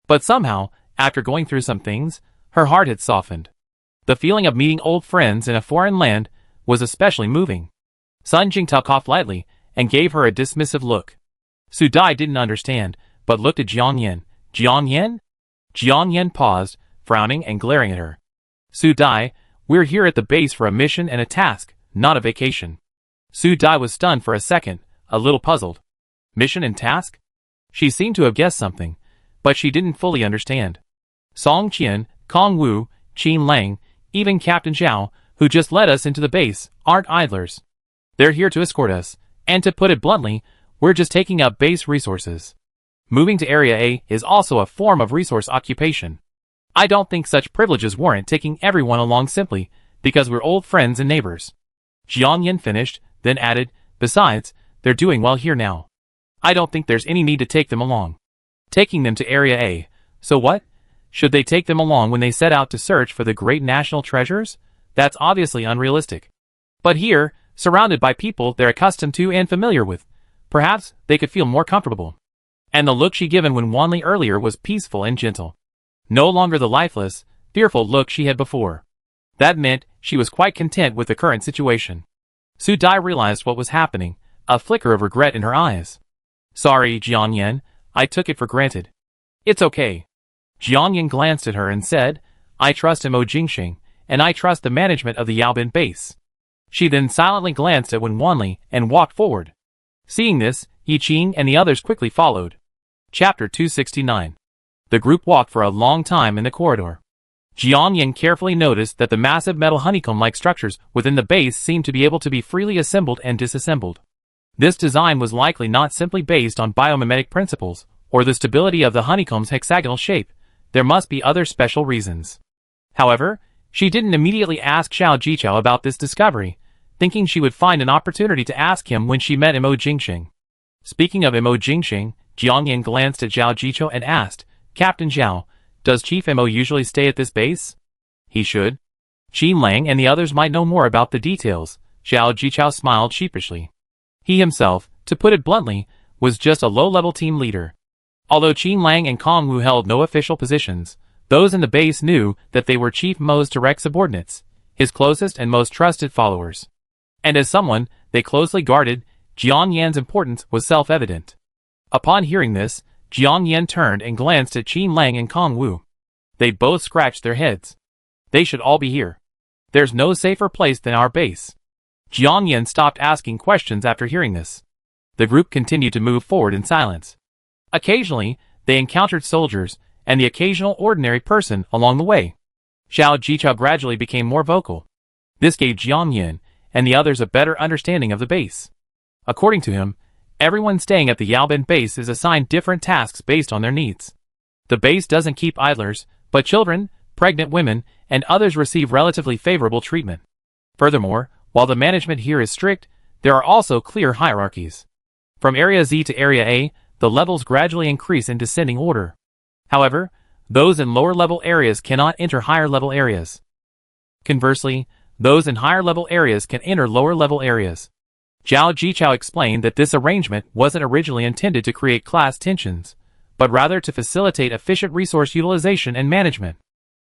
But somehow, after going through some things, her heart had softened. The feeling of meeting old friends in a foreign land was especially moving. Sun Jingtao coughed lightly and gave her a dismissive look. Su Dai didn't understand, but looked at Jiang Yin. Jiang Yin? Jiang Yin paused, frowning and glaring at her. Su Dai, we're here at the base for a mission and a task, not a vacation. Su Dai was stunned for a second, a little puzzled. Mission and task? She seemed to have guessed something, but she didn't fully understand. Song Qian, Kong Wu, Qin Lang, even Captain Zhao, who just led us into the base, aren't idlers. They're here to escort us, and to put it bluntly, we're just taking up base resources. Moving to Area A is also a form of resource occupation. I don't think such privileges warrant taking everyone along simply because we're old friends and neighbors. Jiang Yin finished, then added, besides, they're doing well here now. I don't think there's any need to take them along. Taking them to Area A, so what? Should they take them along when they set out to search for the great national treasures? That's obviously unrealistic. But here, surrounded by people they're accustomed to and familiar with, perhaps they could feel more comfortable. And the look she given Wen Wanli earlier was peaceful and gentle. No longer the lifeless, fearful look she had before. That meant she was quite content with the current situation. Su Dai realized what was happening, a flicker of regret in her eyes. Sorry, Jiang Yin, I took it for granted. It's okay. Jiang Yin glanced at her and said, I trust Mo Jingxing, and I trust the management of the Yaobin base. She then silently glanced at Wen Wanli and walked forward. Seeing this, Yi Qing and the others quickly followed. Chapter 269. The group walked for a long time in the corridor. Jiang Yin carefully noticed that the massive metal honeycomb-like structures within the base seemed to be able to be freely assembled and disassembled. This design was likely not simply based on biomimetic principles, or the stability of the honeycomb's hexagonal shape. There must be other special reasons. However, she didn't immediately ask Zhao Jichao about this discovery, thinking she would find an opportunity to ask him when she met Mo Jingxing. Speaking of Mo Jingxing, Jiang Yin glanced at Zhao Jichao and asked, Captain Zhao, does Chief Mo usually stay at this base? He should. Qin Lang and the others might know more about the details. Zhao Jichao smiled sheepishly. He himself, to put it bluntly, was just a low-level team leader. Although Qin Lang and Kong Wu held no official positions, those in the base knew that they were Chief Mo's direct subordinates, his closest and most trusted followers. And as someone they closely guarded, Jiang Yan's importance was self-evident. Upon hearing this, Jiang Yan turned and glanced at Qin Lang and Kong Wu. They both scratched their heads. They should all be here. There's no safer place than our base. Jiang Yan stopped asking questions after hearing this. The group continued to move forward in silence. Occasionally, they encountered soldiers and the occasional ordinary person along the way. Zhao Jichao gradually became more vocal. This gave Jiang Yan and the others a better understanding of the base. According to him, everyone staying at the Yaobin base is assigned different tasks based on their needs. The base doesn't keep idlers, but children, pregnant women, and others receive relatively favorable treatment. Furthermore, while the management here is strict, there are also clear hierarchies. From Area Z to Area A, the levels gradually increase in descending order. However, those in lower-level areas cannot enter higher-level areas. Conversely, those in higher-level areas can enter lower-level areas. Zhao Jichao explained that this arrangement wasn't originally intended to create class tensions, but rather to facilitate efficient resource utilization and management.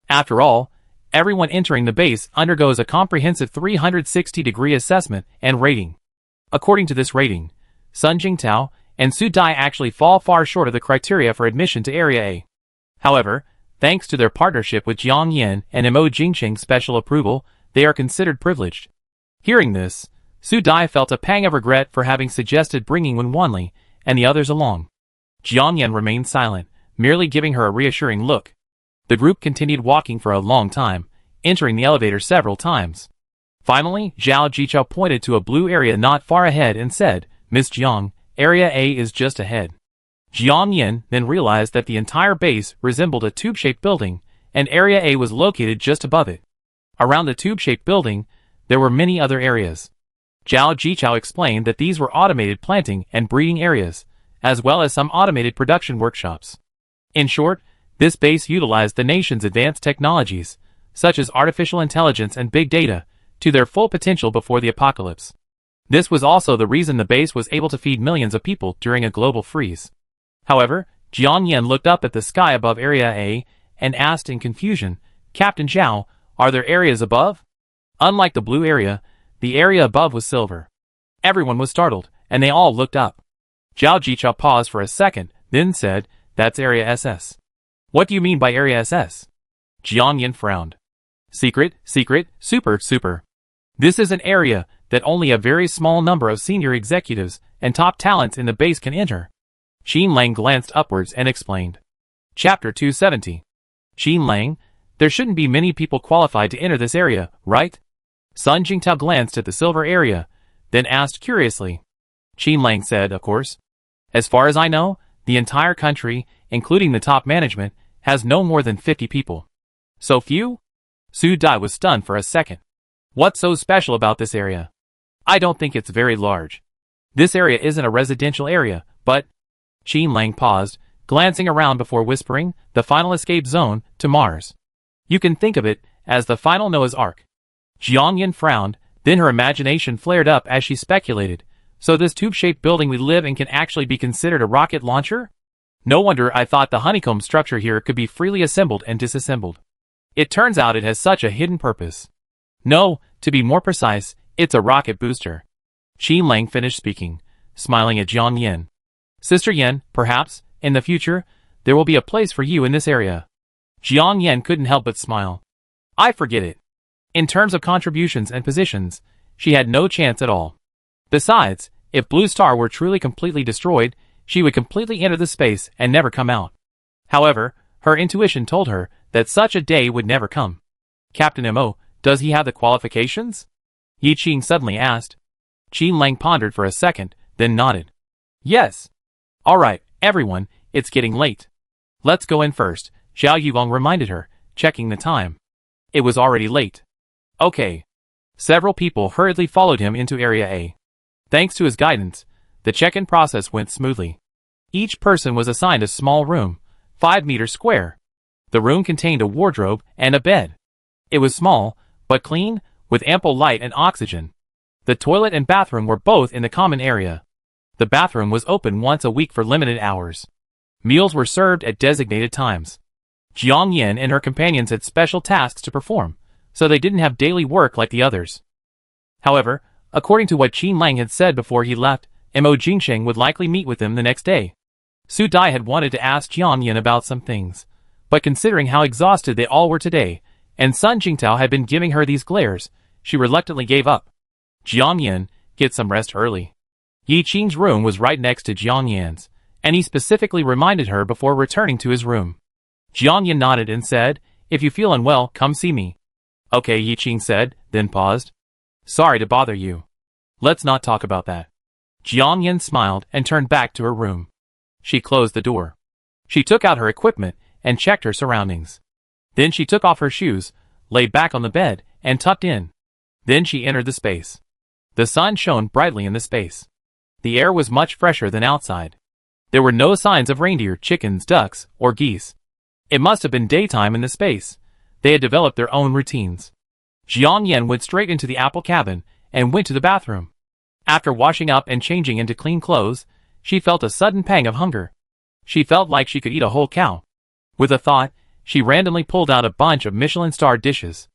After all, everyone entering the base undergoes a comprehensive 360-degree assessment and rating. According to this rating, Sun Jingtao and Su Dai actually fall far short of the criteria for admission to Area A. However, thanks to their partnership with Jiang Yin and Mo Jingxing's special approval, they are considered privileged. Hearing this, Su Dai felt a pang of regret for having suggested bringing Wen Wanli and the others along. Jiang Yan remained silent, merely giving her a reassuring look. The group continued walking for a long time, entering the elevator several times. Finally, Zhao Jichao pointed to a blue area not far ahead and said, "Miss Jiang, Area A is just ahead." Jiang Yan then realized that the entire base resembled a tube-shaped building, and Area A was located just above it. Around the tube-shaped building, there were many other areas. Zhao Jichao explained that these were automated planting and breeding areas, as well as some automated production workshops. In short, this base utilized the nation's advanced technologies, such as artificial intelligence and big data, to their full potential before the apocalypse. This was also the reason the base was able to feed millions of people during a global freeze. However, Jiang Yan looked up at the sky above Area A and asked in confusion, "Captain Zhao, are there areas above?" Unlike the blue area, the area above was silver. Everyone was startled, and they all looked up. Zhao Jichao paused for a second, then said, "That's Area SS." "What do you mean by Area SS?" Jiang Yan frowned. Secret, super. This is an area that only a very small number of senior executives and top talents in the base can enter. Qin Lang glanced upwards and explained. Chapter 270. Qin Lang, there shouldn't be many people qualified to enter this area, right? Sun Jingtao glanced at the silver area, then asked curiously. Qin Lang said, "Of course. As far as I know, the entire country, including the top management, has no more than 50 people." "So few?" Su Dai was stunned for a second. "What's so special about this area?" "I don't think it's very large. This area isn't a residential area, but..." Qin Lang paused, glancing around before whispering, "The final escape zone to Mars. You can think of it as the final Noah's Ark." Jiang Yan frowned, then her imagination flared up as she speculated, "So this tube-shaped building we live in can actually be considered a rocket launcher? No wonder I thought the honeycomb structure here could be freely assembled and disassembled. It turns out it has such a hidden purpose. No, to be more precise, it's a rocket booster." Qin Lang finished speaking, smiling at Jiang Yan. "Sister Yan, perhaps, in the future, there will be a place for you in this area." Jiang Yan couldn't help but smile. "I forget it. In terms of contributions and positions, she had no chance at all. Besides, if Blue Star were truly completely destroyed, she would completely enter the space and never come out." However, her intuition told her that such a day would never come. "Captain Mo, does he have the qualifications?" Yi Qing suddenly asked. Qin Lang pondered for a second, then nodded. "Yes. All right, everyone, it's getting late. Let's go in first," Xiao Yugong reminded her, checking the time. It was already late. "Okay." Several people hurriedly followed him into Area A. Thanks to his guidance, the check-in process went smoothly. Each person was assigned a small room, 5 meters square. The room contained a wardrobe and a bed. It was small, but clean, with ample light and oxygen. The toilet and bathroom were both in the common area. The bathroom was open once a week for limited hours. Meals were served at designated times. Jiang Yan and her companions had special tasks to perform, so they didn't have daily work like the others. However, according to what Qin Lang had said before he left, Mo Jingsheng would likely meet with them the next day. Su Dai had wanted to ask Jiang Yan about some things, but considering how exhausted they all were today, and Sun Jingtao had been giving her these glares, she reluctantly gave up. "Jiang Yan, get some rest early." Yi Qing's room was right next to Jiang Yan's, and he specifically reminded her before returning to his room. Jiang Yan nodded and said, "If you feel unwell, come see me." "Okay," Yi Qing said, then paused. "Sorry to bother you. Let's not talk about that." Jiang Yan smiled and turned back to her room. She closed the door. She took out her equipment and checked her surroundings. Then she took off her shoes, lay back on the bed, and tucked in. Then she entered the space. The sun shone brightly in the space. The air was much fresher than outside. There were no signs of reindeer, chickens, ducks, or geese. It must have been daytime in the space. They had developed their own routines. Jiang Yan went straight into the apple cabin and went to the bathroom. After washing up and changing into clean clothes, she felt a sudden pang of hunger. She felt like she could eat a whole cow. With a thought, she randomly pulled out a bunch of Michelin-starred dishes.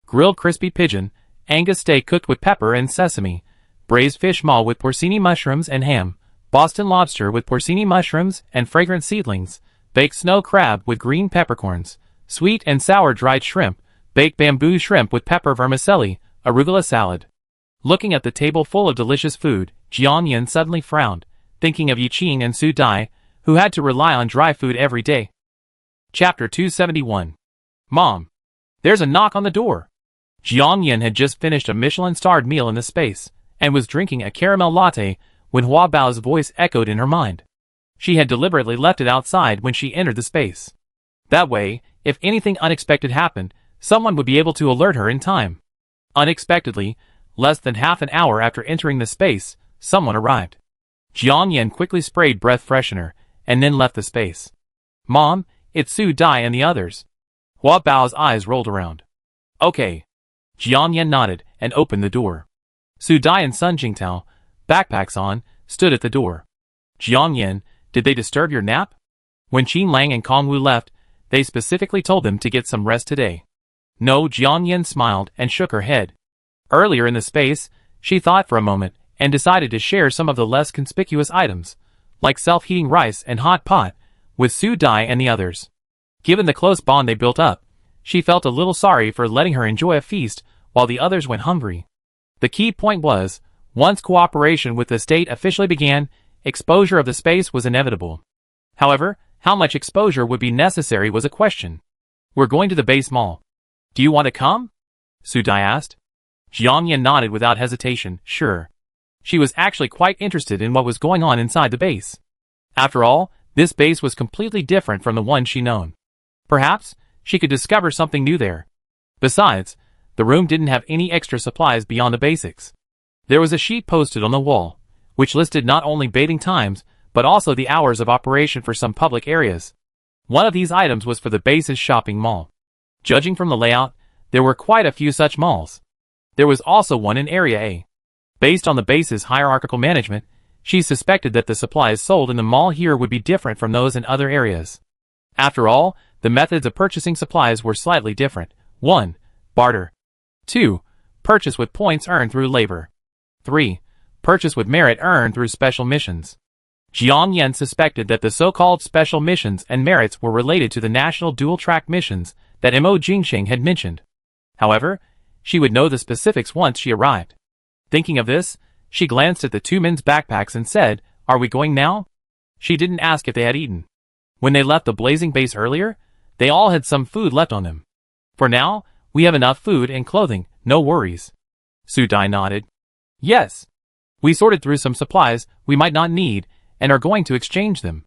Grilled crispy pigeon, Angus steak cooked with pepper and sesame, braised fish maw with porcini mushrooms and ham, Boston lobster with porcini mushrooms and fragrant seedlings, baked snow crab with green peppercorns, sweet and sour dried shrimp, baked bamboo shrimp with pepper vermicelli, arugula salad. Looking at the table full of delicious food, Jiang Yan suddenly frowned, thinking of Yiqing and Su Dai, who had to rely on dry food every day. Chapter 271. Mom. There's a knock on the door. Jiang Yin had just finished a Michelin-starred meal in the space, and was drinking a caramel latte when Hua Bao's voice echoed in her mind. She had deliberately left it outside when she entered the space. That way, if anything unexpected happened, someone would be able to alert her in time. Unexpectedly, less than half an hour after entering the space, someone arrived. Jiang Yin quickly sprayed breath freshener, and then left the space. Mom, it's Su Dai and the others. Hua Bao's eyes rolled around. Okay. Jiang Yin nodded and opened the door. Su Dai and Sun Jingtao, backpacks on, stood at the door. Jiang Yin, did they disturb your nap? When Qin Lang and Kong Wu left, they specifically told them to get some rest today. No, Jiang Yin smiled and shook her head. Earlier in the space, she thought for a moment and decided to share some of the less conspicuous items, like self-heating rice and hot pot, with Su Dai and the others. Given the close bond they built up, she felt a little sorry for letting her enjoy a feast while the others went hungry. The key point was, once cooperation with the state officially began, exposure of the space was inevitable. However, how much exposure would be necessary was a question. We're going to the base mall. Do you want to come? Su Dai asked. Jiang Yin nodded without hesitation, sure. She was actually quite interested in what was going on inside the base. After all, this base was completely different from the one she'd known. Perhaps, she could discover something new there. Besides, the room didn't have any extra supplies beyond the basics. There was a sheet posted on the wall, which listed not only bathing times, but also the hours of operation for some public areas. One of these items was for the base's shopping mall. Judging from the layout, there were quite a few such malls. There was also one in Area A. Based on the base's hierarchical management, she suspected that the supplies sold in the mall here would be different from those in other areas. After all, the methods of purchasing supplies were slightly different. 1. Barter. 2. Purchase with points earned through labor. 3. Purchase with merit earned through special missions. Jiang Yin suspected that the so-called special missions and merits were related to the national dual-track missions that Mo Jingsheng had mentioned. However, she would know the specifics once she arrived. Thinking of this, she glanced at the two men's backpacks and said, "Are we going now?" She didn't ask if they had eaten. When they left the blazing base earlier, they all had some food left on them. For now, we have enough food and clothing, no worries. Su Dai nodded. Yes. We sorted through some supplies we might not need, and are going to exchange them.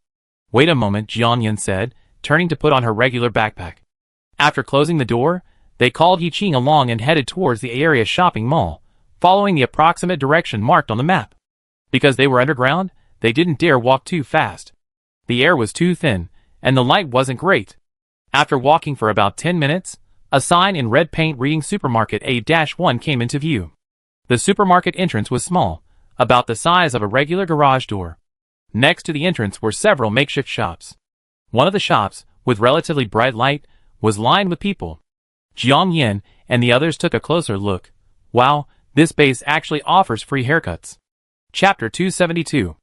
Wait a moment, Jiang Yin said, turning to put on her regular backpack. After closing the door, they called Yiqing along and headed towards the area shopping mall, following the approximate direction marked on the map. Because they were underground, they didn't dare walk too fast. The air was too thin, and the light wasn't great. After walking for about 10 minutes, a sign in red paint reading Supermarket A-1 came into view. The supermarket entrance was small, about the size of a regular garage door. Next to the entrance were several makeshift shops. One of the shops, with relatively bright light, was lined with people. Jiang Yin and the others took a closer look. Wow, this base actually offers free haircuts. Chapter 272.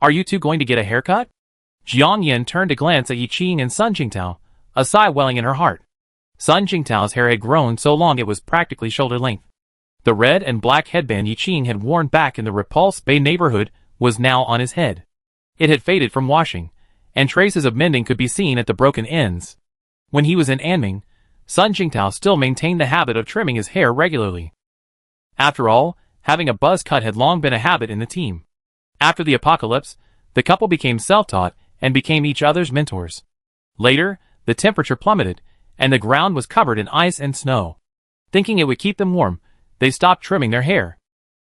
Are you two going to get a haircut? Jiang Yin turned to glance at Yiqing and Sun Jingtao, a sigh welling in her heart. Sun Jingtao's hair had grown so long it was practically shoulder length. The red and black headband Yiqing had worn back in the Repulse Bay neighborhood was now on his head. It had faded from washing, and traces of mending could be seen at the broken ends. When he was in Anming, Sun Jingtao still maintained the habit of trimming his hair regularly. After all, having a buzz cut had long been a habit in the team. After the apocalypse, the couple became self-taught and became each other's mentors. Later, the temperature plummeted, and the ground was covered in ice and snow. Thinking it would keep them warm, they stopped trimming their hair.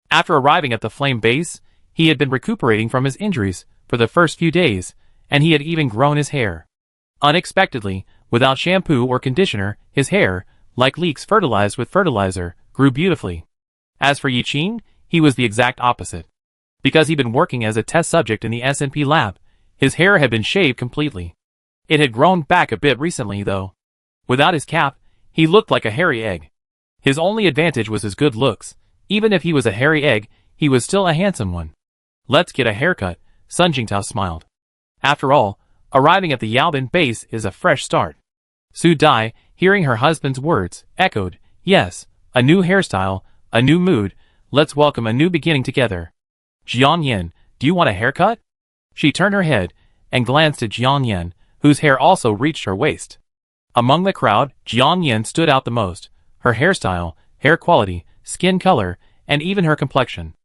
After arriving at the flame base, he had been recuperating from his injuries for the first few days, and he had even grown his hair. Unexpectedly, without shampoo or conditioner, his hair, like leeks fertilized with fertilizer, grew beautifully. As for Yiqing, he was the exact opposite. Because he'd been working as a test subject in the S&P lab, his hair had been shaved completely. It had grown back a bit recently, though. Without his cap, he looked like a hairy egg. His only advantage was his good looks. Even if he was a hairy egg, he was still a handsome one. Let's get a haircut, Sun Jingtao smiled. After all, arriving at the Yaobin base is a fresh start. Su Dai, hearing her husband's words, echoed, yes, a new hairstyle, a new mood, let's welcome a new beginning together. Jiang Yin, do you want a haircut? She turned her head and glanced at Jiang Yan, whose hair also reached her waist. Among the crowd, Jiang Yan stood out the most. Her hairstyle, hair quality, skin color, and even her complexion.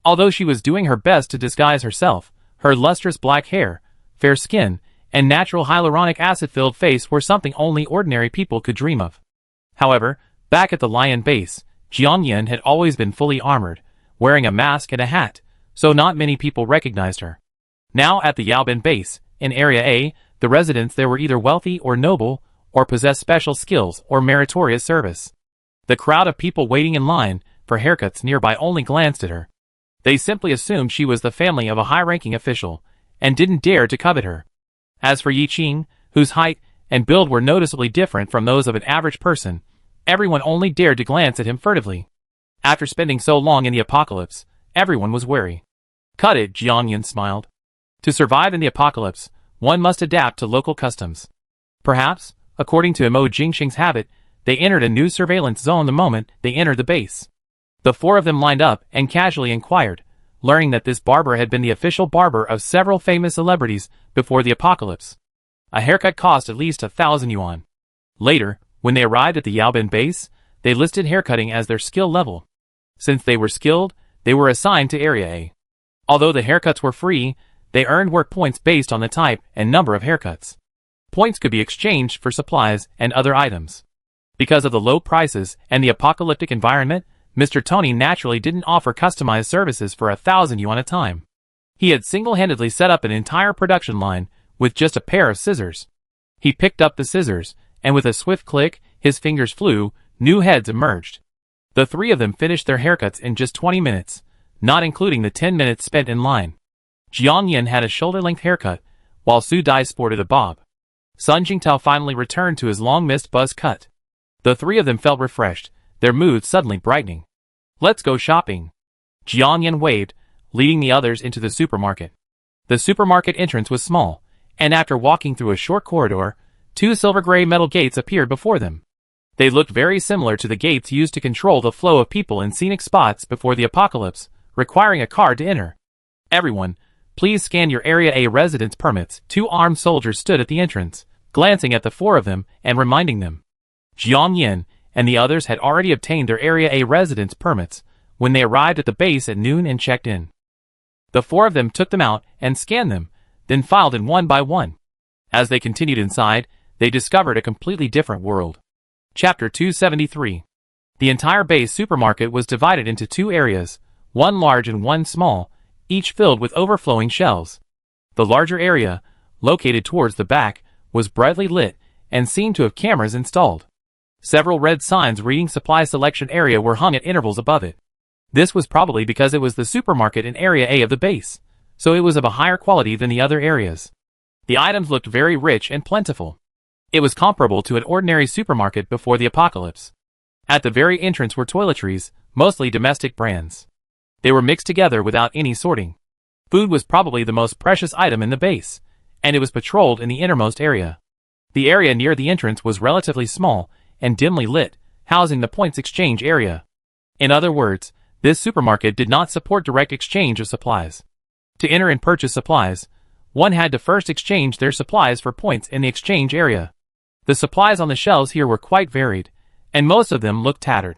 Although she was doing her best to disguise herself, her lustrous black hair, fair skin, and natural hyaluronic acid-filled face were something only ordinary people could dream of. However, back at the Lion base, Jiang Yan had always been fully armored, wearing a mask and a hat, so not many people recognized her. Now at the Yaobin base, in Area A, the residents there were either wealthy or noble, or possessed special skills or meritorious service. The crowd of people waiting in line for haircuts nearby only glanced at her. They simply assumed she was the family of a high-ranking official, and didn't dare to covet her. As for Yi Qing, whose height and build were noticeably different from those of an average person, everyone only dared to glance at him furtively. After spending so long in the apocalypse, everyone was wary. Cut it, Jiang Yan smiled. To survive in the apocalypse, one must adapt to local customs. Perhaps, according to Mo Jingxing's habit, they entered a new surveillance zone the moment they entered the base. The four of them lined up and casually inquired, learning that this barber had been the official barber of several famous celebrities before the apocalypse. A haircut cost at least 1,000 yuan. Later, when they arrived at the Yaobin base, they listed haircutting as their skill level. Since they were skilled, they were assigned to Area A. Although the haircuts were free, they earned work points based on the type and number of haircuts. Points could be exchanged for supplies and other items. Because of the low prices and the apocalyptic environment, Mr. Tony naturally didn't offer customized services for 1,000 yuan a time. He had single-handedly set up an entire production line with just a pair of scissors. He picked up the scissors, and with a swift click, his fingers flew, new heads emerged. The three of them finished their haircuts in just 20 minutes, not including the 10 minutes spent in line. Jiang Yan had a shoulder-length haircut, while Su Dai sported a bob. Sun Jingtao finally returned to his long-missed buzz cut. The three of them felt refreshed, their moods suddenly brightening. Let's go shopping. Jiang Yan waved, leading the others into the supermarket. The supermarket entrance was small, and after walking through a short corridor, two silver-gray metal gates appeared before them. They looked very similar to the gates used to control the flow of people in scenic spots before the apocalypse, requiring a card to enter. Everyone, please scan your Area A residence permits. Two armed soldiers stood at the entrance, glancing at the four of them and reminding them. Jiang Yan and the others had already obtained their Area A residence permits when they arrived at the base at noon and checked in. The four of them took them out and scanned them, then filed in one by one. As they continued inside, they discovered a completely different world. Chapter 273. The entire base supermarket was divided into two areas, one large and one small, each filled with overflowing shelves. The larger area, located towards the back, was brightly lit and seemed to have cameras installed. Several red signs reading Supply Selection Area were hung at intervals above it. This was probably because it was the supermarket in Area A of the base, so it was of a higher quality than the other areas. The items looked very rich and plentiful. It was comparable to an ordinary supermarket before the apocalypse. At the very entrance were toiletries, mostly domestic brands. They were mixed together without any sorting. Food was probably the most precious item in the base, and it was patrolled in the innermost area. The area near the entrance was relatively small and dimly lit, housing the points exchange area. In other words, this supermarket did not support direct exchange of supplies. To enter and purchase supplies, one had to first exchange their supplies for points in the exchange area. The supplies on the shelves here were quite varied, and most of them looked tattered.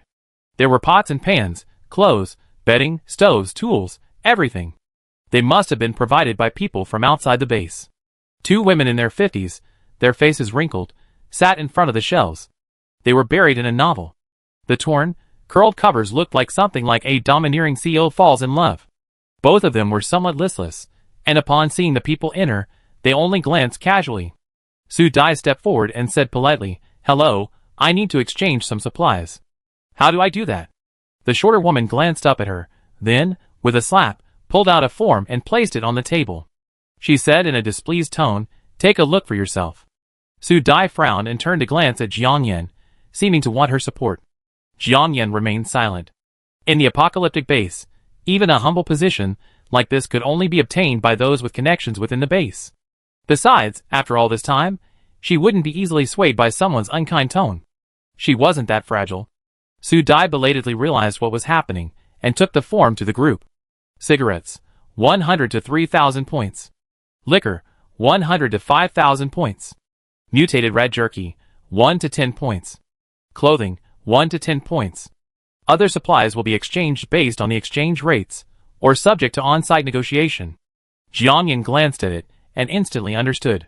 There were pots and pans, clothes, bedding, stoves, tools, everything. They must have been provided by people from outside the base. Two women in their 50s, their faces wrinkled, sat in front of the shelves. They were buried in a novel. The torn, curled covers looked like something like a domineering CEO falls in love. Both of them were somewhat listless, and upon seeing the people enter, they only glanced casually. Su Dai stepped forward and said politely, "Hello, I need to exchange some supplies." "How do I do that?" The shorter woman glanced up at her, then, with a slap, pulled out a form and placed it on the table. She said in a displeased tone, "Take a look for yourself." Su Dai frowned and turned to glance at Jiang Yan, seeming to want her support. Jiang Yan remained silent. In the apocalyptic base, even a humble position like this could only be obtained by those with connections within the base. Besides, after all this time, she wouldn't be easily swayed by someone's unkind tone. She wasn't that fragile. Su Dai belatedly realized what was happening and took the form to the group. Cigarettes, 100 to 3,000 points. Liquor, 100 to 5,000 points. Mutated rat jerky, 1 to 10 points. Clothing, 1 to 10 points. Other supplies will be exchanged based on the exchange rates, or subject to on-site negotiation. Jiangyan glanced at it, and instantly understood.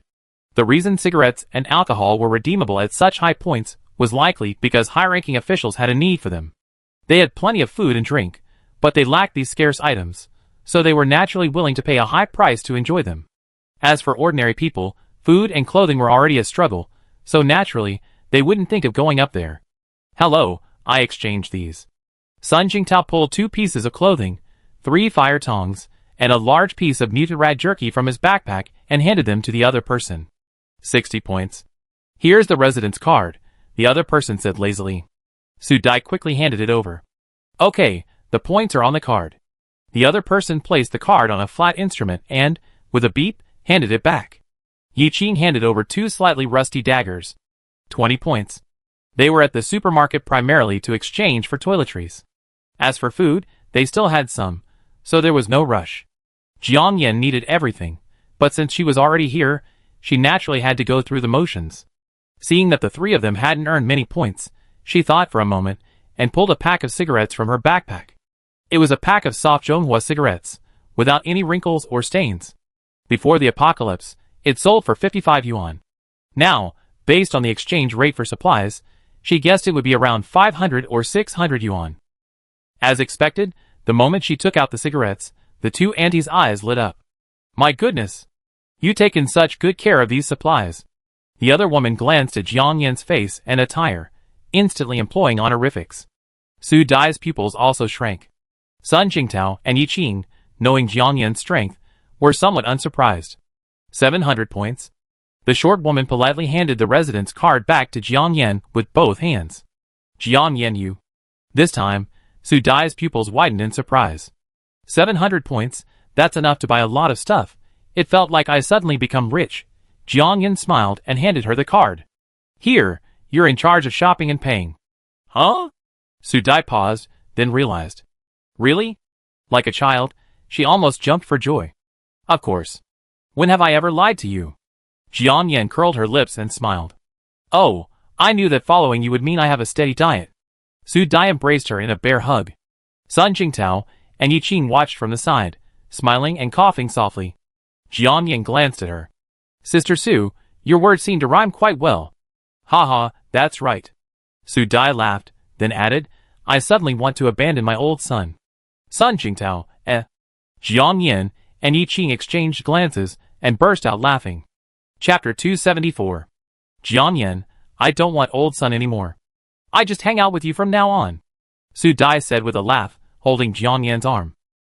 The reason cigarettes and alcohol were redeemable at such high points was likely because high-ranking officials had a need for them. They had plenty of food and drink, but they lacked these scarce items, so they were naturally willing to pay a high price to enjoy them. As for ordinary people, food and clothing were already a struggle, so naturally, they wouldn't think of going up there. Hello, I exchanged these. Sun Jingtao pulled 2 pieces of clothing, 3 fire tongs, and a large piece of mutant rat jerky from his backpack and handed them to the other person. 60 points. Here's the residence card, the other person said lazily. Su Dai quickly handed it over. Okay, the points are on the card. The other person placed the card on a flat instrument and, with a beep, handed it back. Yi Qing handed over 2 slightly rusty daggers. 20 points. They were at the supermarket primarily to exchange for toiletries. As for food, they still had some, so there was no rush. Jiang Yan needed everything, but since she was already here, she naturally had to go through the motions. Seeing that the 3 of them hadn't earned many points, she thought for a moment, and pulled a pack of cigarettes from her backpack. It was a pack of soft Zhonghua cigarettes, without any wrinkles or stains. Before the apocalypse, it sold for 55 yuan. Now, based on the exchange rate for supplies, she guessed it would be around 500 or 600 yuan. As expected, the moment she took out the cigarettes, the 2 aunties' eyes lit up. My goodness! You taken such good care of these supplies. The other woman glanced at Jiang Yan's face and attire, instantly employing honorifics. Su Dai's pupils also shrank. Sun Jingtao and Yi Qing, knowing Jiang Yan's strength, were somewhat unsurprised. 700 points. The short woman politely handed the residence card back to Jiang Yan with both hands. Jiang Yan you. This time, Su Dai's pupils widened in surprise. 700 points, that's enough to buy a lot of stuff. It felt like I suddenly become rich. Jiang Yan smiled and handed her the card. Here, you're in charge of shopping and paying. Huh? Su Dai paused, then realized. Really? Like a child, she almost jumped for joy. Of course. When have I ever lied to you? Jiang Yan curled her lips and smiled. Oh, I knew that following you would mean I have a steady diet. Su Dai embraced her in a bear hug. Sun Jingtao and Yi Qing watched from the side, smiling and coughing softly. Jiang Yan glanced at her. Sister Su, your words seem to rhyme quite well. Haha, that's right. Su Dai laughed, then added, I suddenly want to abandon my old son. Sun Jingtao, Jiang Yan and Yi Qing exchanged glances and burst out laughing. Chapter 274. Jiang Yan, I don't want old son anymore. I just hang out with you from now on. Su Dai said with a laugh, holding Jiang Yan's arm.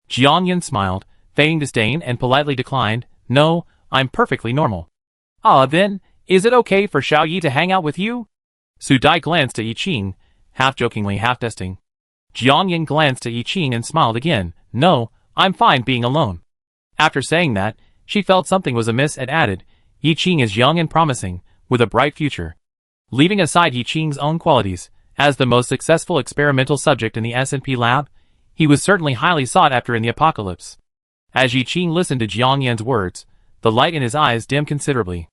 Jiang Yan smiled, feigning disdain and politely declined, No, I'm perfectly normal. Then, is it okay for Xiao Yi to hang out with you? Su Dai glanced at Yi Qing, half jokingly, half testing. Jiang Yan glanced at Yi Qing and smiled again, No, I'm fine being alone. After saying that, she felt something was amiss and added, Yi Qing is young and promising, with a bright future. Leaving aside Yi Qing's own qualities, as the most successful experimental subject in the S&P lab, he was certainly highly sought after in the apocalypse. As Yi Qing listened to Jiang Yan's words, the light in his eyes dimmed considerably.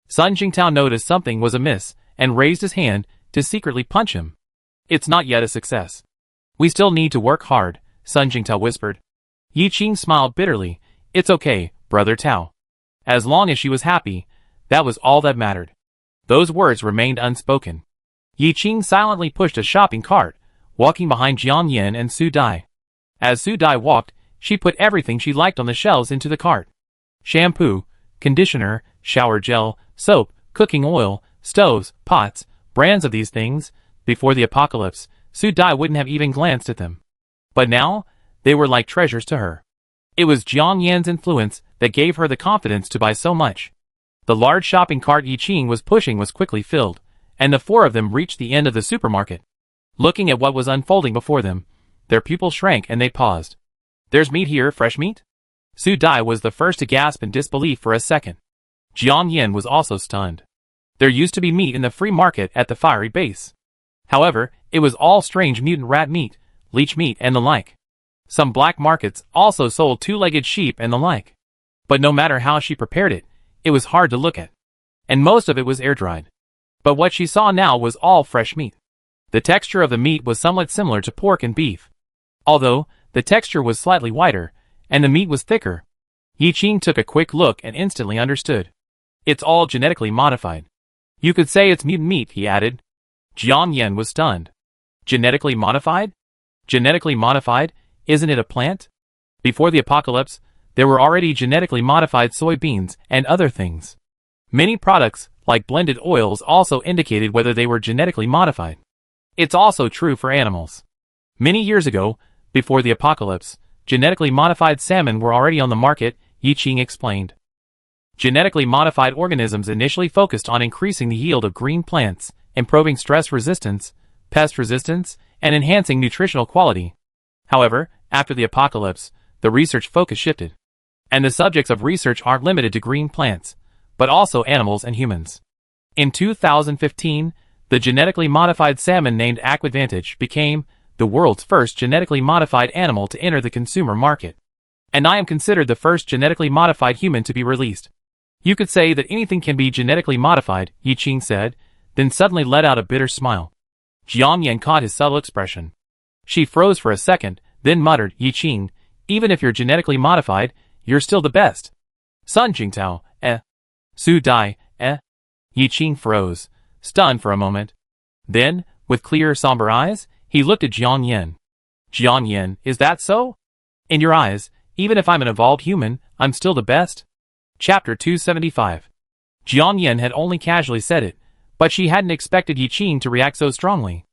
Sun Jingtao noticed something was amiss and raised his hand to secretly punch him. It's not yet a success. We still need to work hard, Sun Jingtao whispered. Yi Qing smiled bitterly. It's okay, brother Tao. As long as she was happy, that was all that mattered. Those words remained unspoken. Yi Qing silently pushed a shopping cart, walking behind Jiang Yan and Su Dai. As Su Dai walked, she put everything she liked on the shelves into the cart. Shampoo, conditioner, shower gel, soap, cooking oil, stoves, pots, brands of these things. Before the apocalypse, Su Dai wouldn't have even glanced at them. But now, they were like treasures to her. It was Jiang Yan's influence that gave her the confidence to buy so much. The large shopping cart Yi Qing was pushing was quickly filled, and the 4 of them reached the end of the supermarket. Looking at what was unfolding before them, their pupils shrank and they paused. There's meat here, fresh meat? Su Dai was the first to gasp in disbelief for a second. Jiang Yan was also stunned. There used to be meat in the free market at the fiery base. However, it was all strange mutant rat meat, leech meat and the like. Some black markets also sold 2-legged sheep and the like. But no matter how she prepared it, it was hard to look at. And most of it was air-dried. But what she saw now was all fresh meat. The texture of the meat was somewhat similar to pork and beef. Although, the texture was slightly whiter, and the meat was thicker. Yi-Ching took a quick look and instantly understood. It's all genetically modified. You could say it's mutant meat, he added. Jiang Yan was stunned. Genetically modified? Genetically modified? Isn't it a plant? Before the apocalypse, there were already genetically modified soybeans and other things. Many products, like blended oils, also indicated whether they were genetically modified. It's also true for animals. Many years ago, before the apocalypse, genetically modified salmon were already on the market, Yi-Ching explained. Genetically modified organisms initially focused on increasing the yield of green plants, improving stress resistance, pest resistance, and enhancing nutritional quality. However, after the apocalypse, the research focus shifted. And the subjects of research aren't limited to green plants, but also animals and humans. In 2015, the genetically modified salmon named Aquadvantage became the world's first genetically modified animal to enter the consumer market. And I am considered the first genetically modified human to be released. You could say that anything can be genetically modified, Yi-Ching said, then suddenly let out a bitter smile. Jiang Yan caught his subtle expression. She froze for a second, then muttered, Yi-Ching, even if you're genetically modified, you're still the best. Sun Jingtao, Su Dai, Yi-Ching froze, stunned for a moment. Then, with clear, somber eyes, he looked at Jiang Yan. Jiang Yan, is that so? In your eyes, even if I'm an evolved human, I'm still the best? Chapter 275. Jiang Yan had only casually said it, but she hadn't expected Yi-Ching to react so strongly.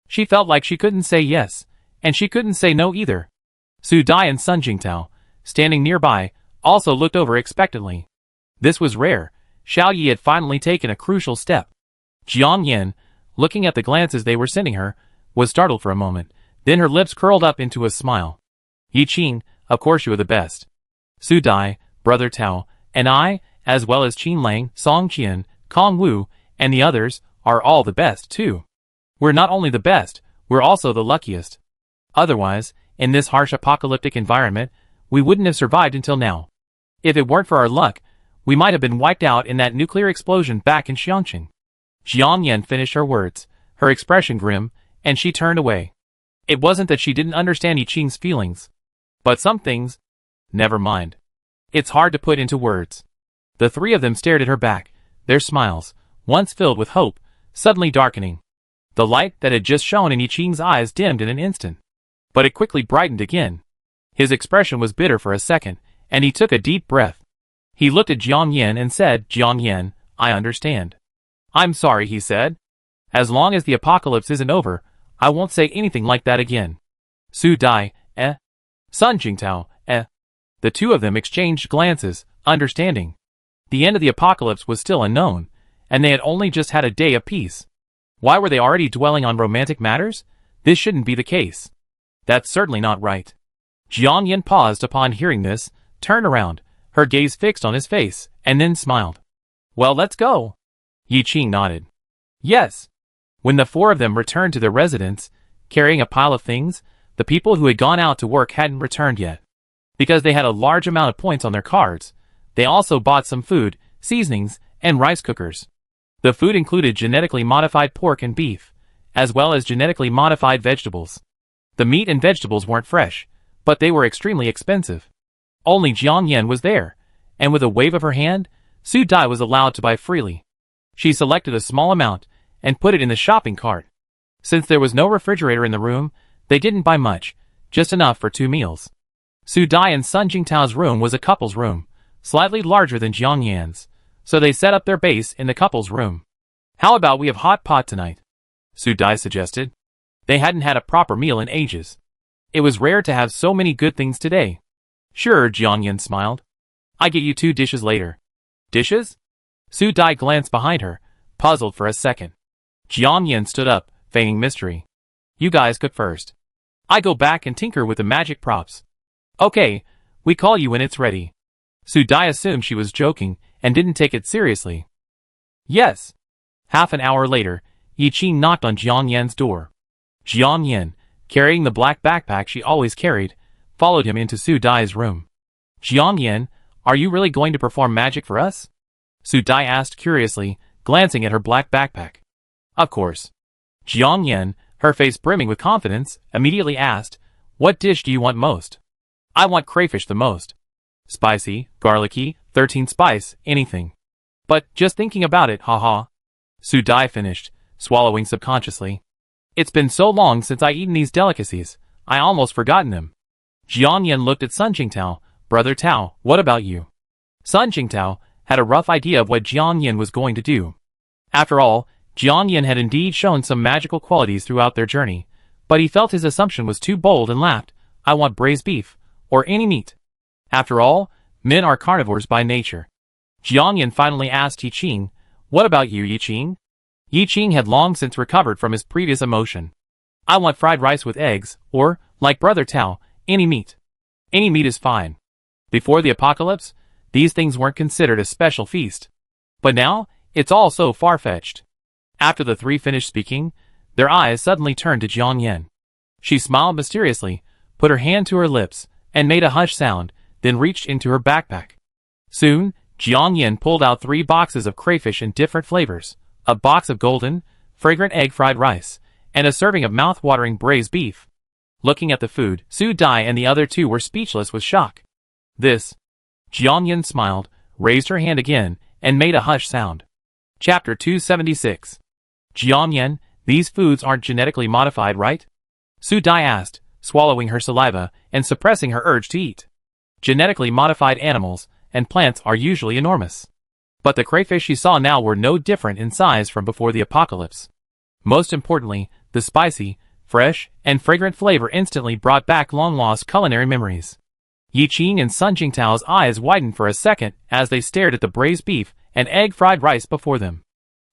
She felt like she couldn't say yes, and she couldn't say no either. Su Dai and Sun Jingtao, standing nearby, also looked over expectantly. This was rare. Xiao Yi had finally taken a crucial step. Jiang Yan, looking at the glances they were sending her, was startled for a moment, then her lips curled up into a smile. Yi-Ching, of course you are the best. Su Dai, Brother Tao, and I, as well as Qin Lang, Song Qian, Kong Wu, and the others, are all the best too. We're not only the best, we're also the luckiest. Otherwise, in this harsh apocalyptic environment, we wouldn't have survived until now. If it weren't for our luck, we might have been wiped out in that nuclear explosion back in Xiangqing. Jiang Yan finished her words, her expression grim, and she turned away. It wasn't that she didn't understand Yi-Ching's feelings. But some things... Never mind. It's hard to put into words. The three of them stared at her back, their smiles, once filled with hope, suddenly darkening. The light that had just shone in Yi-Ching's eyes dimmed in an instant. But it quickly brightened again. His expression was bitter for a second, and he took a deep breath. He looked at Jiang Yan and said, Jiang Yan, I understand. I'm sorry, he said. As long as the apocalypse isn't over, I won't say anything like that again. Su Dai, Sun Jingtao, The two of them exchanged glances, understanding. The end of the apocalypse was still unknown, and they had only just had a day of peace. Why were they already dwelling on romantic matters? This shouldn't be the case. That's certainly not right. Jiang Yan paused upon hearing this, turned around, her gaze fixed on his face, and then smiled. Well, let's go. Yi-Ching nodded. Yes. When the four of them returned to their residence, carrying a pile of things, the people who had gone out to work hadn't returned yet. Because they had a large amount of points on their cards, they also bought some food, seasonings, and rice cookers. The food included genetically modified pork and beef, as well as genetically modified vegetables. The meat and vegetables weren't fresh, but they were extremely expensive. Only Jiang Yan was there, and with a wave of her hand, Su Dai was allowed to buy freely. She selected a small amount and put it in the shopping cart. Since there was no refrigerator in the room, they didn't buy much, just enough for 2 meals. Su Dai and Sun Jingtao's room was a couple's room, slightly larger than Jiang Yan's, so they set up their base in the couple's room. How about we have hot pot tonight? Su Dai suggested. They hadn't had a proper meal in ages. It was rare to have so many good things today. Sure, Jiang Yan smiled. I get you 2 dishes later. Dishes? Su Dai glanced behind her, puzzled for a second. Jiang Yan stood up, feigning mystery. You guys cook first. I go back and tinker with the magic props. Okay, we call you when it's ready. Su Dai assumed she was joking and didn't take it seriously. Yes. Half an hour later, Yi-Ching knocked on Jiang Yan's door. Jiang Yan, carrying the black backpack she always carried, followed him into Su Dai's room. Jiang Yan, Are you really going to perform magic for us? Su Dai asked curiously, glancing at her black backpack. Of course. Jiang Yan, her face brimming with confidence, immediately asked, what dish do you want most? I want crayfish the most. Spicy, garlicky, 13 spice, anything. But, just thinking about it, haha. Su Dai finished, swallowing subconsciously. It's been so long since I eaten these delicacies, I almost forgotten them. Jiang Yan looked at Sun Jingtao. Brother Tao, what about you? Sun Jingtao had a rough idea of what Jiang Yan was going to do. After all, Jiang Yan had indeed shown some magical qualities throughout their journey, but he felt his assumption was too bold and laughed, I want braised beef, or any meat. After all, men are carnivores by nature. Jiang Yan finally asked Yi Qing, what about you, Yi Qing? Yi Qing had long since recovered from his previous emotion. I want fried rice with eggs, or, like Brother Tao, any meat. Any meat is fine. Before the apocalypse, these things weren't considered a special feast. But now, it's all so far-fetched. After the three finished speaking, their eyes suddenly turned to Jiang Yan. She smiled mysteriously, put her hand to her lips, and made a hush sound, then reached into her backpack. Soon, Jiang Yan pulled out 3 boxes of crayfish in different flavors, a box of golden, fragrant egg fried rice, and a serving of mouth-watering braised beef. Looking at the food, Su Dai and the other 2 were speechless with shock. This. Jiang Yan smiled, raised her hand again, and made a hush sound. Chapter 276. Jiang Yan, these foods aren't genetically modified, right? Su Dai asked, swallowing her saliva and suppressing her urge to eat. Genetically modified animals and plants are usually enormous. But the crayfish she saw now were no different in size from before the apocalypse. Most importantly, the spicy, fresh, and fragrant flavor instantly brought back long-lost culinary memories. Yi Qing and Sun Jingtao's eyes widened for a second as they stared at the braised beef and egg-fried rice before them.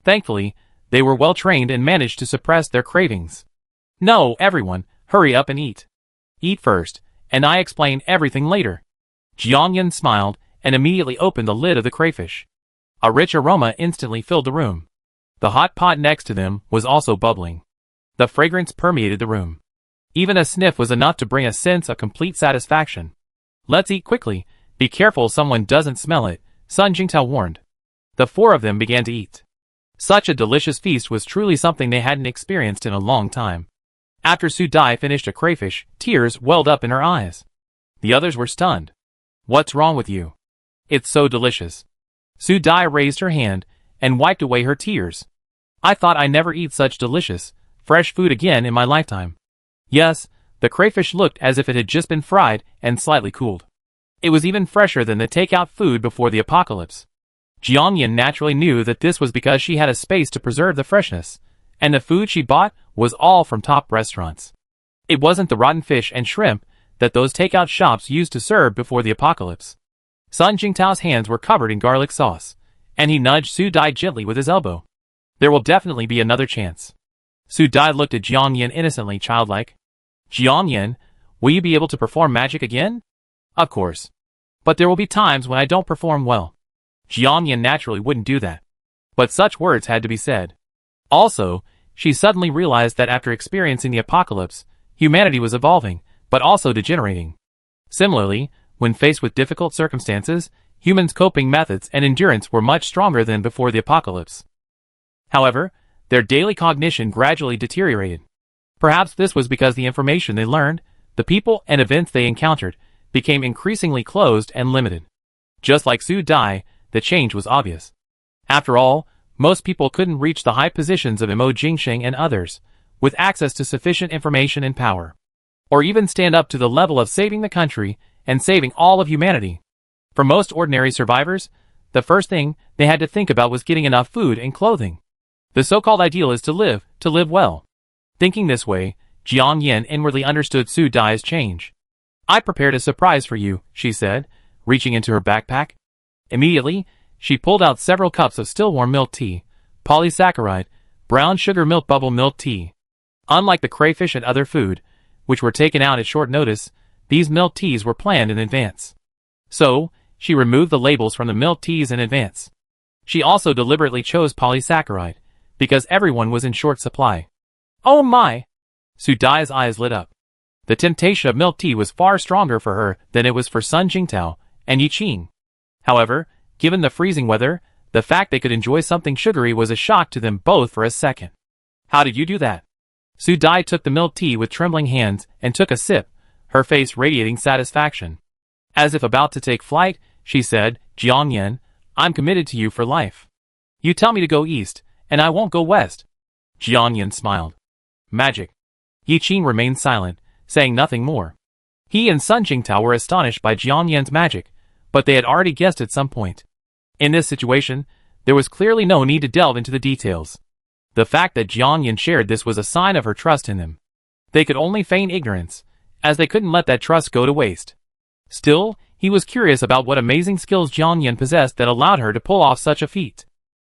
Thankfully, they were well-trained and managed to suppress their cravings. No, everyone, hurry up and eat. Eat first, and I explain everything later. Jiang Yan smiled and immediately opened the lid of the crayfish. A rich aroma instantly filled the room. The hot pot next to them was also bubbling. The fragrance permeated the room. Even a sniff was enough to bring a sense of complete satisfaction. Let's eat quickly, be careful someone doesn't smell it, Sun Jingtao warned. The 4 of them began to eat. Such a delicious feast was truly something they hadn't experienced in a long time. After Su Dai finished a crayfish, tears welled up in her eyes. The others were stunned. What's wrong with you? It's so delicious. Su Dai raised her hand and wiped away her tears. I thought I never eat such delicious, fresh food again in my lifetime. Yes, the crayfish looked as if it had just been fried and slightly cooled. It was even fresher than the takeout food before the apocalypse. Jiang Yan naturally knew that this was because she had a space to preserve the freshness, and the food she bought was all from top restaurants. It wasn't the rotten fish and shrimp that those takeout shops used to serve before the apocalypse. Sun Jingtao's hands were covered in garlic sauce, and he nudged Su Dai gently with his elbow. There will definitely be another chance. Su Dai looked at Jiang Yan innocently childlike. Jiang Yan, will you be able to perform magic again? Of course. But there will be times when I don't perform well. Jiang Yan naturally wouldn't do that. But such words had to be said. Also, she suddenly realized that after experiencing the apocalypse, humanity was evolving, but also degenerating. Similarly, when faced with difficult circumstances, humans' coping methods and endurance were much stronger than before the apocalypse. However, their daily cognition gradually deteriorated. Perhaps this was because the information they learned, the people and events they encountered, became increasingly closed and limited. Just like Su Dai, the change was obvious. After all, most people couldn't reach the high positions of Imo Jingsheng and others, with access to sufficient information and power, or even stand up to the level of saving the country and saving all of humanity. For most ordinary survivors, the first thing they had to think about was getting enough food and clothing. The so-called ideal is to live well. Thinking this way, Jiang Yan inwardly understood Su Dai's change. I prepared a surprise for you, she said, reaching into her backpack. Immediately, she pulled out several cups of still-warm milk tea, polysaccharide, brown sugar milk bubble milk tea. Unlike the crayfish and other food, which were taken out at short notice, these milk teas were planned in advance. So, she removed the labels from the milk teas in advance. She also deliberately chose polysaccharide, because everyone was in short supply. Oh my! Su Dai's eyes lit up. The temptation of milk tea was far stronger for her than it was for Sun Jingtao and Yi Qing. However, given the freezing weather, the fact they could enjoy something sugary was a shock to them both for a second. How did you do that? Su Dai took the milk tea with trembling hands and took a sip, her face radiating satisfaction. As if about to take flight, she said, Jiangyan, I'm committed to you for life. You tell me to go east, and I won't go west. Jiangyan smiled. Magic. Yi Qing remained silent, saying nothing more. He and Sun Jingtao were astonished by Jiangyan's magic, but they had already guessed at some point. In this situation, there was clearly no need to delve into the details. The fact that Jiangyan shared this was a sign of her trust in him. They could only feign ignorance, as they couldn't let that trust go to waste. Still, he was curious about what amazing skills Jiangyan possessed that allowed her to pull off such a feat.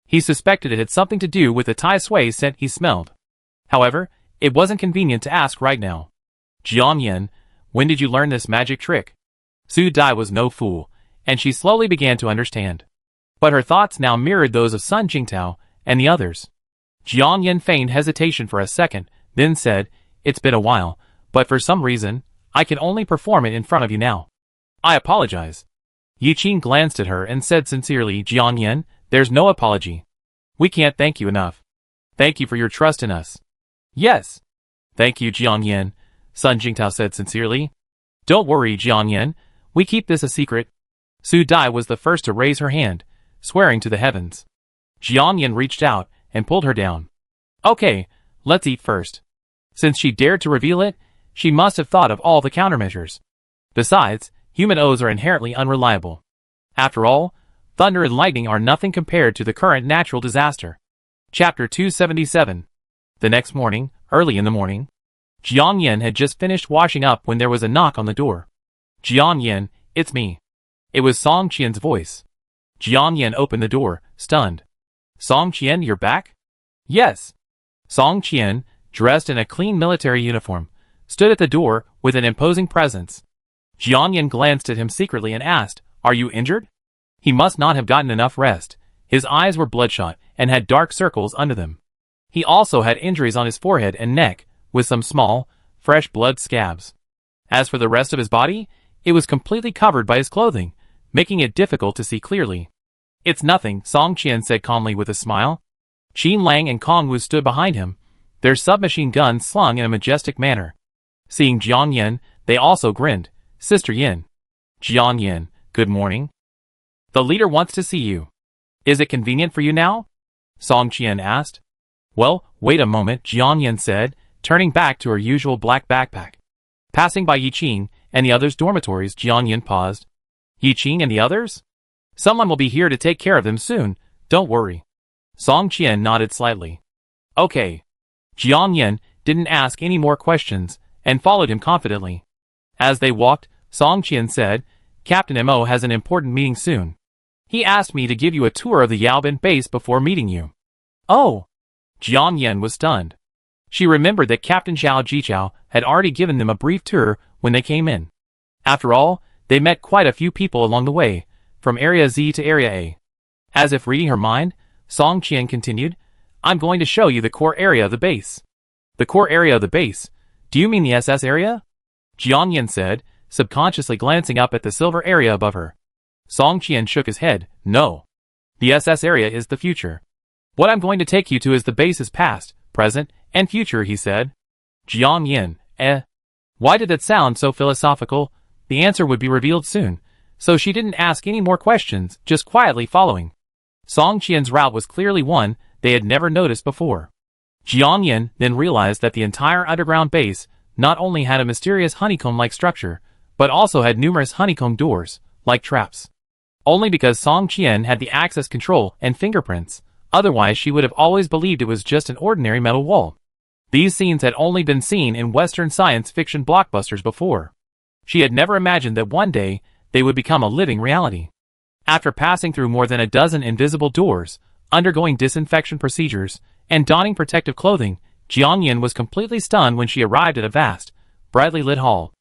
He suspected it had something to do with the Tai Sui scent he smelled. However, it wasn't convenient to ask right now. Jiangyan, when did you learn this magic trick? Su Dai was no fool, and she slowly began to understand. But her thoughts now mirrored those of Sun Jingtao and the others. Jiangyan feigned hesitation for a second, then said, It's been a while, but for some reason, I can only perform it in front of you now. I apologize. Yi Qing glanced at her and said sincerely, Jiangyan, there's no apology. We can't thank you enough. Thank you for your trust in us. Yes. Thank you, Jiangyan, Sun Jingtao said sincerely. Don't worry, Jiangyan, we keep this a secret. Su Dai was the first to raise her hand, swearing to the heavens. Jiangyan reached out and pulled her down. Okay, let's eat first. Since she dared to reveal it, she must have thought of all the countermeasures. Besides, human oaths are inherently unreliable. After all, thunder and lightning are nothing compared to the current natural disaster. Chapter 277. The next morning, early in the morning, Jiangyan had just finished washing up when there was a knock on the door. Jiangyan, it's me. It was Song Qian's voice. Jiangyan opened the door, stunned. Song Qian, you're back? Yes. Song Qian, dressed in a clean military uniform, stood at the door with an imposing presence. Jiangyan glanced at him secretly and asked, Are you injured? He must not have gotten enough rest. His eyes were bloodshot and had dark circles under them. He also had injuries on his forehead and neck, with some small, fresh blood scabs. As for the rest of his body, it was completely covered by his clothing, making it difficult to see clearly. It's nothing, Song Qian said calmly with a smile. Qin Lang and Kong Wu stood behind him, their submachine guns slung in a majestic manner. Seeing Jiangyan, they also grinned. Sister Yin. Jiangyan, good morning. The leader wants to see you. Is it convenient for you now? Song Qian asked. Well, wait a moment, Jiangyan said, turning back to her usual black backpack. Passing by Yi Qing and the others' dormitories, Jiangyan paused. Yi Qing and the others? Someone will be here to take care of them soon, don't worry. Song Qian nodded slightly. Okay. Jiangyan didn't ask any more questions and followed him confidently. As they walked, Song Qian said, Captain Mo has an important meeting soon. He asked me to give you a tour of the Yaobin base before meeting you. Oh! Jiangyan was stunned. She remembered that Captain Zhao Jichao had already given them a brief tour when they came in. After all, they met quite a few people along the way, from Area Z to Area A. As if reading her mind, Song Qian continued, I'm going to show you the core area of the base. The core area of the base? Do you mean the SS area? Jiangyan said, subconsciously glancing up at the silver area above her. Song Qian shook his head, no. The SS area is the future. What I'm going to take you to is the base's past, present, and future, he said. Jiangyan, Why did that sound so philosophical? The answer would be revealed soon, so she didn't ask any more questions, just quietly following. Song Qian's route was clearly one they had never noticed before. Jiangyan then realized that the entire underground base not only had a mysterious honeycomb-like structure, but also had numerous honeycomb doors, like traps. Only because Song Qian had the access control and fingerprints, otherwise she would have always believed it was just an ordinary metal wall. These scenes had only been seen in Western science fiction blockbusters before. She had never imagined that one day they would become a living reality. After passing through more than a dozen invisible doors, undergoing disinfection procedures, and donning protective clothing, Jiangyan was completely stunned when she arrived at a vast, brightly lit hall.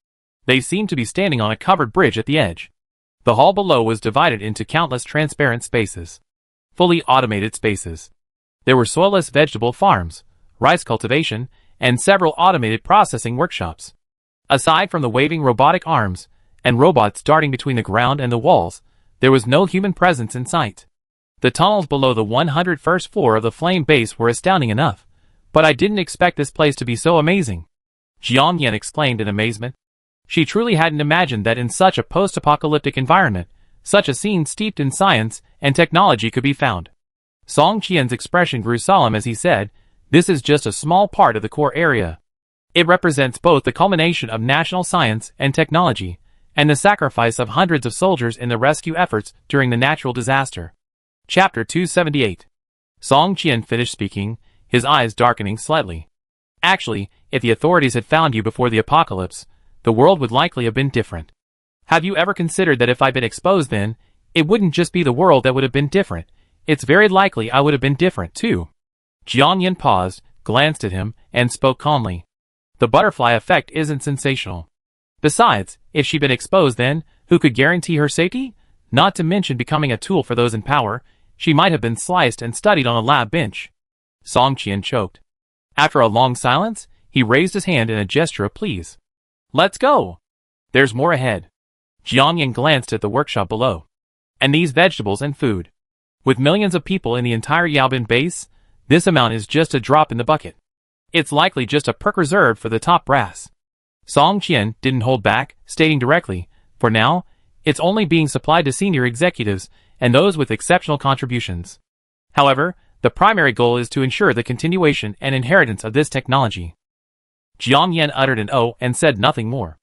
They seemed to be standing on a covered bridge at the edge. The hall below was divided into countless transparent spaces. Fully automated spaces. There were soilless vegetable farms, rice cultivation, and several automated processing workshops. Aside from the waving robotic arms, and robots darting between the ground and the walls, There was no human presence in sight. The tunnels below the 101st floor of the flame base were astounding enough, but I didn't expect this place to be so amazing, Jiang Yan exclaimed in amazement. She truly hadn't imagined that in such a post-apocalyptic environment, such a scene steeped in science and technology could be found. Song Qian's expression grew solemn as he said, "This is just a small part of the core area. It represents both the culmination of national science and technology, and the sacrifice of hundreds of soldiers in the rescue efforts during the natural disaster." Chapter 278. Song Qian finished speaking, his eyes darkening slightly. Actually, if the authorities had found you before the apocalypse, the world would likely have been different. Have you ever considered that if I'd been exposed then, it wouldn't just be the world that would have been different, it's very likely I would have been different too. Jiang Yan paused, glanced at him, and spoke calmly. The butterfly effect isn't sensational. Besides, if she'd been exposed then, who could guarantee her safety? Not to mention becoming a tool for those in power, she might have been sliced and studied on a lab bench. Song Qian choked. After a long silence, he raised his hand in a gesture of please. Let's go! There's more ahead. Jiang Yan glanced at the workshop below. And these vegetables and food. With millions of people in the entire Yaobin base, this amount is just a drop in the bucket. It's likely just a perk reserved for the top brass. Song Qian didn't hold back, stating directly, for now, it's only being supplied to senior executives and those with exceptional contributions. However, the primary goal is to ensure the continuation and inheritance of this technology. Jiang Yan uttered an "oh" and said nothing more.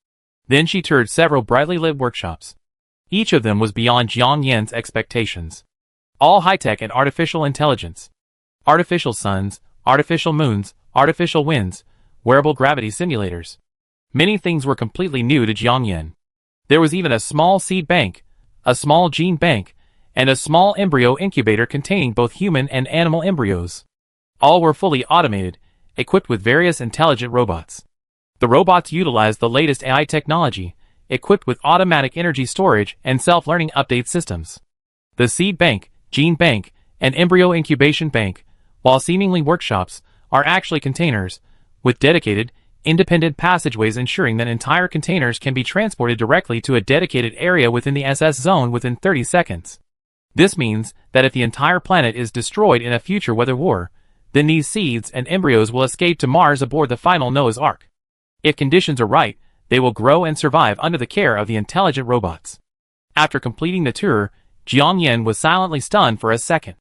Then she toured several brightly lit workshops. Each of them was beyond Jiang Yan's expectations. All high-tech and artificial intelligence. Artificial suns, artificial moons, artificial winds, wearable gravity simulators. Many things were completely new to Jiang Yan. There was even a small seed bank, a small gene bank, and a small embryo incubator containing both human and animal embryos. All were fully automated, equipped with various intelligent robots. The robots utilized the latest AI technology, equipped with automatic energy storage and self-learning update systems. The seed bank, gene bank, and embryo incubation bank, while seemingly workshops, are actually containers, with dedicated, independent passageways ensuring that entire containers can be transported directly to a dedicated area within the SS zone within 30 seconds. This means that if the entire planet is destroyed in a future weather war, then these seeds and embryos will escape to Mars aboard the final Noah's Ark. If conditions are right, they will grow and survive under the care of the intelligent robots. After completing the tour, Jiang Yan was silently stunned for a second.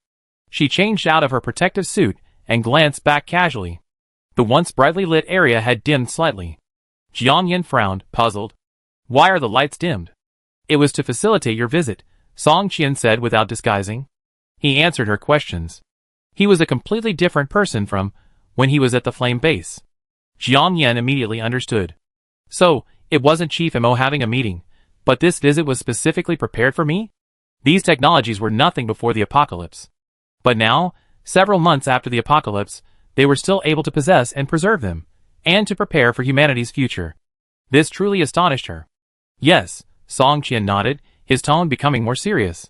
She changed out of her protective suit and glanced back casually. The once brightly lit area had dimmed slightly. Jiang Yan frowned, puzzled. Why are the lights dimmed? It was to facilitate your visit, Song Qian said without disguising. He answered her questions. He was a completely different person from when he was at the flame base. Jiang Yan immediately understood. So, it wasn't Chief Mo having a meeting, but this visit was specifically prepared for me? These technologies were nothing before the apocalypse. But now, several months after the apocalypse, they were still able to possess and preserve them, and to prepare for humanity's future. This truly astonished her. Yes, Song Qian nodded, his tone becoming more serious.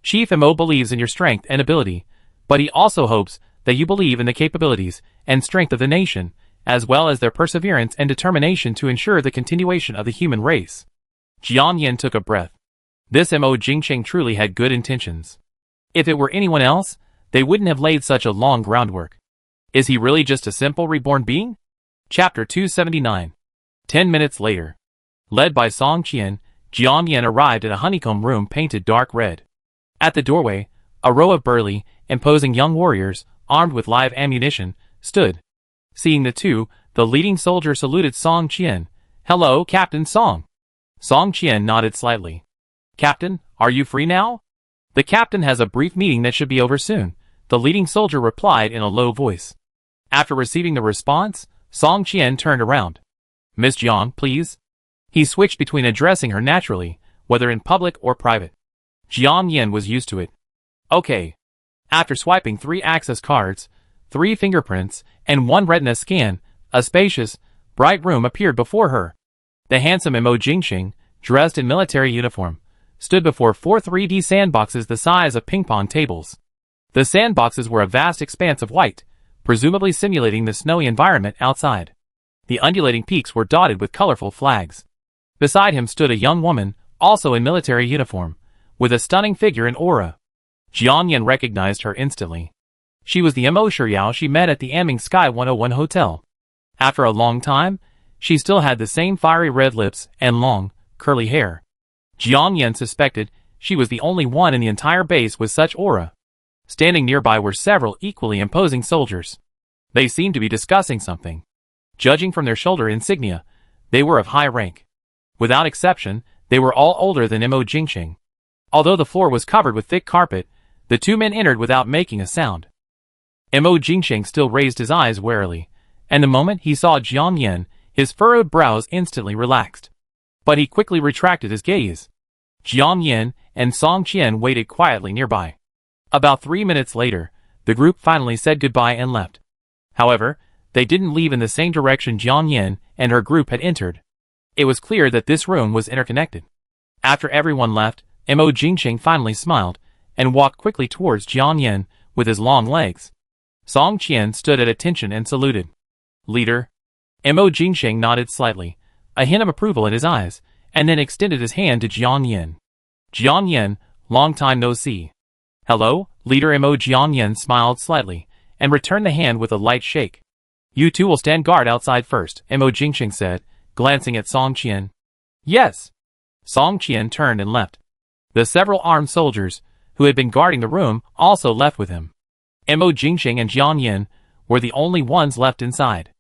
Chief Mo believes in your strength and ability, but he also hopes that you believe in the capabilities and strength of the nation, as well as their perseverance and determination to ensure the continuation of the human race. Jiang Yan took a breath. This Mo Jingcheng truly had good intentions. If it were anyone else, they wouldn't have laid such a long groundwork. Is he really just a simple reborn being? Chapter 279. 10 minutes later. Led by Song Qian, Jiang Yan arrived at a honeycomb room painted dark red. At the doorway, a row of burly, imposing young warriors, armed with live ammunition, stood. Seeing the two, the leading soldier saluted Song Qian. Hello, Captain Song. Song Qian nodded slightly. Captain, are you free now? The captain has a brief meeting that should be over soon, the leading soldier replied in a low voice. After receiving the response, Song Qian turned around. Miss Jiang, please. He switched between addressing her naturally, whether in public or private. Jiang Yan was used to it. Okay. After swiping 3 access cards, 3 fingerprints, and 1 retina scan, a spacious, bright room appeared before her. The handsome Mo Jingxing, dressed in military uniform, stood before 4 3D sandboxes the size of ping-pong tables. The sandboxes were a vast expanse of white, presumably simulating the snowy environment outside. The undulating peaks were dotted with colorful flags. Beside him stood a young woman, also in military uniform, with a stunning figure and aura. Jiang Yan recognized her instantly. She was the Mo Shiryao she met at the Aming Sky 101 hotel. After a long time, she still had the same fiery red lips and long, curly hair. Jiang Yan suspected she was the only one in the entire base with such aura. Standing nearby were several equally imposing soldiers. They seemed to be discussing something. Judging from their shoulder insignia, they were of high rank. Without exception, they were all older than Mo Jingqing. Although the floor was covered with thick carpet, the two men entered without making a sound. Mo Jingqing still raised his eyes warily, and the moment he saw Jiang Yan, his furrowed brows instantly relaxed. But he quickly retracted his gaze. Jiang Yan and Song Qian waited quietly nearby. About 3 minutes later, the group finally said goodbye and left. However, they didn't leave in the same direction Jiang Yan and her group had entered. It was clear that this room was interconnected. After everyone left, Mo Jingqing finally smiled and walked quickly towards Jiang Yan with his long legs. Song Qian stood at attention and saluted. "Leader." Mo Jingqing nodded slightly, a hint of approval in his eyes, and then extended his hand to Jiang Yan. "Jiang Yan, long time no see." "Hello, Leader." Mo Jiang Yan smiled slightly and returned the hand with a light shake. "You two will stand guard outside first," Mo Jingqing said, glancing at Song Qian. "Yes." Song Qian turned and left. The several armed soldiers, who had been guarding the room, also left with him. Mo Jingqing and Jiang Yan were the only ones left inside.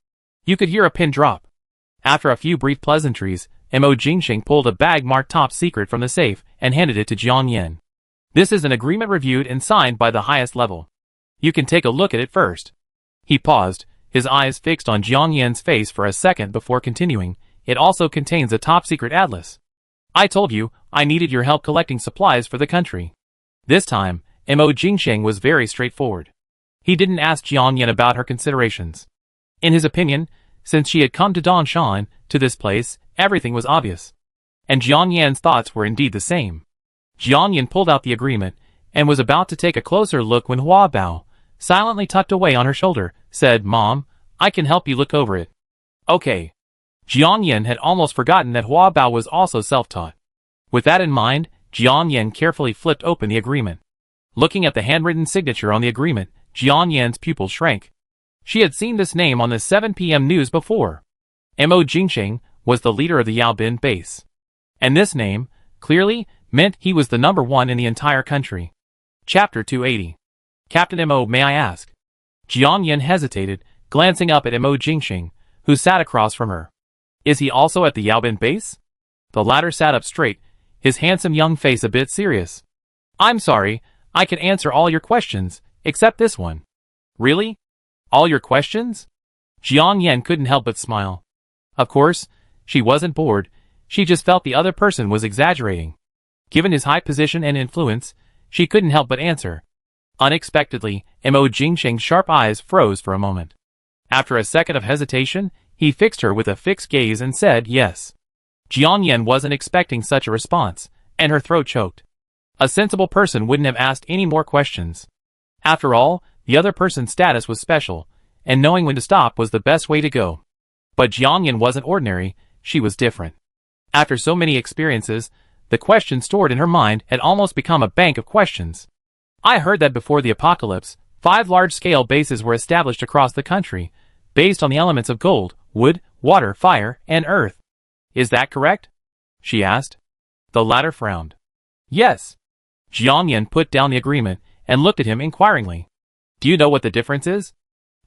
You could hear a pin drop. After a few brief pleasantries, Mo Jingqing pulled a bag marked Top Secret from the safe and handed it to Jiang Yan. "This is an agreement reviewed and signed by the highest level. You can take a look at it first." He paused, his eyes fixed on Jiang Yan's face for a second before continuing. "It also contains a top-secret atlas. I told you I needed your help collecting supplies for the country." This time, Mo Jingqing was very straightforward. He didn't ask Jiang Yan about her considerations. In his opinion, since she had come to Dongshan, to this place, everything was obvious. And Jiang Yan's thoughts were indeed the same. Jiang Yan pulled out the agreement and was about to take a closer look when Hua Bao, silently tucked away on her shoulder, said, "Mom, I can help you look over it." "Okay." Jiang Yan had almost forgotten that Hua Bao was also self-taught. With that in mind, Jiang Yan carefully flipped open the agreement. Looking at the handwritten signature on the agreement, Jiang Yan's pupils shrank. She had seen this name on the 7 p.m. news before. Mo Jingqing was the leader of the Yaobin base. And this name, clearly, meant he was the #1 in the entire country. Chapter 280. "Captain Mo, may I ask?" Jiang Yan hesitated, glancing up at Mo Jingqing, who sat across from her. "Is he also at the Yaobin base?" The latter sat up straight, his handsome young face a bit serious. "I'm sorry, I can answer all your questions, except this one." "Really? All your questions?" Jiang Yan couldn't help but smile. Of course, she wasn't bored, she just felt the other person was exaggerating. Given his high position and influence, she couldn't help but answer. Unexpectedly, Mo Jingqing's sharp eyes froze for a moment. After a second of hesitation, he fixed her with a fixed gaze and said yes. Jiang Yan wasn't expecting such a response, and her throat choked. A sensible person wouldn't have asked any more questions. After all, the other person's status was special, and knowing when to stop was the best way to go. But Jiang Yan wasn't ordinary, she was different. After so many experiences, the questions stored in her mind had almost become a bank of questions. "I heard that before the apocalypse, 5 large-scale bases were established across the country, based on the elements of gold, wood, water, fire, and earth. Is that correct?" she asked. The latter frowned. "Yes." Jiang Yan put down the agreement and looked at him inquiringly. "Do you know what the difference is?"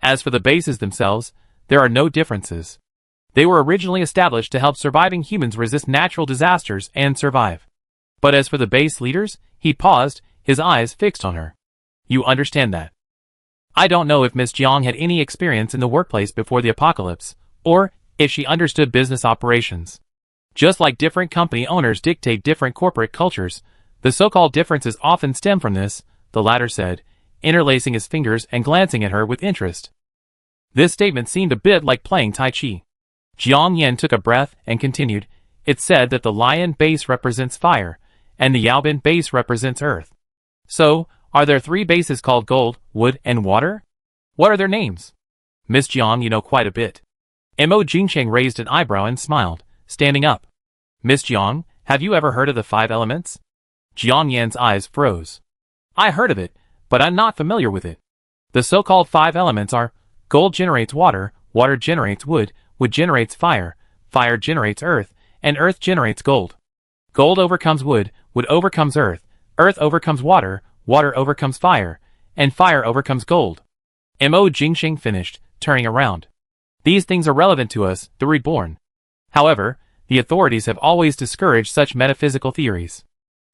"As for the bases themselves, there are no differences. They were originally established to help surviving humans resist natural disasters and survive. But as for the base leaders," he paused, his eyes fixed on her. "You understand that?" I don't know if Miss Jiang had any experience in the workplace before the apocalypse, or if she understood business operations. Just like different company owners dictate different corporate cultures, the so-called differences often stem from this, the latter said, interlacing his fingers and glancing at her with interest. This statement seemed a bit like playing Tai Chi. Jiang Yan took a breath and continued, "It said that the lion base represents fire, and the Yaobin base represents earth. So, are there 3 bases called gold, wood, and water? What are their names?" "Miss Jiang, you know quite a bit." Mo Jingqing raised an eyebrow and smiled, standing up. "Miss Jiang, have you ever heard of the 5 elements?" Jiang Yan's eyes froze. I heard of it, but I'm not familiar with it. The so-called 5 elements are: gold generates water, water generates wood, wood generates fire, fire generates earth, and earth generates gold. Gold overcomes wood, wood overcomes earth, earth overcomes water, water overcomes fire, and fire overcomes gold. Mo Jingxing finished, turning around. These things are relevant to us, the Reborn. However, the authorities have always discouraged such metaphysical theories.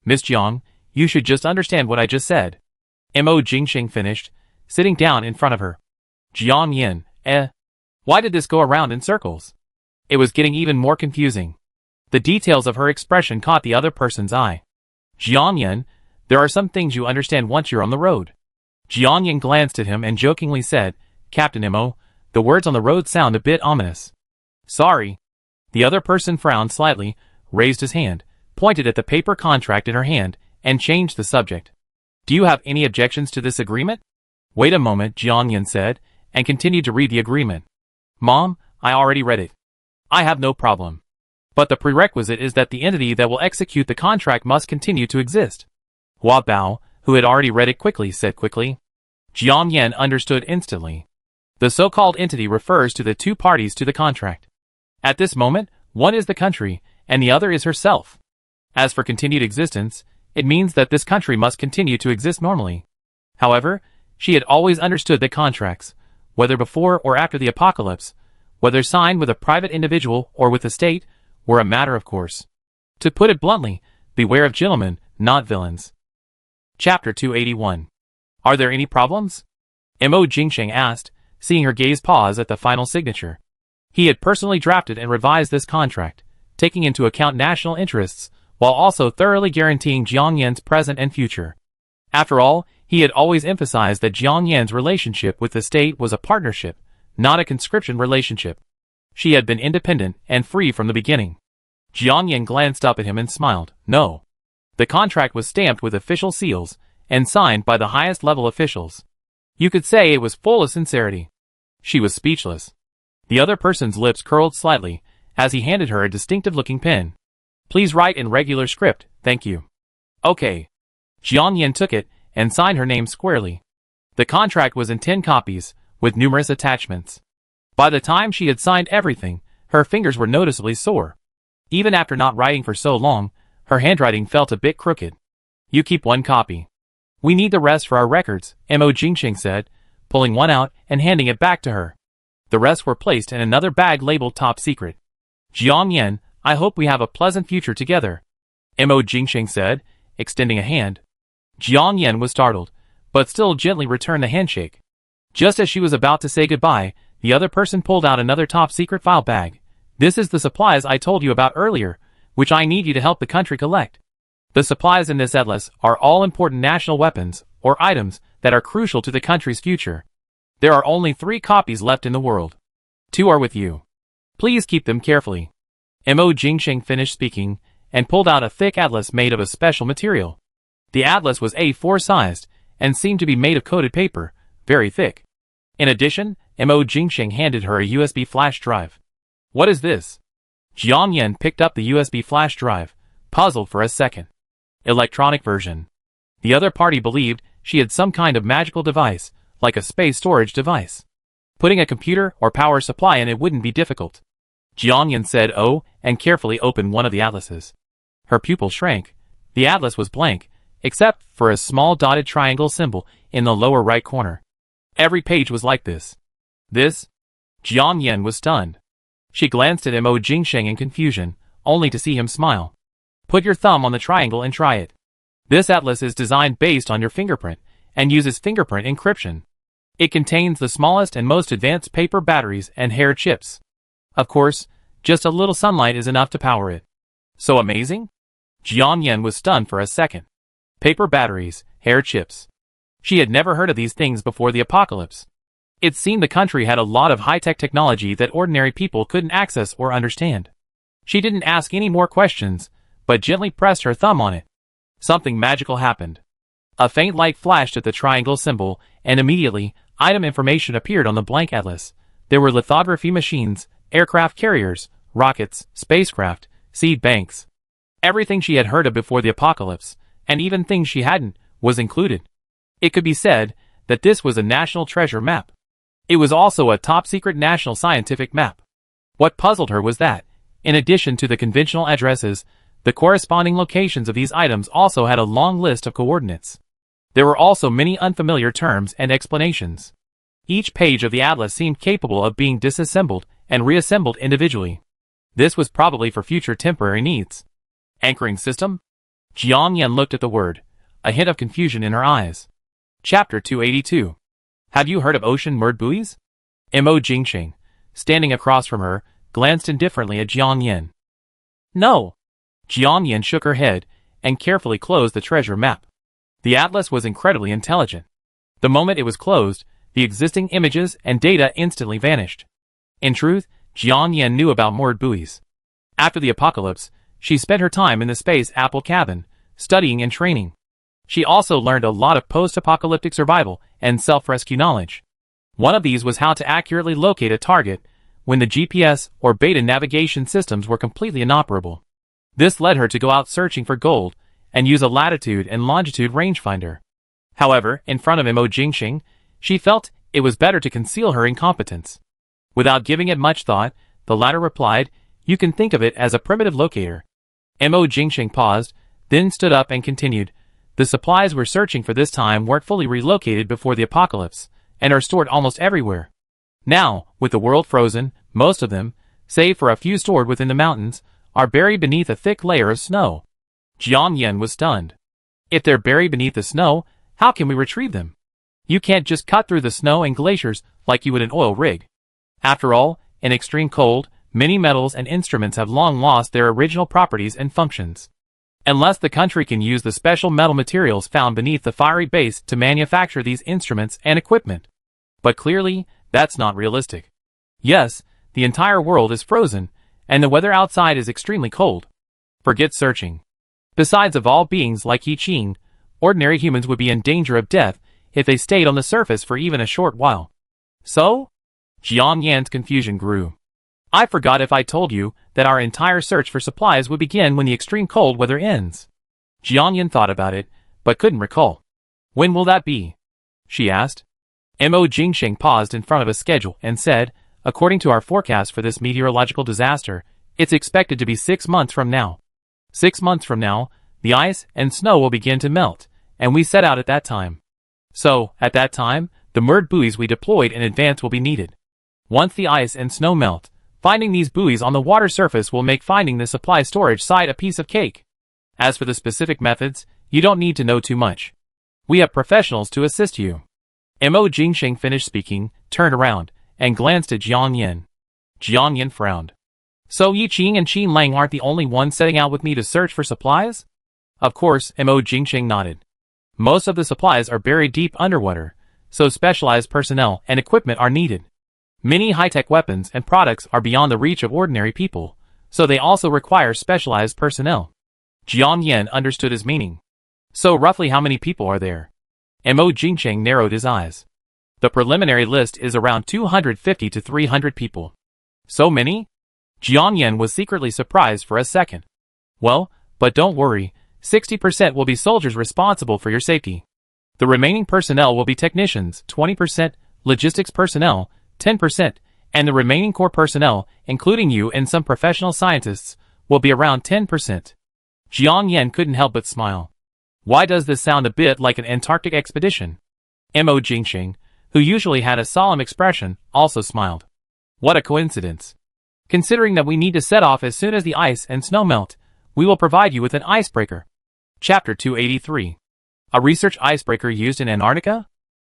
Miss Jiang, you should just understand what I just said. Mo Jingxing finished, sitting down in front of her. Jiang Yan, why did this go around in circles? It was getting even more confusing. The details of her expression caught the other person's eye. Jiang Yan, there are some things you understand once you're on the road. Jiang Yan glanced at him and jokingly said, Captain Mo, the words on the road sound a bit ominous. Sorry. The other person frowned slightly, raised his hand, pointed at the paper contract in her hand, and changed the subject. Do you have any objections to this agreement? Wait a moment, Jiang Yan said, and continued to read the agreement. Mom, I already read it. I have no problem. But the prerequisite is that the entity that will execute the contract must continue to exist. Hua Bao, who had already read it quickly, said quickly. Jiang Yan understood instantly. The so-called entity refers to the 2 parties to the contract. At this moment, one is the country, and the other is herself. As for continued existence, it means that this country must continue to exist normally. However, she had always understood that contracts, whether before or after the apocalypse, whether signed with a private individual or with the state, were a matter of course. To put it bluntly, beware of gentlemen, not villains. Chapter 281. Are there any problems? Mo Jingxing asked, seeing her gaze pause at the final signature. He had personally drafted and revised this contract, taking into account national interests, while also thoroughly guaranteeing Jiang Yan's present and future. After all, he had always emphasized that Jiang Yan's relationship with the state was a partnership, not a conscription relationship. She had been independent and free from the beginning. Jiang Yan glanced up at him and smiled. No. The contract was stamped with official seals and signed by the highest level officials. You could say it was full of sincerity. She was speechless. The other person's lips curled slightly as he handed her a distinctive-looking pen. Please write in regular script, thank you. Okay. Jiang Yan took it and signed her name squarely. The contract was in 10 copies, with numerous attachments. By the time she had signed everything, her fingers were noticeably sore. Even after not writing for so long, her handwriting felt a bit crooked. You keep 1 copy. We need the rest for our records, Mo Jingxing said, pulling one out and handing it back to her. The rest were placed in another bag labeled Top Secret. Jiang Yan, I hope we have a pleasant future together, Mo Jingxing said, extending a hand. Jiang Yan was startled, but still gently returned the handshake. Just as she was about to say goodbye, the other person pulled out another top-secret file bag. This is the supplies I told you about earlier, which I need you to help the country collect. The supplies in this atlas are all important national weapons, or items, that are crucial to the country's future. There are only 3 copies left in the world. 2 are with you. Please keep them carefully. Mo Jingxing finished speaking, and pulled out a thick atlas made of a special material. The atlas was A4 sized, and seemed to be made of coated paper, very thick. In addition, Mo Jingxing handed her a USB flash drive. What is this? Jiang Yan picked up the USB flash drive, puzzled for a second. Electronic version. The other party believed she had some kind of magical device, like a space storage device. Putting a computer or power supply in it wouldn't be difficult. Jiang Yan said oh, and carefully opened one of the atlases. Her pupil shrank. The atlas was blank, except for a small dotted triangle symbol in the lower right corner. Every page was like this. This? Jiang Yan was stunned. She glanced at Mo Jingxing in confusion, only to see him smile. Put your thumb on the triangle and try it. This atlas is designed based on your fingerprint, and uses fingerprint encryption. It contains the smallest and most advanced paper batteries and hair chips. Of course, just a little sunlight is enough to power it. So amazing? Jiang Yan was stunned for a second. Paper batteries, hair chips. She had never heard of these things before the apocalypse. It seemed the country had a lot of high-tech technology that ordinary people couldn't access or understand. She didn't ask any more questions, but gently pressed her thumb on it. Something magical happened. A faint light flashed at the triangle symbol, and immediately, item information appeared on the blank atlas. There were lithography machines, aircraft carriers, rockets, spacecraft, seed banks. Everything she had heard of before the apocalypse, and even things she hadn't, was included. It could be said that this was a national treasure map. It was also a top-secret national scientific map. What puzzled her was that, in addition to the conventional addresses, the corresponding locations of these items also had a long list of coordinates. There were also many unfamiliar terms and explanations. Each page of the atlas seemed capable of being disassembled and reassembled individually. This was probably for future temporary needs. Anchoring system? Jiang Yan looked at the word, a hint of confusion in her eyes. Chapter 282. Have you heard of ocean moored buoys? Mo Jingxing, standing across from her, glanced indifferently at Jiang Yan. No. Jiang Yan shook her head and carefully closed the treasure map. The atlas was incredibly intelligent. The moment it was closed, the existing images and data instantly vanished. In truth, Jiang Yan knew about moored buoys. After the apocalypse, she spent her time in the space Apple cabin, studying and training. She also learned a lot of post-apocalyptic survival and self-rescue knowledge. One of these was how to accurately locate a target when the GPS or beta navigation systems were completely inoperable. This led her to go out searching for gold and use a latitude and longitude rangefinder. However, in front of Mo Jingxing, she felt it was better to conceal her incompetence. Without giving it much thought, the latter replied, "You can think of it as a primitive locator." Mo Jingxing paused, then stood up and continued, "The supplies we're searching for this time weren't fully relocated before the apocalypse, and are stored almost everywhere. Now, with the world frozen, most of them, save for a few stored within the mountains, are buried beneath a thick layer of snow." Jiang Yan was stunned. "If they're buried beneath the snow, how can we retrieve them? You can't just cut through the snow and glaciers like you would an oil rig. After all, in extreme cold, many metals and instruments have long lost their original properties and functions. Unless the country can use the special metal materials found beneath the fiery base to manufacture these instruments and equipment. But clearly, that's not realistic. Yes, the entire world is frozen, and the weather outside is extremely cold. Forget searching. Besides, of all beings like Yi Qing, ordinary humans would be in danger of death if they stayed on the surface for even a short while." "So?" Jiang Yan's confusion grew. "I forgot if I told you that our entire search for supplies would begin when the extreme cold weather ends." Jiang Yan thought about it, but couldn't recall. "When will that be?" she asked. Mo Jingxing paused in front of a schedule and said, "According to our forecast for this meteorological disaster, it's expected to be 6 months from now. 6 months from now, the ice and snow will begin to melt, and we set out at that time. So, at that time, the moored buoys we deployed in advance will be needed. Once the ice and snow melt, finding these buoys on the water surface will make finding the supply storage site a piece of cake. As for the specific methods, you don't need to know too much. We have professionals to assist you." Mo Jingxing finished speaking, turned around, and glanced at Jiang Yan. Jiang Yan frowned. "So Yi Qing and Qin Lang aren't the only ones setting out with me to search for supplies?" Of course, Mo Jingxing nodded. "Most of the supplies are buried deep underwater, so specialized personnel and equipment are needed. Many high-tech weapons and products are beyond the reach of ordinary people, so they also require specialized personnel." Jiang Yan understood his meaning. "So roughly how many people are there?" Mo Jingxing narrowed his eyes. "The preliminary list is around 250 to 300 people." "So many?" Jiang Yan was secretly surprised for a second. "Well, but don't worry, 60% will be soldiers responsible for your safety. The remaining personnel will be technicians, 20%, logistics personnel, 10%, and the remaining core personnel, including you and some professional scientists, will be around 10%. Jiang Yan couldn't help but smile. "Why does this sound a bit like an Antarctic expedition?" Mo Jingxing, who usually had a solemn expression, also smiled. "What a coincidence. Considering that we need to set off as soon as the ice and snow melt, we will provide you with an icebreaker." Chapter 283. A research icebreaker used in Antarctica?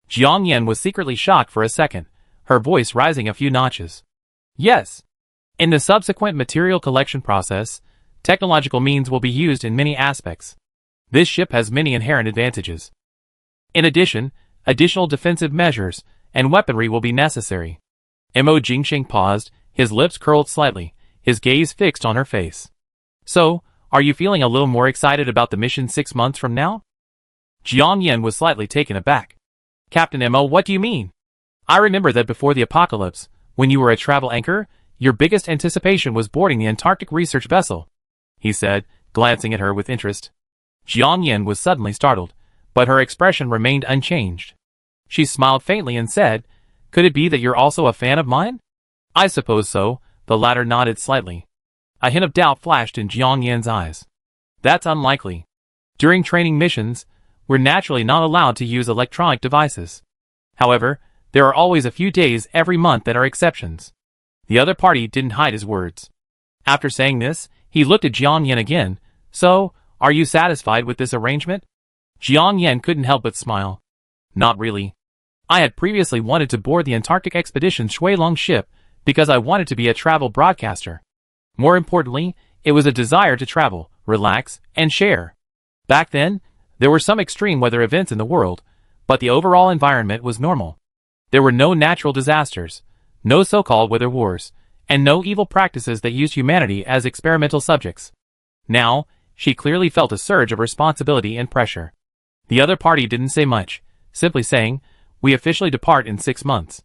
Jiang Yan was secretly shocked for a second, her voice rising a few notches. "Yes. In the subsequent material collection process, technological means will be used in many aspects. This ship has many inherent advantages. In addition, additional defensive measures and weaponry will be necessary." Mo Jingxing paused, his lips curled slightly, his gaze fixed on her face. "So, are you feeling a little more excited about the mission 6 months from now?" Jiang Yan was slightly taken aback. "Captain Mo, what do you mean? I remember that before the apocalypse, when you were a travel anchor, your biggest anticipation was boarding the Antarctic research vessel," he said, glancing at her with interest. Jiang Yin was suddenly startled, but her expression remained unchanged. She smiled faintly and said, "Could it be that you're also a fan of mine?" "I suppose so," the latter nodded slightly. A hint of doubt flashed in Jiang Yin's eyes. "That's unlikely. During training missions, we're naturally not allowed to use electronic devices. However, there are always a few days every month that are exceptions." The other party didn't hide his words. After saying this, he looked at Jiang Yin again. "So, are you satisfied with this arrangement?" Jiang Yin couldn't help but smile. "Not really. I had previously wanted to board the Antarctic Expedition's Shuilong ship because I wanted to be a travel broadcaster. More importantly, it was a desire to travel, relax, and share. Back then, there were some extreme weather events in the world, but the overall environment was normal. There were no natural disasters, no so-called weather wars, and no evil practices that used humanity as experimental subjects." Now, she clearly felt a surge of responsibility and pressure. The other party didn't say much, simply saying, "We officially depart in 6 months.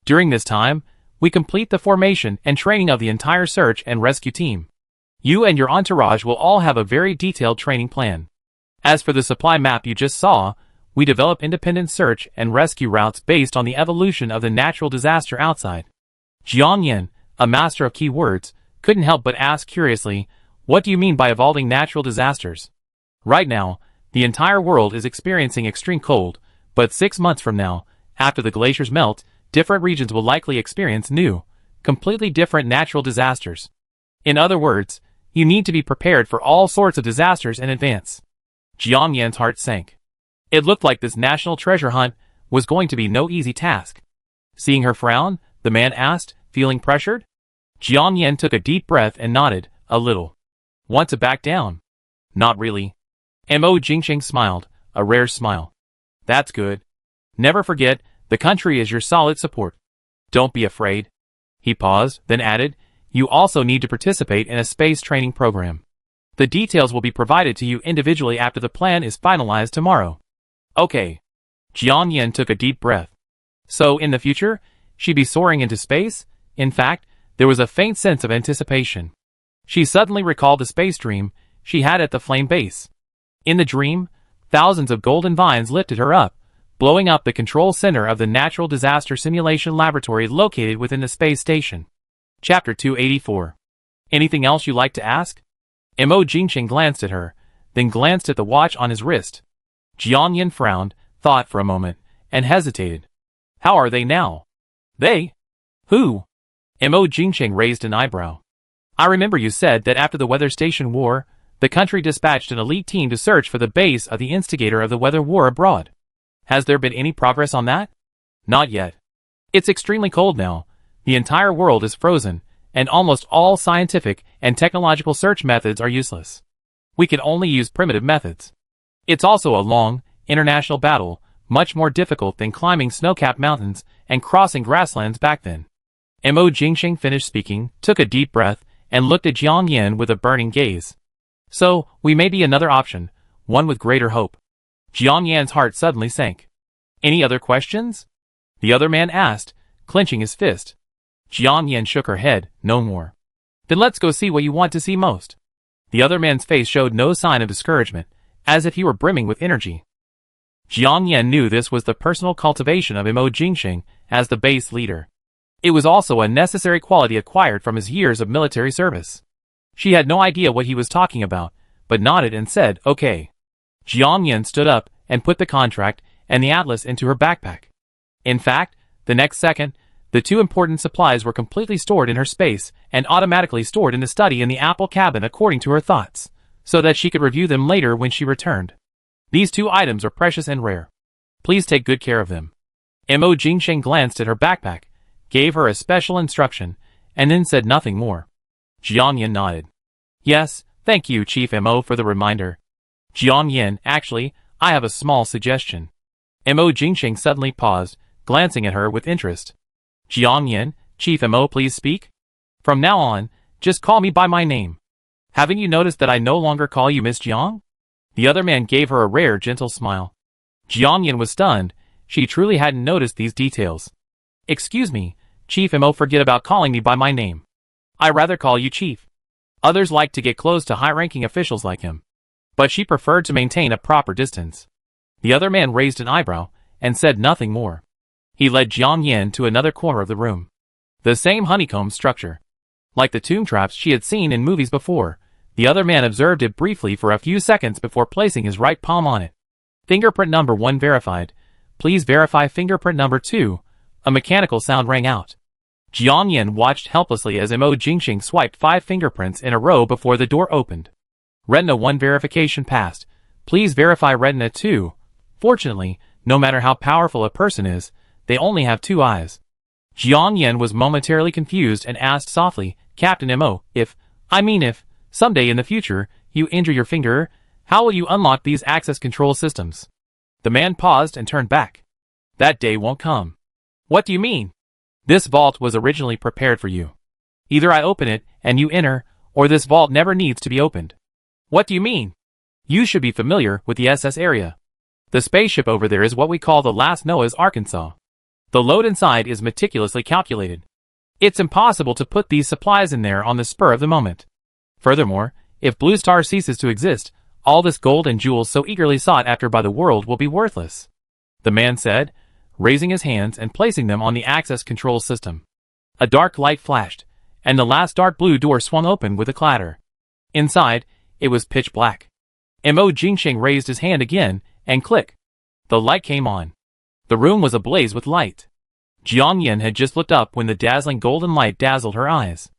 During this time, we complete the formation and training of the entire search and rescue team. You and your entourage will all have a very detailed training plan. As for the supply map you just saw, we develop independent search and rescue routes based on the evolution of the natural disaster outside." Jiang Yin, a master of key words, couldn't help but ask curiously, "What do you mean by evolving natural disasters?" "Right now, the entire world is experiencing extreme cold, but 6 months from now, after the glaciers melt, different regions will likely experience new, completely different natural disasters. In other words, you need to be prepared for all sorts of disasters in advance." Jiang Yan's heart sank. It looked like this national treasure hunt was going to be no easy task. Seeing her frown, the man asked, feeling pressured. Jiang Yan took a deep breath and nodded, a little. "Want to back down?" "Not really." Mo Jingqing smiled, a rare smile. "That's good. Never forget, the country is your solid support. Don't be afraid." He paused, then added, "You also need to participate in a space training program. The details will be provided to you individually after the plan is finalized tomorrow." "Okay." Jiang Yin took a deep breath. So, in the future, she'd be soaring into space? In fact, there was a faint sense of anticipation. She suddenly recalled the space dream she had at the Flame Base. In the dream, thousands of golden vines lifted her up, blowing up the control center of the Natural Disaster Simulation Laboratory located within the space station. Chapter 284. "Anything else you'd like to ask?" Mo Jingqing glanced at her, then glanced at the watch on his wrist. Jiang Yin frowned, thought for a moment, and hesitated. "How are they now?" "They? Who?" Mo Jingqing raised an eyebrow. "I remember you said that after the weather station war, the country dispatched an elite team to search for the base of the instigator of the weather war abroad. Has there been any progress on that?" "Not yet. It's extremely cold now. The entire world is frozen, and almost all scientific and technological search methods are useless. We can only use primitive methods. It's also a long, international battle, much more difficult than climbing snow-capped mountains and crossing grasslands back then." Mo Jingqing finished speaking, took a deep breath, and looked at Jiang Yin with a burning gaze. "So, we may be another option, one with greater hope." Jiang Yan's heart suddenly sank. "Any other questions?" the other man asked, clenching his fist. Jiang Yin shook her head, "No more." "Then let's go see what you want to see most." The other man's face showed no sign of discouragement, as if he were brimming with energy. Jiang Yin knew this was the personal cultivation of Mo Jingqing as the base leader. It was also a necessary quality acquired from his years of military service. She had no idea what he was talking about, but nodded and said, "Okay." Jiang Yin stood up and put the contract and the atlas into her backpack. In fact, the next second, the two important supplies were completely stored in her space and automatically stored in the study in the Apple cabin according to her thoughts, so that she could review them later when she returned. These 2 items are precious and rare. Please take good care of them. Mo Jingqing glanced at her backpack, gave her a special instruction, and then said nothing more. Jiang Yin nodded. "Yes, thank you, Chief Mo, for the reminder." "Jiang Yin, actually, I have a small suggestion." Mo Jingqing suddenly paused, glancing at her with interest. "Jiang Yin, Chief Mo, please speak. From now on, just call me by my name. Haven't you noticed that I no longer call you Miss Jiang?" The other man gave her a rare, gentle smile. Jiang Yin was stunned. She truly hadn't noticed these details. "Excuse me, Chief Mo, forget about calling me by my name. I rather call you Chief. Others like to get close to high-ranking officials like him." but she preferred to maintain a proper distance. The other man raised an eyebrow and said nothing more. He led Jiang Yan to another corner of the room. The same honeycomb structure. Like the tomb traps she had seen in movies before, the other man observed it briefly for a few seconds before placing his right palm on it. Fingerprint number 1 verified. Please verify fingerprint number 2. A mechanical sound rang out. Jiang Yan watched helplessly as Mo Jingxing swiped 5 fingerprints in a row before the door opened. Retina 1 verification passed. Please verify Retina 2. Fortunately, no matter how powerful a person is, they only have 2 eyes. Jiang Yan was momentarily confused and asked softly, Captain Mo, if someday in the future, you injure your finger, how will you unlock these access control systems? The man paused and turned back. That day won't come. What do you mean? This vault was originally prepared for you. Either I open it and you enter, or this vault never needs to be opened. What do you mean? You should be familiar with the SS area. The spaceship over there is what we call the last Noah's Arkansas. The load inside is meticulously calculated. It's impossible to put these supplies in there on the spur of the moment. Furthermore, if Blue Star ceases to exist, all this gold and jewels so eagerly sought after by the world will be worthless. The man said, raising his hands and placing them on the access control system. A dark light flashed, and the last dark blue door swung open with a clatter. Inside, it was pitch black. Mo Jingxing raised his hand again, and click. The light came on. The room was ablaze with light. Jiang Yan had just looked up when the dazzling golden light dazzled her eyes.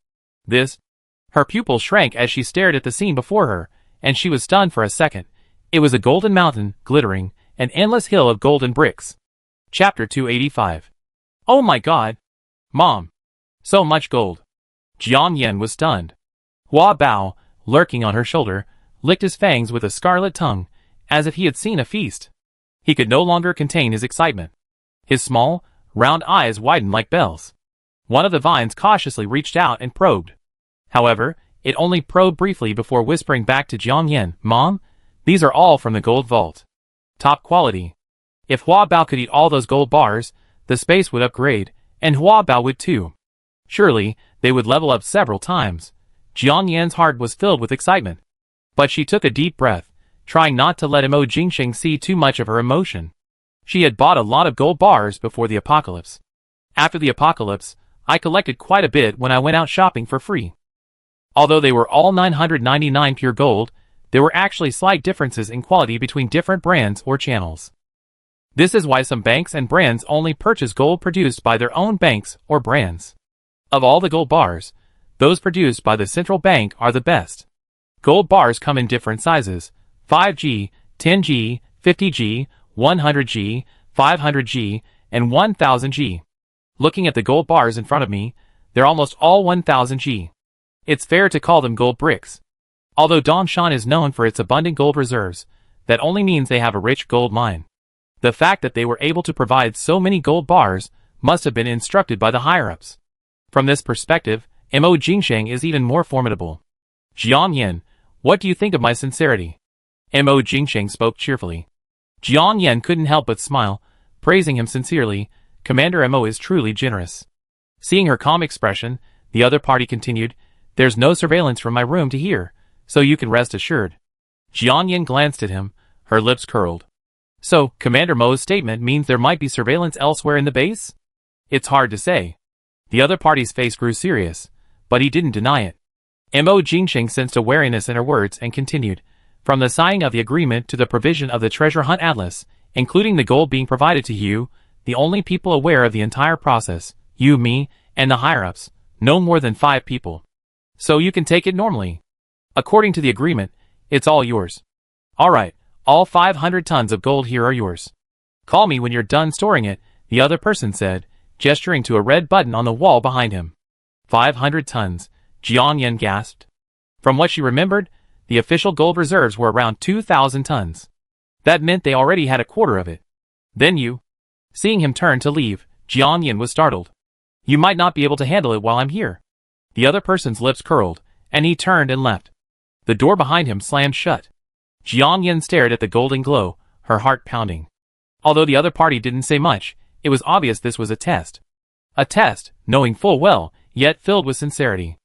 Her pupils shrank as she stared at the scene before her, and she was stunned for a second. It was a golden mountain, glittering, an endless hill of golden bricks. Chapter 285. Oh my god! Mom! So much gold! Jiang Yan was stunned. Hua Bao, lurking on her shoulder, licked his fangs with a scarlet tongue, as if he had seen a feast. He could no longer contain his excitement. His small, round eyes widened like bells. One of the vines cautiously reached out and probed. However, it only probed briefly before whispering back to Jiang Yan, Mom, these are all from the gold vault. Top quality. If Hua Bao could eat all those gold bars, the space would upgrade, and Hua Bao would too. Surely, they would level up several times. Jiang Yan's heart was filled with excitement. But she took a deep breath, trying not to let Mo Jingxing see too much of her emotion. She had bought a lot of gold bars before the apocalypse. After the apocalypse, I collected quite a bit when I went out shopping for free. Although they were all 999 pure gold, there were actually slight differences in quality between different brands or channels. This is why some banks and brands only purchase gold produced by their own banks or brands. Of all the gold bars, those produced by the central bank are the best. Gold bars come in different sizes, 5G, 10G, 50G, 100G, 500G, and 1000G. Looking at the gold bars in front of me, they're almost all 1000G. It's fair to call them gold bricks. Although Dongshan is known for its abundant gold reserves, that only means they have a rich gold mine. The fact that they were able to provide so many gold bars must have been instructed by the higher-ups. From this perspective, Mo Jingxing is even more formidable. Jiang Yan, what do you think of my sincerity? Mo Jingxing spoke cheerfully. Jiang Yan couldn't help but smile, praising him sincerely. Commander Mo is truly generous. Seeing her calm expression, the other party continued, there's no surveillance from my room to here, so you can rest assured. Jiang Yan glanced at him, her lips curled. So, Commander Mo's statement means there might be surveillance elsewhere in the base? It's hard to say. The other party's face grew serious, but he didn't deny it. Mo Jingxing sensed a wariness in her words and continued, from the signing of the agreement to the provision of the treasure hunt atlas, including the gold being provided to you, the only people aware of the entire process, you, me, and the higher-ups, no more than 5 people. So you can take it normally. According to the agreement, it's all yours. Alright, all 500 tons of gold here are yours. Call me when you're done storing it, the other person said, gesturing to a red button on the wall behind him. 500 tons, Jiang Yan gasped. From what she remembered, the official gold reserves were around 2,000 tons. That meant they already had a quarter of it. Then you. Seeing him turn to leave, Jiang Yan was startled. You might not be able to handle it while I'm here. The other person's lips curled, and he turned and left. The door behind him slammed shut. Jiang Yan stared at the golden glow, her heart pounding. Although the other party didn't say much, it was obvious this was a test. A test, knowing full well, yet filled with sincerity.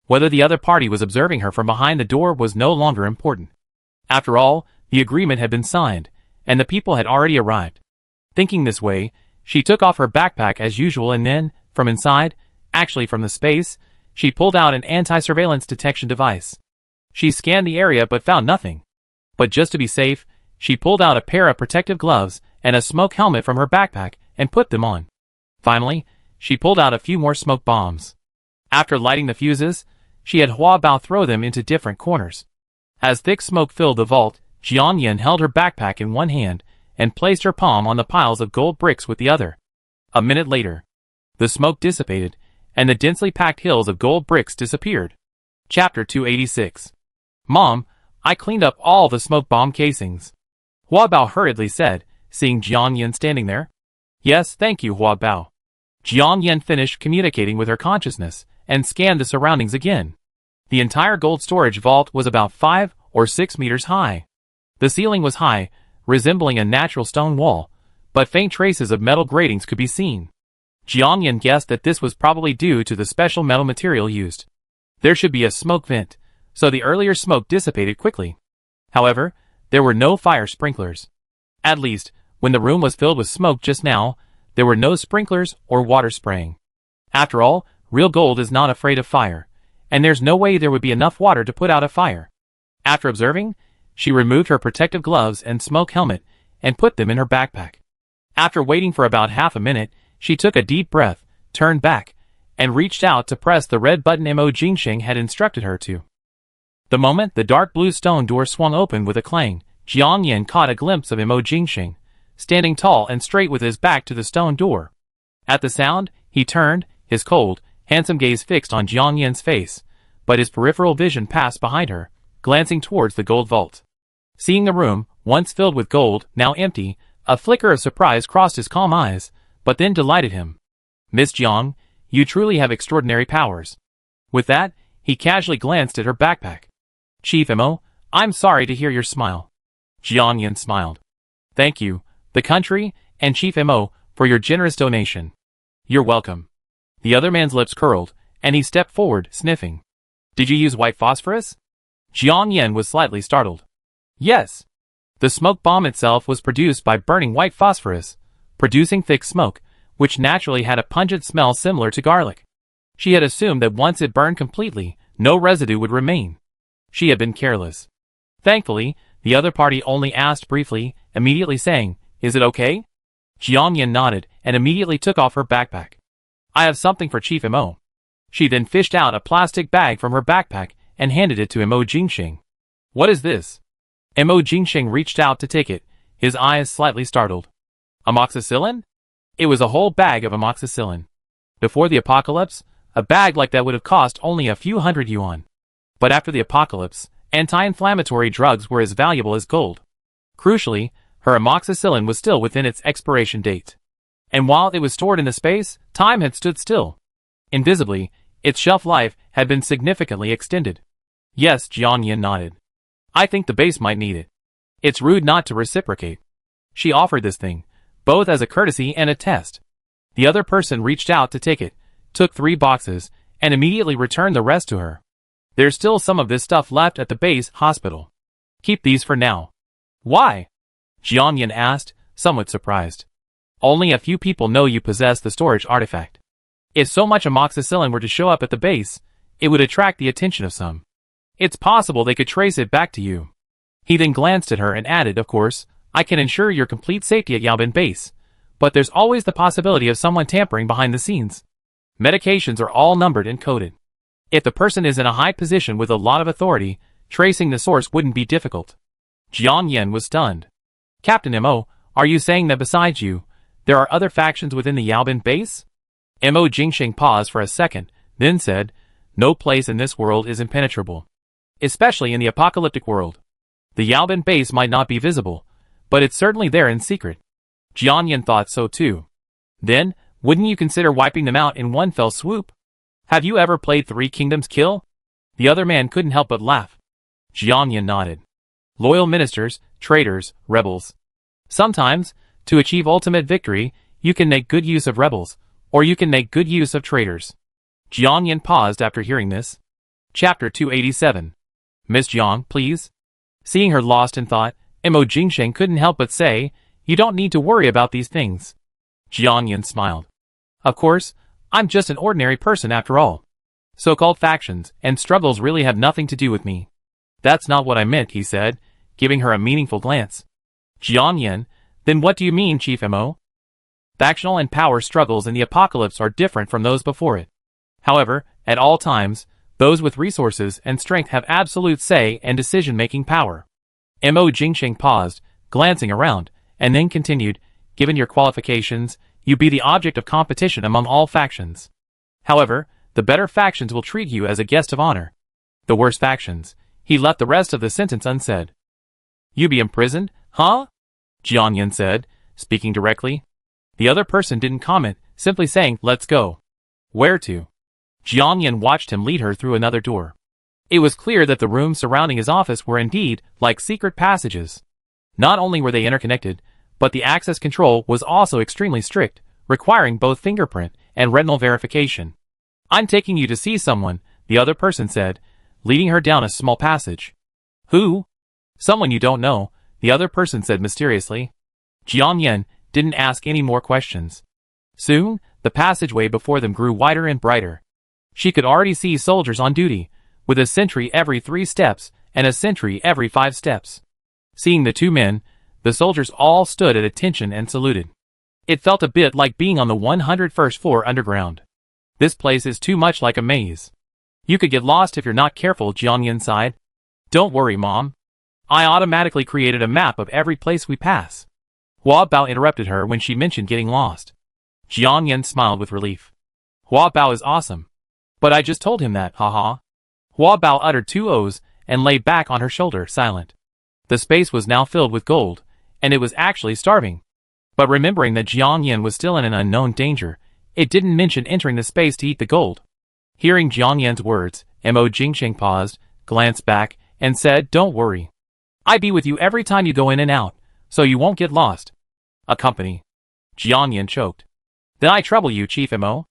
Whether the other party was observing her from behind the door was no longer important. After all, the agreement had been signed, and the people had already arrived. Thinking this way, she took off her backpack as usual and then, from inside, actually from the space, she pulled out an anti-surveillance detection device. She scanned the area but found nothing. But just to be safe, she pulled out a pair of protective gloves and a smoke helmet from her backpack and put them on. Finally, she pulled out a few more smoke bombs. After lighting the fuses, she had Hua Bao throw them into different corners. As thick smoke filled the vault, Jiang Yan held her backpack in one hand and placed her palm on the piles of gold bricks with the other. A minute later, the smoke dissipated, and the densely packed hills of gold bricks disappeared. Chapter 286. Mom, I cleaned up all the smoke bomb casings. Hua Bao hurriedly said, seeing Jiang Yan standing there. Yes, thank you, Hua Bao. Jiang Yan finished communicating with her consciousness and scanned the surroundings again. The entire gold storage vault was about 5 or 6 meters high. The ceiling was high, resembling a natural stone wall, but faint traces of metal gratings could be seen. Jiang Yan guessed that this was probably due to the special metal material used. There should be a smoke vent, so the earlier smoke dissipated quickly. However, there were no fire sprinklers. At least, when the room was filled with smoke just now, there were no sprinklers or water spraying. After all, real gold is not afraid of fire, and there's no way there would be enough water to put out a fire. After observing, she removed her protective gloves and smoke helmet and put them in her backpack. After waiting for about half a minute, she took a deep breath, turned back, and reached out to press the red button Mo Jingsheng had instructed her to. The moment the dark blue stone door swung open with a clang, Jiang Yan caught a glimpse of Mo Jingsheng, standing tall and straight with his back to the stone door. At the sound, he turned, his cold, handsome gaze fixed on Jiang Yan's face, but his peripheral vision passed behind her, glancing towards the gold vault. Seeing the room, once filled with gold, now empty, a flicker of surprise crossed his calm eyes, but then delighted him. Miss Jiang, you truly have extraordinary powers. With that, he casually glanced at her backpack. Chief Mo, I'm sorry to hear your smile. Jiang Yan smiled. Thank you, the country, and Chief Mo, for your generous donation. You're welcome. The other man's lips curled, and he stepped forward, sniffing. Did you use white phosphorus? Jiang Yan was slightly startled. Yes. The smoke bomb itself was produced by burning white phosphorus, producing thick smoke, which naturally had a pungent smell similar to garlic. She had assumed that once it burned completely, no residue would remain. She had been careless. Thankfully, the other party only asked briefly, immediately saying, Is it okay? Jiang Yan nodded and immediately took off her backpack. I have something for Chief Mo. She then fished out a plastic bag from her backpack and handed it to Mo Jingsheng. What is this? Mo Jingsheng reached out to take it, his eyes slightly startled. Amoxicillin? It was a whole bag of amoxicillin. Before the apocalypse, a bag like that would have cost only a few hundred yuan. But after the apocalypse, anti-inflammatory drugs were as valuable as gold. Crucially, her amoxicillin was still within its expiration date. And while it was stored in the space, time had stood still. Invisibly, its shelf life had been significantly extended. Yes, Jiang Yan nodded. I think the base might need it. It's rude not to reciprocate. She offered this thing, both as a courtesy and a test. The other person reached out to take it, took 3 boxes, and immediately returned the rest to her. There's still some of this stuff left at the base hospital. Keep these for now. Why? Jiang Yan asked, somewhat surprised. Only a few people know you possess the storage artifact. If so much amoxicillin were to show up at the base, it would attract the attention of some. It's possible they could trace it back to you. He then glanced at her and added, of course, I can ensure your complete safety at Yaobin base, but there's always the possibility of someone tampering behind the scenes. Medications are all numbered and coded. If the person is in a high position with a lot of authority, tracing the source wouldn't be difficult. Jiang Yan was stunned. Captain Mo, are you saying that besides you, there are other factions within the Yaobin base? Mo Jingsheng paused for a second, then said, No place in this world is impenetrable. Especially in the apocalyptic world. The Yaobin base might not be visible, but it's certainly there in secret. Jiang Yan thought so too. Then, wouldn't you consider wiping them out in one fell swoop? Have you ever played 3 Kingdoms Kill? The other man couldn't help but laugh. Jiang Yan nodded. Loyal ministers, traitors, rebels. Sometimes, to achieve ultimate victory, you can make good use of rebels, or you can make good use of traitors. Jiang Yan paused after hearing this. Chapter 287. Miss Jiang, please. Seeing her lost in thought, Mo Jingsheng couldn't help but say, "You don't need to worry about these things." Jiang Yan smiled. "Of course, I'm just an ordinary person after all. So-called factions and struggles really have nothing to do with me." "That's not what I meant," he said, giving her a meaningful glance. Jiang Yan, "Then what do you mean, Chief Mo?" "Factional and power struggles in the apocalypse are different from those before it. However, at all times, those with resources and strength have absolute say and decision-making power." Mo Jingsheng paused, glancing around, and then continued, "Given your qualifications, you be the object of competition among all factions. However, the better factions will treat you as a guest of honor. The worse factions," he left the rest of the sentence unsaid. "You be imprisoned, huh?" Jiang Yan said, speaking directly. The other person didn't comment, simply saying, "Let's go." "Where to?" Jiang Yan watched him lead her through another door. It was clear that the rooms surrounding his office were indeed like secret passages. Not only were they interconnected, but the access control was also extremely strict, requiring both fingerprint and retinal verification. "I'm taking you to see someone," the other person said, leading her down a small passage. "Who?" "Someone you don't know," the other person said mysteriously. Jiang Yan didn't ask any more questions. Soon, the passageway before them grew wider and brighter. She could already see soldiers on duty, with a sentry every 3 steps and a sentry every 5 steps. Seeing the two men, the soldiers all stood at attention and saluted. It felt a bit like being on the 101st floor underground. "This place is too much like a maze. You could get lost if you're not careful," Jiang Yan sighed. "Don't worry, Mom. I automatically created a map of every place we pass." Hua Bao interrupted her when she mentioned getting lost. Jiang Yan smiled with relief. "Hua Bao is awesome. But I just told him that, haha." Hua Bao uttered 2 O's and lay back on her shoulder, silent. The space was now filled with gold, and it was actually starving. But remembering that Jiang Yan was still in an unknown danger, it didn't mention entering the space to eat the gold. Hearing Jiang Yan's words, Mo Jingsheng paused, glanced back, and said, "Don't worry. I be with you every time you go in and out, so you won't get lost." "A company." Jiang Yan choked. "Then I trouble you, Chief Mo."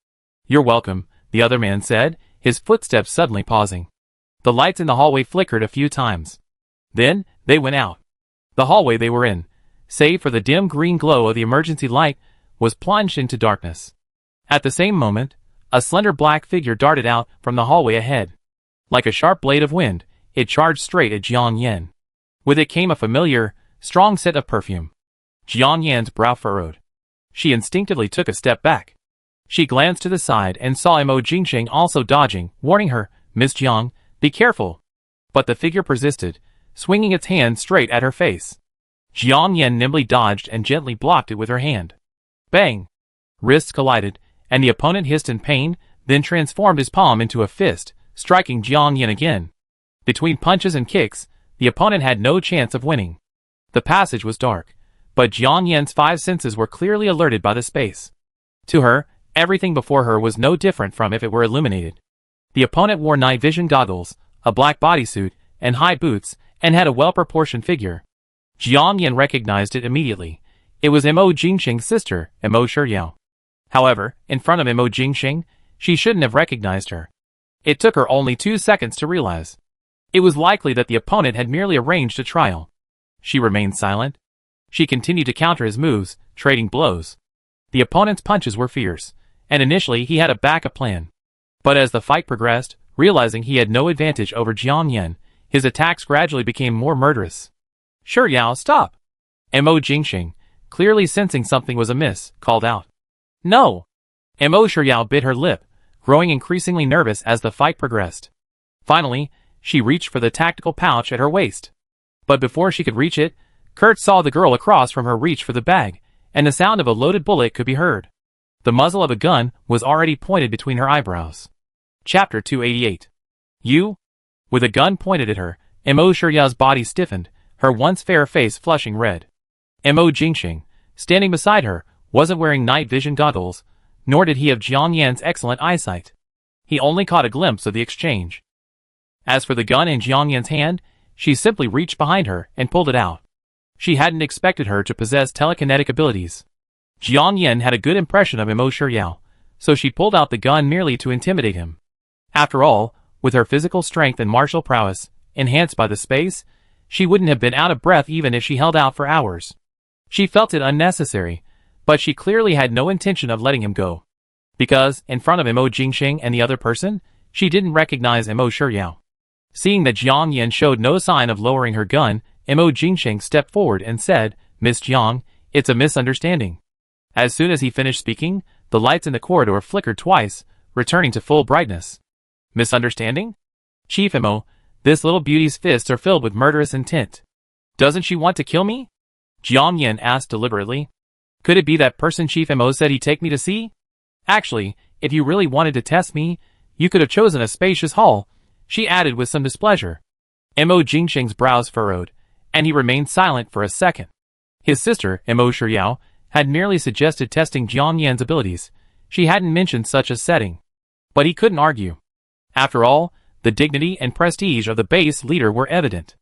"You're welcome," the other man said, his footsteps suddenly pausing. The lights in the hallway flickered a few times. Then, they went out. The hallway they were in, save for the dim green glow of the emergency light, was plunged into darkness. At the same moment, a slender black figure darted out from the hallway ahead. Like a sharp blade of wind, it charged straight at Jiang Yan. With it came a familiar, strong scent of perfume. Jiang Yan's brow furrowed. She instinctively took a step back. She glanced to the side and saw Mo Jingsheng also dodging, warning her, "Miss Jiang, be careful." But the figure persisted, swinging its hand straight at her face. Jiang Yan nimbly dodged and gently blocked it with her hand. Bang! Wrists collided, and the opponent hissed in pain, then transformed his palm into a fist, striking Jiang Yan again. Between punches and kicks, the opponent had no chance of winning. The passage was dark, but Jiang Yan's 5 senses were clearly alerted by the space. To her, everything before her was no different from if it were illuminated. The opponent wore night vision goggles, a black bodysuit, and high boots, and had a well-proportioned figure. Jiang Yan recognized it immediately. It was Mo Jingsheng's sister, Mo Shiyao. However, in front of Mo Jingsheng, she shouldn't have recognized her. It took her only 2 seconds to realize. It was likely that the opponent had merely arranged a trial. She remained silent. She continued to counter his moves, trading blows. The opponent's punches were fierce, and initially he had a backup plan. But as the fight progressed, realizing he had no advantage over Jiang Yan, his attacks gradually became more murderous. "Shiyao, stop!" Mo Jingsheng, clearly sensing something was amiss, called out. "No!" Mo Shiyao bit her lip, growing increasingly nervous as the fight progressed. Finally, she reached for the tactical pouch at her waist. But before she could reach it, Kurt saw the girl across from her reach for the bag, and the sound of a loaded bullet could be heard. The muzzle of a gun was already pointed between her eyebrows. Chapter 288. You? With a gun pointed at her, Mo Shiyao's body stiffened, her once fair face flushing red. Mo Jingsheng, standing beside her, wasn't wearing night vision goggles, nor did he have Jiang Yan's excellent eyesight. He only caught a glimpse of the exchange. As for the gun in Jiang Yan's hand, she simply reached behind her and pulled it out. She hadn't expected her to possess telekinetic abilities. Jiang Yan had a good impression of Mo Shiyao, so she pulled out the gun merely to intimidate him. After all, with her physical strength and martial prowess, enhanced by the space, She wouldn't have been out of breath even if she held out for hours. She felt it unnecessary, but she clearly had no intention of letting him go. Because, in front of Mo Jingxing and the other person, she didn't recognize Mo Shiryao. Seeing that Jiang Yan showed no sign of lowering her gun, Mo Jingxing stepped forward and said, "Miss Jiang, it's a misunderstanding." As soon as he finished speaking, the lights in the corridor flickered twice, returning to full brightness. Misunderstanding? Chief Mo, this little beauty's fists are filled with murderous intent. Doesn't she want to kill me? Jiang Yan asked deliberately. Could it be that person Chief Mo said he'd take me to see? Actually, if you really wanted to test me, you could have chosen a spacious hall, she added with some displeasure. Mo Jingxing's brows furrowed, and he remained silent for a second. His sister, Mo Shiryao, had merely suggested testing Jiang Yan's abilities. She hadn't mentioned such a setting. But he couldn't argue. After all, the dignity and prestige of the base leader were evident.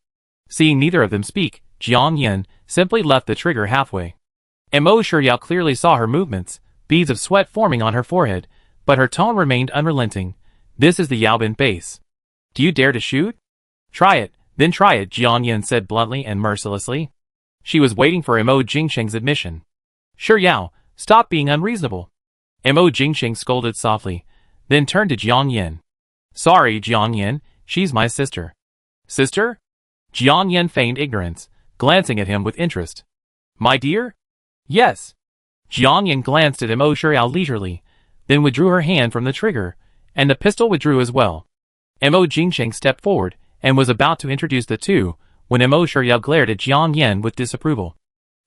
Seeing neither of them speak, Jiang Yan simply left the trigger halfway. Mo Shiryao clearly saw her movements, beads of sweat forming on her forehead, but her tone remained unrelenting. This is the Yaobin base. Do you dare to shoot? Try it, then try it, Jiang Yan said bluntly and mercilessly. She was waiting for Mo Jingxing's admission. Shiryao, stop being unreasonable. Mo Jingxing scolded softly, then turned to Jiang Yan. Sorry, Jiang Yan, she's my sister. Sister? Jiang Yan feigned ignorance, glancing at him with interest. My dear? Yes. Jiang Yan glanced at Mo Shiryao leisurely, then withdrew her hand from the trigger, and the pistol withdrew as well. Mo Jingxing stepped forward, and was about to introduce the two, when Mo Shiryao glared at Jiang Yan with disapproval.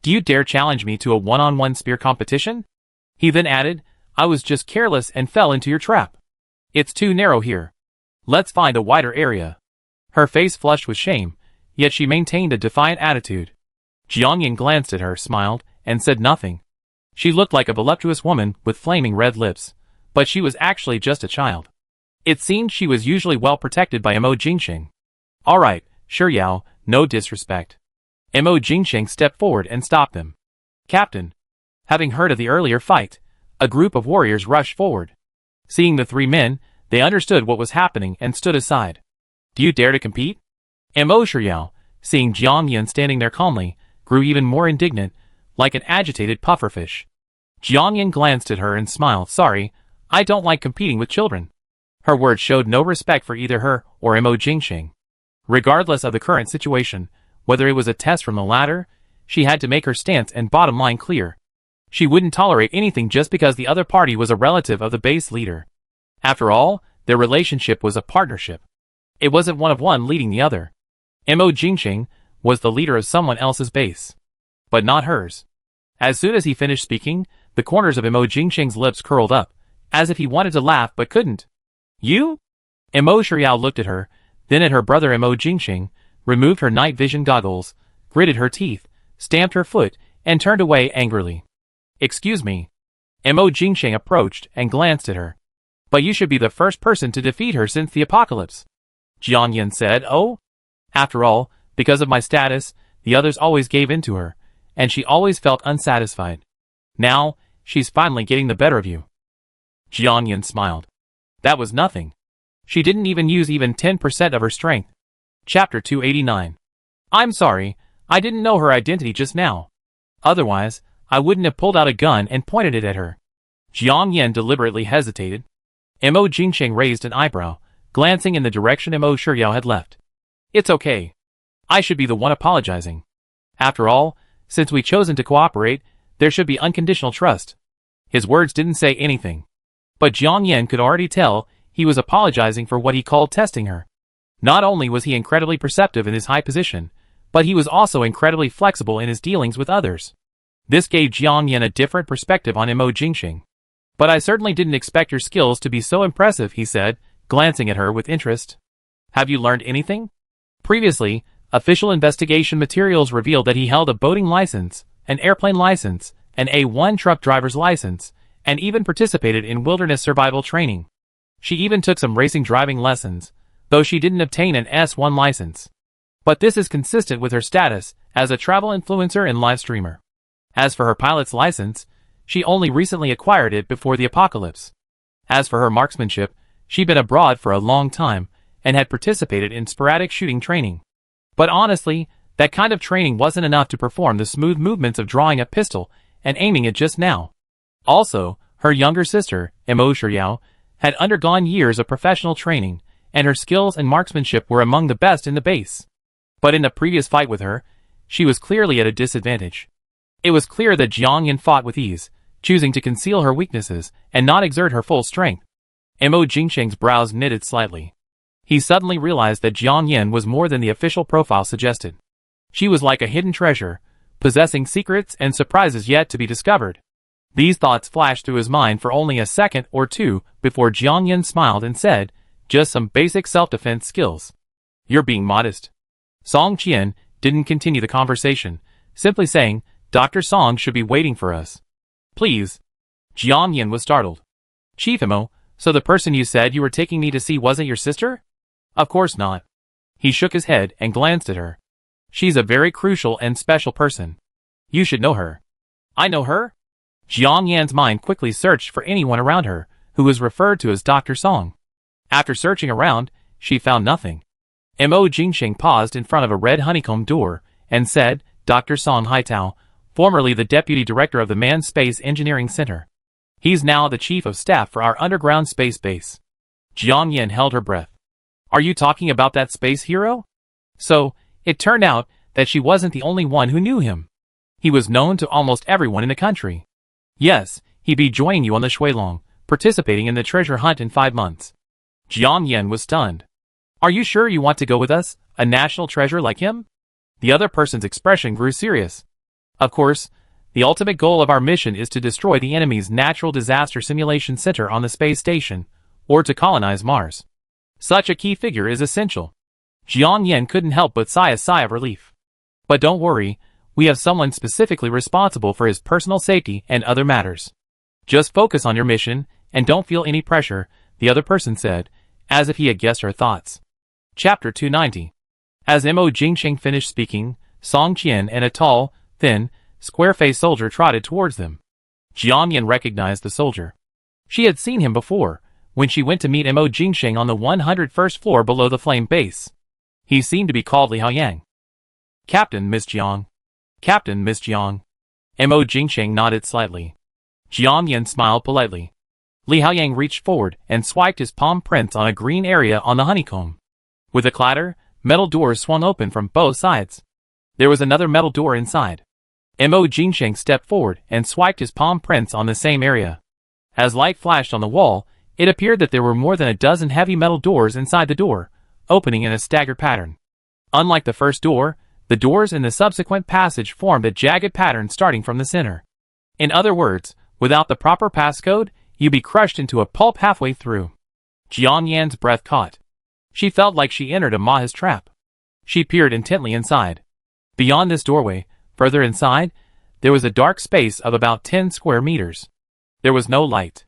Do you dare challenge me to a one-on-one spear competition? He then added, I was just careless and fell into your trap. It's too narrow here. Let's find a wider area. Her face flushed with shame, yet she maintained a defiant attitude. Jiang Yan glanced at her, smiled, and said nothing. She looked like a voluptuous woman with flaming red lips, but she was actually just a child. It seemed she was usually well protected by Mo Jingxing. All right, Shiryao, no disrespect. Mo Jingxing stepped forward and stopped them. Captain. Having heard of the earlier fight, a group of warriors rushed forward. Seeing the three men, they understood what was happening and stood aside. Do you dare to compete? Mo Shiryao, seeing Jiang Yan standing there calmly, grew even more indignant, like an agitated pufferfish. Jiang Yan glanced at her and smiled. Sorry, I don't like competing with children. Her words showed no respect for either her or Mo Jingxing. Regardless of the current situation, whether it was a test from the latter, she had to make her stance and bottom line clear. She wouldn't tolerate anything just because the other party was a relative of the base leader. After all, their relationship was a partnership. It wasn't one of one leading the other. Mo Jingxing was the leader of someone else's base, but not hers. As soon as he finished speaking, the corners of Mo Jingxing's lips curled up, as if he wanted to laugh but couldn't. You? Mo Shiryao looked at her, then at her brother Mo Jingxing, removed her night vision goggles, gritted her teeth, stamped her foot, and turned away angrily. Excuse me. Mo Jingxing approached and glanced at her. But you should be the first person to defeat her since the apocalypse. Jiang Yan said, Oh? After all, because of my status, the others always gave in to her, and she always felt unsatisfied. Now, she's finally getting the better of you. Jiang Yan smiled. That was nothing. She didn't even use 10% of her strength. Chapter 289. I'm sorry, I didn't know her identity just now. Otherwise, I wouldn't have pulled out a gun and pointed it at her. Jiang Yan deliberately hesitated. Mo Jingxing raised an eyebrow, glancing in the direction Mo Shiryao had left. It's okay. I should be the one apologizing. After all, since we've chosen to cooperate, there should be unconditional trust. His words didn't say anything. But Jiang Yan could already tell he was apologizing for what he called testing her. Not only was he incredibly perceptive in his high position, but he was also incredibly flexible in his dealings with others. This gave Jiang Yan a different perspective on Mo Jingxing. But I certainly didn't expect your skills to be so impressive, he said, glancing at her with interest. Have you learned anything? Previously, official investigation materials revealed that he held a boating license, an airplane license, an A1 truck driver's license, and even participated in wilderness survival training. She even took some racing driving lessons, though she didn't obtain an S1 license. But this is consistent with her status as a travel influencer and live streamer. As for her pilot's license, she only recently acquired it before the apocalypse. As for her marksmanship, she'd been abroad for a long time and had participated in sporadic shooting training. But honestly, That kind of training wasn't enough to perform the smooth movements of drawing a pistol and aiming it just now. Also, her younger sister, Mo Shiryao, had undergone years of professional training, and her skills and marksmanship were among the best in the base. But in the previous fight with her, she was clearly at a disadvantage. It was clear that Jiang Yan fought with ease, choosing to conceal her weaknesses and not exert her full strength. Mo Jingsheng's brows knitted slightly. He suddenly realized that Jiang Yan was more than the official profile suggested. She was like a hidden treasure, possessing secrets and surprises yet to be discovered. These thoughts flashed through his mind for only a second or two before Jiang Yan smiled and said, "Just some basic self-defense skills." "You're being modest." Song Qian didn't continue the conversation, simply saying, "Dr. Song should be waiting for us." "Please." Jiang Yan was startled. "Chief Mo, so the person you said you were taking me to see wasn't your sister?" "Of course not." He shook his head and glanced at her. "She's a very crucial and special person. You should know her." "I know her?" Jiang Yan's mind quickly searched for anyone around her who was referred to as Dr. Song. After searching around, she found nothing. Mo Jingsheng paused in front of a red honeycomb door and said, "Dr. Song Haitao, formerly the deputy director of the Manned Space Engineering Center. He's now the chief of staff for our underground space base." Jiang Yan held her breath. "Are you talking about that space hero?" So, it turned out that she wasn't the only one who knew him. He was known to almost everyone in the country. Yes, he'd be joining you on the Shuilong, participating in the treasure hunt in 5 months. Jiang Yan was stunned. "Are you sure you want to go with us, a national treasure like him?" The other person's expression grew serious. "Of course, the ultimate goal of our mission is to destroy the enemy's natural disaster simulation center on the space station, or to colonize Mars. Such a key figure is essential." Jiang Yan couldn't help but sigh a sigh of relief. "But don't worry, we have someone specifically responsible for his personal safety and other matters. Just focus on your mission, and don't feel any pressure," the other person said, as if he had guessed her thoughts. Chapter 290. As Mo Jingsheng finished speaking, Song Qian and a tall, thin, square-faced soldier trotted towards them. Jiang Yan recognized the soldier. She had seen him before, when she went to meet Mo Jingsheng on the 101st floor below the flame base. He seemed to be called Li Haoyang. "Captain, Miss Jiang." "Captain, Miss Jiang." Mo Jingsheng nodded slightly. Jiang Yan smiled politely. Li Haoyang reached forward and swiped his palm prints on a green area on the honeycomb. With a clatter, metal doors swung open from both sides. There was another metal door inside. Mo Jingsheng stepped forward and swiped his palm prints on the same area. As light flashed on the wall, it appeared that there were more than a dozen heavy metal doors inside the door, opening in a staggered pattern. Unlike the first door, the doors in the subsequent passage formed a jagged pattern starting from the center. In other words, without the proper passcode, you'd be crushed into a pulp halfway through. Jiang Yan's breath caught. She felt like she entered a Maha's trap. She peered intently inside. Beyond this doorway, further inside, there was a dark space of about 10 square meters. There was no light.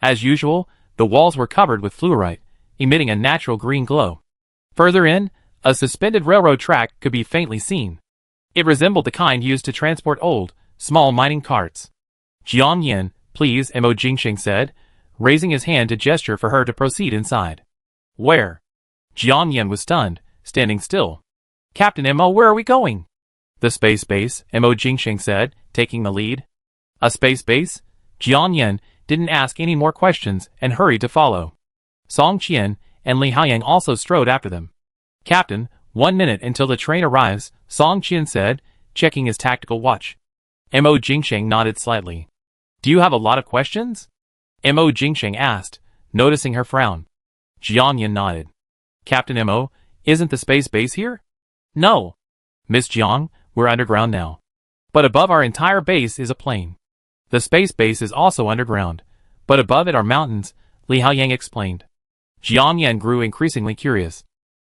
As usual, the walls were covered with fluorite, emitting a natural green glow. Further in, a suspended railroad track could be faintly seen. It resembled the kind used to transport old, small mining carts. "Jiang Yan, please," Mo Jingsheng said, raising his hand to gesture for her to proceed inside. "Where?" Jiang Yan was stunned, standing still. "Captain Mo, where are we going?" "The space base," Mo Jingsheng said, taking the lead. "A space base?" Jiang Yan didn't ask any more questions and hurried to follow. Song Qian and Li Haoyang also strode after them. "Captain, 1 minute until the train arrives," Song Qian said, checking his tactical watch. Mo Jingsheng nodded slightly. "Do you have a lot of questions?" Mo Jingsheng asked, noticing her frown. Jiang Yan nodded. "Captain Mo, isn't the space base here?" "No." "Miss Jiang, we're underground now. But above our entire base is a plain. The space base is also underground, but above it are mountains," Li Haoyang explained. Jiang Yan grew increasingly curious.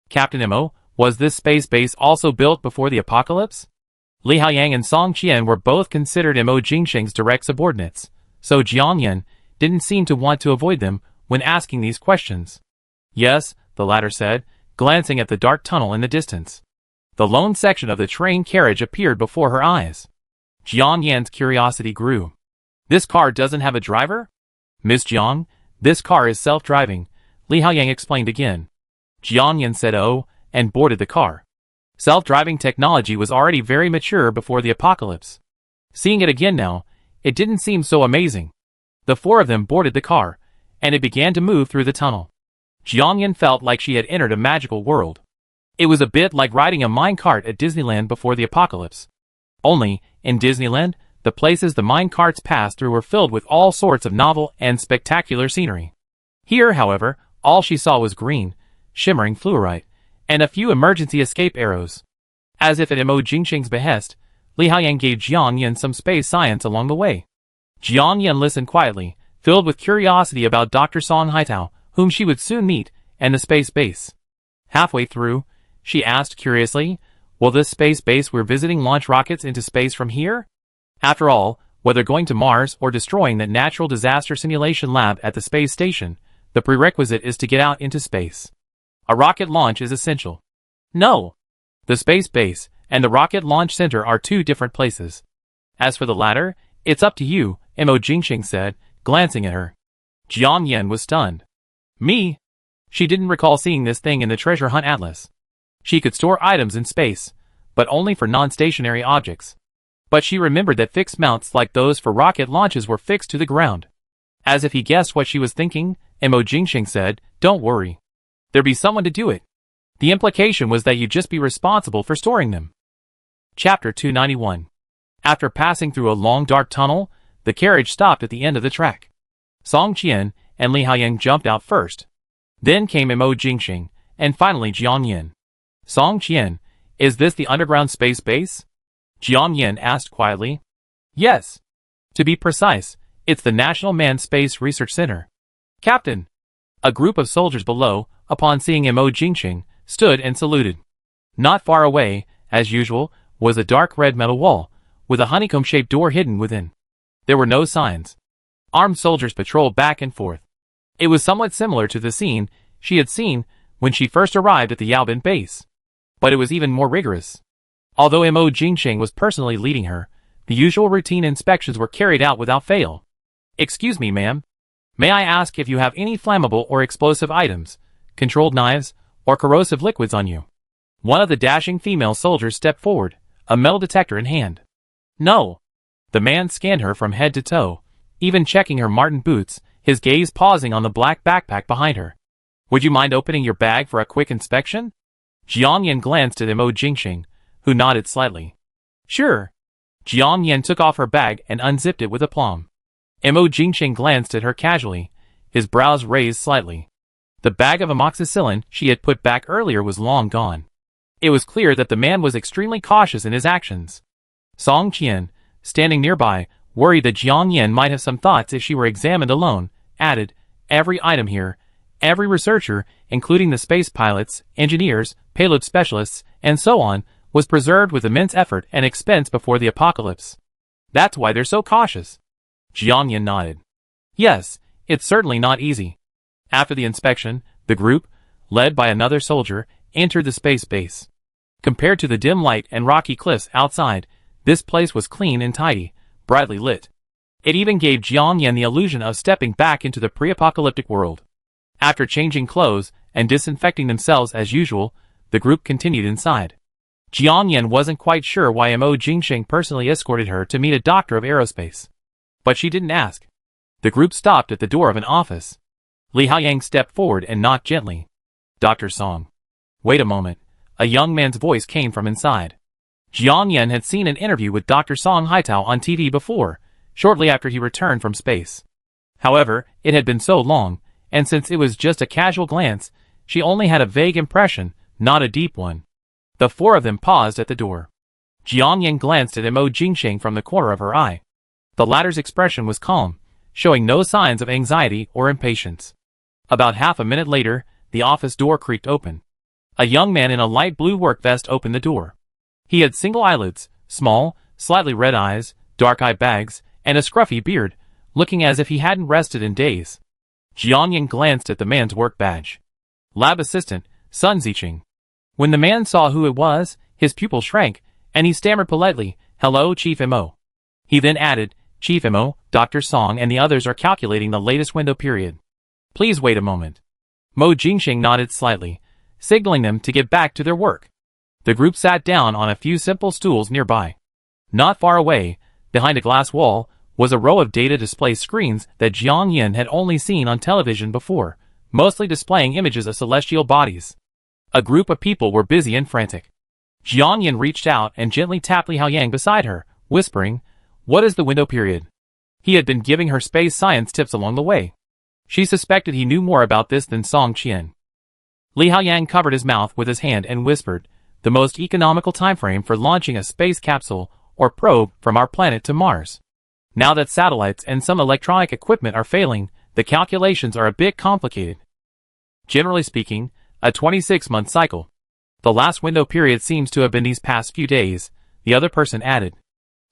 "Captain Mo, was this space base also built before the apocalypse?" Li Haoyang and Song Qian were both considered Mo Jingsheng's direct subordinates, so Jiang Yan didn't seem to want to avoid them when asking these questions. "Yes," the latter said, glancing at the dark tunnel in the distance. The lone section of the train carriage appeared before her eyes. Jiang Yan's curiosity grew. "This car doesn't have a driver?" "Miss Jiang, this car is self-driving," Li Haoyang explained again. Jiang Yan said "oh," and boarded the car. Self-driving technology was already very mature before the apocalypse. Seeing it again now, it didn't seem so amazing. The four of them boarded the car, and it began to move through the tunnel. Jiangyan felt like she had entered a magical world. It was a bit like riding a minecart at Disneyland before the apocalypse. Only, in Disneyland, the places the minecarts passed through were filled with all sorts of novel and spectacular scenery. Here, however, all she saw was green, shimmering fluorite, and a few emergency escape arrows. As if at Mo Jingqing's behest, Li Haoyang gave Jiangyan some space science along the way. Jiangyan listened quietly, filled with curiosity about Dr. Song Haitao, whom she would soon meet, and the space base. Halfway through, she asked curiously, "Will this space base we're visiting launch rockets into space from here?" After all, whether going to Mars or destroying that natural disaster simulation lab at the space station, the prerequisite is to get out into space. A rocket launch is essential. No. The space base and the rocket launch center are two different places. As for the latter, it's up to you, Mo Jingqing said, glancing at her. Jiangyan was stunned. Me? She didn't recall seeing this thing in the treasure hunt atlas. She could store items in space, but only for non-stationary objects. But she remembered that fixed mounts like those for rocket launches were fixed to the ground. As if he guessed what she was thinking, Mo Jingqing said, "Don't worry. There'd be someone to do it." The implication was that you'd just be responsible for storing them. Chapter 291. After passing through a long dark tunnel, the carriage stopped at the end of the track. Song Qian and Li Haoyang jumped out first. Then came Mo Jingqing, and finally Jiangyan. "Song Qian, is this the underground space base?" Jiangyan asked quietly. "Yes. To be precise, it's the National Manned Space Research Center." "Captain." A group of soldiers below, upon seeing Mo Jingqing, stood and saluted. Not far away, as usual, was a dark red metal wall, with a honeycomb-shaped door hidden within. There were no signs. Armed soldiers patrolled back and forth. It was somewhat similar to the scene she had seen when she first arrived at the Yaobin base. But it was even more rigorous. Although Mo Jingqing was personally leading her, the usual routine inspections were carried out without fail. "Excuse me, ma'am. May I ask if you have any flammable or explosive items, controlled knives, or corrosive liquids on you?" One of the dashing female soldiers stepped forward, a metal detector in hand. "No." The man scanned her from head to toe, even checking her marten boots, his gaze pausing on the black backpack behind her. "Would you mind opening your bag for a quick inspection?" Jiangyan glanced at Mo Jingqing, who nodded slightly. "Sure." Jiangyan took off her bag and unzipped it with aplomb. Mo Jingqing glanced at her casually, his brows raised slightly. The bag of amoxicillin she had put back earlier was long gone. It was clear that the man was extremely cautious in his actions. Song Qian, standing nearby, worried that Jiangyan might have some thoughts if she were examined alone, added, "Every item here, every researcher, including the space pilots, engineers, payload specialists, and so on, was preserved with immense effort and expense before the apocalypse. That's why they're so cautious." Jiangyan nodded. "Yes, it's certainly not easy." After the inspection, the group, led by another soldier, entered the space base. Compared to the dim light and rocky cliffs outside, this place was clean and tidy, brightly lit. It even gave Jiangyan the illusion of stepping back into the pre-apocalyptic world. After changing clothes and disinfecting themselves as usual, the group continued inside. Jiangyan wasn't quite sure why Mo Jingqing personally escorted her to meet a doctor of aerospace. But she didn't ask. The group stopped at the door of an office. Li Haoyang stepped forward and knocked gently. "Dr. Song." "Wait a moment." A young man's voice came from inside. Jiangyan had seen an interview with Dr. Song Haitao on TV before, shortly after he returned from space. However, it had been so long, and since it was just a casual glance, she only had a vague impression, not a deep one. The four of them paused at the door. Jiangyan glanced at Mo Jingqing from the corner of her eye. The latter's expression was calm, showing no signs of anxiety or impatience. About half a minute later, the office door creaked open. A young man in a light blue work vest opened the door. He had single eyelids, small, slightly red eyes, dark-eye bags, and a scruffy beard, looking as if he hadn't rested in days. Jiangyan glanced at the man's work badge. Lab Assistant, Sun Ziqing. When the man saw who it was, his pupil shrank, and he stammered politely, "Hello, Chief Mo." He then added, "Chief Mo, Dr. Song and the others are calculating the latest window period. Please wait a moment." Mo Jingqing nodded slightly, signaling them to get back to their work. The group sat down on a few simple stools nearby. Not far away, behind a glass wall, was a row of data display screens that Jiang Yin had only seen on television before, mostly displaying images of celestial bodies. A group of people were busy and frantic. Jiang Yin reached out and gently tapped Li Haoyang beside her, whispering, "What is the window period?" He had been giving her space science tips along the way. She suspected he knew more about this than Song Qian. Li Haoyang covered his mouth with his hand and whispered, "The most economical time frame for launching a space capsule or probe from our planet to Mars. Now that satellites and some electronic equipment are failing, the calculations are a bit complicated. Generally speaking, a 26-month cycle. The last window period seems to have been these past few days," the other person added.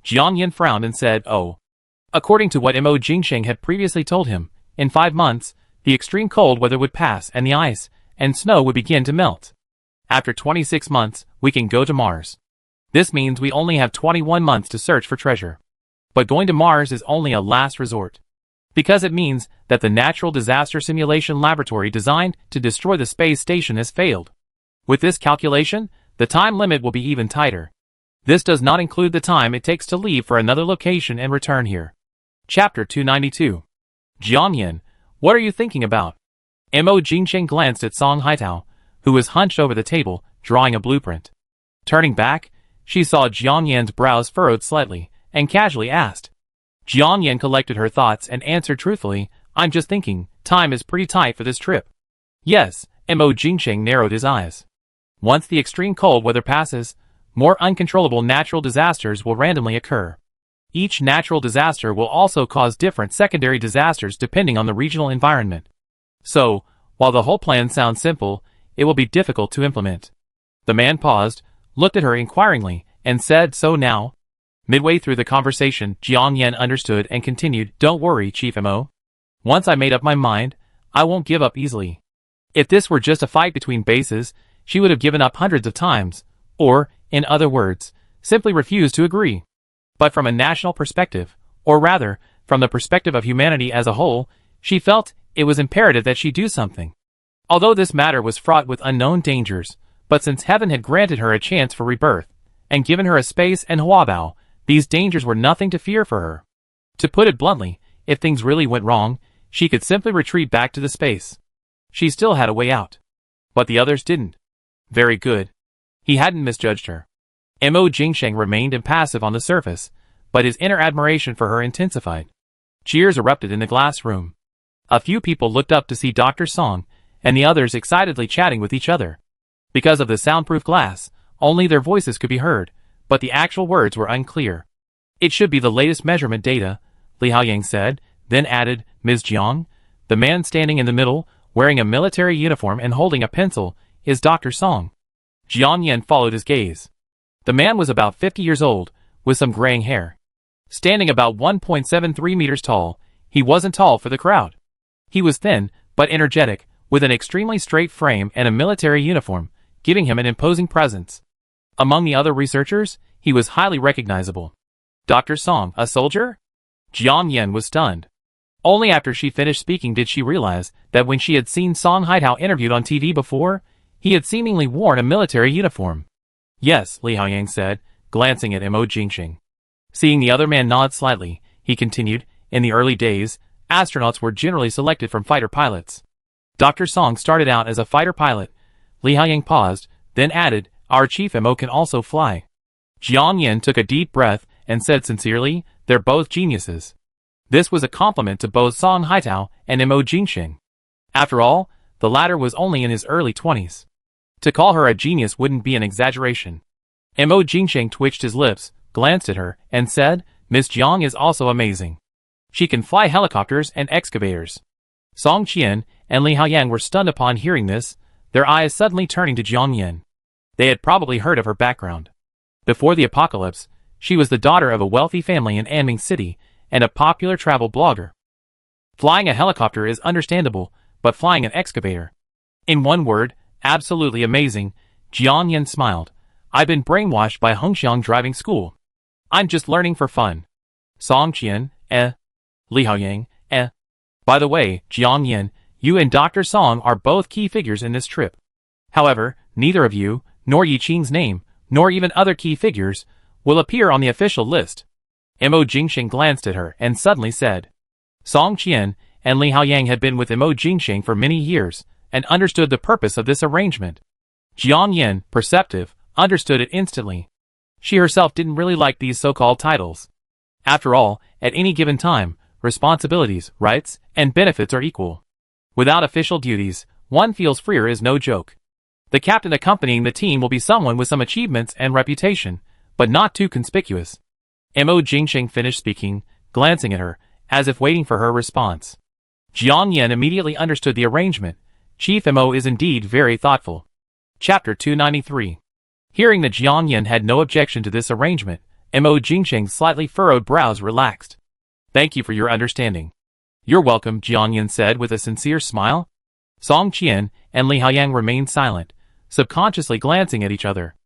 Jiang Yin frowned and said, "Oh." According to what Mo Jingsheng had previously told him, in 5 months, the extreme cold weather would pass and the ice and snow would begin to melt. After 26 months, we can go to Mars. This means we only have 21 months to search for treasure. But going to Mars is only a last resort. Because it means that the natural disaster simulation laboratory designed to destroy the space station has failed. With this calculation, the time limit will be even tighter. This does not include the time it takes to leave for another location and return here. Chapter 292. Jiang Yin, what are you thinking about? Mo Jingsheng glanced at Song Haitao, who was hunched over the table, drawing a blueprint. Turning back, she saw Jiang Yin's brows furrowed slightly, and casually asked. Jiang Yin collected her thoughts and answered truthfully, "I'm just thinking, time is pretty tight for this trip." "Yes," Mo Jingsheng narrowed his eyes. "Once the extreme cold weather passes, more uncontrollable natural disasters will randomly occur. Each natural disaster will also cause different secondary disasters depending on the regional environment. So, while the whole plan sounds simple, it will be difficult to implement." The man paused, looked at her inquiringly, and said, "So now?" Midway through the conversation, Jiang Yin understood and continued, "Don't worry, Chief Mo. Once I made up my mind, I won't give up easily. If this were just a fight between bases, she would have given up hundreds of times, or, in other words, simply refused to agree. But from a national perspective, or rather, from the perspective of humanity as a whole, she felt it was imperative that she do something. Although this matter was fraught with unknown dangers, but since heaven had granted her a chance for rebirth, and given her a space and Huabao, these dangers were nothing to fear for her. To put it bluntly, if things really went wrong, she could simply retreat back to the space. She still had a way out. But the others didn't. Very good. He hadn't misjudged her. Mo Jingsheng remained impassive on the surface, but his inner admiration for her intensified. Cheers erupted in the glass room. A few people looked up to see Dr. Song, and the others excitedly chatting with each other. Because of the soundproof glass, only their voices could be heard, but the actual words were unclear. "It should be the latest measurement data," Li Haoyang said, then added, "Ms. Jiang." The man standing in the middle, wearing a military uniform and holding a pencil, is Dr. Song. Jiang Yin followed his gaze. The man was about 50 years old, with some graying hair. Standing about 1.73 meters tall, he wasn't tall for the crowd. He was thin, but energetic, with an extremely straight frame and a military uniform, giving him an imposing presence. Among the other researchers, he was highly recognizable. Dr. Song, a soldier? Jiang Yin was stunned. Only after she finished speaking did she realize that when she had seen Song Haitao interviewed on TV before, he had seemingly worn a military uniform. "Yes," Li Haoyang said, glancing at Mo Jingsheng. Seeing the other man nod slightly, he continued, "In the early days, astronauts were generally selected from fighter pilots. Dr. Song started out as a fighter pilot." Li Haoyang paused, then added, "Our Chief Mo can also fly." Jiang Yin took a deep breath and said sincerely, "They're both geniuses." This was a compliment to both Song Haitao and Mo Jingsheng. After all, the latter was only in his early 20s. To call her a genius wouldn't be an exaggeration. Mo Jingsheng twitched his lips, glanced at her, and said, "Miss Jiang is also amazing. She can fly helicopters and excavators." Song Qian and Li Haoyang were stunned upon hearing this, their eyes suddenly turning to Jiang Yin. They had probably heard of her background. Before the apocalypse, she was the daughter of a wealthy family in Anming City and a popular travel blogger. Flying a helicopter is understandable, but flying an excavator. In one word, absolutely amazing. Jiang Yin smiled. "I've been brainwashed by Hongxiang driving school. I'm just learning for fun." Song Qian, Li Haoyang, By the way, Jiang Yin, you and Dr. Song are both key figures in this trip. However, neither of you, nor Yi Qing's name, nor even other key figures, will appear on the official list. Mo Jingxing glanced at her and suddenly said. Song Qian and Li Haoyang had been with Mo Jingxing for many years, and understood the purpose of this arrangement. Jiang Yin, perceptive, understood it instantly. She herself didn't really like these so-called titles. After all, at any given time, responsibilities, rights, and benefits are equal. Without official duties, one feels freer is no joke. The captain accompanying the team will be someone with some achievements and reputation, but not too conspicuous. Mo Jingxing finished speaking, glancing at her, as if waiting for her response. Jiang Yin immediately understood the arrangement. Chief Mo is indeed very thoughtful. Chapter 293. Hearing that Jiang Yin had no objection to this arrangement, Mo Jingxing's slightly furrowed brows relaxed. Thank you for your understanding. You're welcome, Jiang Yin said with a sincere smile. Song Qian and Li Haoyang remained silent, subconsciously glancing at each other.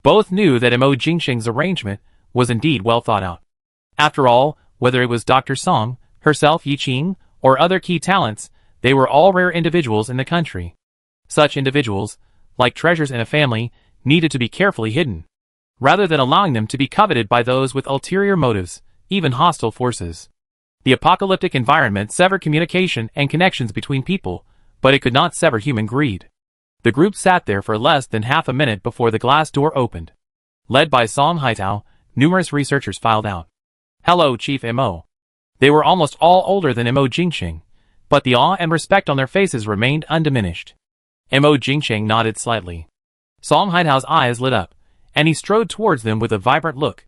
Both knew that Mo Jingxing's arrangement was indeed well thought out. After all, whether it was Dr. Song, herself Yi Qing, or other key talents, they were all rare individuals in the country. Such individuals, like treasures in a family, needed to be carefully hidden, rather than allowing them to be coveted by those with ulterior motives, even hostile forces. The apocalyptic environment severed communication and connections between people, but it could not sever human greed. The group sat there for less than half a minute before the glass door opened. Led by Song Haitao, numerous researchers filed out. Hello, Chief Mo. They were almost all older than Mo Jingxing, but the awe and respect on their faces remained undiminished. Mo Jingxing nodded slightly. Song Haitao's eyes lit up, and he strode towards them with a vibrant look.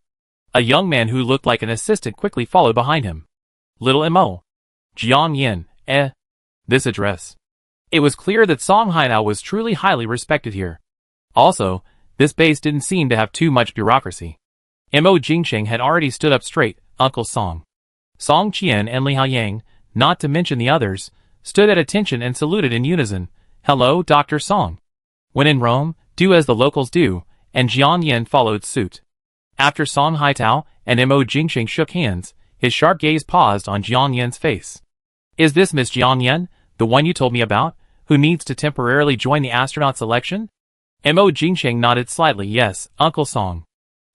A young man who looked like an assistant quickly followed behind him. Little Mo. Jiang Yin, This address. It was clear that Song Haitao was truly highly respected here. Also, this base didn't seem to have too much bureaucracy. Mo Jingxing had already stood up straight. Uncle Song. Song Qian and Li Haoyang, not to mention the others, stood at attention and saluted in unison. Hello, Dr. Song. When in Rome, do as the locals do, and Jiang Yin followed suit. After Song Haitao and Mo Jingxing shook hands, his sharp gaze paused on Jiang Yin's face. Is this Miss Jiang Yin, the one you told me about, who needs to temporarily join the astronaut selection? Mo Jingxing nodded slightly. Yes, Uncle Song.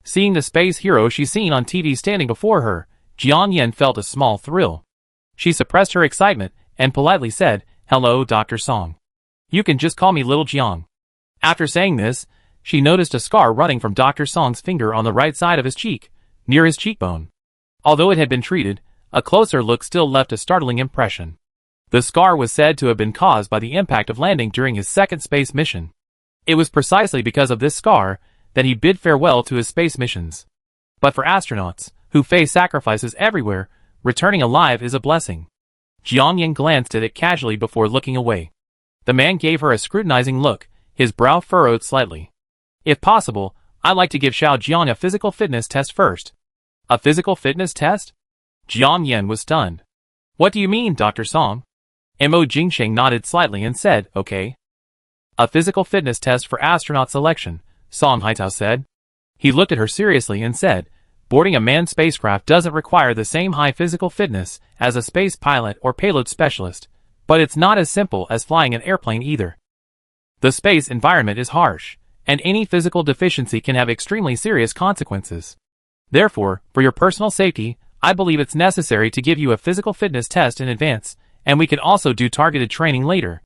Seeing the space hero she's seen on TV standing before her, Jiang Yin felt a small thrill. She suppressed her excitement and politely said, Hello, Dr. Song. You can just call me Little Jiang. After saying this, she noticed a scar running from Dr. Song's finger on the right side of his cheek, near his cheekbone. Although it had been treated, a closer look still left a startling impression. The scar was said to have been caused by the impact of landing during his second space mission. It was precisely because of this scar that he bid farewell to his space missions. But for astronauts, who face sacrifices everywhere, returning alive is a blessing. Jiang Yin glanced at it casually before looking away. The man gave her a scrutinizing look, his brow furrowed slightly. If possible, I'd like to give Xiao Jiang a physical fitness test first. A physical fitness test? Jiang Yin was stunned. What do you mean, Dr. Song? Mo Jingxing nodded slightly and said, Okay. A physical fitness test for astronaut selection, Song Haitao said. He looked at her seriously and said, Boarding a manned spacecraft doesn't require the same high physical fitness as a space pilot or payload specialist, but it's not as simple as flying an airplane either. The space environment is harsh, and any physical deficiency can have extremely serious consequences. Therefore, for your personal safety, I believe it's necessary to give you a physical fitness test in advance, and we can also do targeted training later.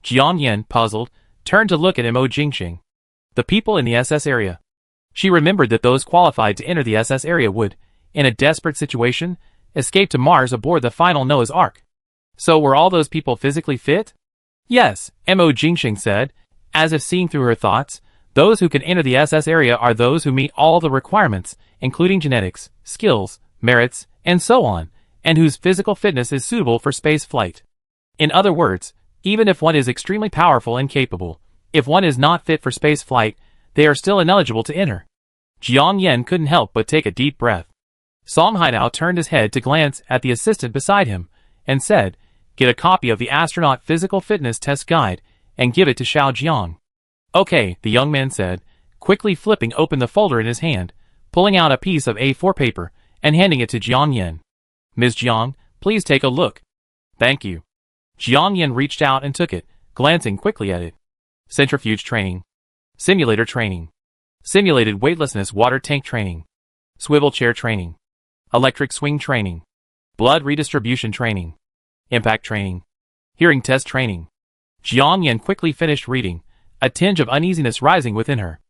Jiang Yin, puzzled, turned to look at Mo Jingxing. The people in the SS area. She remembered that those qualified to enter the SS area would, in a desperate situation, escape to Mars aboard the final Noah's Ark. So were all those people physically fit? Yes, Mo Jingxing said, as if seeing through her thoughts. Those who can enter the SS area are those who meet all the requirements, including genetics, skills, merits, and so on, and whose physical fitness is suitable for space flight. In other words, even if one is extremely powerful and capable, if one is not fit for space flight, they are still ineligible to enter. Jiang Yin couldn't help but take a deep breath. Song Haitao turned his head to glance at the assistant beside him, and said, Get a copy of the astronaut physical fitness test guide, and give it to Xiao Jiang. Okay, the young man said, quickly flipping open the folder in his hand, pulling out a piece of A4 paper, and handing it to Jiang Yin. Ms. Jiang, please take a look. Thank you. Jiang Yin reached out and took it, glancing quickly at it. Centrifuge training. Simulator training. Simulated weightlessness water tank training. Swivel chair training. Electric swing training. Blood redistribution training. Impact training. Hearing test training. Jiang Yan quickly finished reading, a tinge of uneasiness rising within her.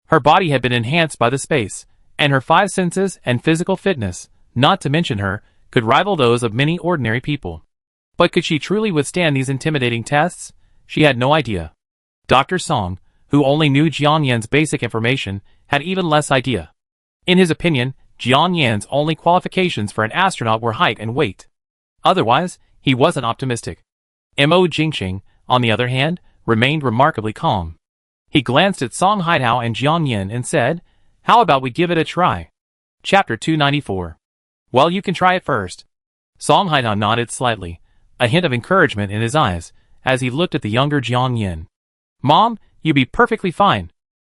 Her body had been enhanced by the space, and her 5 senses and physical fitness, not to mention her, could rival those of many ordinary people. But could she truly withstand these intimidating tests? She had no idea. Dr. Song, who only knew Jiang Yan's basic information, had even less idea. In his opinion, Jiang Yan's only qualifications for an astronaut were height and weight. Otherwise, he wasn't optimistic. Mo Jingqing, on the other hand, remained remarkably calm. He glanced at Song Haitao and Jiang Yan and said, "How about we give it a try?" Chapter 294. Well, you can try it first. Song Haitao nodded slightly, a hint of encouragement in his eyes, as he looked at the younger Jiang Yan. "Mom, you be perfectly fine."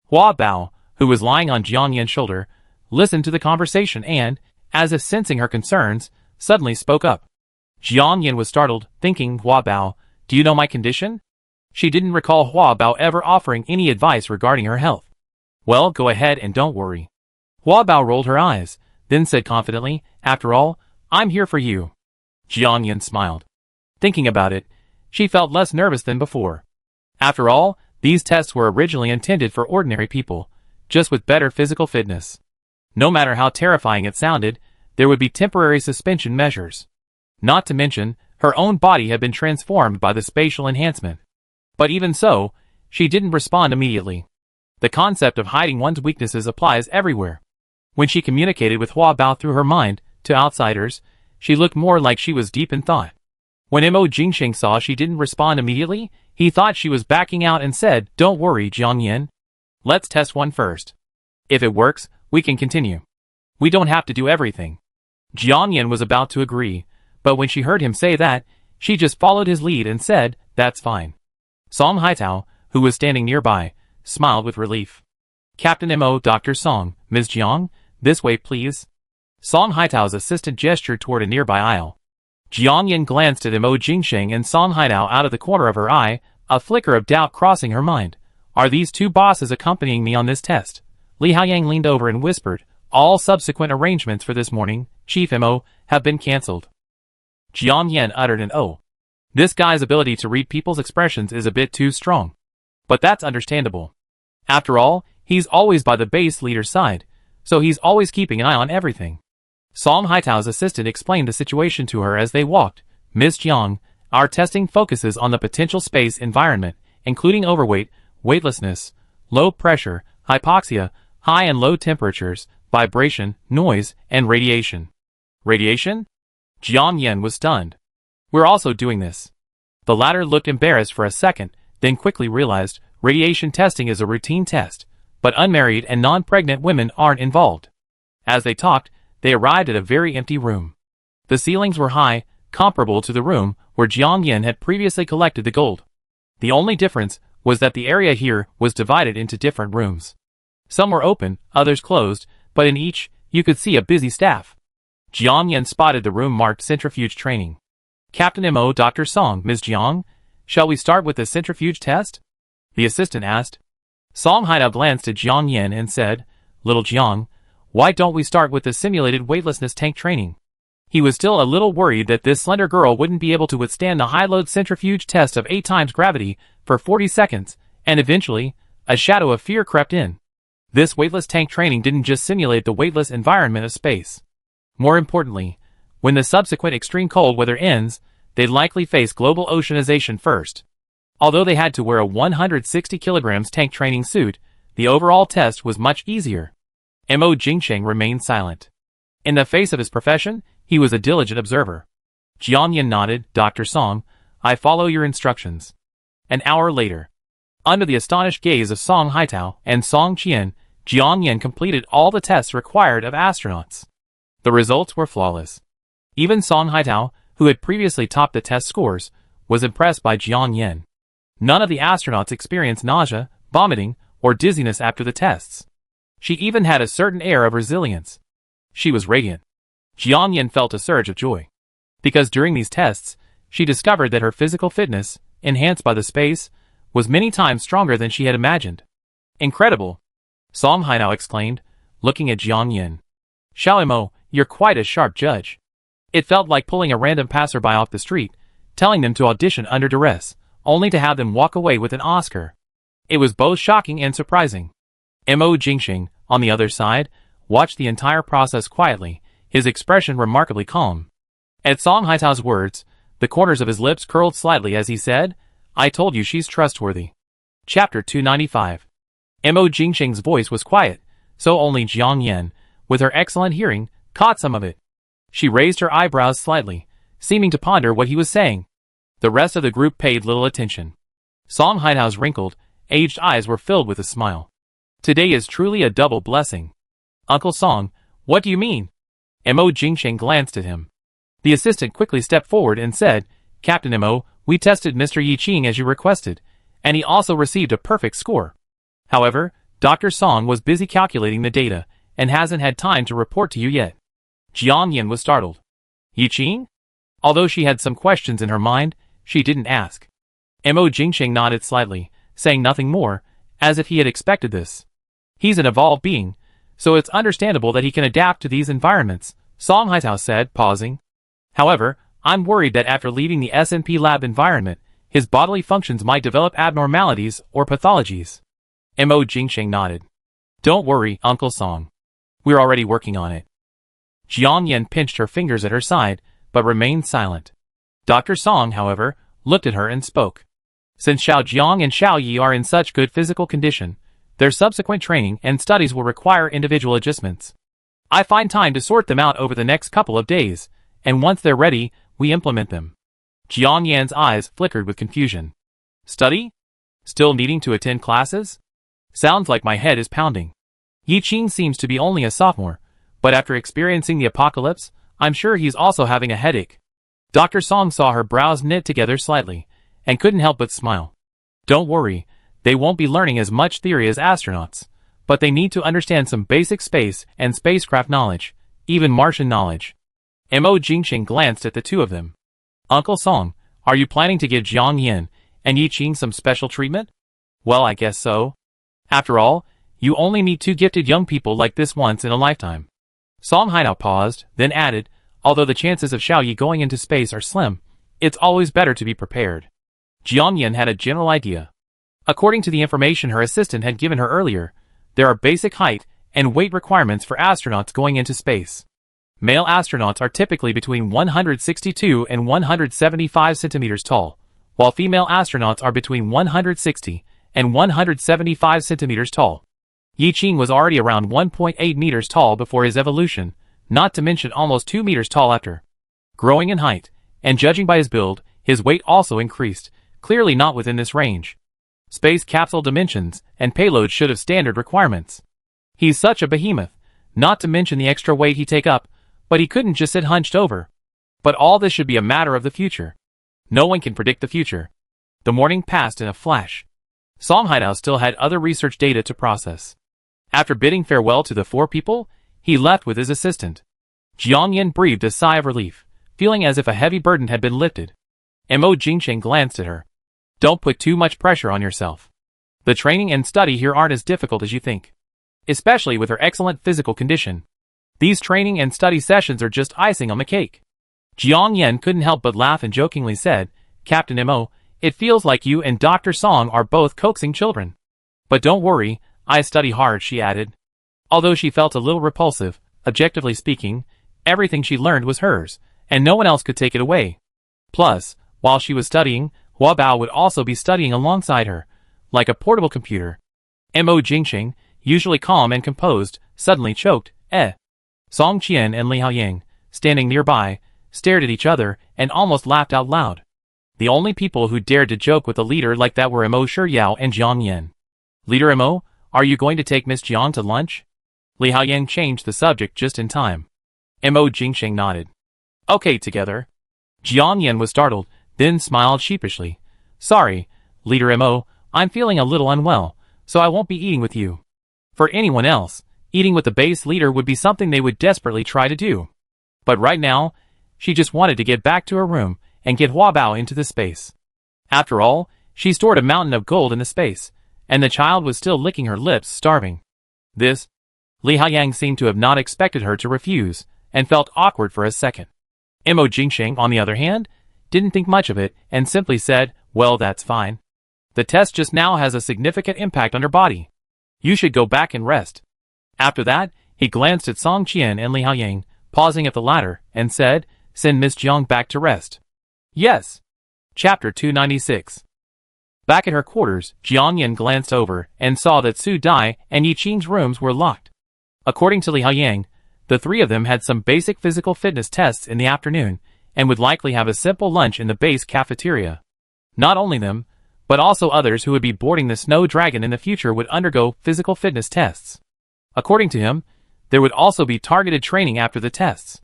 Hua Bao, who was lying on Jiang Yan's shoulder, listened to the conversation and, as if sensing her concerns, suddenly spoke up. Jiang Yan was startled, thinking, "Hua Bao, do you know my condition?" She didn't recall Hua Bao ever offering any advice regarding her health. "Well, go ahead and don't worry." Hua Bao rolled her eyes, then said confidently, "After all, I'm here for you." Jiang Yan smiled. Thinking about it, she felt less nervous than before. After all, these tests were originally intended for ordinary people, just with better physical fitness. No matter how terrifying it sounded, there would be temporary suspension measures. Not to mention, her own body had been transformed by the spatial enhancement. But even so, she didn't respond immediately. The concept of hiding one's weaknesses applies everywhere. When she communicated with Hua Bao through her mind, to outsiders, she looked more like she was deep in thought. When Mo Jingqing saw she didn't respond immediately, he thought she was backing out and said, "Don't worry, Jiang Yan. Let's test one first. If it works, we can continue. We don't have to do everything." Jiang Yan was about to agree, but when she heard him say that, she just followed his lead and said, "That's fine." Song Haitao, who was standing nearby, smiled with relief. "Captain Mo, Dr. Song, Ms. Jiang, this way please." Song Haitao's assistant gestured toward a nearby aisle. Jiang Yan glanced at Mo Jingqing and Song Haitao out of the corner of her eye, a flicker of doubt crossing her mind. "Are these two bosses accompanying me on this test?" Li Haoyang leaned over and whispered, "All subsequent arrangements for this morning, Chief Mo, have been cancelled." Jiang Yan uttered an "oh." This guy's ability to read people's expressions is a bit too strong. But that's understandable. After all, he's always by the base leader's side, so he's always keeping an eye on everything. Song Haitao's assistant explained the situation to her as they walked. "Ms. Jiang, our testing focuses on the potential space environment, including overweight, weightlessness, low pressure, hypoxia, high and low temperatures, vibration, noise, and radiation." Radiation? Jiang Yan was stunned. "We're also doing this." The latter looked embarrassed for a second, then quickly realized radiation testing is a routine test, but unmarried and non-pregnant women aren't involved. As they talked, they arrived at a very empty room. The ceilings were high, comparable to the room where Jiang Yan had previously collected the gold. The only difference was that the area here was divided into different rooms. Some were open, others closed, but in each, you could see a busy staff. Jiang Yan spotted the room marked Centrifuge Training. "Captain Mo, Dr. Song, Ms. Jiang, shall we start with the centrifuge test?" the assistant asked. Song Haitao glanced at Jiang Yan and said, "Little Jiang, why don't we start with the simulated weightlessness tank training?" He was still a little worried that this slender girl wouldn't be able to withstand the high-load centrifuge test of 8 times gravity for 40 seconds, and eventually, a shadow of fear crept in. This weightless tank training didn't just simulate the weightless environment of space. More importantly, when the subsequent extreme cold weather ends, they'd likely face global oceanization first. Although they had to wear a 160 kilograms tank training suit, the overall test was much easier. Mo Jingqing remained silent. In the face of his profession, he was a diligent observer. Jiang Yan nodded. "Dr. Song, I follow your instructions." An hour later, under the astonished gaze of Song Haitao and Song Qian, Jiang Yan completed all the tests required of astronauts. The results were flawless. Even Song Haitao, who had previously topped the test scores, was impressed by Jiang Yan. None of the astronauts experienced nausea, vomiting, or dizziness after the tests. She even had a certain air of resilience. She was radiant. Jiang Yan felt a surge of joy. Because during these tests, she discovered that her physical fitness, enhanced by the space, was many times stronger than she had imagined. Incredible! Song Hainao exclaimed, looking at Jiang Yin. Xiao Mo, you're quite a sharp judge. It felt like pulling a random passerby off the street, telling them to audition under duress, only to have them walk away with an Oscar. It was both shocking and surprising. Mo Jingxing, on the other side, watched the entire process quietly, his expression remarkably calm. At Song Haitao's words, the corners of his lips curled slightly as he said, I told you she's trustworthy. Chapter 295. Mo Jingxing's voice was quiet, so only Jiang Yan, with her excellent hearing, caught some of it. She raised her eyebrows slightly, seeming to ponder what he was saying. The rest of the group paid little attention. Song Haitao's wrinkled, aged eyes were filled with a smile. Today is truly a double blessing. Uncle Song, what do you mean? Mo Jingxing glanced at him. The assistant quickly stepped forward and said, Captain Mo, we tested Mr. Yi Qing as you requested, and he also received a perfect score. However, Dr. Song was busy calculating the data, and hasn't had time to report to you yet. Jiang Yin was startled. Yi Qing? Although she had some questions in her mind, she didn't ask. Mo Jingxing nodded slightly, saying nothing more, as if he had expected this. He's an evolved being, so it's understandable that he can adapt to these environments, Song Haitao said, pausing. However, I'm worried that after leaving the S&P lab environment, his bodily functions might develop abnormalities or pathologies. Mo Jingxing nodded. Don't worry, Uncle Song. We're already working on it. Jiang Yan pinched her fingers at her side, but remained silent. Dr. Song, however, looked at her and spoke. Since Xiao Jiang and Xiao Yi are in such good physical condition, their subsequent training and studies will require individual adjustments. I find time to sort them out over the next couple of days, and once they're ready, we implement them. Jiang Yan's eyes flickered with confusion. Study? Still needing to attend classes? Sounds like my head is pounding. Yi Qing seems to be only a sophomore, but after experiencing the apocalypse, I'm sure he's also having a headache. Dr. Song saw her brows knit together slightly, and couldn't help but smile. Don't worry, they won't be learning as much theory as astronauts, but they need to understand some basic space and spacecraft knowledge, even Martian knowledge. Mo Jingxing glanced at the two of them. Uncle Song, are you planning to give Jiang Yin and Yi Qing some special treatment? Well, I guess so. After all, you only meet two gifted young people like this once in a lifetime. Song Hainao paused, then added, although the chances of Xiao Yi going into space are slim, it's always better to be prepared. Jiang Yin had a general idea. According to the information her assistant had given her earlier, there are basic height and weight requirements for astronauts going into space. Male astronauts are typically between 162 and 175 centimeters tall, while female astronauts are between 160 and 175 centimeters tall. Yi Qing was already around 1.8 meters tall before his evolution, not to mention almost 2 meters tall after. Growing in height, and judging by his build, his weight also increased, clearly not within this range. Space capsule dimensions and payload should have standard requirements. He's such a behemoth, not to mention the extra weight he take up, but he couldn't just sit hunched over. But all this should be a matter of the future. No one can predict the future. The morning passed in a flash. Song Haitao still had other research data to process. After bidding farewell to the four people, he left with his assistant. Jiang Yin breathed a sigh of relief, feeling as if a heavy burden had been lifted. Mo Jingxing glanced at her. Don't put too much pressure on yourself. The training and study here aren't as difficult as you think. Especially with her excellent physical condition. These training and study sessions are just icing on the cake. Jiang Yin couldn't help but laugh and jokingly said, Captain Mo, it feels like you and Dr. Song are both coaxing children. But don't worry, I study hard, she added. Although she felt a little repulsive, objectively speaking, everything she learned was hers, and no one else could take it away. Plus, while she was studying, Hua Bao would also be studying alongside her, like a portable computer. Mo Jingxing, usually calm and composed, suddenly choked, Song Qian and Li Haoyang, standing nearby, stared at each other and almost laughed out loud. The only people who dared to joke with a leader like that were Mo Shiyao and Jiang Yin. Leader Mo, are you going to take Miss Jiang to lunch? Li Haoyang changed the subject just in time. Mo Jingxing nodded. Okay, together. Jiang Yin was startled, then smiled sheepishly. Sorry, Leader Mo, I'm feeling a little unwell, so I won't be eating with you. For anyone else, eating with the base leader would be something they would desperately try to do. But right now, she just wanted to get back to her room and get Hua Bao into the space. After all, she stored a mountain of gold in the space, and the child was still licking her lips, starving. This, Li Haoyang seemed to have not expected her to refuse, and felt awkward for a second. Mo Jingsheng, on the other hand, didn't think much of it, and simply said, "Well, that's fine. The test just now has a significant impact on your body. You should go back and rest." After that, he glanced at Song Qian and Li Haoyang, pausing at the latter, and said, "Send Miss Jiang back to rest." "Yes." Chapter 296. Back at her quarters, Jiang Yin glanced over and saw that Su Dai and Yi Qing's rooms were locked. According to Li Haoyang, the three of them had some basic physical fitness tests in the afternoon and would likely have a simple lunch in the base cafeteria. Not only them, but also others who would be boarding the Snow Dragon in the future would undergo physical fitness tests. According to him, there would also be targeted training after the tests.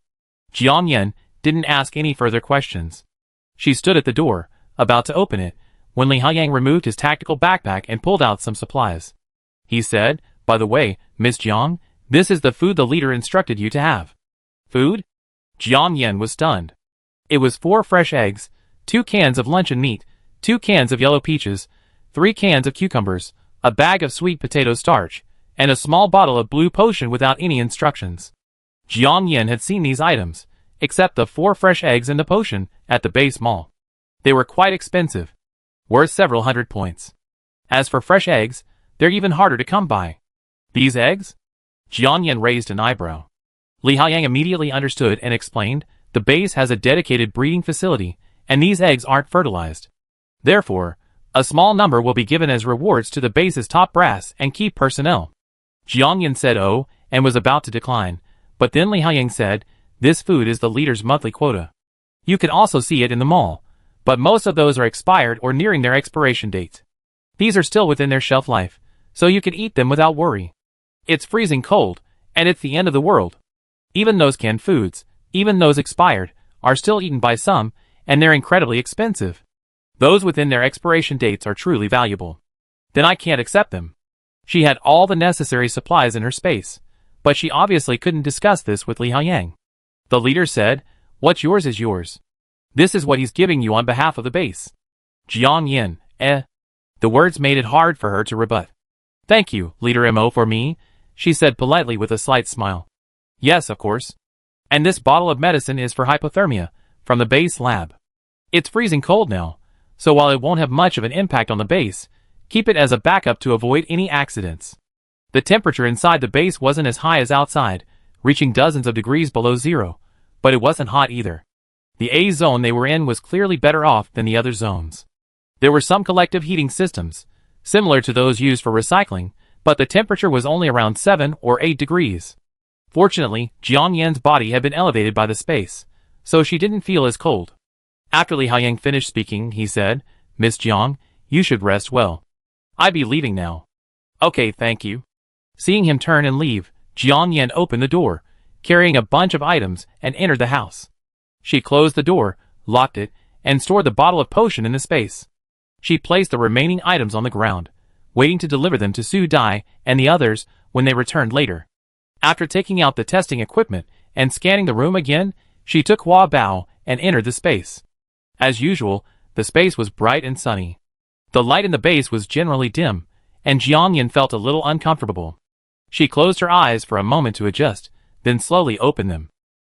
Jiang Yin didn't ask any further questions. She stood at the door, about to open it, when Li Haoyang removed his tactical backpack and pulled out some supplies. He said, "By the way, Miss Jiang, this is the food the leader instructed you to have." "Food?" Jiang Yin was stunned. It was 4 fresh eggs, 2 cans of luncheon meat, 2 cans of yellow peaches, 3 cans of cucumbers, a bag of sweet potato starch, and a small bottle of blue potion without any instructions. Jiang Yin had seen these items, except the 4 fresh eggs and the potion, at the base mall. They were quite expensive, worth several hundred points. As for fresh eggs, they're even harder to come by. "These eggs?" Jiang Yin raised an eyebrow. Li Haoyang immediately understood and explained, "The base has a dedicated breeding facility, and these eggs aren't fertilized. Therefore, a small number will be given as rewards to the base's top brass and key personnel." Jiang Yin said "Oh," and was about to decline, but then Li Haoyang said, "This food is the leader's monthly quota. You can also see it in the mall, but most of those are expired or nearing their expiration date. These are still within their shelf life, so you can eat them without worry. It's freezing cold, and it's the end of the world. Even those canned foods, even those expired, are still eaten by some, and they're incredibly expensive. Those within their expiration dates are truly valuable. Then I can't accept them." She had all the necessary supplies in her space, but she obviously couldn't discuss this with Li Haoyang. The leader said, "What's yours is yours. This is what he's giving you on behalf of the base." Jiang Yin, The words made it hard for her to rebut. "Thank you, Leader Mo, for me," she said politely with a slight smile. "Yes, of course. And this bottle of medicine is for hypothermia, from the base lab. It's freezing cold now, so while it won't have much of an impact on the base, keep it as a backup to avoid any accidents." The temperature inside the base wasn't as high as outside, reaching dozens of degrees below zero, but it wasn't hot either. The A zone they were in was clearly better off than the other zones. There were some collective heating systems, similar to those used for recycling, but the temperature was only around 7 or 8 degrees. Fortunately, Jiang Yan's body had been elevated by the space, so she didn't feel as cold. After Li Haoyang finished speaking, he said, "Miss Jiang, you should rest well. I'd be leaving now." "Okay, thank you." Seeing him turn and leave, Jiang Yan opened the door, carrying a bunch of items, and entered the house. She closed the door, locked it, and stored the bottle of potion in the space. She placed the remaining items on the ground, waiting to deliver them to Su Dai and the others when they returned later. After taking out the testing equipment and scanning the room again, she took Hua Bao and entered the space. As usual, the space was bright and sunny. The light in the base was generally dim, and Jiang Yan felt a little uncomfortable. She closed her eyes for a moment to adjust, then slowly opened them.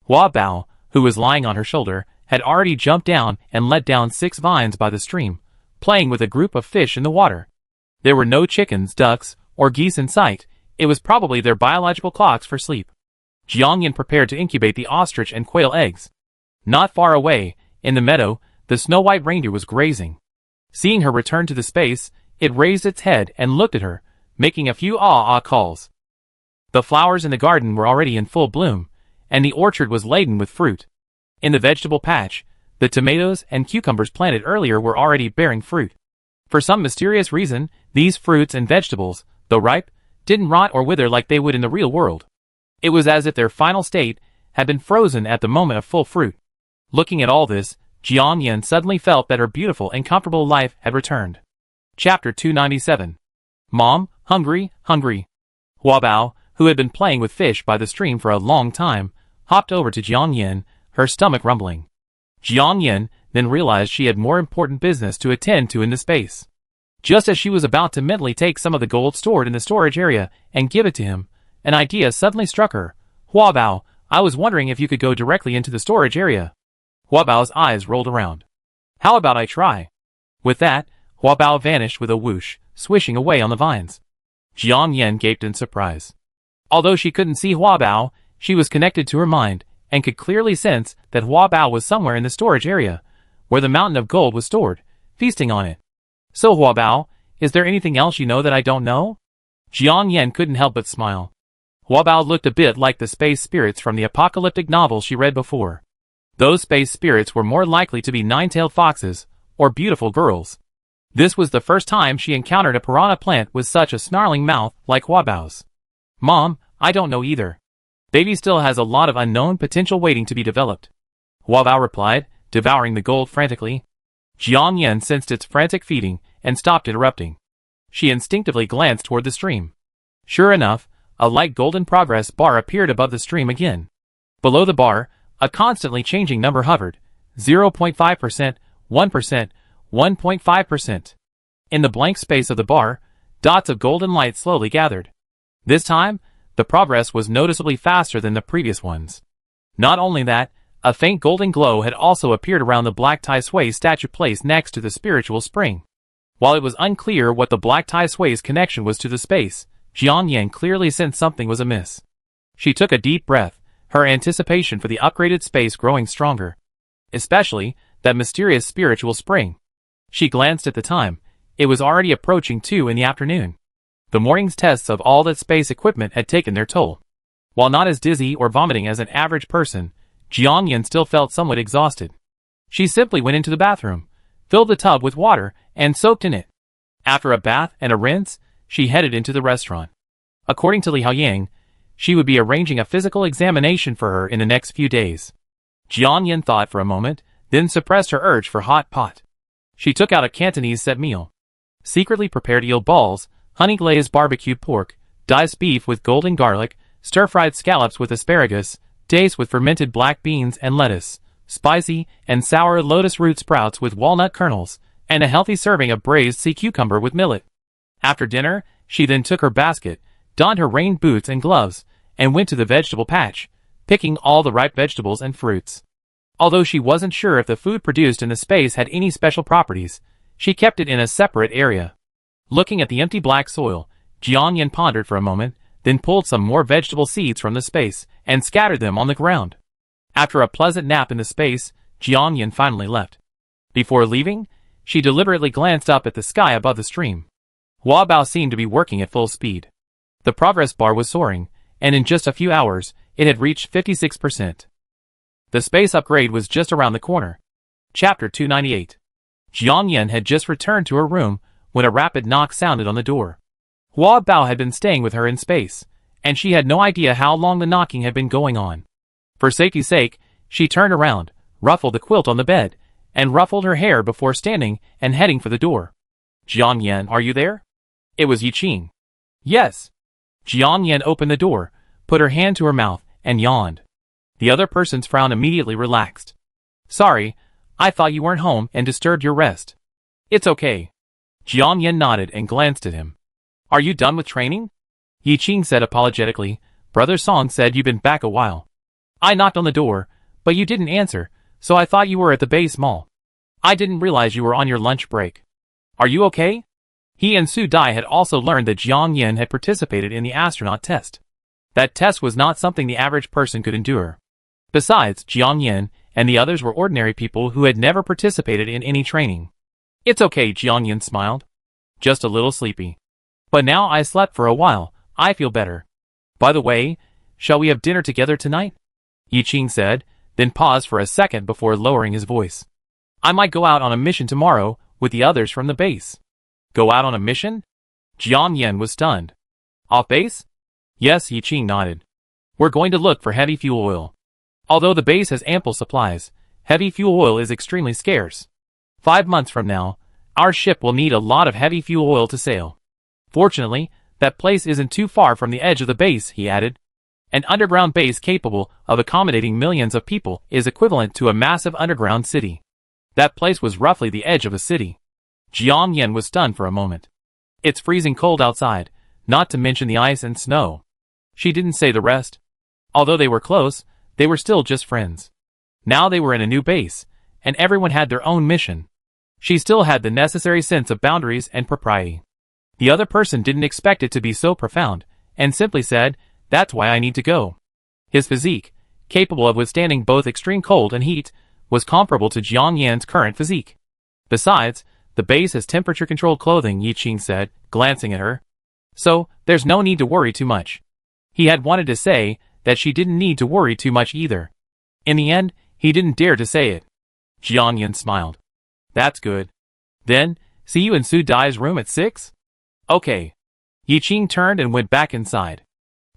Hua Bao, who was lying on her shoulder, had already jumped down and let down 6 vines by the stream, playing with a group of fish in the water. There were no chickens, ducks, or geese in sight. It was probably their biological clocks for sleep. Jiang Yan prepared to incubate the ostrich and quail eggs. Not far away, in the meadow, the snow-white reindeer was grazing. Seeing her return to the space, it raised its head and looked at her, making a few ah-ah calls. The flowers in the garden were already in full bloom, and the orchard was laden with fruit. In the vegetable patch, the tomatoes and cucumbers planted earlier were already bearing fruit. For some mysterious reason, these fruits and vegetables, though ripe, didn't rot or wither like they would in the real world. It was as if their final state had been frozen at the moment of full fruit. Looking at all this, Jiang Yan suddenly felt that her beautiful and comfortable life had returned. Chapter 297. Mom, hungry, hungry. Hua Bao, who had been playing with fish by the stream for a long time, hopped over to Jiang Yan, her stomach rumbling. Jiang Yan then realized she had more important business to attend to in the space. Just as she was about to mentally take some of the gold stored in the storage area and give it to him, an idea suddenly struck her. Huabao, I was wondering if you could go directly into the storage area. Huabao's eyes rolled around. How about I try? With that, Huabao vanished with a whoosh, swishing away on the vines. Jiang Yan gaped in surprise. Although she couldn't see Huabao, she was connected to her mind, and could clearly sense that Huabao was somewhere in the storage area, where the mountain of gold was stored, feasting on it. So Huabao, is there anything else you know that I don't know? Jiang Yan couldn't help but smile. Huabao looked a bit like the space spirits from the apocalyptic novels she read before. Those space spirits were more likely to be nine-tailed foxes, or beautiful girls. This was the first time she encountered a piranha plant with such a snarling mouth like Huabao's. Mom, I don't know either. Baby still has a lot of unknown potential waiting to be developed. Huabao replied, devouring the gold frantically. Jiang Yan sensed its frantic feeding and stopped interrupting. She instinctively glanced toward the stream. Sure enough, a light golden progress bar appeared above the stream again. Below the bar, a constantly changing number hovered, 0.5%, 1%, 1.5%. In the blank space of the bar, dots of golden light slowly gathered. This time, the progress was noticeably faster than the previous ones. Not only that, a faint golden glow had also appeared around the Black Tai Sui statue placed next to the spiritual spring. While it was unclear what the Black Tai Sui's connection was to the space, Jiang Yan clearly sensed something was amiss. She took a deep breath, her anticipation for the upgraded space growing stronger. Especially, that mysterious spiritual spring. She glanced at the time. It was already approaching 2 in the afternoon. The morning's tests of all that space equipment had taken their toll. While not as dizzy or vomiting as an average person, Jiang Yan still felt somewhat exhausted. She simply went into the bathroom, filled the tub with water, and soaked in it. After a bath and a rinse, she headed into the restaurant. According to Li Haoyang, she would be arranging a physical examination for her in the next few days. Jiang Yan thought for a moment, then suppressed her urge for hot pot. She took out a Cantonese set meal. Secretly prepared eel balls, honey-glazed barbecued pork, diced beef with golden garlic, stir-fried scallops with asparagus, dates with fermented black beans and lettuce, spicy and sour lotus root sprouts with walnut kernels, and a healthy serving of braised sea cucumber with millet. After dinner, she then took her basket, donned her rain boots and gloves, and went to the vegetable patch, picking all the ripe vegetables and fruits. Although she wasn't sure if the food produced in the space had any special properties, she kept it in a separate area. Looking at the empty black soil, Jiang Yan pondered for a moment, then pulled some more vegetable seeds from the space and scattered them on the ground. After a pleasant nap in the space, Jiang Yan finally left. Before leaving, she deliberately glanced up at the sky above the stream. Huabao seemed to be working at full speed. The progress bar was soaring, and in just a few hours, it had reached 56%. The space upgrade was just around the corner. Chapter 298. Jiang Yan had just returned to her room when a rapid knock sounded on the door. Huabao had been staying with her in space, and she had no idea how long the knocking had been going on. For safety's sake, she turned around, ruffled the quilt on the bed, and ruffled her hair before standing and heading for the door. Jiang Yan, are you there? It was Yiqing. Yes. Jiang Yan opened the door, put her hand to her mouth, and yawned. The other person's frown immediately relaxed. Sorry, I thought you weren't home and disturbed your rest. It's okay. Jiang Yan nodded and glanced at him. Are you done with training? Yiqing said apologetically. Brother Song said you'd been back a while. I knocked on the door, but you didn't answer, so I thought you were at the base mall. I didn't realize you were on your lunch break. Are you okay? He and Su Dai had also learned that Jiang Yan had participated in the astronaut test. That test was not something the average person could endure. Besides, Jiang Yan and the others were ordinary people who had never participated in any training. It's okay, Jiang Yan smiled. Just a little sleepy. But now I slept for a while, I feel better. By the way, shall we have dinner together tonight? Yiqing said, then paused for a second before lowering his voice. I might go out on a mission tomorrow with the others from the base. Go out on a mission? Jiang Yan was stunned. Off base? Yes, Yiqing nodded. We're going to look for heavy fuel oil. Although the base has ample supplies, heavy fuel oil is extremely scarce. 5 months from now, our ship will need a lot of heavy fuel oil to sail. Fortunately, that place isn't too far from the edge of the base, he added. An underground base capable of accommodating millions of people is equivalent to a massive underground city. That place was roughly the edge of a city. Jiang Yan was stunned for a moment. It's freezing cold outside, not to mention the ice and snow. She didn't say the rest. Although they were close, they were still just friends. Now they were in a new base, and everyone had their own mission. She still had the necessary sense of boundaries and propriety. The other person didn't expect it to be so profound, and simply said, "That's why I need to go." His physique, capable of withstanding both extreme cold and heat, was comparable to Jiang Yan's current physique. Besides, the base has temperature-controlled clothing, Yi Qing said, glancing at her. So, there's no need to worry too much. He had wanted to say that she didn't need to worry too much either. In the end, he didn't dare to say it. Jiang Yan smiled. That's good. Then, see you in Su Dai's room at 6? Okay. Yi Qing turned and went back inside.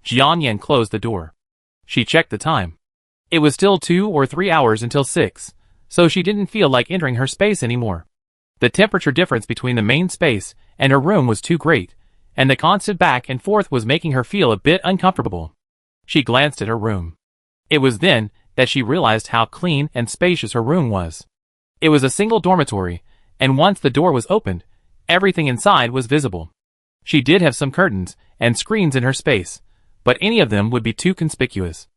Jiang Yan closed the door. She checked the time. It was still 2 or 3 hours until 6, so she didn't feel like entering her space anymore. The temperature difference between the main space and her room was too great, and the constant back and forth was making her feel a bit uncomfortable. She glanced at her room. It was then that she realized how clean and spacious her room was. It was a single dormitory, and once the door was opened, everything inside was visible. She did have some curtains and screens in her space, but any of them would be too conspicuous.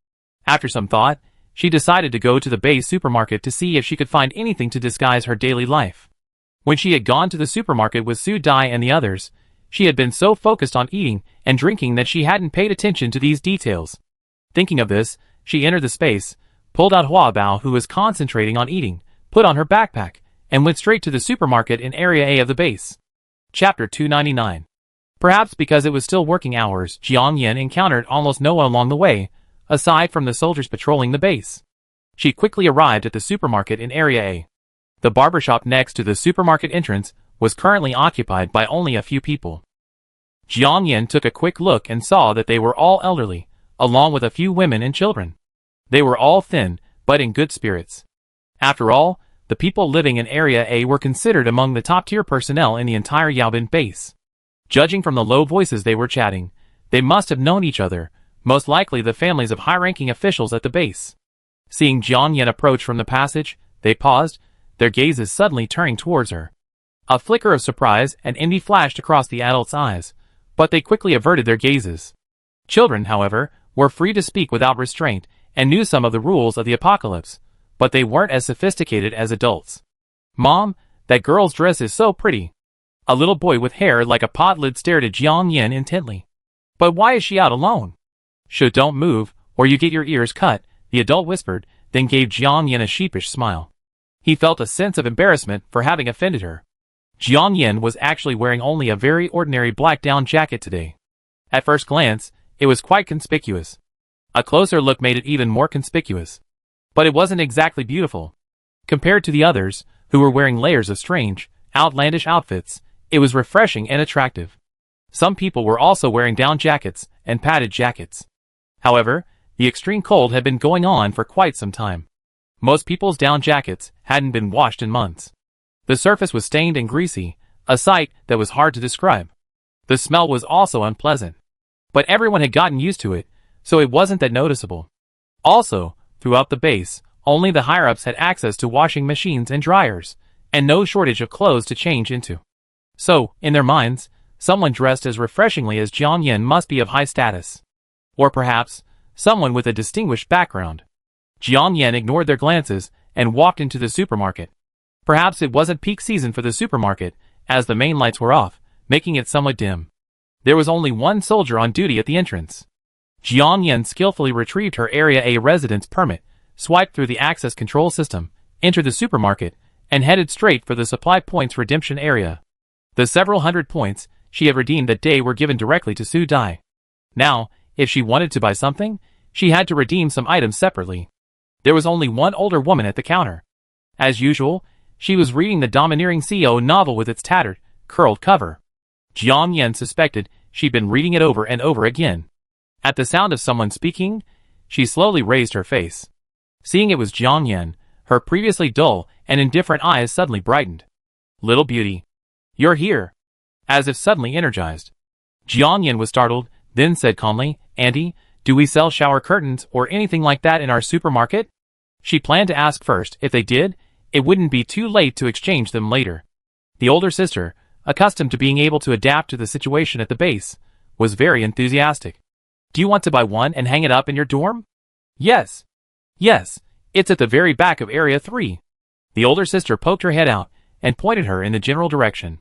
After some thought, she decided to go to the base supermarket to see if she could find anything to disguise her daily life. When she had gone to the supermarket with Su Dai and the others, she had been so focused on eating and drinking that she hadn't paid attention to these details. Thinking of this, she entered the space, pulled out Hua Bao, who was concentrating on eating, put on her backpack, and went straight to the supermarket in Area A of the base. Chapter 299. Perhaps because it was still working hours, Jiang Yan encountered almost no one along the way, aside from the soldiers patrolling the base. She quickly arrived at the supermarket in Area A. The barbershop next to the supermarket entrance was currently occupied by only a few people. Jiang Yan took a quick look and saw that they were all elderly, along with a few women and children. They were all thin, but in good spirits. After all, the people living in Area A were considered among the top-tier personnel in the entire Yaobin base. Judging from the low voices they were chatting, they must have known each other, most likely the families of high-ranking officials at the base. Seeing Jiang Yan approach from the passage, they paused, their gazes suddenly turning towards her. A flicker of surprise and envy flashed across the adults' eyes, but they quickly averted their gazes. Children, however, were free to speak without restraint and knew some of the rules of the apocalypse, but they weren't as sophisticated as adults. "Mom, that girl's dress is so pretty." A little boy with hair like a pot lid stared at Jiang Yan intently. "But why is she out alone?" Don't move, or you get your ears cut," the adult whispered, then gave Jiang Yan a sheepish smile. He felt a sense of embarrassment for having offended her. Jiang Yan was actually wearing only a very ordinary black down jacket today. At first glance, it was quite conspicuous. A closer look made it even more conspicuous. But it wasn't exactly beautiful. Compared to the others, who were wearing layers of strange, outlandish outfits, it was refreshing and attractive. Some people were also wearing down jackets and padded jackets. However, the extreme cold had been going on for quite some time. Most people's down jackets hadn't been washed in months. The surface was stained and greasy, a sight that was hard to describe. The smell was also unpleasant. But everyone had gotten used to it, so it wasn't that noticeable. Also, throughout the base, only the higher-ups had access to washing machines and dryers, and no shortage of clothes to change into. So, in their minds, someone dressed as refreshingly as Jiang Yan must be of high status. Or perhaps, someone with a distinguished background. Jiang Yan ignored their glances and walked into the supermarket. Perhaps it wasn't peak season for the supermarket, as the main lights were off, making it somewhat dim. There was only one soldier on duty at the entrance. Jiang Yan skillfully retrieved her Area A residence permit, swiped through the access control system, entered the supermarket, and headed straight for the supply points redemption area. The several hundred points she had redeemed that day were given directly to Su Dai. Now, if she wanted to buy something, she had to redeem some items separately. There was only one older woman at the counter. As usual, she was reading the domineering CEO novel with its tattered, curled cover. Jiang Yan suspected she'd been reading it over and over again. At the sound of someone speaking, she slowly raised her face. Seeing it was Jiang Yan, her previously dull and indifferent eyes suddenly brightened. "Little beauty. You're here." As if suddenly energized. Jiang Yan was startled, then said calmly, "Auntie, do we sell shower curtains or anything like that in our supermarket?" She planned to ask first if they did, it wouldn't be too late to exchange them later. The older sister, accustomed to being able to adapt to the situation at the base, was very enthusiastic. Do you want to buy one and hang it up in your dorm? Yes. Yes, it's at the very back of Area 3. The older sister poked her head out and pointed her in the general direction.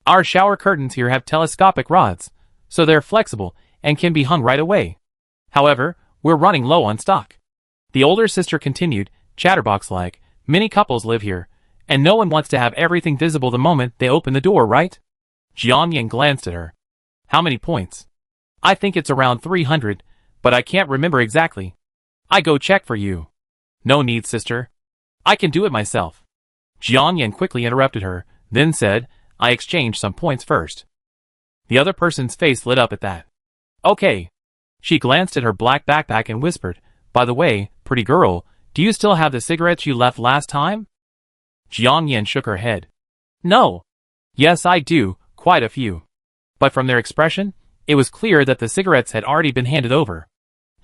Our shower curtains here have telescopic rods, so they're flexible and can be hung right away. However, we're running low on stock. The older sister continued, chatterbox-like, many couples live here, and no one wants to have everything visible the moment they open the door, right? Jiangyan glanced at her. How many points? I think it's around 300, but I can't remember exactly. I go check for you. No need, sister. I can do it myself. Jiangyan quickly interrupted her, then said, I exchanged some points first. The other person's face lit up at that. Okay. She glanced at her black backpack and whispered, by the way, pretty girl, do you still have the cigarettes you left last time? Jiangyan shook her head. No. Yes, I do, quite a few. But from their expression, it was clear that the cigarettes had already been handed over.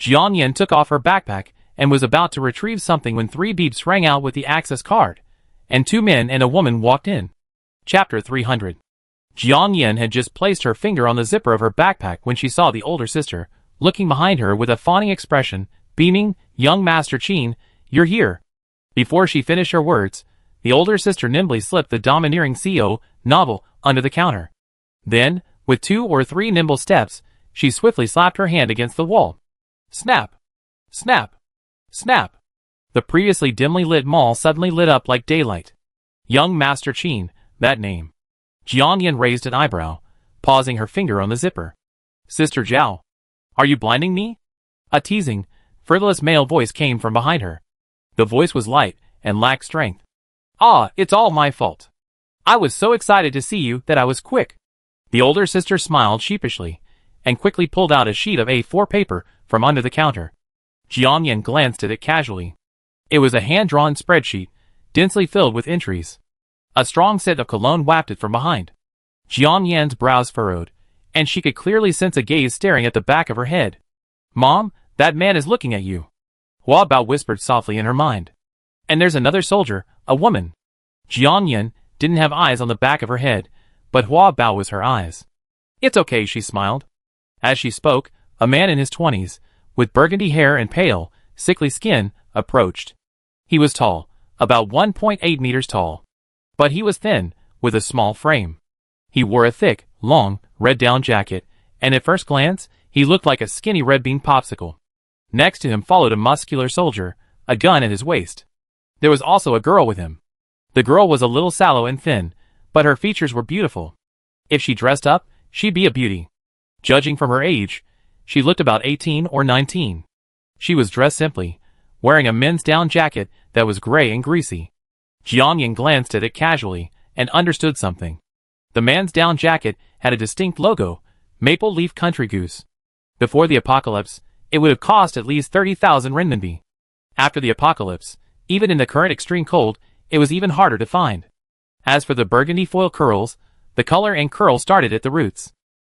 Jiangyan took off her backpack and was about to retrieve something when 3 beeps rang out with the access card, and 2 men and a woman walked in. Chapter 300. Jiangyan had just placed her finger on the zipper of her backpack when she saw the older sister, looking behind her with a fawning expression, beaming, young Master Qin, you're here. Before she finished her words, the older sister nimbly slipped the domineering CO novel under the counter. Then, with 2 or 3 nimble steps, she swiftly slapped her hand against the wall. Snap! Snap! Snap! The previously dimly lit mall suddenly lit up like daylight. Young Master Qin, that name. Jiangyan raised an eyebrow, pausing her finger on the zipper. Sister Zhao, are you blinding me? A teasing, frivolous male voice came from behind her. The voice was light and lacked strength. Ah, it's all my fault. I was so excited to see you that I was quick. The older sister smiled sheepishly, and quickly pulled out a sheet of A4 paper from under the counter. Jiangyan glanced at it casually. It was a hand-drawn spreadsheet, densely filled with entries. A strong scent of cologne wafted from behind. Jiangyan's brows furrowed, and she could clearly sense a gaze staring at the back of her head. Mom, that man is looking at you. Hua Bao whispered softly in her mind. And there's another soldier, a woman. Jiangyan didn't have eyes on the back of her head, but Hua Bao was her eyes. It's okay, she smiled. As she spoke, a man in his 20s, with burgundy hair and pale, sickly skin, approached. He was tall, about 1.8 meters tall. But he was thin, with a small frame. He wore a thick, long, red down jacket, and at first glance, he looked like a skinny red bean popsicle. Next to him followed a muscular soldier, a gun at his waist. There was also a girl with him. The girl was a little sallow and thin, but her features were beautiful. If she dressed up, she'd be a beauty. Judging from her age, she looked about 18 or 19. She was dressed simply, wearing a men's down jacket that was gray and greasy. Jiangyan glanced at it casually and understood something. The man's down jacket had a distinct logo, Maple Leaf Country Goose. Before the apocalypse, it would have cost at least 30,000 renminbi. After the apocalypse, even in the current extreme cold, it was even harder to find. As for the burgundy foil curls, the color and curl started at the roots.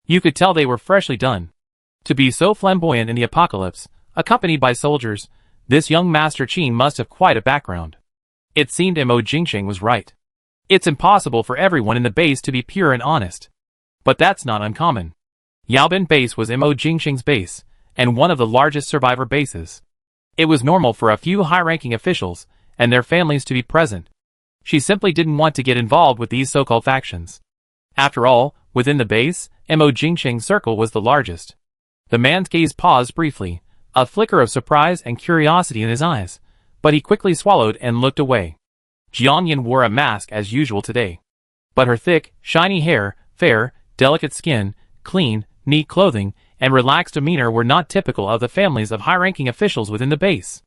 You could tell they were freshly done. To be so flamboyant in the apocalypse, accompanied by soldiers, this young Master Qin must have quite a background. It seemed Mo Jingxing was right. It's impossible for everyone in the base to be pure and honest. But that's not uncommon. Yaobin Base was Mo Jingxing's base, and one of the largest survivor bases. It was normal for a few high-ranking officials and their families to be present. She simply didn't want to get involved with these so-called factions. After all, within the base, Mo Jingxing's circle was the largest. The man's gaze paused briefly, a flicker of surprise and curiosity in his eyes, but he quickly swallowed and looked away. Jiangyan wore a mask as usual today. But her thick, shiny hair, fair, delicate skin, clean, neat clothing, and relaxed demeanor were not typical of the families of high-ranking officials within the base.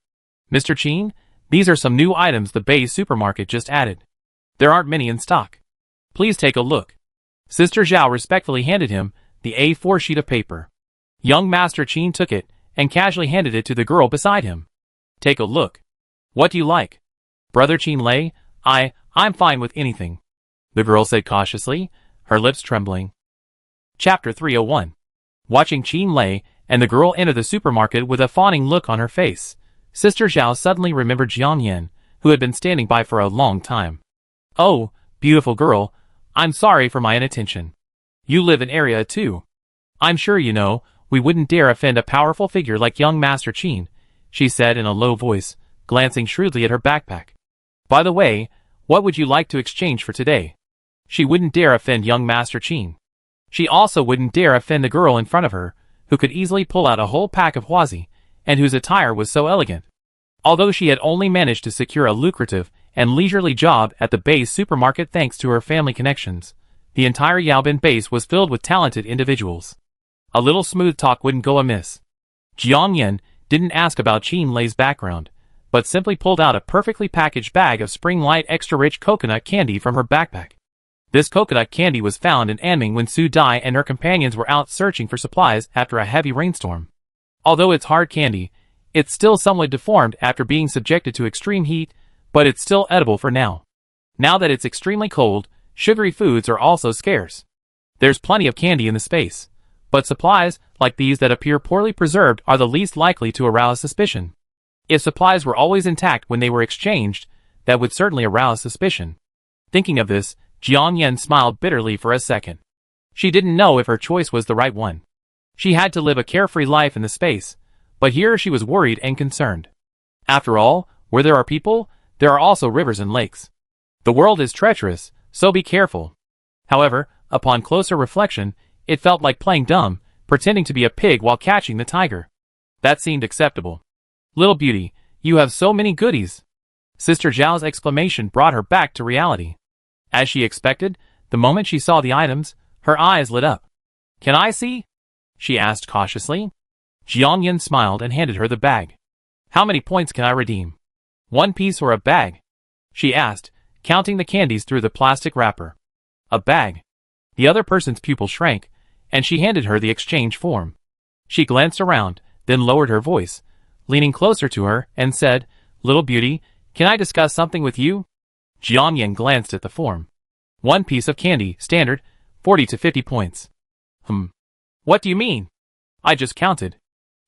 Mr. Qin, these are some new items the base supermarket just added. There aren't many in stock. Please take a look. Sister Zhao respectfully handed him the A4 sheet of paper. Young Master Qin took it and casually handed it to the girl beside him. Take a look. What do you like? Brother Qin Lei, I'm fine with anything. The girl said cautiously, her lips trembling. Chapter 301. Watching Qin Lei and the girl enter the supermarket with a fawning look on her face, Sister Zhao suddenly remembered Jiangyan, who had been standing by for a long time. Oh, beautiful girl, I'm sorry for my inattention. You live in Area 2. I'm sure you know, we wouldn't dare offend a powerful figure like young Master Qin, she said in a low voice, glancing shrewdly at her backpack. By the way, what would you like to exchange for today? She wouldn't dare offend young Master Qin. She also wouldn't dare offend the girl in front of her, who could easily pull out a whole pack of huazi, and whose attire was so elegant. Although she had only managed to secure a lucrative and leisurely job at the base supermarket thanks to her family connections, the entire Yaobin base was filled with talented individuals. A little smooth talk wouldn't go amiss. Jiang Yan didn't ask about Qin Lei's background, but simply pulled out a perfectly packaged bag of Spring Light extra rich coconut candy from her backpack. This coconut candy was found in Anming when Su Dai and her companions were out searching for supplies after a heavy rainstorm. Although it's hard candy, it's still somewhat deformed after being subjected to extreme heat, but it's still edible for now. Now that it's extremely cold, sugary foods are also scarce. There's plenty of candy in the space, but supplies like these that appear poorly preserved are the least likely to arouse suspicion. If supplies were always intact when they were exchanged, that would certainly arouse suspicion. Thinking of this, Jiang Yan smiled bitterly for a second. She didn't know if her choice was the right one. She had to live a carefree life in the space, but here she was worried and concerned. After all, where there are people, there are also rivers and lakes. The world is treacherous, so be careful. However, upon closer reflection, it felt like playing dumb, pretending to be a pig while catching the tiger. That seemed acceptable. Little beauty, you have so many goodies. Sister Zhao's exclamation brought her back to reality. As she expected, the moment she saw the items, her eyes lit up. Can I see? She asked cautiously. Jiang Yan smiled and handed her the bag. How many points can I redeem? 1 piece or a bag? She asked, counting the candies through the plastic wrapper. A bag. The other person's pupil shrank, and she handed her the exchange form. She glanced around, then lowered her voice, leaning closer to her, and said, Little beauty, can I discuss something with you? Jiang Yan glanced at the form. 1 piece of candy, standard, 40 to 50 points. What do you mean? I just counted.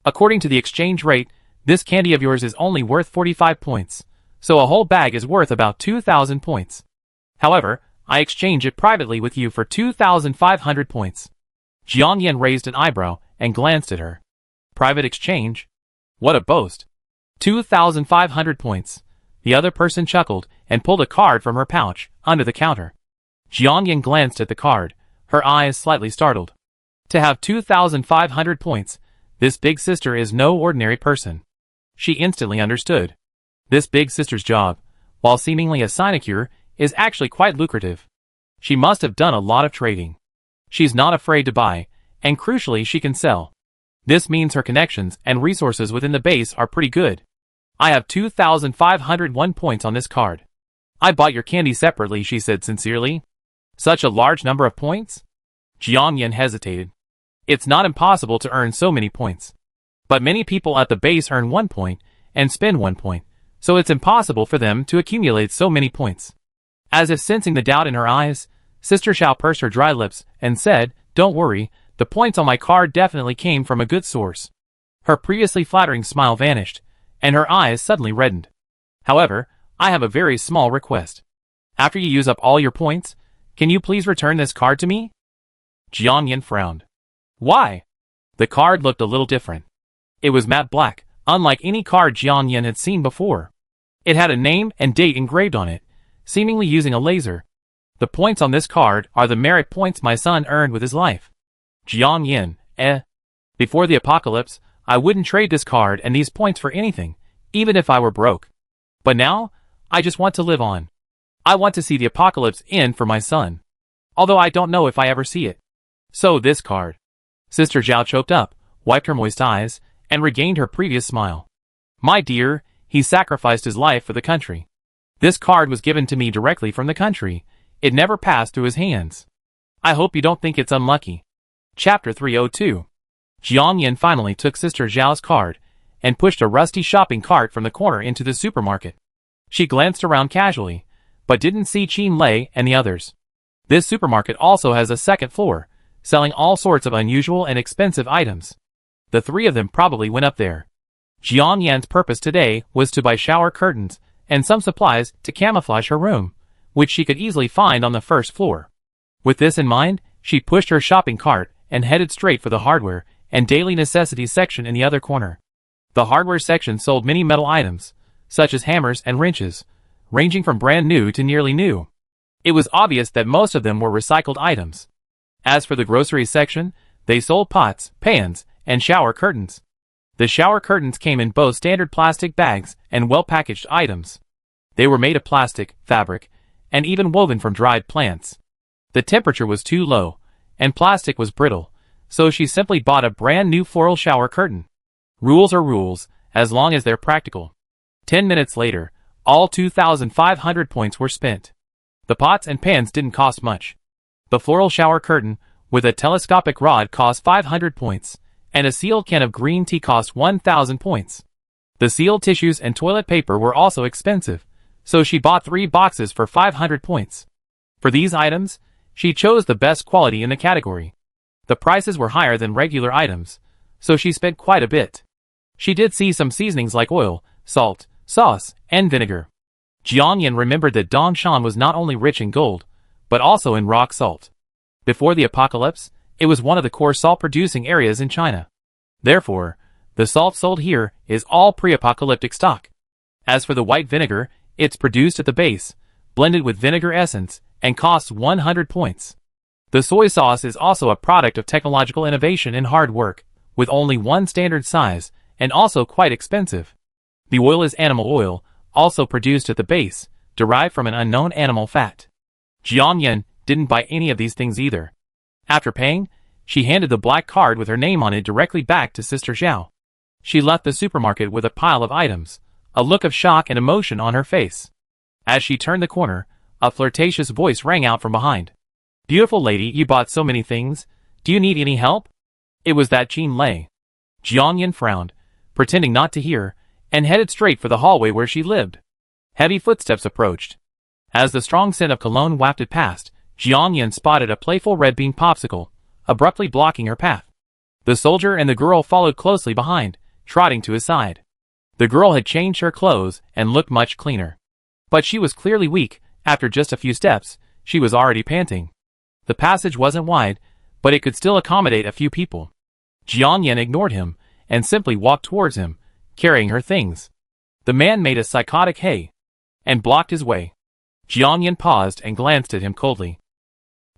According to the exchange rate, this candy of yours is only worth 45 points, so a whole bag is worth about 2,000 points. However, I exchange it privately with you for 2,500 points. Jiang Yan raised an eyebrow and glanced at her. Private exchange? What a boast. 2,500 points. The other person chuckled and pulled a card from her pouch, under the counter. Jiang Yan glanced at the card, her eyes slightly startled. To have 2,500 points, this big sister is no ordinary person. She instantly understood. This big sister's job, while seemingly a sinecure, is actually quite lucrative. She must have done a lot of trading. She's not afraid to buy, and crucially she can sell. This means her connections and resources within the base are pretty good. I have 2,501 points on this card. I bought your candy separately, she said sincerely. Such a large number of points? Jiang Yan hesitated. It's not impossible to earn so many points. But many people at the base earn 1 point and spend 1 point, so it's impossible for them to accumulate so many points. As if sensing the doubt in her eyes, Sister Xiao pursed her dry lips and said, Don't worry, the points on my card definitely came from a good source. Her previously flattering smile vanished, and her eyes suddenly reddened. However, I have a very small request. After you use up all your points, can you please return this card to me? Jiang Yan frowned. Why? The card looked a little different. It was matte black, unlike any card Jiang Yan had seen before. It had a name and date engraved on it, seemingly using a laser. The points on this card are the merit points my son earned with his life. Jiang Yan, Before the apocalypse, I wouldn't trade this card and these points for anything, even if I were broke. But now, I just want to live on. I want to see the apocalypse end for my son. Although I don't know if I ever see it. So this card. Sister Zhao choked up, wiped her moist eyes, and regained her previous smile. My dear, he sacrificed his life for the country. This card was given to me directly from the country. It never passed through his hands. I hope you don't think it's unlucky. Chapter 302. Jiang Yan finally took Sister Zhao's card and pushed a rusty shopping cart from the corner into the supermarket. She glanced around casually, but didn't see Qin Lei and the others. This supermarket also has a second floor, selling all sorts of unusual and expensive items. The three of them probably went up there. Jiang Yan's purpose today was to buy shower curtains and some supplies to camouflage her room, which she could easily find on the first floor. With this in mind, she pushed her shopping cart and headed straight for the hardware and daily necessities section in the other corner. The hardware section sold many metal items, such as hammers and wrenches, ranging from brand new to nearly new. It was obvious that most of them were recycled items. As for the grocery section, they sold pots, pans, and shower curtains. The shower curtains came in both standard plastic bags and well-packaged items. They were made of plastic, fabric, and even woven from dried plants. The temperature was too low, and plastic was brittle, so she simply bought a brand new floral shower curtain. Rules are rules, as long as they're practical. 10 minutes later, all 2,500 points were spent. The pots and pans didn't cost much. The floral shower curtain, with a telescopic rod, cost 500 points, and a sealed can of green tea cost 1,000 points. The sealed tissues and toilet paper were also expensive, so she bought 3 boxes for 500 points. For these items, she chose the best quality in the category. The prices were higher than regular items, so she spent quite a bit. She did see some seasonings like oil, salt, sauce, and vinegar. Jiangyan remembered that Dongshan was not only rich in gold, but also in rock salt. Before the apocalypse, it was one of the core salt-producing areas in China. Therefore, the salt sold here is all pre-apocalyptic stock. As for the white vinegar, it's produced at the base, blended with vinegar essence, and costs 100 points. The soy sauce is also a product of technological innovation and hard work, with only one standard size, and also quite expensive. The oil is animal oil, also produced at the base, derived from an unknown animal fat. Jiangyan didn't buy any of these things either. After paying, she handed the black card with her name on it directly back to Sister Zhao. She left the supermarket with a pile of items, a look of shock and emotion on her face. As she turned the corner, a flirtatious voice rang out from behind. "Beautiful lady, you bought so many things. Do you need any help?" It was that Qin Lei. Jiangyan frowned, pretending not to hear, and headed straight for the hallway where she lived. Heavy footsteps approached. As the strong scent of cologne wafted past, Jiangyan spotted a playful red bean popsicle, abruptly blocking her path. The soldier and the girl followed closely behind, trotting to his side. The girl had changed her clothes and looked much cleaner. But she was clearly weak. After just a few steps, she was already panting. The passage wasn't wide, but it could still accommodate a few people. Jiangyan ignored him, and simply walked towards him, carrying her things. The man made a psychotic hey, and blocked his way. Jiangyan paused and glanced at him coldly.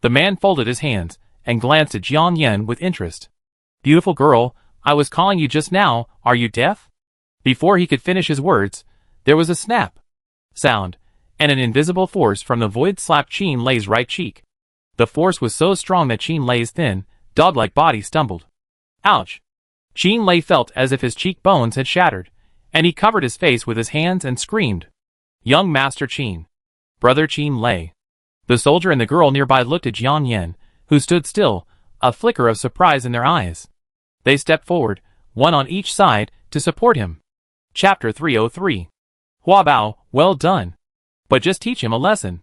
The man folded his hands, and glanced at Jiangyan with interest. "Beautiful girl, I was calling you just now, are you deaf?" Before he could finish his words, there was a snap sound, and an invisible force from the void slapped Qin Lei's right cheek. The force was so strong that Qin Lei's thin, dog-like body stumbled. Ouch! Qin Lei felt as if his cheekbones had shattered, and he covered his face with his hands and screamed. "Young Master Qin! Brother Qin Lei!" The soldier and the girl nearby looked at Jiangyan, who stood still, a flicker of surprise in their eyes. They stepped forward, one on each side, to support him. Chapter 303. Hua Bao, well done. But just teach him a lesson.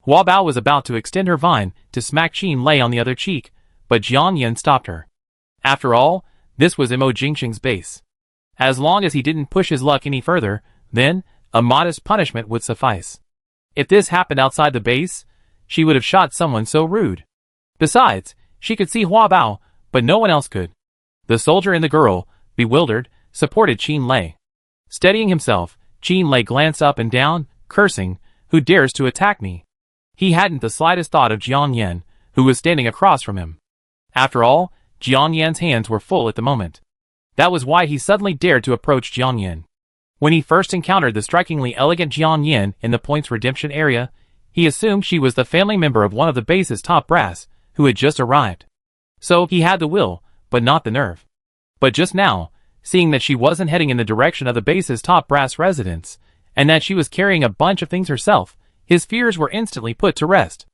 Hua Bao was about to extend her vine to smack Qin Lei on the other cheek, but Jiangyan stopped her. After all, this was Imo Jingxing's base. As long as he didn't push his luck any further, then, a modest punishment would suffice. If this happened outside the base, she would have shot someone so rude. Besides, she could see Hua Bao, but no one else could. The soldier and the girl, bewildered, supported Qin Lei. Steadying himself, Qin Lei glanced up and down, cursing, "Who dares to attack me?" He hadn't the slightest thought of Jiangyan, who was standing across from him. After all, Jiangyan's hands were full at the moment. That was why he suddenly dared to approach Jiangyan. When he first encountered the strikingly elegant Jiangyan in the Points Redemption area, he assumed she was the family member of one of the base's top brass, who had just arrived. So he had the will, but not the nerve. But just now, seeing that she wasn't heading in the direction of the base's top brass residence, and that she was carrying a bunch of things herself, his fears were instantly put to rest.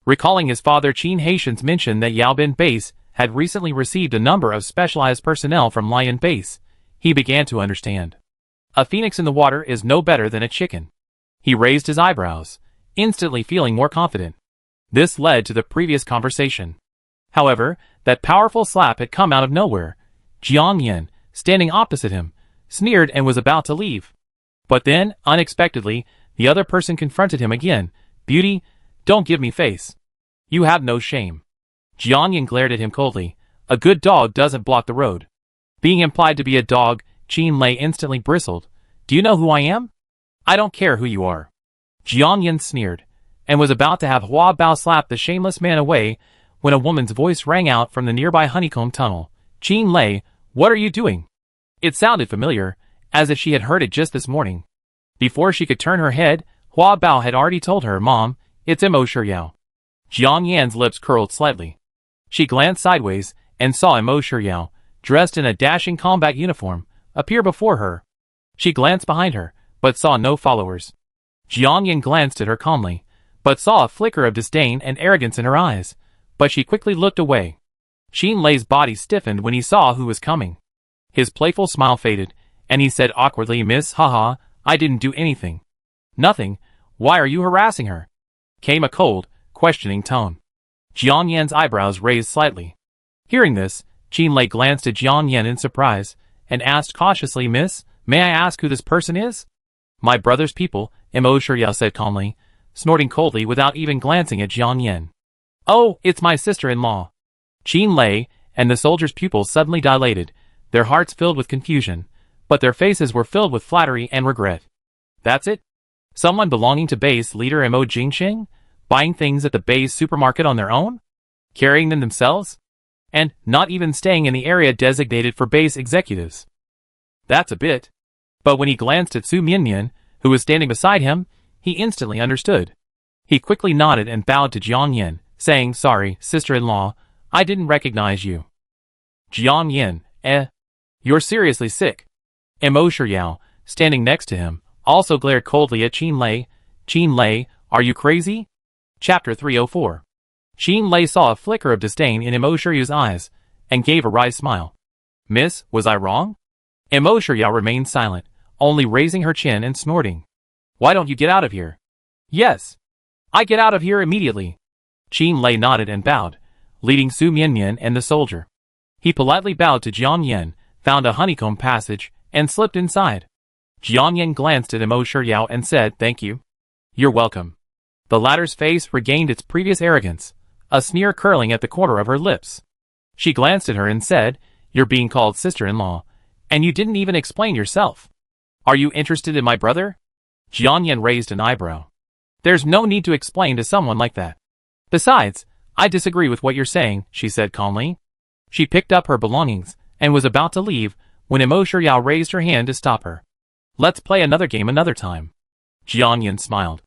Recalling his father Qin Haitian's mention that Yaobin Base had recently received a number of specialized personnel from Lion Base, he began to understand. A phoenix in the water is no better than a chicken. He raised his eyebrows, instantly feeling more confident. This led to the previous conversation. However, that powerful slap had come out of nowhere. Jiangyan, standing opposite him, sneered and was about to leave. But then, unexpectedly, the other person confronted him again. "Beauty, don't give me face." You have no shame. Jiang Yin glared at him coldly. A good dog doesn't block the road. Being implied to be a dog, Qin Lei instantly bristled. Do you know who I am? I don't care who you are. Jiang Yin sneered, and was about to have Hua Bao slap the shameless man away when a woman's voice rang out from the nearby honeycomb tunnel. Qin Lei, what are you doing? It sounded familiar, as if she had heard it just this morning. Before she could turn her head, Hua Bao had already told her, Mom, it's Mo Shiryao. Jiang Yan's lips curled slightly. She glanced sideways and saw Mo Shiryao, dressed in a dashing combat uniform, appear before her. She glanced behind her, but saw no followers. Jiang Yan glanced at her calmly, but saw a flicker of disdain and arrogance in her eyes, but she quickly looked away. Qin Lei's body stiffened when he saw who was coming. His playful smile faded, and he said awkwardly, Miss, haha, I didn't do anything. Nothing, why are you harassing her? Came a cold, questioning tone. Jiang Yan's eyebrows raised slightly. Hearing this, Qin Lei glanced at Jiang Yan in surprise, and asked cautiously, Miss, may I ask who this person is? My brother's people, Mo Shiryao said calmly, snorting coldly without even glancing at Jiang Yan. Oh, it's my sister-in-law. Qin Lei and the soldier's pupils suddenly dilated, their hearts filled with confusion, but their faces were filled with flattery and regret. That's it? Someone belonging to base leader Mo Jingxing? Buying things at the base supermarket on their own? Carrying them themselves? And not even staying in the area designated for base executives. That's a bit. But when he glanced at Su Mianmian, who was standing beside him, he instantly understood. He quickly nodded and bowed to Jiang Yan, saying, Sorry, sister-in-law, I didn't recognize you. Jiang Yan, You're seriously sick. Mo Shiryao, standing next to him, also glared coldly at Qin Lei. Qin Lei, are you crazy? Chapter 304. Qin Lei saw a flicker of disdain in Mo Shiryao's eyes, and gave a wry smile. Miss, was I wrong? Mo Shiryao remained silent, only raising her chin and snorting. Why don't you get out of here? Yes. I get out of here immediately. Qin Lei nodded and bowed, leading Su Mianmian and the soldier. He politely bowed to Jiang Yan, found a honeycomb passage, and slipped inside. Jiang Yan glanced at Mo Shiryao and said, Thank you. You're welcome. The latter's face regained its previous arrogance, a sneer curling at the corner of her lips. She glanced at her and said, You're being called sister-in-law, and you didn't even explain yourself. Are you interested in my brother? Jiang Yan raised an eyebrow. There's no need to explain to someone like that. Besides, I disagree with what you're saying, she said calmly. She picked up her belongings, and was about to leave, when Mo Shiryao raised her hand to stop her. Let's play another game another time. Jiang Yan smiled.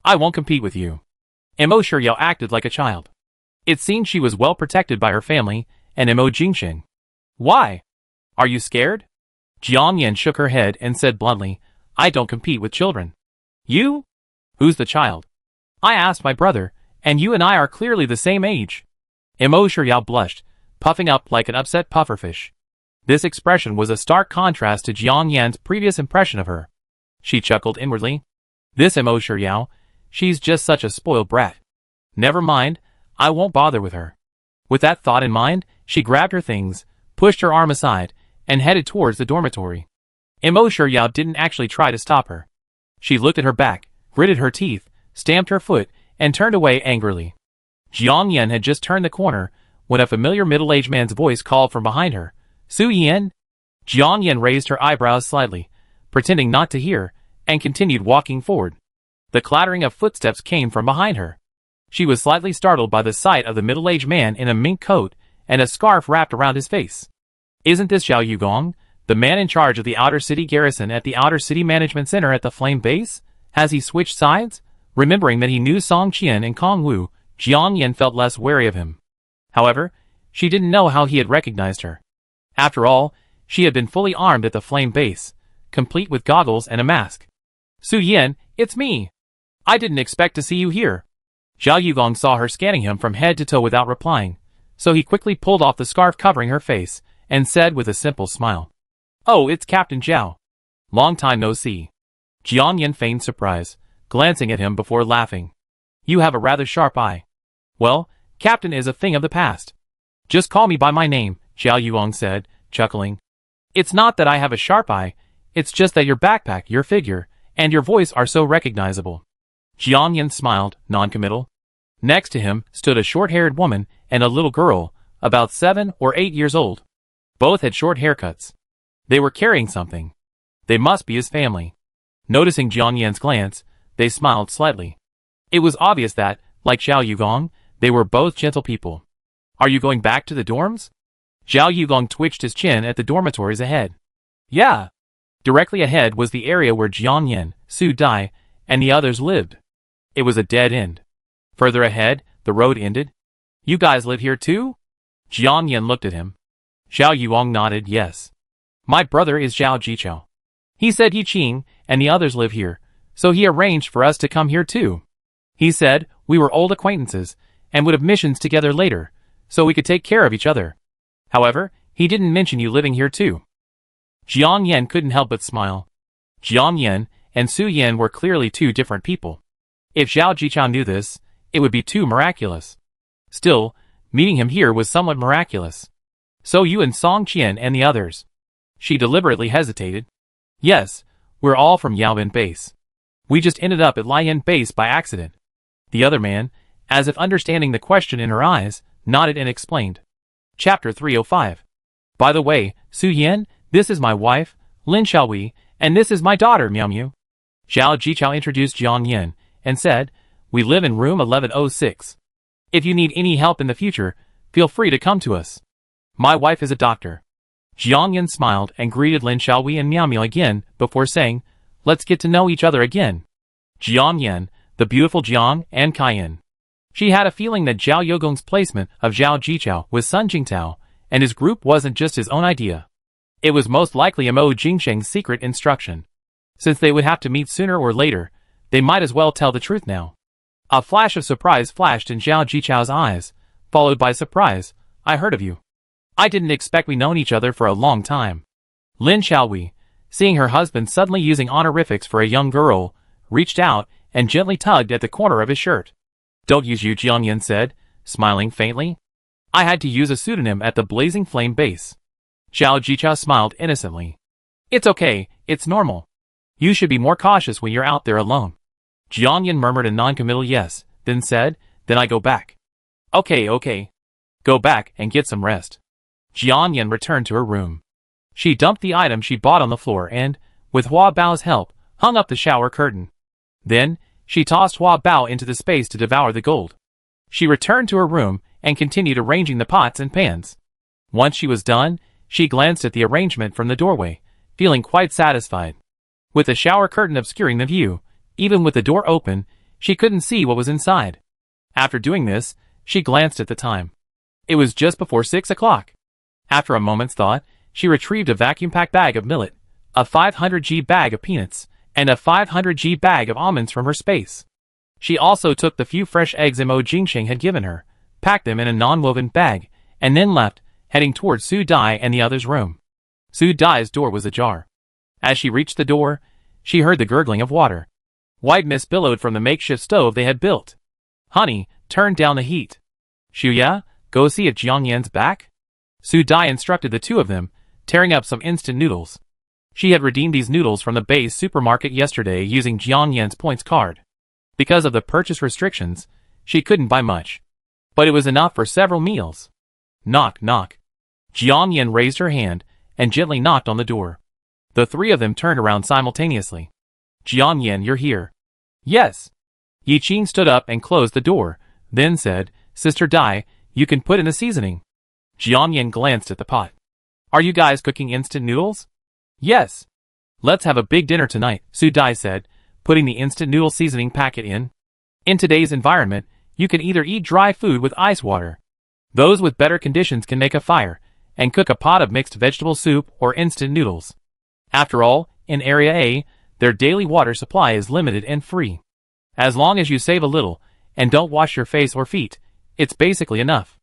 I won't compete with you. Mo Shiryao acted like a child. It seemed she was well protected by her family, and Mo Jingxing. Why? Are you scared? Jiang Yan shook her head and said bluntly, I don't compete with children. You? Who's the child? I asked my brother, and you and I are clearly the same age. Mo Shiryao blushed, puffing up like an upset pufferfish. This expression was a stark contrast to Jiang Yan's previous impression of her. She chuckled inwardly. This Mo Shiryao, she's just such a spoiled brat. Never mind, I won't bother with her. With that thought in mind, she grabbed her things, pushed her arm aside, and headed towards the dormitory. Mo Shiryao didn't actually try to stop her. She looked at her back, gritted her teeth, stamped her foot, and turned away angrily. Jiang Yan had just turned the corner, when a familiar middle-aged man's voice called from behind her, Su Yan? Jiang Yan raised her eyebrows slightly, pretending not to hear, and continued walking forward. The clattering of footsteps came from behind her. She was slightly startled by the sight of the middle-aged man in a mink coat and a scarf wrapped around his face. Isn't this Xiao Yugong, the man in charge of the Outer City Garrison at the Outer City Management Center at the Flame Base? Has he switched sides? Remembering that he knew Song Qian and Kong Wu, Jiang Yan felt less wary of him. However, she didn't know how he had recognized her. After all, she had been fully armed at the Flame Base, complete with goggles and a mask. Su Yan, it's me. I didn't expect to see you here. Xiao Yugong saw her scanning him from head to toe without replying, so he quickly pulled off the scarf covering her face, and said with a simple smile. Oh, it's Captain Zhao. Long time no see. Jiang Yan feigned surprise, glancing at him before laughing. You have a rather sharp eye. Well, Captain is a thing of the past. Just call me by my name, Xiao Yugong said, chuckling. It's not that I have a sharp eye, it's just that your backpack, your figure, and your voice are so recognizable. Jiang Yan smiled, non-committal. Next to him stood a short-haired woman and a little girl, about 7 or 8 years old. Both had short haircuts. They were carrying something. They must be his family. Noticing Jiang Yan's glance, they smiled slightly. It was obvious that, like Zhao Yugong, they were both gentle people. Are you going back to the dorms? Zhao Yugong twitched his chin at the dormitories ahead. Yeah. Directly ahead was the area where Jiang Yan, Su Dai, and the others lived. It was a dead end. Further ahead, the road ended. You guys live here too? Jiang Yan looked at him. Zhao Yuong nodded yes. My brother is Zhao Jichao. He said Yiqing and the others live here, so he arranged for us to come here too. He said we were old acquaintances and would have missions together later, so we could take care of each other. However, he didn't mention you living here too. Jiang Yan couldn't help but smile. Jiang Yan and Su Yan were clearly two different people. If Zhao Jichao knew this, it would be too miraculous. Still, meeting him here was somewhat miraculous. So you and Song Qian and the others. She deliberately hesitated. Yes, we're all from Yaobin Base. We just ended up at Lian Base by accident. The other man, as if understanding the question in her eyes, nodded and explained. Chapter 305. By the way, Su Yan, this is my wife, Lin Xiaowei, and this is my daughter, Miao Miu. Zhao Jichao introduced Jiang Yan and said, we live in room 1106. If you need any help in the future, feel free to come to us. My wife is a doctor. Jiang Yan smiled and greeted Lin Xiaowei and Miao Miao again before saying, let's get to know each other again. Jiang Yan, the beautiful Jiang, and Kaiyan. She had a feeling that Zhao Yogong's placement of Zhao Jichao with Sun Jingtao and his group wasn't just his own idea. It was most likely Mo Jingsheng's secret instruction. Since they would have to meet sooner or later, they might as well tell the truth now. A flash of surprise flashed in Zhao Jichao's eyes, followed by surprise. I heard of you. I didn't expect we known each other for a long time. Lin Xiaowei, seeing her husband suddenly using honorifics for a young girl, reached out and gently tugged at the corner of his shirt. Don't use you, Jiang Yan said, smiling faintly. I had to use a pseudonym at the Blazing Flame base. Zhao Jichao smiled innocently. It's okay, it's normal. You should be more cautious when you're out there alone. Jiang Yan murmured a non-committal yes, then said, then I go back. Okay. Go back and get some rest. Jiang Yan returned to her room. She dumped the item she bought on the floor and, with Hua Bao's help, hung up the shower curtain. Then, she tossed Hua Bao into the space to devour the gold. She returned to her room and continued arranging the pots and pans. Once she was done, she glanced at the arrangement from the doorway, feeling quite satisfied. With the shower curtain obscuring the view, even with the door open, she couldn't see what was inside. After doing this, she glanced at the time. It was just before 6 o'clock. After a moment's thought, she retrieved a vacuum-packed bag of millet, a 500g bag of peanuts, and a 500g bag of almonds from her space. She also took the few fresh eggs Mo Jingsheng had given her, packed them in a non-woven bag, and then left, heading towards Su Dai and the others' room. Su Dai's door was ajar. As she reached the door, she heard the gurgling of water. White mist billowed from the makeshift stove they had built. Honey, turn down the heat. Shuya, go see if Jiang Yan's back? Su Dai instructed the two of them, tearing up some instant noodles. She had redeemed these noodles from the base supermarket yesterday using Jiang Yan's points card. Because of the purchase restrictions, she couldn't buy much. But it was enough for several meals. Knock, knock. Jiang Yan raised her hand and gently knocked on the door. The three of them turned around simultaneously. Jiang Yan, you're here. Yes. Yiqing stood up and closed the door, then said, Sister Dai, you can put in the seasoning. Jiang Yan glanced at the pot. Are you guys cooking instant noodles? Yes. Let's have a big dinner tonight, Su Dai said, putting the instant noodle seasoning packet in. In today's environment, you can either eat dry food with ice water. Those with better conditions can make a fire and cook a pot of mixed vegetable soup or instant noodles. After all, in Area A, their daily water supply is limited and free. As long as you save a little and don't wash your face or feet, it's basically enough.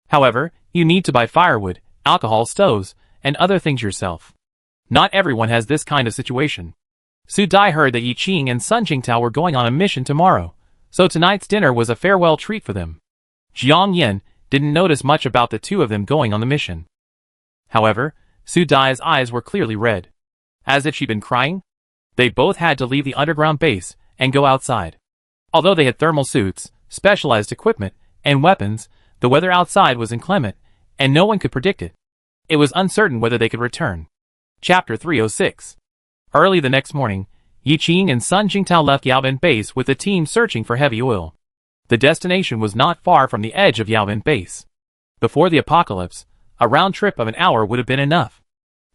However, you need to buy firewood, alcohol stoves, and other things yourself. Not everyone has this kind of situation. Su Dai heard that Yiqing and Sun Jingtao were going on a mission tomorrow, so tonight's dinner was a farewell treat for them. Jiang Yan didn't notice much about the two of them going on the mission. However, Su Dai's eyes were clearly red. As if she'd been crying. They both had to leave the underground base and go outside. Although they had thermal suits, specialized equipment, and weapons. The weather outside was inclement, and no one could predict it. It was uncertain whether they could return. Chapter 306. Early the next morning, Yi Qing and Sun Jingtao left Yaobin Base with the team searching for heavy oil. The destination was not far from the edge of Yaobin Base. Before the apocalypse, a round trip of an hour would have been enough.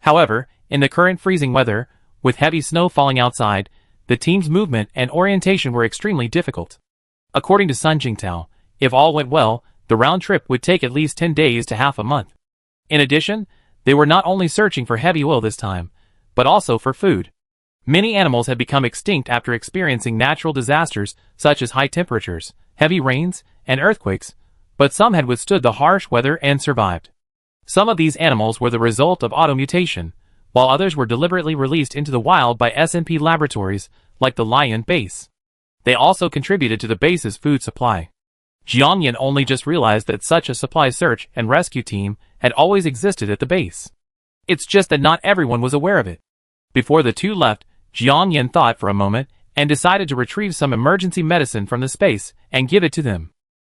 However, in the current freezing weather, with heavy snow falling outside, the team's movement and orientation were extremely difficult. According to Sun Jingtao, if all went well, the round trip would take at least 10 days to half a month. In addition, they were not only searching for heavy oil this time, but also for food. Many animals had become extinct after experiencing natural disasters such as high temperatures, heavy rains, and earthquakes, but some had withstood the harsh weather and survived. Some of these animals were the result of automutation, while others were deliberately released into the wild by S&P laboratories, like the lion base. They also contributed to the base's food supply. Jiang Yan only just realized that such a supply search and rescue team had always existed at the base. It's just that not everyone was aware of it. Before the two left, Jiang Yan thought for a moment and decided to retrieve some emergency medicine from the space and give it to them.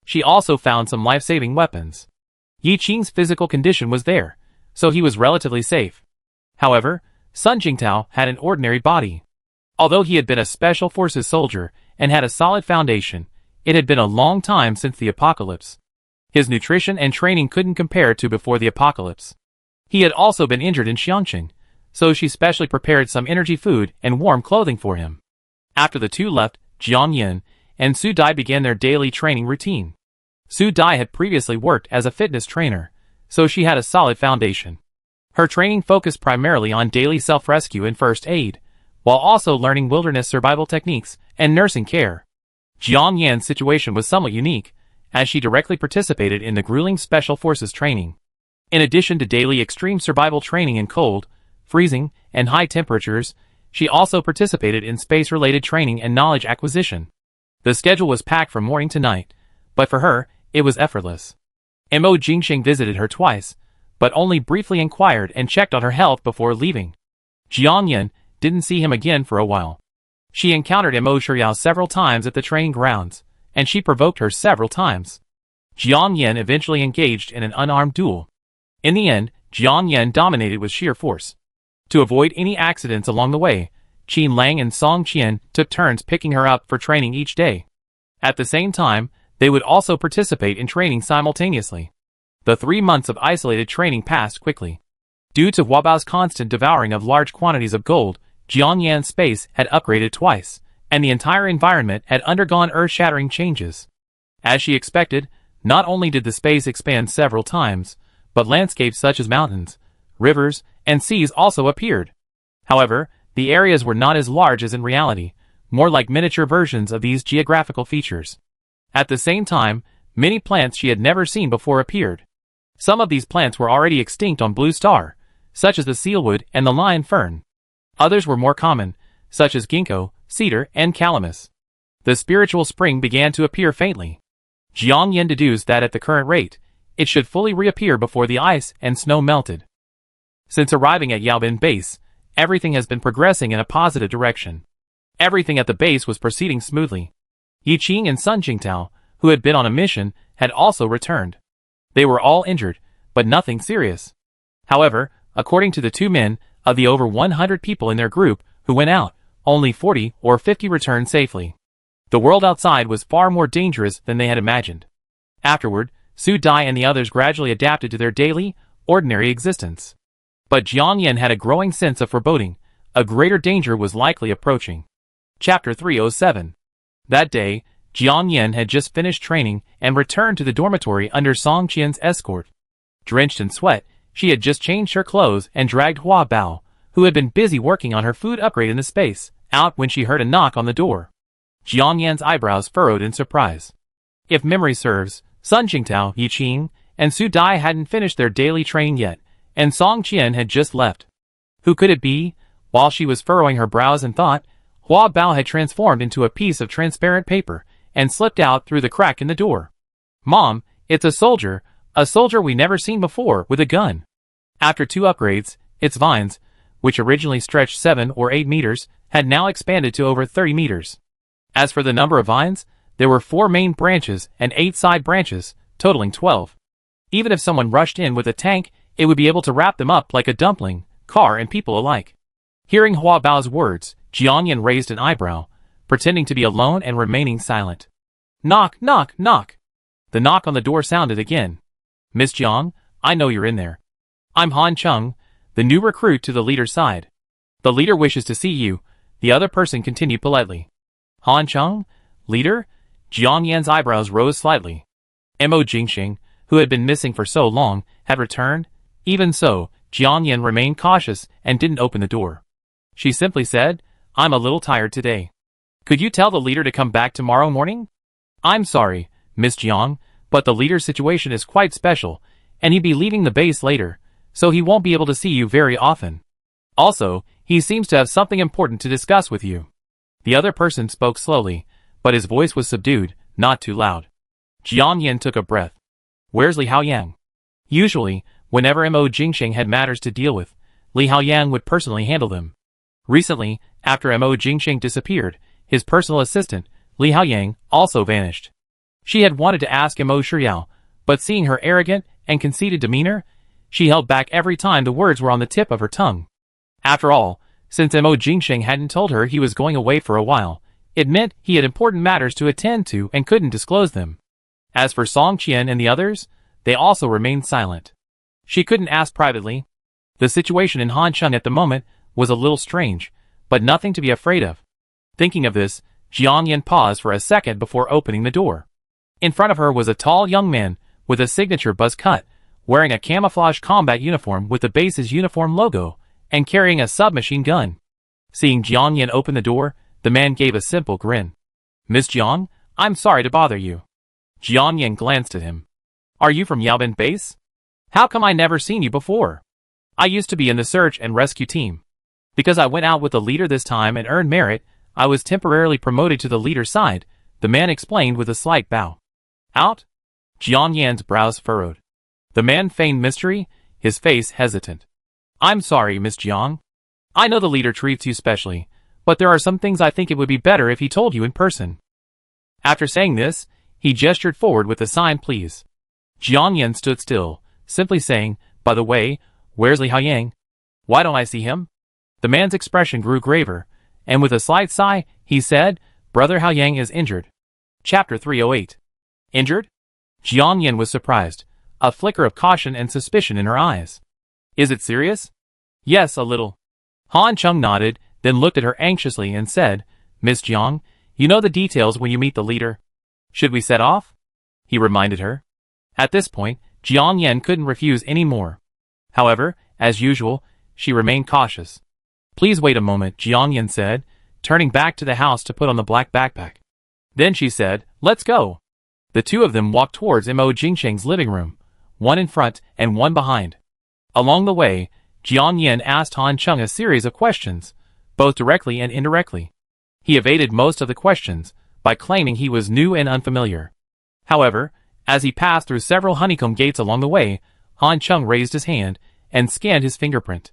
She also found some life-saving weapons. Yi Qing's physical condition was there, so he was relatively safe. However, Sun Jingtao had an ordinary body. Although he had been a special forces soldier and had a solid foundation, it had been a long time since the apocalypse. His nutrition and training couldn't compare to before the apocalypse. He had also been injured in Xiangqing, so she specially prepared some energy food and warm clothing for him. After the two left, Jiang Yan and Su Dai began their daily training routine. Su Dai had previously worked as a fitness trainer, so she had a solid foundation. Her training focused primarily on daily self-rescue and first aid, while also learning wilderness survival techniques and nursing care. Jiang Yan's situation was somewhat unique, as she directly participated in the grueling Special Forces training. In addition to daily extreme survival training in cold, freezing, and high temperatures, she also participated in space-related training and knowledge acquisition. The schedule was packed from morning to night, but for her, it was effortless. Mo Jingxing visited her twice, but only briefly inquired and checked on her health before leaving. Jiang Yan didn't see him again for a while. She encountered Mo Shiryao several times at the training grounds, and she provoked her several times. Jiang Yan eventually engaged in an unarmed duel. In the end, Jiang Yan dominated with sheer force. To avoid any accidents along the way, Qin Lang and Song Qian took turns picking her up for training each day. At the same time, they would also participate in training simultaneously. The 3 months of isolated training passed quickly. Due to Huabao's constant devouring of large quantities of gold, Jiang Yan's space had upgraded twice, and the entire environment had undergone earth-shattering changes. As she expected, not only did the space expand several times, but landscapes such as mountains, rivers, and seas also appeared. However, the areas were not as large as in reality, more like miniature versions of these geographical features. At the same time, many plants she had never seen before appeared. Some of these plants were already extinct on Blue Star, such as the sealwood and the lion fern. Others were more common, such as ginkgo, cedar, and calamus. The spiritual spring began to appear faintly. Jiang Yan deduced that at the current rate, it should fully reappear before the ice and snow melted. Since arriving at Yaobin Base, everything has been progressing in a positive direction. Everything at the base was proceeding smoothly. Yi Qing and Sun Jingtao, who had been on a mission, had also returned. They were all injured, but nothing serious. However, according to the two men, of the over 100 people in their group who went out, only 40 or 50 returned safely. The world outside was far more dangerous than they had imagined. Afterward, Su Dai and the others gradually adapted to their daily, ordinary existence. But Jiang Yan had a growing sense of foreboding. A greater danger was likely approaching. Chapter 307. That day, Jiang Yan had just finished training and returned to the dormitory under Song Qian's escort. Drenched in sweat, she had just changed her clothes and dragged Hua Bao, who had been busy working on her food upgrade in the space, out when she heard a knock on the door. Jiang Yan's eyebrows furrowed in surprise. If memory serves, Sun Jingtao, Yi Qing, and Su Dai hadn't finished their daily training yet, and Song Qian had just left. Who could it be? While she was furrowing her brows in thought, Hua Bao had transformed into a piece of transparent paper and slipped out through the crack in the door. "Mom, it's a soldier we never seen before with a gun." After 2 upgrades, its vines, which originally stretched 7 or 8 meters, had now expanded to over 30 meters. As for the number of vines, There were 4 main branches and 8 side branches, totaling 12. Even if someone rushed in with a tank, it would be able to wrap them up like a dumpling, car and people alike. Hearing Hua Bao's words, Jiangyan raised an eyebrow, pretending to be alone and remaining silent. Knock, knock, knock. The knock on the door sounded again. Miss Jiang, I know you're in there. I'm Han Chung, the new recruit to the leader's side. The leader wishes to see you, the other person continued politely. Han Chung? Leader? Jiangyan's eyebrows rose slightly. Mo Jingxing, who had been missing for so long, had returned. Even so, Jiangyan remained cautious and didn't open the door. She simply said, I'm a little tired today. Could you tell the leader to come back tomorrow morning? I'm sorry, Miss Jiang, but the leader's situation is quite special, and he'd be leaving the base later, so he won't be able to see you very often. Also, he seems to have something important to discuss with you. The other person spoke slowly, but his voice was subdued, not too loud. Jiangyan took a breath. Where's Li Haoyang? Usually, whenever Mo Jingxing had matters to deal with, Li Haoyang would personally handle them. Recently, after Mo Jingxing disappeared, his personal assistant, Li Haoyang, also vanished. She had wanted to ask Mo Shiyao, but seeing her arrogant and conceited demeanor, she held back every time the words were on the tip of her tongue. After all, since Mo Jingxing hadn't told her he was going away for a while, it meant he had important matters to attend to and couldn't disclose them. As for Song Qian and the others, they also remained silent. She couldn't ask privately. The situation in Hancheng at the moment was a little strange, but nothing to be afraid of. Thinking of this, Jiangyan paused for a second before opening the door. In front of her was a tall young man with a signature buzz cut, wearing a camouflage combat uniform with the base's uniform logo, and carrying a submachine gun. Seeing Jiangyan open the door, the man gave a simple grin. Miss Jiang, I'm sorry to bother you. Jiangyan glanced at him. Are you from Yaobin base? How come I never seen you before? I used to be in the search and rescue team. Because I went out with the leader this time and earned merit, I was temporarily promoted to the leader's side, the man explained with a slight bow. Out? Jiangyan's brows furrowed. The man feigned mystery, his face hesitant. I'm sorry, Miss Jiang. I know the leader treats you specially, but there are some things I think it would be better if he told you in person. After saying this, he gestured forward with a sign please. Jiangyan stood still, simply saying, by the way, where's Li Haoyang? Why don't I see him? The man's expression grew graver, and with a slight sigh, he said, Brother Haoyang is injured. Chapter 308. Injured? Jiangyan was surprised, a flicker of caution and suspicion in her eyes. Is it serious? Yes, a little. Han Chung nodded, then looked at her anxiously and said, Miss Jiang, you know the details when you meet the leader. Should we set off? He reminded her. At this point, Jiangyan couldn't refuse any more. However, as usual, she remained cautious. Please wait a moment, Jiangyan said, turning back to the house to put on the black backpack. Then she said, let's go. The two of them walked towards Mo Jingxing's living room, one in front and one behind. Along the way, Jiangyan asked Han Chung a series of questions, both directly and indirectly. He evaded most of the questions by claiming he was new and unfamiliar. However, as he passed through several honeycomb gates along the way, Han Chung raised his hand and scanned his fingerprint.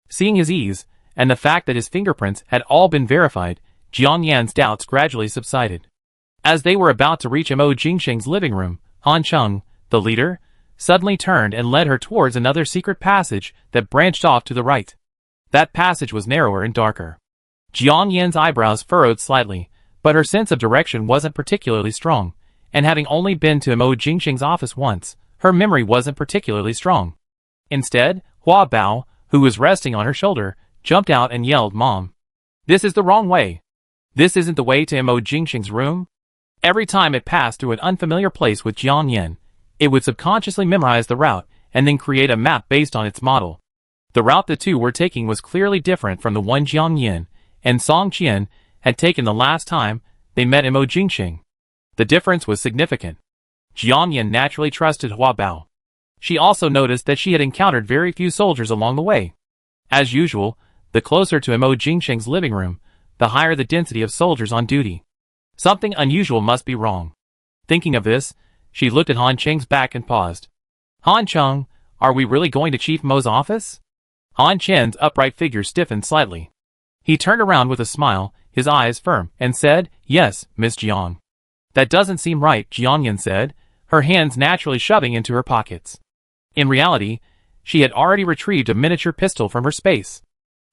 Seeing his ease, and the fact that his fingerprints had all been verified, Jiangyan's doubts gradually subsided. As they were about to reach Mo Jingxing's living room, Han Chung, the leader, suddenly turned and led her towards another secret passage that branched off to the right. That passage was narrower and darker. Jiangyan's eyebrows furrowed slightly, but her sense of direction wasn't particularly strong, and having only been to Mo Jingxing's office once, her memory wasn't particularly strong. Instead, Hua Bao, who was resting on her shoulder, jumped out and yelled, Mom! This is the wrong way! This isn't the way to Mo Jingxing's room? Every time it passed through an unfamiliar place with Jiangyan, it would subconsciously memorize the route and then create a map based on its model. The route the two were taking was clearly different from the one Jiangyan and Song Qian had taken the last time they met Mo Jingxing. The difference was significant. Jiangyan naturally trusted Hua Bao. She also noticed that she had encountered very few soldiers along the way. As usual, the closer to Mo Jingxing's living room, the higher the density of soldiers on duty. Something unusual must be wrong. Thinking of this, she looked at Han Cheng's back and paused. Han Cheng, are we really going to Chief Mo's office? Han Chen's upright figure stiffened slightly. He turned around with a smile, his eyes firm, and said, Yes, Miss Jiang. That doesn't seem right, Jiangyan said, her hands naturally shoving into her pockets. In reality, she had already retrieved a miniature pistol from her space.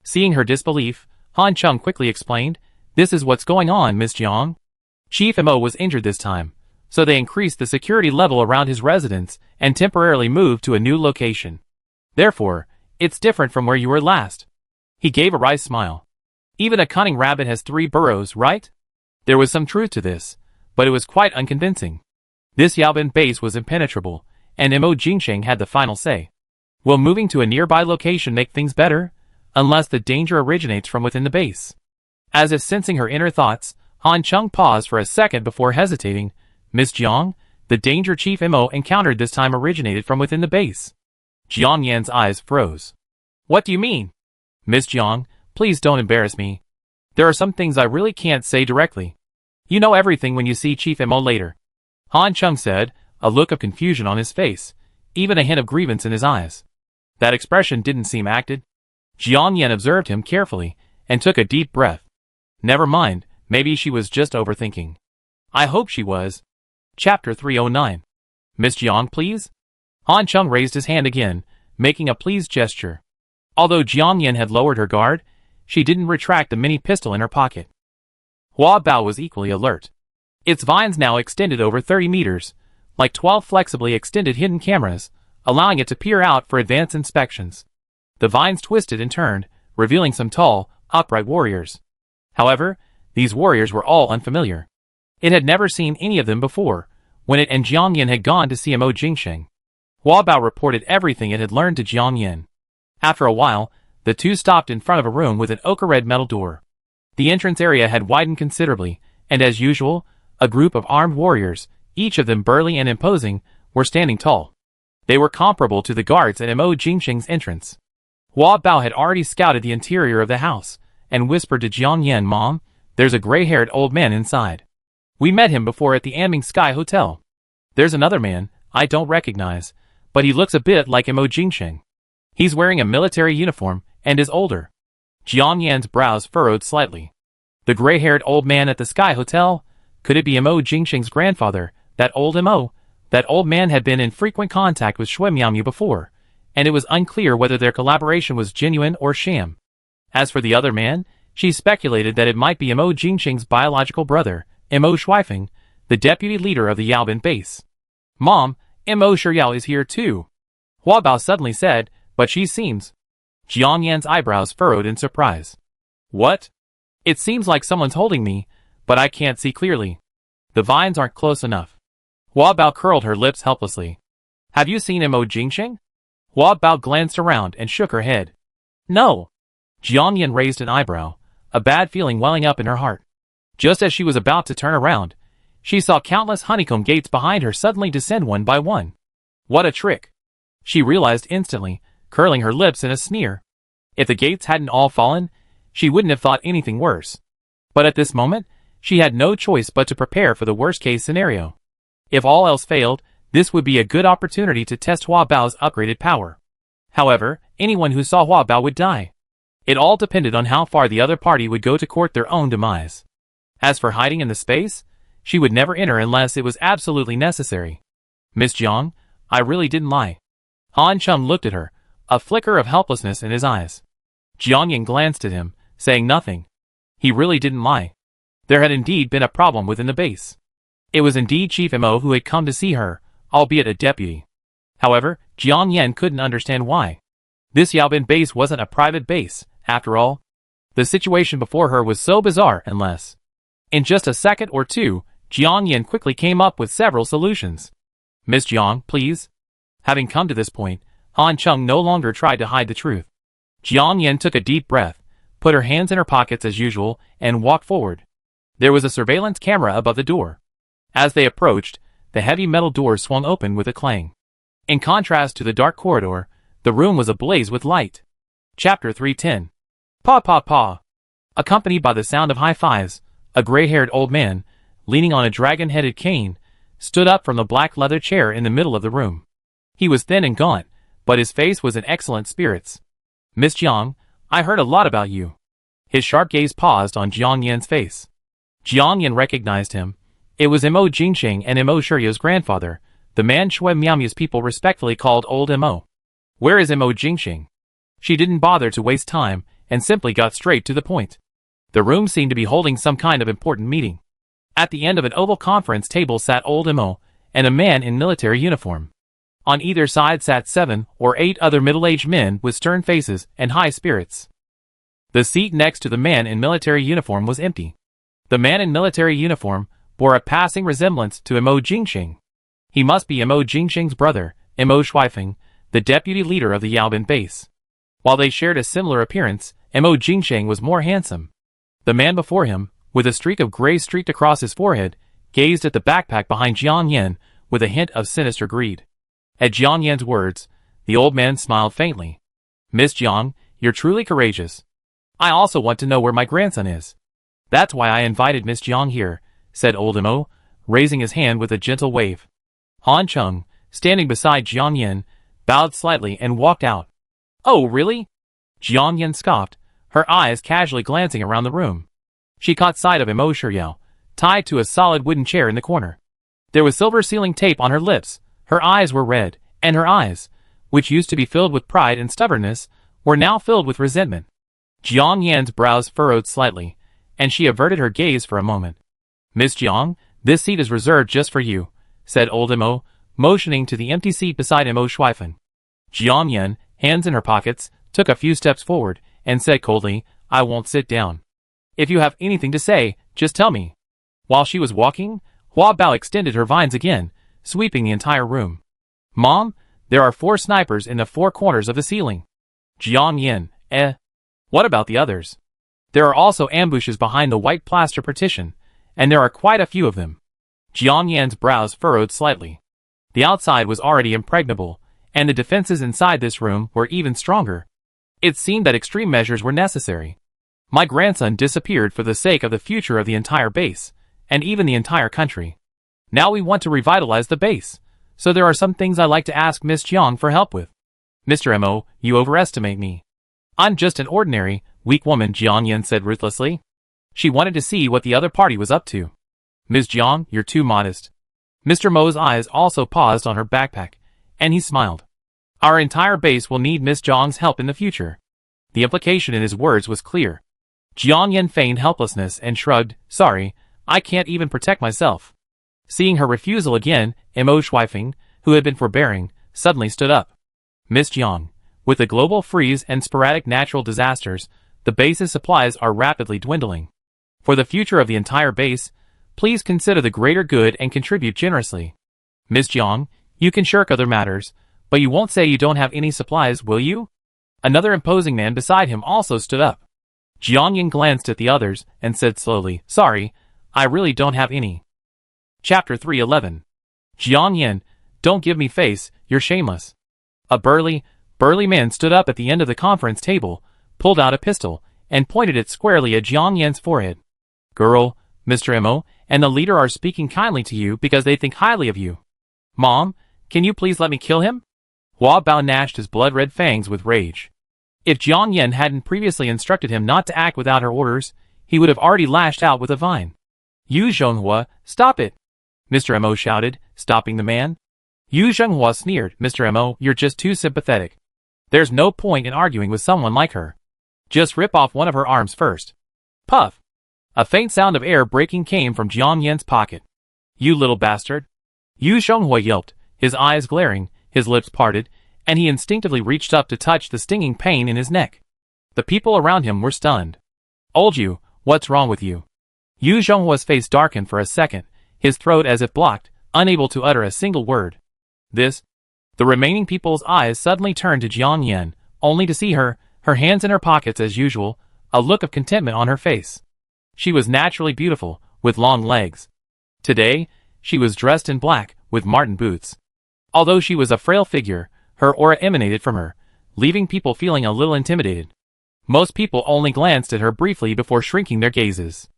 Seeing her disbelief, Han Chung quickly explained, "This is what's going on, Miss Jiang. Chief Mo was injured this time, so they increased the security level around his residence and temporarily moved to a new location. Therefore, it's different from where you were last." He gave a wry smile. Even a cunning rabbit has 3 burrows, right? There was some truth to this, but it was quite unconvincing. This Yaobin base was impenetrable, and Mo Jingsheng had the final say. Will moving to a nearby location make things better? Unless the danger originates from within the base. As if sensing her inner thoughts, Han Chung paused for a second before hesitating. "Miss Jiang, the danger Chief Mo encountered this time originated from within the base." Jiang Yan's eyes froze. "What do you mean?" "Miss Jiang, please don't embarrass me. There are some things I really can't say directly. You know everything when you see Chief Mo later." Han Chung said, a look of confusion on his face, even a hint of grievance in his eyes. That expression didn't seem acted. Jiang Yan observed him carefully, and took a deep breath. Never mind, maybe she was just overthinking. I hope she was. Chapter 309. "Miss Jiang, please?" Han Chung raised his hand again, making a pleased gesture. Although Jiang Yan had lowered her guard, she didn't retract the mini pistol in her pocket. Hua Bao was equally alert. Its vines now extended over 30 meters, like 12 flexibly extended hidden cameras, allowing it to peer out for advanced inspections. The vines twisted and turned, revealing some tall, upright warriors. However, these warriors were all unfamiliar. It had never seen any of them before, when it and Jiang Yan had gone to see Mo Jingsheng. Hua Bao reported everything it had learned to Jiang Yan. After a while, the two stopped in front of a room with an ochre-red metal door. The entrance area had widened considerably, and as usual, a group of armed warriors, each of them burly and imposing, were standing tall. They were comparable to the guards at Mo Jingsheng's entrance. Hua Bao had already scouted the interior of the house, and whispered to Jiang Yan, "Mom, there's a gray-haired old man inside. We met him before at the Anming Sky Hotel. There's another man, I don't recognize, but he looks a bit like Mo Jingsheng. He's wearing a military uniform, and is older." Jiang Yan's brows furrowed slightly. The gray-haired old man at the Sky Hotel? Could it be Mo Jingsheng's grandfather, that old Mo? That old man had been in frequent contact with Shui Miaomu before, and it was unclear whether their collaboration was genuine or sham. As for the other man, she speculated that it might be Mo Jingsheng's biological brother, Mo Shuifeng, the deputy leader of the Yaobin base. "Mom, Mo Shiyao is here too," Hua Bao suddenly said, "but she seems..." Jiang Yan's eyebrows furrowed in surprise. "What? It seems like someone's holding me, but I can't see clearly. The vines aren't close enough." Hua Bao curled her lips helplessly. "Have you seen Mo Jingsheng?" Hua Bao glanced around and shook her head. "No." Jiang Yan raised an eyebrow, a bad feeling welling up in her heart. Just as she was about to turn around, she saw countless honeycomb gates behind her suddenly descend one by one. What a trick! She realized instantly, curling her lips in a sneer. If the gates hadn't all fallen, she wouldn't have thought anything worse. But at this moment, she had no choice but to prepare for the worst-case scenario. If all else failed, this would be a good opportunity to test Hua Bao's upgraded power. However, anyone who saw Hua Bao would die. It all depended on how far the other party would go to court their own demise. As for hiding in the space, she would never enter unless it was absolutely necessary. "Miss Jiang, I really didn't lie." Han Chung looked at her, a flicker of helplessness in his eyes. Jiang Yan glanced at him, saying nothing. He really didn't lie. There had indeed been a problem within the base. It was indeed Chief Mo who had come to see her, albeit a deputy. However, Jiang Yan couldn't understand why. This Yaobin base wasn't a private base, after all. The situation before her was so bizarre unless... In just a second or two, Jiang Yan quickly came up with several solutions. "Miss Jiang, please." Having come to this point, Han Chung no longer tried to hide the truth. Jiang Yan took a deep breath, put her hands in her pockets as usual, and walked forward. There was a surveillance camera above the door. As they approached, the heavy metal door swung open with a clang. In contrast to the dark corridor, the room was ablaze with light. Chapter 310. "Paw paw paw." Accompanied by the sound of high fives, a gray-haired old man, leaning on a dragon-headed cane, stood up from the black leather chair in the middle of the room. He was thin and gaunt, but his face was in excellent spirits. "Miss Jiang, I heard a lot about you." His sharp gaze paused on Jiang Yan's face. Jiang Yan recognized him, It was Mo Jingqing and Mo Shurya's grandfather, the man Shui Miaomia's people respectfully called Old Mo. Where is Mo Jingqing? She didn't bother to waste time, and simply got straight to the point. The room seemed to be holding some kind of important meeting. At the end of an oval conference table sat Old Mo, and a man in military uniform. On either side sat 7 or 8 other middle-aged men with stern faces and high spirits. The seat next to the man in military uniform was empty. The man in military uniform bore a passing resemblance to Mo Jingqing. He must be Mo Jingqing's brother, Mo Shuifeng, the deputy leader of the Yaobin base. While they shared a similar appearance, Mo Jingqing was more handsome. The man before him, with a streak of gray streaked across his forehead, gazed at the backpack behind Jiang Yan with a hint of sinister greed. At Jiang Yan's words, the old man smiled faintly. Miss Jiang, you're truly courageous. I also want to know where my grandson is. That's why I invited Miss Jiang here, said Old Mo, raising his hand with a gentle wave. Han Chung, standing beside Jiang Yan, bowed slightly and walked out. Oh, really? Jiang Yan scoffed, her eyes casually glancing around the room. She caught sight of Mo Shiryao, tied to a solid wooden chair in the corner. There was silver sealing tape on her lips, her eyes were red, and her eyes, which used to be filled with pride and stubbornness, were now filled with resentment. Jiang Yan's brows furrowed slightly, and she averted her gaze for a moment. Miss Jiang, this seat is reserved just for you, said Old Mo, motioning to the empty seat beside Mo Shuifeng. Jiang Yan, hands in her pockets, took a few steps forward, and said coldly, I won't sit down. If you have anything to say, just tell me. While she was walking, Hua Bao extended her vines again, sweeping the entire room. Mom, there are 4 snipers in the 4 corners of the ceiling. Jiang Yan, What about the others? There are also ambushes behind the white plaster partition, and there are quite a few of them. Jiang Yan's brows furrowed slightly. The outside was already impregnable, and the defenses inside this room were even stronger. It seemed that extreme measures were necessary. My grandson disappeared for the sake of the future of the entire base, and even the entire country. Now we want to revitalize the base, so there are some things I'd like to ask Miss Jiang for help with. Mr. Mo, you overestimate me. I'm just an ordinary, weak woman, Jiang Yan said ruthlessly. She wanted to see what the other party was up to. Ms. Jiang, you're too modest. Mr. Mo's eyes also paused on her backpack, and he smiled. Our entire base will need Miss Jiang's help in the future. The implication in his words was clear. Jiang Yan feigned helplessness and shrugged, sorry, I can't even protect myself. Seeing her refusal again, Mo Shuifeng, who had been forbearing, suddenly stood up. Miss Jiang, with the global freeze and sporadic natural disasters, the base's supplies are rapidly dwindling. For the future of the entire base, please consider the greater good and contribute generously. Miss Jiang, you can shirk other matters, but you won't say you don't have any supplies, will you? Another imposing man beside him also stood up. Jiang Yan glanced at the others and said slowly, sorry, I really don't have any. Chapter 311. Jiang Yan, don't give me face, you're shameless. A burly man stood up at the end of the conference table, pulled out a pistol, and pointed it squarely at Jiang Yan's forehead. Girl, Mr. Mo, and the leader are speaking kindly to you because they think highly of you. Mom, can you please let me kill him? Hua Bao gnashed his blood-red fangs with rage. If Jiang Yan hadn't previously instructed him not to act without her orders, he would have already lashed out with a vine. Yu Zhenghua, stop it! Mr. Mo shouted, stopping the man. Yu Zhenghua sneered, Mr. Mo, you're just too sympathetic. There's no point in arguing with someone like her. Just rip off one of her arms first. Puff! A faint sound of air breaking came from Jiang Yan's pocket. You little bastard! Yu Zhenghua yelped, his eyes glaring, his lips parted, and he instinctively reached up to touch the stinging pain in his neck. The people around him were stunned. Old Yu, what's wrong with you? Yu Zhenghua's face darkened for a second, his throat as if blocked, unable to utter a single word. This? The remaining people's eyes suddenly turned to Jiang Yan, only to see her hands in her pockets as usual, a look of contentment on her face. She was naturally beautiful, with long legs. Today, she was dressed in black, with marten boots. Although she was a frail figure, her aura emanated from her, leaving people feeling a little intimidated. Most people only glanced at her briefly before shrinking their gazes.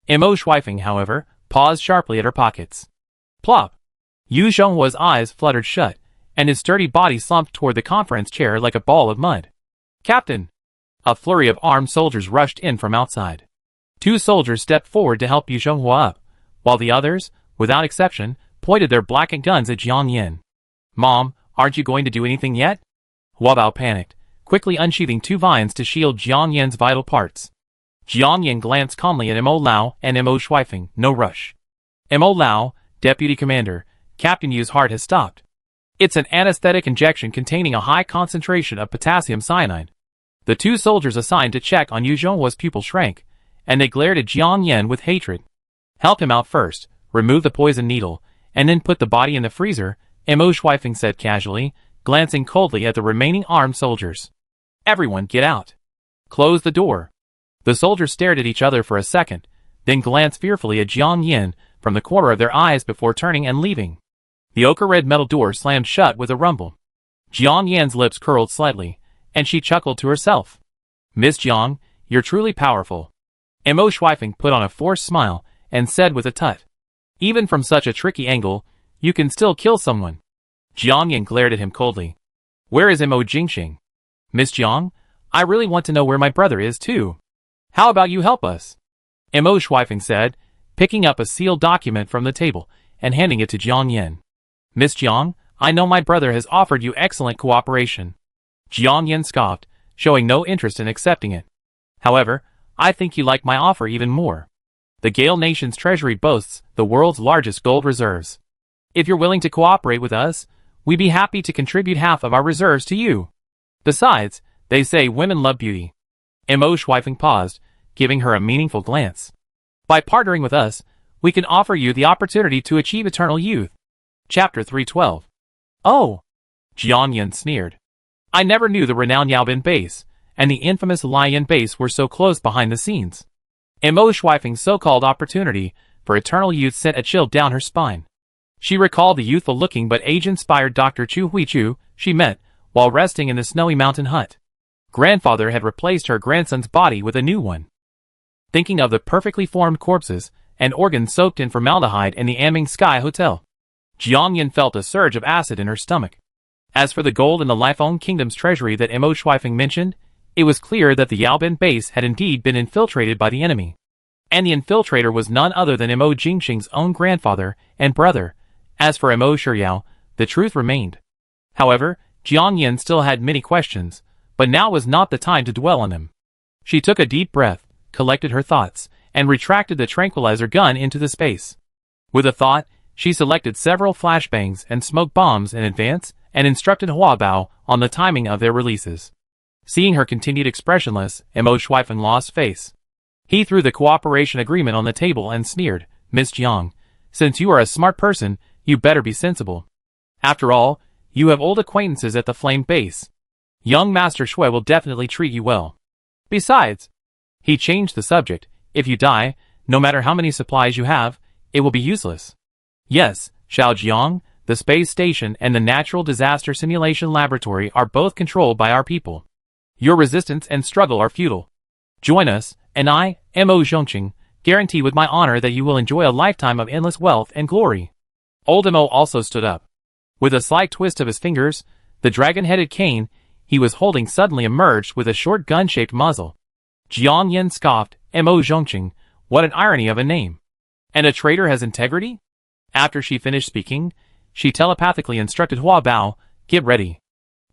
Mo Shuifeng, however, paused sharply at her pockets. Plop! Yu Zhenghua's eyes fluttered shut, and his sturdy body slumped toward the conference chair like a ball of mud. Captain! A flurry of armed soldiers rushed in from outside. 2 soldiers stepped forward to help Yu Zhenghua up, while the others, without exception, pointed their blackened guns at Jiang Yin. "Mom, aren't you going to do anything yet?" Hua Bao panicked, quickly unsheathing 2 vines to shield Jiang Yin's vital parts. Jiang Yin glanced calmly at Mo Lao and Mo Shuifeng. "No rush." Mo Lao, Deputy Commander, Captain Yu's heart has stopped. "It's an anesthetic injection containing a high concentration of potassium cyanide." The 2 soldiers assigned to check on Yu Zhonghua's pupil shrank, and they glared at Jiang Yin with hatred. "Help him out first, remove the poison needle, and then put the body in the freezer," Mo Shuifeng said casually, glancing coldly at the remaining armed soldiers. "Everyone get out. Close the door." The soldiers stared at each other for a second, then glanced fearfully at Jiang Yin from the corner of their eyes before turning and leaving. The ochre-red metal door slammed shut with a rumble. Jiang Yin's lips curled slightly, and she chuckled to herself. "Miss Jiang, you're truly powerful." Mo Shuifeng put on a forced smile and said with a tut, "Even from such a tricky angle, you can still kill someone." Jiang Yin glared at him coldly. "Where is Mo Jingxing?" "Miss Jiang, I really want to know where my brother is too. How about you help us?" Mo Shuifeng said, picking up a sealed document from the table and handing it to Jiang Yin. "Miss Jiang, I know my brother has offered you excellent cooperation." Jiang Yin scoffed, showing no interest in accepting it. "However, I think you like my offer even more. The Gale Nation's treasury boasts the world's largest gold reserves. If you're willing to cooperate with us, we'd be happy to contribute half of our reserves to you. Besides, they say women love beauty." Mo Shuifeng paused, giving her a meaningful glance. "By partnering with us, we can offer you the opportunity to achieve eternal youth." Chapter 312. "Oh!" Jiang Yin sneered. "I never knew the renowned Yaobin base and the infamous Lian base were so close behind the scenes." Mo Shuifeng's so-called opportunity for eternal youth sent a chill down her spine. She recalled the youthful-looking but age-inspired Dr. Chu Huichu she met while resting in the snowy mountain hut. Grandfather had replaced her grandson's body with a new one. Thinking of the perfectly formed corpses and organs soaked in formaldehyde in the Aming Sky Hotel, Jiang Yin felt a surge of acid in her stomach. As for the gold in the Lifeng Kingdom's treasury that Mo Shuifeng mentioned, it was clear that the Yaobin base had indeed been infiltrated by the enemy. And the infiltrator was none other than Mo Jingxing's own grandfather and brother. As for Mo Shiyao, the truth remained. However, Jiang Yin still had many questions, but now was not the time to dwell on them. She took a deep breath, collected her thoughts, and retracted the tranquilizer gun into the space. With a thought, she selected several flashbangs and smoke bombs in advance and instructed Hua Bao on the timing of their releases. Seeing her continued expressionless, Mo Shuifeng lost face. He threw the cooperation agreement on the table and sneered, "Miss Jiang, since you are a smart person, you better be sensible. After all, you have old acquaintances at the Flame Base. Young Master Shui will definitely treat you well. Besides," he changed the subject, "if you die, no matter how many supplies you have, it will be useless. Yes, Xiao Jiang, the space station and the natural disaster simulation laboratory are both controlled by our people. Your resistance and struggle are futile. Join us, and I, Mo Zhongqing, guarantee with my honor that you will enjoy a lifetime of endless wealth and glory." Old Mo also stood up. With a slight twist of his fingers, the dragon-headed cane he was holding suddenly emerged with a short gun-shaped muzzle. Jiang Yin scoffed, "Mo Zhongqing, what an irony of a name. And a traitor has integrity?" After she finished speaking, she telepathically instructed Hua Bao, "Get ready."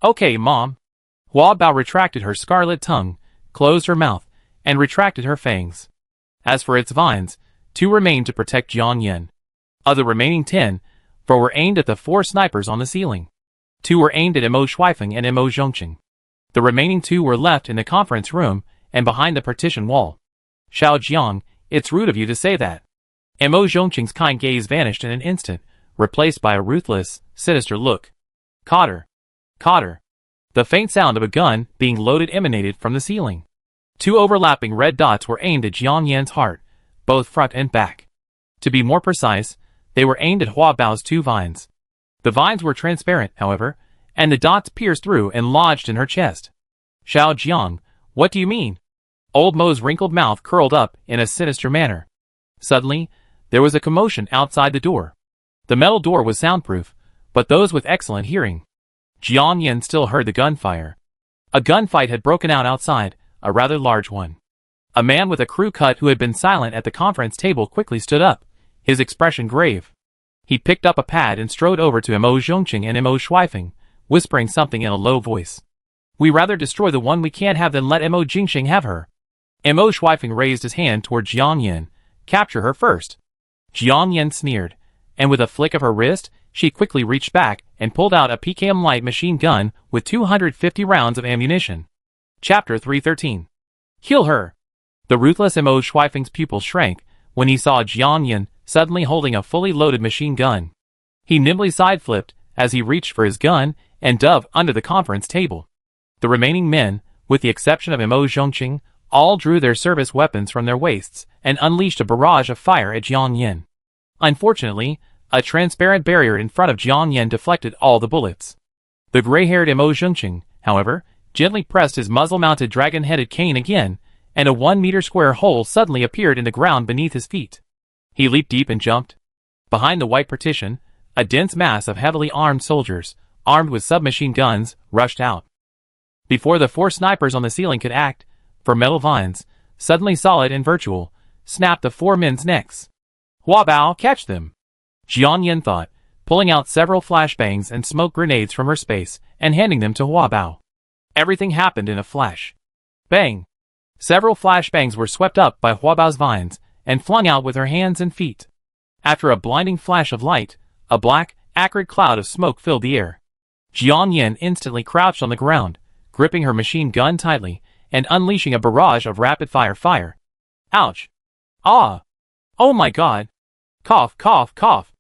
"Okay, Mom." Hua Bao retracted her scarlet tongue, closed her mouth, and retracted her fangs. As for its vines, 2 remained to protect Jiang Yin. Of the remaining 10, 4 were aimed at the 4 snipers on the ceiling. 2 were aimed at Mo Shuifeng and Mo Zhongqing. The remaining 2 were left in the conference room and behind the partition wall. "Xiao Jiang, it's rude of you to say that." Mo Zhongqing's kind gaze vanished in an instant, replaced by a ruthless, sinister look. "Caught her. Caught her." The faint sound of a gun being loaded emanated from the ceiling. 2 overlapping red dots were aimed at Jiang Yin's heart, both front and back. To be more precise, they were aimed at Hua Bao's 2 vines. The vines were transparent, however, and the dots pierced through and lodged in her chest. "Xiao Jiang, what do you mean?" Old Mo's wrinkled mouth curled up in a sinister manner. Suddenly, there was a commotion outside the door. The metal door was soundproof, but those with excellent hearing. Jiang Yin still heard the gunfire. A gunfight had broken out outside, a rather large one. A man with a crew cut who had been silent at the conference table quickly stood up, his expression grave. He picked up a pad and strode over to Mo Zhongqing and Mo Shuifeng, whispering something in a low voice. We rather destroy the one we can't have than let Mo Jingxing have her. Mo Shuifeng raised his hand toward Jiang Yin. Capture her first. Jiang Yin sneered, and with a flick of her wrist, she quickly reached back and pulled out a PKM light machine gun with 250 rounds of ammunition. Chapter 313. Kill her! The ruthless Mo Shuifeng's pupils shrank when he saw Jiang Yin suddenly holding a fully loaded machine gun. He nimbly side-flipped as he reached for his gun and dove under the conference table. The remaining men, with the exception of Mo Zhongqing, all drew their service weapons from their waists and unleashed a barrage of fire at Jiang Yin. Unfortunately, a transparent barrier in front of Jiang Yin deflected all the bullets. The gray-haired Mo Zhongqing, however, gently pressed his muzzle-mounted dragon-headed cane again, and a 1-meter square hole suddenly appeared in the ground beneath his feet. He leaped deep and jumped. Behind the white partition, a dense mass of heavily armed soldiers, armed with submachine guns, rushed out. Before the 4 snipers on the ceiling could act, for metal vines, suddenly solid and virtual, snapped the 4 men's necks. Hua Bao, catch them! Jiang Yin thought, pulling out several flashbangs and smoke grenades from her space and handing them to Hua Bao. Everything happened in a flash. Bang! Several flashbangs were swept up by Hua Bao's vines and flung out with her hands and feet. After a blinding flash of light, a black, acrid cloud of smoke filled the air. Jiang Yin instantly crouched on the ground, gripping her machine gun tightly and unleashing a barrage of rapid-fire fire. Ouch! Ah! Oh my god! Cough, cough, cough!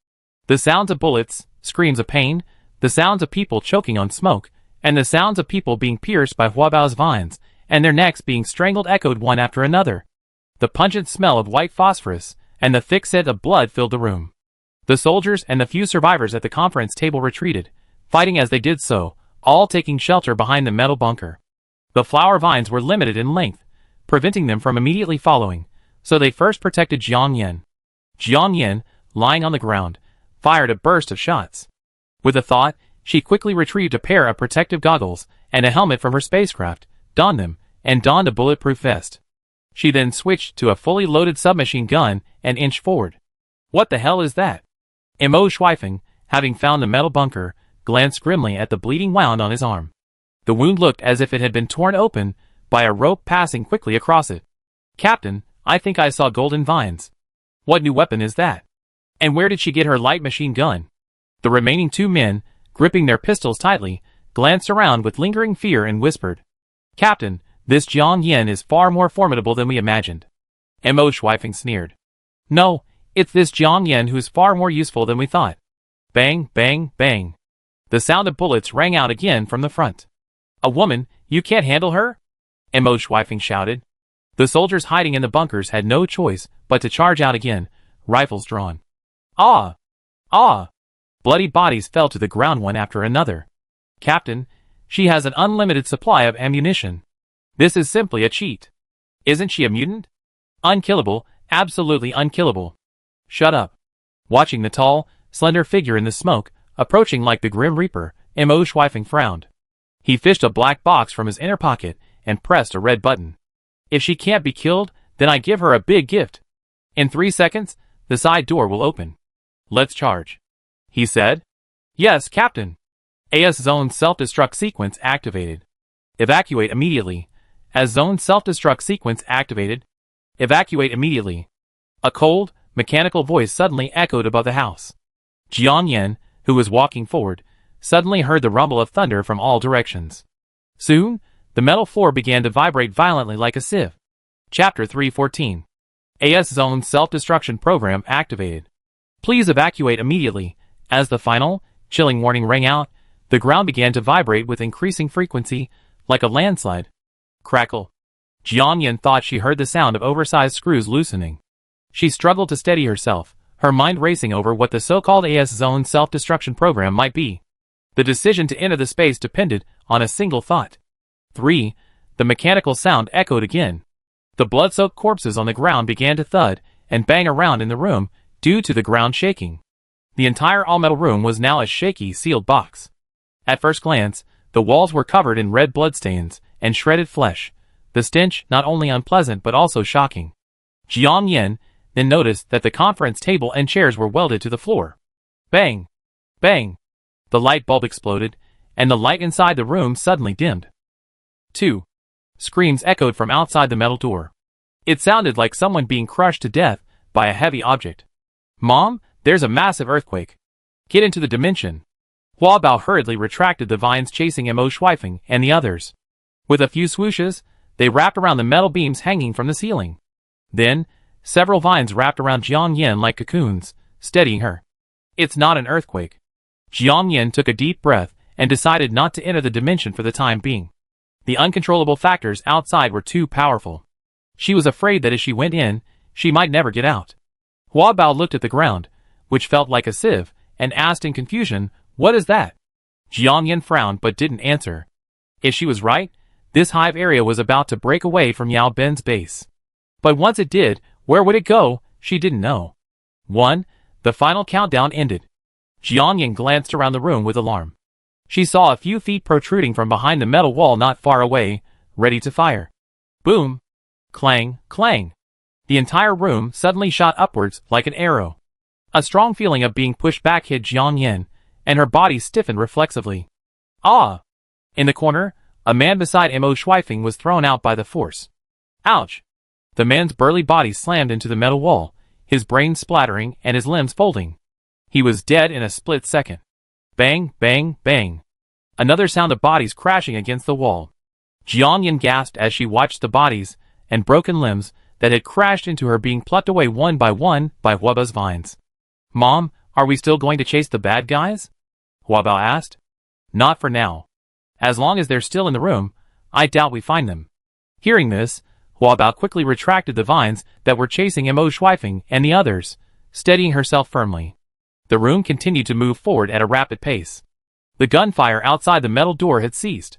The sounds of bullets, screams of pain, the sounds of people choking on smoke, and the sounds of people being pierced by Hua Bao's vines, and their necks being strangled echoed one after another. The pungent smell of white phosphorus and the thick scent of blood filled the room. The soldiers and the few survivors at the conference table retreated, fighting as they did so, all taking shelter behind the metal bunker. The flower vines were limited in length, preventing them from immediately following, so they first protected Jiang Yin. Jiang Yin, lying on the ground, fired a burst of shots. With a thought, she quickly retrieved a pair of protective goggles and a helmet from her spacecraft, donned them, and donned a bulletproof vest. She then switched to a fully loaded submachine gun and inched forward. What the hell is that? Mo Shuifeng, having found the metal bunker, glanced grimly at the bleeding wound on his arm. The wound looked as if it had been torn open by a rope passing quickly across it. Captain, I think I saw golden vines. What new weapon is that? And where did she get her light machine gun? The remaining 2 men, gripping their pistols tightly, glanced around with lingering fear and whispered, Captain, this Jiang Yin is far more formidable than we imagined. Mo Shuifeng sneered. No, it's this Jiang Yin who's far more useful than we thought. Bang, bang, bang. The sound of bullets rang out again from the front. A woman, you can't handle her? Mo Shuifeng shouted. The soldiers hiding in the bunkers had no choice but to charge out again, rifles drawn. Ah! Ah! Bloody bodies fell to the ground one after another. Captain, she has an unlimited supply of ammunition. This is simply a cheat. Isn't she a mutant? Unkillable, absolutely unkillable. Shut up. Watching the tall, slender figure in the smoke, approaching like the Grim Reaper, Mo Shuifeng frowned. He fished a black box from his inner pocket and pressed a red button. If she can't be killed, then I give her a big gift. In 3 seconds, the side door will open. Let's charge. He said. Yes, Captain. AS Zone Self-Destruct Sequence activated. Evacuate immediately. As Zone Self-Destruct Sequence activated. Evacuate immediately. A cold, mechanical voice suddenly echoed above the house. Jiang Yin, who was walking forward, suddenly heard the rumble of thunder from all directions. Soon, the metal floor began to vibrate violently like a sieve. Chapter 314. AS Zone Self-Destruction Program activated. Please evacuate immediately. As the final, chilling warning rang out, the ground began to vibrate with increasing frequency, like a landslide. Crackle. Jiang Yin thought she heard the sound of oversized screws loosening. She struggled to steady herself, her mind racing over what the so-called AS Zone Self-Destruction Program might be. The decision to enter the space depended on a single thought. 3. The mechanical sound echoed again. The blood-soaked corpses on the ground began to thud and bang around in the room due to the ground shaking. The entire all-metal room was now a shaky, sealed box. At first glance, the walls were covered in red bloodstains and shredded flesh, the stench not only unpleasant but also shocking. Jiang Yin then noticed that the conference table and chairs were welded to the floor. Bang! Bang! The light bulb exploded, and the light inside the room suddenly dimmed. 2. Screams echoed from outside the metal door. It sounded like someone being crushed to death by a heavy object. Mom, there's a massive earthquake. Get into the dimension. Hua Bao hurriedly retracted the vines chasing Mo Shuifeng and the others. With a few swooshes, they wrapped around the metal beams hanging from the ceiling. Then, several vines wrapped around Jiang Yin like cocoons, steadying her. It's not an earthquake. Jiang Yin took a deep breath and decided not to enter the dimension for the time being. The uncontrollable factors outside were too powerful. She was afraid that if she went in, she might never get out. Hua Bao looked at the ground, which felt like a sieve, and asked in confusion, "What is that?" Jiang Yin frowned but didn't answer. If she was right, this hive area was about to break away from Yao Ben's base. But once it did, where would it go? She didn't know. 1. The final countdown ended. Jiang Yin glanced around the room with alarm. She saw a few feet protruding from behind the metal wall not far away, ready to fire. Boom! Clang, clang! The entire room suddenly shot upwards like an arrow. A strong feeling of being pushed back hit Jiang Yin, and her body stiffened reflexively. Ah! In the corner, a man beside Mo Shuifeng was thrown out by the force. Ouch! The man's burly body slammed into the metal wall, his brain splattering and his limbs folding. He was dead in a split second. Bang, bang, bang. Another sound of bodies crashing against the wall. Jiang Yin gasped as she watched the bodies and broken limbs that had crashed into her being plucked away one by Hua Bao's vines. Mom, are we still going to chase the bad guys? Hua Bao asked. Not for now. As long as they're still in the room, I doubt we find them. Hearing this, Hua Bao quickly retracted the vines that were chasing Mo Shuifeng and the others, steadying herself firmly. The room continued to move forward at a rapid pace. The gunfire outside the metal door had ceased.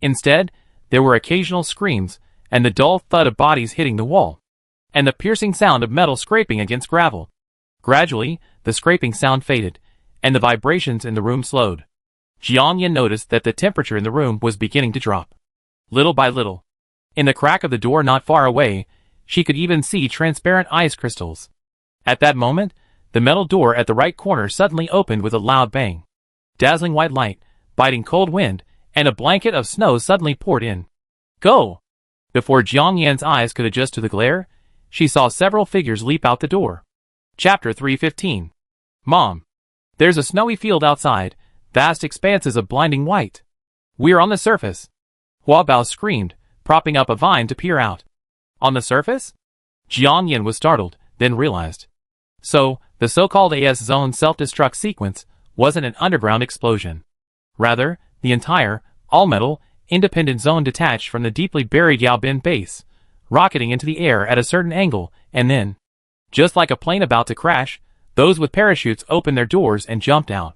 Instead, there were occasional screams, and the dull thud of bodies hitting the wall, and the piercing sound of metal scraping against gravel. Gradually, the scraping sound faded, and the vibrations in the room slowed. Jiang Yin noticed that the temperature in the room was beginning to drop. Little by little. In the crack of the door not far away, she could even see transparent ice crystals. At that moment, the metal door at the right corner suddenly opened with a loud bang. Dazzling white light, biting cold wind, and a blanket of snow suddenly poured in. Go! Before Jiang Yin's eyes could adjust to the glare, she saw several figures leap out the door. Chapter 315. Mom. There's a snowy field outside, vast expanses of blinding white. We're on the surface. Hua Bao screamed, propping up a vine to peer out. On the surface? Jiang Yin was startled, then realized. So, the so-called AS Zone self-destruct sequence wasn't an underground explosion. Rather, the entire, all-metal, independent zone detached from the deeply buried Yao Ben base, rocketing into the air at a certain angle, and then, just like a plane about to crash, those with parachutes opened their doors and jumped out.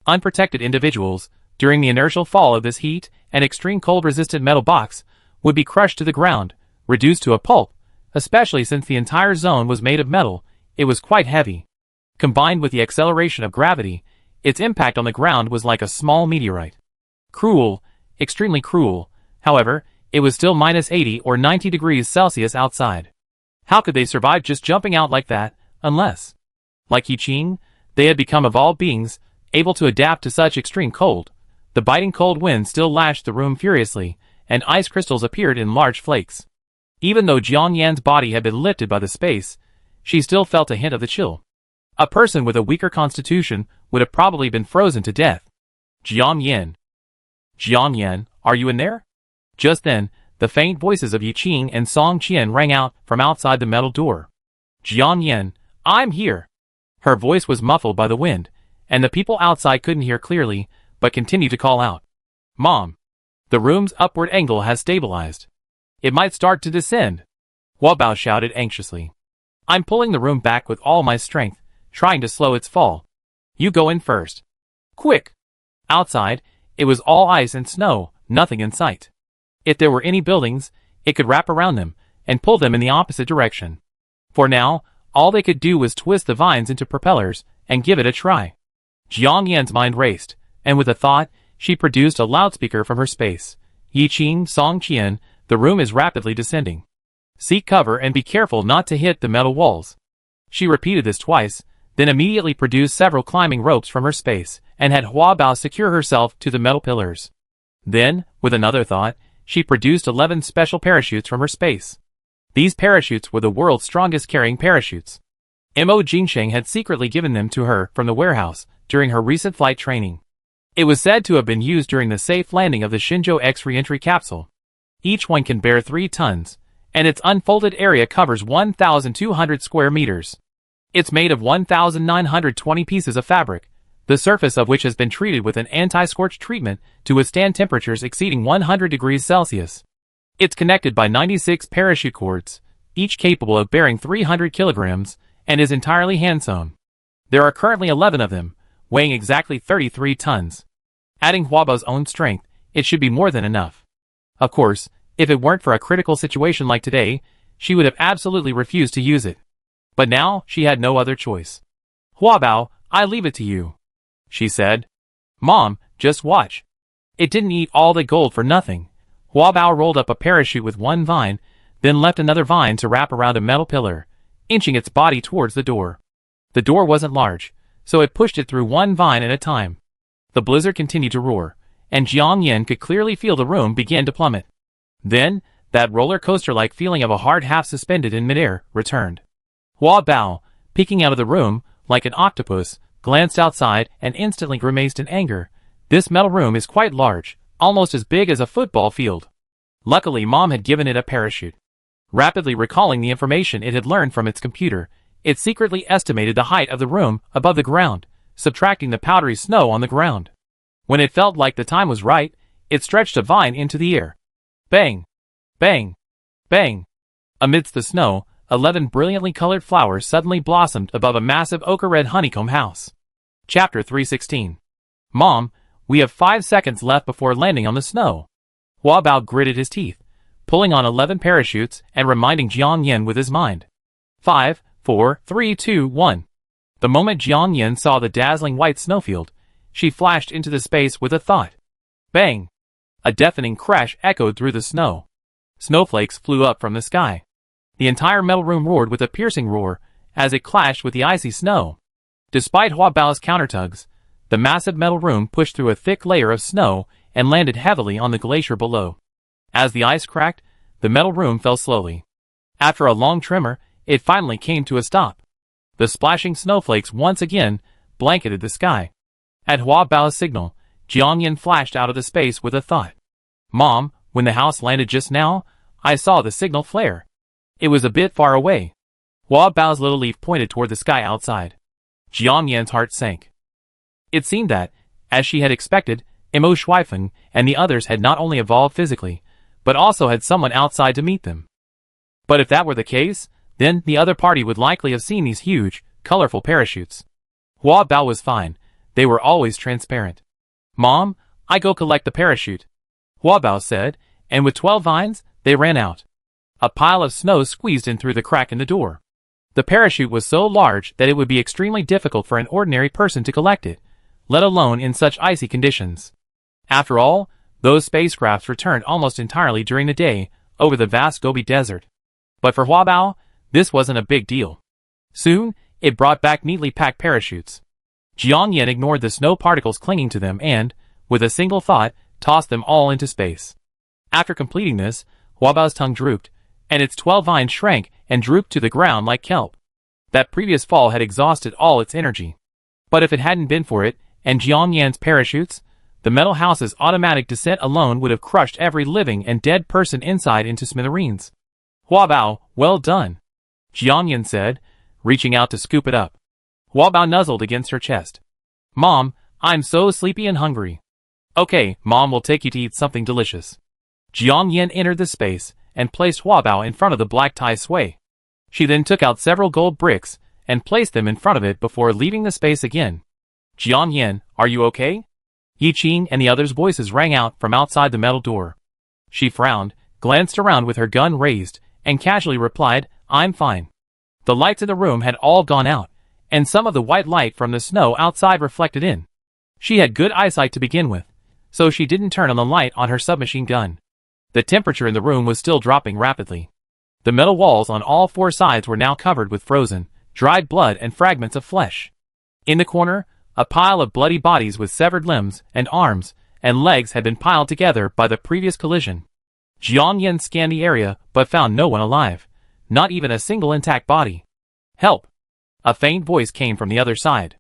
Unprotected individuals, during the inertial fall of this heat and extreme cold-resistant metal box, would be crushed to the ground, reduced to a pulp, especially since the entire zone was made of metal. It was quite heavy. Combined with the acceleration of gravity, its impact on the ground was like a small meteorite. Cruel, extremely cruel. However, it was still minus 80 or 90 degrees Celsius outside. How could they survive just jumping out like that, unless, like Qing, they had become of all beings, able to adapt to such extreme cold? The biting cold wind still lashed the room furiously, and ice crystals appeared in large flakes. Even though Jiang Yan's body had been lifted by the space, she still felt a hint of the chill. A person with a weaker constitution would have probably been frozen to death. Jiang Yan. Jiang Yan, are you in there? Just then, the faint voices of Qing and Song Qian rang out from outside the metal door. Jiang Yan, I'm here. Her voice was muffled by the wind, and the people outside couldn't hear clearly, but continued to call out. Mom. The room's upward angle has stabilized. It might start to descend. Hua Bao shouted anxiously. I'm pulling the room back with all my strength, trying to slow its fall. You go in first. Quick! Outside, it was all ice and snow, nothing in sight. If there were any buildings, it could wrap around them and pull them in the opposite direction. For now, all they could do was twist the vines into propellers and give it a try. Jiang Yan's mind raced, and with a thought, she produced a loudspeaker from her space. Qing, Song Qian, the room is rapidly descending. Seek cover and be careful not to hit the metal walls. She repeated this twice, then immediately produced several climbing ropes from her space, and had Hua Bao secure herself to the metal pillars. Then, with another thought, she produced 11 special parachutes from her space. These parachutes were the world's strongest carrying parachutes. Mo Jingsheng had secretly given them to her from the warehouse during her recent flight training. It was said to have been used during the safe landing of the Shenzhou X re-entry capsule. Each one can bear 3 tons, and its unfolded area covers 1,200 square meters. It's made of 1,920 pieces of fabric, the surface of which has been treated with an anti-scorch treatment to withstand temperatures exceeding 100 degrees Celsius. It's connected by 96 parachute cords, each capable of bearing 300 kilograms, and is entirely hand-sewn. There are currently 11 of them, weighing exactly 33 tons. Adding Hua Bao's own strength, it should be more than enough. Of course, if it weren't for a critical situation like today, she would have absolutely refused to use it. But now, she had no other choice. "Hua Bao, I leave it to you," she said. "Mom, just watch." It didn't eat all the gold for nothing. Hua Bao rolled up a parachute with one vine, then left another vine to wrap around a metal pillar, inching its body towards the door. The door wasn't large, so it pushed it through one vine at a time. The blizzard continued to roar, and Jiang Yan could clearly feel the room begin to plummet. Then, that roller coaster-like feeling of a heart half suspended in midair returned. Hua Bao, peeking out of the room, like an octopus, glanced outside and instantly grimaced in anger. This metal room is quite large, almost as big as a football field. Luckily, Mom had given it a parachute. Rapidly recalling the information it had learned from its computer, it secretly estimated the height of the room above the ground, subtracting the powdery snow on the ground. When it felt like the time was right, it stretched a vine into the air. Bang! Bang! Bang! Amidst the snow, 11 brilliantly colored flowers suddenly blossomed above a massive ochre-red honeycomb house. Chapter 316. "Mom, we have 5 seconds left before landing on the snow." Hua Bao gritted his teeth, pulling on 11 parachutes and reminding Jiang Yan with his mind. 5, 4, 3, 2, 1. The moment Jiang Yan saw the dazzling white snowfield, she flashed into the space with a thought. Bang! A deafening crash echoed through the snow. Snowflakes flew up from the sky. The entire metal room roared with a piercing roar as it clashed with the icy snow. Despite Hua Bao's countertugs, the massive metal room pushed through a thick layer of snow and landed heavily on the glacier below. As the ice cracked, the metal room fell slowly. After a long tremor, it finally came to a stop. The splashing snowflakes once again blanketed the sky. At Hua Bao's signal, Jiang Yan flashed out of the space with a thought. "Mom, when the house landed just now, I saw the signal flare. It was a bit far away." Hua Bao's little leaf pointed toward the sky outside. Jiang Yan's heart sank. It seemed that, as she had expected, Mo Shuifeng and the others had not only evolved physically, but also had someone outside to meet them. But if that were the case, then the other party would likely have seen these huge, colorful parachutes. Hua Bao was fine. They were always transparent. "Mom, I go collect the parachute," Hua Bao said, and with 12 vines, they ran out. A pile of snow squeezed in through the crack in the door. The parachute was so large that it would be extremely difficult for an ordinary person to collect it, let alone in such icy conditions. After all, those spacecrafts returned almost entirely during the day over the vast Gobi Desert. But for Hua Bao, this wasn't a big deal. Soon, it brought back neatly packed parachutes. Jiang Yan ignored the snow particles clinging to them and, with a single thought, tossed them all into space. After completing this, Hua Bao's tongue drooped, and its 12 vines shrank and drooped to the ground like kelp. That previous fall had exhausted all its energy. But if it hadn't been for it, and Jiang Yan's parachutes, the metal house's automatic descent alone would have crushed every living and dead person inside into smithereens. "Hua Bao, well done," Jiang Yan said, reaching out to scoop it up. Hua Bao nuzzled against her chest. "Mom, I'm so sleepy and hungry." "Okay, Mom will take you to eat something delicious." Jiang Yan entered the space and placed Hua Bao in front of the black tie sway. She then took out several gold bricks and placed them in front of it before leaving the space again. "Jiang Yan, are you okay?" Yi Qing and the others' voices rang out from outside the metal door. She frowned, glanced around with her gun raised, and casually replied, "I'm fine." The lights in the room had all gone out, and some of the white light from the snow outside reflected in. She had good eyesight to begin with, so she didn't turn on the light on her submachine gun. The temperature in the room was still dropping rapidly. The metal walls on all 4 sides were now covered with frozen, dried blood and fragments of flesh. In the corner, a pile of bloody bodies with severed limbs and arms and legs had been piled together by the previous collision. Jiang Yin scanned the area but found no one alive, not even a single intact body. Help! A faint voice came from the other side.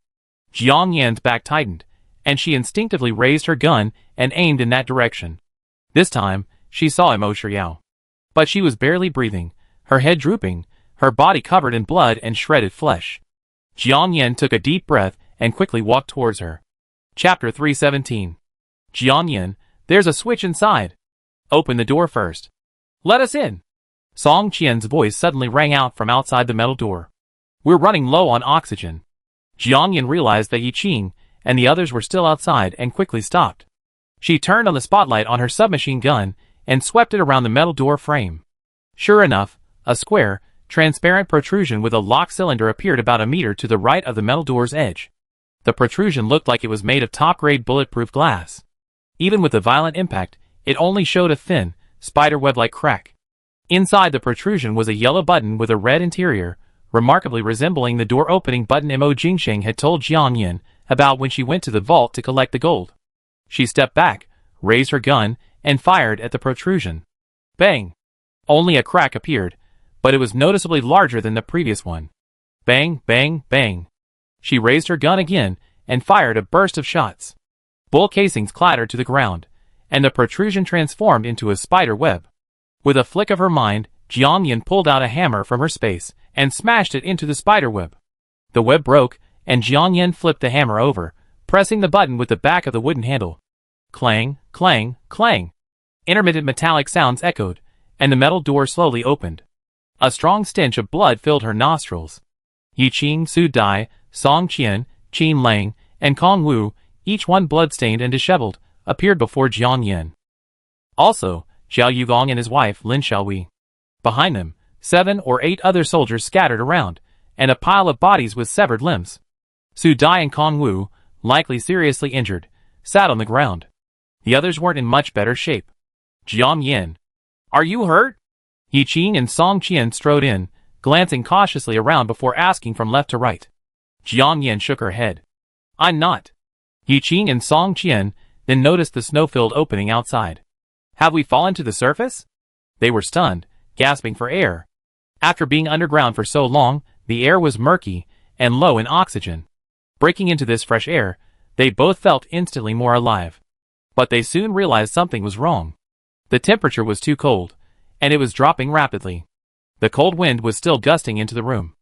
Jiang Yin's back tightened, and she instinctively raised her gun and aimed in that direction. This time, she saw Mo Shiao. But she was barely breathing, her head drooping, her body covered in blood and shredded flesh. Jiang Yin took a deep breath and quickly walked towards her. Chapter 317. Jiang Yin, there's a switch inside. Open the door first. Let us in. Song Qian's voice suddenly rang out from outside the metal door. We're running low on oxygen. Jiang Yin realized that Yi Qing and the others were still outside and quickly stopped. She turned on the spotlight on her submachine gun and swept it around the metal door frame. Sure enough, a square, transparent protrusion with a lock cylinder appeared about a meter to the right of the metal door's edge. The protrusion looked like it was made of top-grade bulletproof glass. Even with the violent impact, it only showed a thin, spiderweb-like crack. Inside the protrusion was a yellow button with a red interior, remarkably resembling the door opening button Mo Jingsheng had told Jiang Yin about when she went to the vault to collect the gold. She stepped back, raised her gun, and fired at the protrusion. Bang! Only a crack appeared, but it was noticeably larger than the previous one. Bang, bang, bang. She raised her gun again and fired a burst of shots. Bull casings clattered to the ground, and the protrusion transformed into a spider web. With a flick of her mind, Jiang Yin pulled out a hammer from her space and smashed it into the spider web. The web broke, and Jiang Yin flipped the hammer over, pressing the button with the back of the wooden handle. Clang, clang, clang. Intermittent metallic sounds echoed, and the metal door slowly opened. A strong stench of blood filled her nostrils. Yi Qing, Su Dai, Song Qian, Qin Lang, and Kong Wu, each one blood-stained and disheveled, appeared before Jiang Yin. Also, Xiao Yugong and his wife, Lin Xiaowei. Behind them, 7 or 8 other soldiers scattered around, and a pile of bodies with severed limbs. Su Dai and Kong Wu, likely seriously injured, sat on the ground. The others weren't in much better shape. Jiang Yin. Are you hurt? Yi Qing and Song Qian strode in, glancing cautiously around before asking from left to right. Jiang Yin shook her head. I'm not. Yi Qing and Song Qian then noticed the snow-filled opening outside. Have we fallen to the surface? They were stunned, gasping for air. After being underground for so long, the air was murky and low in oxygen. Breaking into this fresh air, they both felt instantly more alive. But they soon realized something was wrong. The temperature was too cold, and it was dropping rapidly. The cold wind was still gusting into the room.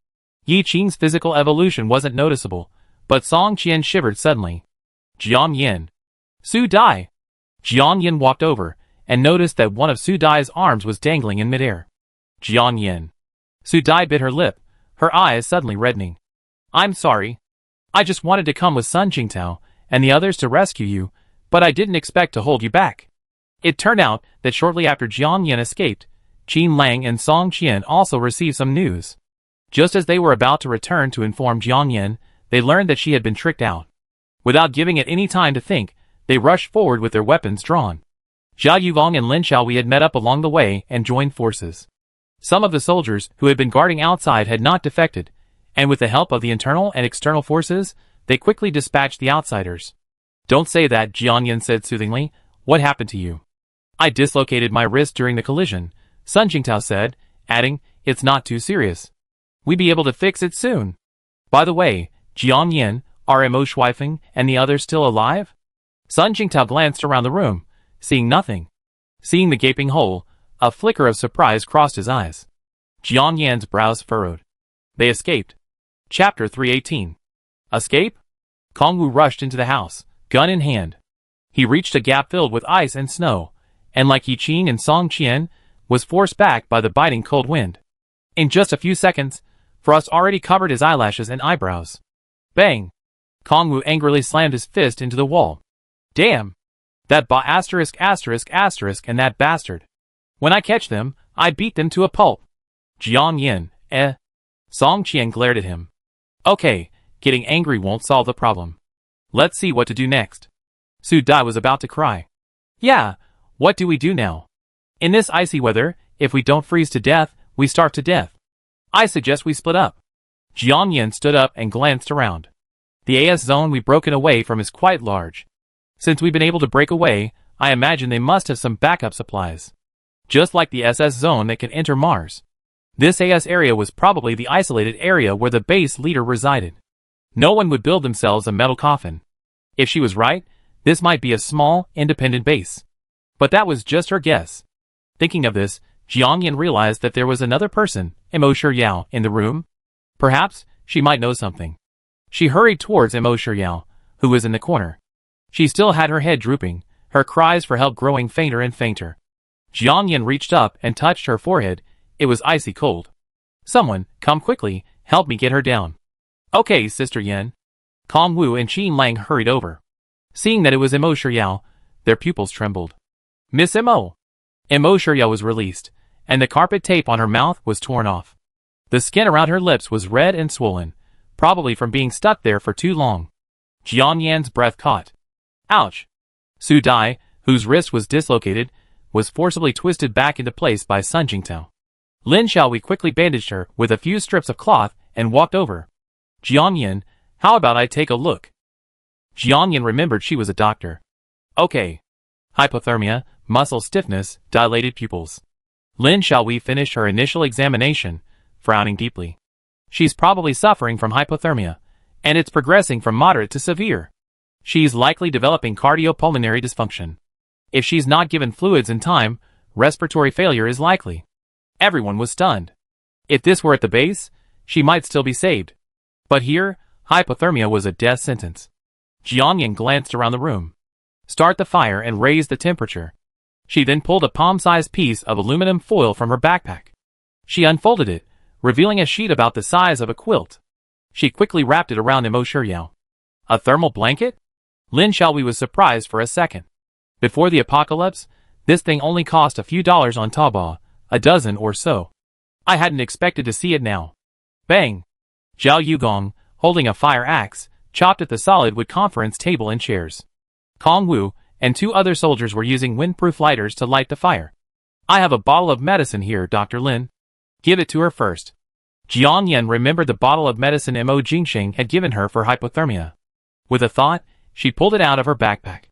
Yi Qing's physical evolution wasn't noticeable, but Song Qian shivered suddenly. Jiang Yin. Su Dai. Jiang Yin walked over, and noticed that one of Su Dai's arms was dangling in midair. Jiang Yin. Su Dai bit her lip, her eyes suddenly reddening. I'm sorry. I just wanted to come with Sun Jingtao and the others to rescue you, but I didn't expect to hold you back. It turned out that shortly after Jiang Yin escaped, Qin Lang and Song Qian also received some news. Just as they were about to return to inform Jiang Yin, they learned that she had been tricked out. Without giving it any time to think, they rushed forward with their weapons drawn. Xiao Yugong and Lin Xiaowei had met up along the way and joined forces. Some of the soldiers who had been guarding outside had not defected, and with the help of the internal and external forces, they quickly dispatched the outsiders. Don't say that, Jiang Yin said soothingly. What happened to you? I dislocated my wrist during the collision, Sun Jingtao said, adding, it's not too serious. We'll be able to fix it soon. By the way, Jiang Yin, are Mo Shuifeng and the others still alive? Sun Jingtao glanced around the room, seeing nothing. Seeing the gaping hole, a flicker of surprise crossed his eyes. Jiang Yan's brows furrowed. They escaped. Chapter 318. Escape? Kong Wu rushed into the house, gun in hand. He reached a gap filled with ice and snow, and like Yi Qing and Song Qian, was forced back by the biting cold wind. In just a few seconds, frost already covered his eyelashes and eyebrows. Bang! Kong Wu angrily slammed his fist into the wall. Damn! That ***** and that bastard. When I catch them, I beat them to a pulp. Jiang Yin, Song Qian glared at him. Okay, getting angry won't solve the problem. Let's see what to do next. Su Dai was about to cry. Yeah, what do we do now? In this icy weather, if we don't freeze to death, we starve to death. I suggest we split up. Jiang Yan stood up and glanced around. The AS zone we've broken away from is quite large. Since we've been able to break away, I imagine they must have some backup supplies. Just like the SS zone that can enter Mars. This AS area was probably the isolated area where the base leader resided. No one would build themselves a metal coffin. If she was right, this might be a small, independent base. But that was just her guess. Thinking of this, Jiang Yan realized that there was another person, Mo Shiyao, in the room. Perhaps, she might know something. She hurried towards Mo Shiyao, who was in the corner. She still had her head drooping, her cries for help growing fainter and fainter. Jiang Yan reached up and touched her forehead. It was icy cold. Someone, come quickly, help me get her down. Okay, Sister Yan. Kong Wu and Qin Lang hurried over. Seeing that it was Mo Shiyao, their pupils trembled. Miss Mo. Mo Shiyao was released, and the carpet tape on her mouth was torn off. The skin around her lips was red and swollen, probably from being stuck there for too long. Jiang Yan's breath caught. Ouch! Su Dai, whose wrist was dislocated, was forcibly twisted back into place by Sun Jingtao. Lin Xiaowei quickly bandaged her with a few strips of cloth and walked over. Jiang Yan, how about I take a look? Jiang Yan remembered she was a doctor. Okay. Hypothermia, muscle stiffness, dilated pupils. Lin Xiaowei finished her initial examination, frowning deeply. She's probably suffering from hypothermia, and it's progressing from moderate to severe. She's likely developing cardiopulmonary dysfunction. If she's not given fluids in time, respiratory failure is likely. Everyone was stunned. If this were at the base, she might still be saved. But here, hypothermia was a death sentence. Jiang Yan glanced around the room. Start the fire and raise the temperature. She then pulled a palm-sized piece of aluminum foil from her backpack. She unfolded it, revealing a sheet about the size of a quilt. She quickly wrapped it around Mo Shiyao. A thermal blanket? Lin Xiaowei was surprised for a second. Before the apocalypse, this thing only cost a few dollars on Taobao, a dozen or so. I hadn't expected to see it now. Bang! Zhao Yugong, holding a fire axe, chopped at the solid wood conference table and chairs. Kong Wu and two other soldiers were using windproof lighters to light the fire. I have a bottle of medicine here, Dr. Lin. Give it to her first. Jiang Yan remembered the bottle of medicine Mo Jingxing had given her for hypothermia. With a thought, she pulled it out of her backpack.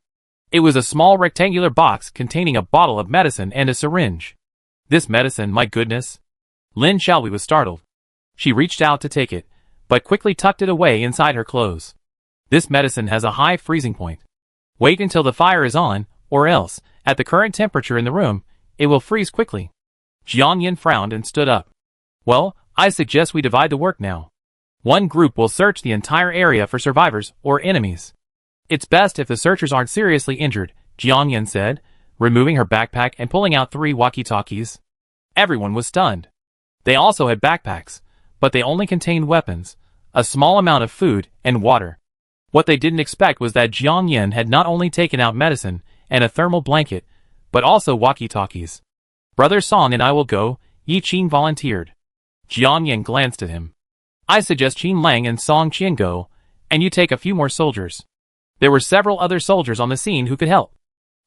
It was a small rectangular box containing a bottle of medicine and a syringe. This medicine, my goodness. Lin Xiaowei was startled. She reached out to take it, but quickly tucked it away inside her clothes. This medicine has a high freezing point. Wait until the fire is on, or else, at the current temperature in the room, it will freeze quickly. Jiang Yan frowned and stood up. Well, I suggest we divide the work now. One group will search the entire area for survivors or enemies. It's best if the searchers aren't seriously injured, Jiang Yan said, removing her backpack and pulling out 3 walkie-talkies. Everyone was stunned. They also had backpacks, but they only contained weapons, a small amount of food, and water. What they didn't expect was that Jiang Yan had not only taken out medicine and a thermal blanket, but also walkie-talkies. Brother Song and I will go, Yi Qin volunteered. Jiang Yan glanced at him. I suggest Qin Lang and Song Qian go, and you take a few more soldiers. There were several other soldiers on the scene who could help.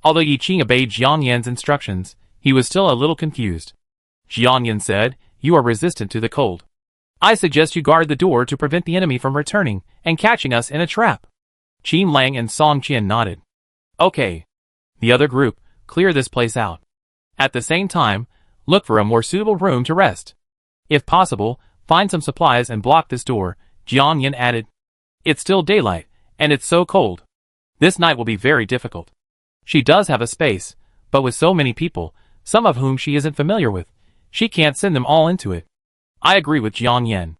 Although Yi Qin obeyed Jiang Yan's instructions, he was still a little confused. Jiang Yan said, you are resistant to the cold. I suggest you guard the door to prevent the enemy from returning and catching us in a trap. Qin Lang and Song Qian nodded. Okay. The other group, clear this place out. At the same time, look for a more suitable room to rest. If possible, find some supplies and block this door, Jiang Yan added. It's still daylight, and it's so cold. This night will be very difficult. She does have a space, but with so many people, some of whom she isn't familiar with, she can't send them all into it. I agree with Jiang Yan.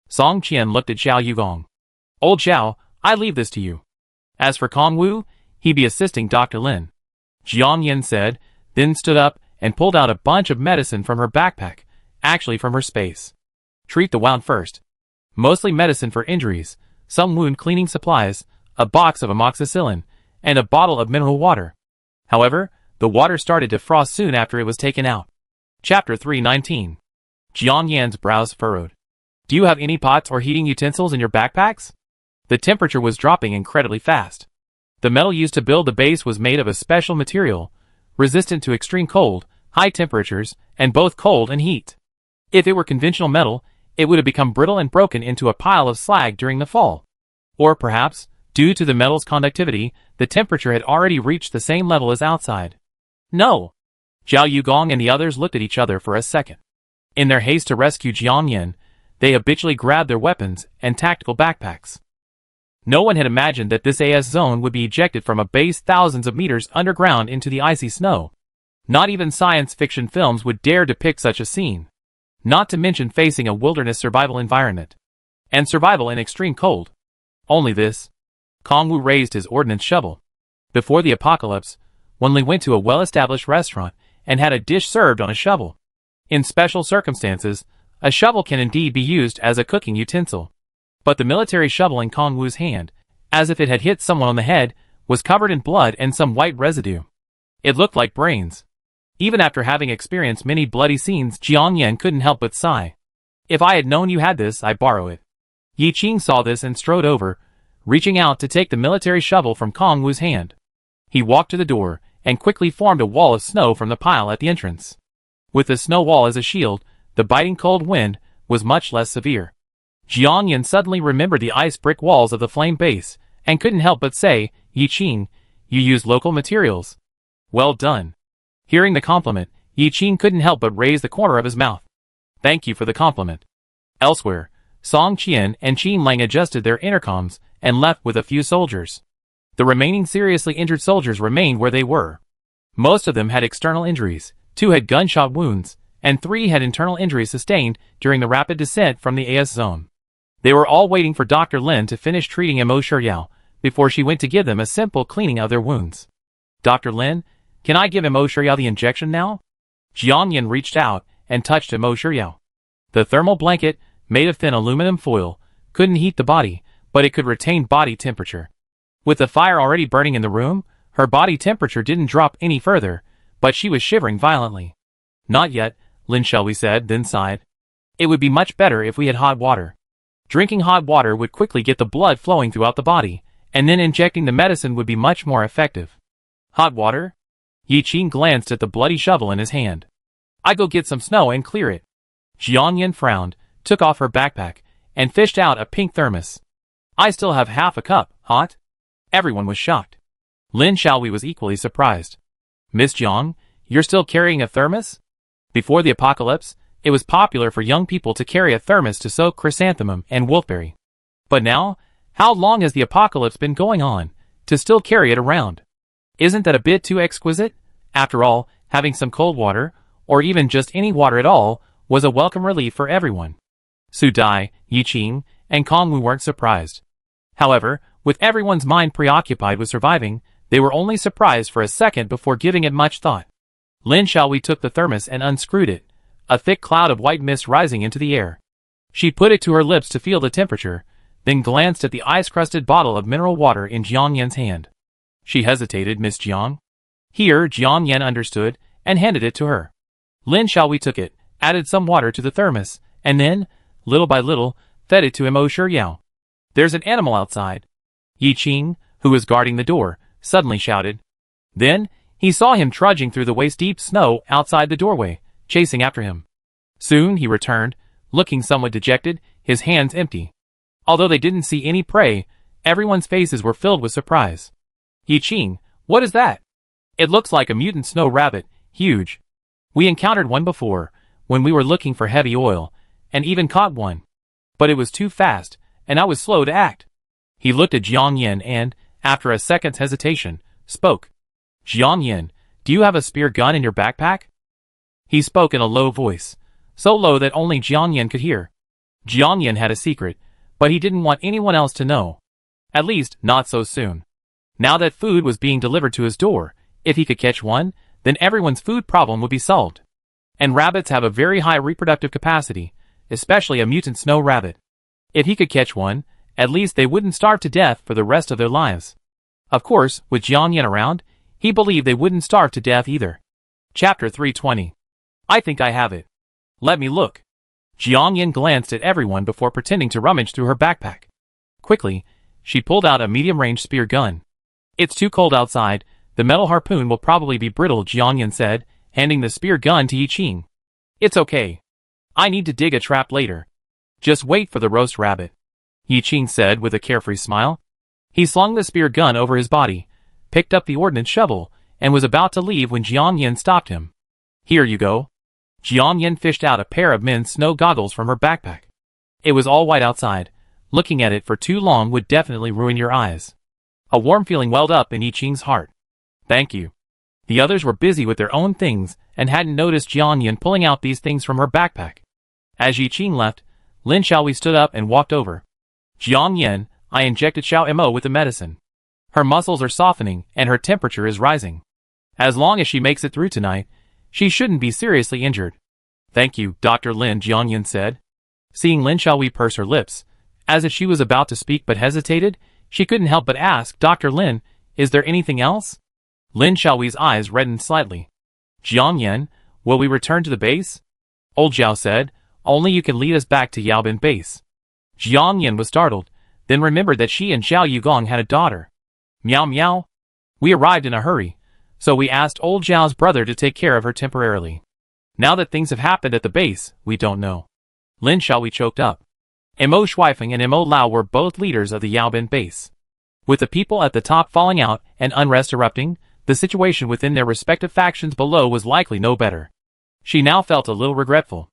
Song Qian looked at Zhao Yugong. Old Zhao, I leave this to you. As for Kong Wu, he'd be assisting Dr. Lin. Jiang Yan said, then stood up and pulled out a bunch of medicine from her backpack, actually from her space. Treat the wound first. Mostly medicine for injuries, some wound cleaning supplies, a box of amoxicillin, and a bottle of mineral water. However, the water started to frost soon after it was taken out. Chapter 319. Jiang Yan's brows furrowed. Do you have any pots or heating utensils in your backpacks? The temperature was dropping incredibly fast. The metal used to build the base was made of a special material, resistant to extreme cold, high temperatures, and both cold and heat. If it were conventional metal, it would have become brittle and broken into a pile of slag during the fall. Or perhaps, due to the metal's conductivity, the temperature had already reached the same level as outside. No! Zhao Yugong and the others looked at each other for a second. In their haste to rescue Jiang Yin, they habitually grabbed their weapons and tactical backpacks. No one had imagined that this AS zone would be ejected from a base thousands of meters underground into the icy snow. Not even science fiction films would dare depict such a scene. Not to mention facing a wilderness survival environment. And survival in extreme cold. Only this. Kong Wu raised his ordnance shovel. Before the apocalypse, Wenli went to a well-established restaurant and had a dish served on a shovel. In special circumstances, a shovel can indeed be used as a cooking utensil. But the military shovel in Kong Wu's hand, as if it had hit someone on the head, was covered in blood and some white residue. It looked like brains. Even after having experienced many bloody scenes, Jiang Yan couldn't help but sigh. If I had known you had this, I'd borrow it. Yi Qing saw this and strode over, reaching out to take the military shovel from Kong Wu's hand. He walked to the door and quickly formed a wall of snow from the pile at the entrance. With the snow wall as a shield, the biting cold wind was much less severe. Jiang Yan suddenly remembered the ice brick walls of the flame base, and couldn't help but say, Yi Qing, you used local materials. Well done. Hearing the compliment, Yi Qing couldn't help but raise the corner of his mouth. Thank you for the compliment. Elsewhere, Song Qian and Qin Lang adjusted their intercoms and left with a few soldiers. The remaining seriously injured soldiers remained where they were. Most of them had external injuries, 2 had gunshot wounds, and 3 had internal injuries sustained during the rapid descent from the AS zone. They were all waiting for Dr. Lin to finish treating Mo Shiryao before she went to give them a simple cleaning of their wounds. Dr. Lin, can I give Mo Shiryao the injection now? Jiang Yan reached out and touched Mo Shiryao. The thermal blanket, made of thin aluminum foil, couldn't heat the body, but it could retain body temperature. With the fire already burning in the room, her body temperature didn't drop any further, but she was shivering violently. Not yet, Lin Shelby said, then sighed. It would be much better if we had hot water. Drinking hot water would quickly get the blood flowing throughout the body, and then injecting the medicine would be much more effective. Hot water? Yi Qing glanced at the bloody shovel in his hand. I go get some snow and clear it. Jiang Yan frowned, took off her backpack, and fished out a pink thermos. I still have half a cup, hot? Everyone was shocked. Lin Xiaowei was equally surprised. Miss Jiang, you're still carrying a thermos? Before the apocalypse, it was popular for young people to carry a thermos to soak chrysanthemum and wolfberry. But now, how long has the apocalypse been going on, to still carry it around? Isn't that a bit too exquisite? After all, having some cold water, or even just any water at all, was a welcome relief for everyone. Su Dai, Yi Qing, and Kong Wu weren't surprised. However, with everyone's mind preoccupied with surviving, they were only surprised for a second before giving it much thought. Lin Xiaowei took the thermos and unscrewed it, a thick cloud of white mist rising into the air. She put it to her lips to feel the temperature, then glanced at the ice-crusted bottle of mineral water in Jiang Yan's hand. She hesitated, Miss Jiang. Here, Jiang Yan understood, and handed it to her. Lin Xiaowei took it, added some water to the thermos, and then, little by little, fed it to Mo Shiryao. There's an animal outside. Yi Qing, who was guarding the door, suddenly shouted. Then, he saw him trudging through the waist-deep snow outside the doorway, chasing after him. Soon he returned, looking somewhat dejected, his hands empty. Although they didn't see any prey, everyone's faces were filled with surprise. Yi Qing, what is that? It looks like a mutant snow rabbit, huge. We encountered one before, when we were looking for heavy oil, and even caught one. But it was too fast, and I was slow to act. He looked at Jiang Yan and, after a second's hesitation, spoke. Jiang Yan, do you have a spear gun in your backpack? He spoke in a low voice, so low that only Jiang Yan could hear. Jiang Yan had a secret, but he didn't want anyone else to know. At least, not so soon. Now that food was being delivered to his door, if he could catch one, then everyone's food problem would be solved. And rabbits have a very high reproductive capacity, especially a mutant snow rabbit. If he could catch one, at least they wouldn't starve to death for the rest of their lives. Of course, with Jiang Yan around, he believed they wouldn't starve to death either. Chapter 320. I think I have it. Let me look. Jiang Yan glanced at everyone before pretending to rummage through her backpack. Quickly, she pulled out a medium-range spear gun. It's too cold outside, the metal harpoon will probably be brittle, Jiang Yan said, handing the spear gun to Yi Qing. It's okay. I need to dig a trap later. Just wait for the roast rabbit, Yi Qing said with a carefree smile. He slung the spear gun over his body, picked up the ordnance shovel, and was about to leave when Jiang Yin stopped him. Here you go. Jiang Yin fished out a pair of men's snow goggles from her backpack. It was all white outside. Looking at it for too long would definitely ruin your eyes. A warm feeling welled up in Yi Qing's heart. Thank you. The others were busy with their own things and hadn't noticed Jiang Yin pulling out these things from her backpack. As Yi Qing left, Lin Xiaowei stood up and walked over. Jiang Yin, I injected Xiao Mo with the medicine. Her muscles are softening and her temperature is rising. As long as she makes it through tonight, she shouldn't be seriously injured. Thank you, Dr. Lin, Jiang Yin said. Seeing Lin Xiaowei purse her lips, as if she was about to speak but hesitated, she couldn't help but ask, Dr. Lin, is there anything else? Lin Xiaowei's eyes reddened slightly. Jiang Yin, will we return to the base? Old Zhao said, only you can lead us back to Yaobin base. Jiang Yin was startled, then remembered that she and Xiao Yugong had a daughter. Meow meow. We arrived in a hurry, so we asked old Zhao's brother to take care of her temporarily. Now that things have happened at the base, we don't know. Lin Xiaowei choked up. Mo Shuifeng and Mo Lao were both leaders of the Yaobin base. With the people at the top falling out and unrest erupting, the situation within their respective factions below was likely no better. She now felt a little regretful.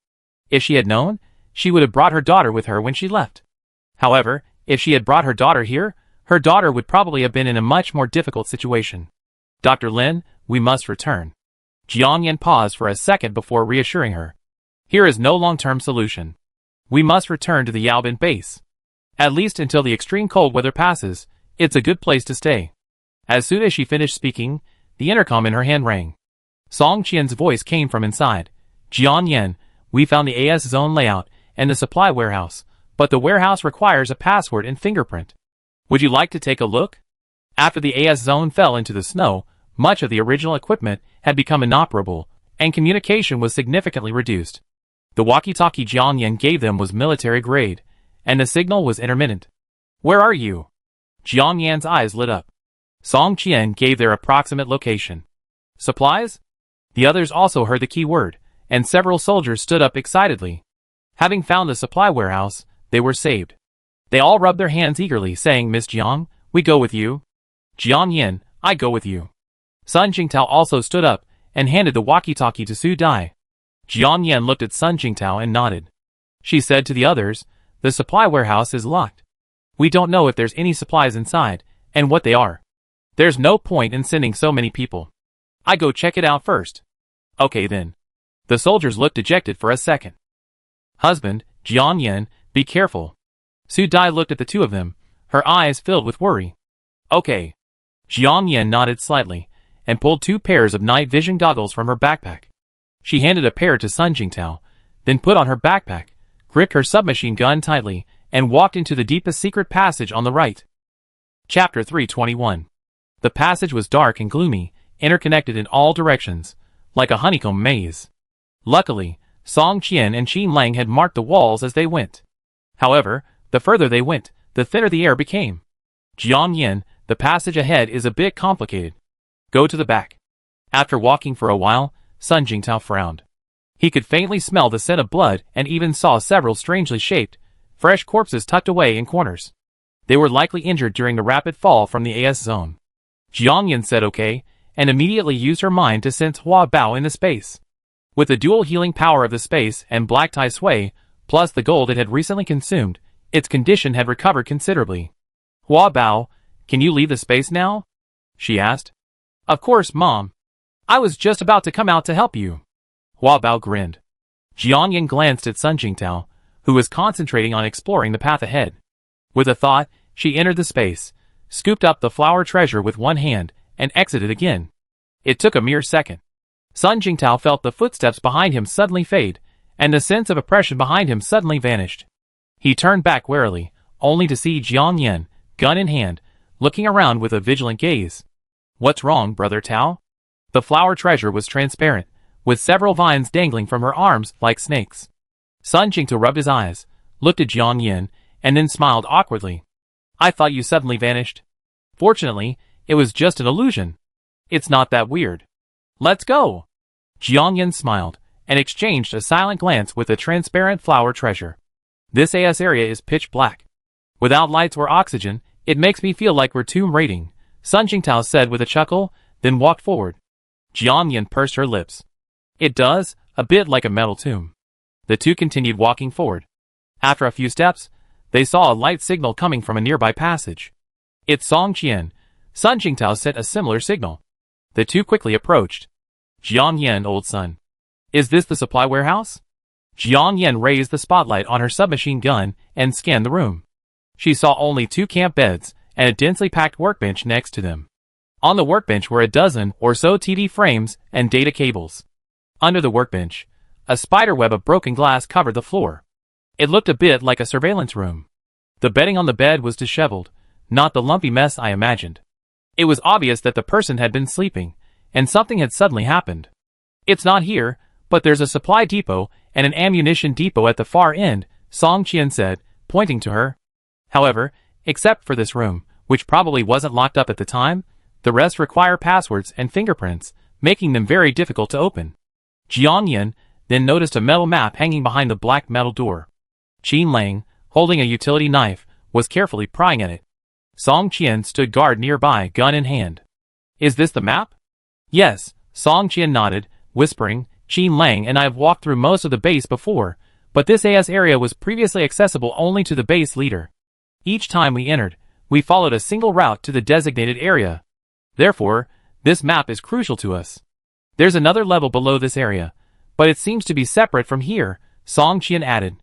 If she had known, she would have brought her daughter with her when she left. However, if she had brought her daughter here, her daughter would probably have been in a much more difficult situation. Dr. Lin, we must return. Jiang Yin paused for a second before reassuring her. Here is no long-term solution. We must return to the Yaobin base. At least until the extreme cold weather passes, it's a good place to stay. As soon as she finished speaking, the intercom in her hand rang. Song Qian's voice came from inside. Jiang Yin, we found the AS zone layout and the supply warehouse, but the warehouse requires a password and fingerprint. Would you like to take a look? After the AS zone fell into the snow, much of the original equipment had become inoperable, and communication was significantly reduced. The walkie-talkie Jiang Yin gave them was military grade, and the signal was intermittent. Where are you? Jiang Yan's eyes lit up. Song Qian gave their approximate location. Supplies? The others also heard the key word, and several soldiers stood up excitedly. Having found the supply warehouse, they were saved. They all rubbed their hands eagerly, saying, Miss Jiang, we go with you. Jiang Yin, I go with you. Sun Jingtao also stood up and handed the walkie-talkie to Su Dai. Jiang Yin looked at Sun Jingtao and nodded. She said to the others, the supply warehouse is locked. We don't know if there's any supplies inside, and what they are. There's no point in sending so many people. I go check it out first. Okay then. The soldiers looked dejected for a second. Husband, Jiang Yin, be careful. Su Dai looked at the two of them, her eyes filled with worry. Okay. Jiang Yin nodded slightly, and pulled 2 pairs of night vision goggles from her backpack. She handed a pair to Sun Jingtao, then put on her backpack, gripped her submachine gun tightly, and walked into the deepest secret passage on the right. Chapter 321. The passage was dark and gloomy, interconnected in all directions, like a honeycomb maze. Luckily, Song Qian and Qin Lang had marked the walls as they went. However, the further they went, the thinner the air became. Jiang Yin, the passage ahead is a bit complicated. Go to the back. After walking for a while, Sun Jingtao frowned. He could faintly smell the scent of blood and even saw several strangely shaped, fresh corpses tucked away in corners. They were likely injured during the rapid fall from the AS zone. Jiang Yin said okay, and immediately used her mind to sense Hua Bao in the space. With the dual healing power of the space and black Tai Sui, plus the gold it had recently consumed, its condition had recovered considerably. Hua Bao, can you leave the space now? She asked. Of course, Mom. I was just about to come out to help you. Hua Bao grinned. Jiang Yin glanced at Sun Jingtao, who was concentrating on exploring the path ahead. With a thought, she entered the space, scooped up the flower treasure with one hand, and exited again. It took a mere second. Sun Jingtao felt the footsteps behind him suddenly fade, and the sense of oppression behind him suddenly vanished. He turned back warily, only to see Jiang Yin, gun in hand, looking around with a vigilant gaze. What's wrong, Brother Tao? The flower treasure was transparent, with several vines dangling from her arms like snakes. Sun Jingtao rubbed his eyes, looked at Jiang Yin, and then smiled awkwardly. I thought you suddenly vanished. Fortunately, it was just an illusion. It's not that weird. Let's go. Jiang Yin smiled, and exchanged a silent glance with the transparent flower treasure. This AS area is pitch black. Without lights or oxygen, it makes me feel like we're tomb raiding, Sun Jingtao said with a chuckle, then walked forward. Jiang Yan pursed her lips. It does, a bit like a metal tomb. The two continued walking forward. After a few steps, they saw a light signal coming from a nearby passage. It's Song Qian. Sun Jingtao sent a similar signal. The two quickly approached. Jiang Yan, old son. Is this the supply warehouse? Jiang Yan raised the spotlight on her submachine gun and scanned the room. She saw only 2 camp beds and a densely packed workbench next to them. On the workbench were a dozen or so TV frames and data cables. Under the workbench, a spiderweb of broken glass covered the floor. It looked a bit like a surveillance room. The bedding on the bed was disheveled, not the lumpy mess I imagined. It was obvious that the person had been sleeping, and something had suddenly happened. It's not here, but there's a supply depot and an ammunition depot at the far end, Song Qian said, pointing to her. However, except for this room, which probably wasn't locked up at the time, the rest require passwords and fingerprints, making them very difficult to open. Jiang Yan then noticed a metal map hanging behind the black metal door. Qin Lang, holding a utility knife, was carefully prying at it. Song Qian stood guard nearby, gun in hand. Is this the map? Yes, Song Qian nodded, whispering, Qin Lang and I have walked through most of the base before, but this AS area was previously accessible only to the base leader. Each time we entered, we followed a single route to the designated area. Therefore, this map is crucial to us. There's another level below this area, but it seems to be separate from here, Song Qian added.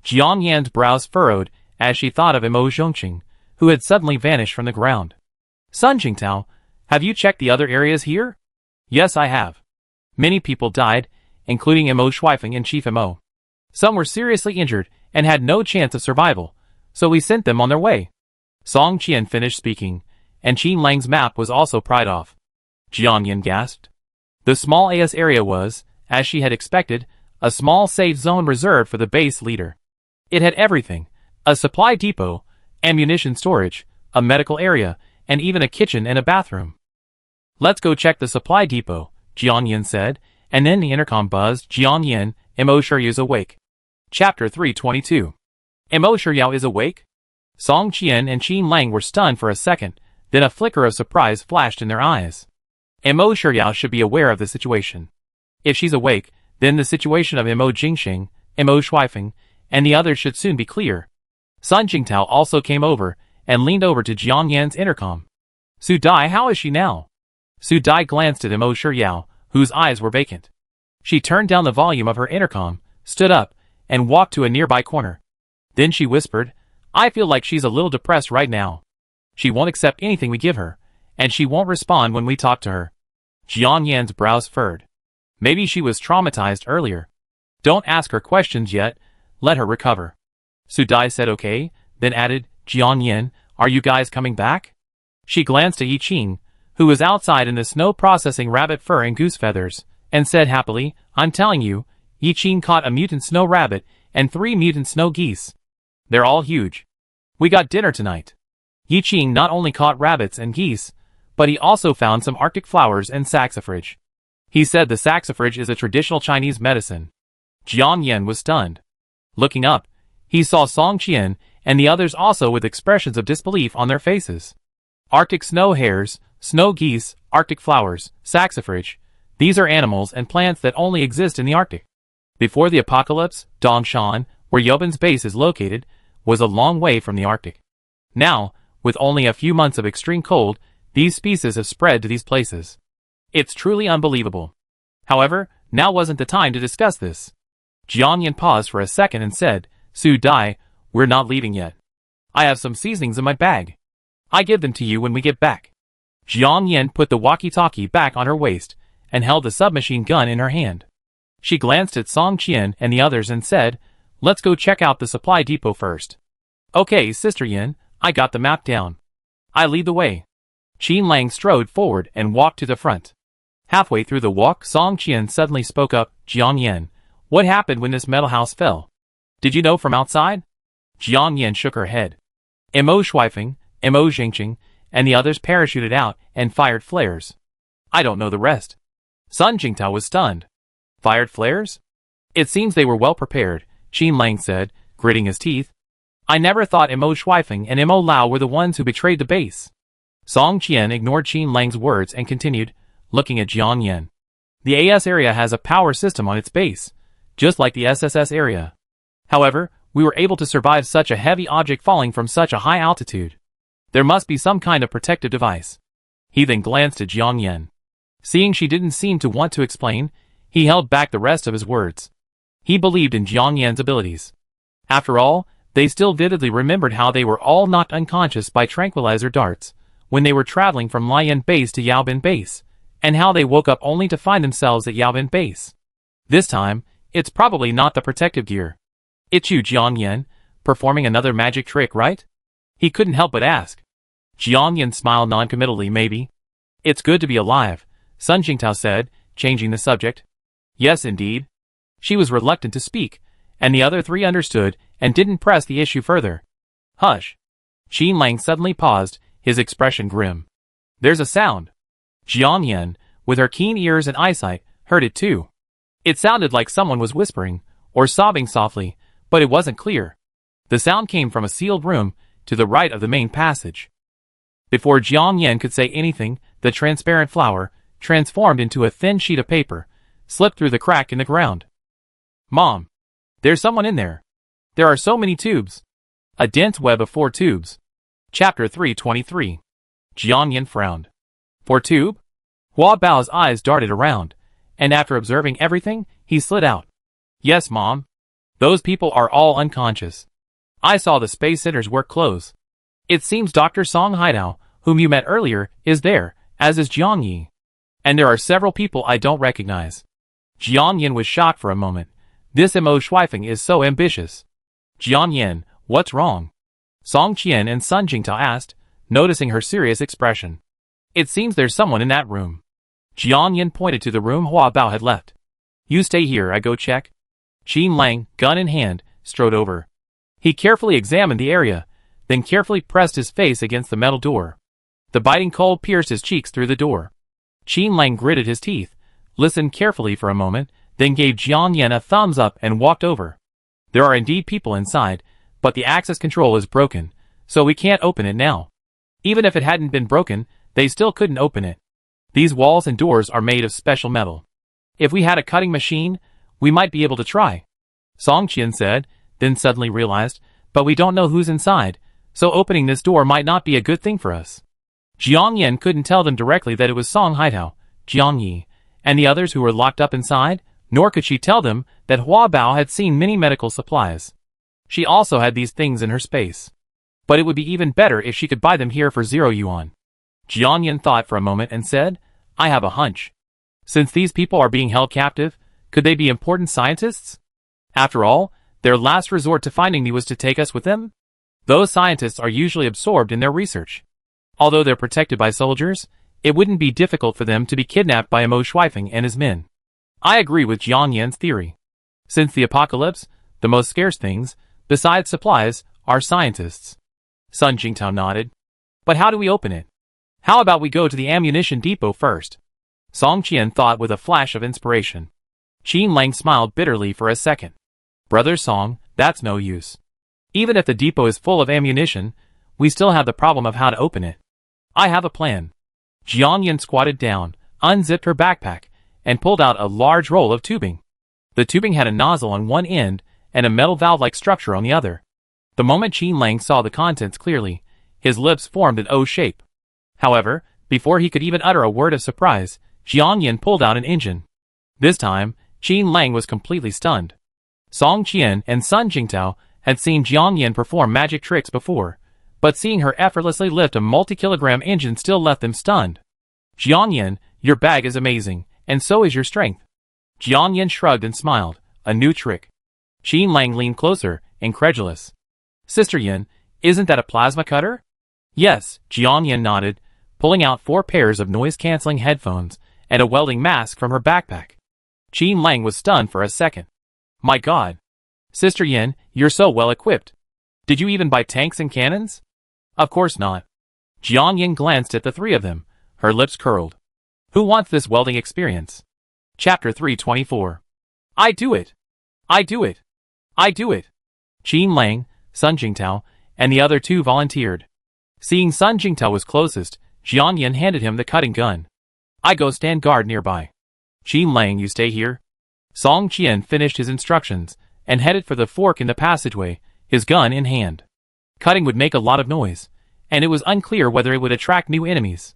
Jiang Yan's brows furrowed as she thought of Imo Zhongqing, who had suddenly vanished from the ground. Sun Jingtao, have you checked the other areas here? Yes, I have. Many people died, including Imo Shuifeng and Chief Imo. Some were seriously injured and had no chance of survival, so we sent them on their way. Song Qian finished speaking, and Qin Lang's map was also pried off. Jiang Yan gasped. The small AS area was, as she had expected, a small safe zone reserved for the base leader. It had everything: a supply depot, ammunition storage, a medical area, and even a kitchen and a bathroom. Let's go check the supply depot, Jiang Yan said, and then the intercom buzzed. Jiang Yan, Imo Shiryu's awake. Chapter 322. Imo Shiryu is awake? Song Qian and Qin Lang were stunned for a second, then a flicker of surprise flashed in their eyes. Imo Shiryu should be aware of the situation. If she's awake, then the situation of Imo Jingxing, Imo Shuifeng, and the others should soon be clear. Sun Jingtao also came over and leaned over to Jiang Yan's intercom. Su Dai, how is she now? Su Dai glanced at Imo Shiryu, whose eyes were vacant. She turned down the volume of her intercom, stood up, and walked to a nearby corner. Then she whispered, I feel like she's a little depressed right now. She won't accept anything we give her, and she won't respond when we talk to her. Jiang Yan's brows furrowed. Maybe she was traumatized earlier. Don't ask her questions yet, let her recover. Su Dai said okay, then added, Jiang Yan, are you guys coming back? She glanced at Yi Qing, who was outside in the snow processing rabbit fur and goose feathers, and said happily, I'm telling you, Yi Qing caught a mutant snow rabbit and 3 mutant snow geese. They're all huge. We got dinner tonight. Yi Qing not only caught rabbits and geese, but he also found some Arctic flowers and saxifrage. He said the saxifrage is a traditional Chinese medicine. Jiang Yan was stunned. Looking up, he saw Song Qian and the others also with expressions of disbelief on their faces. Arctic snow hares, snow geese, Arctic flowers, saxifrage. These are animals and plants that only exist in the Arctic. Before the apocalypse, Dongshan, where Yobin's base is located, was a long way from the Arctic. Now, with only a few months of extreme cold, these species have spread to these places. It's truly unbelievable. However, now wasn't the time to discuss this. Jiang Yan paused for a second and said, Su Dai, we're not leaving yet. I have some seasonings in my bag. I give them to you when we get back. Jiang Yan put the walkie-talkie back on her waist and held the submachine gun in her hand. She glanced at Song Qian and the others and said, let's go check out the supply depot first. Okay, Sister Yin, I got the map down. I lead the way. Qin Lang strode forward and walked to the front. Halfway through the walk, Song Qian suddenly spoke up, Jiang Yan, what happened when this metal house fell? Did you know from outside? Jiang Yan shook her head. Imo Shuifeng, Imo Jingxing, and the others parachuted out and fired flares. I don't know the rest. Sun Jingtao was stunned. Fired flares? It seems they were well prepared, Qin Lang said, gritting his teeth. I never thought Mo Shuifeng and Mo Lao were the ones who betrayed the base. Song Qian ignored Qin Lang's words and continued, looking at Jiang Yan. The AS area has a power system on its base, just like the SSS area. However, we were able to survive such a heavy object falling from such a high altitude. There must be some kind of protective device. He then glanced at Jiang Yan. Seeing she didn't seem to want to explain, he held back the rest of his words. He believed in Jiang Yan's abilities. After all, they still vividly remembered how they were all knocked unconscious by tranquilizer darts when they were traveling from Lian Base to Yaobin Base, and how they woke up only to find themselves at Yaobin Base. This time, it's probably not the protective gear. It's you, Jiang Yan, performing another magic trick, right? He couldn't help but ask. Jiang Yan smiled noncommittally. Maybe. It's good to be alive, Sun Jingtao said, changing the subject. Yes, indeed. She was reluctant to speak, and the other three understood and didn't press the issue further. Hush. Qin Lang suddenly paused, his expression grim. There's a sound. Jiang Yan, with her keen ears and eyesight, heard it too. It sounded like someone was whispering, or sobbing softly, but it wasn't clear. The sound came from a sealed room, to the right of the main passage. Before Jiang Yan could say anything, the transparent flower, transformed into a thin sheet of paper, slipped through the crack in the ground. Mom! There's someone in there. There are so many tubes. A dense web of 4 tubes. Chapter 323. Jiang Yan frowned. 4 tube? Hua Bao's eyes darted around, and after observing everything, he slid out. Yes, Mom. Those people are all unconscious. I saw the Space Center's work close. It seems Dr. Song Haidao, whom you met earlier, is there, as is Jiang Yi. And there are several people I don't recognize. Jiang Yan was shocked for a moment. This Mo Shuifeng is so ambitious. Jiang Yan, what's wrong? Song Qian and Sun Jingtao asked, noticing her serious expression. It seems there's someone in that room. Jiang Yan pointed to the room Hua Bao had left. You stay here, I go check. Qin Lang, gun in hand, strode over. He carefully examined the area, then carefully pressed his face against the metal door. The biting cold pierced his cheeks through the door. Qin Lang gritted his teeth, listened carefully for a moment, then gave Jiang Yan a thumbs up and walked over. There are indeed people inside, but the access control is broken, so we can't open it now. Even if it hadn't been broken, they still couldn't open it. These walls and doors are made of special metal. If we had a cutting machine, we might be able to try. Song Qian said, then suddenly realized, but we don't know who's inside, so opening this door might not be a good thing for us. Jiang Yan couldn't tell them directly that it was Song Haidao, Jiang Yi, and the others who were locked up inside, nor could she tell them that Hua Bao had seen many medical supplies. She also had these things in her space. But it would be even better if she could buy them here for 0 yuan. Jiang Yan thought for a moment and said, I have a hunch. Since these people are being held captive, could they be important scientists? After all, their last resort to finding me was to take us with them. Those scientists are usually absorbed in their research. Although they're protected by soldiers, it wouldn't be difficult for them to be kidnapped by Mo Shuifeng and his men. I agree with Jiang Yan's theory. Since the apocalypse, the most scarce things, besides supplies, are scientists. Sun Jingtao nodded. But how do we open it? How about we go to the ammunition depot first? Song Qian thought with a flash of inspiration. Qin Lang smiled bitterly for a second. Brother Song, that's no use. Even if the depot is full of ammunition, we still have the problem of how to open it. I have a plan. Jiang Yan squatted down, unzipped her backpack, and pulled out a large roll of tubing. The tubing had a nozzle on one end and a metal valve-like structure on the other. The moment Qin Lang saw the contents clearly, his lips formed an O shape. However, before he could even utter a word of surprise, Jiang Yan pulled out an engine. This time, Qin Lang was completely stunned. Song Qian and Sun Jingtao had seen Jiang Yan perform magic tricks before, but seeing her effortlessly lift a multi-kilogram engine still left them stunned. Jiang Yan, your bag is amazing, and so is your strength. Jiang Yan shrugged and smiled. A new trick. Qin Lang leaned closer, incredulous. Sister Yan, isn't that a plasma cutter? Yes, Jiang Yan nodded, pulling out 4 pairs of noise-canceling headphones and a welding mask from her backpack. Qin Lang was stunned for a second. My God! Sister Yan, you're so well equipped. Did you even buy tanks and cannons? Of course not. Jiang Yan glanced at the 3 of them, her lips curled. Who wants this welding experience? Chapter 324. I do it! I do it! I do it! Qin Lang, Sun Jingtao, and the other two volunteered. Seeing Sun Jingtao was closest, Jiang Yan handed him the cutting gun. I go stand guard nearby. Qin Lang, you stay here. Song Qian finished his instructions and headed for the fork in the passageway, his gun in hand. Cutting would make a lot of noise, and it was unclear whether it would attract new enemies.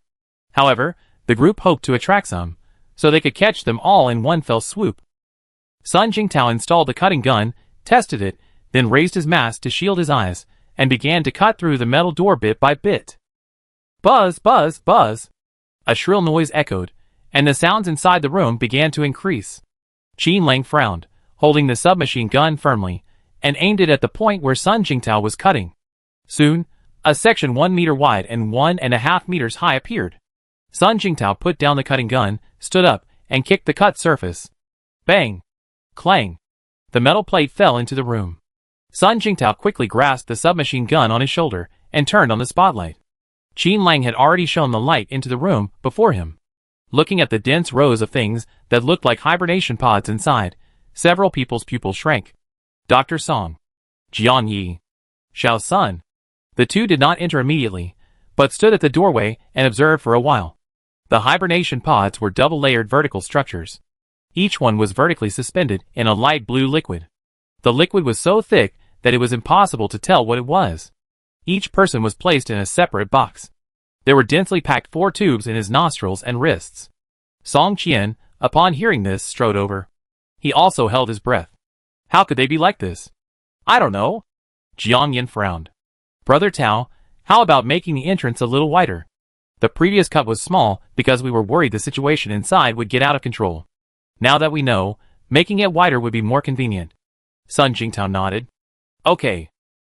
However, the group hoped to attract some, so they could catch them all in one fell swoop. Sun Jingtao installed the cutting gun, tested it, then raised his mask to shield his eyes, and began to cut through the metal door bit by bit. Buzz, buzz, buzz! A shrill noise echoed, and the sounds inside the room began to increase. Qin Lang frowned, holding the submachine gun firmly, and aimed it at the point where Sun Jingtao was cutting. Soon, a section 1 meter wide and 1.5 meters high appeared. Sun Jingtao put down the cutting gun, stood up, and kicked the cut surface. Bang! Clang! The metal plate fell into the room. Sun Jingtao quickly grasped the submachine gun on his shoulder and turned on the spotlight. Qin Lang had already shone the light into the room before him. Looking at the dense rows of things that looked like hibernation pods inside, several people's pupils shrank. Dr. Song, Jiang Yi, Xiao Sun. The two did not enter immediately, but stood at the doorway and observed for a while. The hibernation pods were double-layered vertical structures. Each one was vertically suspended in a light blue liquid. The liquid was so thick that it was impossible to tell what it was. Each person was placed in a separate box. There were densely packed 4 tubes in his nostrils and wrists. Song Qian, upon hearing this, strode over. He also held his breath. How could they be like this? I don't know. Jiang Yan frowned. Brother Tao, how about making the entrance a little wider? The previous cut was small because we were worried the situation inside would get out of control. Now that we know, making it wider would be more convenient. Sun Jingtao nodded. Okay.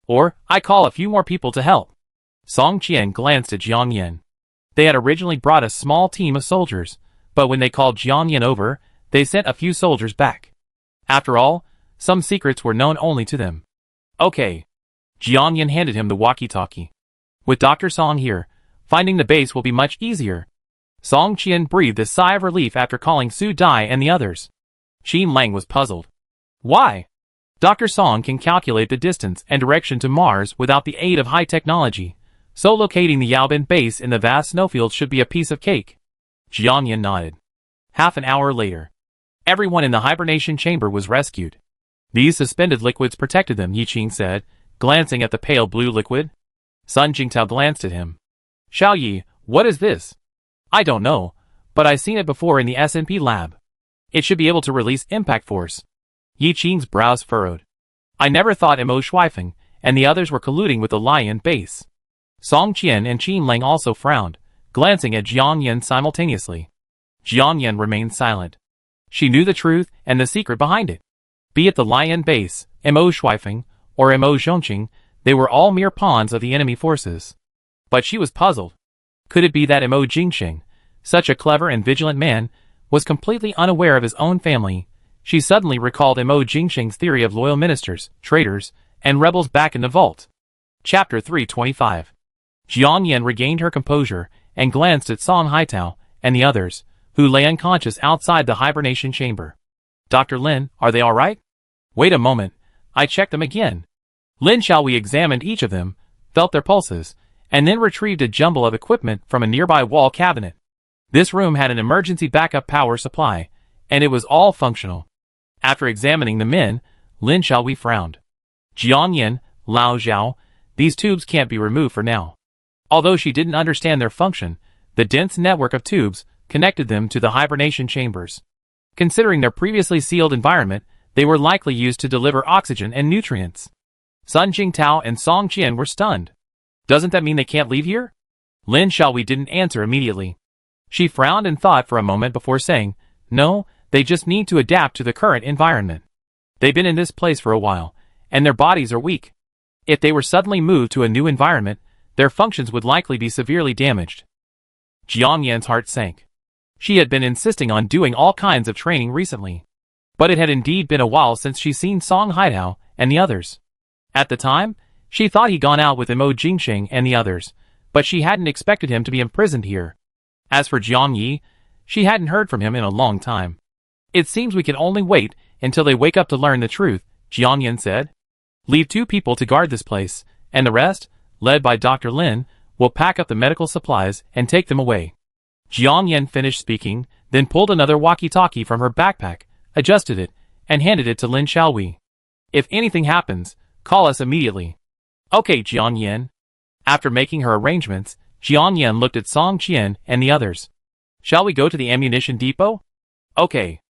Or, I call a few more people to help. Song Qian glanced at Jiang Yan. They had originally brought a small team of soldiers, but when they called Jiang Yan over, they sent a few soldiers back. After all, some secrets were known only to them. Okay. Jiang Yan handed him the walkie-talkie. With Dr. Song here, finding the base will be much easier. Song Qian breathed a sigh of relief after calling Su Dai and the others. Qin Lang was puzzled. Why? Dr. Song can calculate the distance and direction to Mars without the aid of high technology, so locating the Yaobin base in the vast snowfield should be a piece of cake. Jiang Yan nodded. Half an hour later, everyone in the hibernation chamber was rescued. These suspended liquids protected them, Yi Qing said, glancing at the pale blue liquid. Sun Jingtao glanced at him. Xiao Yi, what is this? I don't know, but I've seen it before in the S&P lab. It should be able to release impact force. Yi Qing's brows furrowed. I never thought Mo Shuifeng and the others were colluding with the Lion base. Song Qian and Qin Lang also frowned, glancing at Jiang Yan simultaneously. Jiang Yan remained silent. She knew the truth and the secret behind it. Be it the Lion base, Mo Shuifeng, or Mo Zhongqing, they were all mere pawns of the enemy forces. But she was puzzled. Could it be that Mo Jingsheng, such a clever and vigilant man, was completely unaware of his own family? She suddenly recalled Mo Jingsheng's theory of loyal ministers, traitors, and rebels back in the vault. Chapter 325. Jiang Yan regained her composure and glanced at Song Haitao and the others, who lay unconscious outside the hibernation chamber. Dr. Lin, are they all right? Wait a moment, I checked them again. Lin Xiaohui examined each of them, felt their pulses, and then retrieved a jumble of equipment from a nearby wall cabinet. This room had an emergency backup power supply, and it was all functional. After examining the men, Lin Xiaohui frowned. Jiang Yan, Lao Zhao, these tubes can't be removed for now. Although she didn't understand their function, the dense network of tubes connected them to the hibernation chambers. Considering their previously sealed environment, they were likely used to deliver oxygen and nutrients. Sun Jingtao and Song Qian were stunned. Doesn't that mean they can't leave here? Lin Xiaohui didn't answer immediately. She frowned and thought for a moment before saying, no, they just need to adapt to the current environment. They've been in this place for a while, and their bodies are weak. If they were suddenly moved to a new environment, their functions would likely be severely damaged. Jiang Yan's heart sank. She had been insisting on doing all kinds of training recently. But it had indeed been a while since she'd seen Song Haitao and the others. At the time, she thought he'd gone out with Mo Jingsheng and the others, but she hadn't expected him to be imprisoned here. As for Jiang Yi, she hadn't heard from him in a long time. It seems we can only wait until they wake up to learn the truth, Jiang Yan said. Leave 2 people to guard this place, and the rest, led by Dr. Lin, will pack up the medical supplies and take them away. Jiang Yan finished speaking, then pulled another walkie-talkie from her backpack, adjusted it, and handed it to Lin Xiaowei. If anything happens, call us immediately. Okay, Jiang Yan. After making her arrangements, Jiang Yan looked at Song Qian and the others. Shall we go to the ammunition depot? Okay.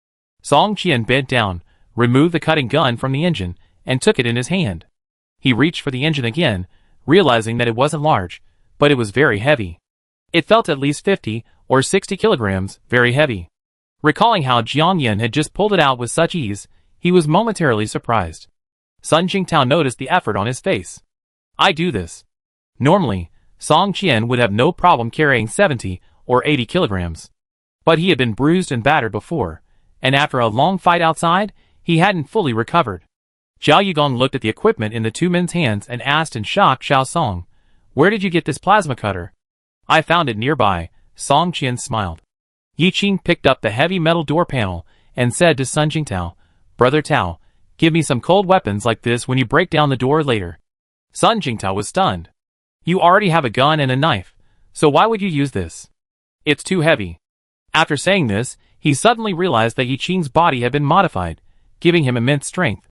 Song Qian bent down, removed the cutting gun from the engine, and took it in his hand. He reached for the engine again, realizing that it wasn't large, but it was very heavy. It felt at least 50 or 60 kilograms, very heavy. Recalling how Jiang Yan had just pulled it out with such ease, he was momentarily surprised. Sun Jingtao noticed the effort on his face. I do this. Normally, Song Qian would have no problem carrying 70 or 80 kilograms. But he had been bruised and battered before, and after a long fight outside, he hadn't fully recovered. Zhao Yugong looked at the equipment in the 2 men's hands and asked in shock Xiao Song, "Where did you get this plasma cutter?" "I found it nearby," Song Qian smiled. Yi Qing picked up the heavy metal door panel and said to Sun Jingtao, "Brother Tao, give me some cold weapons like this when you break down the door later." Sun Jingtao was stunned. "You already have a gun and a knife, so why would you use this? It's too heavy." After saying this, he suddenly realized that Yi Qing's body had been modified, giving him immense strength.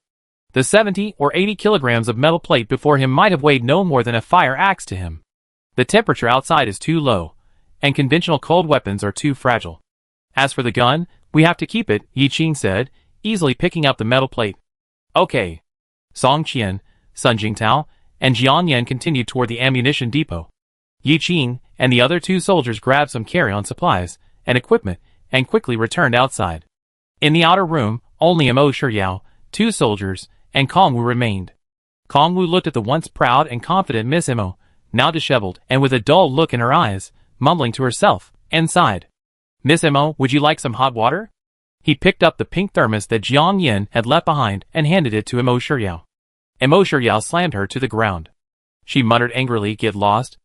The 70 or 80 kilograms of metal plate before him might have weighed no more than a fire axe to him. The temperature outside is too low, and conventional cold weapons are too fragile. As for the gun, we have to keep it, Yi Qing said, easily picking up the metal plate. Okay. Song Qian, Sun Jingtao, and Jiang Yan continued toward the ammunition depot. Yi Qing and the other 2 soldiers grabbed some carry-on supplies and equipment and quickly returned outside. In the outer room, only Mo Shiyao, 2 soldiers, and Kong Wu remained. Kong Wu looked at the once proud and confident Miss Mo, now disheveled and with a dull look in her eyes, mumbling to herself, and sighed. "Miss Mo, would you like some hot water?" He picked up the pink thermos that Jiang Yan had left behind and handed it to Mo Shiyao. Mo Shiyao slammed her to the ground. She muttered angrily, "Get lost."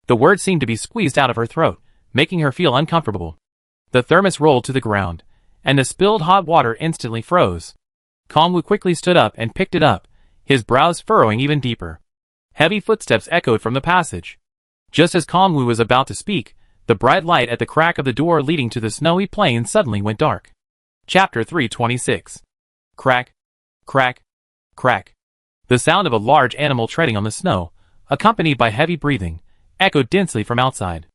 The words seemed to be squeezed out of her throat, making her feel uncomfortable. The thermos rolled to the ground, and the spilled hot water instantly froze. Kong Wu quickly stood up and picked it up, his brows furrowing even deeper. Heavy footsteps echoed from the passage. Just as Kong Wu was about to speak, the bright light at the crack of the door leading to the snowy plain suddenly went dark. Chapter 326. Crack, crack, crack. The sound of a large animal treading on the snow, accompanied by heavy breathing, echoed densely from outside.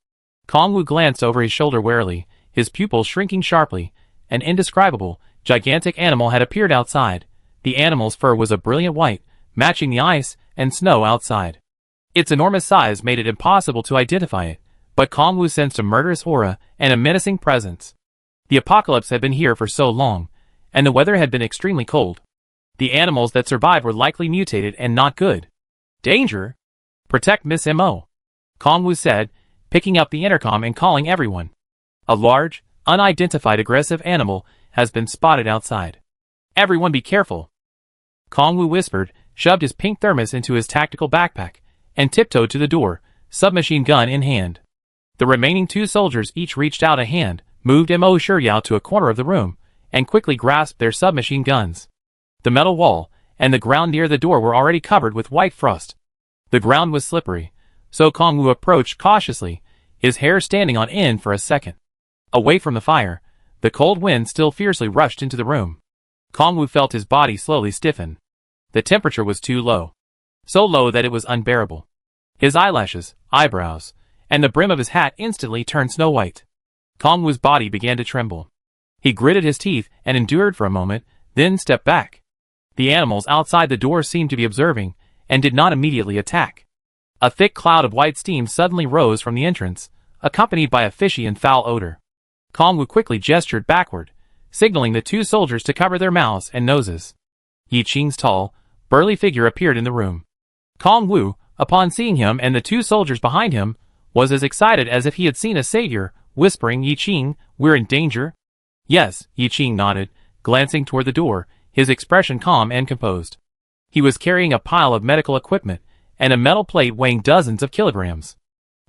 Kong Wu glanced over his shoulder warily, his pupils shrinking sharply. An indescribable, gigantic animal had appeared outside. The animal's fur was a brilliant white, matching the ice and snow outside. Its enormous size made it impossible to identify it, but Kong Wu sensed a murderous aura and a menacing presence. The apocalypse had been here for so long, and the weather had been extremely cold. The animals that survived were likely mutated and not good. "Danger! Protect Miss Mo," Kong Wu said, picking up the intercom and calling everyone. "A large, unidentified aggressive animal has been spotted outside. Everyone be careful." Kong Wu whispered, shoved his pink thermos into his tactical backpack, and tiptoed to the door, submachine gun in hand. The remaining 2 soldiers each reached out a hand, moved Mo Shiyao to a corner of the room, and quickly grasped their submachine guns. The metal wall and the ground near the door were already covered with white frost. The ground was slippery, so Kong Wu approached cautiously, his hair standing on end for a second. Away from the fire, the cold wind still fiercely rushed into the room. Kong Wu felt his body slowly stiffen. The temperature was too low. So low that it was unbearable. His eyelashes, eyebrows, and the brim of his hat instantly turned snow white. Kong Wu's body began to tremble. He gritted his teeth and endured for a moment, then stepped back. The animals outside the door seemed to be observing, and did not immediately attack. A thick cloud of white steam suddenly rose from the entrance, accompanied by a fishy and foul odor. Kong Wu quickly gestured backward, signaling the 2 soldiers to cover their mouths and noses. Yi Qing's tall, burly figure appeared in the room. Kong Wu, upon seeing him and the 2 soldiers behind him, was as excited as if he had seen a savior, whispering, "Yi Qing, we're in danger?" "Yes," Yi Qing nodded, glancing toward the door, his expression calm and composed. He was carrying a pile of medical equipment, and a metal plate weighing dozens of kilograms.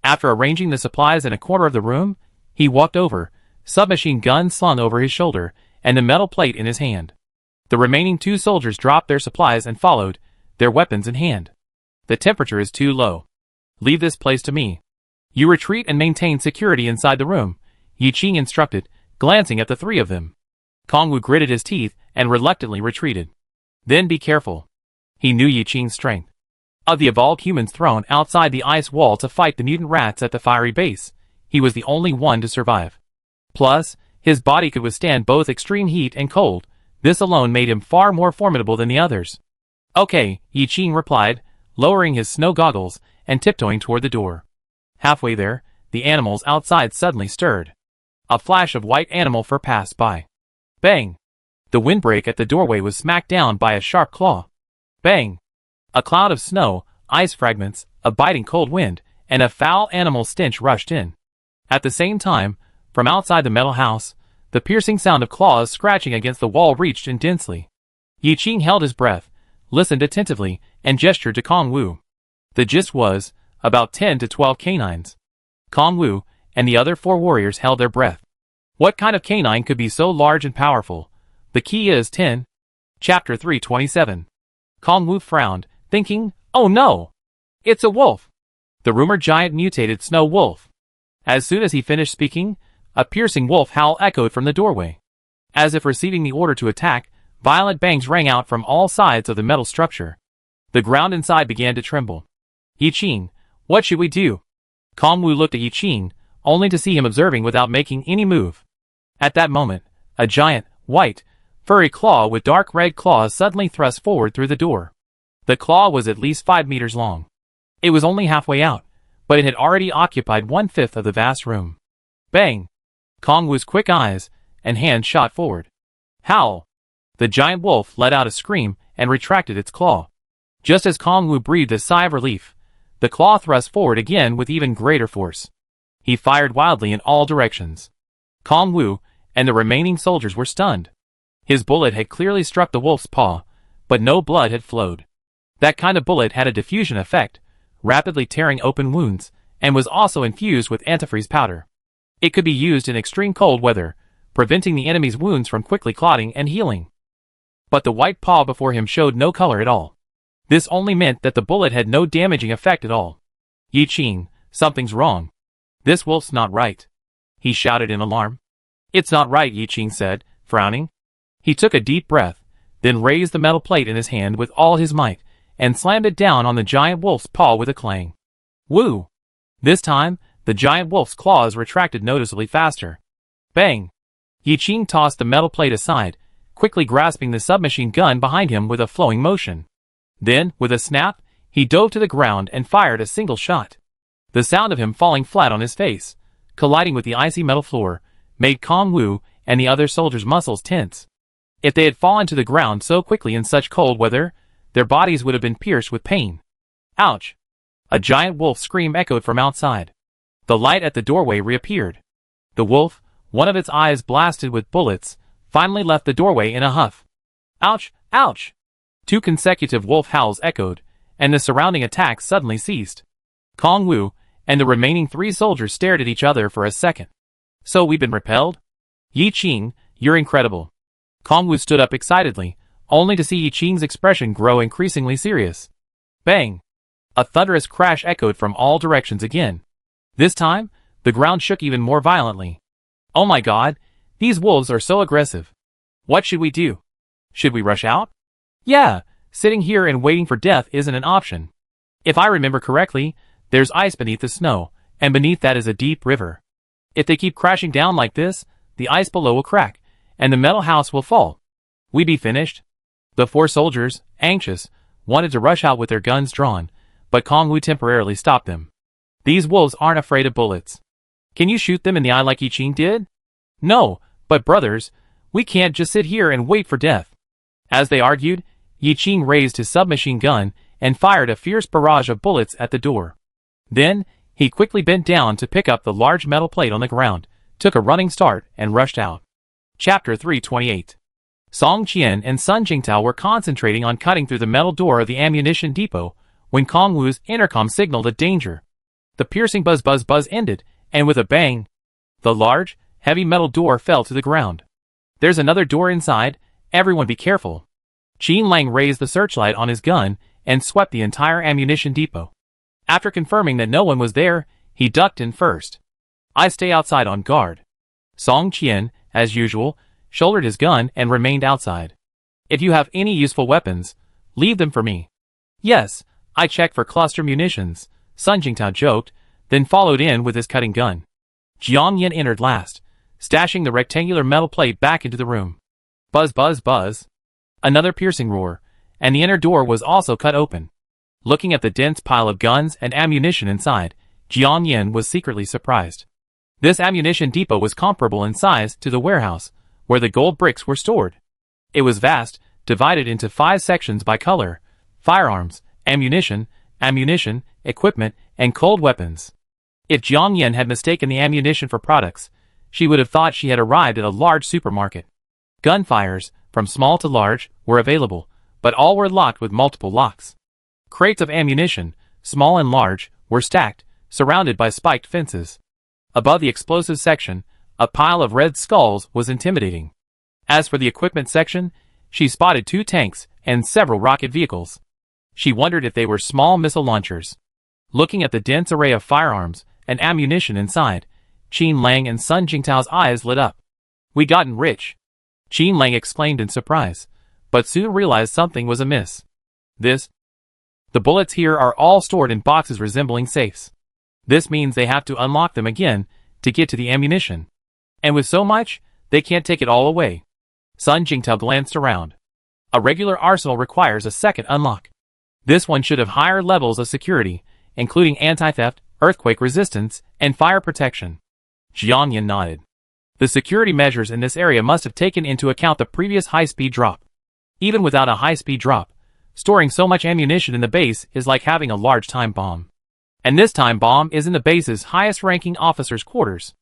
After arranging the supplies in a corner of the room, he walked over, submachine gun slung over his shoulder, and the metal plate in his hand. The remaining 2 soldiers dropped their supplies and followed, their weapons in hand. The temperature is too low. Leave this place to me. You retreat and maintain security inside the room, Yi Qing instructed, glancing at the three of them. Kongwu gritted his teeth and reluctantly retreated. Then be careful. He knew Yi Qing's strength. Of the evolved humans thrown outside the ice wall to fight the mutant rats at the fiery base, he was the only one to survive. Plus, his body could withstand both extreme heat and cold. This alone made him far more formidable than the others. Okay, Yi Qing replied, lowering his snow goggles and tiptoeing toward the door. Halfway there, the animals outside suddenly stirred. A flash of white animal fur passed by. Bang! The windbreak at the doorway was smacked down by a sharp claw. Bang! A cloud of snow, ice fragments, a biting cold wind, and a foul animal stench rushed in. At the same time, from outside the metal house, the piercing sound of claws scratching against the wall reached in densely. Yi Qing held his breath, listened attentively, and gestured to Kongwu. The gist was, about 10 to 12 canines. Kongwu and the other 4 warriors held their breath. What kind of canine could be so large and powerful? The key is 10. Chapter 327. Kongwu frowned, thinking, oh no! It's a wolf! The rumored giant mutated snow wolf. As soon as he finished speaking, a piercing wolf howl echoed from the doorway. As if receiving the order to attack, violent bangs rang out from all sides of the metal structure. The ground inside began to tremble. Yi Qing, what should we do? Kongwu looked at Yi Qing, only to see him observing without making any move. At that moment, a giant, white, furry claw with dark red claws suddenly thrust forward through the door. The claw was at least 5 meters long. It was only halfway out, but it had already occupied 1/5 of the vast room. Bang! Kongwu's quick eyes and hands shot forward. Howl! The giant wolf let out a scream and retracted its claw. Just as Kongwu breathed a sigh of relief, the claw thrust forward again with even greater force. He fired wildly in all directions. Kongwu and the remaining soldiers were stunned. His bullet had clearly struck the wolf's paw, but no blood had flowed. That kind of bullet had a diffusion effect, rapidly tearing open wounds, and was also infused with antifreeze powder. It could be used in extreme cold weather, preventing the enemy's wounds from quickly clotting and healing. But the white paw before him showed no color at all. This only meant that the bullet had no damaging effect at all. Yi Qing, something's wrong. This wolf's not right. He shouted in alarm. It's not right, Yi Qing said, frowning. He took a deep breath, then raised the metal plate in his hand with all his might, and slammed it down on the giant wolf's paw with a clang. Woo! This time, the giant wolf's claws retracted noticeably faster. Bang! Yi Qing tossed the metal plate aside, quickly grasping the submachine gun behind him with a flowing motion. Then, with a snap, he dove to the ground and fired a single shot. The sound of him falling flat on his face, colliding with the icy metal floor, made Kongwu and the other soldiers' muscles tense. If they had fallen to the ground so quickly in such cold weather, their bodies would have been pierced with pain. Ouch! A giant wolf's scream echoed from outside. The light at the doorway reappeared. The wolf, one of its eyes blasted with bullets, finally left the doorway in a huff. Ouch! Ouch! 2 consecutive wolf howls echoed, and the surrounding attacks suddenly ceased. Kongwu and the remaining 3 soldiers stared at each other for a second. So we've been repelled? Yi Qing, you're incredible. Kongwu stood up excitedly, only to see Yi Qing's expression grow increasingly serious. Bang! A thunderous crash echoed from all directions again. This time, the ground shook even more violently. Oh my god, these wolves are so aggressive. What should we do? Should we rush out? Yeah, sitting here and waiting for death isn't an option. If I remember correctly, there's ice beneath the snow, and beneath that is a deep river. If they keep crashing down like this, the ice below will crack, and the metal house will fall. We'd be finished. The 4 soldiers, anxious, wanted to rush out with their guns drawn, but Kongwu temporarily stopped them. These wolves aren't afraid of bullets. Can you shoot them in the eye like Yi Qing did? No, but brothers, we can't just sit here and wait for death. As they argued, Yi Qing raised his submachine gun and fired a fierce barrage of bullets at the door. Then, he quickly bent down to pick up the large metal plate on the ground, took a running start, and rushed out. Chapter 328. Song Qian and Sun Jingtao were concentrating on cutting through the metal door of the ammunition depot when Kongwu's intercom signaled a danger. The piercing buzz buzz buzz ended, and with a bang, the large, heavy metal door fell to the ground. There's another door inside, everyone be careful. Qin Lang raised the searchlight on his gun and swept the entire ammunition depot. After confirming that no one was there, he ducked in first. I stay outside on guard. Song Qian, as usual, shouldered his gun and remained outside. If you have any useful weapons, leave them for me. Yes, I check for cluster munitions, Sun Jingtao joked, then followed in with his cutting gun. Jiang Yin entered last, stashing the rectangular metal plate back into the room. Buzz buzz buzz. Another piercing roar, and the inner door was also cut open. Looking at the dense pile of guns and ammunition inside, Jiang Yin was secretly surprised. This ammunition depot was comparable in size to the warehouse, where the gold bricks were stored. It was vast, divided into 5 sections by color: firearms, ammunition, equipment, and cold weapons. If Jiang Yin had mistaken the ammunition for products, she would have thought she had arrived at a large supermarket. Gunfires, from small to large, were available, but all were locked with multiple locks. Crates of ammunition, small and large, were stacked, surrounded by spiked fences. Above the explosives section, a pile of red skulls was intimidating. As for the equipment section, she spotted 2 tanks and several rocket vehicles. She wondered if they were small missile launchers. Looking at the dense array of firearms and ammunition inside, Qin Lang and Sun Jingtao's eyes lit up. "We gotten rich," Qin Lang exclaimed in surprise, but soon realized something was amiss. The bullets here are all stored in boxes resembling safes. This means they have to unlock them again to get to the ammunition. And with so much, they can't take it all away. Sun Jingtao glanced around. A regular arsenal requires a second unlock. This one should have higher levels of security, including anti-theft, earthquake resistance, and fire protection. Jiang Yin nodded. The security measures in this area must have taken into account the previous high-speed drop. Even without a high-speed drop, storing so much ammunition in the base is like having a large time bomb. And this time bomb is in the base's highest-ranking officer's quarters.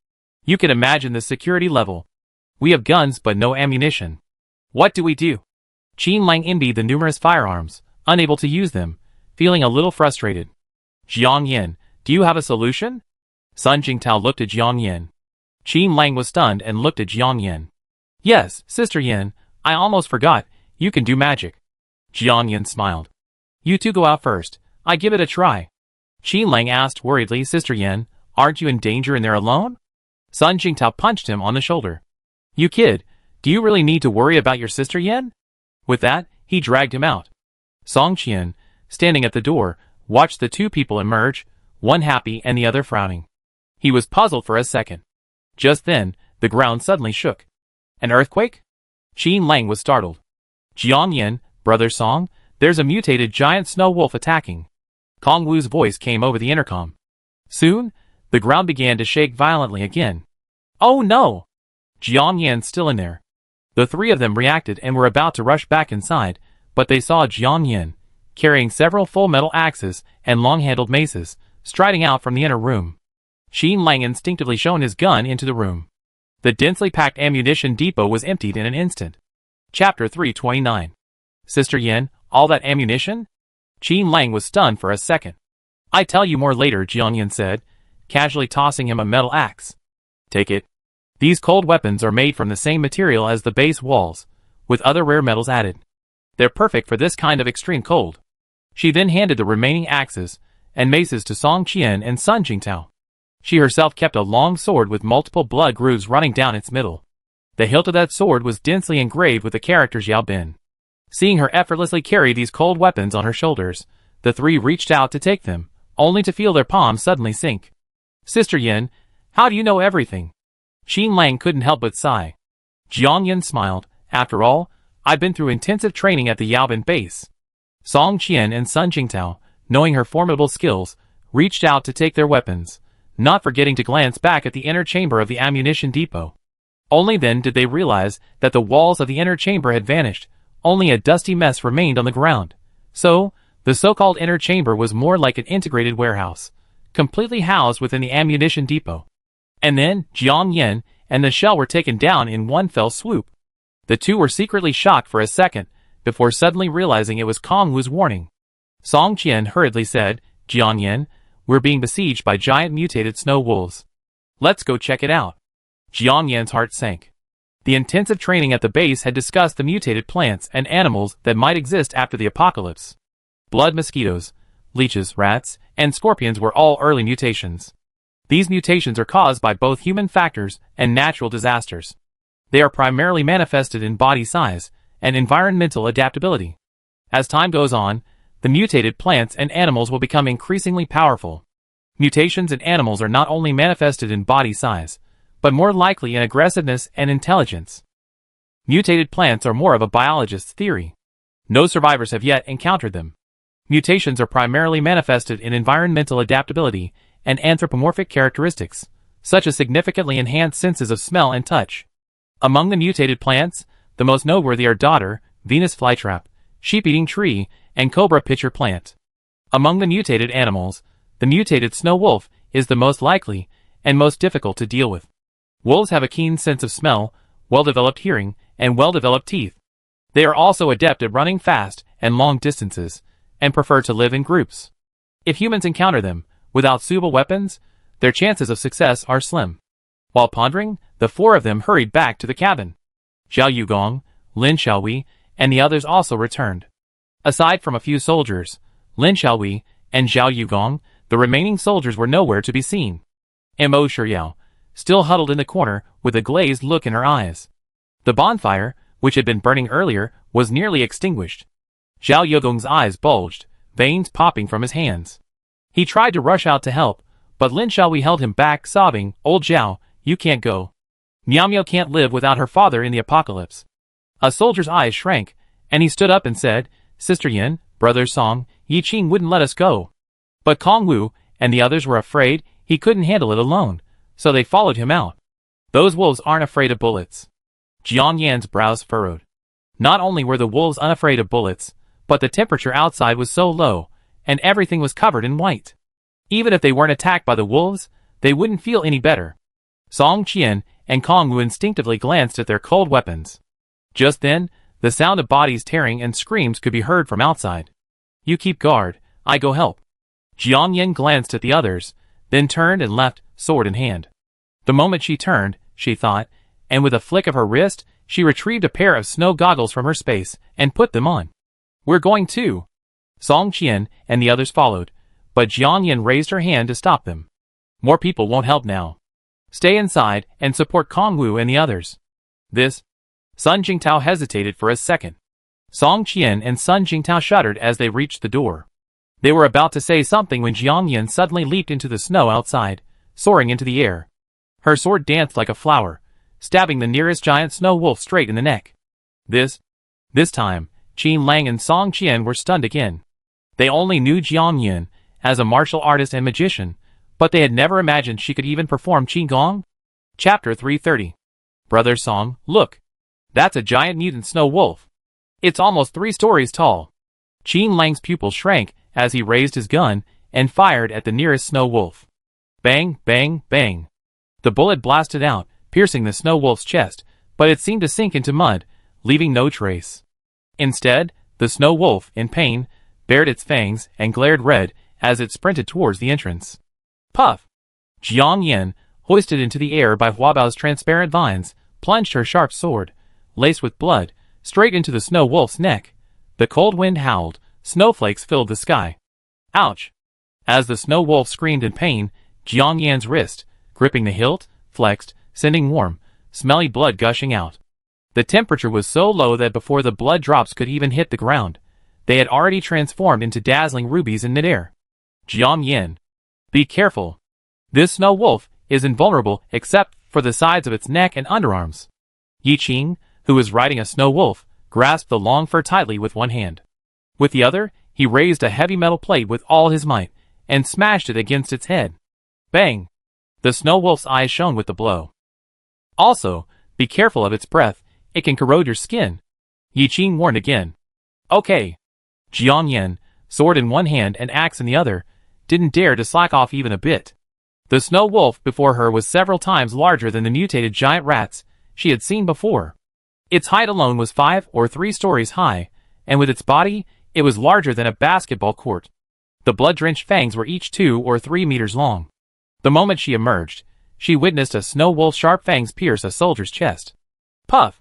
You can imagine the security level. We have guns but no ammunition. What do we do? Qin Lang envied the numerous firearms, unable to use them, feeling a little frustrated. Jiang Yin, do you have a solution? Sun Jingtao looked at Jiang Yin. Qin Lang was stunned and looked at Jiang Yin. Yes, Sister Yin, I almost forgot, you can do magic. Jiang Yin smiled. You two go out first, I give it a try. Qin Lang asked worriedly, Sister Yin, aren't you in danger in there alone? Sun Jingtao punched him on the shoulder. You kid, do you really need to worry about your Sister Yin? With that, he dragged him out. Song Qian, standing at the door, watched the 2 people emerge, one happy and the other frowning. He was puzzled for a second. Just then, the ground suddenly shook. An earthquake? Qin Lang was startled. Jiang Yin, Brother Song, there's a mutated giant snow wolf attacking. Kong Wu's voice came over the intercom. Soon, the ground began to shake violently again. Oh no! Jiang Yin still in there. The 3 of them reacted and were about to rush back inside, but they saw Jiang Yin, carrying several full metal axes and long-handled maces, striding out from the inner room. Qin Lang instinctively shone his gun into the room. The densely packed ammunition depot was emptied in an instant. Chapter 329. Sister Yin, all that ammunition? Qin Lang was stunned for a second. I tell you more later, Jiang Yin said, casually tossing him a metal axe. Take it. These cold weapons are made from the same material as the base walls, with other rare metals added. They're perfect for this kind of extreme cold. She then handed the remaining axes and maces to Song Qian and Sun Jingtao. She herself kept a long sword with multiple blood grooves running down its middle. The hilt of that sword was densely engraved with the characters Yao Bin. Seeing her effortlessly carry these cold weapons on her shoulders, the 3 reached out to take them, only to feel their palms suddenly sink. Sister Yin, how do you know everything? Qin Lang couldn't help but sigh. Jiang Yin smiled. After all, I've been through intensive training at the Yaobin base. Song Qian and Sun Jingtao, knowing her formidable skills, reached out to take their weapons, not forgetting to glance back at the inner chamber of the ammunition depot. Only then did they realize that the walls of the inner chamber had vanished, only a dusty mess remained on the ground. So, the so-called inner chamber was more like an integrated warehouse, completely housed within the ammunition depot. And then, Jiang Yin and the shell were taken down in one fell swoop. The 2 were secretly shocked for a second, before suddenly realizing it was Kong Wu's warning. Song Qian hurriedly said, Jiang Yin, we're being besieged by giant mutated snow wolves. Let's go check it out. Jiang Yin's heart sank. The intensive training at the base had discussed the mutated plants and animals that might exist after the apocalypse. Blood mosquitoes, leeches, rats, and scorpions were all early mutations. These mutations are caused by both human factors and natural disasters. They are primarily manifested in body size and environmental adaptability. As time goes on, the mutated plants and animals will become increasingly powerful. Mutations in animals are not only manifested in body size, but more likely in aggressiveness and intelligence. Mutated plants are more of a biologist's theory. No survivors have yet encountered them. Mutations are primarily manifested in environmental adaptability and anthropomorphic characteristics, such as significantly enhanced senses of smell and touch. Among the mutated plants, the most noteworthy are dodder, Venus flytrap, sheep-eating tree, and cobra pitcher plant. Among the mutated animals, the mutated snow wolf is the most likely and most difficult to deal with. Wolves have a keen sense of smell, well-developed hearing, and well-developed teeth. They are also adept at running fast and long distances, and prefer to live in groups. If humans encounter them, without suitable weapons, their chances of success are slim. While pondering, the four of them hurried back to the cabin. Zhao Yugong, Lin Xiaowei, and the others also returned. Aside from a few soldiers, Lin Xiaowei and Zhao Yugong, the remaining soldiers were nowhere to be seen. Mo Shiyao, still huddled in the corner with a glazed look in her eyes. The bonfire, which had been burning earlier, was nearly extinguished. Zhao Yugong's eyes bulged, veins popping from his hands. He tried to rush out to help, but Lin Xiaowei held him back, sobbing, "Old Zhao, you can't go. Miao Miao can't live without her father in the apocalypse." A soldier's eyes shrank, and he stood up and said, "Sister Yin, Brother Song, Yi Qing wouldn't let us go." But Kong Wu and the others were afraid he couldn't handle it alone, so they followed him out. Those wolves aren't afraid of bullets. Jiang Yan's brows furrowed. Not only were the wolves unafraid of bullets, but the temperature outside was so low, and everything was covered in white. Even if they weren't attacked by the wolves, they wouldn't feel any better. Song Qian and Kong Wu instinctively glanced at their cold weapons. Just then, the sound of bodies tearing and screams could be heard from outside. "You keep guard, I go help." Jiang Yan glanced at the others, then turned and left, sword in hand. The moment she turned, she thought, and with a flick of her wrist, she retrieved a pair of snow goggles from her space and put them on. "We're going too." Song Qian and the others followed, but Jiang Yan raised her hand to stop them. "More people won't help now. Stay inside and support Kong Wu and the others." This. Sun Jingtao hesitated for a second. Song Qian and Sun Jingtao shuddered as they reached the door. They were about to say something when Jiang Yan suddenly leaped into the snow outside, soaring into the air. Her sword danced like a flower, stabbing the nearest giant snow wolf straight in the neck. This time, Qin Lang and Song Qian were stunned again. They only knew Jiang Yan as a martial artist and magician, but they had never imagined she could even perform Qigong. Chapter 330. Brother Song, look. That's a giant mutant snow wolf. It's almost 3 stories tall. Qin Lang's pupil shrank as he raised his gun and fired at the nearest snow wolf. Bang, bang, bang. The bullet blasted out, piercing the snow wolf's chest, but it seemed to sink into mud, leaving no trace. Instead, the snow wolf, in pain, bared its fangs and glared red as it sprinted towards the entrance. Puff! Jiang Yan, hoisted into the air by Huabao's transparent vines, plunged her sharp sword, laced with blood, straight into the snow wolf's neck. The cold wind howled, snowflakes filled the sky. Ouch! As the snow wolf screamed in pain, Jiang Yan's wrist, gripping the hilt, flexed, sending warm, smelly blood gushing out. The temperature was so low that before the blood drops could even hit the ground, they had already transformed into dazzling rubies in midair. Jiang Yan. Be careful. This snow wolf is invulnerable except for the sides of its neck and underarms. Yi Qing, who was riding a snow wolf, grasped the long fur tightly with one hand. With the other, he raised a heavy metal plate with all his might, and smashed it against its head. Bang! The snow wolf's eyes shone with the blow. Also, be careful of its breath, it can corrode your skin. Yi Qing warned again. Okay. Jiang Yan, sword in one hand and axe in the other, didn't dare to slack off even a bit. The snow wolf before her was several times larger than the mutated giant rats she had seen before. Its height alone was 5 or 3 stories high, and with its body, it was larger than a basketball court. The blood-drenched fangs were each 2 or 3 meters long. The moment she emerged, she witnessed a snow wolf's sharp fangs pierce a soldier's chest. Puff!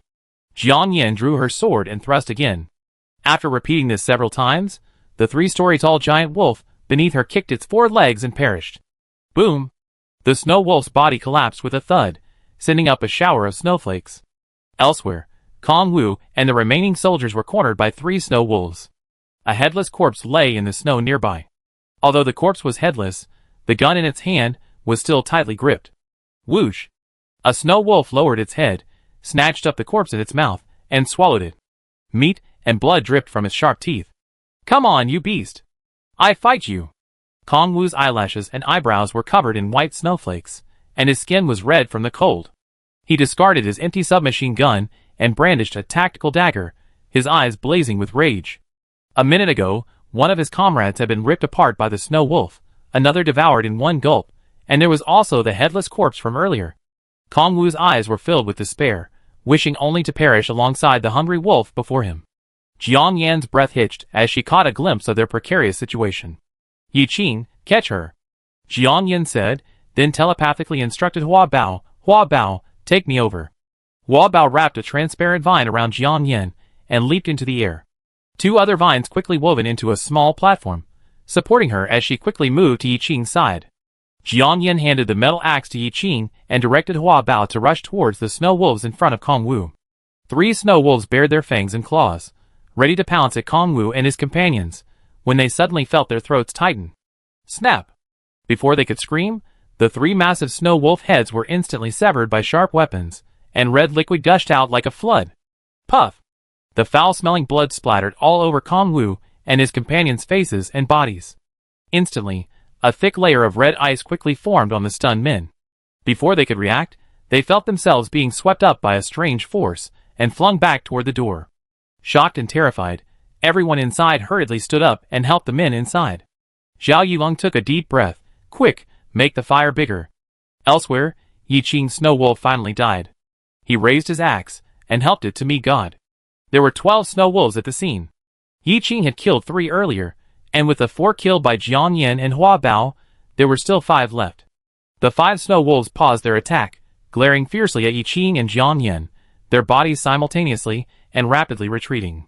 Jiang Yan drew her sword and thrust again. After repeating this several times, The 3-story-tall giant wolf beneath her kicked its 4 legs and perished. Boom! The snow wolf's body collapsed with a thud, sending up a shower of snowflakes. Elsewhere, Kong Wu and the remaining soldiers were cornered by 3 snow wolves. A headless corpse lay in the snow nearby. Although the corpse was headless, the gun in its hand was still tightly gripped. Whoosh! A snow wolf lowered its head, snatched up the corpse in its mouth, and swallowed it. Meat and blood dripped from its sharp teeth. Come on, you beast! I fight you! Kong Wu's eyelashes and eyebrows were covered in white snowflakes, and his skin was red from the cold. He discarded his empty submachine gun and brandished a tactical dagger, his eyes blazing with rage. A minute ago, one of his comrades had been ripped apart by the snow wolf, another devoured in one gulp, and there was also the headless corpse from earlier. Kong Wu's eyes were filled with despair, wishing only to perish alongside the hungry wolf before him. Jiang Yan's breath hitched as she caught a glimpse of their precarious situation. Yi Qing, catch her, Jiang Yan said, then telepathically instructed Hua Bao, take me over. Hua Bao wrapped a transparent vine around Jiang Yan and leaped into the air. 2 other vines quickly woven into a small platform, supporting her as she quickly moved to Yi Qing's side. Jiang Yan handed the metal axe to Yi Qing and directed Hua Bao to rush towards the snow wolves in front of Kong Wu. 3 snow wolves bared their fangs and claws, ready to pounce at Kong Wu and his companions, when they suddenly felt their throats tighten. Snap! Before they could scream, the 3 massive snow wolf heads were instantly severed by sharp weapons, and red liquid gushed out like a flood. Puff! The foul-smelling blood splattered all over Kong Wu and his companions' faces and bodies. Instantly, a thick layer of red ice quickly formed on the stunned men. Before they could react, they felt themselves being swept up by a strange force and flung back toward the door. Shocked and terrified, everyone inside hurriedly stood up and helped the men inside. Zhao Yulong took a deep breath. Quick, make the fire bigger. Elsewhere, Yi Qing's snow wolf finally died. He raised his axe and helped it to meet God. There were 12 snow wolves at the scene. Yi Qing had killed 3 earlier, and with the 4 killed by Jiang Yan and Hua Bao, there were still 5 left. The 5 snow wolves paused their attack, glaring fiercely at Yi Qing and Jiang Yan, their bodies simultaneously and rapidly retreating.